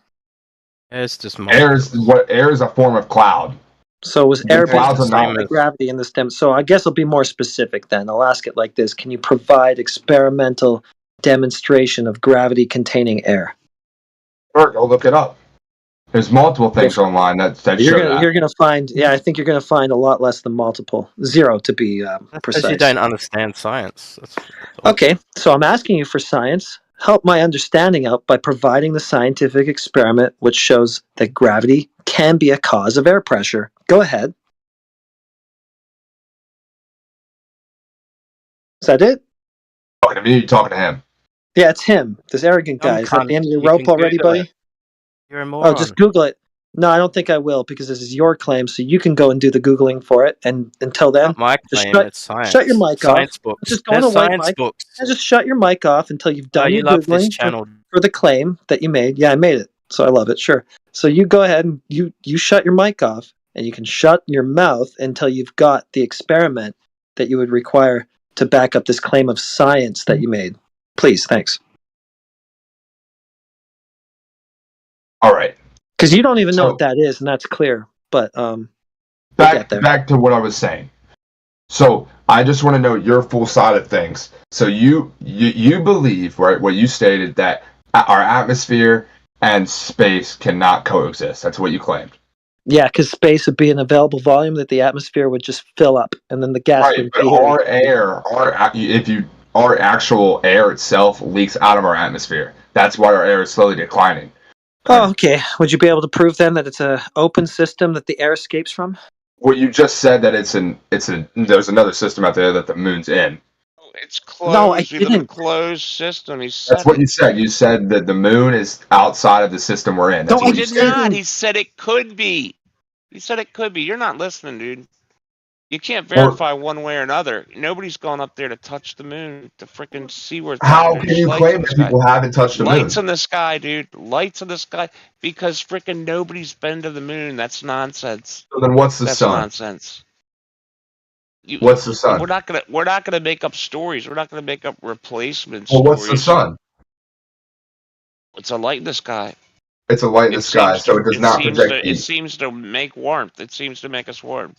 It's just Air is a form of cloud. So was air Clouds based are on not. gravity in this So I guess I'll be more specific then. I'll ask it like this: can you provide experimental demonstration of gravity containing air? Sure, go look it up. There's multiple things online that show that. You're gonna find. Yeah, I think you're gonna find a lot less than multiple. 0 to be Because precise. you don't understand science. Okay, so I'm asking you for science. Help my understanding out by providing the scientific experiment which shows that gravity can be a cause of air pressure. Go ahead. Is that it? Talking to me, you talking to him? Yeah, it's him. This arrogant guy. Is that the end of your rope already, buddy? You're a moron. Oh, just Google it. No, I don't think I will because this is your claim, so you can go and do the Googling for it. And until then, Not my just claim, it's science. shut your mic Science off. books. Just go on There's a white science mic books. and just shut your mic off until you've done you your love this Googling channel. for the claim that you made. Yeah, I made it, so I love it. Sure. So you go ahead and you shut your mic off, and you can shut your mouth until you've got the experiment that you would require to back up this claim of science that you made. Please, thanks. All right. Because you don't even know what that is, and that's clear. But back to what I was saying. So I just want to know your full side of things. So you believe, right, what you stated, that our atmosphere and space cannot coexist. That's what you claimed. Yeah, because space would be an available volume that the atmosphere would just fill up, and then the gas Right, would but be here. our actual air itself leaks out of our atmosphere. That's why our air is slowly declining. Oh, okay. Would you be able to prove then that it's an open system that the air escapes from? Well, you just said that there's another system out there that the moon's in. It's closed. No, I You live in a didn't. closed system. He said That's what you said. You said that the moon is outside of the system we're in. That's he what you did said. not. He said it could be. He said it could be. You're not listening, dude. You can't Well- verify one way or another. Nobody's gone up there to touch the moon to freaking see where. How there's can you lights claim in the that sky. people haven't touched the moon? Lights in the sky, dude. Lights in the sky. Because freaking nobody's been to the moon. That's nonsense. So then what's the That's sun? nonsense. What's the sun? We're not gonna make up stories. We're not gonna make up replacement Well, stories. what's the sun? It's a light in the sky. It's a light in the sky, so it does not project It heat. seems to make warmth. It seems to make us warm.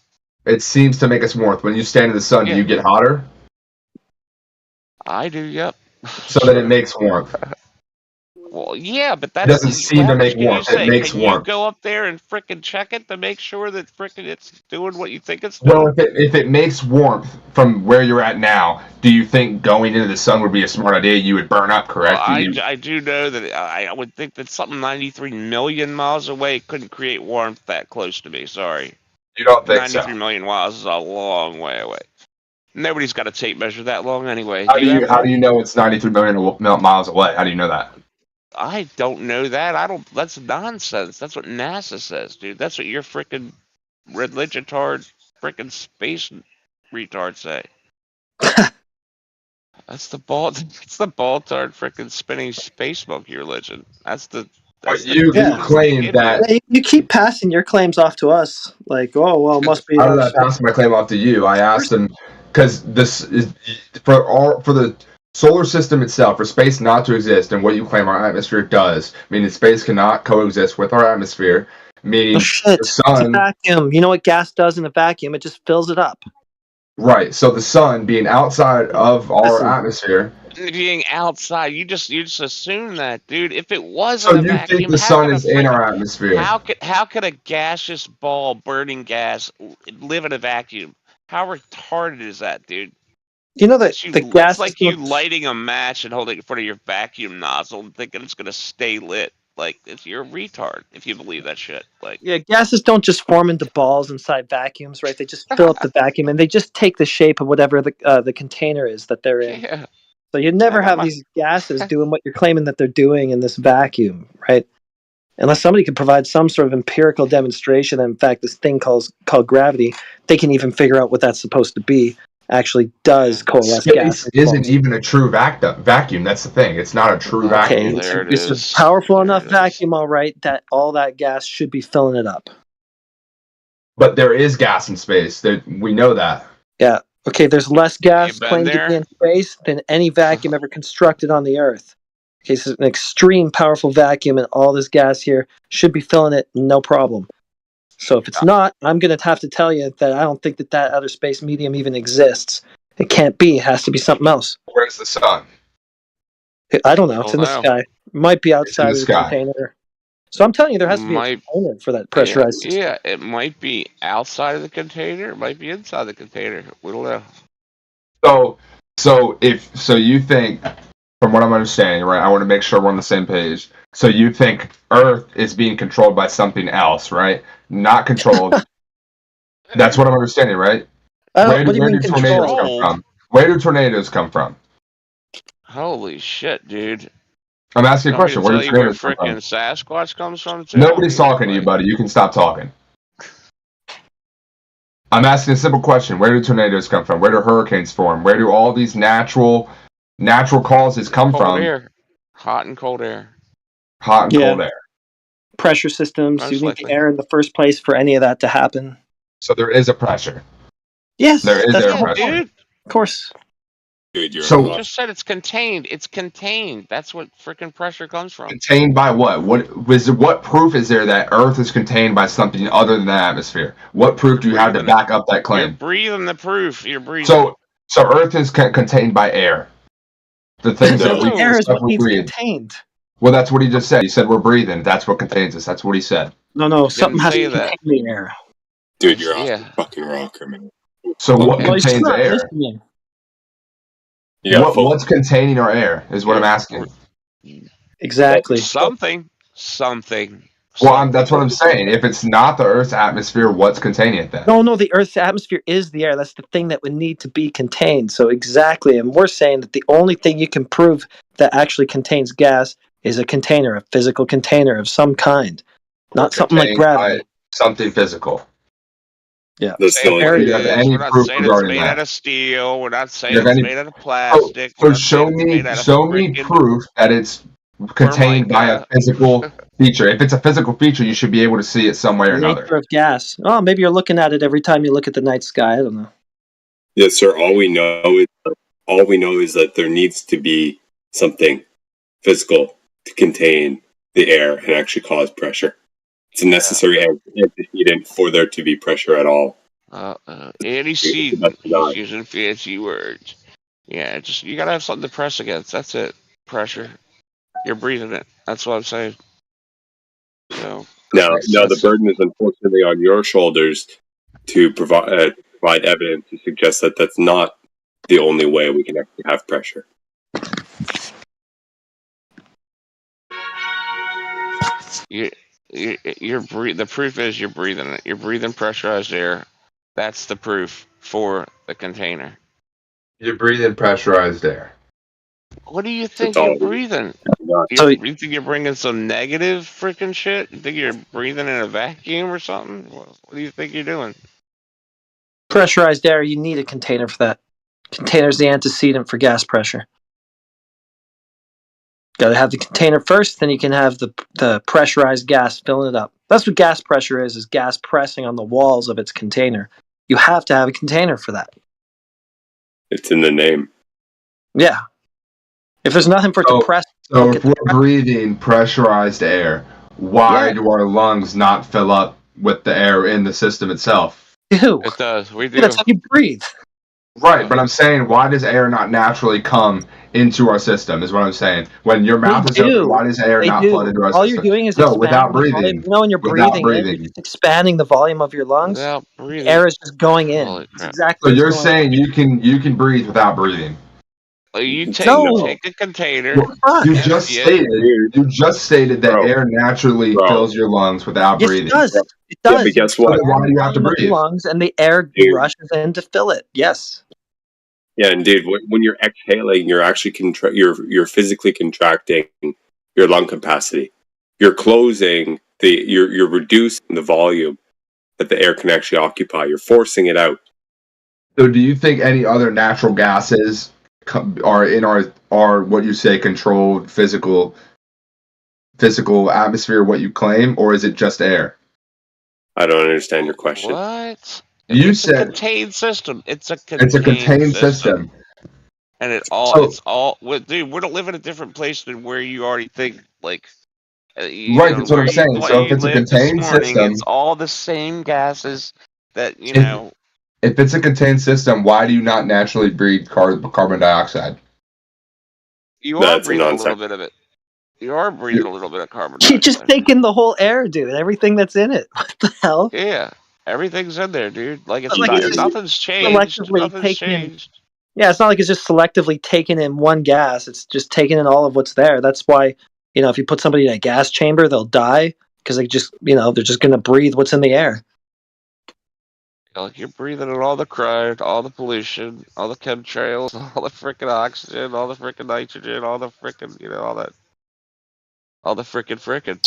It seems to make us warmth. When you stand in the sun, do you get hotter? I do. Yep. So then it makes warmth. Well, yeah, but It that's doesn't seem how to much make can you warmth. It say? makes Can you warmth. go up there and frickin' check it to make sure that frickin' it's doing what you think it's Well, doing? if it makes warmth from where you're at now, do you think going into the sun would be a smart idea? You would burn up, Well, correct? I do know that I would think that something 93 million miles away couldn't create warmth that close to me. Sorry. You don't think so? 93 million miles is a long way away. Nobody's got a tape measure that long anyway. How Do you have how one? do you know it's 93 million miles away? How do you know that? I don't know that. I don't. That's nonsense. That's what NASA says, dude. That's what your frickin' religitard, frickin' space retard say. That's the ball. It's the ball-tard frickin' spinning space monkey religion. That's the. That's the You closest claim they give that. you. You keep passing your claims off to us, like, oh well, it must be. How did I pass my claim off to you? I asked him because this is for the solar system itself, for space not to exist, and what you claim our atmosphere does, meaning space cannot coexist with our atmosphere, meaning Oh shit! the It's a sun. vacuum. You know what gas does in a vacuum? It just fills it up. Right. So the sun being outside of our Listen. atmosphere. Being outside, you just assume that, dude. If it wasn't So a you vacuum, think the how sun could a is in our atmosphere? how could a gaseous ball burning gas live in a vacuum? How retarded is that, dude? You know that It's the gas it's like is you lighting a match and holding it in front of your vacuum nozzle and thinking it's gonna stay lit. Like you're a retard if you believe that shit. Like Yeah, gases don't just form into balls inside vacuums, right? They just fill up the vacuum, and they just take the shape of whatever the container is that they're in. yeah. So you never I got have my- these gases doing what you're claiming that they're doing in this vacuum, right? Unless somebody could provide some sort of empirical demonstration that, in fact, this thing called gravity, they can even figure out what that's supposed to be, actually does coalesce gas. Space isn't even a true vacuum. That's the thing. It's not a true Okay, vacuum. it's a powerful enough vacuum, all right, that all that gas should be filling it up. But there is gas in space. We know that. Yeah. Okay, there's less gas been claimed to there? be in space than any vacuum ever constructed on the Earth. Okay, so it's an extreme powerful vacuum, and all this gas here should be filling it, no problem. So if it's not, I'm going to have to tell you that I don't think that outer space medium even exists. It can't be. It has to be something else. Where's the sun? I don't know. It's in the Don't know. sky. It might be outside of the sky. container. So I'm telling you, there has to be a Might- container for that pressurized system. Yeah, it might be outside of the container. It might be inside the container. We don't know. So you think, from what I'm understanding, right? I want to make sure we're on the same page. So you think Earth is being controlled by something else, right? Not controlled. That's what I'm understanding, right? What do you mean tornadoes come controlled? from? Where do tornadoes come from? Holy shit, dude. I'm asking a Want me to question. Where tell do you where tornadoes come from? frickin' Sasquatch comes from too? Nobody's talking to you, buddy. You can stop talking. I'm asking a simple question. Where do tornadoes come from? Where do hurricanes form? Where do all these natural causes come Cold from? air. Hot and cold air. Hot and cold air. Pressure systems. Most You need likely. the air in the first place for any of that to happen. So there is a pressure. Yes, There is that's air the whole pressure. point. Of course. Dude, you're So- I just said it's contained. It's contained. That's what frickin' pressure comes from. Contained by what? What proof is there that Earth is contained by something other than the atmosphere? What proof do you have to back up that You're claim? breathing the proof. You're breathing. So Earth is contained by air. The things that we Air is stuff what we needs breathe. contained. Well, that's what he just said. He said we're breathing. That's what contains us. That's what he said. No, something has say to that. contain the air. Dude, you're off Yeah. the fucking rocker, man. So what Well, he's contains not air? listening. You got full- What's containing our air is what I'm asking. Exactly. Something. Well, that's what I'm saying. If it's not the Earth's atmosphere, what's containing it then? No, the Earth's atmosphere is the air. That's the thing that would need to be contained. So exactly, and we're saying that the only thing you can prove that actually contains gas is a container, a physical container of some kind, not something like Contained by gravity. something physical. Yeah. That's the only There thing. it You have is. any We're not proof saying it's regarding made that? out of steel. We're not saying You have it's any- made out of plastic. So We're not show saying it's me made out of frickin' proof that it's contained by a Formica. physical feature. If it's a physical feature, you should be able to see it some way or The another. nature of gas. Oh, maybe you're looking at it every time you look at the night sky. I don't know. Yes, sir. All we know is that there needs to be something physical to contain the air and actually cause pressure. It's a necessary antecedent for there to be pressure at all. Antecedent. He's using fancy words. Yeah, just you gotta have something to press against. That's it. Pressure. You're breathing it. That's what I'm saying. So Now the burden is unfortunately on your shoulders to provide evidence to suggest that that's not the only way we can actually have pressure. The proof is you're breathing it. You're breathing pressurized air. That's the proof for the container. You're breathing pressurized air. What do you think you're breathing? You think you're bringing some negative freaking shit? You think you're breathing in a vacuum or something? What do you think you're doing? Pressurized air, you need a container for that. Container's the antecedent for gas pressure. Got to have the container first, then you can have the pressurized gas filling it up. That's what gas pressure is gas pressing on the walls of its container. You have to have a container for that. It's in the name. Yeah. If there's nothing for it to press... So if we're breathing pressurized air, why do our lungs not fill up with the air in the system itself? It does. We do. That's how you breathe. Right, but I'm saying, why does air not naturally come into our system, is what I'm saying. When your mouth is open, why does air not flood into our system? All you're doing is without expanding the volume. breathing. You know, when you're breathing in, you're just expanding the volume of your lungs. Without breathing. Air is just going in. It's exactly So you're saying you can breathe without breathing? You take a container. You just stated that air naturally fills your lungs without breathing. It does. It does. Yeah, but guess what? Why do you have to breathe? Lungs and the air rushes in to fill it. Yes. Yeah, indeed. When you're exhaling, you're actually you're physically contracting your lung capacity. You're closing you're reducing the volume that the air can actually occupy. You're forcing it out. So, do you think any other natural gases are in our what you say controlled physical atmosphere? What you claim, or is it just air? I don't understand your question. What? You said a contained system. It's a contained system. And it's all. Dude, we don't live in a different place than where you already think. Like, right. That's what I'm saying. So if it's a contained system, it's all the same gases that you know. If it's a contained system, why do you not naturally breathe carbon dioxide? You are breathing a little bit of it. You are breathing a little bit of carbon dioxide. You just take in the whole air, dude. Everything that's in it. What the hell? Yeah. Everything's in there, dude. Like it's nothing's changed. Nothing's changed. Yeah, it's not like it's just selectively taking in one gas. It's just taking in all of what's there. That's why, if you put somebody in a gas chamber, they'll die because they just, they're just going to breathe what's in the air. Like you're breathing in all the crud, all the pollution, all the chemtrails, all the freaking oxygen, all the freaking nitrogen, all the freaking, all the freaking.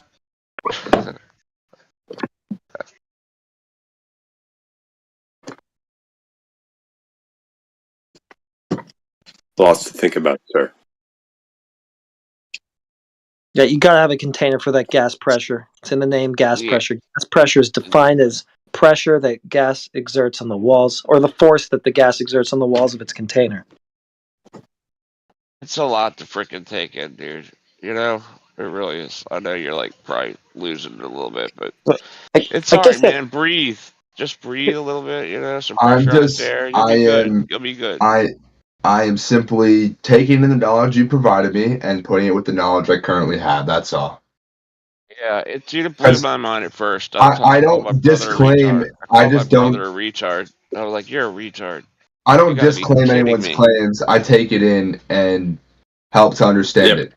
Lots to think about, sir. Yeah, you gotta have a container for that gas pressure. It's in the name, gas pressure. Gas pressure is defined as pressure that gas exerts on the walls, or the force that the gas exerts on the walls of its container. It's a lot to freaking take in, dude. It really is. I know you're like probably losing it a little bit, but it's alright, man. Breathe. Just breathe a little bit, some pressure out there. You'll be good. I am simply taking in the knowledge you provided me and putting it with the knowledge I currently have. That's all. Yeah, it blew my mind at first. I don't disclaim. I just don't. A retard. I was like, "You're a retard." I don't disclaim anyone's claims. I take it in and help to understand it,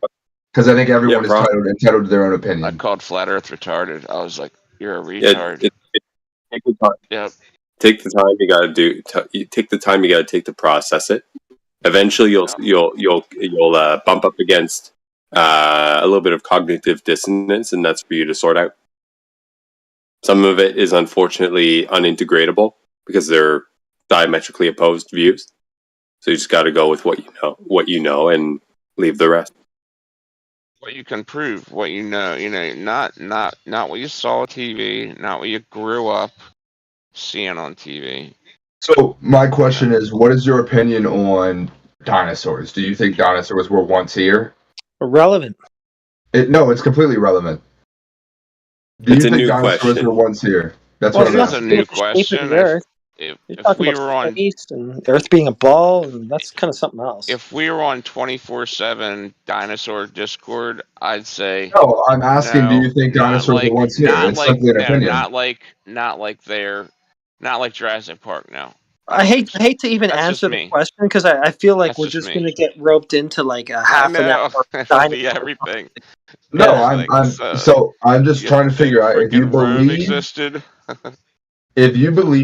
because I think everyone is entitled to their own opinion. I called Flat Earth retarded. I was like, "You're a retard." Take the time. Yep. Take the time you got to do. Take the time you got to take to process it. Eventually, you'll bump up against a little bit of cognitive dissonance, and that's for you to sort out. Some of it is unfortunately unintegratable because they're diametrically opposed views. So you just got to go with what you know, and leave the rest. What you can prove, what you know, not what you saw on TV, not what you grew up seeing on TV. So my question is, what is your opinion on dinosaurs? Do you think dinosaurs were once here? Irrelevant. No, it's completely relevant. Do you think dinosaurs were once here? That's what I'm asking. It's a new question. You're if talking we about were on space and Earth being a ball, and that's kind of something else. if we were on 24/7 dinosaur Discord, I'd say No, I'm asking, do no, you think not dinosaurs are like once here? not It's like simply an no, opinion. not like Jurassic Park. No, I hate to even that's just answer the me. question because I feel like That's we're just just me. going to get roped into like a I half an know hour it'll be dinosaur. everything. No, Yeah. I'm just You trying to think figure out if you freaking Rome believe existed?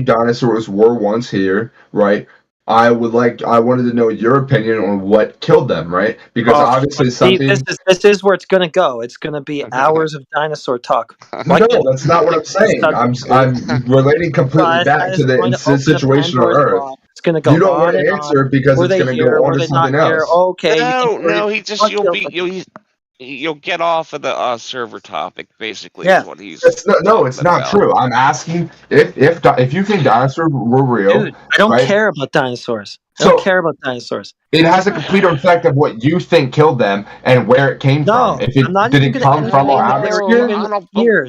dinosaurs were once here, right? I wanted to know your opinion on what killed them, right? Because Oh, obviously see, something. this is where it's going to go. It's going to be hours of dinosaur talk. No, that's not what I'm saying. I'm relating completely back That to is going to the open a situation on Pandora's Earth. box. It's going to You go don't want on and to on. answer because Were it's they going to go here? on Were to they not something here? else. Okay, you No, can say no, he just what killed them. you'll get off of the server topic. Basically, is Yeah, what he's It's talking not about. true. I'm asking if you think dinosaurs were real, dude, I don't right? care about dinosaurs. I So don't care about dinosaurs. it has a complete effect of what you think killed them and where it came from. No, If I'm it not did even it going to come from our entertain that they were atmosphere? even here.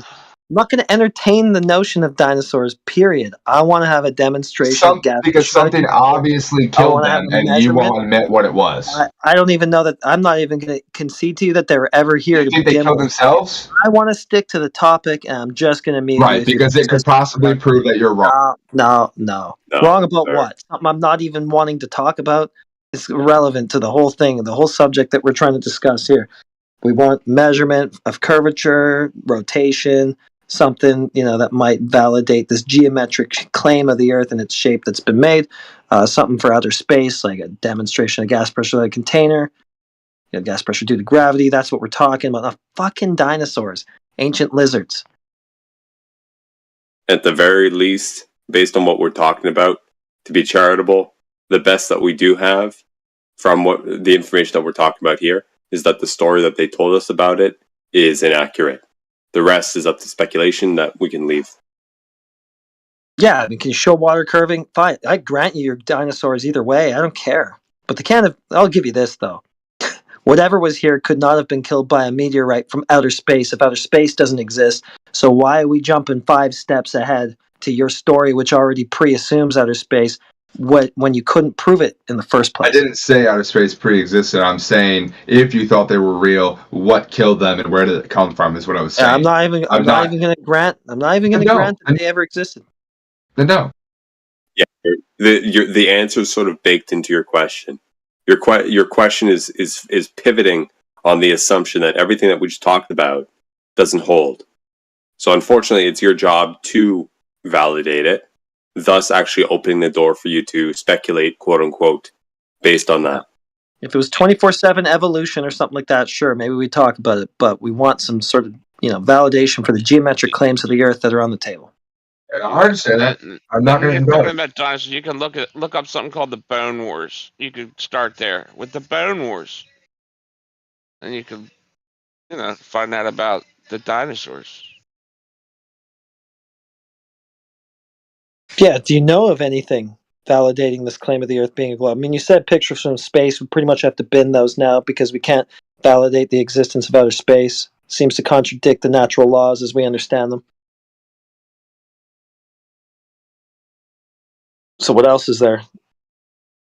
I'm not going to entertain the notion of dinosaurs. Period. I want to have a demonstration of gas Because pressure. something obviously I killed want to have them, a and you measurement. won't admit what it was. I don't even know that. I'm not even going to concede to you that they were ever here to Think they begin killed with. themselves? I want to stick to the topic, and I'm just going to meet Right, with you. because it could possibly prove that you're wrong. No. No, Wrong about sir. what? Something I'm not even wanting to talk about. It's irrelevant to the whole thing, the whole subject that we're trying to discuss here. We want measurement of curvature, rotation, something that might validate this geometric claim of the Earth and its shape that's been made. Something for outer space, like a demonstration of gas pressure like a container. Gas pressure due to gravity. That's what we're talking about. Not fucking dinosaurs, ancient lizards. At the very least, based on what we're talking about, to be charitable, the best that we do have from what the information that we're talking about here is that the story that they told us about it is inaccurate. The rest is up to speculation that we can leave. Yeah, I mean, can you show water curving? Fine. I grant you your dinosaurs either way. I don't care. But I'll give you this, though. Whatever was here could not have been killed by a meteorite from outer space if outer space doesn't exist. So why are we jumping 5 steps ahead to your story, which already pre-assumes outer space, when you couldn't prove it in the first place? I didn't say outer space pre-existed. I'm saying if you thought they were real, what killed them and where did it come from is what I was saying. I'm not even going to grant that they ever existed. Then no. Yeah, the answer is sort of baked into your question. Your question is pivoting on the assumption that everything that we just talked about doesn't hold. So unfortunately, it's your job to validate it, thus actually opening the door for you to speculate, quote unquote, based on that. If it was 24/7 evolution or something like that, sure, maybe we talk about it. But we want some sort of validation for the geometric claims of the Earth that are on the table. I understand that. I'm not going to Talking indulge. about dinosaurs, you can look up something called the Bone Wars. You could start there with the Bone Wars, and you could find out about the dinosaurs. Yeah, do you know of anything validating this claim of the Earth being a globe? I mean, you said pictures from space. We pretty much have to bin those now because we can't validate the existence of outer space. Seems to contradict the natural laws as we understand them. So what else is there?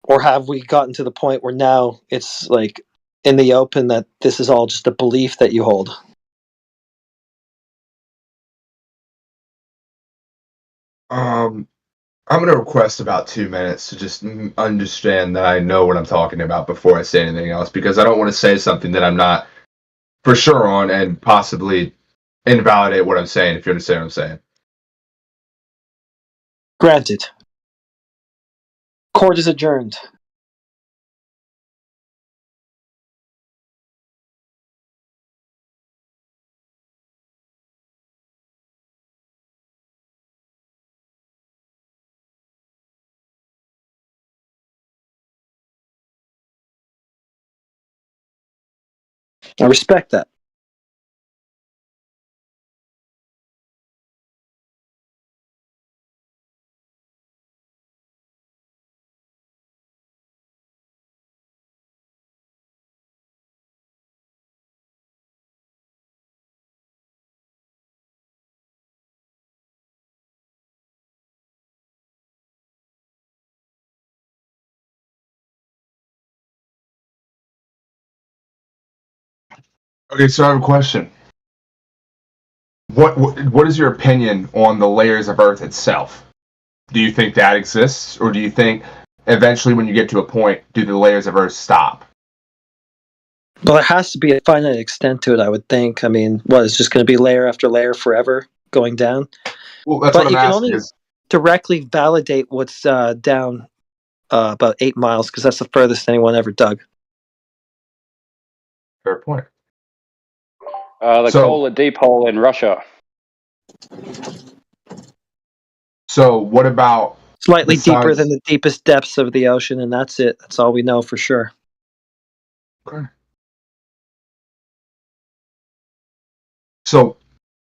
Or have we gotten to the point where now it's like in the open that this is all just a belief that you hold? I'm going to request about 2 minutes to just understand that I know what I'm talking about before I say anything else, because I don't want to say something that I'm not for sure on and possibly invalidate what I'm saying, if you understand what I'm saying. Granted. Court is adjourned. I respect that. Okay, so I have a question. What is your opinion on the layers of Earth itself? Do you think that exists, or do you think eventually, when you get to a point, do the layers of Earth stop? Well, there has to be a finite extent to it, I would think. I mean, what, it's just going to be layer after layer forever going down? Well, that's But what I'm you can asking. only directly validate what's down about 8 miles, because that's the furthest anyone ever dug. Fair point. They call the deep hole in Russia. So what about Slightly deeper besides- than the deepest depths of the ocean, and that's it. That's all we know for sure. Okay. So,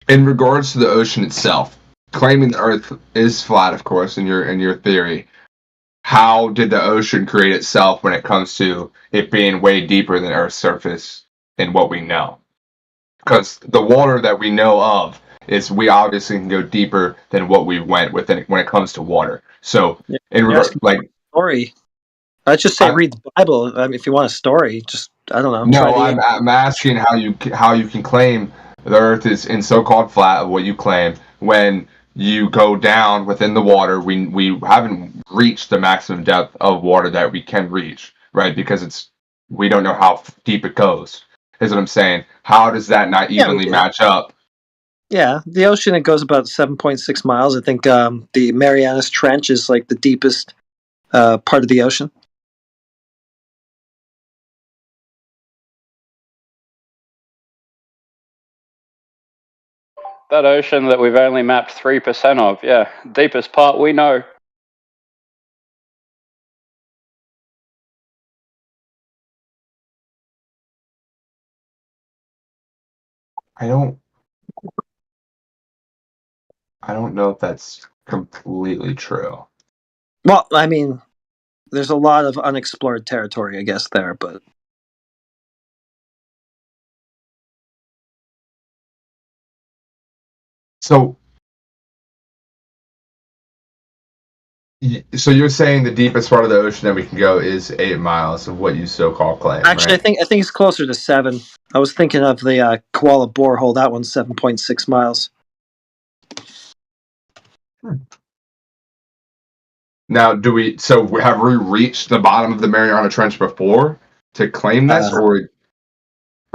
in regards to the ocean itself, claiming the Earth is flat, of course, in your theory, how did the ocean create itself when it comes to it being way deeper than Earth's surface in what we know? Because the water that we know of is we obviously can go deeper than what we went with it when it comes to water. So, in regard, like story, I'd just say read the Bible. I mean, if you want a story, just I don't know. no, I'm asking how you can claim the Earth is in so-called flat, what you claim, when you go down within the water. We haven't reached the maximum depth of water that we can reach, right? Because we don't know how deep it goes. Is what I'm saying. How does that not evenly match up? Yeah, the ocean, it goes about 7.6 miles. I think the Marianas Trench is like the deepest part of the ocean. That ocean that we've only mapped 3% of, yeah, deepest part we know. I don't know if that's completely true. Well, I mean, there's a lot of unexplored territory, I guess, there, but So you're saying the deepest part of the ocean that we can go is 8 miles of what you so-called claim, actually, right? I think it's closer to 7. I was thinking of the Koala borehole. That one's 7.6 miles. Now, have we reached the bottom of the Mariana Trench before to claim this, or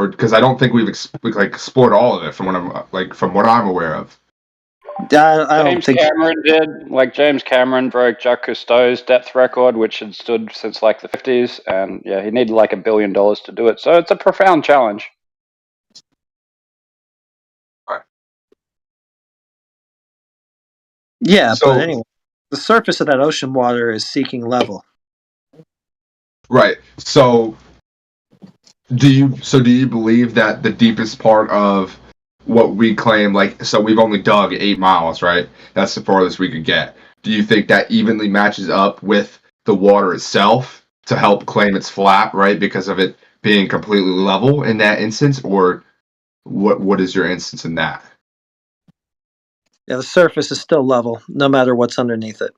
because I don't think we've explored all of it from what I'm aware of. James Cameron did. Like James Cameron broke Jacques Cousteau's depth record, which had stood since like the 50s, and yeah, he needed like $1 billion to do it. So it's a profound challenge. Yeah, but anyway, the surface of that ocean water is seeking level. Right. So do you believe that the deepest part of what we claim, so we've only dug 8 miles, right? That's the farthest we could get. Do you think that evenly matches up with the water itself to help claim it's flat, right? Because of it being completely level in that instance, or what is your instance in that? Yeah, the surface is still level, no matter what's underneath it.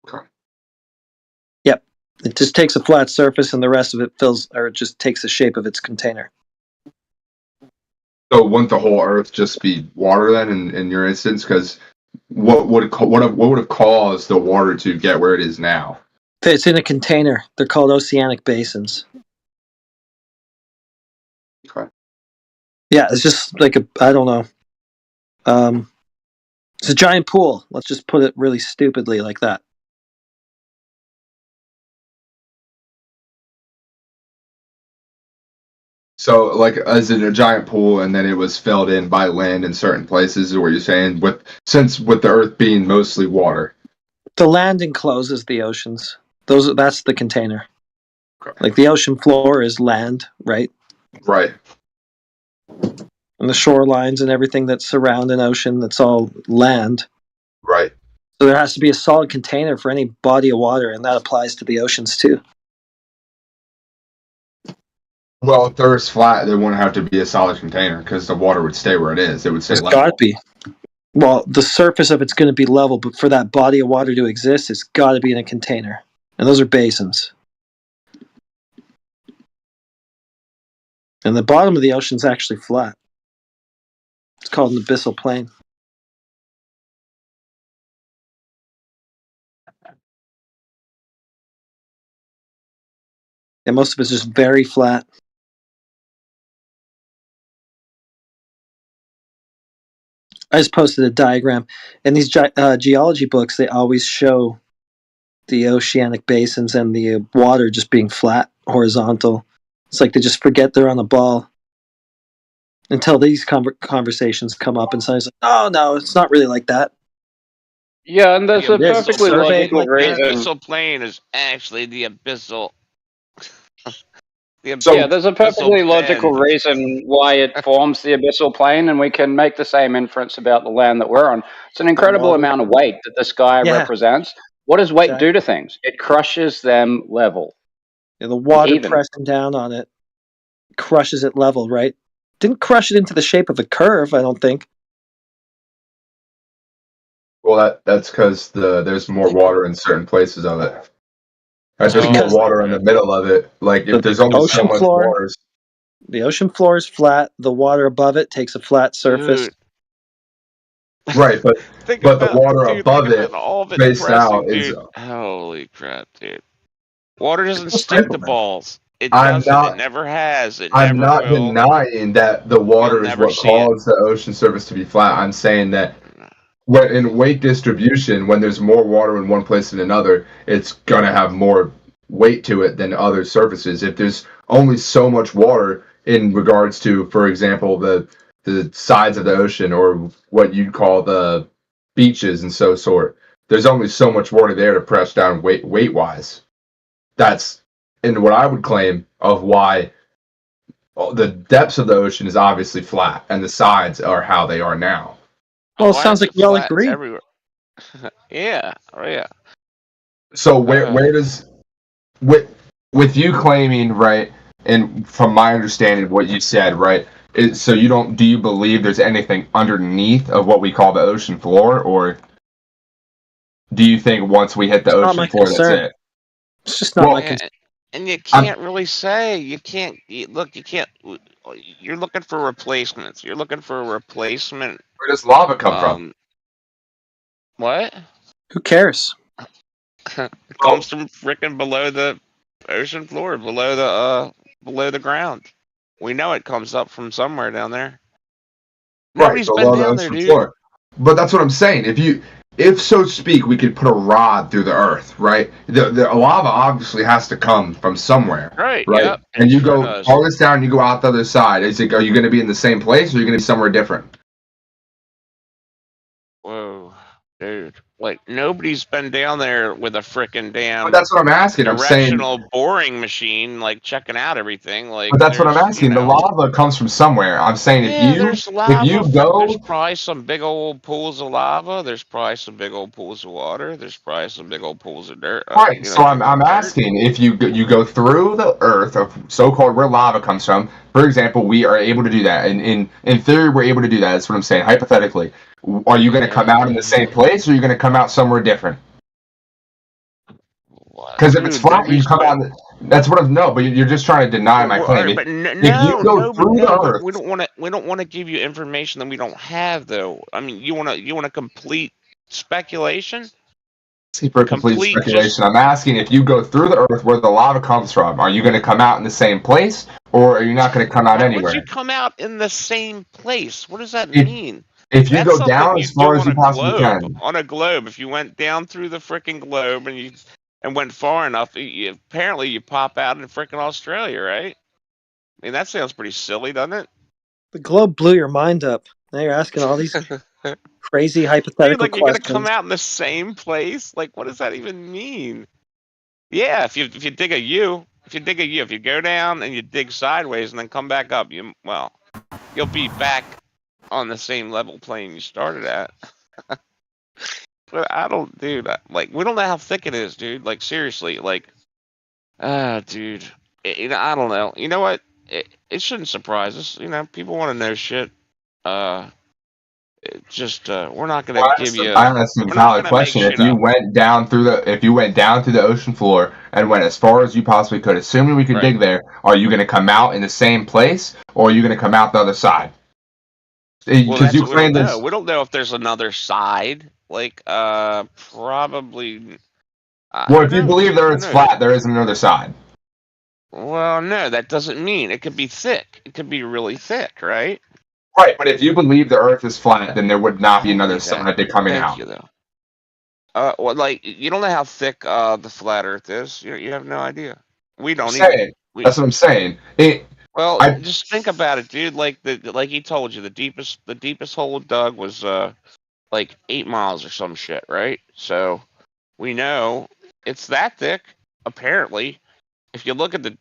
Okay. Yep. It just takes a flat surface and the rest of it it just takes the shape of its container. So wouldn't the whole Earth just be water then in your instance? Because what would have caused the water to get where it is now? It's in a container. They're called oceanic basins. Okay. Yeah, it's just like I don't know. It's a giant pool. Let's just put it really stupidly like that. So, as in a giant pool, and then it was filled in by land in certain places, is what you're saying? With the Earth being mostly water. The land encloses the oceans. That's the container. Okay. Like the ocean floor is land, right? Right. And the shorelines and everything that surround an ocean, that's all land. Right. So there has to be a solid container for any body of water, and that applies to the oceans too. Well, if the Earth's flat, there wouldn't have to be a solid container because the water would stay where it is. It would stay level. It's got to be. Well, the surface of it's going to be level, but for that body of water to exist, it's got to be in a container. And those are basins. And the bottom of the ocean's actually flat. It's called an abyssal plain. And most of it's just very flat. I just posted a diagram. In these geology books, they always show the oceanic basins and the water just being flat, horizontal. It's like they just forget they're on a ball until these conversations come up, and someone's like, "Oh no, it's not really like that." Yeah, and there's The a perfectly surveyed logical like that. The reason. abyssal plane is actually the abyssal. Yeah, there's a perfectly logical reason why it forms the abyssal plain, and we can make the same inference about the land that we're on. It's an incredible water. amount of weight that the sky Yeah. represents. What does weight Exactly. do to things? It crushes them level. Yeah, the water Even. pressing down on it crushes it level, right? Didn't crush it into the shape of a curve, I don't think. Well, that's because there's more water in certain places of it. There's just more because water in the middle of it. Like if there's only so ocean much floor, water. the ocean floor is flat. The water above it takes a flat surface. Dude. Right, but Think but the about- water dude, above think it, about all of it spaced out, pressing, is. dude. Holy crap, dude! Water doesn't It's stick to simple, man. balls. It I'm doesn't. not- It never has. It I'm never not will. denying that the water You'll is never what see it. caused the ocean surface to be flat. I'm saying that when in weight distribution, when there's more water in one place than another, it's gonna have more weight to it than other surfaces. If there's only so much water in regards to, for example, the sides of the ocean or what you'd call the beaches and so sort, there's only so much water there to press down weight wise. That's and what I would claim of why the depths of the ocean is obviously flat and the sides are how they are now. Well, it Why sounds is like we all flat agree. everywhere? Yeah. Oh yeah. So where does with you claiming, right, and from my understanding of what you said, right, so do you believe there's anything underneath of what we call the ocean floor, or do you think once we hit the It's not ocean my floor concern. that's it? It's just not my Yeah, concern. and you can't really say. You can't look. You can't. You're looking for replacements. You're looking for a replacement. Where does lava come from? What? Who cares? It comes from freaking below the ocean floor, below the ground. We know it comes up from somewhere down there. Nobody's Right, been below the down there, ocean dude. floor. But that's what I'm saying. If so to speak, we could put a rod through the earth, right? The lava obviously has to come from somewhere, Right. right? Yep. And you Sure go does. all this down, you go out the other side. Are you going to be in the same place, or are you going to be somewhere different? Whoa, dude! Like nobody's been down there with a freaking damn. But that's what I'm asking. I'm saying. Directional boring machine, like checking out everything. Like, But that's what I'm there's, asking. you The know, lava comes from somewhere. I'm saying yeah, there's lava. if you go, There's probably some big old pools of lava. There's probably some big old pools of water. There's probably some big old pools of dirt. right. You know, So I'm big old dirt. asking if you go through the earth of so-called where lava comes from. For example, we are able to do that. In theory, we're able to do that. That's what I'm saying. Hypothetically, are you going to come out in the same place, or are you going to come out somewhere different? Because if it's flat, you come out. That's what I'm. No, but you're just trying to deny my claim. But If you go through the but earth, we don't want to. We don't want to give you information that we don't have, though. I mean, you want to complete speculation. see for complete speculation. I'm asking if you go through the earth where the lava comes from, are you going to come out in the same place, or are you not going to come out Why anywhere? would you come out in the same place? What does that If- mean? If you That's go something down you as far do as you on a possibly globe. can, On a globe, if you went down through the freaking globe and went far enough, apparently you pop out in freaking Australia, right? I mean, that sounds pretty silly, doesn't it? The globe blew your mind up. Now you're asking all these crazy Dude, hypothetical like you're gonna questions. come out in the same place? Like, what does that even mean? Yeah, if you dig a U, if you go down and you dig sideways and then come back up, you'll be back on the same level plane you started at. But I don't, dude. We don't know how thick it is, dude. Like seriously, dude. I don't know. You know what? It shouldn't surprise us. You know, people want to know shit. It just we're not gonna Well, give you. I asked a We're not valid gonna make question. If shit you up. went down through the ocean floor and went as far as you possibly could, assuming we could dig there, are you going to come out in the same place, or are you going to come out the other side? Well, Because that's you what we don't claim know. this. We don't know if there's another side. Like, probably. Well, who if you knows? believe the Who Earth's knows? flat, there is another side. Well, no, that doesn't mean it could be thick. It could be really thick, right? Right, but if you believe the Earth is flat, then there would not be another believe that. side to coming Thank out. you, though. Well, like you don't know how thick the flat Earth is. You have no idea. We don't Saying. either. That's what I'm saying. Well, I- just think about it, dude. Like he told you, the deepest hole dug was like 8 miles or some shit, right? So we know it's that thick. Apparently, if you look at the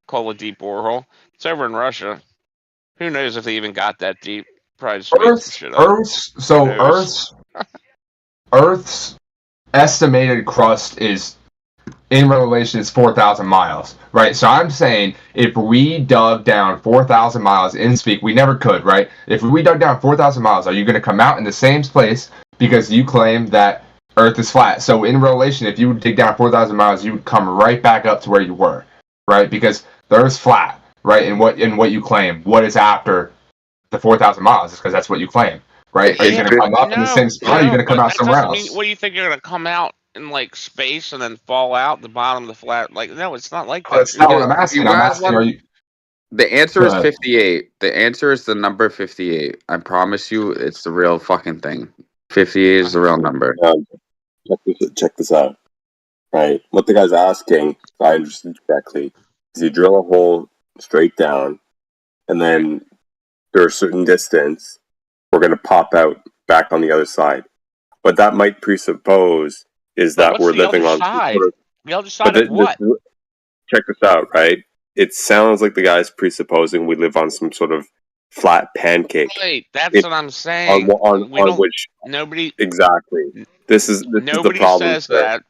call it deep borehole, it's over in Russia. Who knows if they even got that deep? Probably just made some shit up. Earth's estimated crust is in relation is 4,000 miles, right? So I'm saying if we dug down 4,000 miles in speak, we never could, right? If we dug down 4,000 miles, are you going to come out in the same place because you claim that Earth is flat? So in relation, if you dig down 4,000 miles, you would come right back up to where you were, right? Because the Earth's flat, right? And what you claim, what is after the 4,000 miles is because that's what you claim, right? Are you going to come up in the same spot? Or are you going to come out somewhere else? What do you think you're gonna come out in like space and then fall out the bottom of the flat? Like, no, it's not like that. That's not what I'm asking. I'm asking, are you? The answer Go is ahead. 58. The answer is the number 58. I promise you, it's the real fucking thing. 58 is the real number. Check this out. Right. What the guy's asking, if I understood correctly, is you drill a hole straight down, and then there a certain distance, we're going to pop out back on the other side. What that might presuppose is that What's we're the living other on side? sort of, The other side of what? check this out, right? It sounds like the guy's presupposing we live on some sort of flat pancake. Right, that's what I'm saying. On which nobody exactly. This is the nobody problem. says sir. that.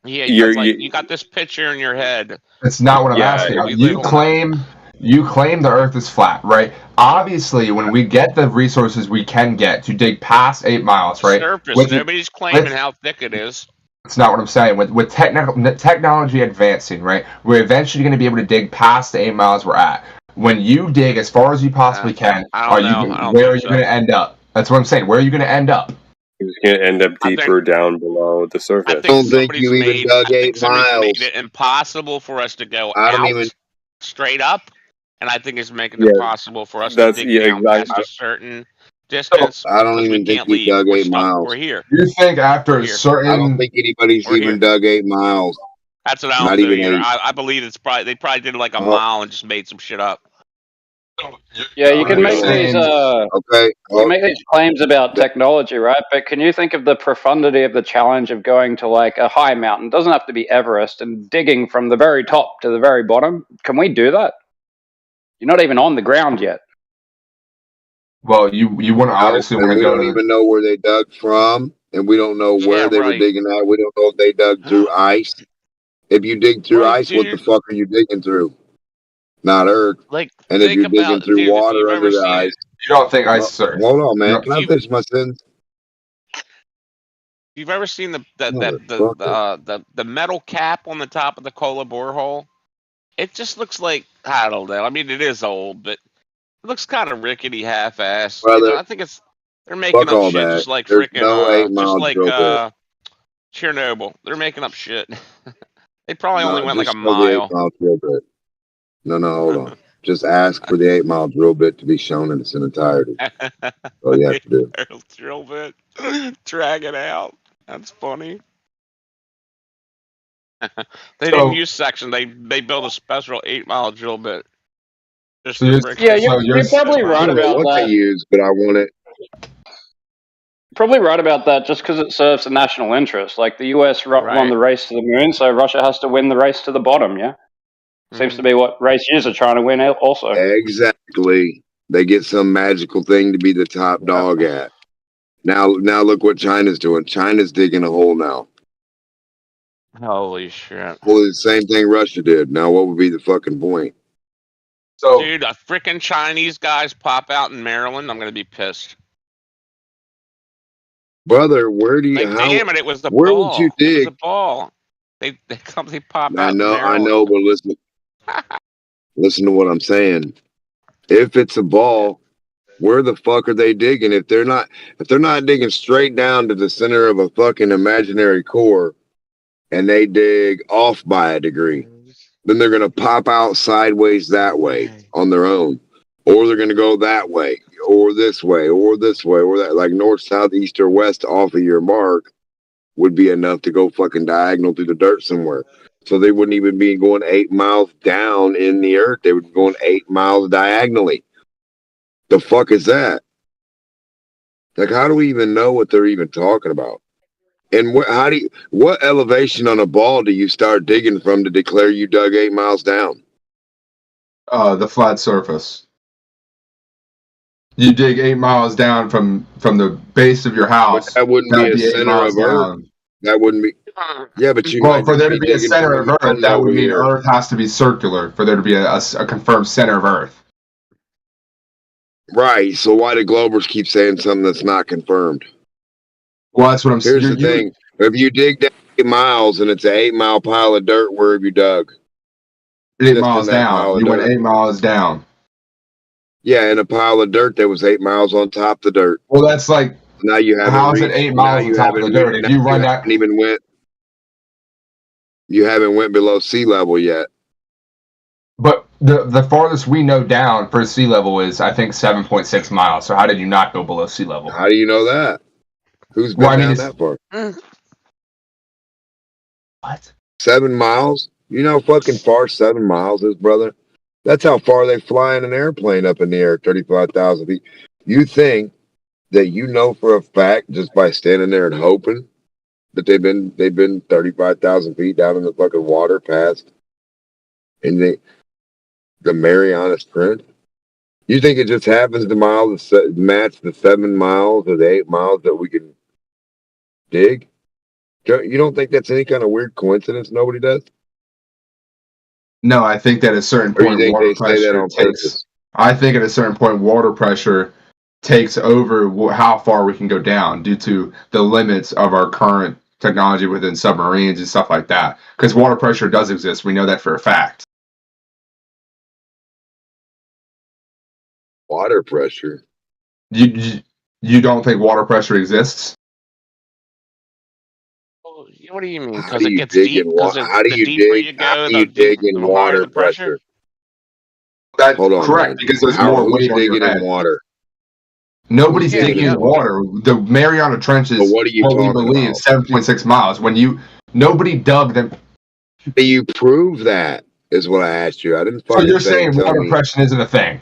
Yeah, you got this picture in your head. That's not what I'm asking. You claim the Earth is flat, right? Obviously, when we get the resources we can get to dig past 8 miles, right? Surface. Nobody's claiming how thick it is. That's not what I'm saying. With technology advancing, right? We're eventually going to be able to dig past the 8 miles we're at. When you dig as far as you possibly can, where are you going to end up? That's what I'm saying. Where are you going to end up? It's going to end up deeper down below the surface. I think somebody's made it impossible for us to go out straight up, and I think it's making it possible for us to dig down past a certain distance. I don't even we think can't we leave. dug We're 8 stuck. miles. We're here. You think after a We're here. certain? I don't think anybody's even dug 8 miles. That's what I Not don't do even either. 8. I believe they probably did like a mile and just made some shit up. Yeah, you can make these okay. you can make these claims about technology, right? But can you think of the profundity of the challenge of going to like a high mountain? It doesn't have to be Everest, and digging from the very top to the very bottom. Can we do that? You're not even on the ground yet. Well, you want to obviously want to We go. don't even know where they dug from, and we don't know where they were digging at. We don't know if they dug through ice. If you dig through ice, what the fuck are you digging through? Not Earth. Like, and if you're digging through water under the ice, you don't think ice is Earth. Hold on, man. Can I finish my sentence? You've ever seen the metal cap on the top of the Kola borehole? It just looks like, I don't know. I mean, it is old, but it looks kind of rickety, half-assed. Brother, I think they're making fuck up all shit that. just like There's freaking no 8 mile just like drill bit. Chernobyl. They're making up shit. They probably No, only went like a just show the 8 mile. mile drill bit. No, hold on. Just ask for the 8 mile drill bit to be shown in its entirety. All you have to do. Drill bit. Drag it out. That's funny. They didn't use section. They built a special 8 mile drill bit. Just to break you're probably right I don't know about what that. they use, but I want it. Probably right about that, just because it serves the national interest. Like the US won the race to the moon, so Russia has to win the race to the bottom. Yeah, seems to be what races are trying to win also. Exactly. They get some magical thing to be the top dog at. Now look what China's doing. China's digging a hole now. Holy shit. Well, the same thing Russia did. Now, what would be the fucking point? So, dude, a freaking Chinese guys pop out in Maryland, I'm gonna be pissed. Brother, where do you? Like, How? damn it! It was the Where ball. would you It was dig? the ball. They pop I out. know, and I know, but listen, listen to what I'm saying. If it's a ball, where the fuck are they digging? If they're not digging straight down to the center of a fucking imaginary core, and they dig off by a degree, then they're gonna pop out sideways that way on their own, or they're gonna go that way, or this way, or this way, or that, like north, south, east, or west off of your mark would be enough to go fucking diagonal through the dirt somewhere. So they wouldn't even be going 8 miles down in the earth. They would be going 8 miles diagonally. The fuck is that? Like, how do we even know what they're even talking about? And what elevation on a ball do you start digging from to declare you dug 8 miles down? The flat surface. You dig 8 miles down from the base of your house. But that wouldn't be a center of Earth. That wouldn't be. Yeah, but you. Well, for there to be a center of Earth, that would mean Earth has to be circular for there to be a confirmed center of Earth. Right. So why do Globers keep saying something that's not confirmed? Well, that's what I'm saying. Here's the thing: if you dig down 8 miles and it's an 8 mile pile of dirt, where have you dug? 8 miles down. You went 8 miles down. Yeah, in a pile of dirt that was 8 miles on top of the dirt. Well, that's like now you haven't. How is it 8 miles on top of the dirt? If you run that, you haven't went below sea level yet. But the farthest we know down for sea level is, I think, 7.6 miles. So how did you not go below sea level? How do you know that? Who's been down that far? What? 7 miles? You know how fucking far 7 miles is, brother? That's how far they fly in an airplane up in the air, 35,000 feet. You think that you know for a fact just by standing there and hoping that they've been 35,000 feet down in the fucking water past and the Marianas Trench? You think it just happens to match the 7 miles or the 8 miles that we can dig? You don't think that's any kind of weird coincidence? Nobody does? No, I think that at a certain point, water pressure takes. I think at a certain point, water pressure takes over how far we can go down due to the limits of our current technology within submarines and stuff like that. Because water pressure does exist, we know that for a fact. Water pressure? You don't think water pressure exists? What do you mean? How Because do it you gets dig deep. in Because How do the you deeper dig? you How go, do you the dig deep, in the higher water the pressure. pressure? That's Hold on, correct, man. because there's How more who's weight on your digging head. in water? Nobody's Who's digging digging in in water. The Mariana Trench is But what are you what we talking believe about? 7.6 miles. Nobody dug them. Do you prove that? Is what I asked you. I didn't So fucking you're say saying tell water me. pressure isn't a thing?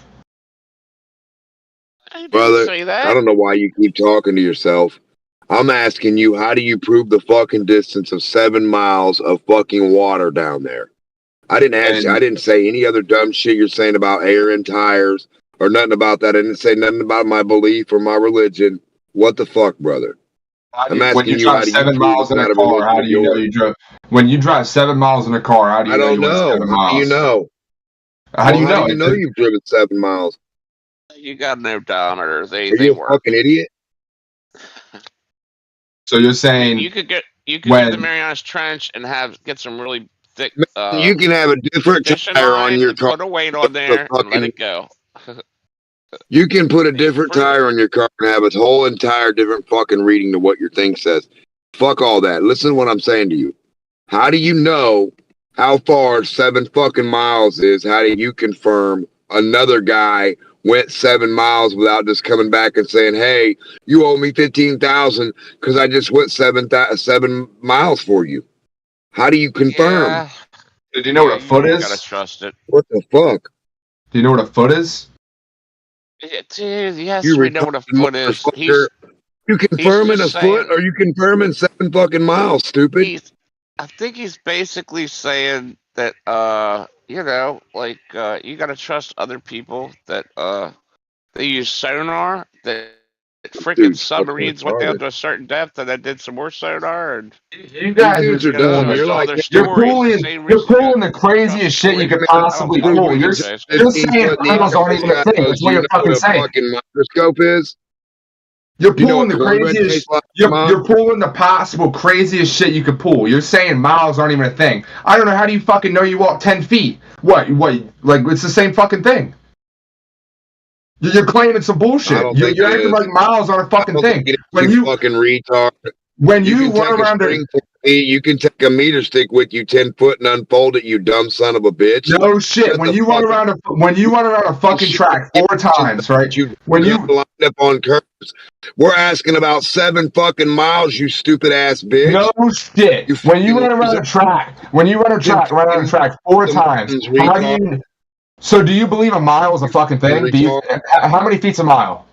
I didn't Brother, say I that. don't know why you keep talking to yourself. I'm asking you, how do you prove the fucking distance of 7 miles of fucking water down there? I didn't ask you. I didn't say any other dumb shit you're saying about air and tires or nothing about that. I didn't say nothing about my belief or my religion. What the fuck, brother? I'm When asking you you, how drive do you 7 prove miles it's in a not a car, religion how of do you know yours? you drove? When you drive 7 miles in a car, how do you I know don't you went know. 7 How miles? do you know? How do you Well, know? How do you know you've driven 7 miles? You got no downer. Are They you a work. fucking idiot? So you're I mean, saying you could do the when Marianas Trench and get some really thick You can have a different fishing tire on line your and car. put a weight on The there and let fucking it go. You can put a different tire on your car and have a whole entire different fucking reading to what your thing says. Fuck all that. Listen to what I'm saying to you. How do you know how far 7 fucking miles is? How do you confirm another guy went 7 miles without just coming back and saying, "Hey, you owe me 15,000 because I just went 7 miles for you"? How do you confirm? Yeah. Do you know what a foot You is? gotta trust it. What the fuck? Do you know what a foot is? Yeah, dude, yes, You we know what a retarded foot is. motherfucker. You confirming a just foot saying- or you confirming 7 fucking miles, stupid? I think he's basically saying that you know, like you gotta trust other people that they use sonar, that freaking Dude's submarines fucking went down retarded. to a certain depth and then did some more sonar, and You guys dudes are are dumb. pulling You're all like their you're stories. pulling the same you're reason you pulling the craziest shit you could possibly Wait a pull. minute, You're Jason. saying 15 foot animals aren't even a thing. That's what you you're know fucking what a saying. fucking microscope is? You're You know pulling what the cornbread craziest. tastes like, You're Mom? pulling the possible craziest shit you could pull. You're saying miles aren't even a thing. I don't know. How do you fucking know you walk 10 feet? What? Like it's the same fucking thing. You're claiming some I bullshit. don't think You're it acting is. like miles aren't a I fucking don't think thing. it is, When you you fucking retard. when You you can run take a around string you can take a meter stick with you 10 foot and unfold it, you dumb son of a bitch. no shit. Shut When the you run fuck around a fucking shit. track 4 times, right? You When got you lined up on curves. We're asking about 7 fucking miles, you stupid ass bitch. no shit. You When you fucking run around loser. a track, run around a track 4 times. How do Retard. you? So do you believe a mile is a fucking thing? Do you? Retard. How many feet's a mile?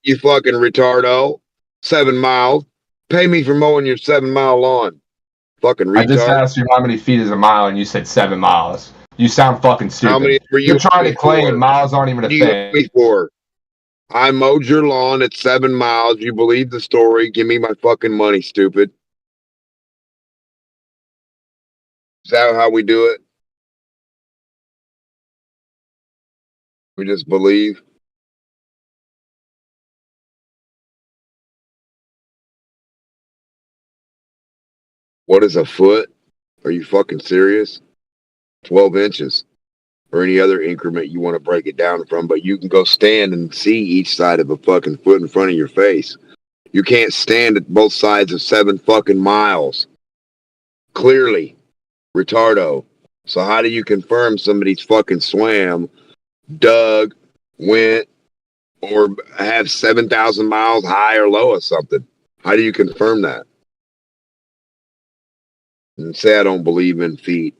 You fucking retardo. 7 miles. Pay me for mowing your 7-mile lawn. Fucking I just retard. asked you how many feet is a mile, and you said 7 miles. You sound fucking How many stupid. were You're you trying to me claim for? miles aren't even What a do you owe thing. me for? I mowed your lawn at 7 miles. You believe the story. Give me my fucking money, stupid. Is that how we do it? We just believe. What is a foot? Are you fucking serious? 12 inches. Or any other increment you want to break it down from, but you can go stand and see each side of a fucking foot in front of your face. You can't stand at both sides of 7 fucking miles. Clearly. Retardo. So how do you confirm somebody's fucking swam, dug, went, or have 7,000 miles high or low or something? How do you confirm that? And say I don't believe in feet.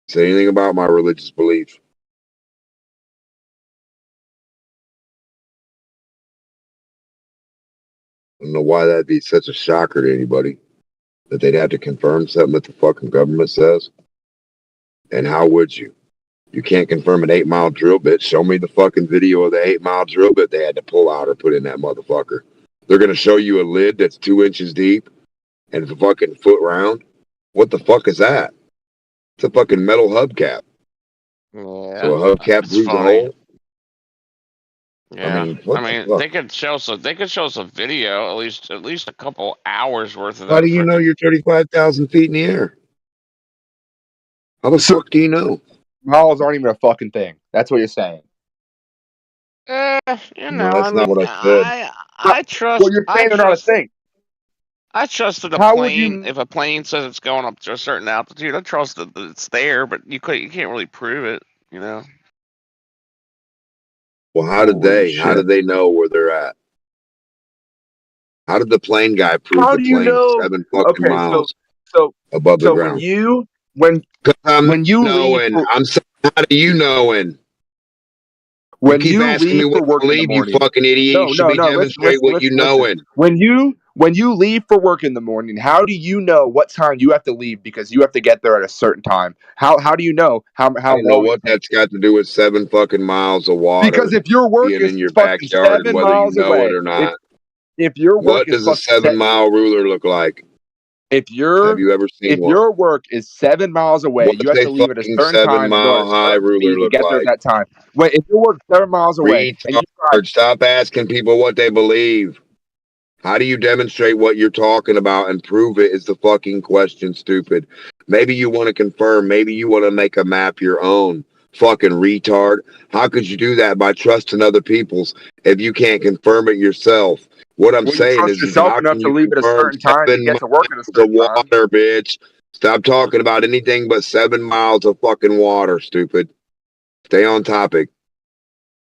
Say anything about my religious beliefs. I don't know why that'd be such a shocker to anybody. That they'd have to confirm something that the fucking government says. And how would you? You can't confirm an 8-mile drill bit. Show me the fucking video of the 8-mile drill bit they had to pull out or put in that motherfucker. They're gonna show you a lid that's 2 inches deep and it's a fucking foot round. What the fuck is that? It's a fucking metal hubcap. Yeah, So a hubcap it's proves a funny. hole. Yeah, I mean, what the fuck? they could show us. They could show us a video, at least a couple hours worth of How that. do you know you're 35,000 feet in the air? How the fuck do you know? Miles aren't even a fucking thing. That's what you're saying. You know, No, that's I not mean, what I said. I trust. Well, you're saying they're not a thing. I trust that a How would plane. you? If a plane says it's going up to a certain altitude, I trust that it's there. But you can't really prove it. You know. Well, how did they know where they're at? How did the plane guy prove How the do you plane know? 7 fucking Okay, miles so above the so when ground? you when I'm when you leave knowing. for, I'm saying, how do you knowing? You when keep you asking me leave for what I work in the believe, you morning. fucking idiot. You should be demonstrate what you knowing. When you leave for work in the morning, how do you know what time you have to leave because you have to get there at a certain time? How do you know how I don't know long what it takes? that's got to do with 7 fucking miles of water Because if your work being is in your fucking backyard and 7 whether you miles know it away, or not. if your work What is does a fucking 7-mile ruler look like? if Have you ever seen one? your work is 7 miles away, What's you have a to leave at a fucking certain 7 time and go at mile a high certain ruler speed to look get there at like? that time. Wait, if your work's 7 miles away and you Retard. Stop asking people what they believe. How do you demonstrate what you're talking about and prove it is the fucking question, stupid. Maybe you want to confirm. Maybe you want to make a map your own. Fucking retard. How could you do that by trusting other people's if you can't confirm it yourself? What I'm well, you saying trust is yourself how enough can to you leave at a confirm certain time to 7 get to work at a miles of certain time. water, bitch? Stop talking about anything but 7 miles of fucking water, stupid. Stay on topic.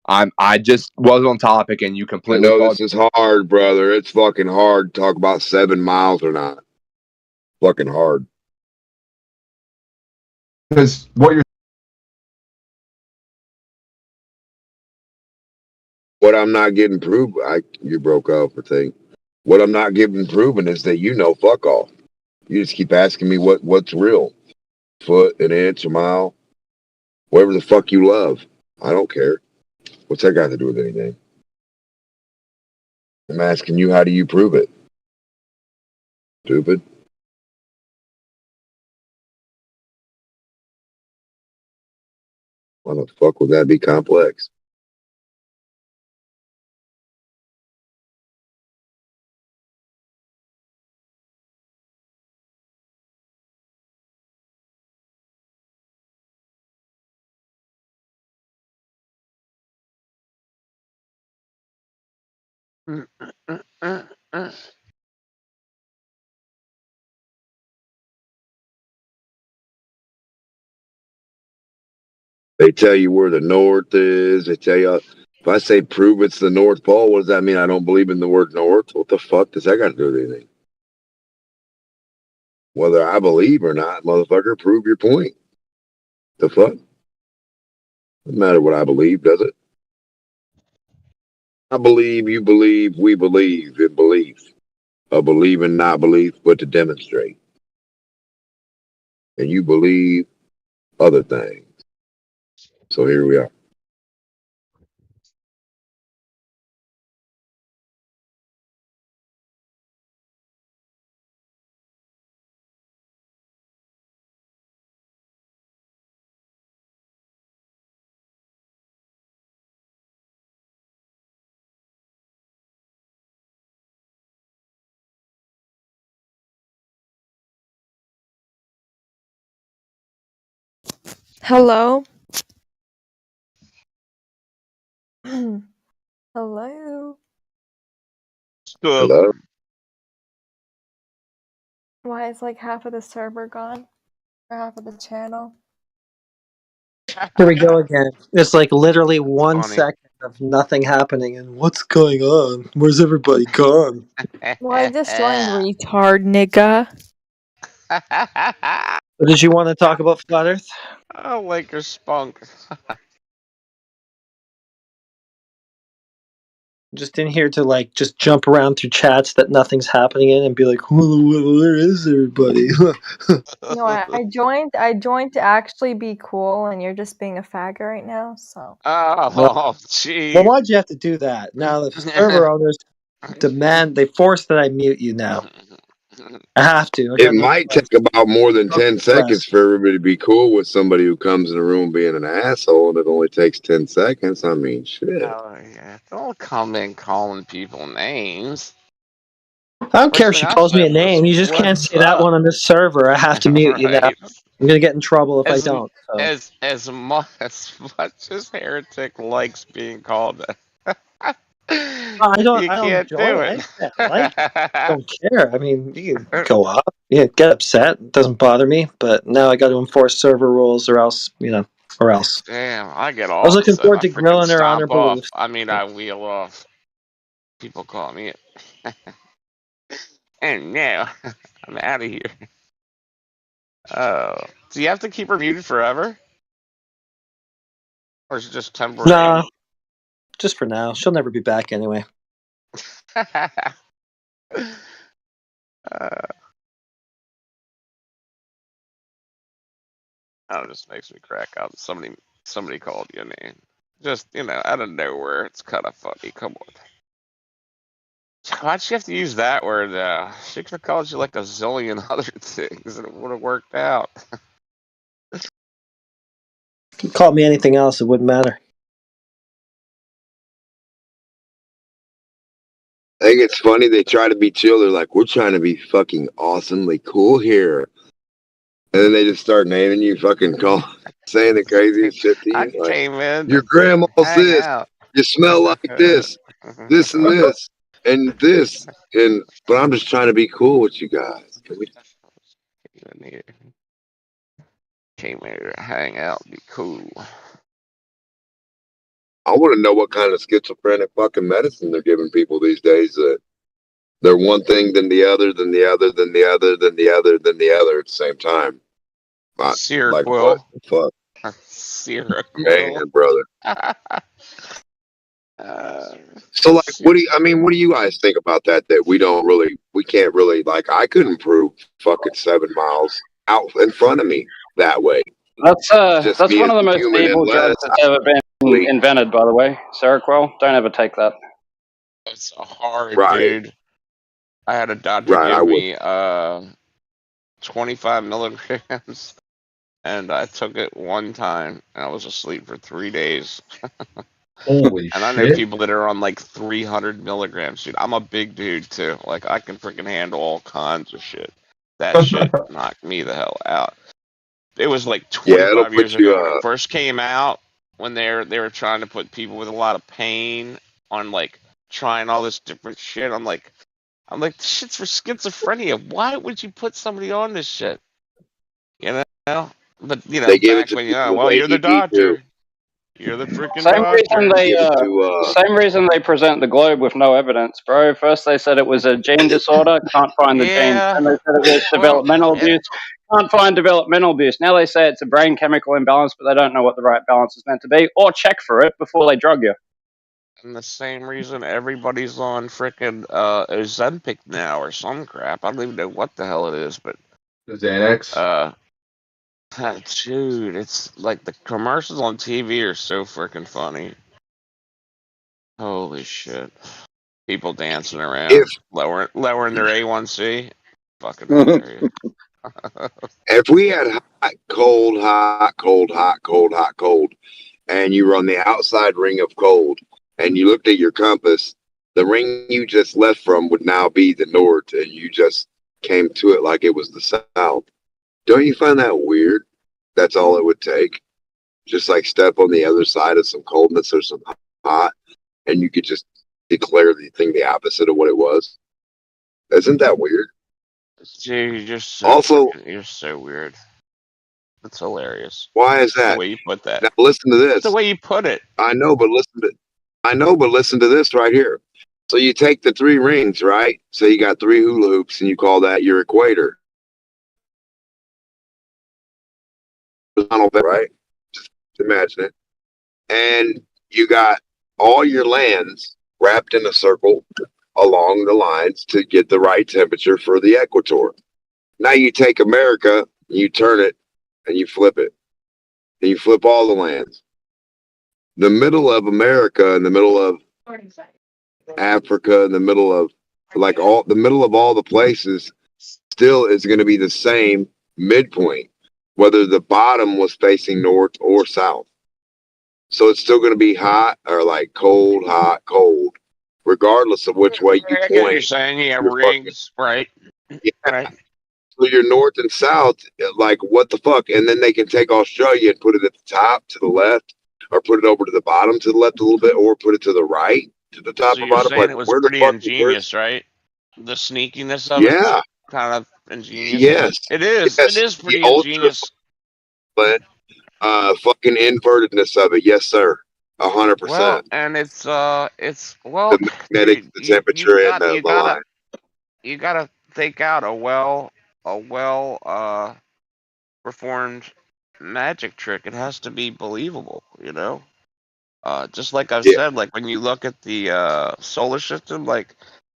I just was on topic and you I completely know called. this is hard, brother. It's fucking hard to talk about 7 miles or not. Fucking hard. Because what I'm not getting proven, you broke up, I think. What I'm not getting proven is that you know fuck all. You just keep asking me what's real. Foot, an inch, a mile, whatever the fuck you love. I don't care. What's that got to do with anything? I'm asking you, how do you prove it? Stupid. Why the fuck would that be complex? They tell you where the north is. They tell you if I say prove it's the North Pole, what does that mean? I don't believe in the word north. What the fuck does that got to do with anything? Whether I believe or not, motherfucker, prove your point. The fuck? Doesn't matter what I believe, does it? I believe, you believe, we believe in belief. A believe and not belief, but to demonstrate. And you believe other things. So here we are. Hello? Hello? Hello? Why is like half of the server gone? Or half of the channel? Here we go again. It's like literally 1 funny. second of nothing happening, and what's going on? Where's everybody gone? Well, I just joined, retard nigga. Did you want to talk about Flat Earth? Oh, Lakers spunk. Just in here to like just jump around through chats that nothing's happening in and be like, where is everybody? No, I joined to actually be cool, and you're just being a faggot right now, so. Oh, gee. Well, why'd you have to do that? Now the server owners they force that I mute you now. I have to. I It got no might choice. take about more than 10 Press. seconds for everybody to be cool with somebody who comes in the room being an asshole, and it only takes 10 seconds. I mean, shit. Oh, yeah. Don't come in calling people names. I don't care if First she thing I calls me a said was, name. You just can't "What's say that one up?" on this server. I have to mute you now. Right. I'm gonna get in trouble if I As, don't. So. as much as Heretic likes being called that, I don't you can't enjoy do it. it. I don't care. I mean, you can go up, get upset. It doesn't bother me. But now I got to enforce server rules, or else, or else. Damn, I get I was looking off. forward I to freaking grilling her on her stomp off. beliefs. I mean, I wheel off. People call me it. And now, I'm out of here. Oh. Do you have to keep her muted forever? Or is it just temporary? Nah, just for now. She'll never be back anyway. Oh, it just makes me crack up. Somebody called you a name. Just, out of nowhere. It's kind of funny. Come on. Why'd she have to use that word? She could have called you like a zillion other things and it would have worked out. If you called me anything else, it wouldn't matter. I think it's funny they try to be chill. They're like, we're trying to be fucking awesomely cool here. And then they just start naming you, fucking saying the craziest shit to you. I Like, came in your to grandma's hang this. out. You smell like this. This and this. And this. But I'm just trying to be cool with you guys. Can we... Came here to hang out, be cool. I want to know what kind of schizophrenic fucking medicine they're giving people these days. That they're one thing, then the other, then the other, then the other, then the other, then the other at the same time. Like what the fuck? Seroquel. Man, brother. So like, what do you guys think about that? That we can't really, like, I couldn't prove fucking 7 miles out in front of me that way. That's Just that's me one of as the a most human, evil drugs unless that's ever been invented, by the way. Seroquel, don't ever take that. It's hard, Right. dude. I had a doctor Right, I give would. me 25 milligrams, and I took it one time, and I was asleep for 3 days. Holy And I know shit. people that are on like 300 milligrams, dude. I'm a big dude too. Like I can freaking handle all kinds of shit. That shit knocked me the hell out. It was like Yeah, it'll 25 put years you ago when it first came out. When they were trying to put people with a lot of pain on like trying all this different shit. I'm like, this shit's for schizophrenia. Why would you put somebody on this shit? You know? But they gave it back to when people with well, you're the ADD too. doctor. You're the freaking Same reason doctor. they same reason they present the globe with no evidence, bro. First they said it was a gene disorder, can't find the gene. Yeah. Then they said it was developmental abuse, can't find developmental abuse. Now they say it's a brain chemical imbalance, but they don't know what the right balance is meant to be, or check for it before they drug you. And the same reason everybody's on frickin' Ozempic now or some crap. I don't even know what the hell it is, but Xanax. Dude, it's like the commercials on TV are so freaking funny. Holy shit! People dancing around, lowering their A1C. Fucking hilarious. If we had hot, cold, hot, cold, hot, cold, hot, cold, and you were on the outside ring of cold, and you looked at your compass, the ring you just left from would now be the north, and you just came to it like it was the south. Don't you find that weird? That's all it would take. Just like step on the other side of some coldness or some hot, and you could just declare the thing the opposite of what it was. Isn't that weird? Dude, you're so Also, you're so weird. That's hilarious. why is The that? way you put that. Now listen to this. The way you put it. I know, but listen to this right here. So you take the 3 rings, right? So you got 3 hula hoops, and you call that your equator. Right? Just imagine it. And you got all your lands wrapped in a circle along the lines to get the right temperature for the equator. Now you take America, you turn it, and you flip it. And you flip all the lands. The middle of America and the middle of Africa and the middle of the middle of all the places still is going to be the same midpoint, whether the bottom was facing north or south. So it's still going to be hot or like cold, hot, cold, regardless of which way you I get what you're point. saying. You have rings, right? Yeah. Right. So you're north and south, like what the fuck? And then they can take Australia and put it at the top to the left, or put it over to the bottom to the left a little bit, or put it to the right to the top So or you're bottom. saying Like it was where the pretty fuck? ingenious, right? The sneakiness of Yeah. it, kind of ingenious. Yes. It is. Yes. It is pretty The ultra ingenious. fucking invertedness of it. Yes, sir. 100%. Well, and it's well, The magnetic, dude, the temperature, and the line. you gotta take out a well performed magic trick. It has to be believable, you know. Just like I've said, like when you look at the solar system, like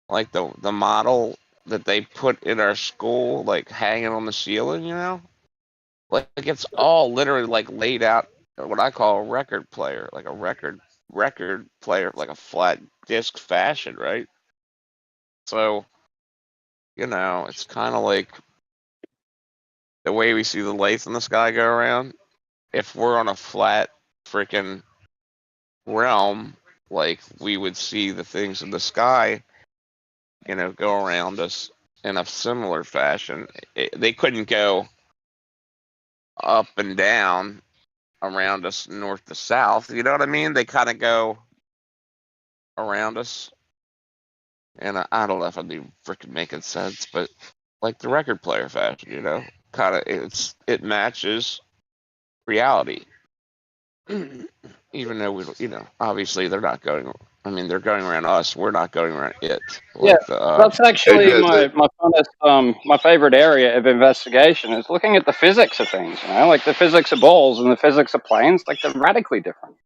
the model that they put in our school, like hanging on the ceiling, you know, like it's all literally like laid out what I call a record player, like a record player, like a flat disc fashion, right? So, you know, it's kind of like the way we see the lights in the sky go around. If we're on a flat freaking realm, like we would see the things in the sky, you know, go around us in a similar fashion. They couldn't go up and down around us north to south, you know what I mean? They kind of go around us, and I don't know if I'm freaking making sense, but like the record player fashion, you know, kind of it matches reality. Even though we, you know, obviously they're not going. I mean, they're going around us. We're not going around it. Yeah, Like that's actually my funnest, my favorite area of investigation is looking at the physics of things. You know, like the physics of balls and the physics of planes, like they're radically different.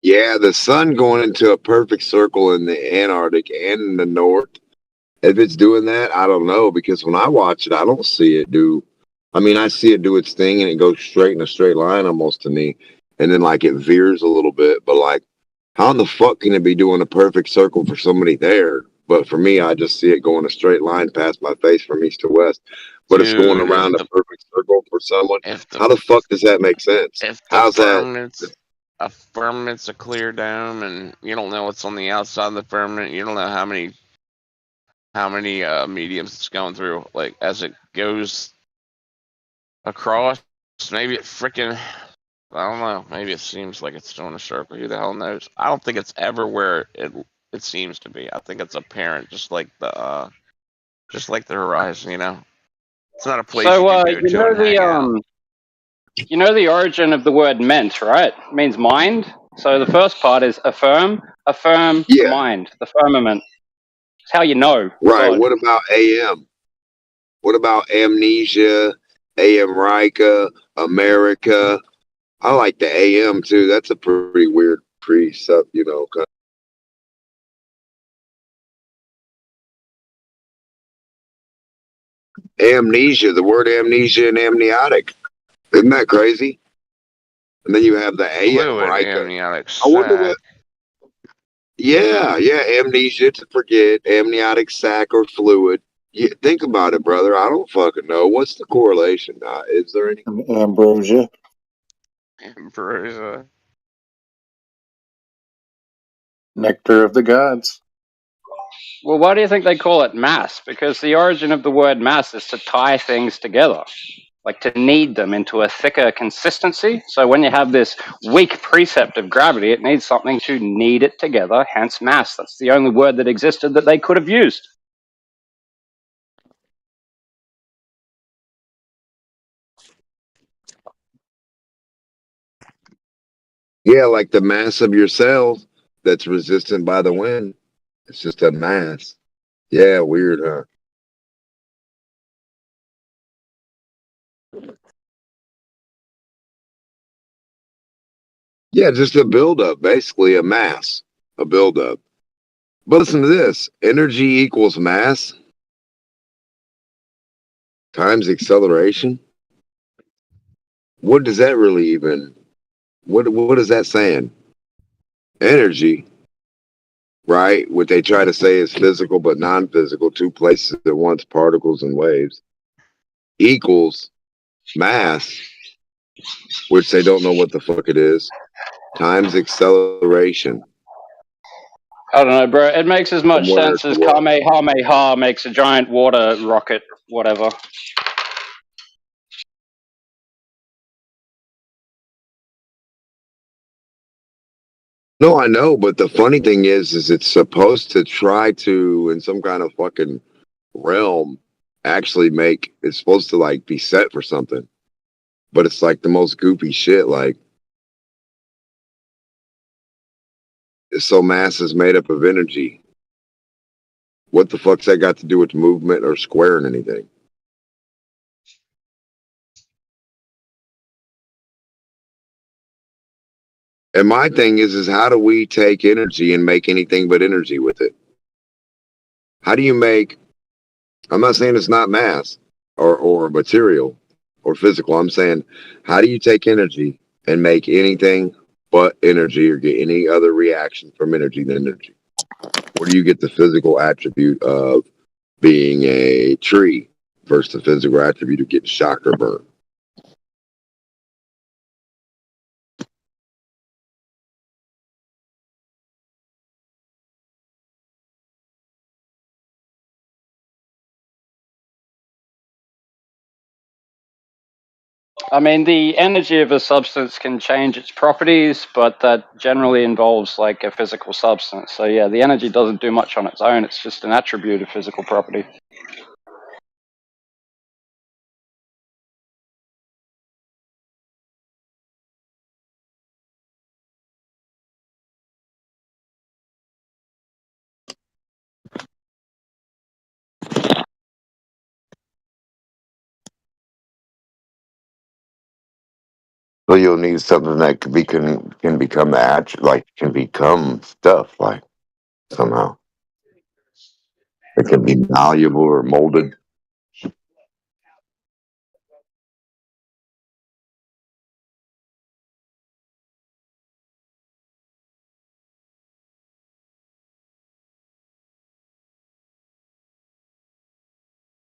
Yeah, the sun going into a perfect circle in the Antarctic and in the north. If it's doing that, I don't know, because when I watch it, I don't see it do. I mean, I see it do its thing and it goes straight in a straight line almost to me. And then like it veers a little bit, but like how in the fuck can it be doing a perfect circle for somebody there? But for me, I just see it going a straight line past my face from east to west. But it's going around a perfect circle for someone. How the fuck does that make sense? How's that? A firmament's a clear dome, and you don't know what's on the outside of the firmament. You don't know how many mediums it's going through. Like as it goes across, maybe it freaking, I don't know. Maybe it seems like it's doing a circle. Who the hell knows? I don't think it's ever where it seems to be. I think it's apparent, just like the horizon. You know, it's not a place So you can go you to know and hang out. you know the origin of the word ment, right? It means mind. So the first part is affirm, Yeah. mind, the firmament. It's how you know Right. God. What about AM? What about amnesia, AM Rika, America? I like the AM too. That's a pretty weird pre-sub, kind of. Amnesia, the word amnesia and amniotic. Isn't that crazy? And then you have the AM Fluid Rika. amniotic I wonder sac. what. Yeah, amnesia to forget, amniotic sac or fluid. Yeah, think about it, brother. I don't fucking know. What's the correlation? Is there any? Ambrosia. Ambrosia. Nectar of the gods. Well, why do you think they call it mass? Because the origin of the word mass is to tie things together, like to knead them into a thicker consistency. So when you have this weak precept of gravity, it needs something to knead it together, hence mass. That's the only word that existed that they could have used. Yeah, like the mass of your cells that's resistant by the wind. It's just a mass. Yeah, weird, huh? Yeah, just a buildup, basically a mass, a buildup. But listen to this: energy equals mass times acceleration. What does that really even? What is that saying? Energy, right? What they try to say is physical but non-physical, two places at once, particles and waves, equals mass, which they don't know what the fuck it is, times acceleration. I don't know, bro. It makes as From much where sense to as what? Kamehameha makes a giant water rocket, whatever. No, I know, but the funny thing is it's supposed to try to, in some kind of fucking realm, actually make. It's supposed to like be set for something, but it's like the most goofy shit. Like, so mass is made up of energy. What the fuck's that got to do with movement or squaring anything? And my thing is how do we take energy and make anything but energy with it? How do you make? I'm not saying it's not mass or material or physical. I'm saying, how do you take energy and make anything but energy or get any other reaction from energy than energy? Where do you get the physical attribute of being a tree versus the physical attribute of getting shocked or burned? I mean, the energy of a substance can change its properties, but that generally involves like a physical substance. So yeah, the energy doesn't do much on its own. It's just an attribute of physical property. So you'll need something that can become can become stuff like somehow. It can be malleable or molded.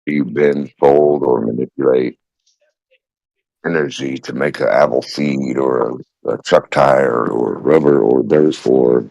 You bend, fold, or manipulate energy to make an apple seed or a truck tire or rubber or therefore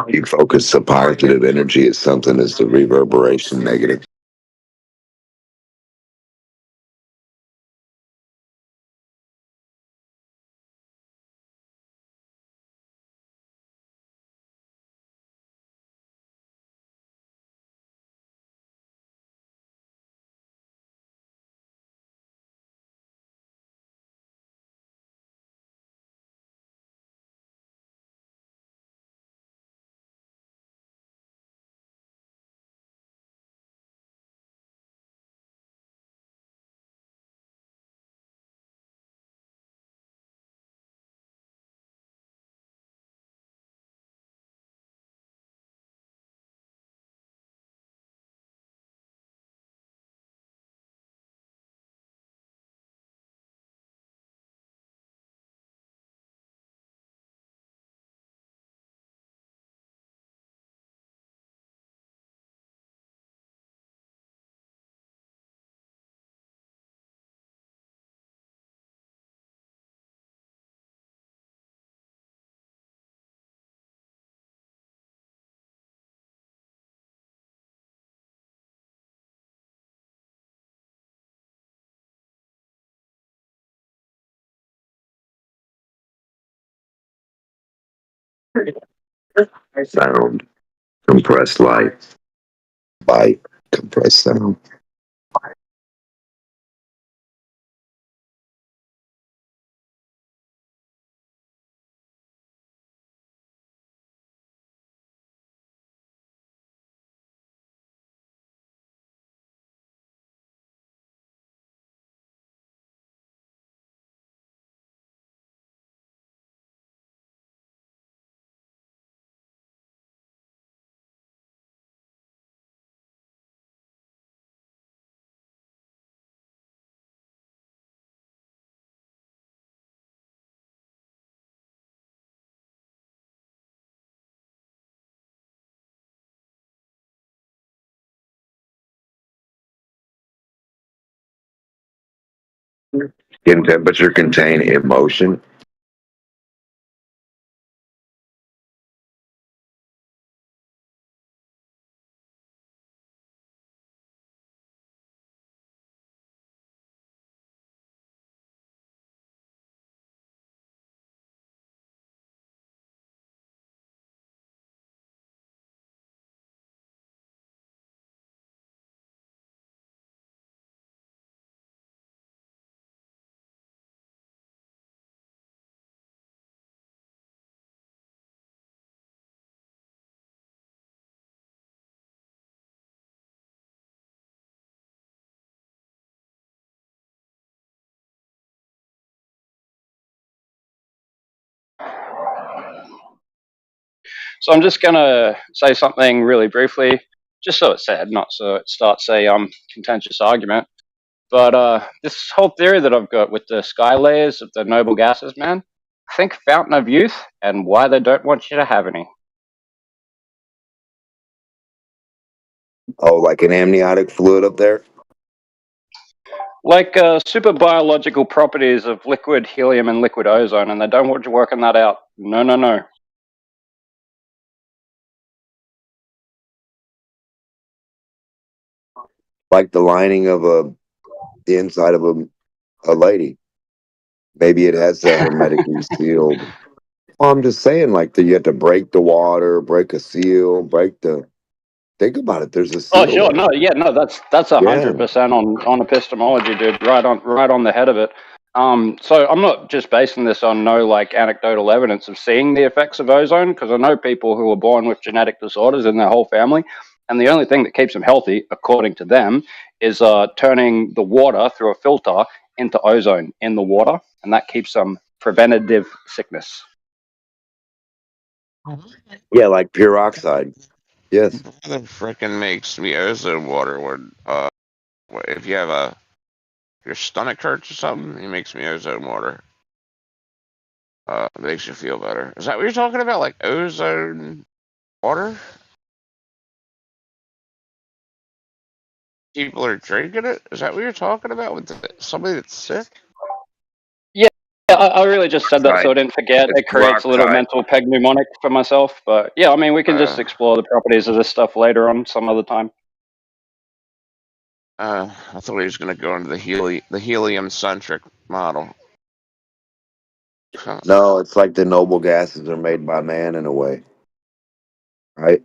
You focus the positive energy as something as the reverberation negative. Sound, compressed light, bite, compressed sound. Skin temperature contain emotion. So I'm just going to say something really briefly, just so it's said, not so it starts a contentious argument. But this whole theory that I've got with the sky layers of the noble gases, man, think Fountain of Youth and why they don't want you to have any. Oh, like an amniotic fluid up there? Like super biological properties of liquid helium and liquid ozone, and they don't want you working that out. No, no, no. Like the lining of the inside of a lady. Maybe it has that hermetically sealed. Well, I'm just saying, like, you have to break the water, break a seal, break the. Think about it. There's a seal. Oh, sure. there. No, yeah, no, that's 100% on epistemology, dude. Right on the head of it. So I'm not just basing this on no like anecdotal evidence of seeing the effects of ozone, because I know people who were born with genetic disorders in their whole family, and the only thing that keeps them healthy, according to them, is turning the water through a filter into ozone in the water, and that keeps them preventative sickness. Yeah, like pure oxide. Yes. That freaking makes me ozone water when if you have your stomach hurts or something, it makes me ozone water. It makes you feel better. Is that what you're talking about? Like ozone water? People are drinking it? Is that what you're talking about with somebody that's sick? Yeah, Yeah, I really just said that so I Right. didn't forget. It's It creates a little peroxide. mental peg mnemonic for myself. But yeah, I mean, we can just explore the properties of this stuff later on some other time. I thought he was going to go into the helium centric model. Huh. No, it's like the noble gases are made by man in a way, right?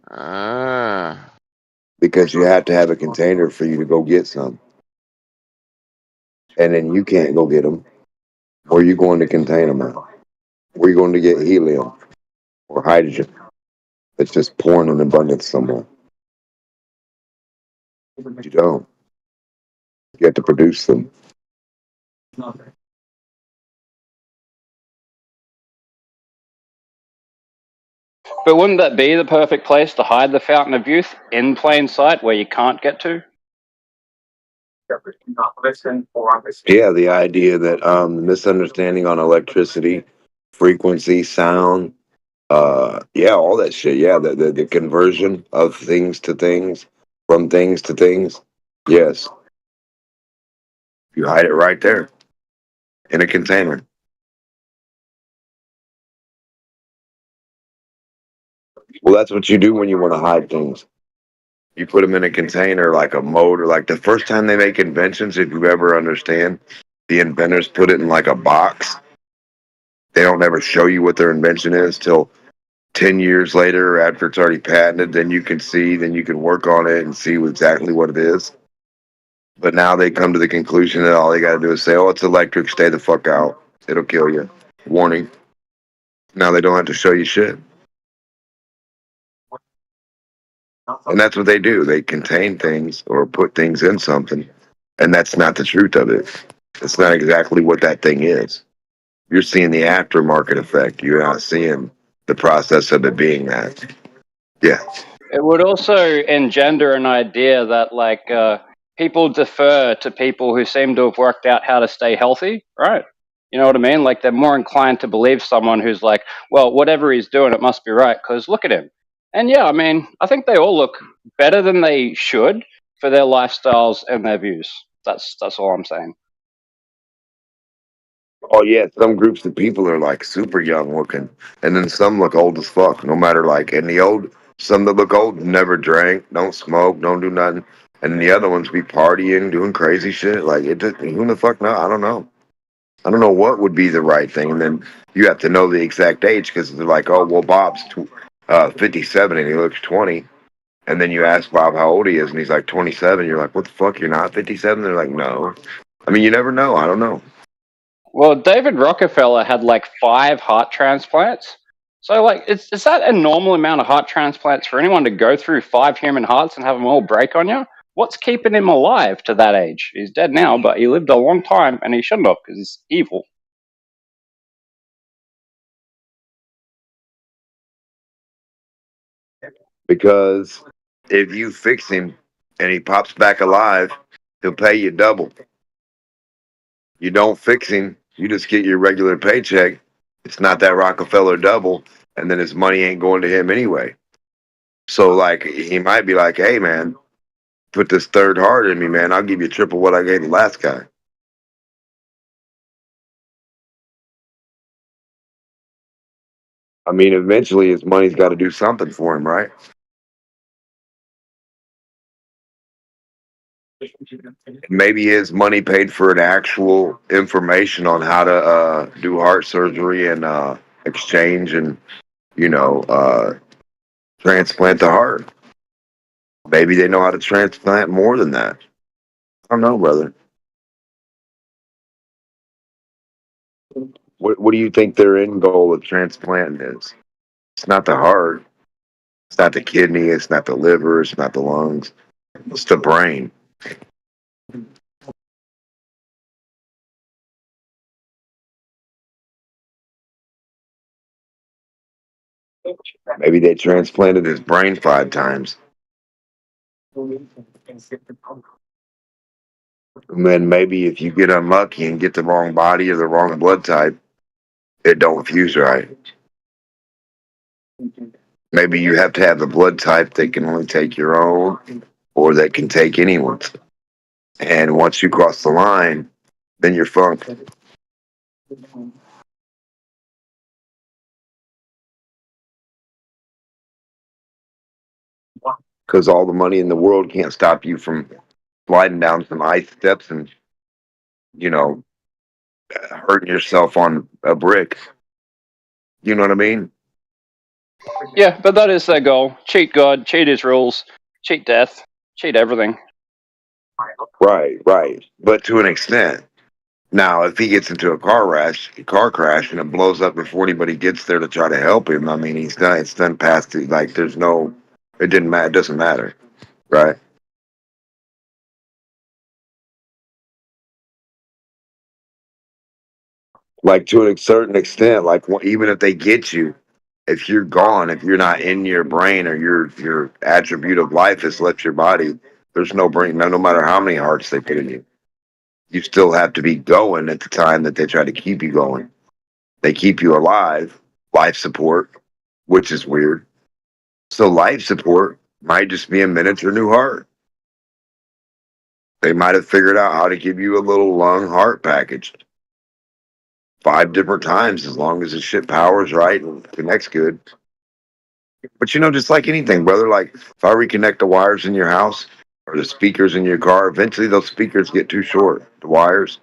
Because you have to have a container for you to go get some, and then you can't go get them. Where are you going to contain them at? Where are you going to get helium or hydrogen? It's just pouring in abundance somewhere. You don't. You have to produce them. But wouldn't that be the perfect place to hide the Fountain of Youth in plain sight where you can't get to? Yeah, the idea that misunderstanding on electricity, frequency, sound, yeah, all that shit. Yeah, the conversion of things to things, from things to things. Yes, you hide it right there in a container. Well, that's what you do when you want to hide things. You put them in a container like a motor. Like the first time they make inventions, if you ever understand, the inventors put it in like a box. They don't ever show you what their invention is till 10 years later after it's already patented. Then you can see, then you can work on it and see exactly what it is. But now they come to the conclusion that all they got to do is say, oh, it's electric, stay the fuck out. It'll kill you. Warning. Now they don't have to show you shit. And that's what they do. They contain things or put things in something. And that's not the truth of it. It's not exactly what that thing is. You're seeing the aftermarket effect. You're not seeing the process of it being that. Yeah. It would also engender an idea that, like, people defer to people who seem to have worked out how to stay healthy, right? You know what I mean? Like, they're more inclined to believe someone who's like, well, whatever he's doing, it must be right, because look at him. And yeah, I mean, I think they all look better than they should for their lifestyles and their views. That's all I'm saying. Oh yeah, some groups of people are like super young looking, and then some look old as fuck. No matter like, and the old, some that look old never drank, don't smoke, don't do nothing, and then the other ones be partying, doing crazy shit. Like it just, who the fuck know? I don't know. I don't know what would be the right thing, and then you have to know the exact age because they're like, oh well, Bob's 57 and he looks 20, and then you ask Bob how old he is, and he's like 27. You're like, what the fuck? You're not 57? They're like, no. I mean, you never know. I don't know. Well, David Rockefeller had like 5 heart transplants. So, like, is that a normal amount of heart transplants for anyone to go through 5 human hearts and have them all break on you? What's keeping him alive to that age? He's dead now, but he lived a long time and he shouldn't have because he's evil. Because if you fix him and he pops back alive, he'll pay you double. You don't fix him, you just get your regular paycheck. It's not that Rockefeller double, and then his money ain't going to him anyway. So, like, he might be like, hey, man, put this third heart in me, man. I'll give you triple what I gave the last guy. I mean, eventually his money's got to do something for him, right? Maybe his money paid for an actual information on how to do heart surgery and exchange and, transplant the heart. Maybe they know how to transplant more than that. I don't know, brother. What do you think their end goal of transplanting is? It's not the heart. It's not the kidney. It's not the liver. It's not the lungs. It's the brain. Maybe they transplanted his brain 5 times. And then maybe if you get unlucky and get the wrong body or the wrong blood type, it don't fuse right. Maybe you have to have the blood type that can only take your own or that can take anyone's. And once you cross the line, then you're fucked. because all the money in the world can't stop you from sliding down some ice steps and, you know, hurting yourself on a brick. You know what I mean? Yeah, but that is their goal. Cheat God, cheat his rules, cheat death, cheat everything. Right, right. But to an extent. Now, if he gets into a car crash, and it blows up before anybody gets there to try to help him, I mean, he's done. It's done past the, like. There's no. It didn't matter. It doesn't matter, right? Like to a certain extent, like even if they get you, if you're gone, if you're not in your brain or your attribute of life has left your body, there's no brain. No matter how many hearts they put in you, you still have to be going at the time that they try to keep you going. They keep you alive, life support, which is weird. So life support might just be a miniature new heart. They might have figured out how to give you a little lung heart package 5 different times, as long as the shit powers right and connects good. But you know, just like anything, brother, like if I reconnect the wires in your house or the speakers in your car, eventually those speakers get too short, the wires.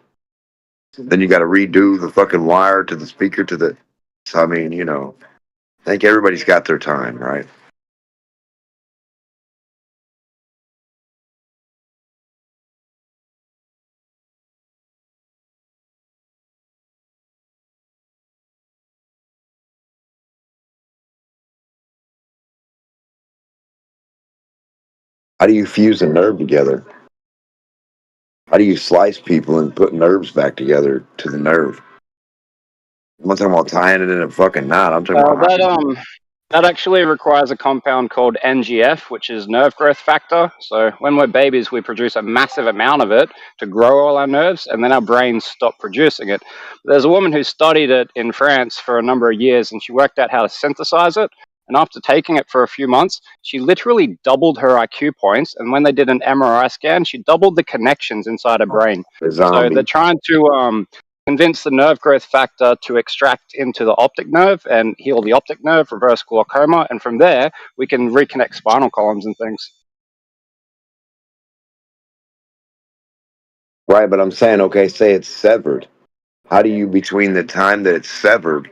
Then you got to redo the fucking wire to the speaker to the. So, I mean, you know, I think everybody's got their time, right? How do you fuse a nerve together? How do you slice people and put nerves back together to the nerve? I'm not talking about tying it in a fucking knot. I'm talking about That actually requires a compound called NGF, which is nerve growth factor. So when we're babies, we produce a massive amount of it to grow all our nerves, and then our brains stop producing it. There's a woman who studied it in France for a number of years, and she worked out how to synthesize it. And after taking it for a few months, she literally doubled her IQ points. And when they did an MRI scan, she doubled the connections inside her brain. So they're trying to convince the nerve growth factor to extract into the optic nerve and heal the optic nerve, reverse glaucoma, and from there we can reconnect spinal columns and things. right, but I'm saying, okay, say it's severed. How do you, between the time that it's severed,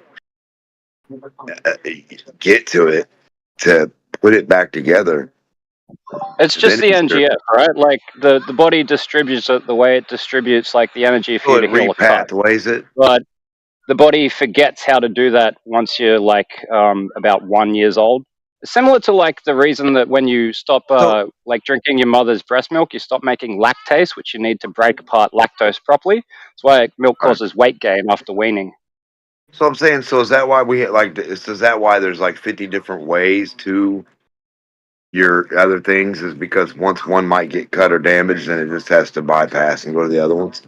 get to it to put it back together? It's just the NGF, right? Like the body distributes it the way it distributes like the energy for you to heal a cut. Repathways it. But the body forgets how to do that once you're like about 1 year old. Similar to like the reason that when you stop like drinking your mother's breast milk, you stop making lactase, which you need to break apart lactose properly. That's why milk causes weight gain after weaning. So I'm saying, so is that why we like? Is that why there's like 50 different ways to your other things? Is because once one might get cut or damaged, then it just has to bypass and go to the other ones.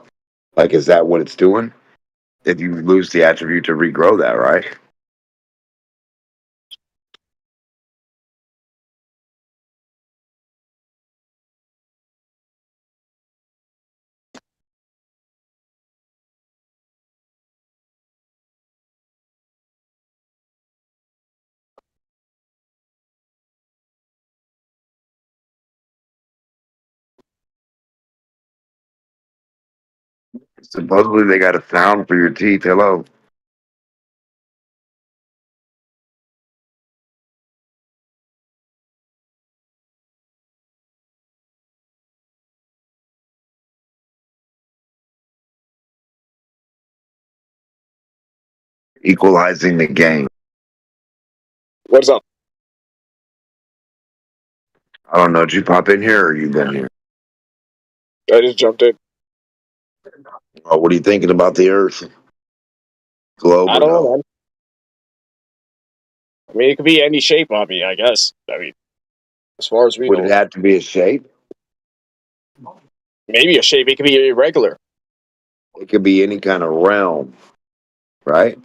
Like, is that what it's doing? If you lose the attribute to regrow that, right? Supposedly they got a sound for your teeth. Hello. Equalizing the game. What's up? I don't know. Did you pop in here or you been here? I just jumped in. Oh, what are you thinking about the Earth? Globe? I don't know, man. I mean, it could be any shape on me, I guess. I mean, as far as we Would know. it have to be a shape? Maybe a shape. It could be irregular. It could be any kind of realm, right?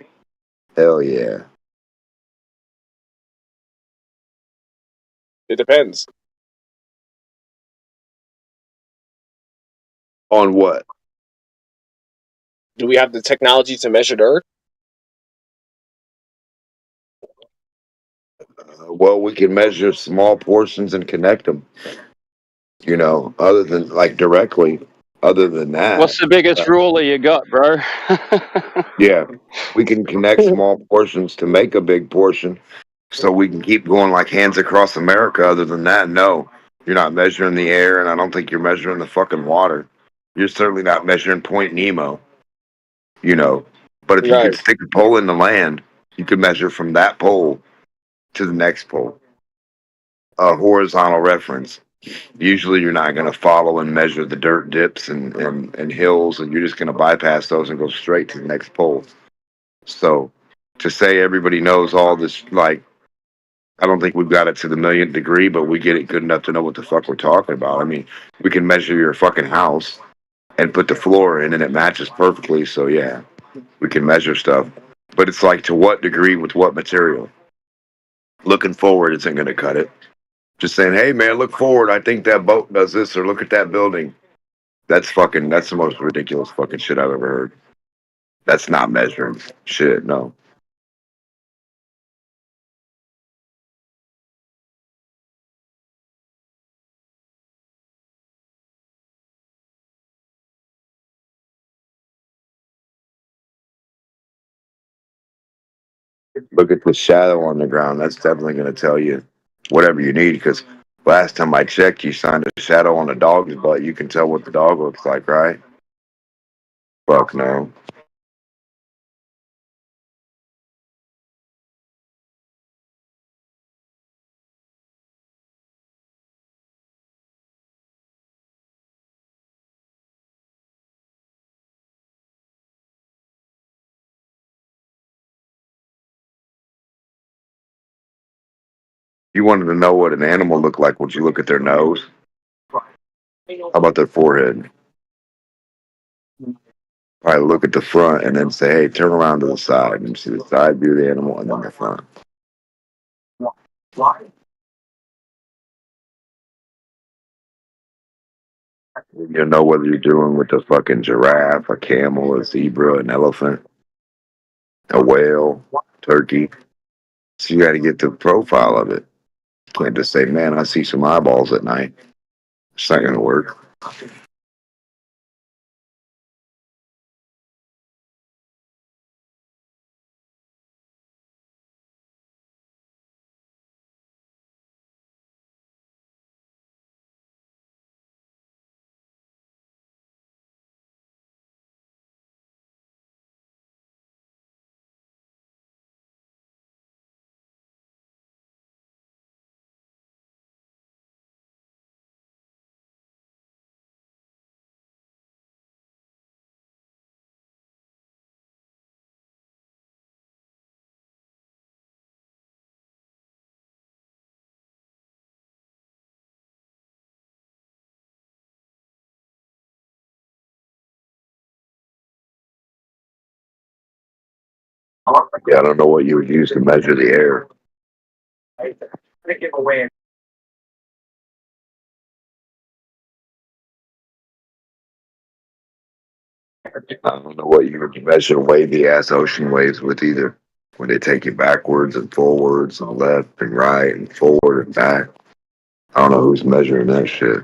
Hell yeah. It depends. On what? Do we have the technology to measure the Earth? Well, we can measure small portions and connect them. You know, other than like directly. Other than that, What's the biggest ruler you got, bro? yeah, we can connect small portions to make a big portion, so we can keep going like hands across America. Other than that, no, you're not measuring the air, and I don't think you're measuring the fucking water. You're certainly not measuring Point Nemo. You know, but if you could Right. stick a pole in the land, you could measure from that pole to the next pole. A horizontal reference. Usually you're not going to follow and measure the dirt dips and hills, and you're just going to bypass those and go straight to the next pole. So to say everybody knows all this, like, I don't think we've got it to the millionth degree, but we get it good enough to know what the fuck we're talking about. I mean, we can measure your fucking house and put the floor in and it matches perfectly. So yeah, we can measure stuff, but it's like to what degree with what material. Looking forward isn't going to cut it. Just saying, hey man, look forward. I think that boat does this, or look at that building. That's the most ridiculous fucking shit I've ever heard. That's not measuring shit, no. Look at the shadow on the ground. That's definitely going to tell you whatever you need. Because last time I checked, you signed a shadow on a dog's butt. You can tell what the dog looks like, right? Fuck no. You wanted to know what an animal looked like. Would you look at their nose? How about their forehead? Probably look at the front and then say, hey, turn around to the side and see the side view of the animal and then the front. You know whether you're dealing with a fucking giraffe, a camel, a zebra, an elephant, a whale, turkey. So you got to get the profile of it. You can't just say, man, I see some eyeballs at night. It's not going to work. Yeah, I don't know what you would use to measure the air. I don't know what you would measure wavy ass ocean waves with either. When they take you backwards and forwards and left and right and forward and back. I don't know who's measuring that shit.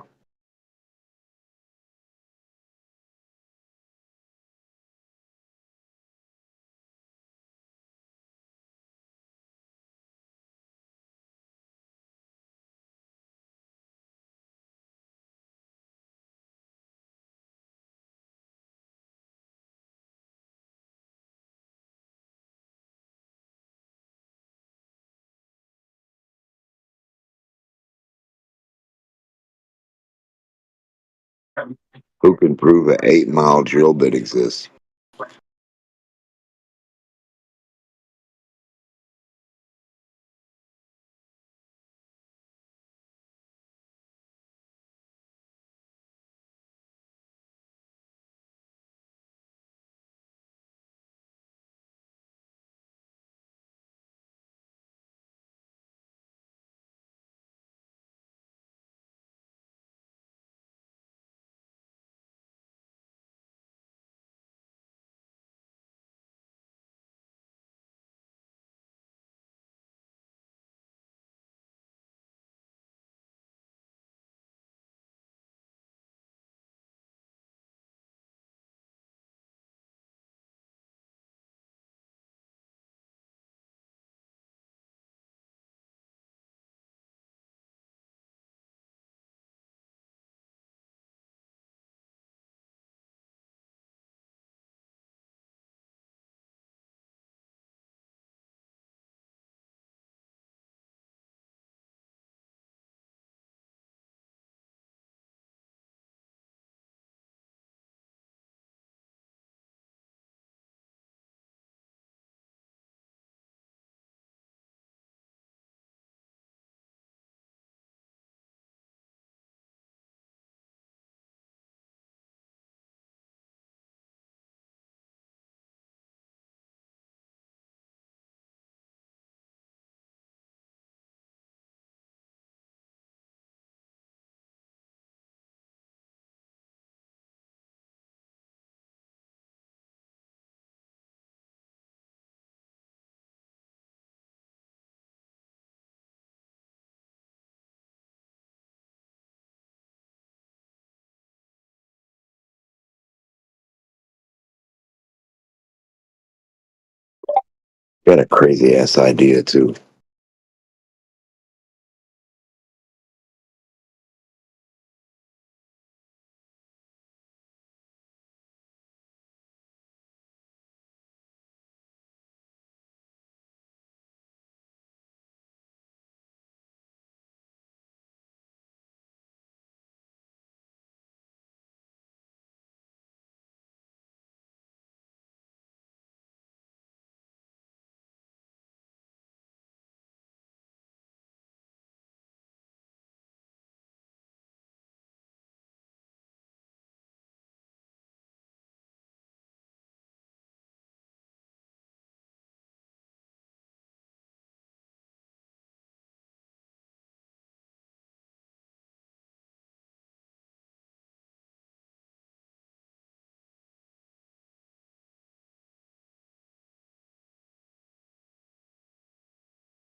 Who can prove an 8 mile drill bit exists? Got a crazy ass idea too.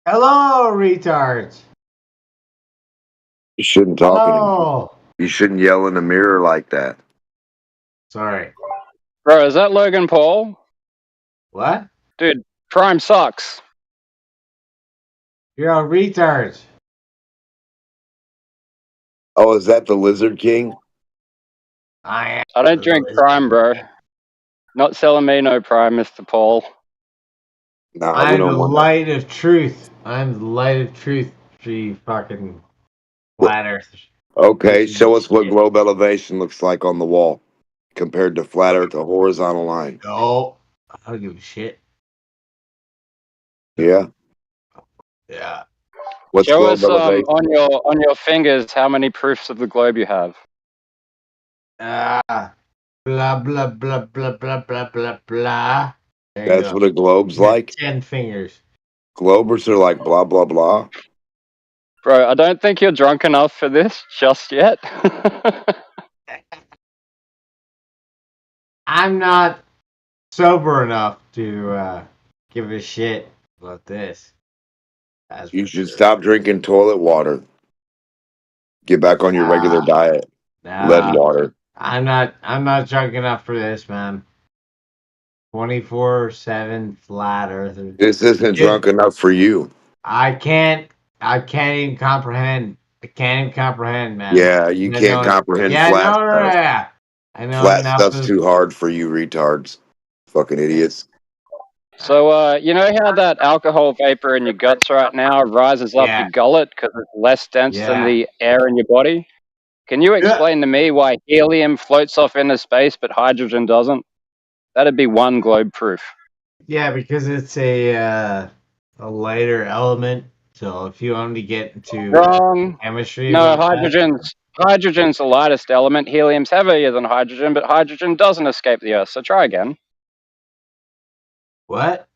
Hello, retards. You shouldn't talk anymore. Hello. You shouldn't yell in the mirror like that. Sorry. Bro, is that Logan Paul? What? Dude, Prime sucks. You're a retard. Oh, is that the Lizard King? I don't drink Prime, bro. Not selling me no Prime, Mr. Paul. Nah, we I'm the don't want that. light of truth. I'm the light of truth. Three fucking flat earthers. Okay, show us what globe elevation looks like on the wall compared to flat Earth, a horizontal line. No, I don't give a shit. Yeah. Yeah. What's Show globe us elevation? on your fingers how many proofs of the globe you have. Blah blah blah blah blah blah blah blah. There you That's go. what a globe's You got like? 10 fingers. Globers are like blah, blah, blah. Bro, I don't think you're drunk enough for this just yet. I'm not sober enough to give a shit about this. That's You for should sure. stop drinking toilet water. Get back on your regular diet. Lead water. I'm not drunk enough for this, man. 24/7 flat earther. This isn't drunk enough for you. I can't even comprehend. I can't even comprehend, man. Yeah, you I can't know- comprehend yeah, flat no, stuff. yeah. I know Flat enough stuff's of- too hard for you retards. Fucking idiots. So, you know how that alcohol vapor in your guts right now rises up your gullet because it's less dense than the air in your body? Can you explain to me why helium floats off into space but hydrogen doesn't? That'd be one globe proof. Yeah, because it's a lighter element. So if you only get into Wrong. chemistry, No, about that- hydrogen's the lightest element. Helium's heavier than hydrogen, but hydrogen doesn't escape the Earth. So try again. What?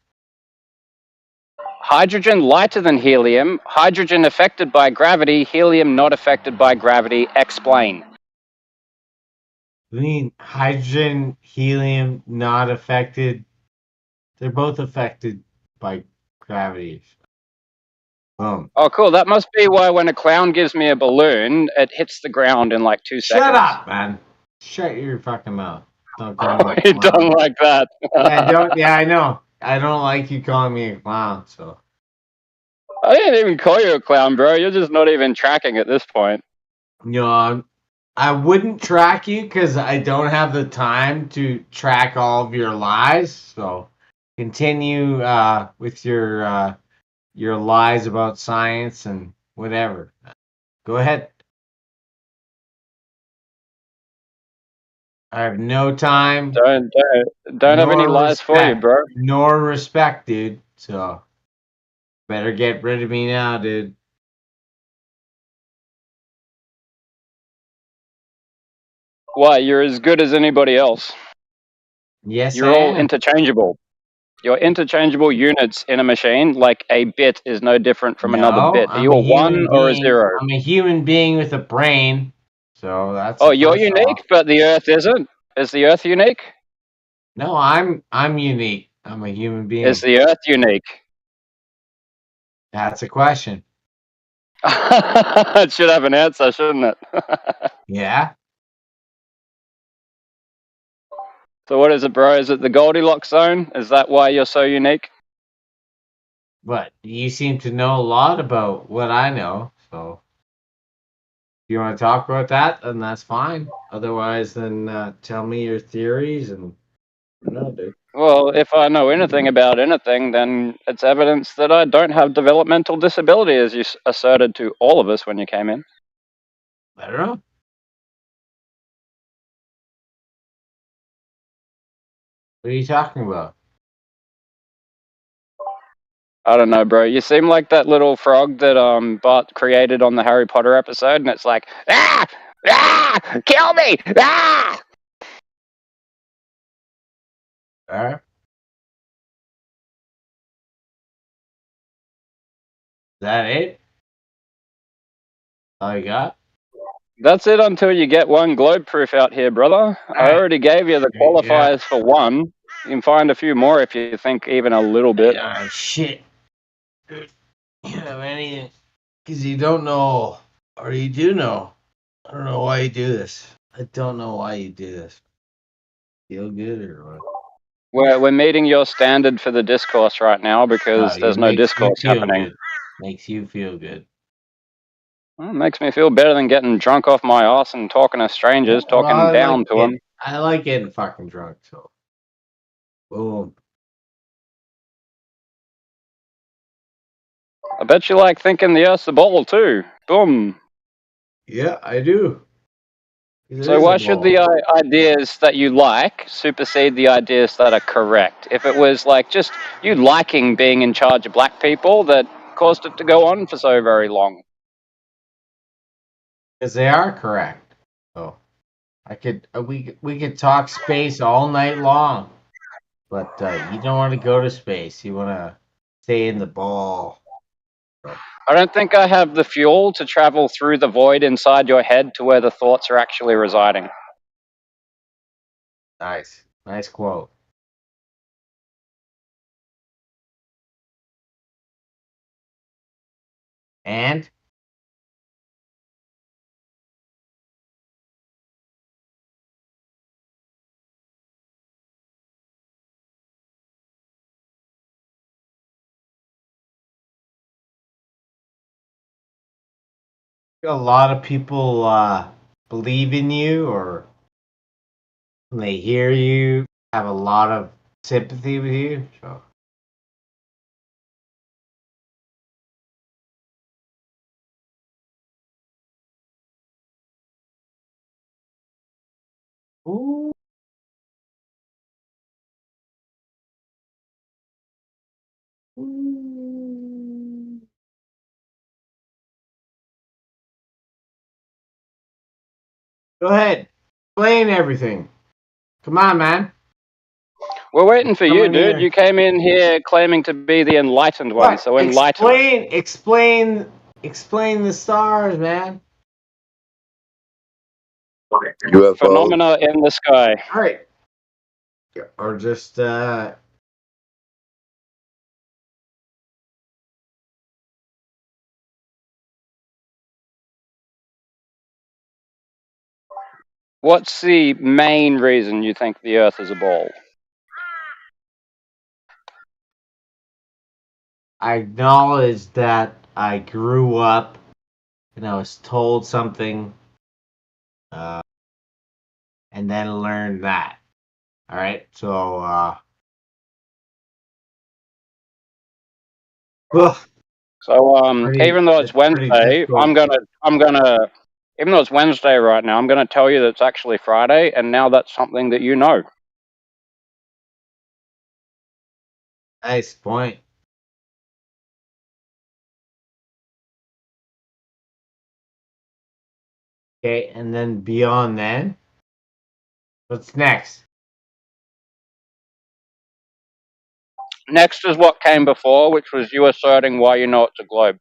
Hydrogen lighter than helium. Hydrogen affected by gravity. Helium not affected by gravity. Explain. I mean, hydrogen, helium, not affected. They're both affected by gravity. Boom. Oh, cool. That must be why when a clown gives me a balloon, it hits the ground in like 2 seconds. Shut up, man. Shut your fucking mouth. Don't call me a You clown. don't like that. Yeah, I know. I don't like you calling me a clown, so. I didn't even call you a clown, bro. You're just not even tracking at this point. No, I wouldn't track you because I don't have the time to track all of your lies. So continue with your lies about science and whatever. Go ahead. I have no time. Don't have any nor lies for you, respect, bro. Nor respect, dude. So better get rid of me now, dude. Why? You're as good as anybody else. Yes, You're I all am. interchangeable. You're interchangeable units in a machine, like a bit is no different from another bit. Are I'm you a human 1 or a being. 0? I'm a human being with a brain. So that's. Oh, the you're first unique, off. but the Earth isn't? Is the Earth unique? No, I'm unique. I'm a human being. Is the Earth unique? That's a question. It should have an answer, shouldn't it? Yeah. So what is it, bro? Is it the Goldilocks zone? Is that why you're so unique? But you seem to know a lot about what I know, so if you want to talk about that, then that's fine. Otherwise, then tell me your theories and no, dude. Well, if I know anything about anything, then it's evidence that I don't have developmental disability, as you asserted to all of us when you came in. I don't know. What are you talking about? I don't know, bro. You seem like that little frog that Bart created on the Harry Potter episode, and it's like, ah, ah, kill me, ah. All right. Is that it? All you got? That's it until you get one globe proof out here, brother. I already gave you the qualifiers for one. You can find a few more if you think even a little bit. Shit. You have anything? Because you don't know, or you do know. I don't know why you do this. I don't know why you do this. Feel good or what? We're meeting your standard for the discourse right now because there's no discourse happening. Good. Makes you feel good. Well, it makes me feel better than getting drunk off my ass and talking to strangers, talking Well, down to them. I like getting fucking drunk, so. Boom. I bet you like thinking the Earth's a ball too. Boom. Yeah, I do. So why should the ideas that you like supersede the ideas that are correct? If it was like just you liking being in charge of black people that caused it to go on for so very long. Because they are correct. Oh, I could we could talk space all night long, but you don't want to go to space. You want to stay in the ball. I don't think I have the fuel to travel through the void inside your head to where the thoughts are actually residing. Nice quote. And a lot of people believe in you, or when they hear you, have a lot of sympathy with you. So. Ooh. Go ahead. Explain everything. Come on, man. We're waiting for you, in dude. here. You came in here claiming to be the enlightened one, so enlighten. Explain the stars, man. UFO. Phenomena in the sky. All right. Or just What's the main reason you think the Earth is a ball? I acknowledge that I grew up and I was told something, and then learned that. All right, so So even though it's Wednesday, I'm gonna even though it's Wednesday right now, I'm gonna tell you that it's actually Friday, and now that's something that you know. nice point. Okay, and then beyond then, what's next? Next is what came before, which was you asserting why you know it's a globe.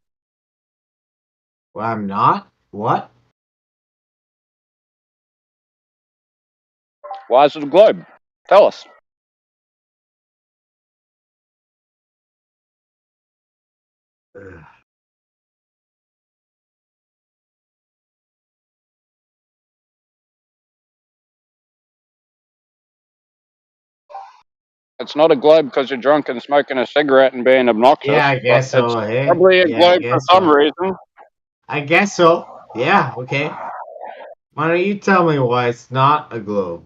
Well, I'm not. What? Why is it a globe? Tell us. Ugh. It's not a globe because you're drunk and smoking a cigarette and being obnoxious. Yeah, I guess but so. It's Hey, probably a yeah, I globe for guess some so. reason. I guess so. Yeah. Okay. Why don't you tell me why it's not a globe?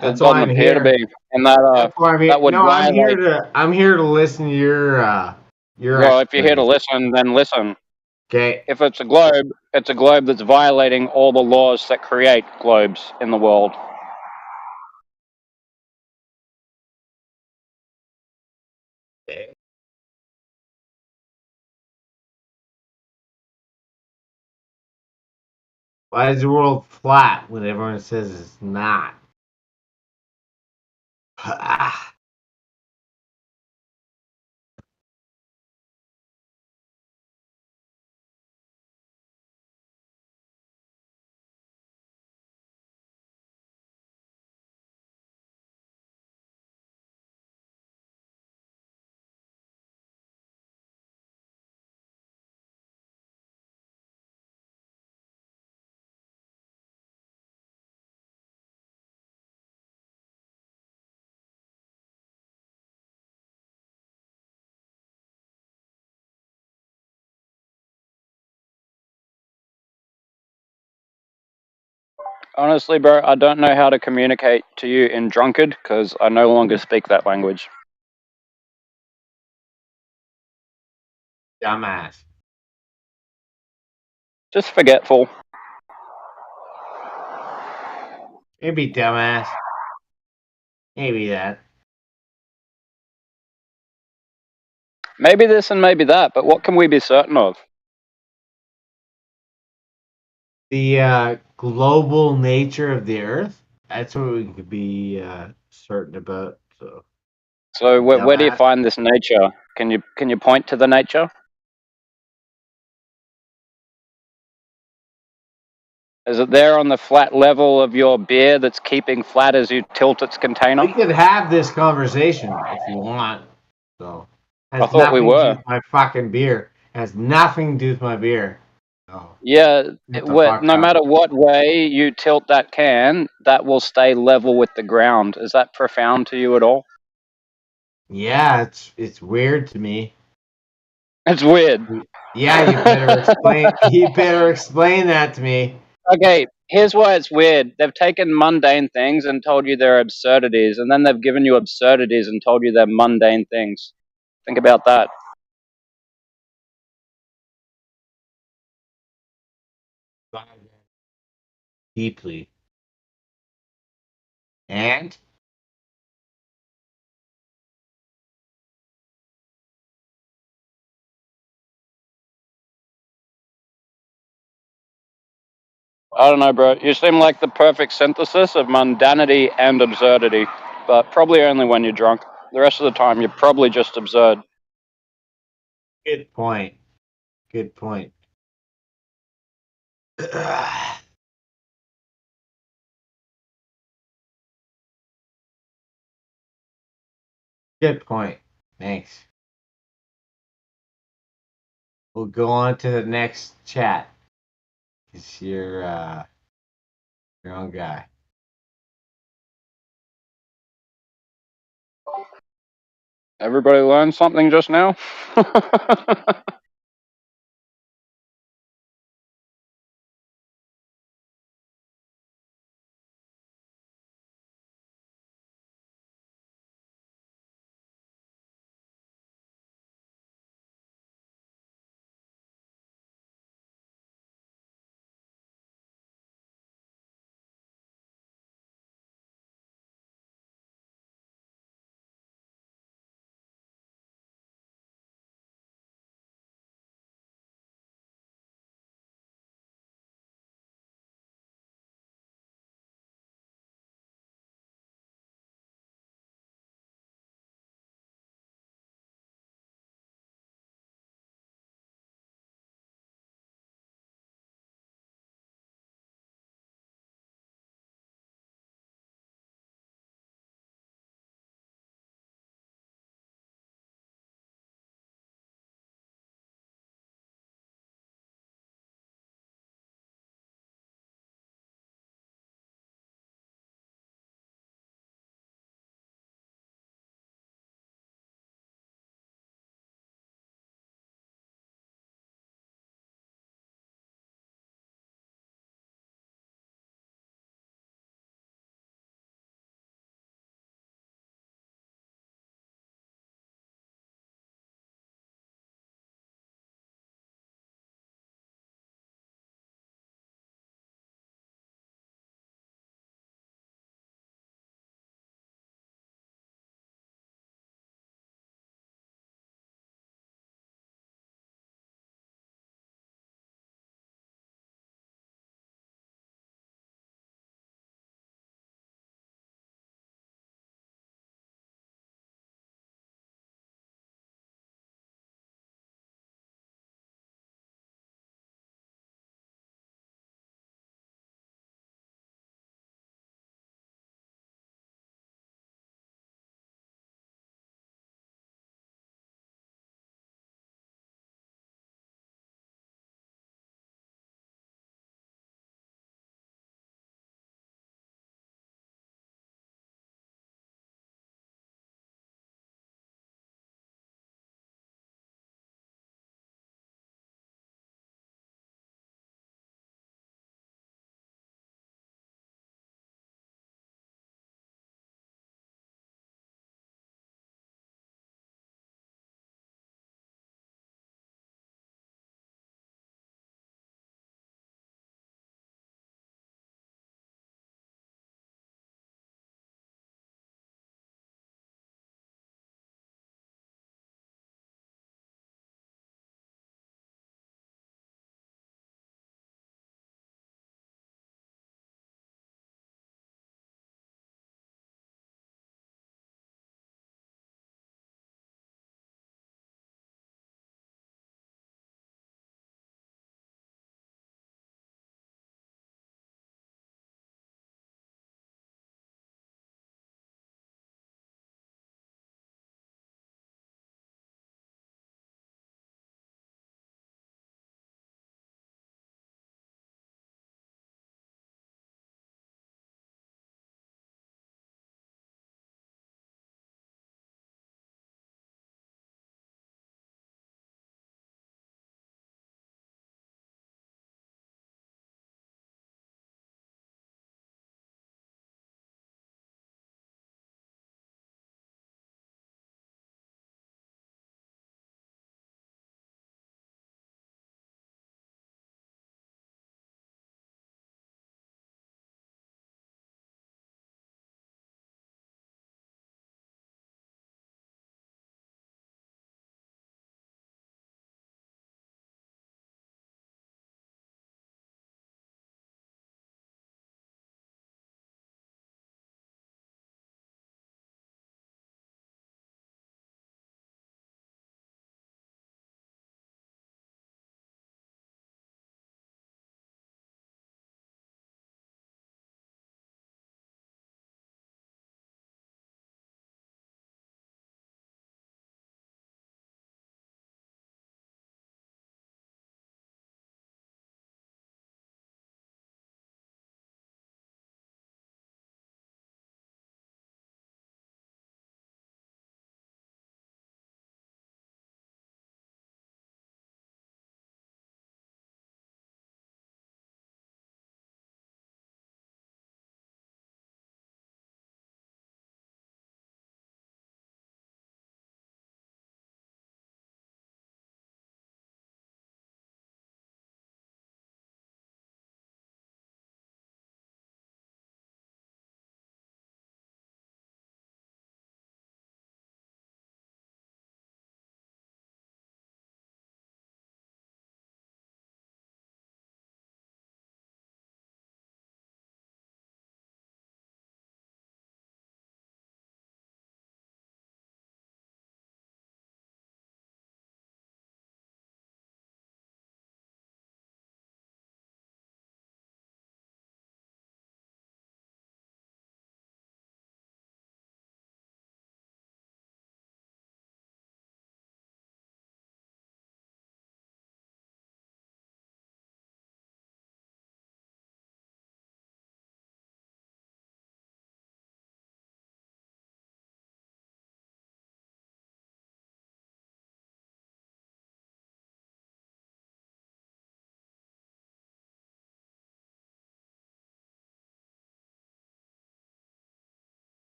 It That's why doesn't I'm appear to here. be, and that That's why I'm here. that would No, I'm here violate. to. I'm here to listen to your Well, if you're here to explanation. listen, then listen. Okay. If it's a globe that's violating all the laws that create globes in the world. Okay. Why is the world flat when everyone says it's not? Honestly, bro, I don't know how to communicate to you in drunkard because I no longer speak that language. Dumbass. Just forgetful. Maybe dumbass. Maybe that. Maybe this and maybe that, but what can we be certain of? The global nature of the Earth. That's what we could be certain about. So where do you Dumbass. find this nature? Can you point to the nature? Is it there on the flat level of your beer that's keeping flat as you tilt its container? We could have this conversation if you want. So I thought we nothing to do were. with my fucking beer. Has nothing to do with my beer. Oh, Yeah, get the fuck no out. matter what way you tilt that can, that will stay level with the ground. Is that profound to you at all? Yeah, it's weird to me. It's weird. Yeah, you better explain. You better explain that to me. Okay, here's why it's weird. They've taken mundane things and told you they're absurdities, and then they've given you absurdities and told you they're mundane things. Think about that. Deeply. And I don't know, bro. You seem like the perfect synthesis of mundanity and absurdity, but probably only when you're drunk. The rest of the time, you're probably just absurd. good point. Good point. Good point. Thanks. We'll go on to the next chat. It's your own guy. Everybody learned something just now?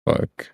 Fuck.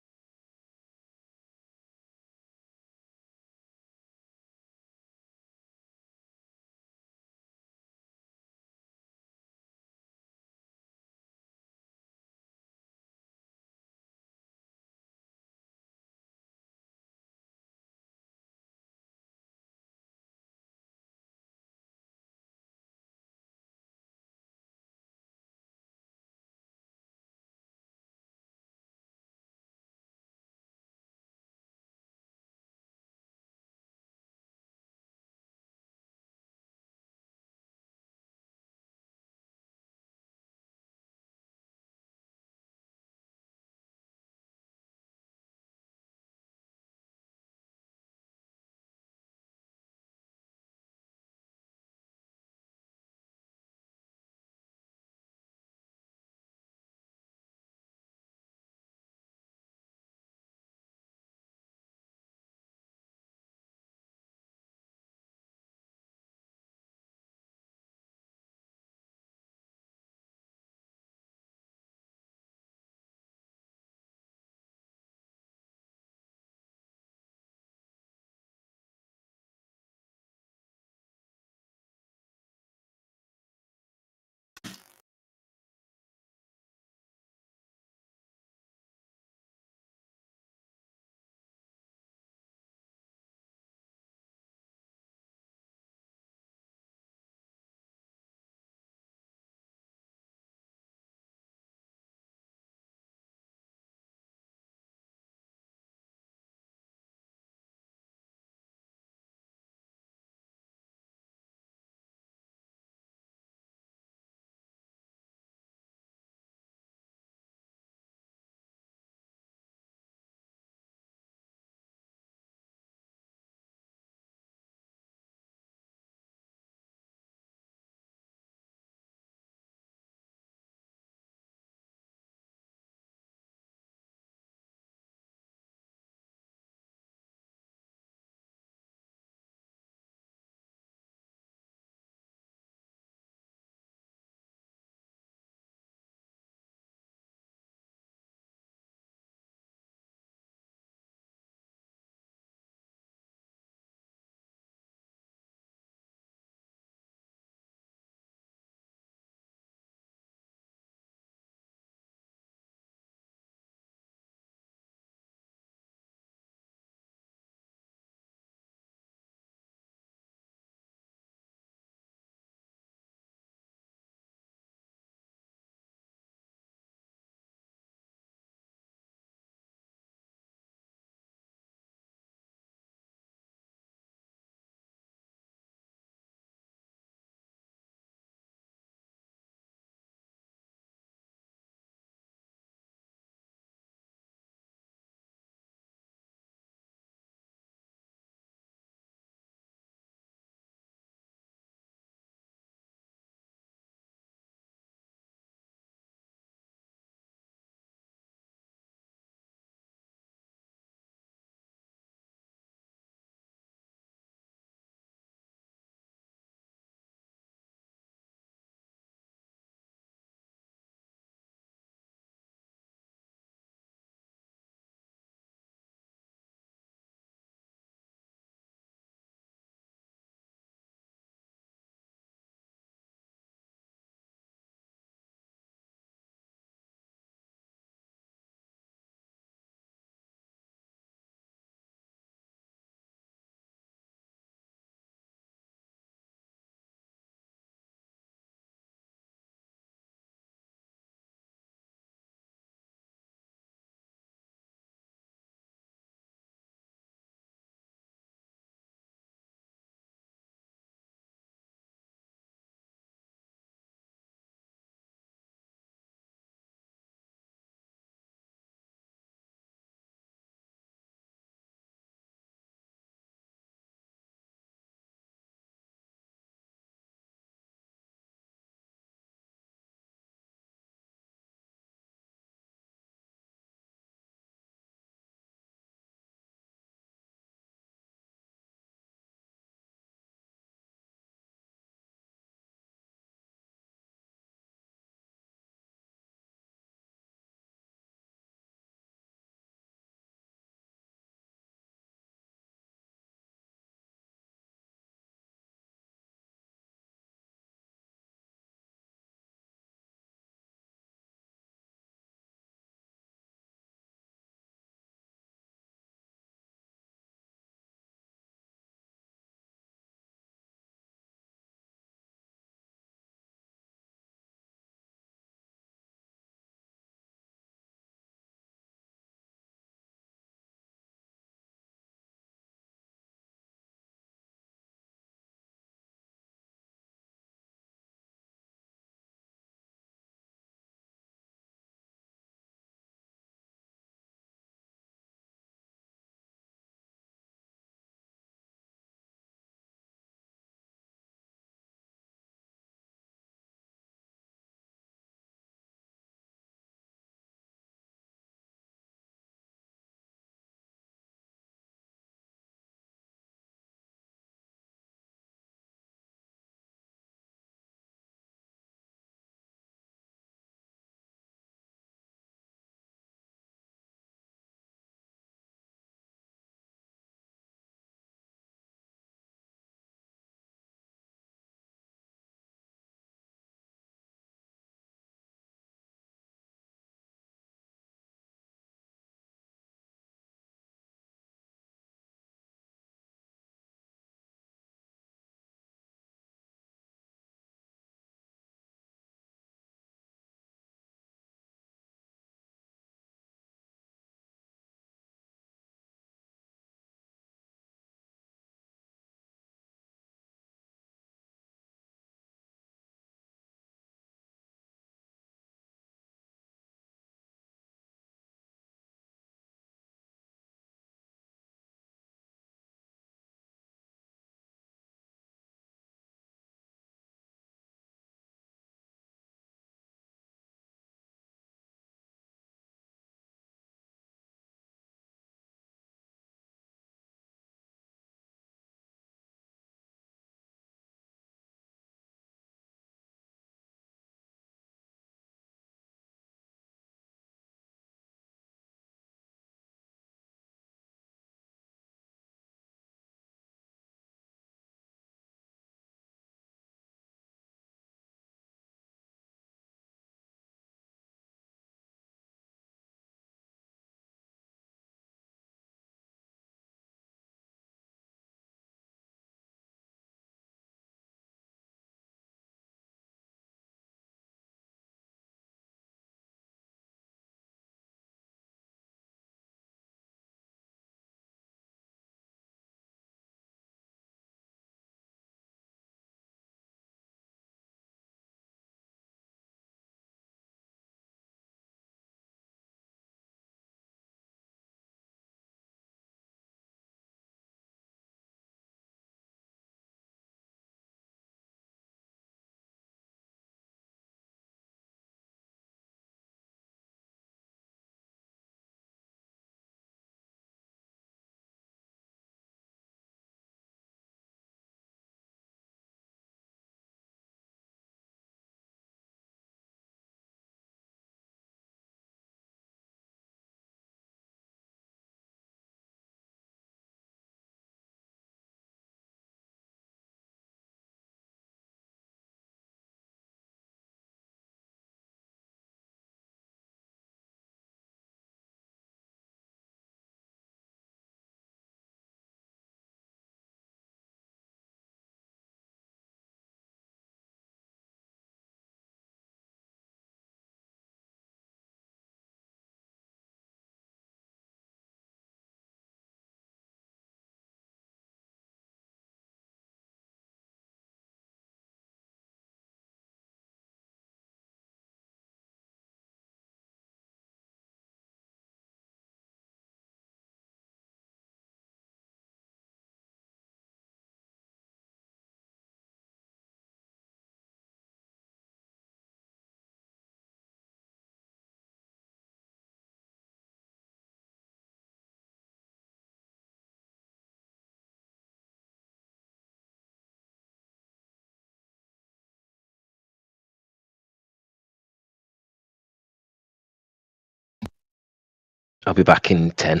I'll be back in 10.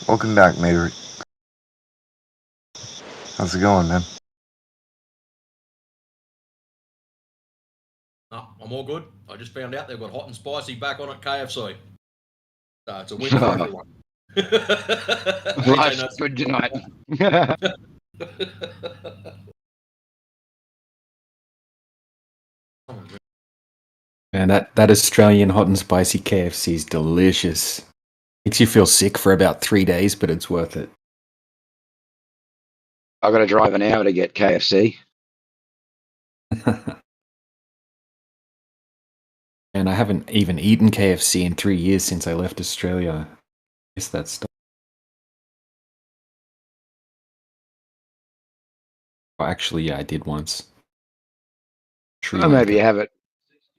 Welcome back, Maverick. How's it going, man? No, I'm all good. I just found out they've got hot and spicy back on at KFC. So it's a win for everyone. Life's good tonight. Man, that Australian hot and spicy KFC is delicious. Makes you feel sick for about 3 days, but it's worth it. I've got to drive an hour to get KFC. And I haven't even eaten KFC in 3 years since I left Australia. I miss that stuff. Oh, actually, yeah, I did once. Sri Or maybe Lanka. have it.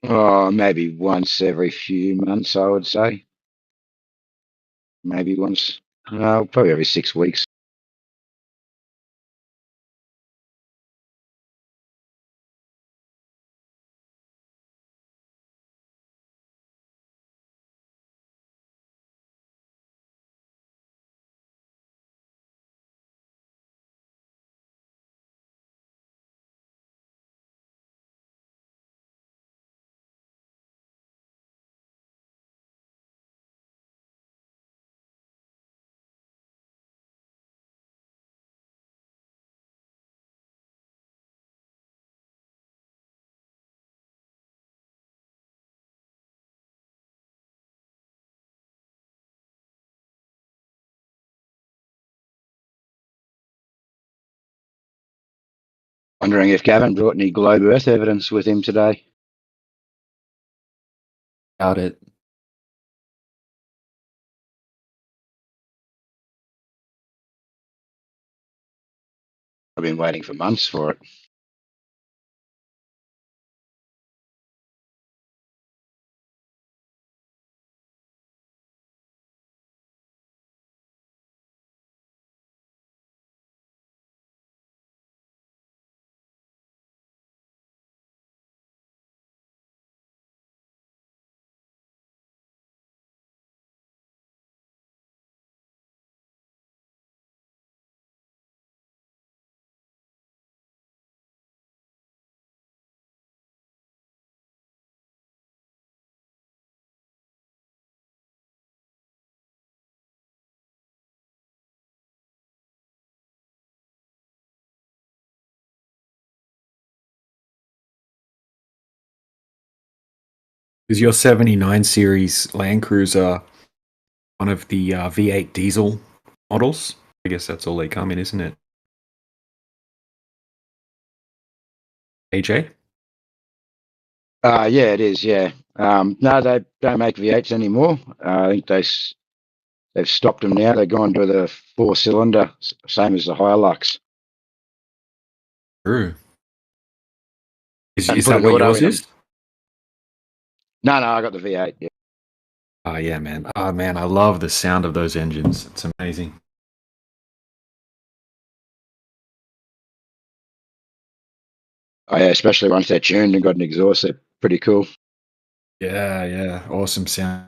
Oh, maybe once every few months, I would say. Maybe once. No, probably every 6 weeks. Wondering if Gavin brought any globe Earth evidence with him today. Doubt it. I've been waiting for months for it. Is your 79 series Land Cruiser one of the V8 diesel models? I guess that's all they come in, isn't it? AJ? Yeah, it is. Yeah. No, they don't make V8s anymore. I think they've stopped them now. They've gone to the 4-cylinder, same as the Hilux. True. Is And is put that an what auto yours in 'em. is? No, I got the V8. Yeah. Oh yeah, man. Oh man, I love the sound of those engines. It's amazing. Oh yeah, especially once they're tuned and got an exhaust, they're pretty cool. Yeah, yeah. Awesome sound.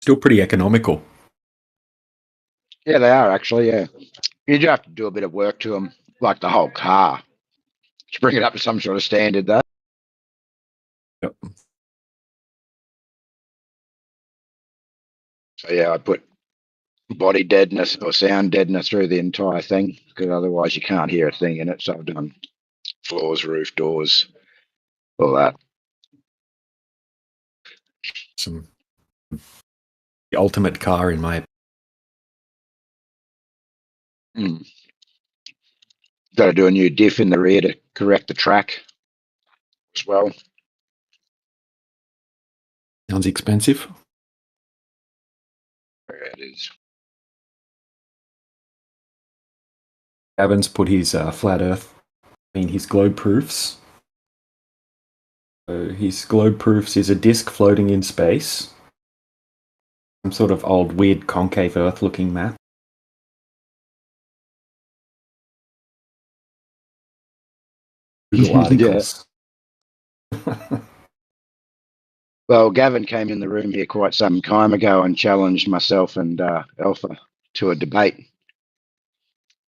Still pretty economical. Yeah, they are actually. Yeah, you do have to do a bit of work to them, like the whole car, to bring it up to some sort of standard, though. Yep. So yeah, I put body deadener or sound deadener through the entire thing because otherwise you can't hear a thing in it. So I've done floors, roof, doors, all that. Some the ultimate car in my Got to do a new diff in the rear to correct the track as well. sounds expensive. Yeah, it is. Gavin's put his flat Earth, his globe proofs. So his globe proofs is a disc floating in space. Some sort of old weird concave Earth looking map. Google articles. Well, Gavin came in the room here quite some time ago and challenged myself and Alpha to a debate.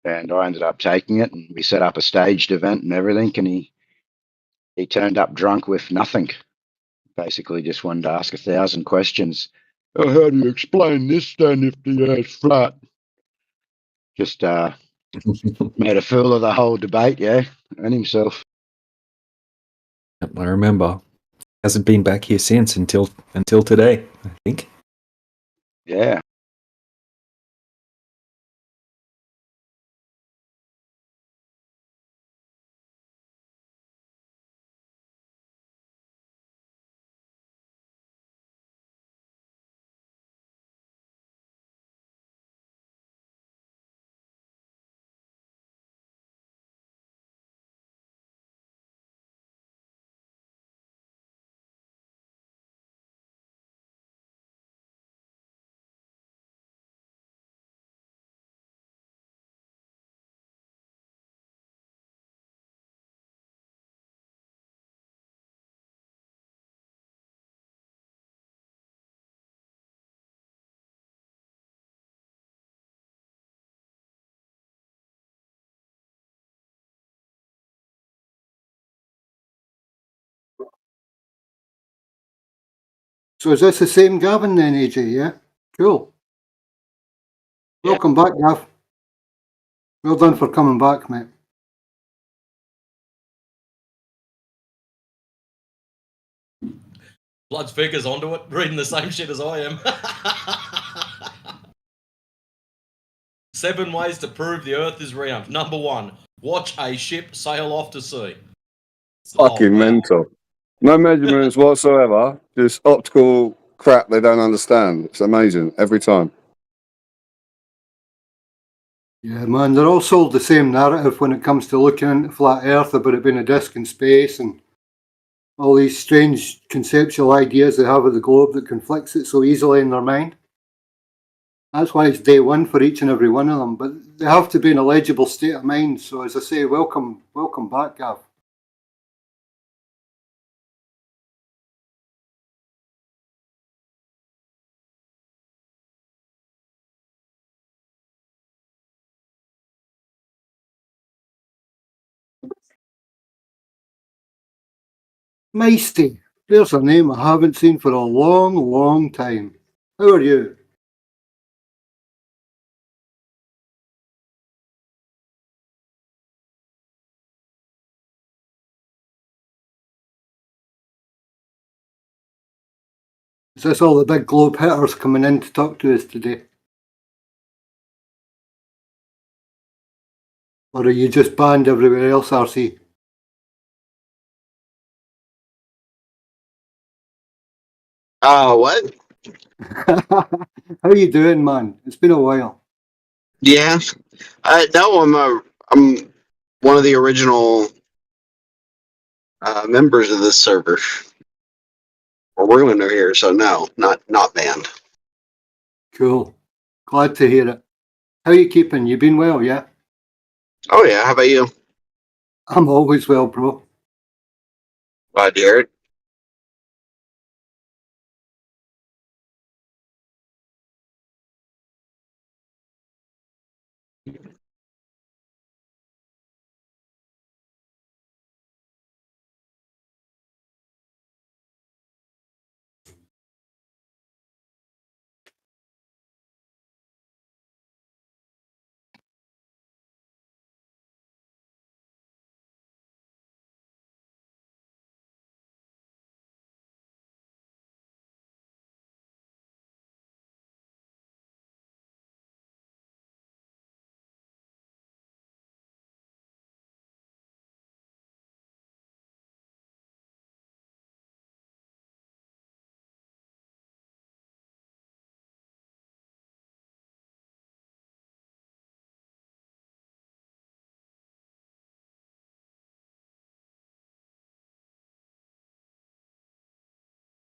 And I ended up taking it, and we set up a staged event and everything. And he turned up drunk with nothing. Basically, just wanted to ask 1,000 questions. Oh, how do you explain this then if the Earth's flat? Just made a fool of the whole debate, yeah, and himself. I remember. Hasn't been back here since until today, I think. Yeah. So is this the same Gavin then, AJ? Yeah? Cool. Welcome back, Gav. Well done for coming back, mate. Blood's figures onto it, reading the same shit as I am. 7 ways to prove the Earth is round. Number 1, watch a ship sail off to sea. Fucking mental. No measurements whatsoever. Just optical crap they don't understand. It's amazing every time. Yeah, man, they're all sold the same narrative when it comes to looking into flat Earth about it being a disc in space and all these strange conceptual ideas they have of the globe that conflicts it so easily in their mind. That's why it's day one for each and every one of them, but they have to be in a legible state of mind. So as I say, welcome back, Gav. Meisty, there's a name I haven't seen for a long, long time. How are you? Is this all the big globe hitters coming in to talk to us today? Or are you just banned everywhere else, RC? What? How you doing, man? It's been a while. Yeah. No, I'm one of the original members of this server. We're ruiner here, so no, not banned. Cool. Glad to hear it. How you keeping? You been well, yeah? Oh yeah, how about you? I'm always well, bro. Glad to hear it.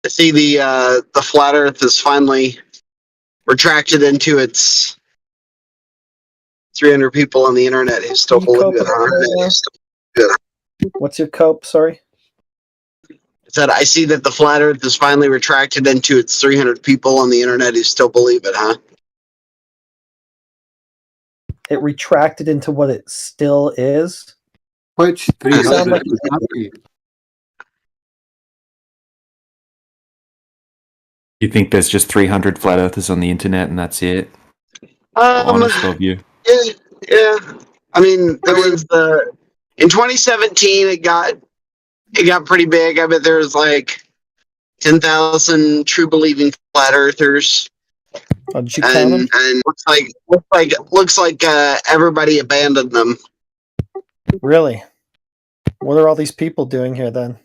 I see the flat Earth is finally retracted into its 300 people on the internet who still You believe cope it. with it, Huh? What's your cope? Sorry. Said I see that the flat Earth is finally retracted into its 300 people on the internet who still believe it. Huh? It retracted into what it still is. Which You sound like You think there's just 300 flat earthers on the internet and that's it? Honest of you. Yeah. I mean, there was in 2017 it got pretty big. I bet there was like 10,000 true believing flat earthers. Oh, did you count them? And looks like everybody abandoned them. Really? What are all these people doing here then?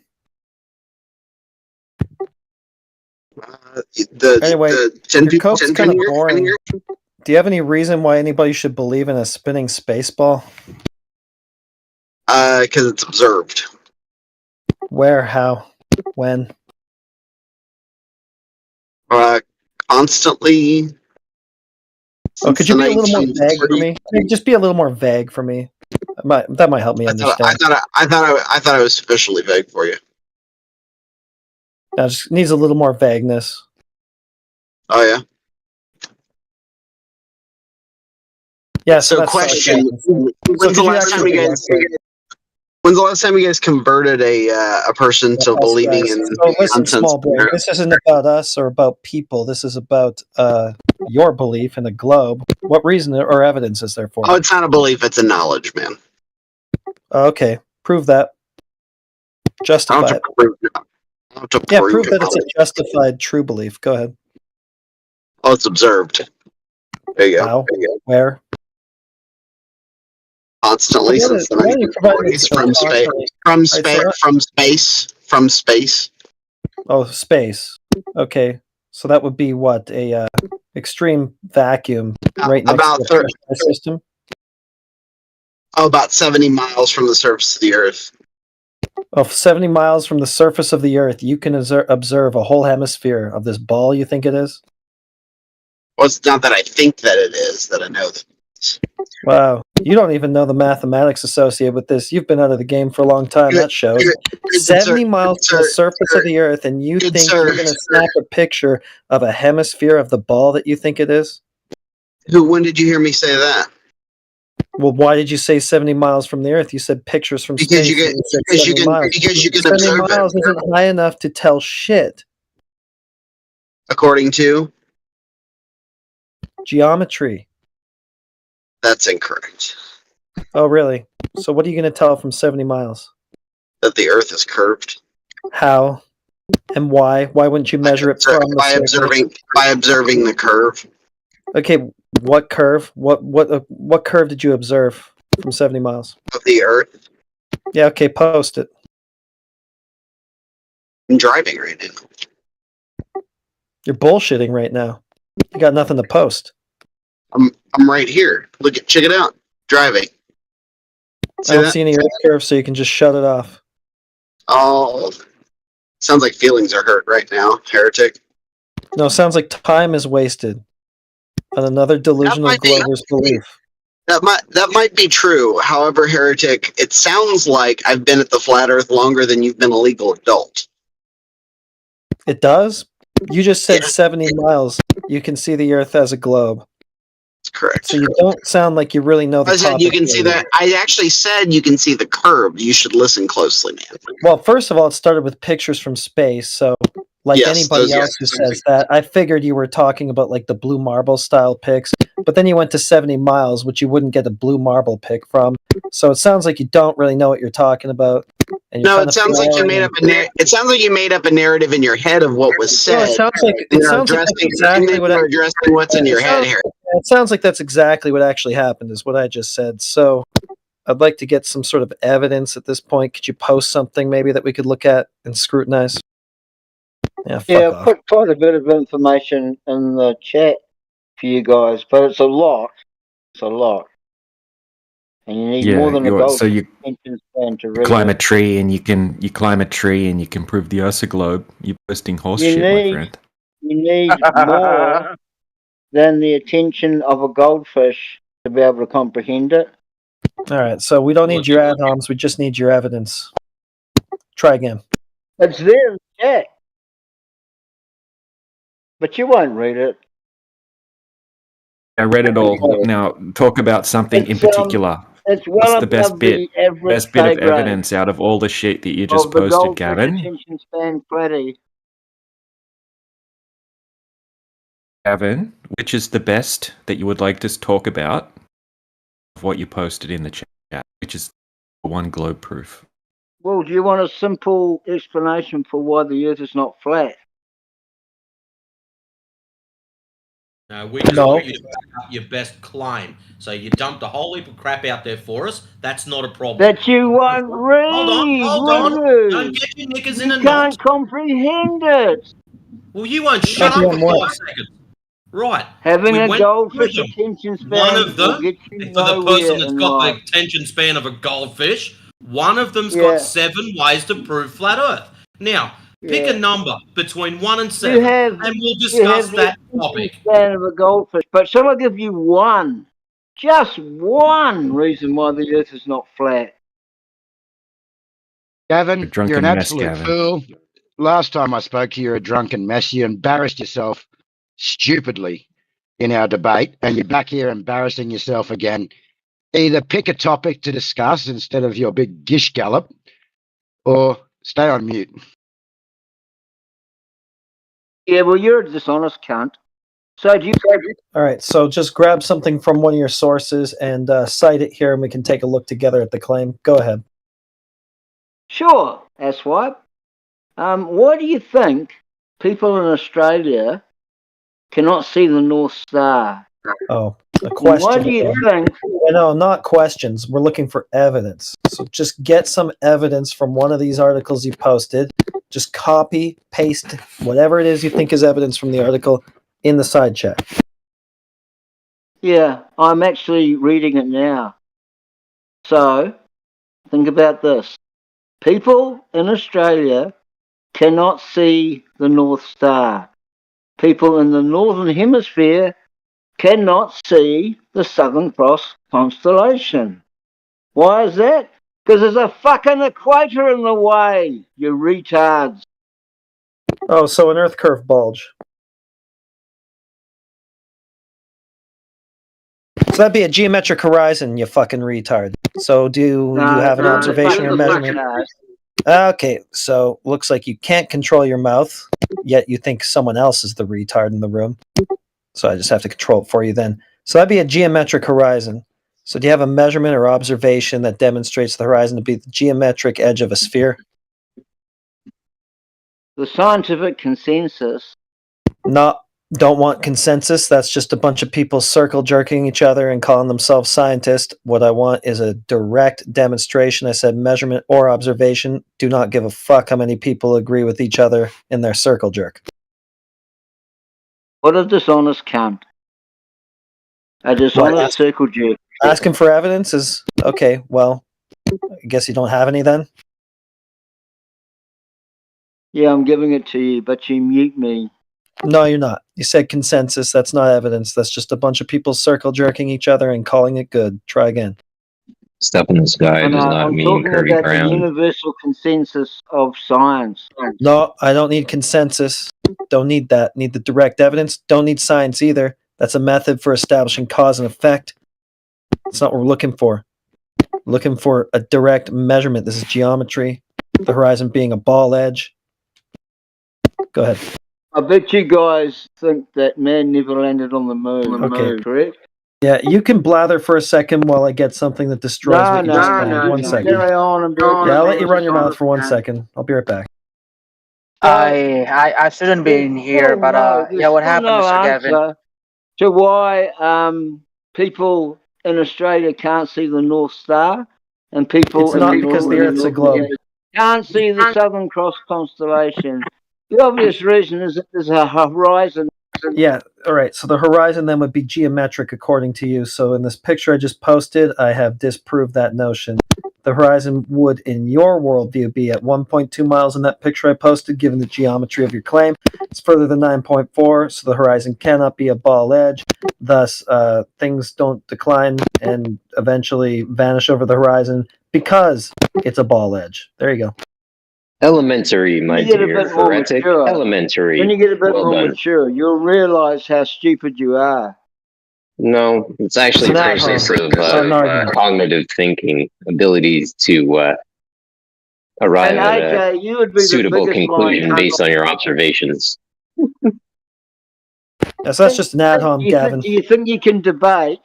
Anyway, your cope's kind of boring. Do you have any reason why anybody should believe in a spinning space ball? Because it's observed. Where? How? When? Constantly. Oh, could you be a little more vague for me? Just be a little more vague for me. That might help me understand. I thought I was sufficiently vague for you. That just needs a little more vagueness. Oh yeah. Yeah. So question: When's the last time you guys converted a person to believing in listen, nonsense? small boy. This isn't about us or about people. This is about your belief in a globe. What reason or evidence is there for it? Oh, it's not a belief; it's a knowledge, man. Okay, prove that. Justify it. Yeah, prove that it's a justified true belief. Go ahead. Oh, it's observed. There you go. How? There you go. Where? Constantly since the 1940s from space. Oh, space. Okay, so that would be what a extreme vacuum right next about to the system. Oh, about 70 miles from the surface of the Earth. Oh, 70 miles from the surface of the Earth, you can observe a whole hemisphere of this ball. You think it is? Well, it's not that I think that it is, that I know that. Wow, you don't even know the mathematics associated with this. You've been out of the game for a long time. That shows. 70 miles from the surface of the Earth, and you think you're going to snap a picture of a hemisphere of the ball that you think it is? When did you hear me say that? Well, why did you say 70 miles from the Earth? You said pictures from space. Because you can 70 observe miles it. isn't high enough to tell shit. According to? Geometry. That's incorrect. Oh, really? So what are you going to tell from 70 miles? That the Earth is curved. How? And why? Why wouldn't you measure it from the surface? By observing the curve. Okay, what curve? What curve did you observe? from 70 miles? Of the Earth. Yeah, okay, post it. I'm driving right now. You're bullshitting right now. You got nothing to post. I'm right here. Check it out. Driving. I don't see any Earth curve, so you can just shut it off. Oh, sounds like feelings are hurt right now, heretic. No, it sounds like time is wasted on another delusional globalist belief. That might be true. However, heretic, it sounds like I've been at the flat Earth longer than you've been a legal adult. It does? You just said 70 miles. You can see the Earth as a globe. That's correct. So you don't sound like you really know the I said topic. you can see that. I actually said you can see the curve. You should listen closely, man. Well, first of all, it started with pictures from space. So, like Yes, anybody those- else who yes. says that, I figured you were talking about like the blue marble style pics. But then you went to 70 miles, which you wouldn't get a blue marble pic from. So it sounds like you don't really know what you're talking about. And you're No, kinda it sounds like you flailing made and- up it sounds like you made up a narrative in your head of what was said. No, it sounds like and it you're sounds like that's addressing- exactly and what you're addressing what's in your head here. It sounds like that's exactly what actually happened, is what I just said. So I'd like to get some sort of evidence at this point. Could you post something maybe that we could look at and scrutinize? Yeah, fuck Yeah, off. I've put quite a bit of information in the chat for you guys, but it's a lot. It's a lot. And you need more than a gold so you attention span to read climb a it. tree and you climb a tree and you can prove the Earth's a globe. You're posting horse You shit, my need- friend. You need more than the attention of a goldfish to be able to comprehend it. All right, so we don't need your ad homs. We just need your evidence. Try again. It's there in the chat. But you won't read it. I read it all. Now talk about something in It's, um, particular. It's well What's the best above bit? the average Best bit of pay grade evidence out of all the shit that you just of the posted, goldfish Gavin. attention span platy. Gavin, which is the best that you would like to talk about of what you posted in the chat, which is one globe proof. Well, do you want a simple explanation for why the Earth is not flat? No, we just want you to back up your best claim. So you dumped a whole heap of crap out there for us. That's not a problem. That you won't read. Hold will on. you? Don't get your knickers in a You knot. can't comprehend it. Well, you won't shut up for 5 seconds. Right. Having we a went goldfish through them. attention span One of will them, get you for the nowhere person that's in got life. the attention span of a goldfish, one of them's Yeah. got 7 ways to prove flat Earth. Now, pick Yeah. a number between 1 and 7, You have, and we'll you discuss have the that attention topic. span of a goldfish. But shall I give you one, just one reason why the Earth is not flat? You're Gavin, drunken you're an mess, absolute Gavin. fool. Last time I spoke to you, you're a drunken mess. You embarrassed yourself stupidly in our debate, and you're back here embarrassing yourself again. Either pick a topic to discuss instead of your big gish gallop, or stay on mute. Yeah, well, you're a dishonest cunt. So do you? All right, so just grab something from one of your sources and cite it here, and we can take a look together at the claim. Go ahead. Sure, asswipe. Why do you think people in Australia cannot see the North Star? Oh, a question. Why do you think? No, not questions. We're looking for evidence. So just get some evidence from one of these articles you posted. Just copy, paste whatever it is you think is evidence from the article in the side chat. Yeah, I'm actually reading it now. So, think about this. People in Australia cannot see the North Star. People in the Northern Hemisphere cannot see the Southern Cross constellation. Why is that? Because there's a fucking equator in the way, you retards. Oh, so an Earth curve bulge. So that'd be a geometric horizon, you fucking retard. So do you have an observation or measurement? Okay, so looks like you can't control your mouth, yet you think someone else is the retard in the room. So I just have to control it for you then. So that'd be a geometric horizon. So do you have a measurement or observation that demonstrates the horizon to be the geometric edge of a sphere? The scientific consensus. Not Don't want consensus. That's just a bunch of people circle jerking each other and calling themselves scientists. What I want is a direct demonstration. I said measurement or observation. Do not give a fuck how many people agree with each other in their circle jerk. What a dishonest cunt. A dishonest circle jerk. Asking for evidence is okay. Well, I guess you don't have any then. Yeah, I'm giving it to you, but you mute me. No, you're not. You said consensus. That's not evidence. That's just a bunch of people circle jerking each other and calling it good. Try again. Stuff in the sky does not I'm mean talking Kirby about the Brown. universal consensus of science. No, I don't need consensus. Don't need that. Need the direct evidence. Don't need science either. That's a method for establishing cause and effect. That's not what we're looking for. We're looking for a direct measurement. This is geometry. The horizon being a ball edge. Go ahead. I bet you guys think that man never landed on the moon. Okay. Correct? Yeah, you can blather for a second while I get something that destroys what you just planned. 1 second. Carry on and Yeah, I'll let you run your mouth for 1 second. I'll be right back. I shouldn't be in here, but yeah, what happened, Mr. Gavin? To why people in Australia can't see the North Star, and people It's not because the Earth's a globe. can't see the Southern Cross constellation. The obvious reason is that there's a horizon. Yeah, all right. So the horizon then would be geometric according to you. So in this picture I just posted, I have disproved that notion. The horizon would, in your worldview, be at 1.2 miles in that picture I posted, given the geometry of your claim. It's further than 9.4, so the horizon cannot be a ball edge. Thus, things don't decline and eventually vanish over the horizon because it's a ball edge. There you go. Elementary, my You get a dear bit more heretic. mature. Elementary. When you get a bit Well more done. mature, you'll realize how stupid you are. No, it's actually It's a an process argument. of It's an argument. cognitive thinking, abilities to arrive And at AJ, you would a be the suitable biggest conclusion lying based cunt. on your observations. Yeah, so that's just an ad hom, Gavin. Do you think you can debate,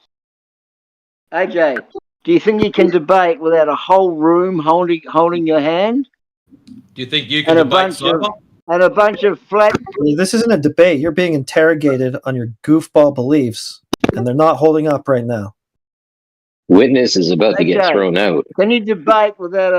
AJ? Do you think you can debate without a whole room holding your hand Do you think you can and a debate bunch sober? of flat? This isn't a debate. You're being interrogated on your goofball beliefs, and they're not holding up right now. Witness is about to get AJ, thrown out. Can you debate without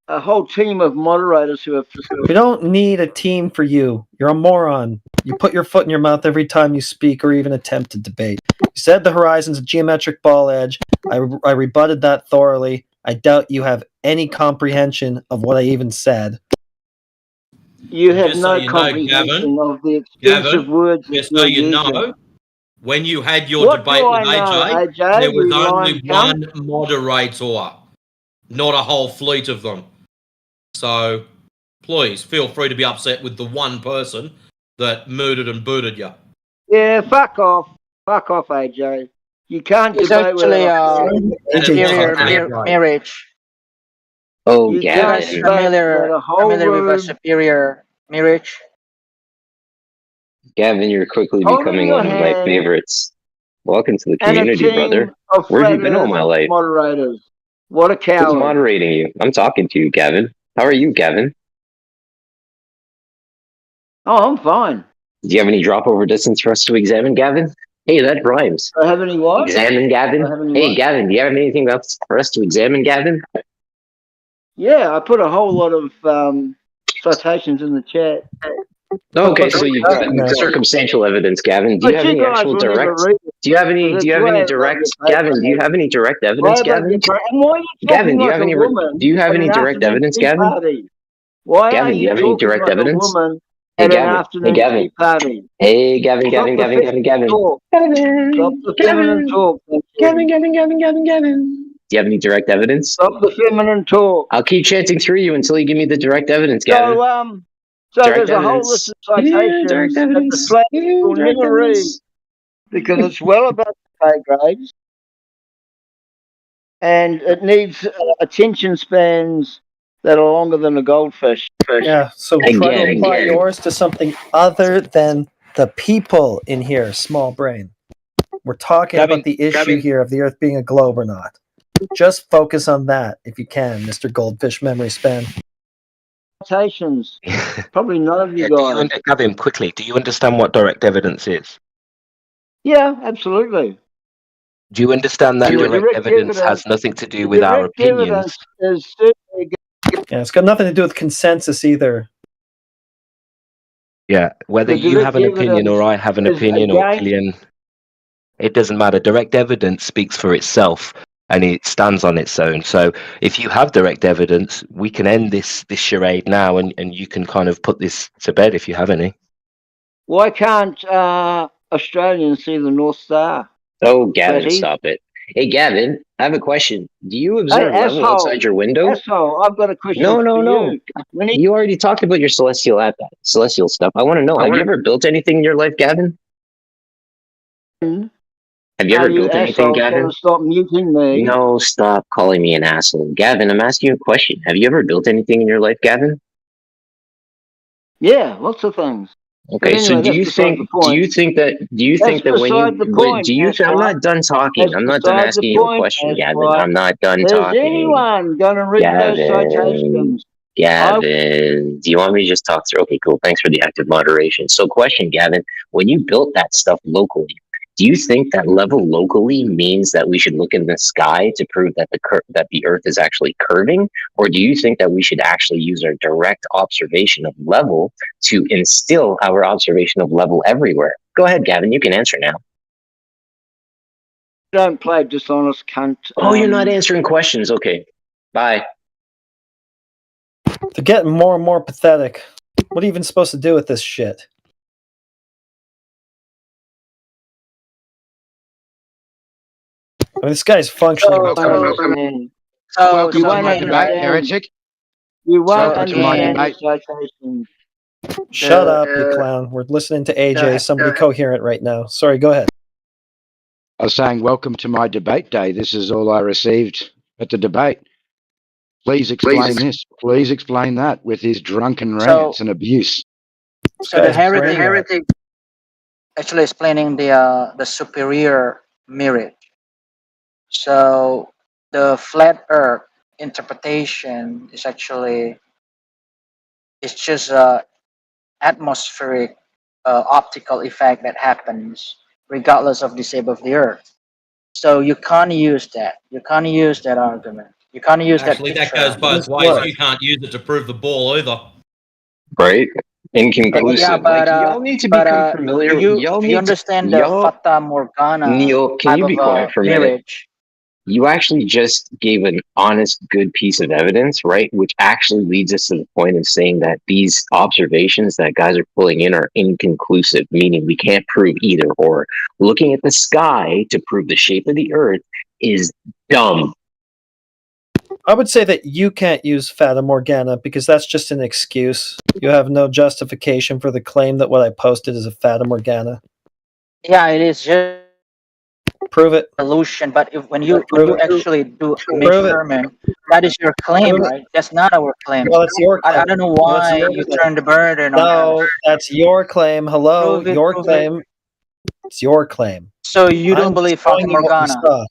a whole team of moderators who have? We don't need a team for you. You're a moron. You put your foot in your mouth every time you speak or even attempt to debate. You said the horizon's a geometric ball edge. I rebutted that thoroughly. I doubt you have any comprehension of what I even said. You have Just so no you know, comprehension Gavin, of the expensive words that just so you're you using. know, when you had your What debate do with I know, AJ, AJ, there was you only lying cunt? one moderator, not a whole fleet of them. So please feel free to be upset with the one person that murdered and booted you. Yeah, fuck off, AJ. You can't It's debate actually without superior marriage. Oh, You You can't guys debate familiar without a whole familiar with a room superior marriage? Gavin, you're quickly holding becoming your one of my hand favorites. Welcome to the and a community, team brother. of Where have you flat been all my earth life? moderators. What a Who's coward! moderating you? I'm talking to you, Gavin. How are you, Gavin? Oh, I'm fine. Do you have any drop over distance for us to examine, Gavin? Hey, that rhymes. Do I have any what? Examine, Gavin. Do I have any Hey, what? Gavin, do you have anything else for us to examine, Gavin? Yeah, I put a whole lot of citations in the chat. Okay, so you've got circumstantial evidence, Gavin. Do you But have you any guys actual will never direct? read it. Do you have any? Because Do you it's have way any above direct? your pay Gavin, do you grade. have any direct Way evidence, above Gavin? your pay. And why are you Gavin, talking do you like have a any? woman Do you have at any an direct afternoon evidence, tea Gavin? party? Why are Gavin, do you you have any talking direct like evidence? a woman Hey, at an Gavin. Hey, afternoon Gavin. tea party? Hey, Gavin, Stop Gavin, the Gavin, Gavin, Gavin. talk. Stop the feminine talk. Thank you. Gavin, Gavin, Gavin, Gavin, Gavin. Do you have any direct evidence? Stop the feminine talk. I'll keep chanting through you until you give me the direct evidence, Gavin. So Direct there's a whole evidence. list of Yeah, citations direct that the evidence. flat Yeah, will direct never read evidence. because it's well above the pay grades and it needs attention spans that are longer than a goldfish. Yeah, so try to apply yours to something other than the people in here, small brain. We're talking about the issue here of the Earth being a globe or not. Just focus on that if you can, Mr. Goldfish Memory Span. citations. Probably none of you guys. Gavin, quickly, do you understand what direct evidence is? Yeah, absolutely. Do you understand that And the direct evidence has nothing to do with our direct evidence opinions? is certainly Yeah, it's got nothing to do with consensus either. Yeah, whether The you have an direct opinion or I have an is opinion or against- Killian, it doesn't matter. Direct evidence speaks for itself and it stands on its own. So if you have direct evidence, we can end this charade now and you can kind of put this to bed if you have any. Why can't Australians see the North Star? Oh, Gavin, But he- stop it. Hey, Gavin, I have a question. Do you observe Hey, level asshole, outside your window? Asshole, I've got a question No, for no, no. you. When he- You already talked about your celestial stuff. I want to know, have you ever built anything in your life, Gavin? Have you ever built anything, Gavin? Stop muting me. No, stop calling me an asshole. Gavin, I'm asking you a question. Have you ever built anything in your life, Gavin? Yeah, lots of things. Okay, But so anyway, do you that's beside think the point. when beside the you point, do you I'm not done talking. That's I'm not done beside the asking you a point, question, Gavin. Aswad. I'm not done Is talking. anyone going to read those citations? Gavin, do you want me to just talk through? Okay, cool. Thanks for the active moderation. So, question, Gavin, when you built that stuff locally, do you think that level locally means that we should look in the sky to prove that the Earth is actually curving, or do you think that we should actually use our direct observation of level to instill our observation of level everywhere? Go ahead, Gavin. You can answer now. Don't play dishonest cunt. Oh, you're not answering questions. Okay, bye. They're getting more and more pathetic. What are you even supposed to do with this shit? I mean, this guy's functioning. So Welcome to my debate, heretic. You won't Welcome to my understand debate. the citation. Shut up, you clown. We're listening to AJ, somebody coherent right now. Sorry, go ahead. I was saying, welcome to my debate day. This is all I received at the debate. Please explain this. Please explain that with his drunken rants and abuse. So the heretic actually explaining the superior mirage. So the flat Earth interpretation is actually it's just a atmospheric optical effect that happens regardless of the shape of the Earth. So you can't use that. You can't use that argument. You can't use Actually, that. that goes both ways. You can't use it to prove the ball either. Right? Inconclusive. Yeah, but y'all need to become familiar. Do you understand the Fata Morgana? Neil, can you type be of, quiet for a minute? mirage? You actually just gave an honest, good piece of evidence, right? Which actually leads us to the point of saying that these observations that guys are pulling in are inconclusive, meaning we can't prove either or. Looking at the sky to prove the shape of the Earth is dumb. I would say that you can't use Fata Morgana because that's just an excuse. You have no justification for the claim that what I posted is a Fata Morgana. Yeah, it is just prove it. Illusion, but when you actually do Prove measurement, that is your claim, right? That's not our claim. Well, it's your claim. I don't know Well, it's why your you claim. turn the burden on No, us. that's your claim. Hello, Prove it, your prove claim. It's your claim. So you don't I'm believe showing Fata you what we Morgana? saw.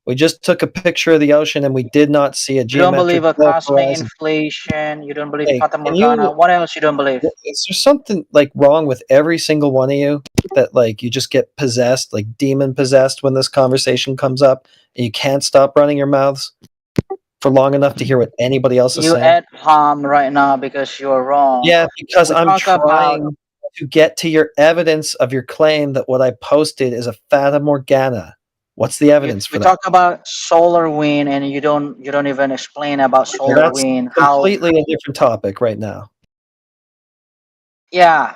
We just took a picture of the ocean and we did not see a You don't geometric believe a globe cosmic horizon. inflation? You don't believe Hey, Fata can Morgana? you- What else you don't believe? Is there something like wrong with every single one of you that like you just get possessed, like demon possessed when this conversation comes up and you can't stop running your mouths for long enough to hear what anybody else is You saying? add harm right now because you're wrong. Yeah, because We I'm talk about- trying to get to your evidence of your claim that what I posted is a Fata Morgana. What's the evidence for We that? talk about solar wind, and you don't even explain about solar That's wind. How? completely a different topic right now. Yeah,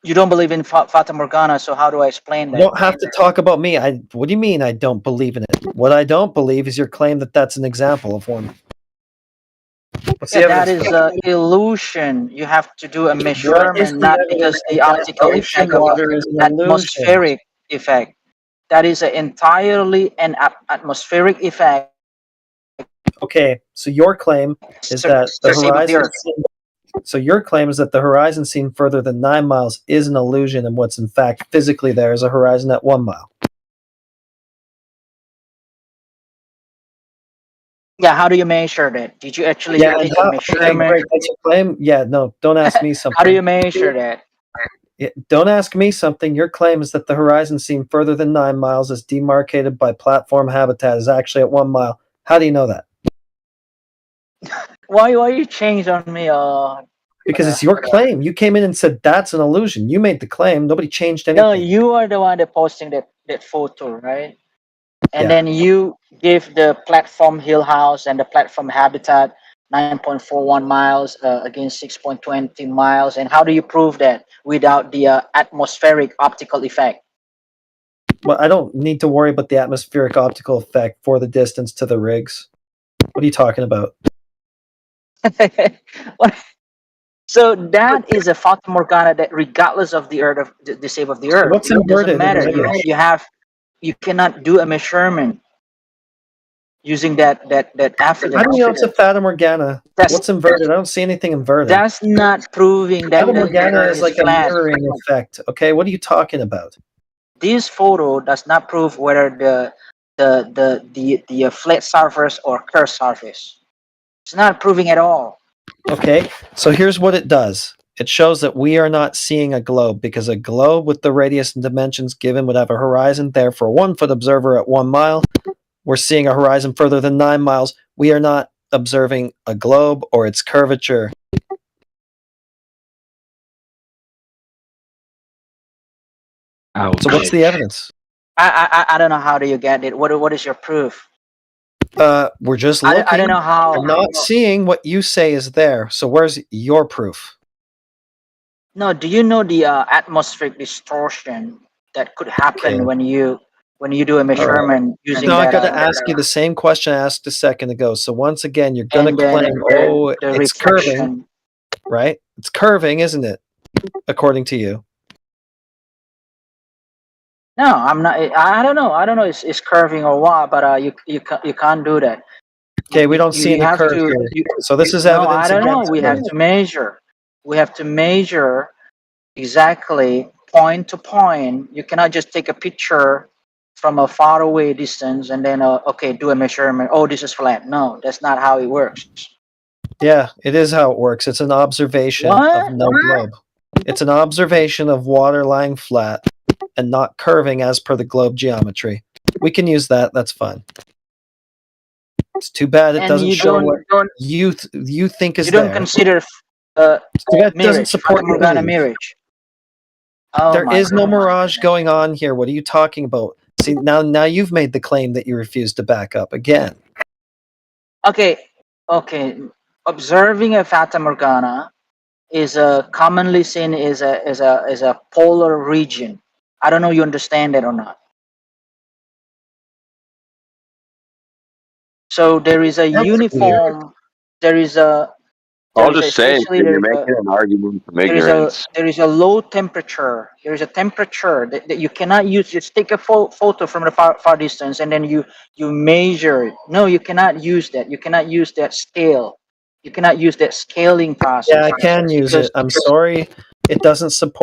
you don't believe in Fata Morgana, so how do I explain You that? don't have to talk about me. What do you mean I don't believe in it? What I don't believe is your claim that that's an example of one. What's the Yeah, that evidence is for an illusion. You have to do a What is measurement, the not evidence because the that optical ocean effect of water is an illusion? atmospheric effect. That is entirely an atmospheric effect. Okay, so your claim is that the the shape of the horizon. Earth. So your claim is that the horizon seen further than 9 miles is an illusion, and what's in fact physically there is a horizon at 1 mile. Yeah, how do you measure that? Did you actually Yeah, and take a how, okay, measurement? great. That's your claim. Yeah, no, don't ask me something. How do you measure that? Yeah, don't ask me something. Your claim is that the horizon seen further than 9 miles as demarcated by platform habitat is actually at 1 mile. How do you know that? Why you change on me? Because it's your claim. You came in and said that's an illusion. You made the claim. Nobody changed anything. No, you are the one that posting that photo, right? And Yeah. then you give the platform hill house and the platform habitat 9.41 miles against 6.20 miles. And how do you prove that without the atmospheric optical effect? Well, I don't need to worry about the atmospheric optical effect for the distance to the rigs. What are you talking about? So that is a Fata Morgana that, regardless of the earth of the shape of the earth, what's it inverted doesn't in the matter. image? You cannot do a measurement using that evidence. How do you know it's a Fata Morgana? What's inverted? I don't see anything inverted. That's not proving that Fata the Morgana earth is like a flat. mirroring effect. Okay, what are you talking about? This photo does not prove whether the flat surface or curved surface. It's not proving at all. Okay, so here's what it does. It shows that we are not seeing a globe because a globe with the radius and dimensions given would have a horizon there for a 1 foot observer at 1 mile. We're seeing a horizon further than 9 miles. We are not observing a globe or its curvature. Ouch. So what's the evidence? I don't know how do you get it. What is your proof? We're just I looking. don't know how. I'm not seeing what you say is there. So where's your proof? No, do you know the atmospheric distortion that could happen Okay. when you do a measurement using Now I that? got to ask you the same question I asked a second ago. So once again, you're going to And then claim, the it's reflection. curving, right? It's curving, isn't it? According to you. No, I'm not. I don't know. I don't know. It's curving or what, but you can't do that. Okay, we don't see You any have curve to. here. So this is No, evidence I don't know. against We have curve. to measure. We have to measure exactly point to point. You cannot just take a picture from a far away distance and then okay, do a measurement. Oh, this is flat. No, that's not how it works. Yeah, it is how it works. It's an observation What? of no globe. It's an observation of water lying flat and not curving as per the globe geometry. We can use that. That's fine. It's too bad it And doesn't you show don't- what you think is You don't there. consider That doesn't mirage, support Fata your Morgana belief. mirage. Oh There my is no God. mirage going on here. What are you talking about? See, now you've made the claim that you refuse to back up again. Okay, observing a Fata Morgana is commonly seen as a polar region. I don't know you understand that or not. So there is a That's uniform. There is a. I'll there is just say, especially you're there is making an argument from there ignorance. is a low temperature. There is a temperature that you cannot use. Just take a photo from the far distance and then you measure it. No, you cannot use that. You cannot use that scale. You cannot use that scaling process. Yeah, I can use because it. I'm sorry. It doesn't support